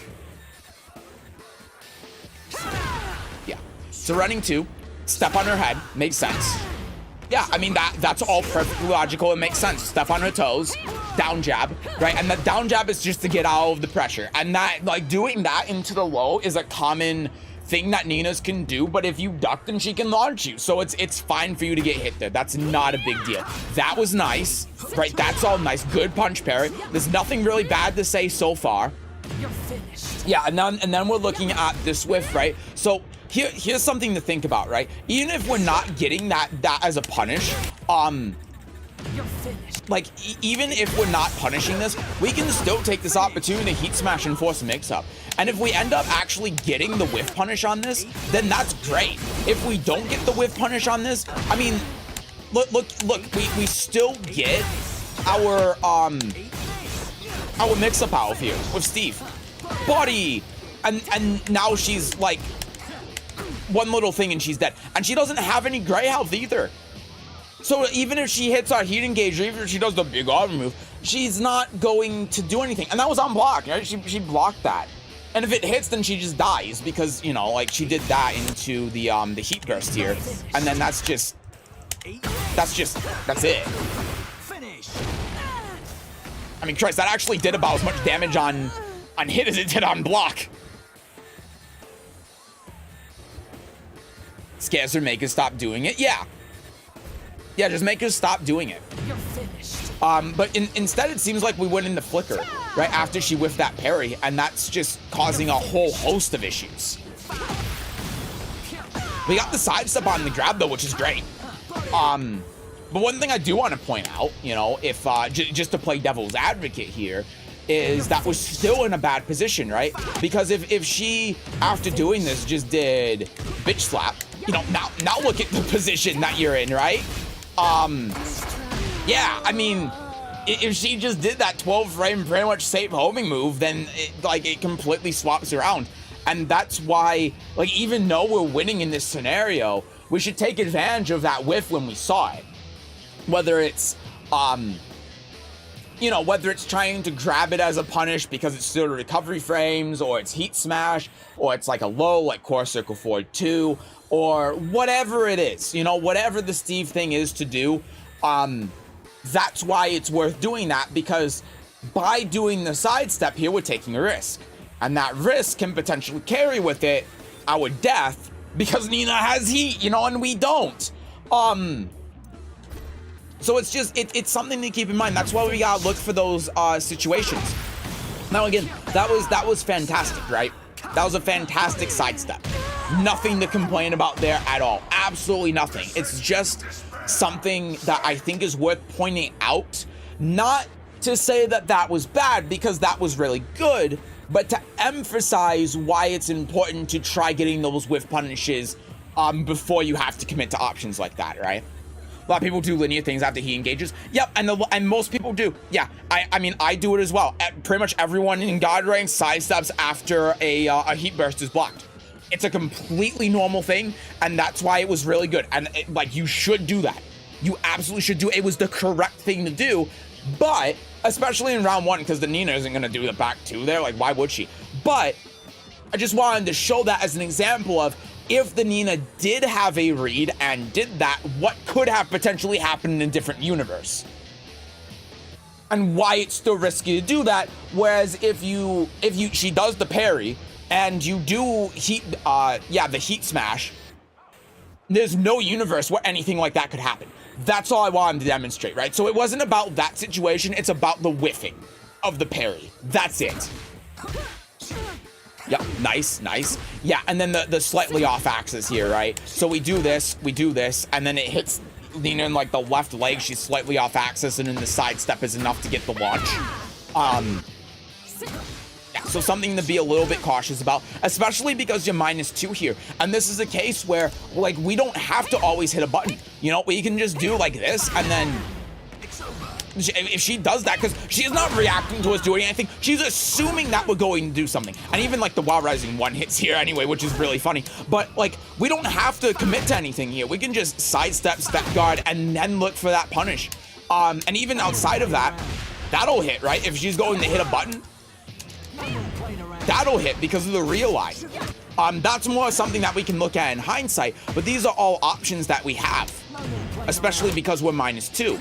So running 2, step on her head, makes sense. Yeah, I mean, that's all perfectly logical. It makes sense. Step on her toes, down jab, right? And the down jab is just to get out of the pressure. And that, like, doing that into the low is a common thing that Nina's can do, but if you duck, then she can launch you. So it's fine for you to get hit there. That's not a big deal. That was nice, right? That's all nice. Good punch parry. There's nothing really bad to say so far. You're finished. Yeah, and then we're looking at this whiff, right? So here's something to think about, right? Even if we're not getting that as a punish, You're finished. like even if we're not punishing this, we can still take this opportunity to heat smash and force a mix-up. And if we end up actually getting the whiff punish on this, then that's great. If we don't get the whiff punish on this, I mean, look, we still get our mix-up out here with Steve. Body! And now she's like one little thing and she's dead. And she doesn't have any gray health either. So even if she hits our heat engage, or even if she does the big armor move, she's not going to do anything. And that was on block, right? She blocked that. And if it hits, then she just dies because, you know, like she did that into the heat burst here. And then that's it. Finish. I mean, Christ, that actually did about as much damage on hit as it did on block. Scares her, make her stop doing it. Yeah, just make her stop doing it. You're finished. But instead, it seems like we went in the flicker right after she whiffed that parry, and that's just causing a whole host of issues. We got the sidestep on the grab though, which is great. But one thing I do want to point out, you know, if just to play devil's advocate here, is that we're still in a bad position, right? Because if she, after doing this, just did bitch slap, you know, now look at the position that you're in, right? Yeah, I mean, if she just did that 12 frame pretty much safe homing move, then it completely swaps around. And that's why, like, even though we're winning in this scenario, we should take advantage of that whiff when we saw it. Whether it's, you know, whether it's trying to grab it as a punish because it's still recovery frames, or it's heat smash, or it's like a low, like core circle forward 2, or whatever it is, you know, whatever the Steve thing is to do, that's why it's worth doing that, because by doing the sidestep here, we're taking a risk. And that risk can potentially carry with it our death, because Nina has heat, you know, and we don't. So it's just, it's something to keep in mind. That's why we gotta look for those situations. Now again, that was fantastic, right? That was a fantastic sidestep. Nothing to complain about there at all. Absolutely nothing. It's just something that I think is worth pointing out. Not to say that that was bad, because that was really good, but to emphasize why it's important to try getting those whiff punishes before you have to commit to options like that, right? A lot of people do linear things after he engages. Yep, and most people do. Yeah, I mean, I do it as well. Pretty much everyone in God rank sidesteps after a heat burst is blocked. It's a completely normal thing, and that's why it was really good. And like, you should do that. You absolutely should do it. It was the correct thing to do, but especially in round 1, because the Nina isn't gonna do the back 2 there. Like, why would she? But I just wanted to show that as an example of, if the Nina did have a read and did that, what could have potentially happened in a different universe, and why it's still risky to do that. Whereas if she does the parry and you do the heat smash, there's no universe where anything like that could happen. That's all I wanted to demonstrate, right? So it wasn't about that situation, it's about the whiffing of the parry. That's it. Yep, nice. Yeah, and then the slightly off axis here, right? So we do this, and then it hits Nina in like the left leg. She's slightly off axis, and then the sidestep is enough to get the launch. Yeah, so something to be a little bit cautious about, especially because you're -2 here. And this is a case where, like, we don't have to always hit a button. You know, we can just do like this, and then if she does that, because she's not reacting to us doing anything, she's assuming that we're going to do something. And even like the Wild Rising 1 hits here anyway, which is really funny. But like, we don't have to commit to anything here. We can just sidestep, step guard, and then look for that punish. And even outside of that, that'll hit, right? If she's going to hit a button, that'll hit because of the realize. That's more something that we can look at in hindsight, but these are all options that we have, especially because we're -2.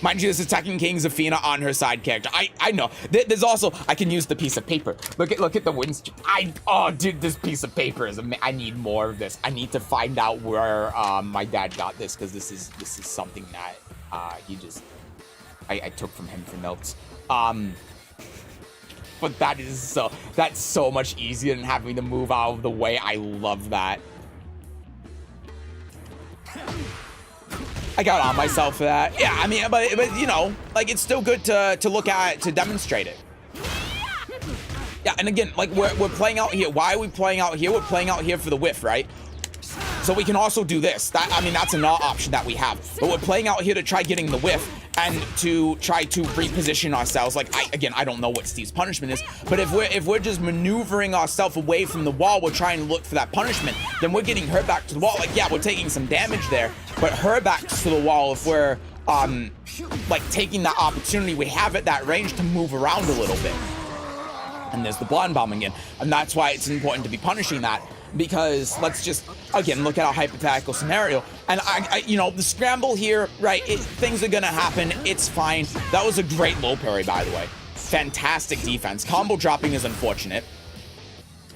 Mind you, this is Tekken King Zafina on her side character. I know. There's also, I can use the piece of paper. Look at the wins. Oh, dude, this piece of paper is I need more of this. I need to find out where my dad got this, because this is something that I took from him for notes. But that's so much easier than having to move out of the way. I love that. I got on myself for that. Yeah, I mean, but you know, like, it's still good to look at, to demonstrate it. Yeah, and again, like, we're playing out here. Why are we playing out here? We're playing out here for the whiff, right? So we can also do this. I mean, that's another option that we have. But we're playing out here to try getting the whiff and to try to reposition ourselves. Like, I don't know what Steve's punishment is, but if we're just maneuvering ourselves away from the wall, we're trying to look for that punishment, then we're getting her back to the wall. Like, yeah, we're taking some damage there, but her back to the wall, if we're like taking that opportunity we have at that range to move around a little bit. And there's the blind bomb again, and that's why it's important to be punishing that. Because let's just, again, look at a hypothetical scenario. And I you know, the scramble here, right, things are gonna happen. It's fine. That was a great low parry, by the way. Fantastic defense. Combo dropping is unfortunate.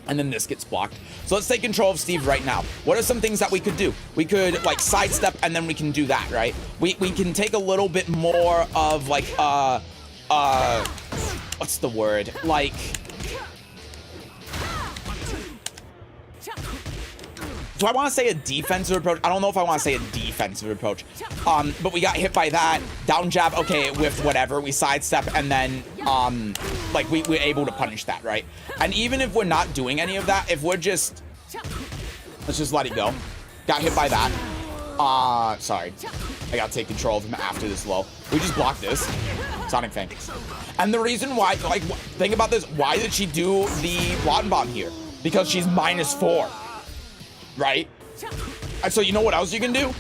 And then this gets blocked. So let's take control of Steve right now. What are some things that we could do? We could, like, sidestep, and then we can do that, right? We can take a little bit more of, like, what's the word? Like, do I want to say a defensive approach? I don't know if I want to say a defensive approach. But we got hit by that. Down jab, okay, it whiffed, whatever. We sidestep, and then, like, we're able to punish that, right? And even if we're not doing any of that, if we're just... Let's just let it go. Got hit by that. Sorry. I gotta take control of him after this low. We just blocked this. Sonic Fang. And the reason why, like, think about this. Why did she do the Blot Bomb here? Because she's -4. Right? And so you know what else you can do?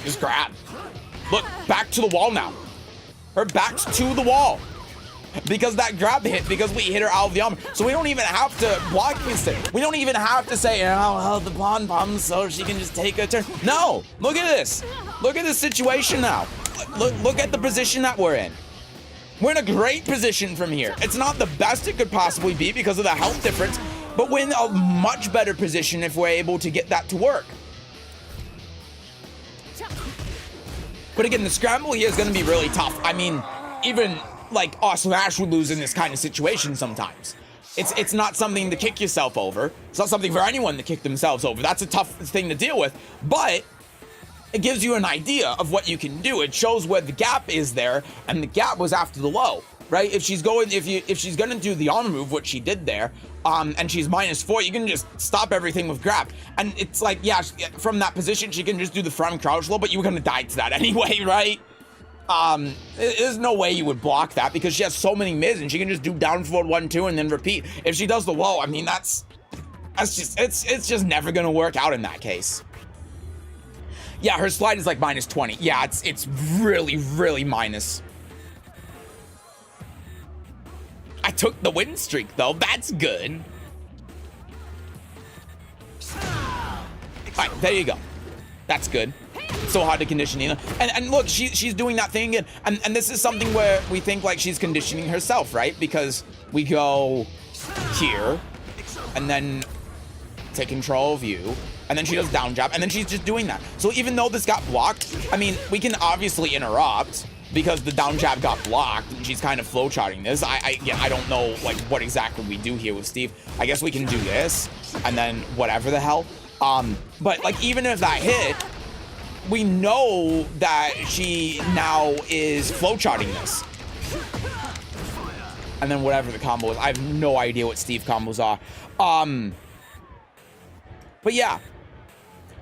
Just grab. Look, back to the wall now. Her back's to the wall. Because that grab hit, because we hit her out of the armor. So we don't even have to block against it. We don't even have to say, oh, well, the Blonde Bomb so she can just take a turn. No, look at this. Look at this situation now. Look at the position that we're in. We're in a great position from here. It's not the best it could possibly be because of the health difference, but we're in a much better position if we're able to get that to work. But again, the scramble here is going to be really tough. I mean, even like Smash would lose in this kind of situation sometimes. It's not something to kick yourself over. It's not something for anyone to kick themselves over. That's a tough thing to deal with, but it gives you an idea of what you can do. It shows where the gap is there, and the gap was after the low, right? If she's gonna do the armor move, what she did there, and she's -4, you can just stop everything with grab. And it's like, yeah, from that position, she can just do the front crouch low, but you were gonna die to that anyway, right? There's no way you would block that because she has so many mids and she can just do down forward 1-2 and then repeat. If she does the low, I mean, it's just never gonna work out in that case. Yeah, her slide is like -20. Yeah, it's really, really minus. I took the win streak though. That's good. All right, there you go. That's good. So hard to condition Nina. And look, she's doing that thing again. And this is something where we think like she's conditioning herself, right? Because we go here and then take control of you. And then she does down jab, and then she's just doing that. So even though this got blocked, I mean, we can obviously interrupt because the down jab got blocked, and she's kind of flowcharting this. I don't know like what exactly we do here with Steve. I guess we can do this, and then whatever the hell. But like even if that hit, we know that she now is flowcharting this. And then whatever the combo is, I have no idea what Steve combos are. But yeah.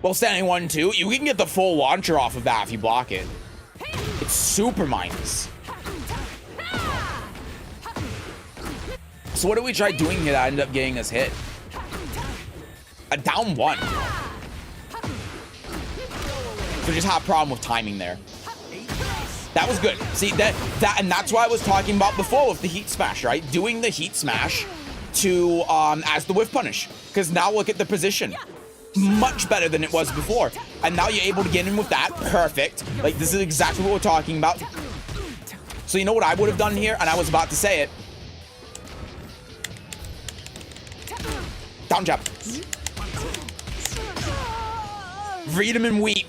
Well, standing 1-2, you can get the full launcher off of that if you block it. It's super minus. So what did we try doing here that ended up getting us hit? A down 1. So just had a problem with timing there. That was good. See, and that's what I was talking about before with the heat smash, right? Doing the heat smash to as the whiff punish. Because now look at the position. Much better than it was before. And now you're able to get in with that. Perfect. Like, this is exactly what we're talking about. So you know what I would have done here? And I was about to say it. Down jab. Read him and weep.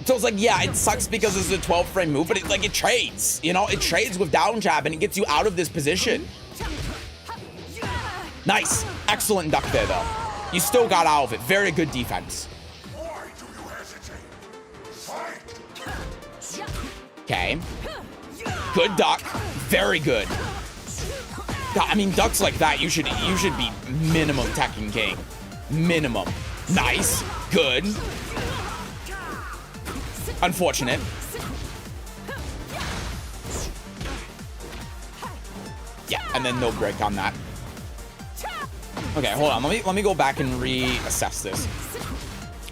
So it's like, yeah, it sucks because it's a 12-frame move, but it trades. You know, it trades with down jab and it gets you out of this position. Nice. Excellent duck there, though. You still got out of it. Very good defense. Why do you hesitate? Fight! Okay. Good duck. Very good. God, I mean, ducks like that, you should be minimum Tekken King. Minimum. Nice. Good. Unfortunate. Yeah, and then no break on that. Okay, hold on. Let me go back and reassess this.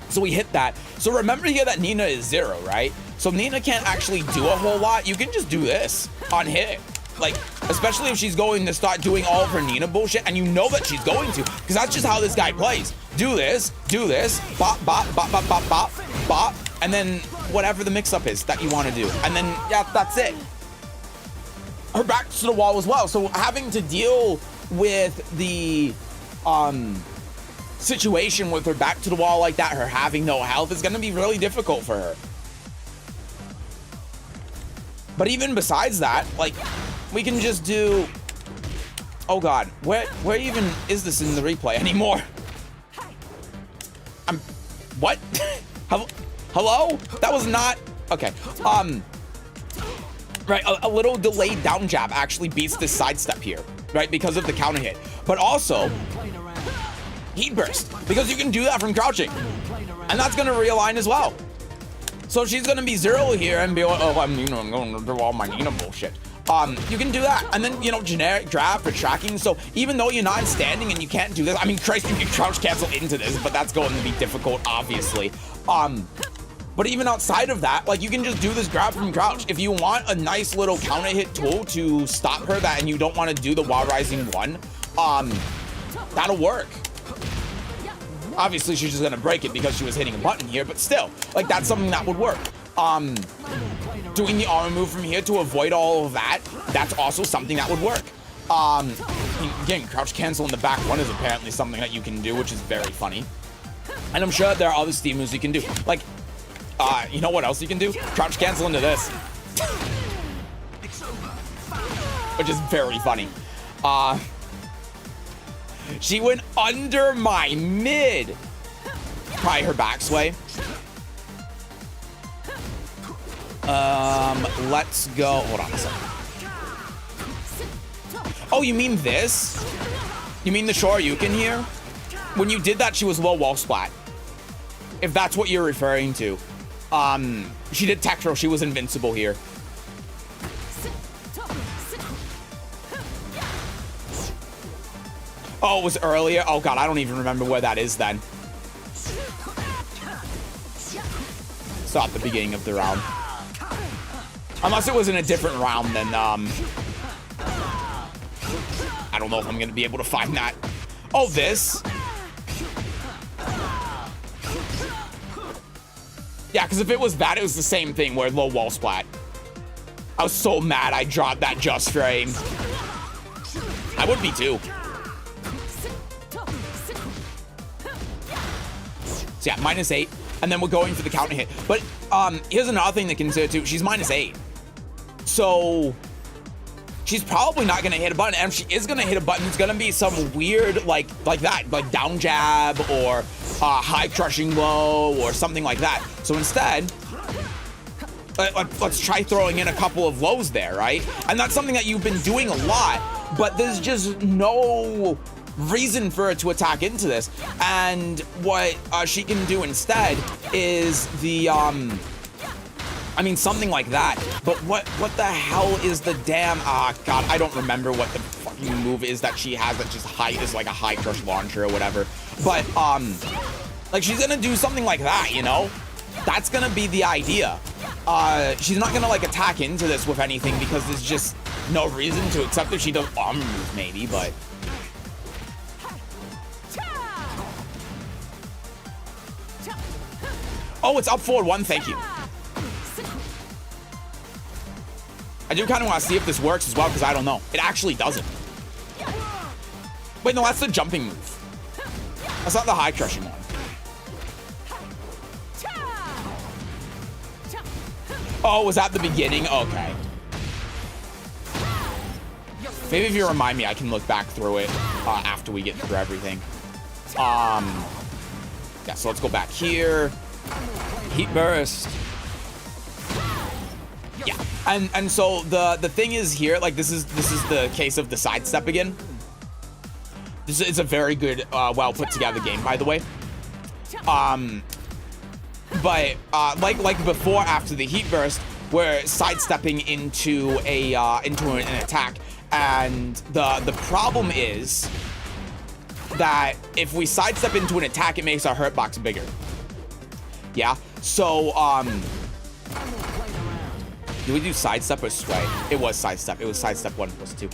So we hit that. So remember here that Nina is 0, right? So Nina can't actually do a whole lot. You can just do this on hit. Like, especially if she's going to start doing all of her Nina bullshit, and you know that she's going to, because that's just how this guy plays. Do this, bop, bop, bop, bop, bop, bop, bop, and then whatever the mix-up is that you want to do. And then, yeah, that's it. Her back to the wall as well. So having to deal with the situation with her back to the wall like that, her having no health, is going to be really difficult for her. But even besides that, like, we can just do... Oh god, where even is this in the replay anymore? What? Hello? That was not... Okay. Right, a little delayed down jab actually beats this sidestep here, right? Because of the counter hit. But also, heat burst, because you can do that from crouching. And that's gonna realign as well. So she's gonna be 0 here and be like, oh, I'm going to do all my Nina bullshit. You can do that, and then, generic grab for tracking. So even though you're not standing and you can't do this, I mean, Christ, you can crouch cancel into this, but that's going to be difficult, obviously. But even outside of that, like, you can just do this grab from crouch. If you want a nice little counter hit tool to stop her and you don't want to do the Wild Rising 1, that'll work. Obviously, she's just gonna break it because she was hitting a button here, but still, like, that's something that would work. Doing the armor move from here to avoid all of that, that's also something that would work. Again, crouch cancel in the back one is apparently something that you can do, which is very funny. And I'm sure there are other Steam moves you can do. Like, you know what else you can do? Crouch cancel into this. Which is very funny. She went under my mid. Probably her back sway. Let's go. Hold on a second. Oh, you mean this? You mean the Shoryuken here? When you did that, she was low wall splat. If that's what you're referring to. She did tech throw. She was invincible here. Oh, it was earlier? Oh, God, I don't even remember where that is then. So at the beginning of the round. Unless it was in a different round, then, I don't know if I'm going to be able to find that. Oh, this? Yeah, because if it was that, it was the same thing where low wall splat. I was so mad I dropped that just frame. I would be too. So yeah, -8, and then we're going for the counter hit. But here's another thing to consider too. She's -8, so she's probably not gonna hit a button. And if she is gonna hit a button, it's gonna be some weird like that, like down jab or high crushing low or something like that. So instead, let's try throwing in a couple of lows there, right? And that's something that you've been doing a lot, but there's just no reason for her to attack into this. And what she can do instead is the I mean, something like that. But what the hell is the damn God, I don't remember what the fucking move is that she has that just is like a high crush launcher or whatever. But like, she's gonna do something like that, you know? That's gonna be the idea. She's not gonna like attack into this with anything because there's just no reason to, except if she does armor moves maybe, but oh, it's up forward 1, thank you. I do kind of want to see if this works as well, because I don't know. It actually doesn't. Wait, no, that's the jumping move. That's not the high crushing one. Oh, was that the beginning? Okay. Maybe if you remind me, I can look back through it after we get through everything. Yeah, so let's go back here. Heat burst. Yeah, and so the thing is here, like, this is the case of the sidestep again. This is a very good, well put together game, by the way. But like before, after the heat burst, we're sidestepping into an attack, and the problem is that if we sidestep into an attack, it makes our hurt box bigger. Yeah, so do we do sidestep or sway? It was sidestep. It was sidestep 1 + 2.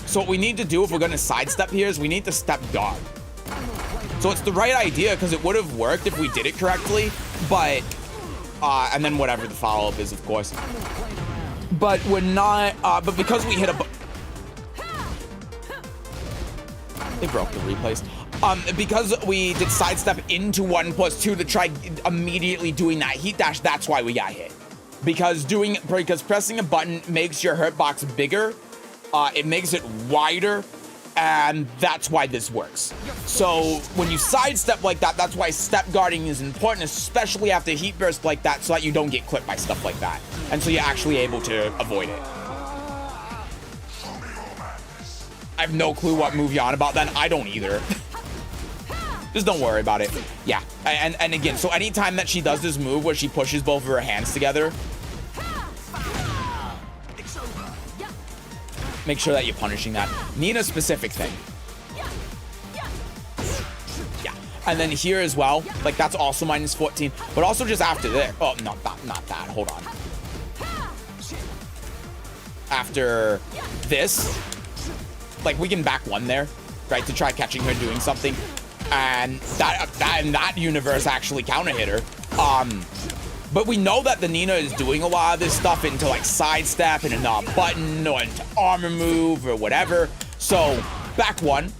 So what we need to do if we're going to sidestep here is we need to step guard. So it's the right idea because it would have worked if we did it correctly, but and then whatever the follow-up is, of course. But we're not. But because we hit a. They broke the replays. Because we did sidestep into 1 + 2 to try immediately doing that heat dash, that's why we got hit. Because pressing a button makes your hurt box bigger, it makes it wider, and that's why this works. So when you sidestep like that, that's why step guarding is important, especially after heat burst like that, so that you don't get clipped by stuff like that, and so you're actually able to avoid it. I have no clue what move you're on about then. I don't either. Just don't worry about it. Yeah, and again, so anytime that she does this move where she pushes both of her hands together, make sure that you're punishing that. Nina specific thing. Yeah, and then here as well, like that's also minus 14, but also just after there. Oh, no, not that. Hold on. After this, like we can back one there, right, to try catching her doing something. And that in that universe actually counter hit her. But we know that the Nina is doing a lot of this stuff into like sidestep and a button or into armor move or whatever. So back one,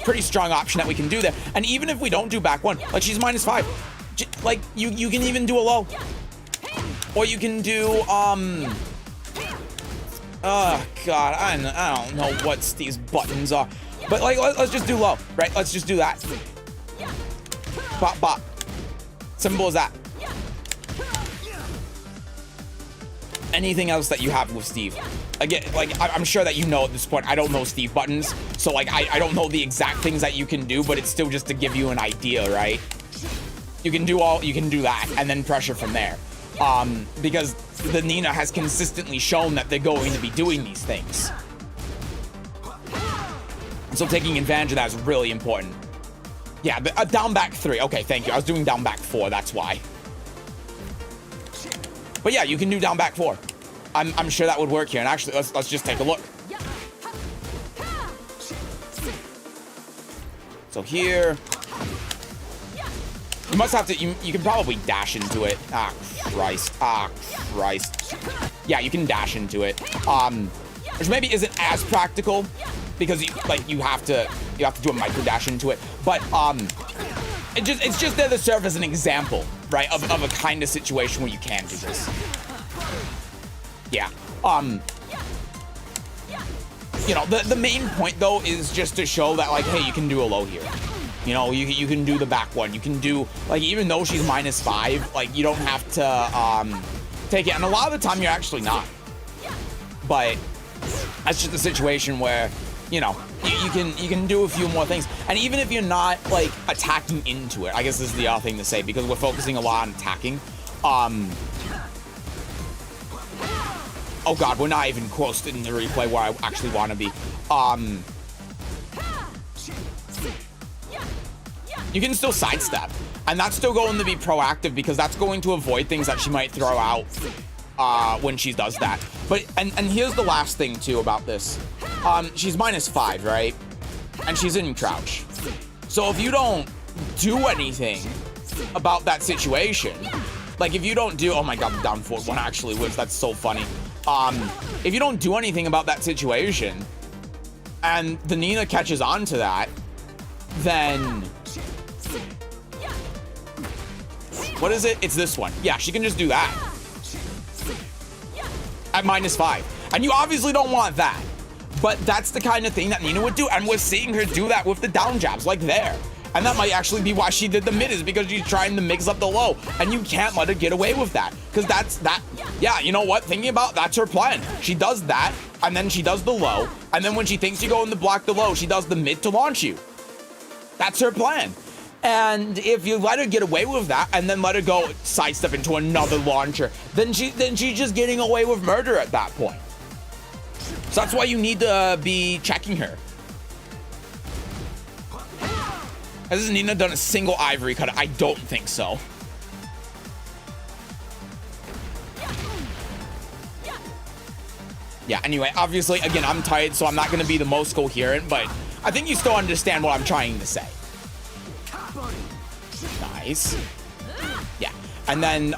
pretty strong option that we can do there. And even if we don't do back one, like she's minus 5, like you can even do a low, or you can do oh god, I don't know what these buttons are. But like, let's just do low, right? Let's just do that. Bop, bop. Simple as that. Anything else that you have with Steve? Again, like, I'm sure that you know at this point, I don't know Steve buttons. So like, I don't know the exact things that you can do, but it's still just to give you an idea, right? You can do that and then pressure from there. Because the Nina has consistently shown that they're going to be doing these things. So taking advantage of that is really important. Yeah, but down back 3. Okay, thank you. I was doing down back 4, that's why. But yeah, you can do down back 4. I'm sure that would work here. And actually, let's just take a look. So here, you must have to. You can probably dash into it. Ah, Christ. Ah, Christ. Yeah, you can dash into it. Which maybe isn't as practical, because you have to do a micro dash into it, but it's just there to serve as an example, right, of a kind of situation where you can do this. Yeah. You know, the main point though is just to show that, like, hey, you can do a low here. You know, you can do the back one. You can do, like, even though she's minus 5, like, you don't have to take it, and a lot of the time you're actually not. But that's just a situation where, you know, you can do a few more things. And even if you're not like attacking into it, I guess this is the other thing to say, because we're focusing a lot on attacking. Oh god, we're not even close in the replay where I actually want to be. You can still sidestep, and that's still going to be proactive, because that's going to avoid things that she might throw out when she does that. But and here's the last thing too about this. She's minus 5, right? And she's in crouch. So if you don't do anything about that situation, like if you don't do, oh my god, the down forward one actually lives. That's so funny. If you don't do anything about that situation, and the Nina catches on to that, then what is it? It's this one. Yeah, she can just do that at minus 5. And you obviously don't want that. But that's the kind of thing that Nina would do. And we're seeing her do that with the down jabs, like there. And that might actually be why she did the mid, is because she's trying to mix up the low. And you can't let her get away with that. Because yeah, you know what? Thinking about, that's her plan. She does that, and then she does the low. And then when she thinks you're going to block the low, she does the mid to launch you. That's her plan. And if you let her get away with that, and then let her go sidestep into another launcher, then she's just getting away with murder at that point. So that's why you need to be checking her. Has Nina done a single ivory cut? I don't think so. Yeah, anyway, obviously, again, I'm tired, so I'm not going to be the most coherent, but I think you still understand what I'm trying to say. Nice. Yeah, and then,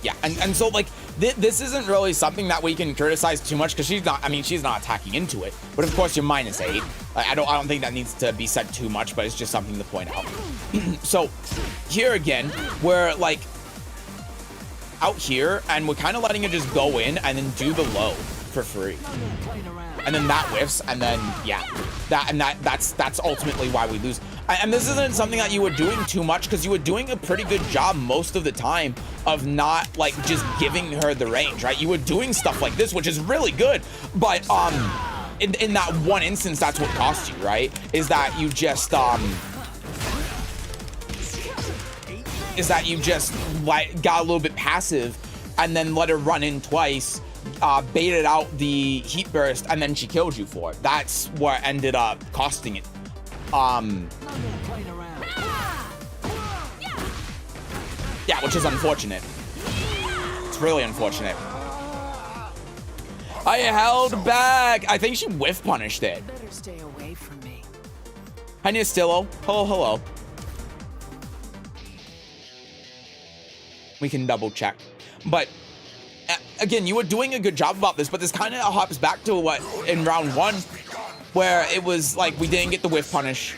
yeah, and so, like, this isn't really something that we can criticize too much, because she's not attacking into it. But of course, you're minus 8. I don't think that needs to be said too much, but it's just something to point out. So here again, we're like out here, and we're kind of letting her just go in and then do the low for free. And then that whiffs, and then yeah, that's ultimately why we lose. And this isn't something that you were doing too much, because you were doing a pretty good job most of the time of not like just giving her the range, right? You were doing stuff like this, which is really good, but in that one instance, that's what cost you, right? Is that you just got a little bit passive and then let her run in twice, baited out the heat burst, and then she killed you for it. That's what ended up costing it. Yeah, which is unfortunate. It's really unfortunate. I held back. I think she whiff punished it. Better stay away from me. Hi, Nistillo. Hello, hello. We can double check. But again, you were doing a good job about this, but this kind of hops back to what in round 1, where it was like we didn't get the whiff punish,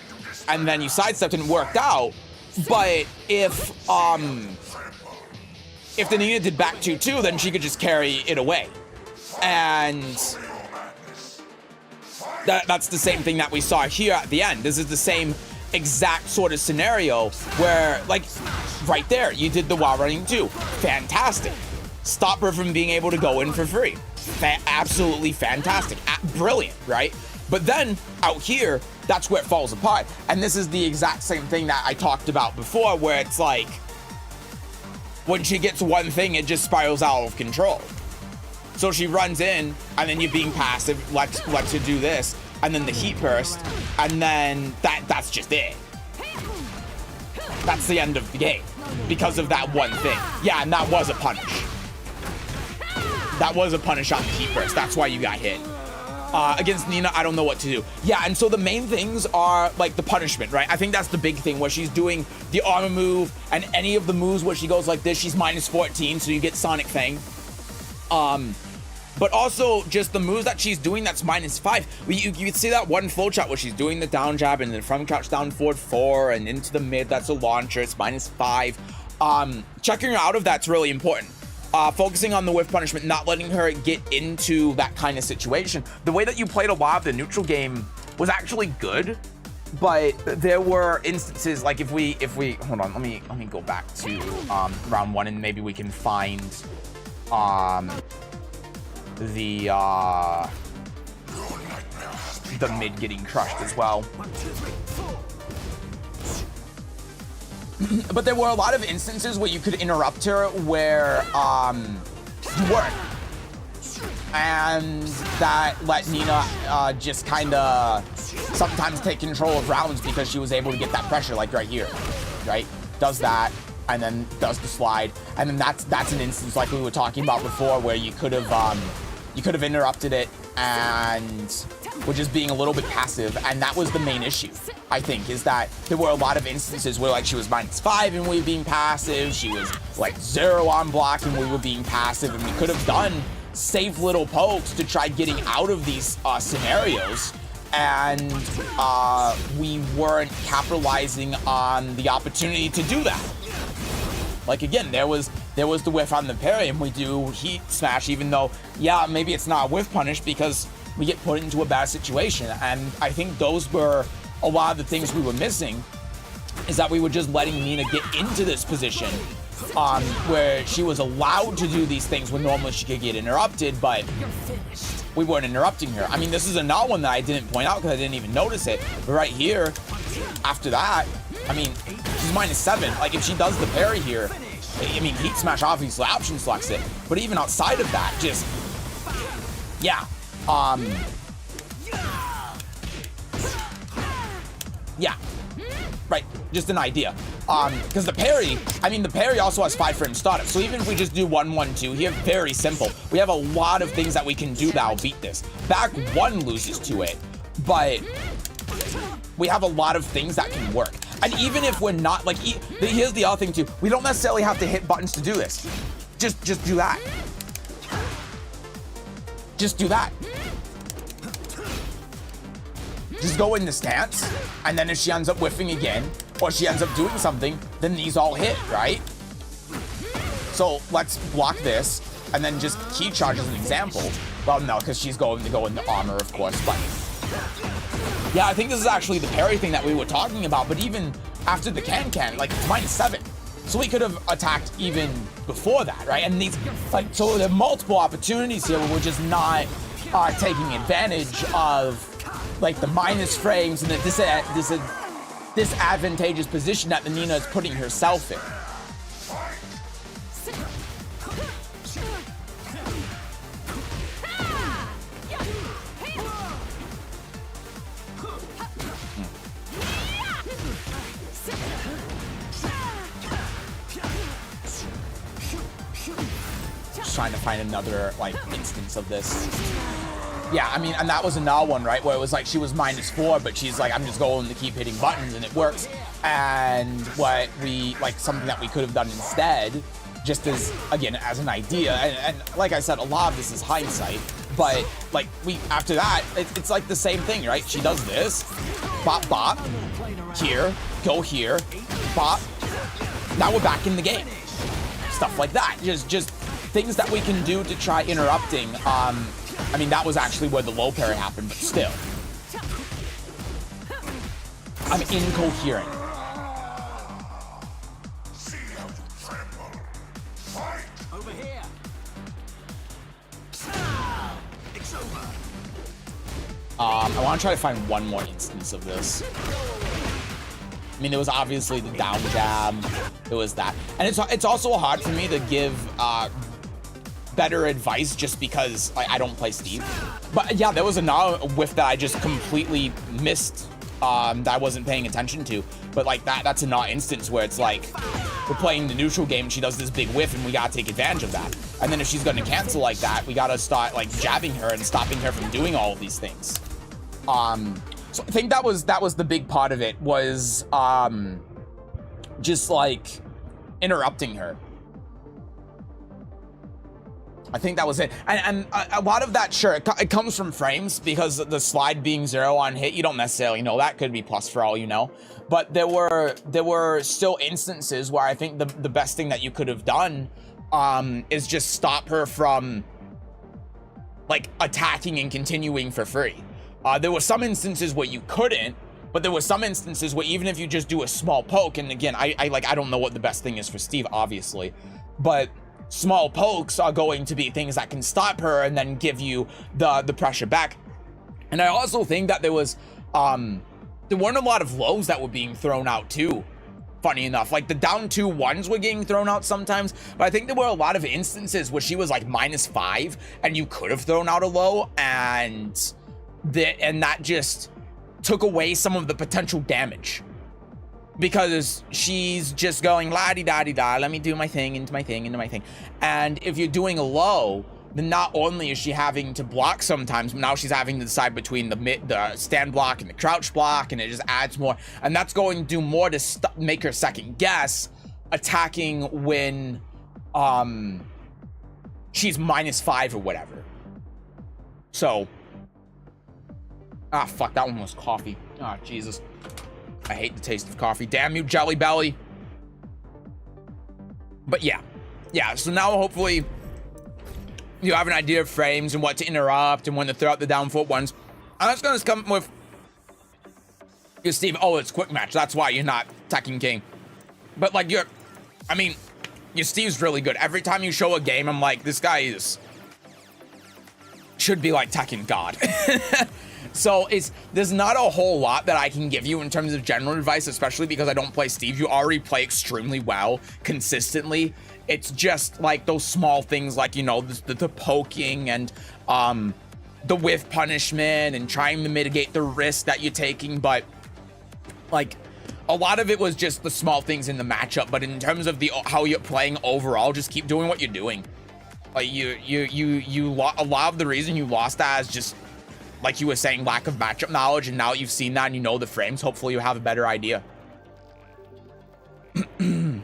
and then you sidestepped and it worked out. But if the Nina did back 2-2, then she could just carry it away. And that's the same thing that we saw here at the end. This is the same exact sort of scenario where, like, right there, you did the wall running 2. Fantastic. Stop her from being able to go in for free. Absolutely fantastic. Brilliant, right? But then out here, that's where it falls apart. And this is the exact same thing that I talked about before, where it's like, when she gets one thing, it just spirals out of control. So she runs in, and then you're being passive, lets her do this, and then the heat burst, and then that's just it. That's the end of the game, because of that one thing. Yeah, and that was a punish. That was a punish on the heat burst. That's why you got hit. Against Nina, I don't know what to do. Yeah, and so the main things are like the punishment, right? I think that's the big thing, where she's doing the armor move, and any of the moves where she goes like this, she's minus 14, so you get Sonic Fang. But also just the moves that she's doing that's minus 5. You can see that one full shot where she's doing the down jab and then front crouch down forward 4 and into the mid, that's a launcher, it's minus 5. Checking her out of that's really important. Focusing on the whiff punishment, not letting her get into that kind of situation. The way that you played a lot of the neutral game was actually good, but there were instances like if we hold on, let me go back to round 1 and maybe we can find the mid getting crushed as well. But there were a lot of instances where you could interrupt her where you weren't. And that let Nina just kind of sometimes take control of rounds because she was able to get that pressure, like right here, right? Does that, and then does the slide. And then that's an instance like we were talking about before where you could have interrupted it and were just being a little bit passive, and that was the main issue, I think, is that there were a lot of instances where like she was minus 5 and we were being passive, she was like 0 on block and we were being passive, and we could have done safe little pokes to try getting out of these scenarios, and we weren't capitalizing on the opportunity to do that. Like again, there was the whiff on the parry, and we do heat smash, even though, yeah, maybe it's not a whiff punish because we get put into a bad situation. And I think those were a lot of the things we were missing, is that we were just letting Nina get into this position where she was allowed to do these things when normally she could get interrupted, but we weren't interrupting her. I mean, this is another one that I didn't point out because I didn't even notice it. But right here, after that, I mean, she's minus 7. Like, if she does the parry here, I mean, heat smash obviously option selects it. But even outside of that, just, yeah. Yeah. Right, just an idea. Because the parry, I mean, the parry also has 5 frame startup. So even if we just do 1-1-2 here, very simple. We have a lot of things that we can do that'll beat this. Back 1 loses to it, but we have a lot of things that can work. And even if we're not, like, here's the other thing too. We don't necessarily have to hit buttons to do this. Just do that. Just do that. Just go in the stance, and then if she ends up whiffing again, or she ends up doing something, then these all hit, right? So let's block this, and then just key charge as an example. Well, no, because she's going to go into armor, of course, but yeah, I think this is actually the parry thing that we were talking about, but even after the can, like, it's minus 7. So we could have attacked even before that, right? And these, like, so there are multiple opportunities here where we're just not taking advantage of like the minus frames and the disadvantageous position that the Nina is putting herself in. Trying to find another like instance of this. Yeah, I mean, and that was another one, right, where it was like she was -4, but she's like, I'm just going to keep hitting buttons and it works. And what we like, something that we could have done instead, just as again as an idea, and like I said, a lot of this is hindsight, but like we after that it's like the same thing, right? She does this, bop bop, here, go here, bop. Now we're back in the game. Stuff like that, just things that we can do to try interrupting. I mean, that was actually where the low parry happened, but still. I'm incoherent. See how you tremble. Fight! Over here. It's over. I want to try to find one more instance of this. I mean, there was obviously the down jab. There was that. And it's also hard for me to give better advice just because I don't play Steve. But yeah, there was another whiff that I just completely missed that I wasn't paying attention to. But like that's another instance where it's like we're playing the neutral game and she does this big whiff and we gotta take advantage of that. And then if she's gonna cancel like that, we gotta start like jabbing her and stopping her from doing all of these things. So I think that was the big part of it was just like interrupting her. I think that was it. And a lot of that, sure, it comes from frames because the slide being 0 on hit, you don't necessarily know that. Could be plus for all you know. But there were still instances where I think the best thing that you could have done is just stop her from like attacking and continuing for free. There were some instances where you couldn't, but there were some instances where even if you just do a small poke, and again, I don't know what the best thing is for Steve, obviously, but small pokes are going to be things that can stop her and then give you the pressure back. And I also think that there weren't a lot of lows that were being thrown out too. Funny enough, like the down 2-1s were getting thrown out sometimes, but I think there were a lot of instances where she was like -5 and you could have thrown out a low and that just took away some of the potential damage because she's just going la-di-da-di-da, let me do my thing, into my thing, into my thing. And if you're doing a low, then not only is she having to block sometimes, but now she's having to decide between the stand block and the crouch block, and it just adds more. And that's going to do more to make her second guess attacking when she's -5 or whatever. So, fuck, that one was coffee. Oh, Jesus. I hate the taste of coffee. Damn you, Jelly Belly. But yeah, so now hopefully you have an idea of frames and what to interrupt and when to throw out the down foot ones. I'm just gonna come with your Steve. Oh, it's quick match. That's why you're not Tekken King. But like your Steve's really good. Every time you show a game, I'm like, this guy should be like Tekken God. So there's not a whole lot that I can give you in terms of general advice, especially because I don't play Steve. You already play extremely well, consistently. It's just like those small things like, you know, the poking and the whiff punishment and trying to mitigate the risk that you're taking. But like a lot of it was just the small things in the matchup. But in terms of how you're playing overall, just keep doing what you're doing. Like a lot of the reason you lost that is just, like you were saying, lack of matchup knowledge, and now that you've seen that and you know the frames, hopefully you have a better idea. I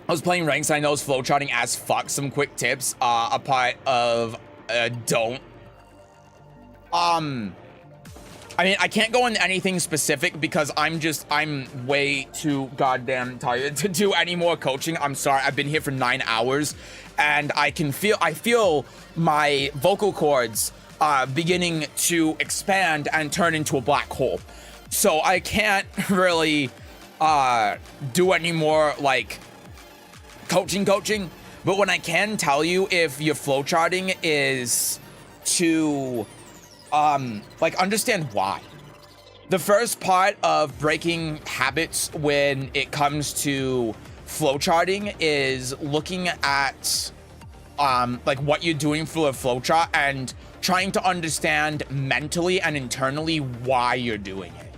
was playing ranks, and I know it's flowcharting as fuck. Some quick tips, a part of don't. I mean, I can't go into anything specific because I'm way too goddamn tired to do any more coaching. I'm sorry, I've been here for 9 hours, and I feel my vocal cords beginning to expand and turn into a black hole. So I can't really do any more like coaching. But what I can tell you, if your flowcharting is to like understand why. The first part of breaking habits when it comes to flowcharting is looking at like what you're doing for a flowchart and trying to understand mentally and internally why you're doing it.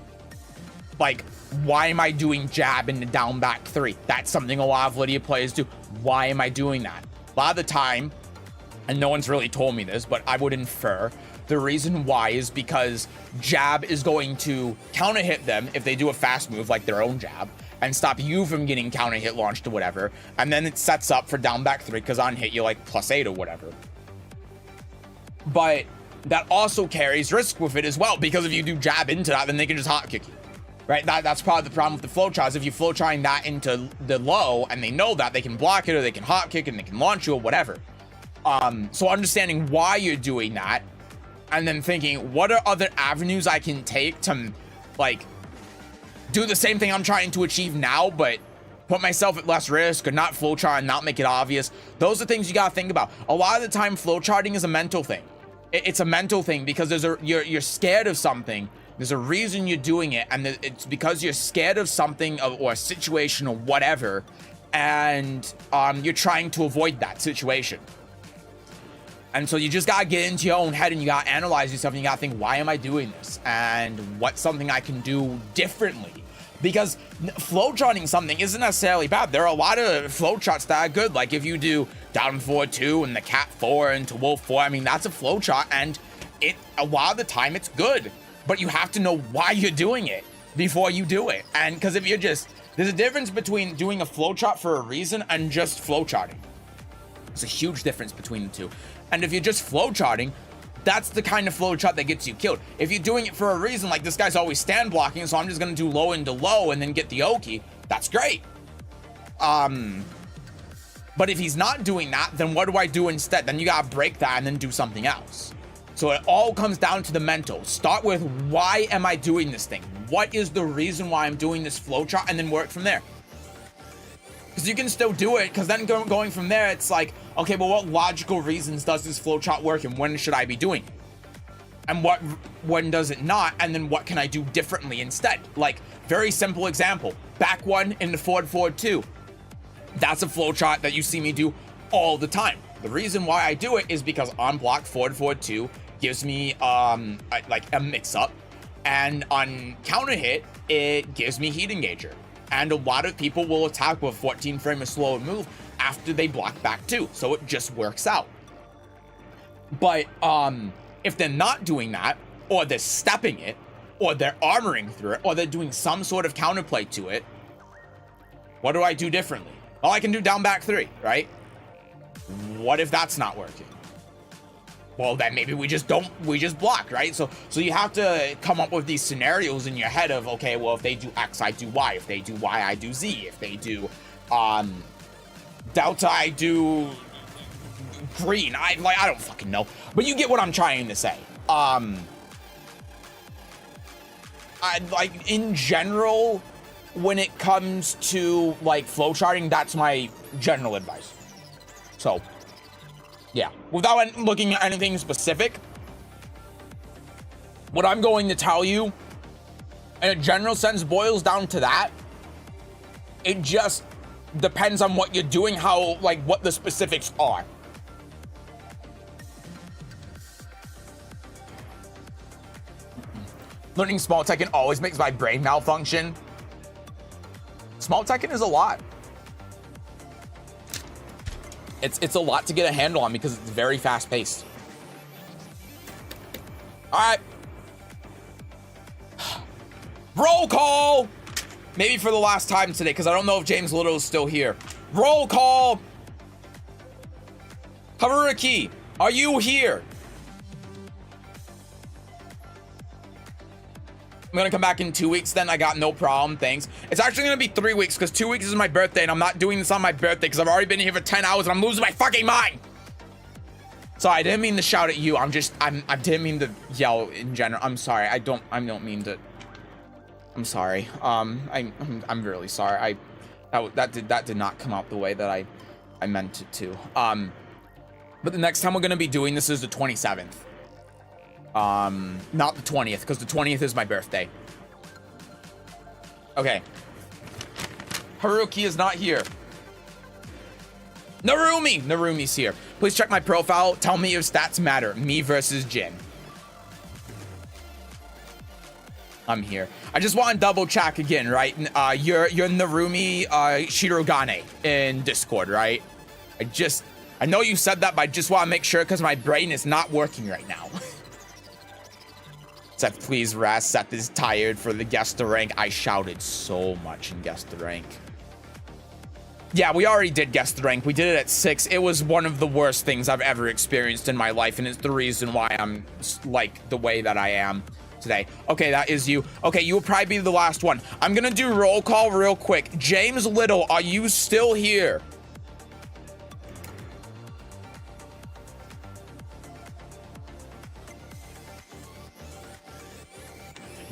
Like, why am I doing jab into down back 3? That's something a lot of Lydia players do. Why am I doing that? A lot of the time, and no one's really told me this, but I would infer the reason why is because jab is going to counter hit them if they do a fast move like their own jab and stop you from getting counter hit launched or whatever. And then it sets up for down back 3 because on hit you're like +8 or whatever. But that also carries risk with it as well, because if you do jab into that, then they can just hot kick you. Right? That's part of the problem with the flowcharts. If you flowcharting that into the low and they know that, they can block it or they can hot kick and they can launch you or whatever. So understanding why you're doing that and then thinking, what are other avenues I can take to like do the same thing I'm trying to achieve now, but put myself at less risk or not flowchart and not make it obvious. Those are things you gotta think about. A lot of the time, flowcharting is a mental thing. It's a mental thing because you're scared of something. There's a reason you're doing it, and it's because you're scared of something or a situation or whatever, and you're trying to avoid that situation. And so you just gotta get into your own head and you gotta analyze yourself and you gotta think, why am I doing this? And what's something I can do differently? Because flowcharting something isn't necessarily bad. There are a lot of flowcharts that are good. Like if you do down 4-2 and the cat 4 into wolf 4, I mean, that's a flowchart, and a lot of the time it's good. But you have to know why you're doing it before you do it. And because if you're just, there's a difference between doing a flowchart for a reason and just flowcharting. There's a huge difference between the two. And if you're just flowcharting, that's the kind of flowchart that gets you killed. If you're doing it for a reason, like this guy's always stand blocking, so I'm just gonna do low into low and then get the Oki, that's great. But if he's not doing that, then what do I do instead? Then you gotta break that and then do something else. So it all comes down to the mental. Start with, why am I doing this thing? What is the reason why I'm doing this flowchart? And then work from there. Because you can still do it, because then going from there, it's like, okay, but what logical reasons does this flowchart work and when should I be doing it? And when does it not? And then what can I do differently instead? Like, very simple example. Back 1 into forward 2. That's a flowchart that you see me do all the time. The reason why I do it is because on block forward 2 gives me like a mix-up, and on counter hit, it gives me heat engager. And a lot of people will attack with 14 frame of slow move after they block back 2, so it just works out. But if they're not doing that, or they're stepping it, or they're armoring through it, or they're doing some sort of counterplay to it, what do I do differently? Well, I can do down back 3, right? What if that's not working? Well, then maybe we just block, right? So you have to come up with these scenarios in your head of, okay, well, if they do X, I do Y. If they do Y, I do Z. If they do Delta, I do green. I don't fucking know. But you get what I'm trying to say. In general, when it comes to like flowcharting, that's my general advice. So, yeah, without looking at anything specific, what I'm going to tell you, in a general sense, boils down to that. It just depends on what you're doing, how, like, what the specifics are. Learning small Tekken always makes my brain malfunction. Small Tekken is a lot. It's a lot to get a handle on because it's very fast paced. All right. Roll call. Maybe for the last time today, because I don't know if James Little is still here. Roll call. Haruki, are you here? I'm gonna come back in 2 weeks then. I got no problem, thanks. It's actually gonna be 3 weeks because 2 weeks is my birthday and I'm not doing this on my birthday because I've already been here for 10 hours and I'm losing my fucking mind. Sorry, I didn't mean to shout at you. I didn't mean to yell in general. I'm sorry. I don't mean to. I'm sorry. I'm really sorry. That did not come out the way that I meant it to. But the next time we're gonna be doing this is the 27th. Not the 20th, because the 20th is my birthday. Okay. Haruki is not here. Narumi's here. Please check my profile. Tell me if stats matter. Me versus Jin. I'm here. I just want to double check again, right? You're Narumi Shirogane in Discord, right? I know you said that, but I just want to make sure because my brain is not working right now. Seth, please rest. Seth is tired for the guest to rank. I shouted so much in guest to rank. Yeah, we already did guest rank. We did it at 6. It was one of the worst things I've ever experienced in my life, and it's the reason why I'm like the way that I am today. Okay, that is you. Okay, you will probably be the last one. I'm gonna do roll call real quick. James Little, are you still here?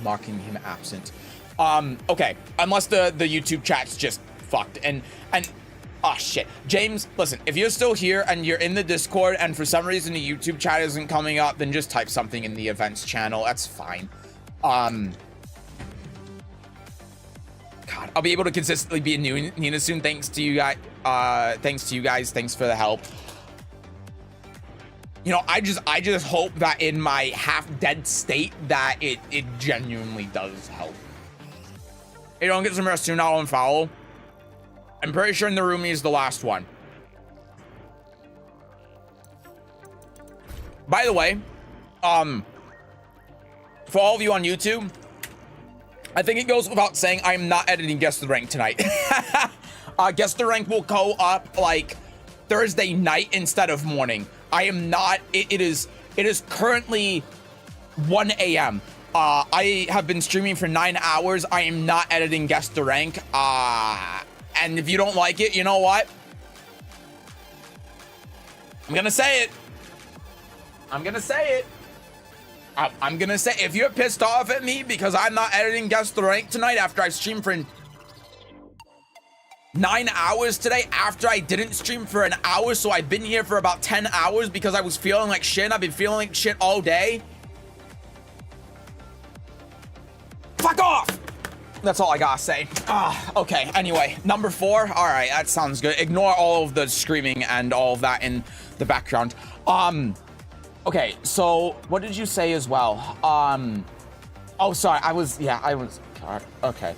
Marking him absent. Okay, unless the YouTube chat's just fucked and oh shit. James, listen, if you're still here and you're in the Discord and for some reason the YouTube chat isn't coming up, then just type something in the events channel. That's fine. God, I'll be able to consistently be a new Nina soon. Thanks to you guys. Thanks for the help. You know, I just hope that in my half-dead state that it genuinely does help. Hey, don't get some rest soon. I'll unfollow. I'm pretty sure Narumi is the last one. By the way, for all of you on YouTube, I think it goes without saying I'm not editing Guess the Rank tonight. Guess the Rank will go up like Thursday night instead of morning. I am not. It is currently 1 a.m. I have been streaming for 9 hours. I am not editing Guess the Rank. And if you don't like it, you know what? I'm gonna say it. I'm gonna say if you're pissed off at me because I'm not editing Guess the Rank tonight after I streamed for 9 hours today, after I didn't stream for an hour, so I've been here for about 10 hours because I was feeling like shit. I've been feeling like shit all day. Fuck off! That's all I gotta say. Okay, anyway, number 4. All right, that sounds good. Ignore all of the screaming and all of that in the background. Okay, so what did you say as well? Oh, sorry, okay.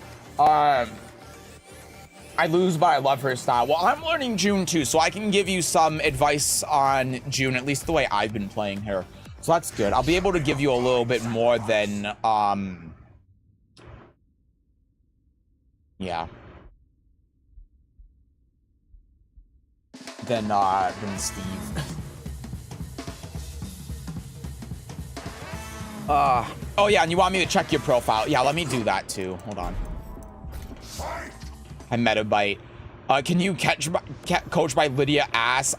I lose, but I love her style. Well, I'm learning June too, so I can give you some advice on June, at least the way I've been playing her. So that's good. I'll be able to give you a little bit more than, yeah. Than Steve. Oh yeah, and you want me to check your profile? Yeah, let me do that too. Hold on. I Metabite. Can you coach by Lydia ass?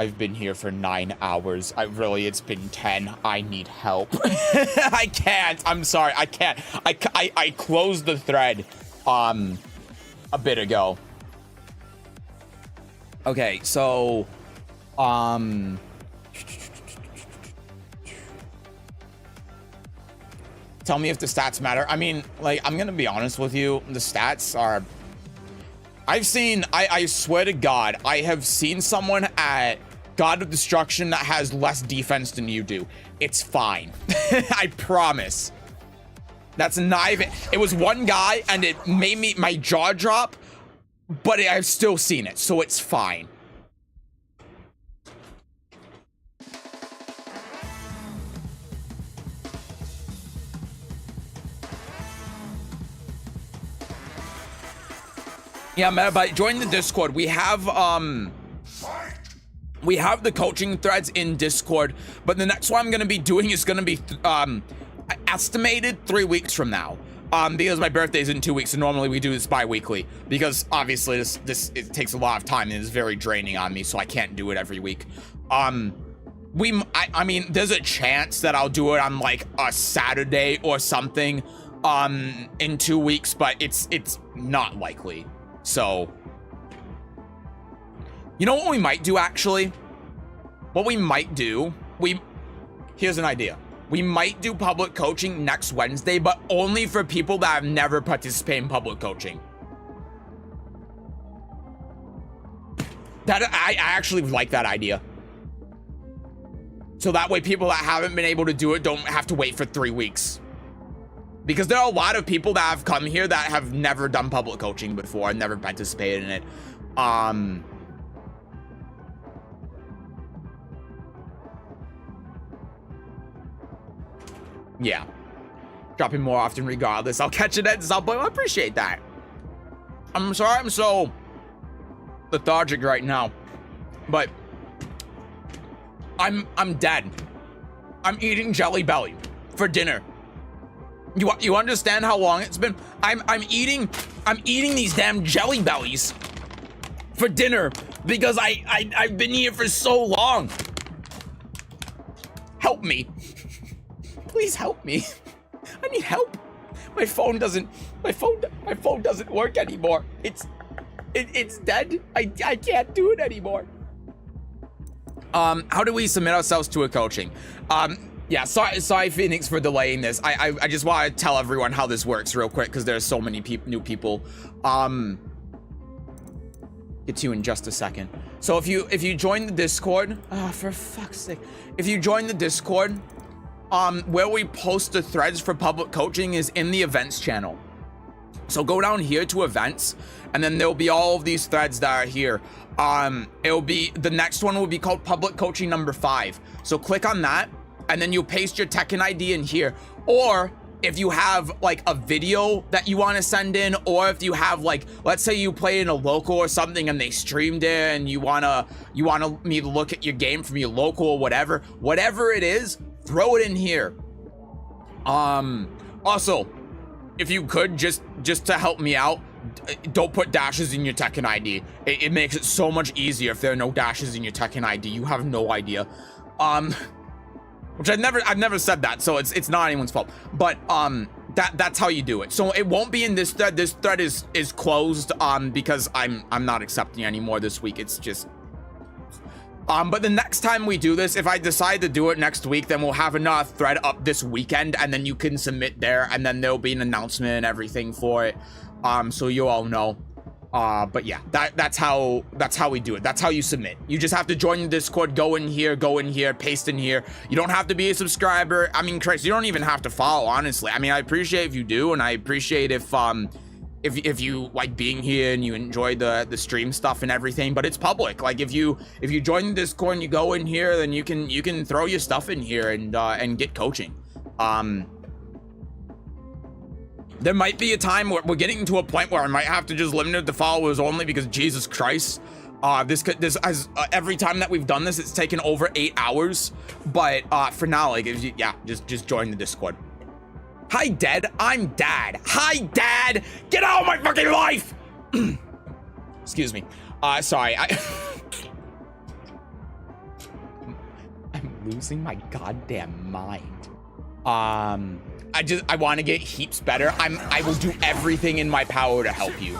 I've been here for 9 hours. It's been 10. I need help. I can't. I'm sorry. I can't. I closed the thread a bit ago. Okay, so tell me if the stats matter. I mean, like, I'm gonna be honest with you. The stats are... I swear to God, I have seen someone at God of Destruction that has less defense than you do. It's fine. I promise. That's not even... It was one guy, and it made my jaw drop, but I've still seen it, so it's fine. Yeah, Metabite, join the Discord. We have the coaching threads in Discord, but the next one I'm gonna be doing is gonna be estimated 3 weeks from now. Because my birthday is in 2 weeks, and normally we do this bi-weekly. Because obviously it takes a lot of time and it's very draining on me, so I can't do it every week. I mean, there's a chance that I'll do it on like a Saturday or something in 2 weeks, but it's not likely. So, you know what we might do, actually? what we might do, here's an idea. We might do public coaching next Wednesday, but only for people that have never participated in public coaching. That I actually like that idea. So that way people that haven't been able to do it don't have to wait for 3 weeks. Because there are a lot of people that have come here that have never done public coaching before and never participated in it. Yeah. Dropping more often regardless. I'll catch it at some point. I appreciate that. I'm sorry I'm so lethargic right now. But I'm dead. I'm eating Jelly Belly for dinner. You understand how long it's been? I'm eating these damn Jelly Bellies for dinner because I've been here for so long. Help me. Please help me. I need help. My phone doesn't work anymore. It's dead. I can't do it anymore. How do we submit ourselves to a coaching? Yeah, sorry Phoenix for delaying this. I just want to tell everyone how this works real quick because there's so many new people. Get to you in just a second. So if you join the Discord, for fuck's sake, if you join the Discord, where we post the threads for public coaching is in the events channel. So go down here to events, and then there'll be all of these threads that are here. It'll be, the next one will be called public coaching number 5. So click on that, and then you'll paste your Tekken ID in here. Or if you have like a video that you want to send in, or if you have like, let's say you play in a local or something and they streamed it and you wanna me to look at your game from your local or whatever it is, throw it in here. Also, if you could just to help me out, don't put dashes in your Tekken ID. It makes it so much easier if there are no dashes in your Tekken ID. You have no idea. Which I've never said that, so it's not anyone's fault. But that's how you do it. So it won't be in this thread. This thread is closed because I'm not accepting anymore this week. It's just but the next time we do this, if I decide to do it next week, then we'll have another thread up this weekend, and then you can submit there, and then there'll be an announcement and everything for it. So you all know. But yeah, that's how we do it. That's how you submit. You just have to join the Discord, go in here, paste in here. You don't have to be a subscriber. I mean, Chris, you don't even have to follow, honestly. I mean, I appreciate if you do, and I appreciate if you like being here and you enjoy the stream stuff and everything, but it's public. Like if you join the Discord and you go in here, then you can throw your stuff in here and get coaching. There might be a time where we're getting to a point where I might have to just limit it to followers only because Jesus Christ, this every time that we've done this, it's taken over 8 hours. But for now, like, just join the Discord. Hi, Dad. I'm Dad. Hi, Dad. Get out of my fucking life. Excuse me. Sorry. I'm losing my goddamn mind. I want to get heaps better. I will do everything in my power to help you.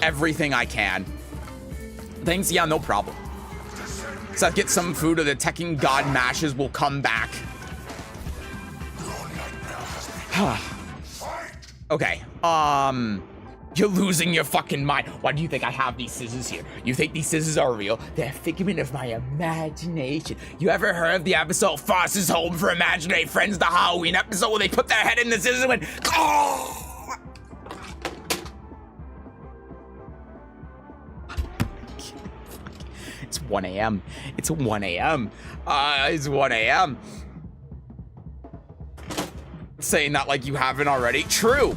Everything I can. Thanks. Yeah, no problem. So get some food or the Tekken God mashes will come back. Okay. You're losing your fucking mind. Why do you think I have these scissors here? You think these scissors are real? They're a figment of my imagination. You ever heard of the episode Foster's Home for Imaginary Friends, the Halloween episode where they put their head in the scissors and went, oh! It's 1 a.m. It's 1 a.m. It's 1 a.m. Saying that like you haven't already. True.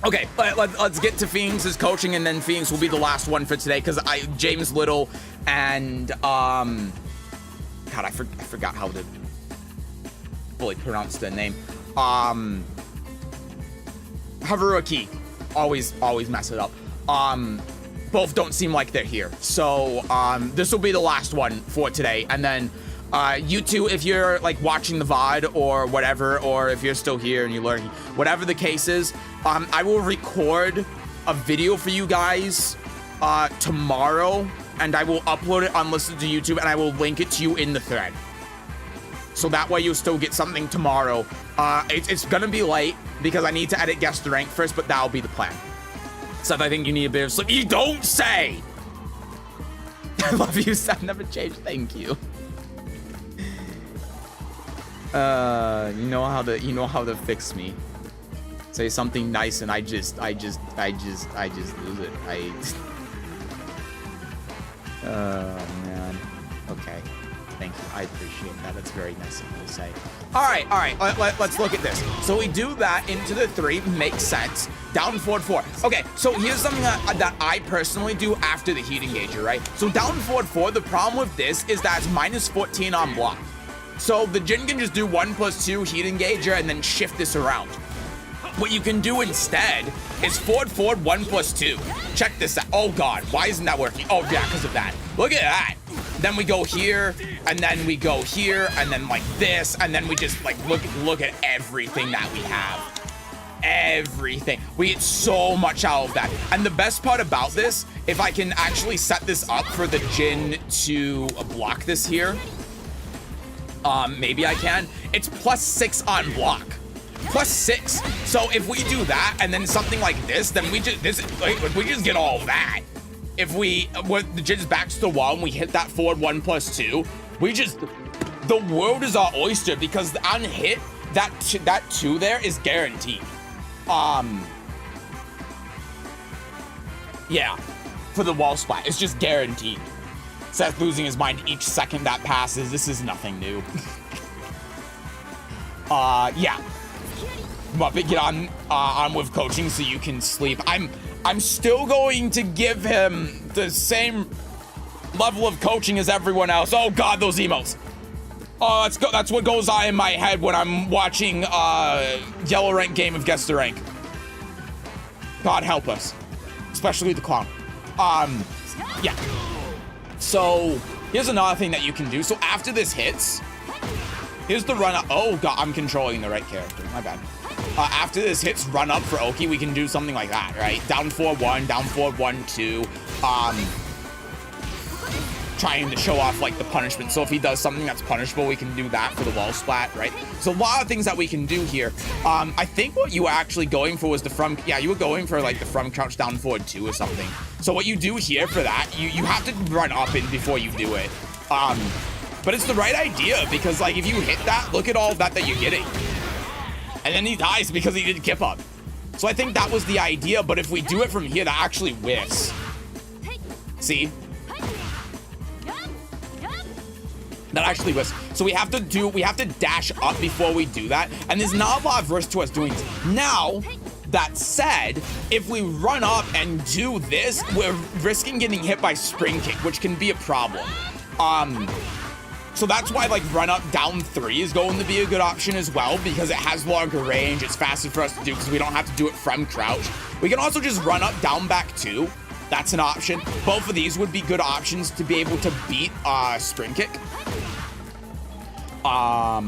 Okay, let's get to Phoenix's coaching, and then Phoenix will be the last one for today because James Little and God, I forgot how to fully pronounce the name. Haruaki, always mess it up. Both don't seem like they're here, so this will be the last one for today, and then you two, if you're like watching the VOD or whatever, or if you're still here and you're learning, whatever the case is, I will record a video for you guys tomorrow and I will upload it unlisted to YouTube, and I will link it to you in the thread. So that way you'll still get something tomorrow. It's gonna be late because I need to edit Guess the Rank first, but that'll be the plan. Seth, I think you need a bit of sleep. You don't say! I love you, Seth. Never changed. Thank you. You know how to fix me. Say something nice and I just lose it. Oh man. Okay. Thank you. I appreciate that. That's very nice of you to say. All right. Let's look at this. So we do that into the 3. Makes sense. Down forward 4. Okay, so here's something that I personally do after the heat engager, right? So down forward 4, the problem with this is that it's minus 14 on block. So the Jin can just do 1+2 heat engager and then shift this around. What you can do instead is forward 1+2. Check this out. Oh God, why isn't that working? Oh yeah, because of that. Look at that. Then we go here, and then we go here, and then like this, and then we just like look at everything that we have. Everything. We get so much out of that. And the best part about this, if I can actually set this up for the Jin to block this here, maybe I can. It's +6 on block. +6. So if we do that and then something like this, then we just we just get all of that. If the Jin's back to the wall and we hit that forward 1+2, the world is our oyster because on hit that 2 there is guaranteed. Yeah, for the wall splat, it's just guaranteed. Seth losing his mind each second that passes. This is nothing new. Yeah. Muppet, get on with coaching so you can sleep. I'm still going to give him the same level of coaching as everyone else. Oh God, those emotes. Oh, that's what goes on in my head when I'm watching yellow rank game of Guess the Rank. God help us, especially the clown. Yeah. So here's another thing that you can do. So after this hits, here's the run up. Oh God, I'm controlling the right character. My bad. After this hits run up for Oki, we can do something like that, right? Down 4-1, down forward 1-2. Trying to show off like the punishment. So if he does something that's punishable, we can do that for the wall splat, right? So a lot of things that we can do here. I think what you were actually going for was you were going for like the from crouch down forward 2 or something. So what you do here for that, you have to run up in before you do it. But it's the right idea because like if you hit that, look at all of that you're getting. And then he dies because he didn't kip up. So I think that was the idea, but if we do it from here, that actually whiffs. See? That actually whiffs. So we have to dash up before we do that. And there's not a lot of risk to us doing this. Now, that said, if we run up and do this, we're risking getting hit by spring kick, which can be a problem. So that's why like run up down 3 is going to be a good option as well because it has longer range. It's faster for us to do because we don't have to do it from crouch. We can also just run up down back 2. That's an option. Both of these would be good options to be able to beat spring kick. But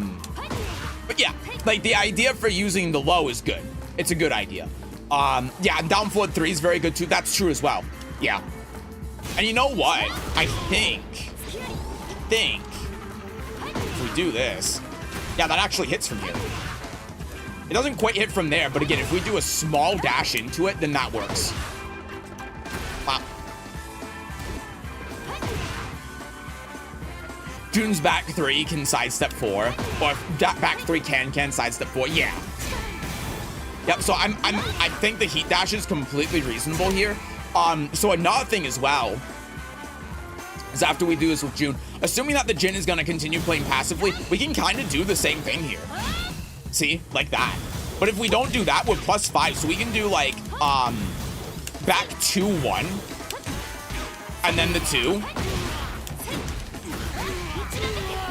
yeah, like the idea for using the low is good. It's a good idea. Yeah, down forward 3 is very good too. That's true as well. Yeah. And you know what? I think if we do this, yeah, that actually hits from here. It doesn't quite hit from there, but again, if we do a small dash into it, then that works. Wow. Jun's back 3 can sidestep 4, or back 3 can sidestep 4. Yeah. Yep. So I think the heat dash is completely reasonable here. So another thing as well is after we do this with Jun, assuming that the Jin is going to continue playing passively, we can kind of do the same thing here. See? Like that. But if we don't do that, we're +5. So we can do like, back 2-1. And then the 2.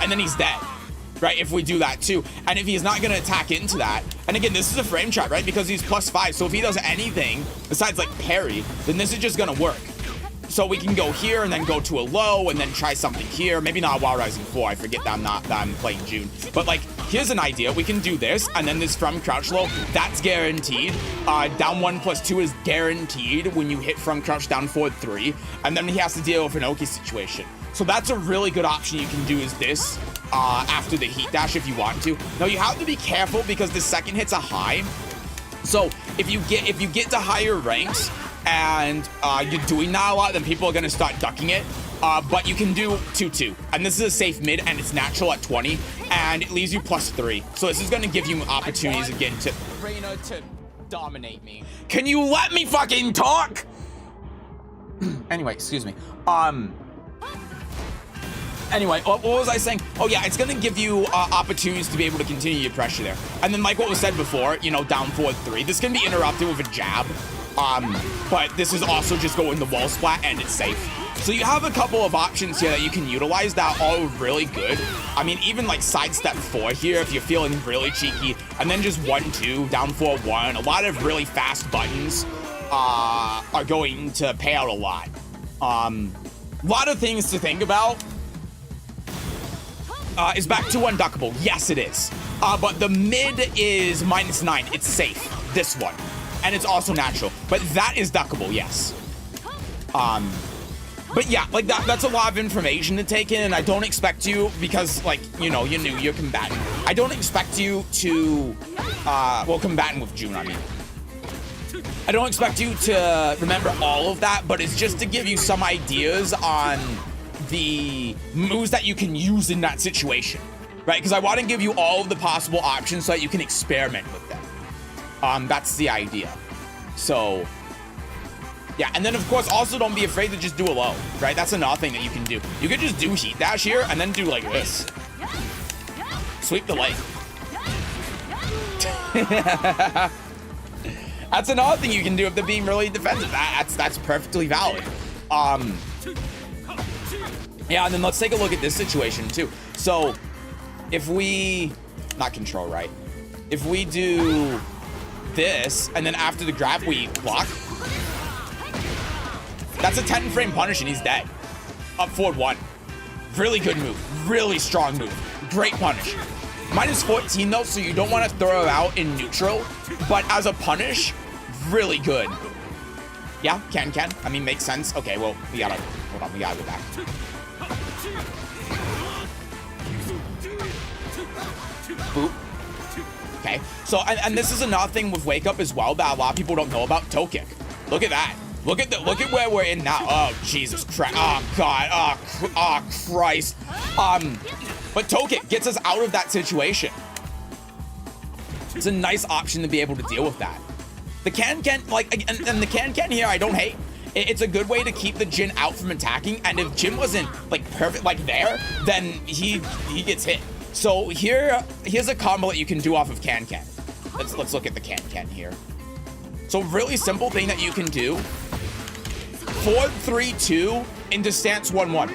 And then he's dead. Right? If we do that too. And if he's not going to attack into that. And again, this is a frame trap, right? Because he's +5. So if he does anything besides like parry, then this is just going to work. So we can go here and then go to a low and then try something here. Maybe not while rising 4. I forget that I'm playing Jun. But like here's an idea. We can do this, and then this from crouch low, that's guaranteed. Down 1+2 is guaranteed when you hit from crouch down forward 3, and then he has to deal with an Oki situation. So that's a really good option you can do is this after the heat dash if you want to. Now you have to be careful because the second hit's a high. So if you get to higher ranks and you're doing that a lot, then people are gonna start ducking it. But you can do 2-2, and this is a safe mid, and it's natural at 20, and it leaves you +3. So this is gonna give you opportunities again to Raina to dominate me. Can you let me fucking talk? Anyway, excuse me. Anyway, what was I saying? Oh yeah, it's gonna give you opportunities to be able to continue your pressure there. And then like what was said before, you know, down forward 3. This can be interrupted with a jab. But this is also just going the wall splat and it's safe. So you have a couple of options here that you can utilize that are all really good. I mean, even like sidestep 4 here if you're feeling really cheeky, and then just 1-2, down 4-1. A lot of really fast buttons are going to pay out a lot. A lot of things to think about. Is back to unduckable? Yes, it is. But the mid is -9. It's safe. This one. And it's also natural. But that is duckable, yes. But yeah, like that's a lot of information to take in, and I don't expect you, because like, you know, you're combatant. I don't expect you to, well, combatant with June, I mean. I don't expect you to remember all of that, but it's just to give you some ideas on the moves that you can use in that situation, right? Because I want to give you all of the possible options so that you can experiment with them. That's the idea. So, yeah, and then of course also don't be afraid to just do a low, right? That's another thing that you can do. You could just do heat dash here and then do like this. Sweep the leg. That's another thing you can do if they're being really defensive. That's perfectly valid. Yeah, and then let's take a look at this situation too. So if we, not control, right? If we do this, and then after the grab we block, that's a 10 frame punish and he's dead. Up forward 1. Really good move. Really strong move. Great punish. -14 though, so you don't want to throw it out in neutral, but as a punish, really good. Yeah, can. I mean, makes sense. Okay, well, we gotta, hold on, we gotta go back. Boop. Okay, so, and this is another thing with Wake Up as well that a lot of people don't know about. Toe kick. Look at that. Look at where we're in now. Oh, Jesus Christ. Oh, God. Oh, Christ. But toe kick gets us out of that situation. It's a nice option to be able to deal with that. The can, like, and the can here, I don't hate. It's a good way to keep the Jin out from attacking, and if Jin wasn't, like, perfect, like, there, then he gets hit. So here's a combo that you can do off of can. Let's look at the can here. So really simple thing that you can do. 4-3-2 into stance 1-1.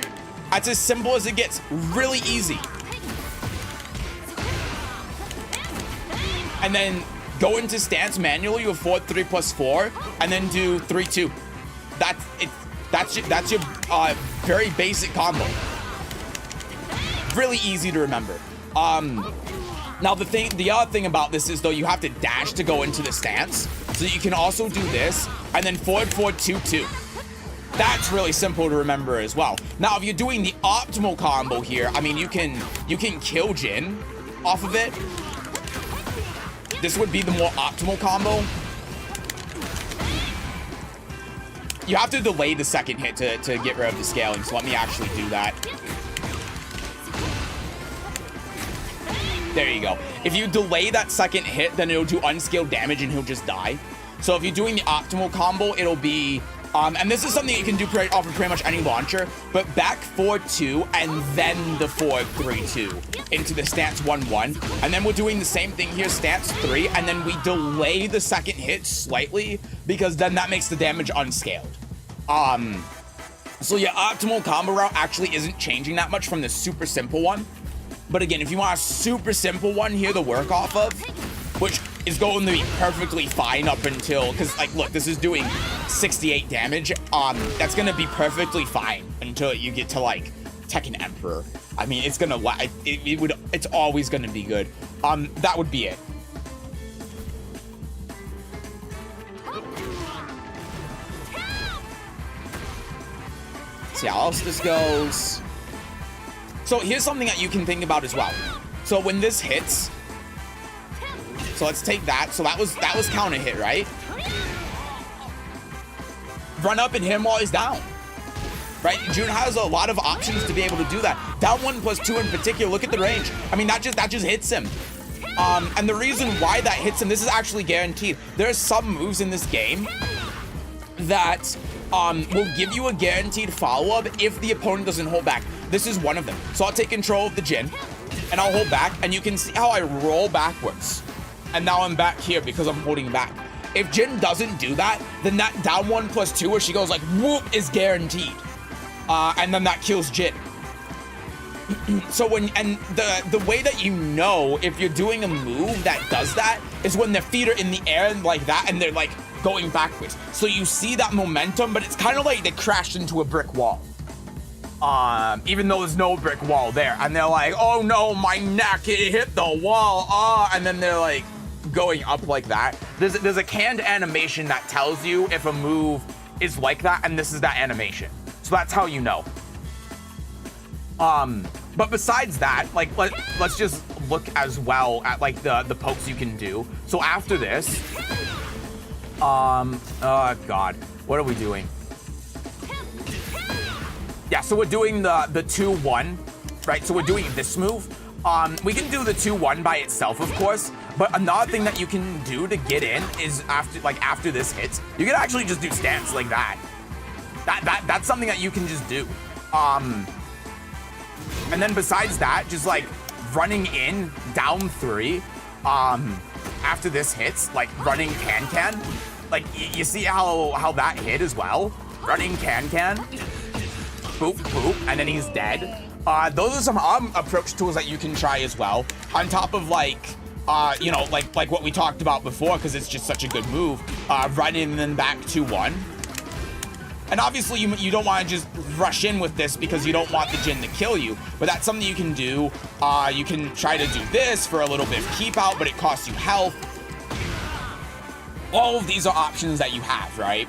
That's as simple as it gets. Really easy. And then go into stance manually with 4-3+4, and then do 3-2. That's your very basic combo. Really easy to remember. Now the other thing about this is though you have to dash to go into the stance, so you can also do this and then forward 2-2. That's really simple to remember as well. Now if you're doing the optimal combo here, I mean you can kill Jin off of it. This would be the more optimal combo. You have to delay the second hit to get rid of the scaling, so let me actually do that. There you go. If you delay that second hit, then it'll do unscaled damage and he'll just die. So if you're doing the optimal combo, it'll be, and this is something you can do off of pretty much any launcher, but back 4-2 and then the 4-3-2 into the stance 1-1. And then we're doing the same thing here, stance 3, and then we delay the second hit slightly because then that makes the damage unscaled. So your optimal combo route actually isn't changing that much from the super simple one. But again, if you want a super simple one here to work off of, which is going to be perfectly fine up until, because like, look, this is doing 68 damage. That's going to be perfectly fine until you get to like Tekken Emperor. I mean, it's gonna it's always gonna be good. That would be it. See how else this goes. So here's something that you can think about as well. So when this hits, so let's take that. So that was counter hit, right? Run up and hit him while he's down. Right? Jun has a lot of options to be able to do that. Down 1+2 in particular, look at the range. I mean, that just hits him. And the reason why that hits him, this is actually guaranteed. There are some moves in this game that will give you a guaranteed follow-up if the opponent doesn't hold back. This is one of them. So I'll take control of the Jin, and I'll hold back, and you can see how I roll backwards. And now I'm back here because I'm holding back. If Jin doesn't do that, then that down 1+2 where she goes like, whoop, is guaranteed. And then that kills Jin. So the way that you know if you're doing a move that does that is when their feet are in the air like that and they're like going backwards. So you see that momentum, but it's kind of like they crashed into a brick wall. Even though there's no brick wall there. And they're like, oh no, my neck, it hit the wall. And then they're like going up like that. There's a canned animation that tells you if a move is like that, and this is that animation. So that's how you know. But besides that, like let's just look as well at like the pokes you can do. So after this, oh god, what are we doing? Yeah, so we're doing the 2-1, right? So we're doing this move. We can do the 2-1 by itself, of course, but another thing that you can do to get in is after this hits, you can actually just do stance like that. That's something that you can just do. And then besides that, just like running in down 3, after this hits, like running can, like you see how that hit as well? Running can, boop, boop, and then he's dead. Those are some approach tools that you can try as well. On top of like, you know, like what we talked about before, because it's just such a good move. Running and then back 2-1. And obviously you don't want to just rush in with this because you don't want the Jin to kill you, but that's something you can do. You can try to do this for a little bit of keep out, but it costs you health. All of these are options that you have, right?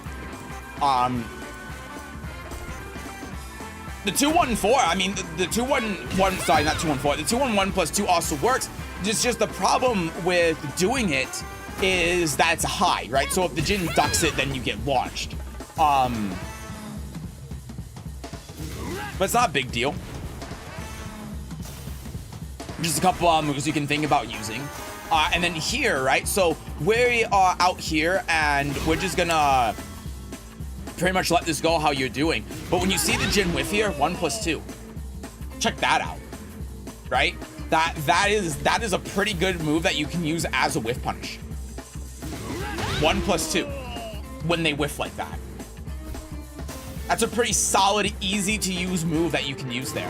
The 2-1-4, I mean, the 2-1-1, sorry, not 2-1-4, the 2-1-1+2 also works. It's just the problem with doing it is that it's high, right? So if the Jin ducks it, then you get launched. But it's not a big deal. Just a couple moves you can think about using. And then here, right? So we are out here and we're just gonna pretty much let this go how you're doing. But when you see the Jin whiff here, 1+2, check that out, right? That is a pretty good move that you can use as a whiff punish. 1+2 when they whiff like that. That's a pretty solid, easy to use move that you can use there.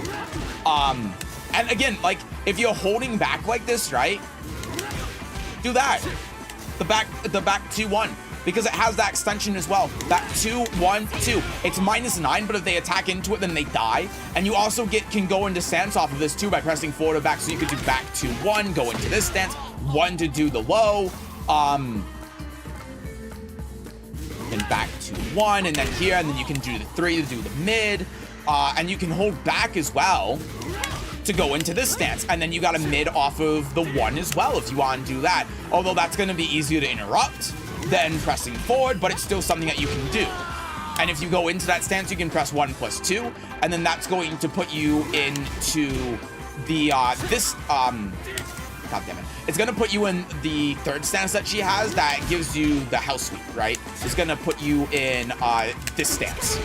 And again, like if you're holding back like this, right? Do that. The back 2-1. Because it has that extension as well. That 2-1-2. It's -9, but if they attack into it, then they die. And you also can go into stance off of this too by pressing forward or back. So you could do back 2-1, go into this stance, 1 to do the low. And back 2-1, and then here, and then you can do the 3 to do the mid. And you can hold back as well to go into this stance. And then you got a mid off of the 1 as well if you want to do that. Although that's going to be easier to interrupt than pressing forward, but it's still something that you can do. And if you go into that stance, you can press 1+2, and then that's going to put you into the god damn it. It's gonna put you in the 3rd stance that she has that gives you the house sweep, right? It's gonna put you in this stance.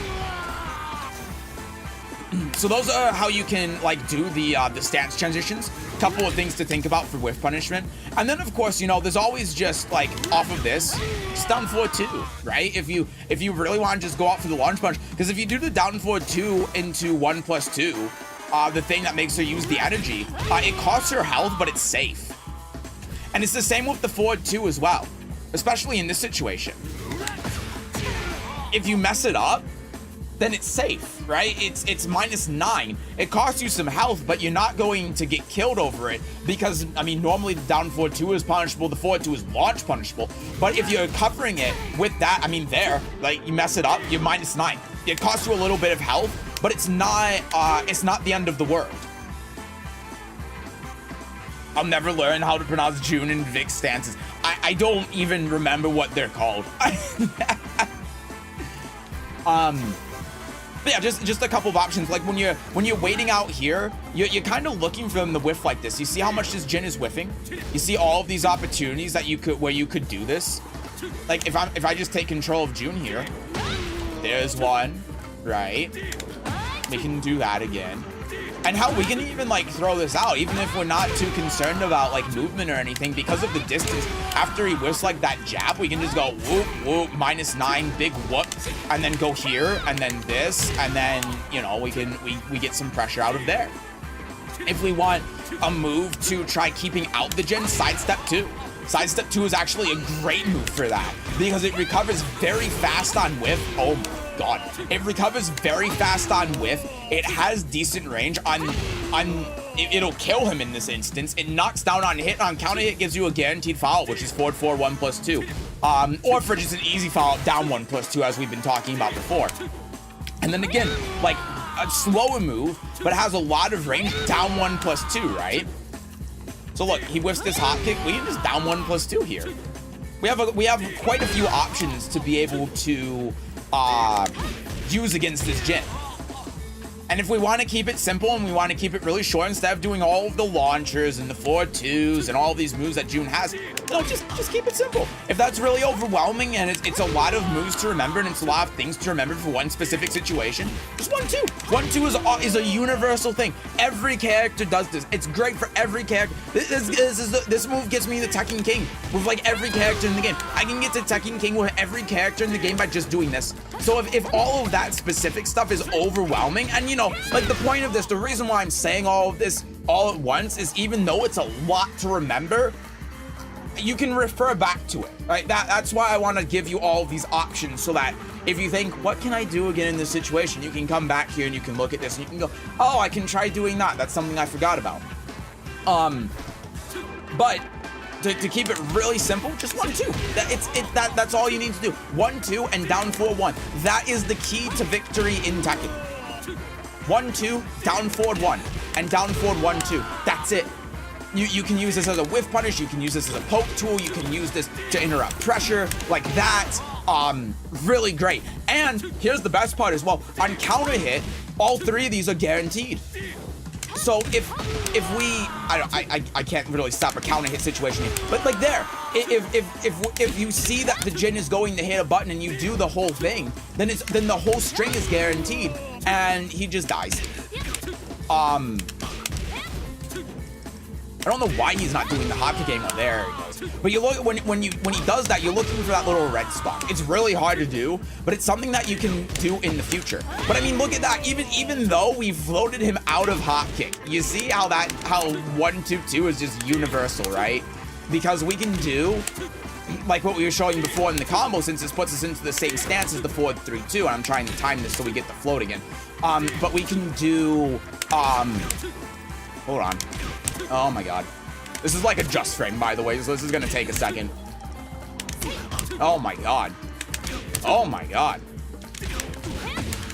So those are how you can like do the stance transitions. Couple of things to think about for whiff punishment. And then of course, you know, there's always just like off of this, stun forward 2, right? If you really want to just go out for the launch punch, because if you do the down forward 2 into 1+2, the thing that makes her use the energy, it costs her health, but it's safe. And it's the same with the forward 2 as well, especially in this situation. If you mess it up, then it's safe, right? It's -9. It costs you some health, but you're not going to get killed over it because, I mean, normally the down forward 2 is punishable, the forward 2 is launch punishable. But if you're covering it with that, I mean, like, you mess it up, you're -9. It costs you a little bit of health, but it's not the end of the world. I'll never learn how to pronounce June and Vic's stances. I don't even remember what they're called. But yeah, just a couple of options. Like when you're waiting out here, you're kind of looking for them to whiff like this. You see how much this Jin is whiffing? You see all of these opportunities that where you could do this. Like if I just take control of June here, there's one, right? We can do that again. And how we can even like throw this out, even if we're not too concerned about like movement or anything, because of the distance. After he whiffs like that jab, we can just go whoop, whoop, -9, big whoop, and then go here, and then this, and then, you know, we get some pressure out of there. If we want a move to try keeping out the Jin, sidestep 2. Sidestep 2 is actually a great move for that, because it recovers very fast on whiff. Oh my god. It recovers very fast on whiff. It has decent range it'll kill him in this instance. It knocks down on hit. On counter hit gives you a guaranteed foul, which is forward 4, 1 + 2. Or for just an easy foul, down 1 + 2, as we've been talking about before. And then again, like a slower move, but it has a lot of range, down 1 + 2, right? So look, he whiffs this hot kick. We can just down 1 + 2 here. We have quite a few options to be able to use against this Jin. And if we want to keep it simple and we want to keep it really short, instead of doing all of the launchers and the 4-2s and all these moves that June has, no, just keep it simple. If that's really overwhelming and it's a lot of moves to remember and it's a lot of things to remember for one specific situation, just 1-2. 1-2 is a universal thing. Every character does this. It's great for every character. This move gets me the Tekken King with like every character in the game. I can get to Tekken King with every character in the game by just doing this. So if all of that specific stuff is overwhelming, and you know, like the point of this, the reason why I'm saying all of this all at once is even though it's a lot to remember, you can refer back to it, right? That's why I want to give you all of these options, so that if you think, what can I do again in this situation? You can come back here and you can look at this and you can go, oh, I can try doing that. That's something I forgot about. But to keep it really simple, just 1-2. That's all you need to do. 1-2 and down 4-1. That is the key to victory in Tekken. 1-2, down forward 1, and down forward 1-2. That's it. You can use this as a whiff punish, you can use this as a poke tool, you can use this to interrupt pressure, like that. Really great. And here's the best part as well. On counter hit, all 3 of these are guaranteed. So if we, I can't really stop a counter hit situation here, but like there, if you see that the Jin is going to hit a button and you do the whole thing, then the whole string is guaranteed, and he just dies. I don't know why he's not doing the hot kick angle. There he goes. But you look when he does that, you're looking for that little red spot. It's really hard to do, but it's something that you can do in the future. But I mean, look at that. Even though we floated him out of hot kick, you see how 1-2-2 is just universal, right? Because we can do like what we were showing before in the combo, since this puts us into the same stance as the forward 3-2, and I'm trying to time this so we get the float again. But we can do hold on. Oh my god. This is like a just frame, by the way, so this is gonna take a second. Oh my god. Oh my god.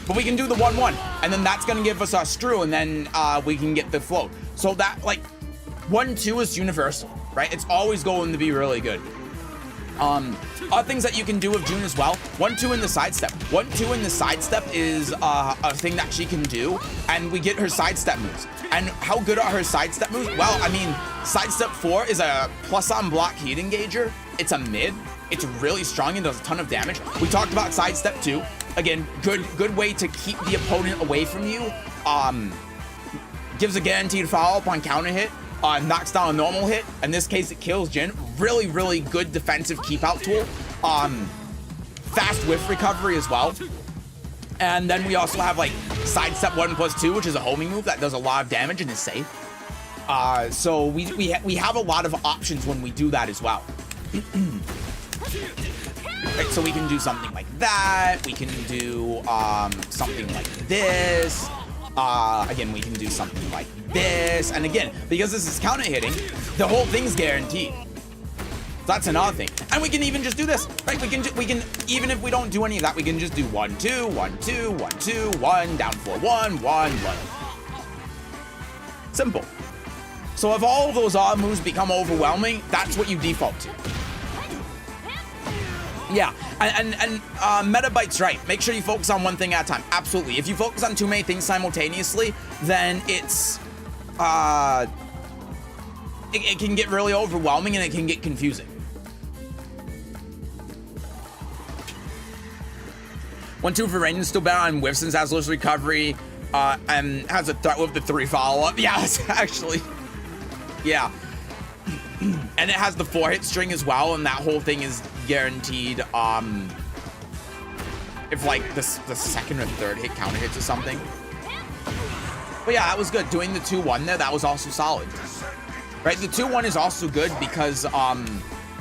But we can do the 1-1, and then that's gonna give us our screw, and then we can get the float. So that, like, 1-2 is universal, right? It's always going to be really good. Other things that you can do with June as well. 1-2 in the sidestep. 1-2 in the sidestep is a thing that she can do, and we get her sidestep moves. And how good are her sidestep moves? Well, I mean, sidestep 4 is a plus on block heat engager. It's a mid. It's really strong and does a ton of damage. We talked about sidestep 2. Again, good way to keep the opponent away from you. Gives a guaranteed follow-up on counter hit. Knocks down a normal hit. In this case, it kills Jin. Really, really good defensive keep-out tool. Fast whiff recovery as well. And then we also have like sidestep 1+2, which is a homing move that does a lot of damage and is safe. So we have a lot of options when we do that as well. Right, so we can do something like that. We can do something like this. Again, we can do something like this. And again, because this is counter hitting, the whole thing's guaranteed. That's another thing. And we can even just do this, right? We can even if we don't do any of that, we can just do 1, 2, 1, 2, 1, 2, 1, down 4, 1, 1, 1. Simple. So if all of those odd moves become overwhelming, that's what you default to. Yeah, and Metabyte's right. Make sure you focus on one thing at a time. Absolutely. If you focus on too many things simultaneously, then it's it can get really overwhelming and it can get confusing. 1-2 for Raina, still better on whiff since has less recovery and has a threat with the 3 follow-up. Yeah, it's actually, yeah. And it has the 4-hit string as well, and that whole thing is guaranteed if like the second or third hit counter hits or something. But yeah, that was good. Doing the 2-1 there, that was also solid. Right, the 2-1 is also good because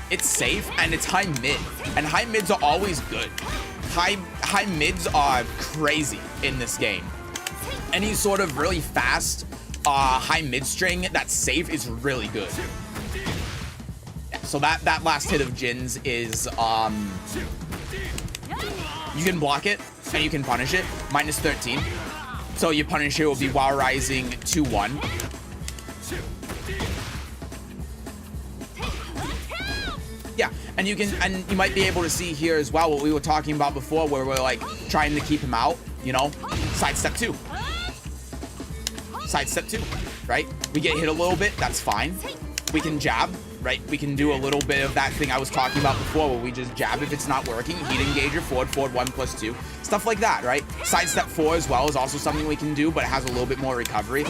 it's safe and it's high mid, and high mids are always good. High mids are crazy in this game. Any sort of really fast high mid string that's safe is really good. Yeah, so that last hit of Jin's is you can block it and you can punish it. Minus 13. So your punish here will be while rising 2-1. Yeah, and you might be able to see here as well what we were talking about before, where we're like trying to keep him out, you know, sidestep 2. Sidestep 2, right? We get hit a little bit, that's fine. We can jab, right? We can do a little bit of that thing I was talking about before where we just jab if it's not working. Heat engager, forward, 1+2. Stuff like that, right? Sidestep 4 as well is also something we can do, but it has a little bit more recovery.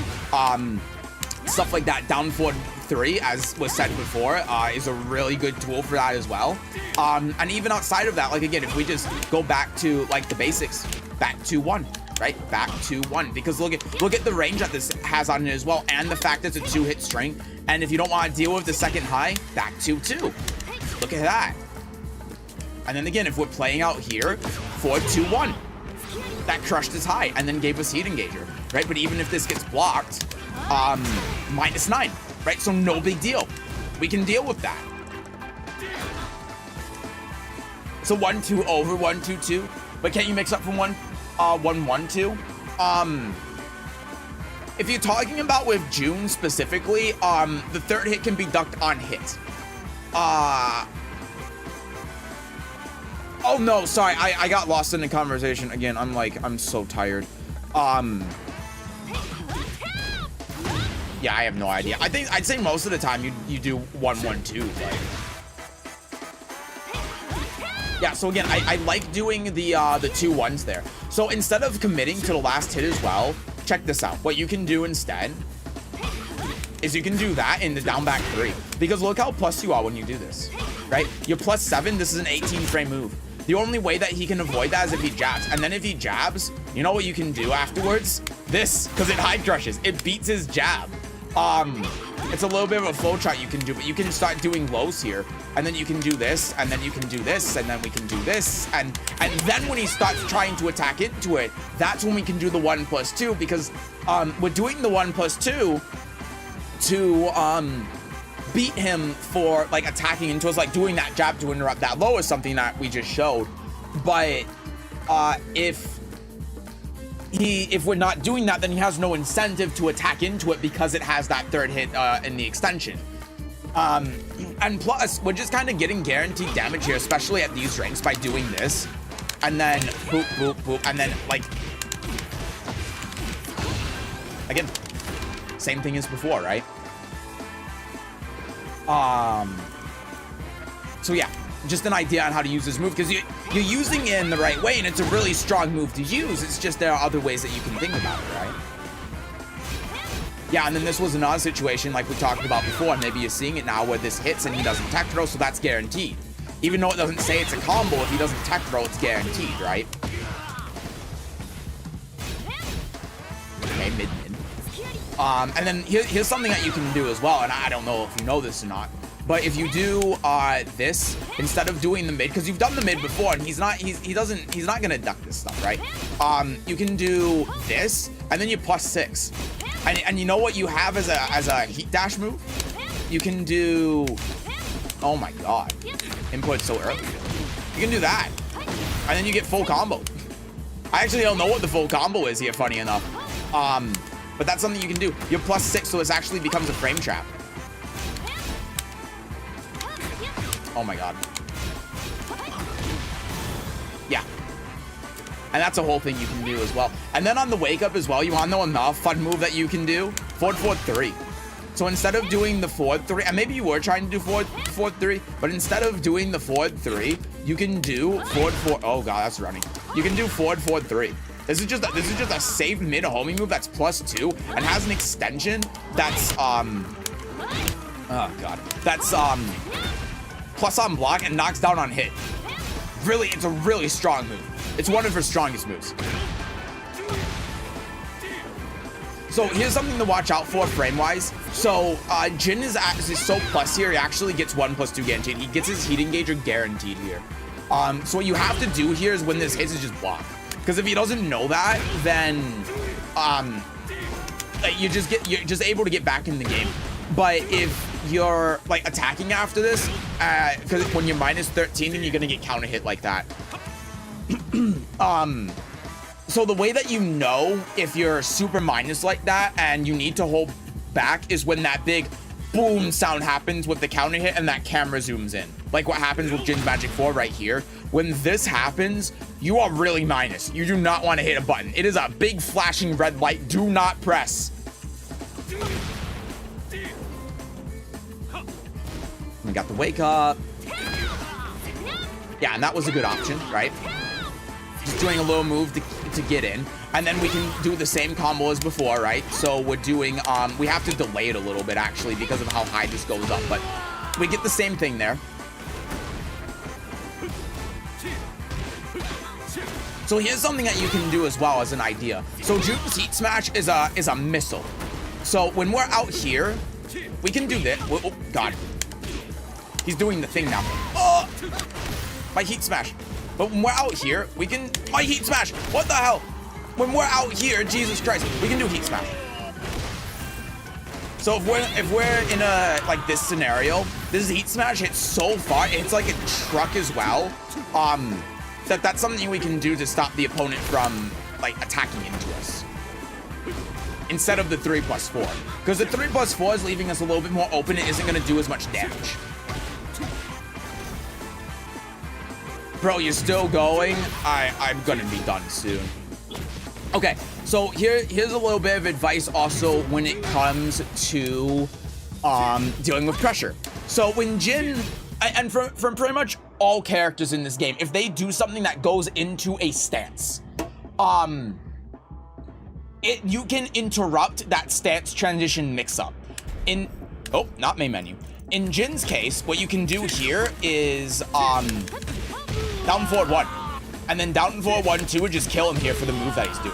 Stuff like that. Down forward 3, as was said before, is a really good tool for that as well. And even outside of that, like again, if we just go back to like the basics, back to 1. Right, back to 1, because look at the range that this has on it as well, and the fact that it's a 2-hit string. And if you don't want to deal with the second high, back to 2. Look at that. And then again, if we're playing out here, forward 2-1, that crushed his high and then gave us heat engager, right? But even if this gets blocked, minus 9, right? So no big deal. We can deal with that. So 1-2 over 1-2-2, but can't you mix up from 1-1-2? If you're talking about with June specifically, the third hit can be ducked on hit. Oh no, sorry, I got lost in the conversation again. I'm so tired. Yeah, I have no idea. I'd say most of the time you do 1-1-2, like. Yeah, so again, I like doing the 2-1s there. So instead of committing to the last hit as well, check this out. What you can do instead is you can do that in the down back 3. Because look how plus you are when you do this, right? You're plus 7, this is an 18 frame move. The only way that he can avoid that is if he jabs. And then if he jabs, you know what you can do afterwards? This, because it high crushes. It beats his jab. It's a little bit of a flow chart you can do, but you can start doing lows here, and then you can do this, and then you can do this, and then we can do this, and then when he starts trying to attack into it, that's when we can do the 1+2, because we're doing the 1+2 to beat him for like attacking into us, like doing that jab to interrupt that low is something that we just showed. But if we're not doing that, then he has no incentive to attack into it because it has that third hit in the extension. And plus, we're just kind of getting guaranteed damage here, especially at these ranks, by doing this. And then boop, boop, boop, and then like, again, same thing as before, right? So yeah, just an idea on how to use this move, because you're using it in the right way, and it's a really strong move to use. It's just there are other ways that you can think about it, right? Yeah, and then this was another situation like we talked about before, and maybe you're seeing it now where this hits and he doesn't tech throw, so that's guaranteed. Even though it doesn't say it's a combo, if he doesn't tech throw, it's guaranteed, right? Okay, mid. And then here's something that you can do as well, and I don't know if you know this or not. But if you do this instead of doing the mid, because you've done the mid before, and he's not gonna duck this stuff, right? You can do this, and then you +6, and you know what you have as a heat dash move? You can do, oh my god, input so early. You can do that, and then you get full combo. I actually don't know what the full combo is here, funny enough. But that's something you can do. You're +6, so this actually becomes a frame trap. Oh my god. Yeah. And that's a whole thing you can do as well. And then on the wake up as well, you want to know another fun move that you can do? Forward 4-3. So instead of doing the forward 3, and maybe you were trying to do forward 3, but instead of doing the forward 3, you can do forward 4. Oh god, that's running. You can do forward 4-3. This is just a safe mid homing move that's +2 and has an extension that's oh god, that's plus on block and knocks down on hit. Really, it's a really strong move. It's one of her strongest moves. So here's something to watch out for frame-wise. So Jin is actually so plus here, he actually gets 1+2 guaranteed. He gets his heat engager guaranteed here. So what you have to do here is when this hits is just block. Because if he doesn't know that, then you're just able to get back in the game. But if you're like attacking after this, because when you're -13, then you're gonna get counter hit like that. So the way that you know if you're super minus like that and you need to hold back is when that big boom sound happens with the counter hit and that camera zooms in. Like what happens with Jin's Magic 4 right here. When this happens, you are really minus. You do not want to hit a button. It is a big flashing red light. Do not press. We got the wake up. Yeah, and that was a good option, right? Just doing a little move to get in. And then we can do the same combo as before, right? So we're doing, we have to delay it a little bit actually because of how high this goes up, but we get the same thing there. So here's something that you can do as well as an idea. So June's Heat Smash is a missile. So when we're out here, we can do this. Oh, God. He's doing the thing now. Oh! My Heat Smash. But when we're out here, we can... My Heat Smash! What the hell? When we're out here, Jesus Christ, we can do Heat Smash. So if we're in a, like this scenario, this Heat Smash hits so far, it's like a truck as well. That's something we can do to stop the opponent from, like, attacking into us. Instead of the 3+4. Because the 3+4 is leaving us a little bit more open. It isn't going to do as much damage. Bro, you're still going? I'm gonna be done soon. Okay, so here's a little bit of advice also when it comes to dealing with pressure. So when Jin, and from pretty much all characters in this game, if they do something that goes into a stance, you can interrupt that stance transition mix-up. Oh, not main menu. In Jin's case, what you can do here is down forward 1, and then down forward 1, 2 would just kill him here for the move that he's doing.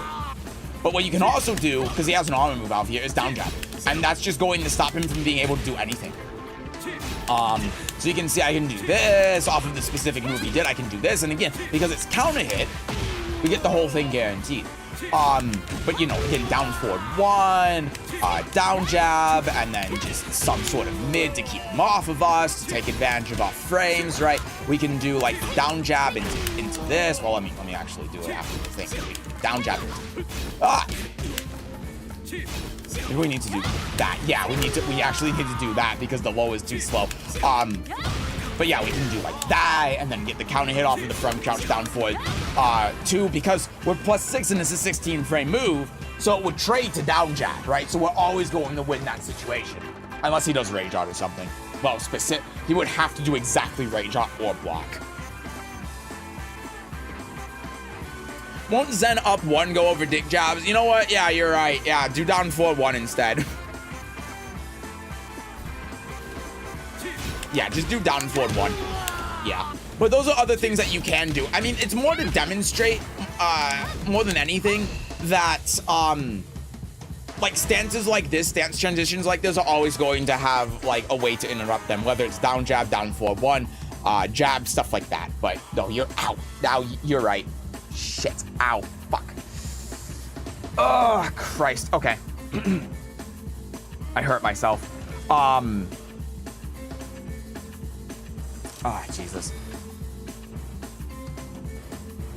But what you can also do, because he has an armor move out here, is down jab, and that's just going to stop him from being able to do anything. So you can see I can do this off of the specific move he did. I can do this, and again, because it's counter hit, we get the whole thing guaranteed. But you know, again, down forward 1, down jab, and then just some sort of mid to keep him off of us, to take advantage of our frames, right? We can do like the down jab into this. Well, let me actually do it after the thing. Down jab. Maybe we need to do that. Yeah, we actually need to do that because the low is too slow. But yeah, we can do like that and then get the counter hit off of the front crouch down forward 2 because we're +6 and this is a 16 frame move. So it would trade to down jab, right? So we're always going to win that situation. Unless he does rage out or something. Well, he would have to do exactly rage out or block. Won't Zen up 1 go over dick jabs? You know what? Yeah, you're right. Yeah, do down forward 1 instead. Yeah, just do down forward 1. Yeah. But those are other things that you can do. I mean, it's more to demonstrate, more than anything, that, like stances like this, stance transitions like this are always going to have like a way to interrupt them, whether it's down jab, down forward one, jab, stuff like that. But no, you're out. Now you're right. Shit. Ow. Fuck. Oh, Christ. Okay. I hurt myself. Oh, Jesus.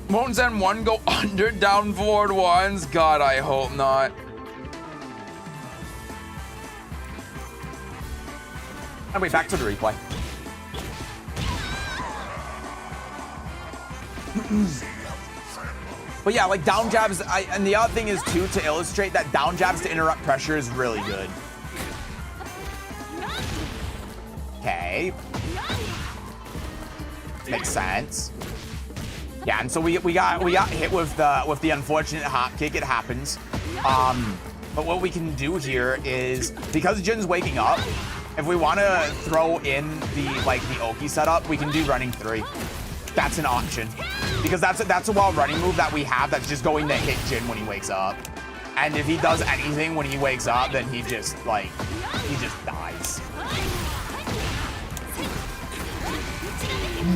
Won't Zen 1 go under down forward ones? God, I hope not. And wait, back to the replay. But yeah, like down jabs, and the other thing is too, to illustrate that down jabs to interrupt pressure is really good. Okay. Makes sense. Yeah, and so we got hit with the unfortunate hop kick. It happens. But what we can do here is, because Jin's waking up, if we want to throw in the Oki setup, we can do running 3. That's an option, because that's a wild running move that we have that's just going to hit Jin when he wakes up. And if he does anything when he wakes up, then he just dies.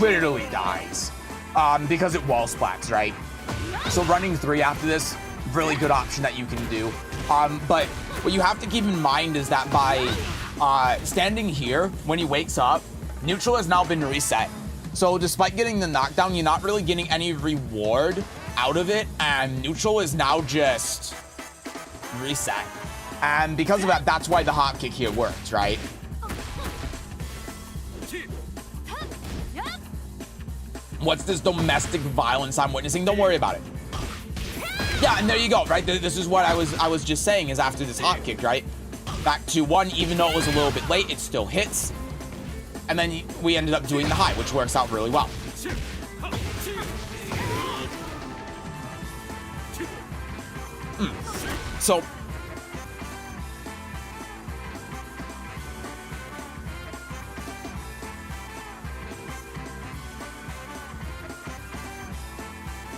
Literally dies. Because it wall splats, right? So running 3 after this, really good option that you can do. But what you have to keep in mind is that by standing here, when he wakes up, neutral has now been reset. So despite getting the knockdown, you're not really getting any reward out of it, and neutral is now just reset. And because of that, that's why the hop kick here works, right? What's this domestic violence I'm witnessing? Don't worry about it. Yeah, and there you go, right? This is what I was just saying, is after this hop kick, right? Back to 1, even though it was a little bit late, it still hits. And then we ended up doing the high, which works out really well. So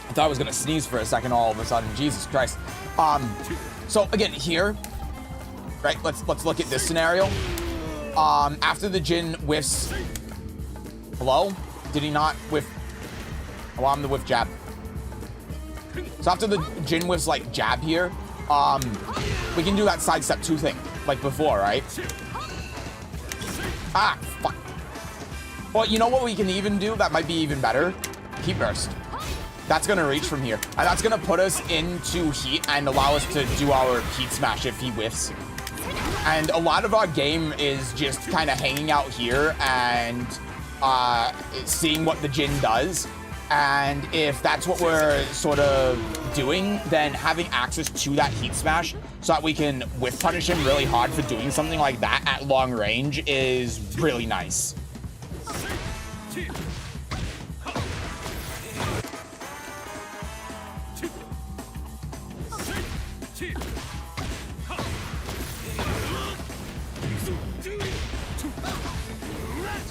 I thought I was gonna sneeze for a second all of a sudden. Jesus Christ. So again, here, right? Let's look at this scenario. After the Jin whiffs. Hello? Did he not whiff? Allow him to whiff jab. So after the Jin whiffs like jab here, we can do that sidestep 2 thing, like before, right? Ah, fuck. Well, you know what we can even do that might be even better? Heat burst. That's gonna reach from here. And that's gonna put us into heat and allow us to do our heat smash if he whiffs. And a lot of our game is just kind of hanging out here and seeing what the Jin does. And if that's what we're sort of doing, then having access to that heat smash so that we can whiff punish him really hard for doing something like that at long range is really nice.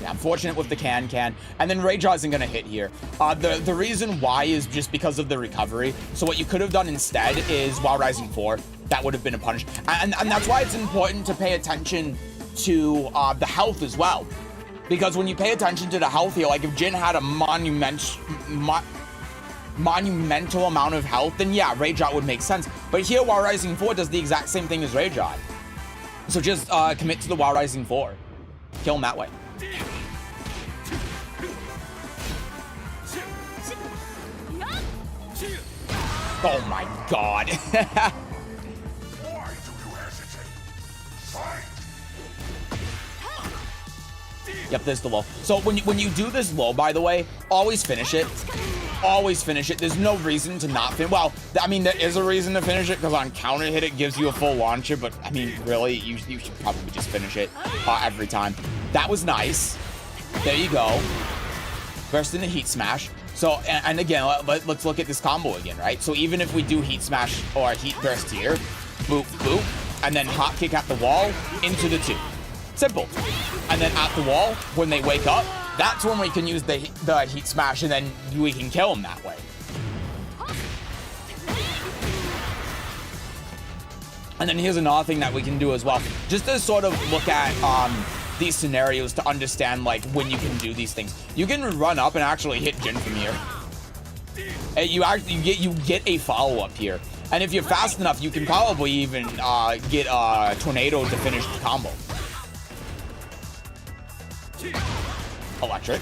Unfortunate with the can, and then Rage isn't gonna hit here. The reason why is just because of the recovery. So what you could have done instead is while rising 4, that would have been a punish, and that's why it's important to pay attention to the health as well, because when you pay attention to the health here, like if Jin had a monumental amount of health, then yeah, Rage Out would make sense. But here, while rising 4 does the exact same thing as Rage Out. So just commit to the while rising 4, kill him that way. Oh my god. Why do you hesitate? Fight! Yep, there's the low. So when you do this low, by the way, always finish it. Always finish it. There's no reason to not finish. Well, I mean, there is a reason to finish it, because on counter hit it gives you a full launcher, but I mean, really, you should probably just finish it every time. That was nice. There you go. Burst into heat smash. So, and again, let's look at this combo again, right? So even if we do heat smash or heat burst here, boop, boop, and then hop kick at the wall into the 2. Simple. And then at the wall, when they wake up, that's when we can use the heat smash, and then we can kill them that way. And then here's another thing that we can do as well, just to sort of look at these scenarios to understand like when you can do these things. You can run up and actually hit Jin from here. You get a follow-up here. And if you're fast enough, you can probably even get a tornado to finish the combo. Electric.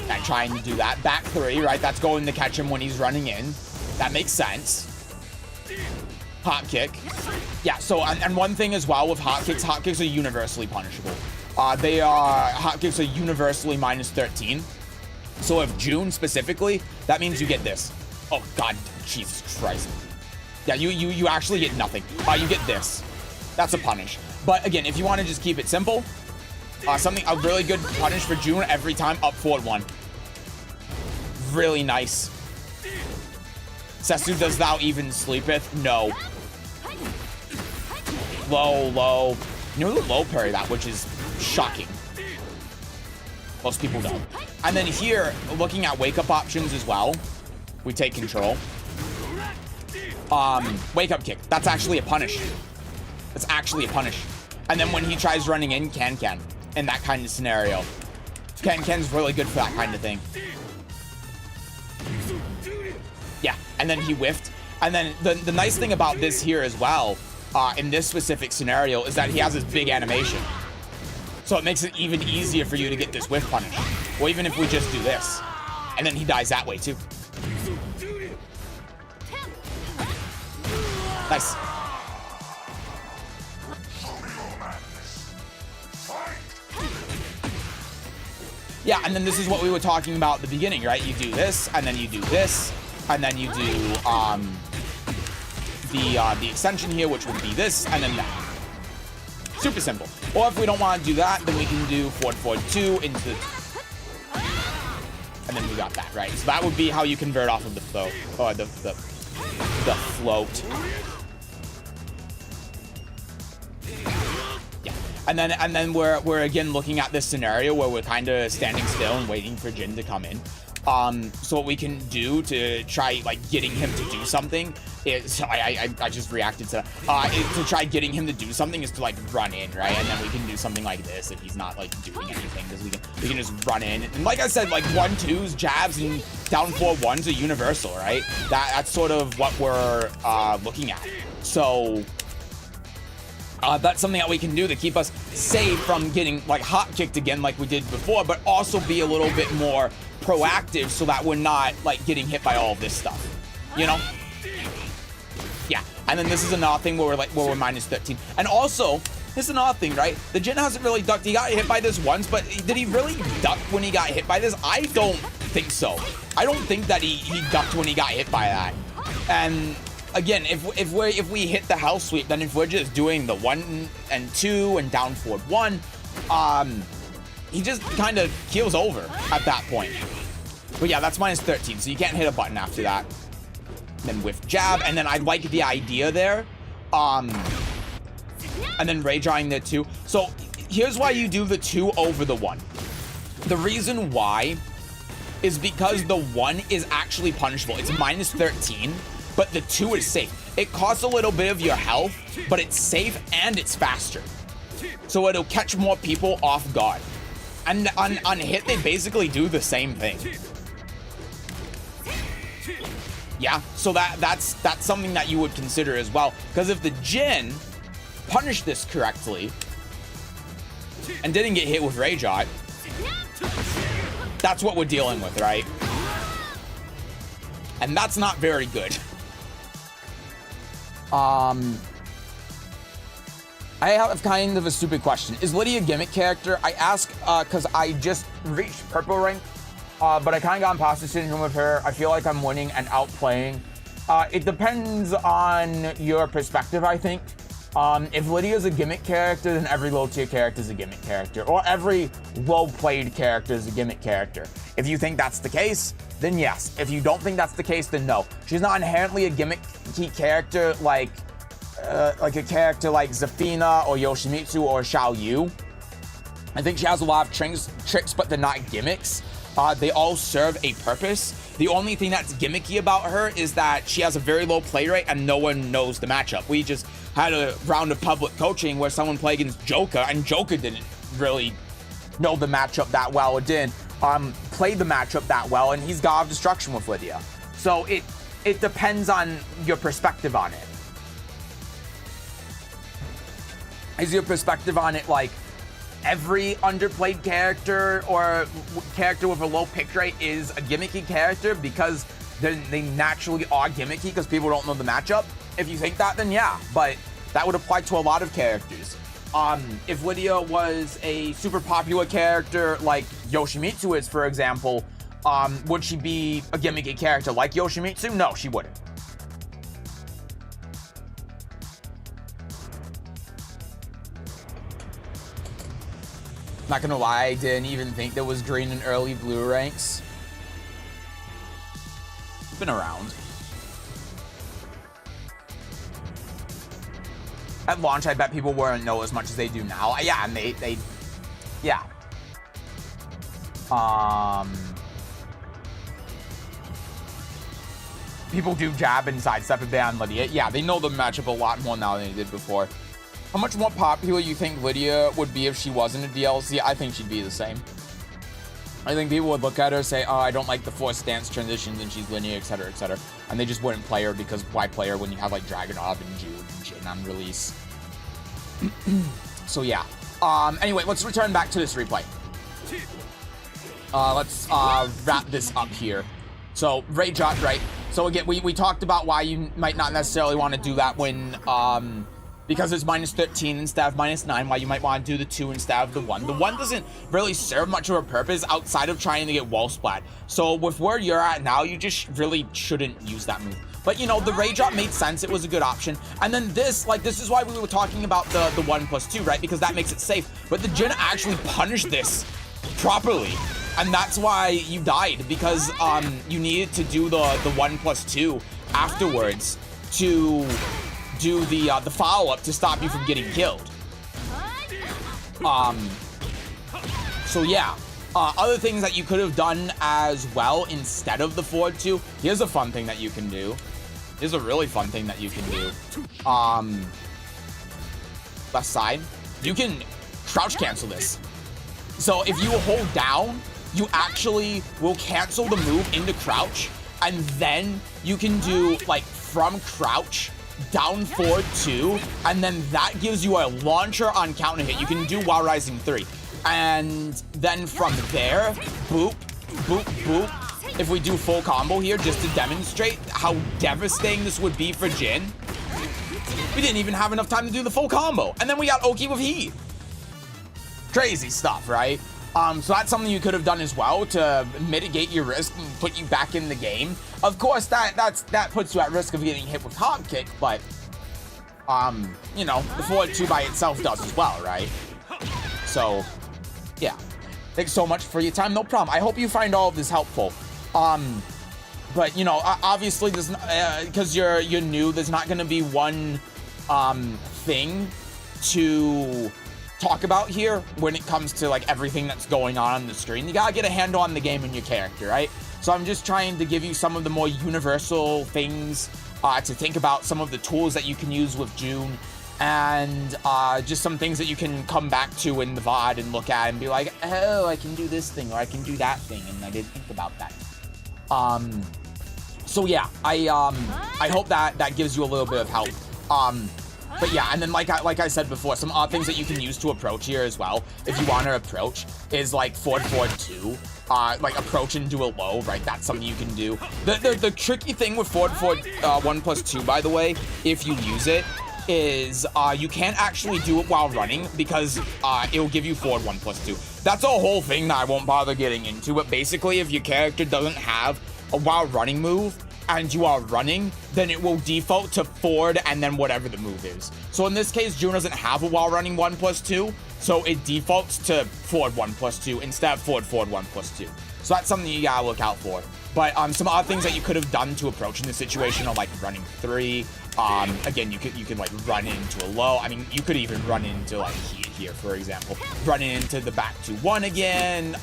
And trying to do that. Back 3, right? That's going to catch him when he's running in. That makes sense. Hot kick. Yeah, so, and one thing as well with hot kicks are universally punishable. Hot kicks are universally minus 13. So if June specifically, that means you get this. Oh God, Jesus Christ. Yeah, you actually get nothing. You get this. That's a punish. But again, if you want to just keep it simple, a really good punish for June every time, up forward 1. Really nice. Sesu, does thou even sleepeth? No. Low, low. You know the low parry that, which is shocking. Most people don't. And then here, looking at wake-up options as well, we take control. Wake-up kick. That's actually a punish. That's actually a punish. And then when he tries running in, can. In that kind of scenario. Ken's really good for that kind of thing. Yeah, and then he whiffed. And then the nice thing about this here as well, in this specific scenario, is that he has this big animation. So it makes it even easier for you to get this whiff punish. Or even if we just do this. And then he dies that way too. Nice. Yeah, and then this is what we were talking about at the beginning, right? You do this, and then you do this, and then you do the extension here, which would be this, and then that. Super simple. Or if we don't want to do that, then we can do forward 2 into the... And then we got that, right? So that would be how you convert off of the float, or the float. Yeah, and then we're again looking at this scenario where we're kind of standing still and waiting for Jin to come in. So what we can do to try like getting him to do something is I just reacted to to try getting him to do something is to like run in, right? And then we can do something like this if he's not like doing anything, because we can just run in. And like I said, like 1-2s, jabs, and down 4-1s are universal, right? That's sort of what we're looking at. So that's something that we can do to keep us safe from getting like hot kicked again like we did before, but also be a little bit more proactive so that we're not like getting hit by all of this stuff, you know? Yeah, and then this is another thing where we're minus 13. And also, this is another thing, right? The Jin hasn't really ducked. He got hit by this once, but did he really duck when he got hit by this? I don't think so. I don't think that he ducked when he got hit by that. And again, if we hit the house sweep, then if we're just doing the 1 and 2 and down forward 1, he just kind of keels over at that point. But yeah, that's minus 13, so you can't hit a button after that. Then whiff jab, and then I like the idea there. And then ray drawing there too. So here's why you do the 2 over the 1. The reason why is because the 1 is actually punishable. It's minus 13, but the 2 is safe. It costs a little bit of your health, but it's safe and it's faster. So it'll catch more people off guard. And on hit, they basically do the same thing. Yeah, so that's something that you would consider as well. Because if the Jin punished this correctly and didn't get hit with Rage Art, that's what we're dealing with, right? And that's not very good. I have kind of a stupid question. Is Lydia a gimmick character? I ask because I just reached purple rank, but I kind of got imposter syndrome with her. I feel like I'm winning and outplaying. It depends on your perspective, I think. If Lydia's a gimmick character, then every low tier character is a gimmick character, or every well-played character is a gimmick character. If you think that's the case, then yes. If you don't think that's the case, then no. She's not inherently a gimmicky character like a character like Zafina or Yoshimitsu or Xiao Yu. I think she has a lot of tricks, but they're not gimmicks. They all serve a purpose. The only thing that's gimmicky about her is that she has a very low play rate and no one knows the matchup. We just had a round of public coaching where someone played against Joker, and Joker didn't really know the matchup that well. It didn't play the matchup that well, and he's God of Destruction with Lydia. So it depends on your perspective on it. Is your perspective on it like every underplayed character or character with a low pick rate is a gimmicky character because they naturally are gimmicky because people don't know the matchup? If you think that, then yeah, but that would apply to a lot of characters. If Lydia was a super popular character like Yoshimitsu is, for example, would she be a gimmicky character like Yoshimitsu? No, she wouldn't. Not gonna lie, I didn't even think there was green and early blue ranks. It's been around. At launch, I bet people wouldn't know as much as they do now. Yeah, and they yeah. People do jab and sidestep and ban Lydia. Yeah, they know the matchup a lot more now than they did before. How much more popular you think Lydia would be if she wasn't a DLC? I think she'd be the same. I think people would look at her and say, oh, I don't like the forced stance transitions and she's linear, etc., etc. And they just wouldn't play her because why play her when you have like Dragunov and Jude and Jin on release? So yeah. Anyway, let's return back to this replay. Let's wrap this up here. So Ray dropped, right? So again, we talked about why you might not necessarily want to do that when because it's -13 instead of -9, why you might want to do the 2 instead of the 1. The 1 doesn't really serve much of a purpose outside of trying to get wall splat. So with where you're at now, you just really shouldn't use that move. But you know, the Ray drop made sense. It was a good option. And then this, like, this is why we were talking about the 1+2, right? Because that makes it safe. But the Jin actually punished this properly. And that's why you died, because you needed to do the 1+2 afterwards to do the follow-up to stop you from getting killed. So yeah, other things that you could have done as well instead of the forward 2. Here's a fun thing that you can do. Here's a really fun thing that you can do. Left side, you can crouch cancel this. So if you hold down, you actually will cancel the move into crouch, and then you can do like from crouch down forward 2, and then that gives you a launcher on counter hit. You can do while rising 3, and then from there, boop, boop, boop. If we do full combo here, just to demonstrate how devastating this would be for Jin, we didn't even have enough time to do the full combo, and then we got Oki with heat. Crazy stuff, right? So that's something you could have done as well to mitigate your risk and put you back in the game. Of course, that puts you at risk of getting hit with hop kick, but you know, the forward 2 by itself does as well, right? So yeah, thanks so much for your time. No problem. I hope you find all of this helpful. But you know, obviously, there's because you're new, there's not going to be one thing to talk about here when it comes to like everything that's going on the screen. You gotta get a handle on the game and your character, right? So I'm just trying to give you some of the more universal things to think about, some of the tools that you can use with June, and just some things that you can come back to in the VOD and look at and be like, oh, I can do this thing or I can do that thing, and I didn't think about that. So yeah, I hope that gives you a little bit of help. But yeah, and then like I said before, some odd things that you can use to approach here as well, if you want to approach, is like forward 2, like approach and do a low, right? That's something you can do. The tricky thing with forward 1+2, by the way, if you use it, is you can't actually do it while running because it'll give you forward 1+2. That's a whole thing that I won't bother getting into, but basically if your character doesn't have a while running move, and you are running, then it will default to forward and then whatever the move is. So in this case, June doesn't have a while running 1+2, so it defaults to forward 1+2 instead of forward 1+2. So that's something you gotta look out for. But some other things that you could have done to approach in this situation are like running 3. Again, you could like run into a low. I mean, you could even run into like here, for example, running into the back 2-1 again,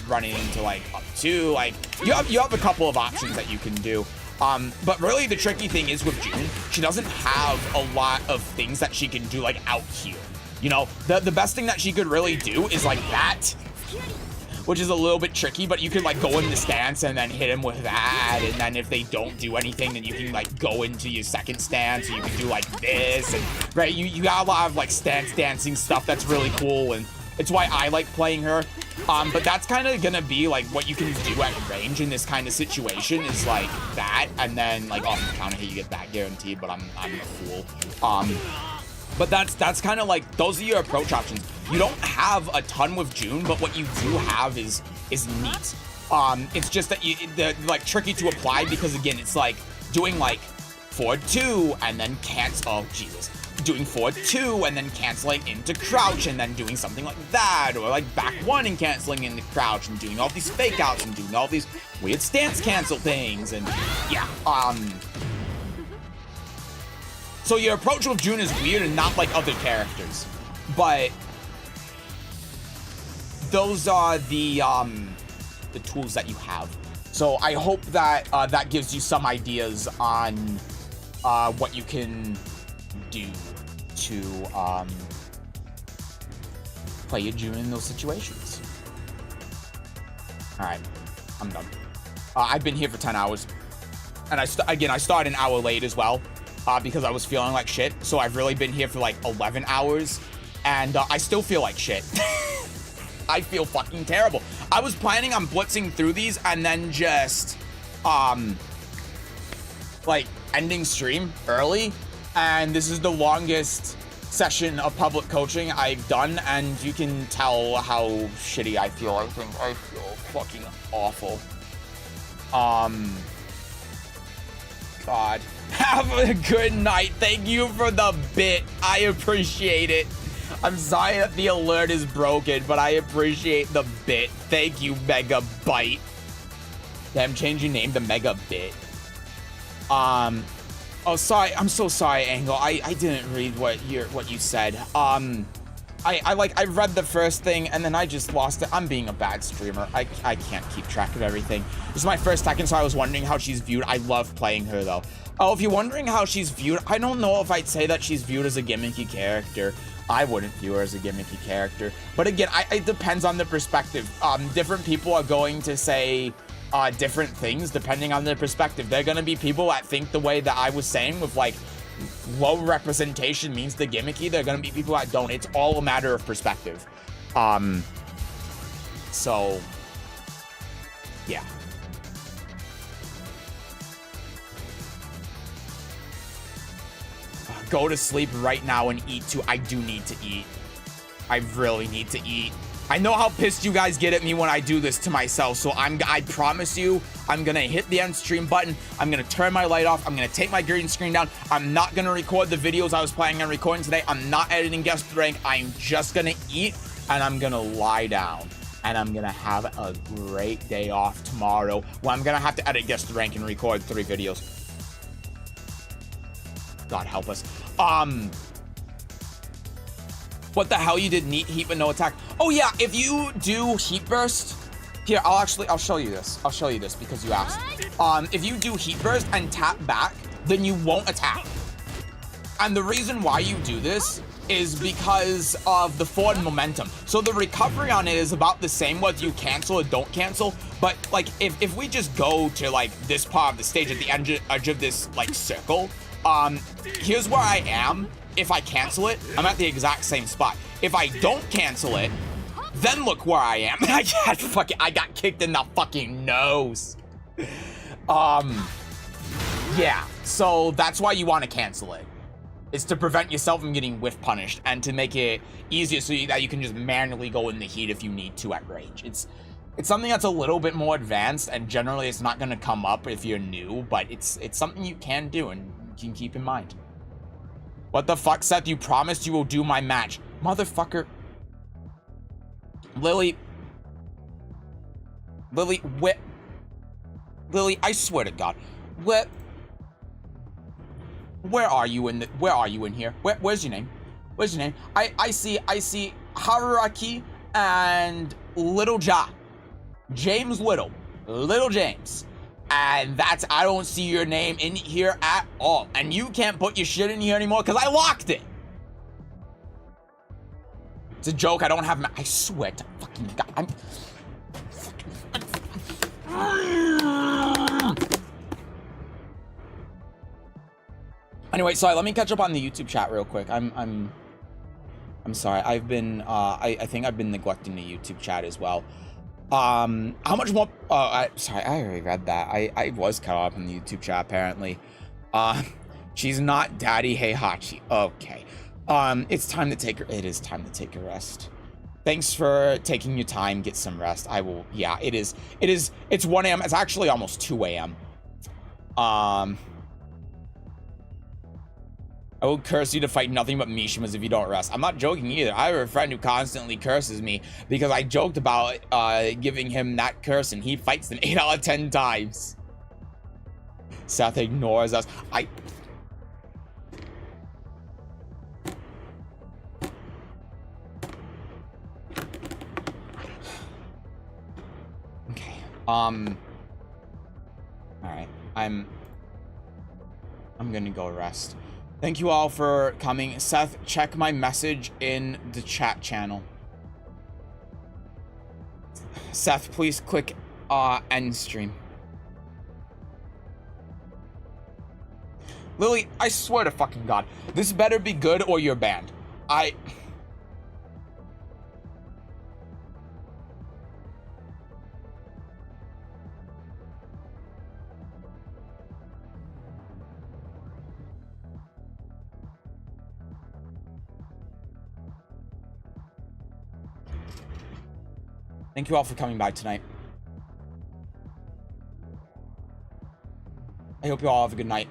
running into like up 2. Like you have a couple of options that you can do. But really the tricky thing is with June, she doesn't have a lot of things that she can do like out here. You know, the best thing that she could really do is like that, which is a little bit tricky, but you could like go in the stance and then hit him with that, and then if they don't do anything, then you can like go into your second stance, and you can do like this, and right, you got a lot of like stance dancing stuff that's really cool, and it's why I like playing her. But that's kind of gonna be like what you can do at range in this kind of situation is like that, and then like off the counter hit you get that guaranteed, but I'm a fool. But that's kind of like, those are your approach options. You don't have a ton with June, but what you do have is neat. It's just that they're like tricky to apply because again, it's like doing like forward 2 and then cancel. Oh Jesus, doing forward 2 and then canceling into crouch and then doing something like that, or like back 1 and canceling into crouch and doing all these fake outs and doing all these weird stance cancel things, and yeah. So your approach with June is weird and not like other characters, but those are the tools that you have. So I hope that that gives you some ideas on what you can do to play your June in those situations. All right, I'm done. I've been here for 10 hours, and I started an hour late as well. Because I was feeling like shit. So I've really been here for like 11 hours and I still feel like shit. I feel fucking terrible. I was planning on blitzing through these and then just like ending stream early, and this is the longest session of public coaching I've done, and you can tell how shitty I feel. I think I feel fucking awful. God. Have a good night. Thank you for the bit. I appreciate it. I'm sorry that the alert is broken, but I appreciate the bit. Thank you, Megabyte. Damn, change your name to Megabit. Oh, sorry. I'm so sorry, Angle. I didn't read what you said. I read the first thing and then I just lost it. I'm being a bad streamer. I can't keep track of everything. This is my first second, so I was wondering how she's viewed. I love playing her though. Oh, if you're wondering how she's viewed, I don't know if I'd say that she's viewed as a gimmicky character. I wouldn't view her as a gimmicky character. But again, it depends on the perspective. Different people are going to say different things depending on their perspective. There are going to be people that think the way that I was saying with like low representation means the gimmicky. There are going to be people that don't. It's all a matter of perspective. So yeah. Go to sleep right now and eat too. I do need to eat. I really need to eat. I know how pissed you guys get at me when I do this to myself, so I promise you, I'm gonna hit the end stream button. I'm gonna turn my light off. I'm gonna take my green screen down. I'm not gonna record the videos I was planning on recording today. I'm not editing guest rank. I'm just gonna eat and I'm gonna lie down. And I'm gonna have a great day off tomorrow. Well, I'm gonna have to edit guest rank and record 3 videos. God help us. What the hell, you did neat heat but no attack? Oh yeah, if you do heat burst, here, I'll show you this. I'll show you this because you asked. If you do heat burst and tap back, then you won't attack. And the reason why you do this is because of the forward momentum. So the recovery on it is about the same whether you cancel or don't cancel. But like, if we just go to like this part of the stage at the edge of this like circle, here's where I am. If I cancel it, I'm at the exact same spot. If I don't cancel it, then look where I am. I got kicked in the fucking nose. Yeah, so that's why you want to cancel it. It's to prevent yourself from getting whiff punished and to make it easier so that you can just manually go in the heat if you need to at range. It's something that's a little bit more advanced, and generally it's not going to come up if you're new, but it's something you can do and you can keep in mind. What the fuck, Seth? You promised you will do my match. Motherfucker. Lily, Lily, I swear to God, where are you in here? Where's your name? Where's your name? I see Heihachi and Little James Little James. And I don't see your name in here at all. And you can't put your shit in here anymore because I locked it. It's a joke. I don't have I swear to fucking God. Anyway, sorry, let me catch up on the YouTube chat real quick. I'm sorry. I've been I think I've been neglecting the YouTube chat as well. How much more sorry, I already read that. I was cut off in the YouTube chat apparently. She's not Daddy Heihachi. Okay. It's time to take it is time to take a rest. Thanks for taking your time. Get some rest. I will. Yeah, it's 1 a.m. It's actually almost 2 a.m. I will curse you to fight nothing but Mishimas if you don't rest. I'm not joking either. I have a friend who constantly curses me because I joked about giving him that curse and he fights them 8 out of 10 times. Seth ignores us. Okay. All right. I'm gonna go rest. Thank you all for coming. Seth, check my message in the chat channel. Seth, please click end stream. Lily, I swear to fucking God, this better be good or you're banned. Thank you all for coming by tonight. I hope you all have a good night.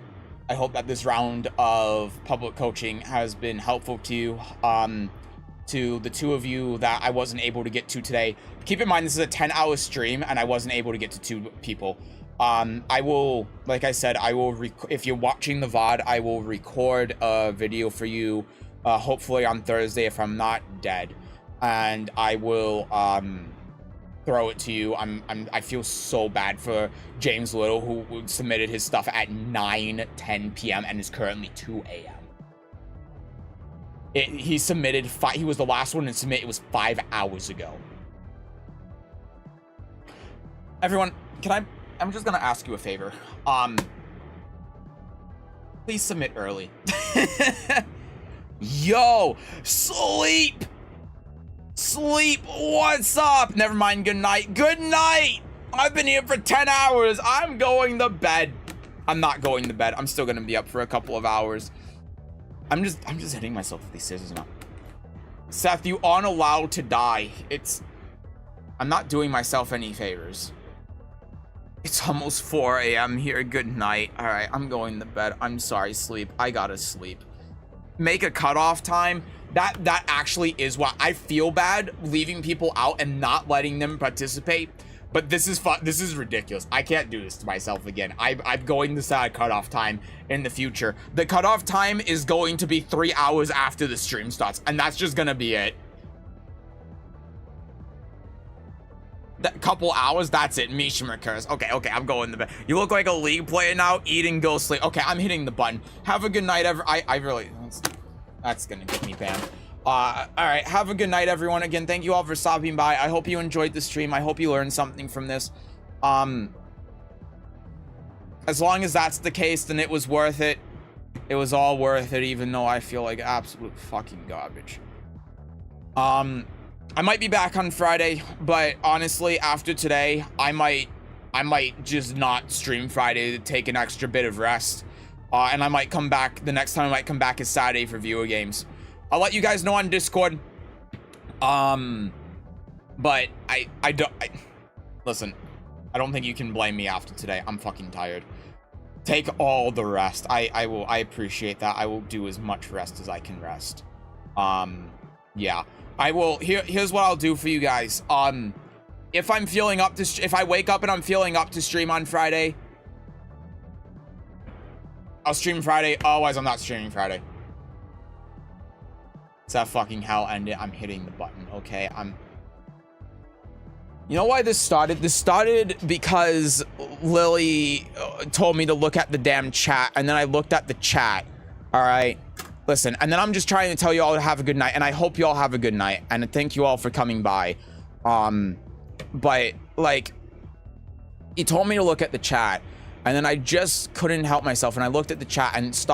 I hope that this round of public coaching has been helpful to you. To the 2 of you that I wasn't able to get to today. Keep in mind, this is a 10-hour stream and I wasn't able to get to 2 people. I will, like I said, if you're watching the VOD, I will record a video for you, hopefully on Thursday if I'm not dead. And I will, throw it to you. I feel so bad for James Little, who submitted his stuff at 9:10 p.m. and is currently 2 a.m. He submitted he was the last one to submit. It was 5 hours ago. Everyone, I'm just gonna ask you a favor. Please submit early. Yo, sleep, what's up? Never mind, good night. I've been here for 10 hours. I'm going to bed. I'm not going to bed. I'm still gonna be up for a couple of hours. I'm just hitting myself with these scissors now. Seth, you aren't allowed to die. I'm not doing myself any favors. It's almost 4 a.m. here. Good night. All right, I'm going to bed. I'm sorry, sleep. I gotta sleep. Make a cutoff time. That actually is what I feel bad leaving people out and not letting them participate. But this is ridiculous. I can't do this to myself again. I'm going to set a cutoff time in the future. The cutoff time is going to be 3 hours after the stream starts, and that's just gonna be it. That couple hours, that's it. Mishima curse. Okay, I'm going to bed. You look like a League player now. Eat and go sleep. Okay, I'm hitting the button. Have a good night, I really... That's gonna get me banned. All right, have a good night, everyone. Again, thank you all for stopping by. I hope you enjoyed the stream. I hope you learned something from this. As long as that's the case, then it was worth it. It was all worth it, even though I feel like absolute fucking garbage. I might be back on Friday, but honestly, after today, I might just not stream Friday to take an extra bit of rest. And I might come back, the next time I might come back is Saturday for viewer games. I'll let you guys know on Discord. But listen, I don't think you can blame me after today. I'm fucking tired. Take all the rest. I appreciate that. I will do as much rest as I can rest. Yeah. I will, here's what I'll do for you guys. if I'm feeling up to, if I wake up and I'm feeling up to stream on Friday, I'll stream Friday. Otherwise, I'm not streaming Friday. It's that fucking hell ended. I'm hitting the button. Okay, you know why this started? This started because Lily told me to look at the damn chat, and then I looked at the chat. All right, listen, and then I'm just trying to tell you all to have a good night, and I hope you all have a good night, and thank you all for coming by. But like, he told me to look at the chat, and then I just couldn't help myself, and I looked at the chat and started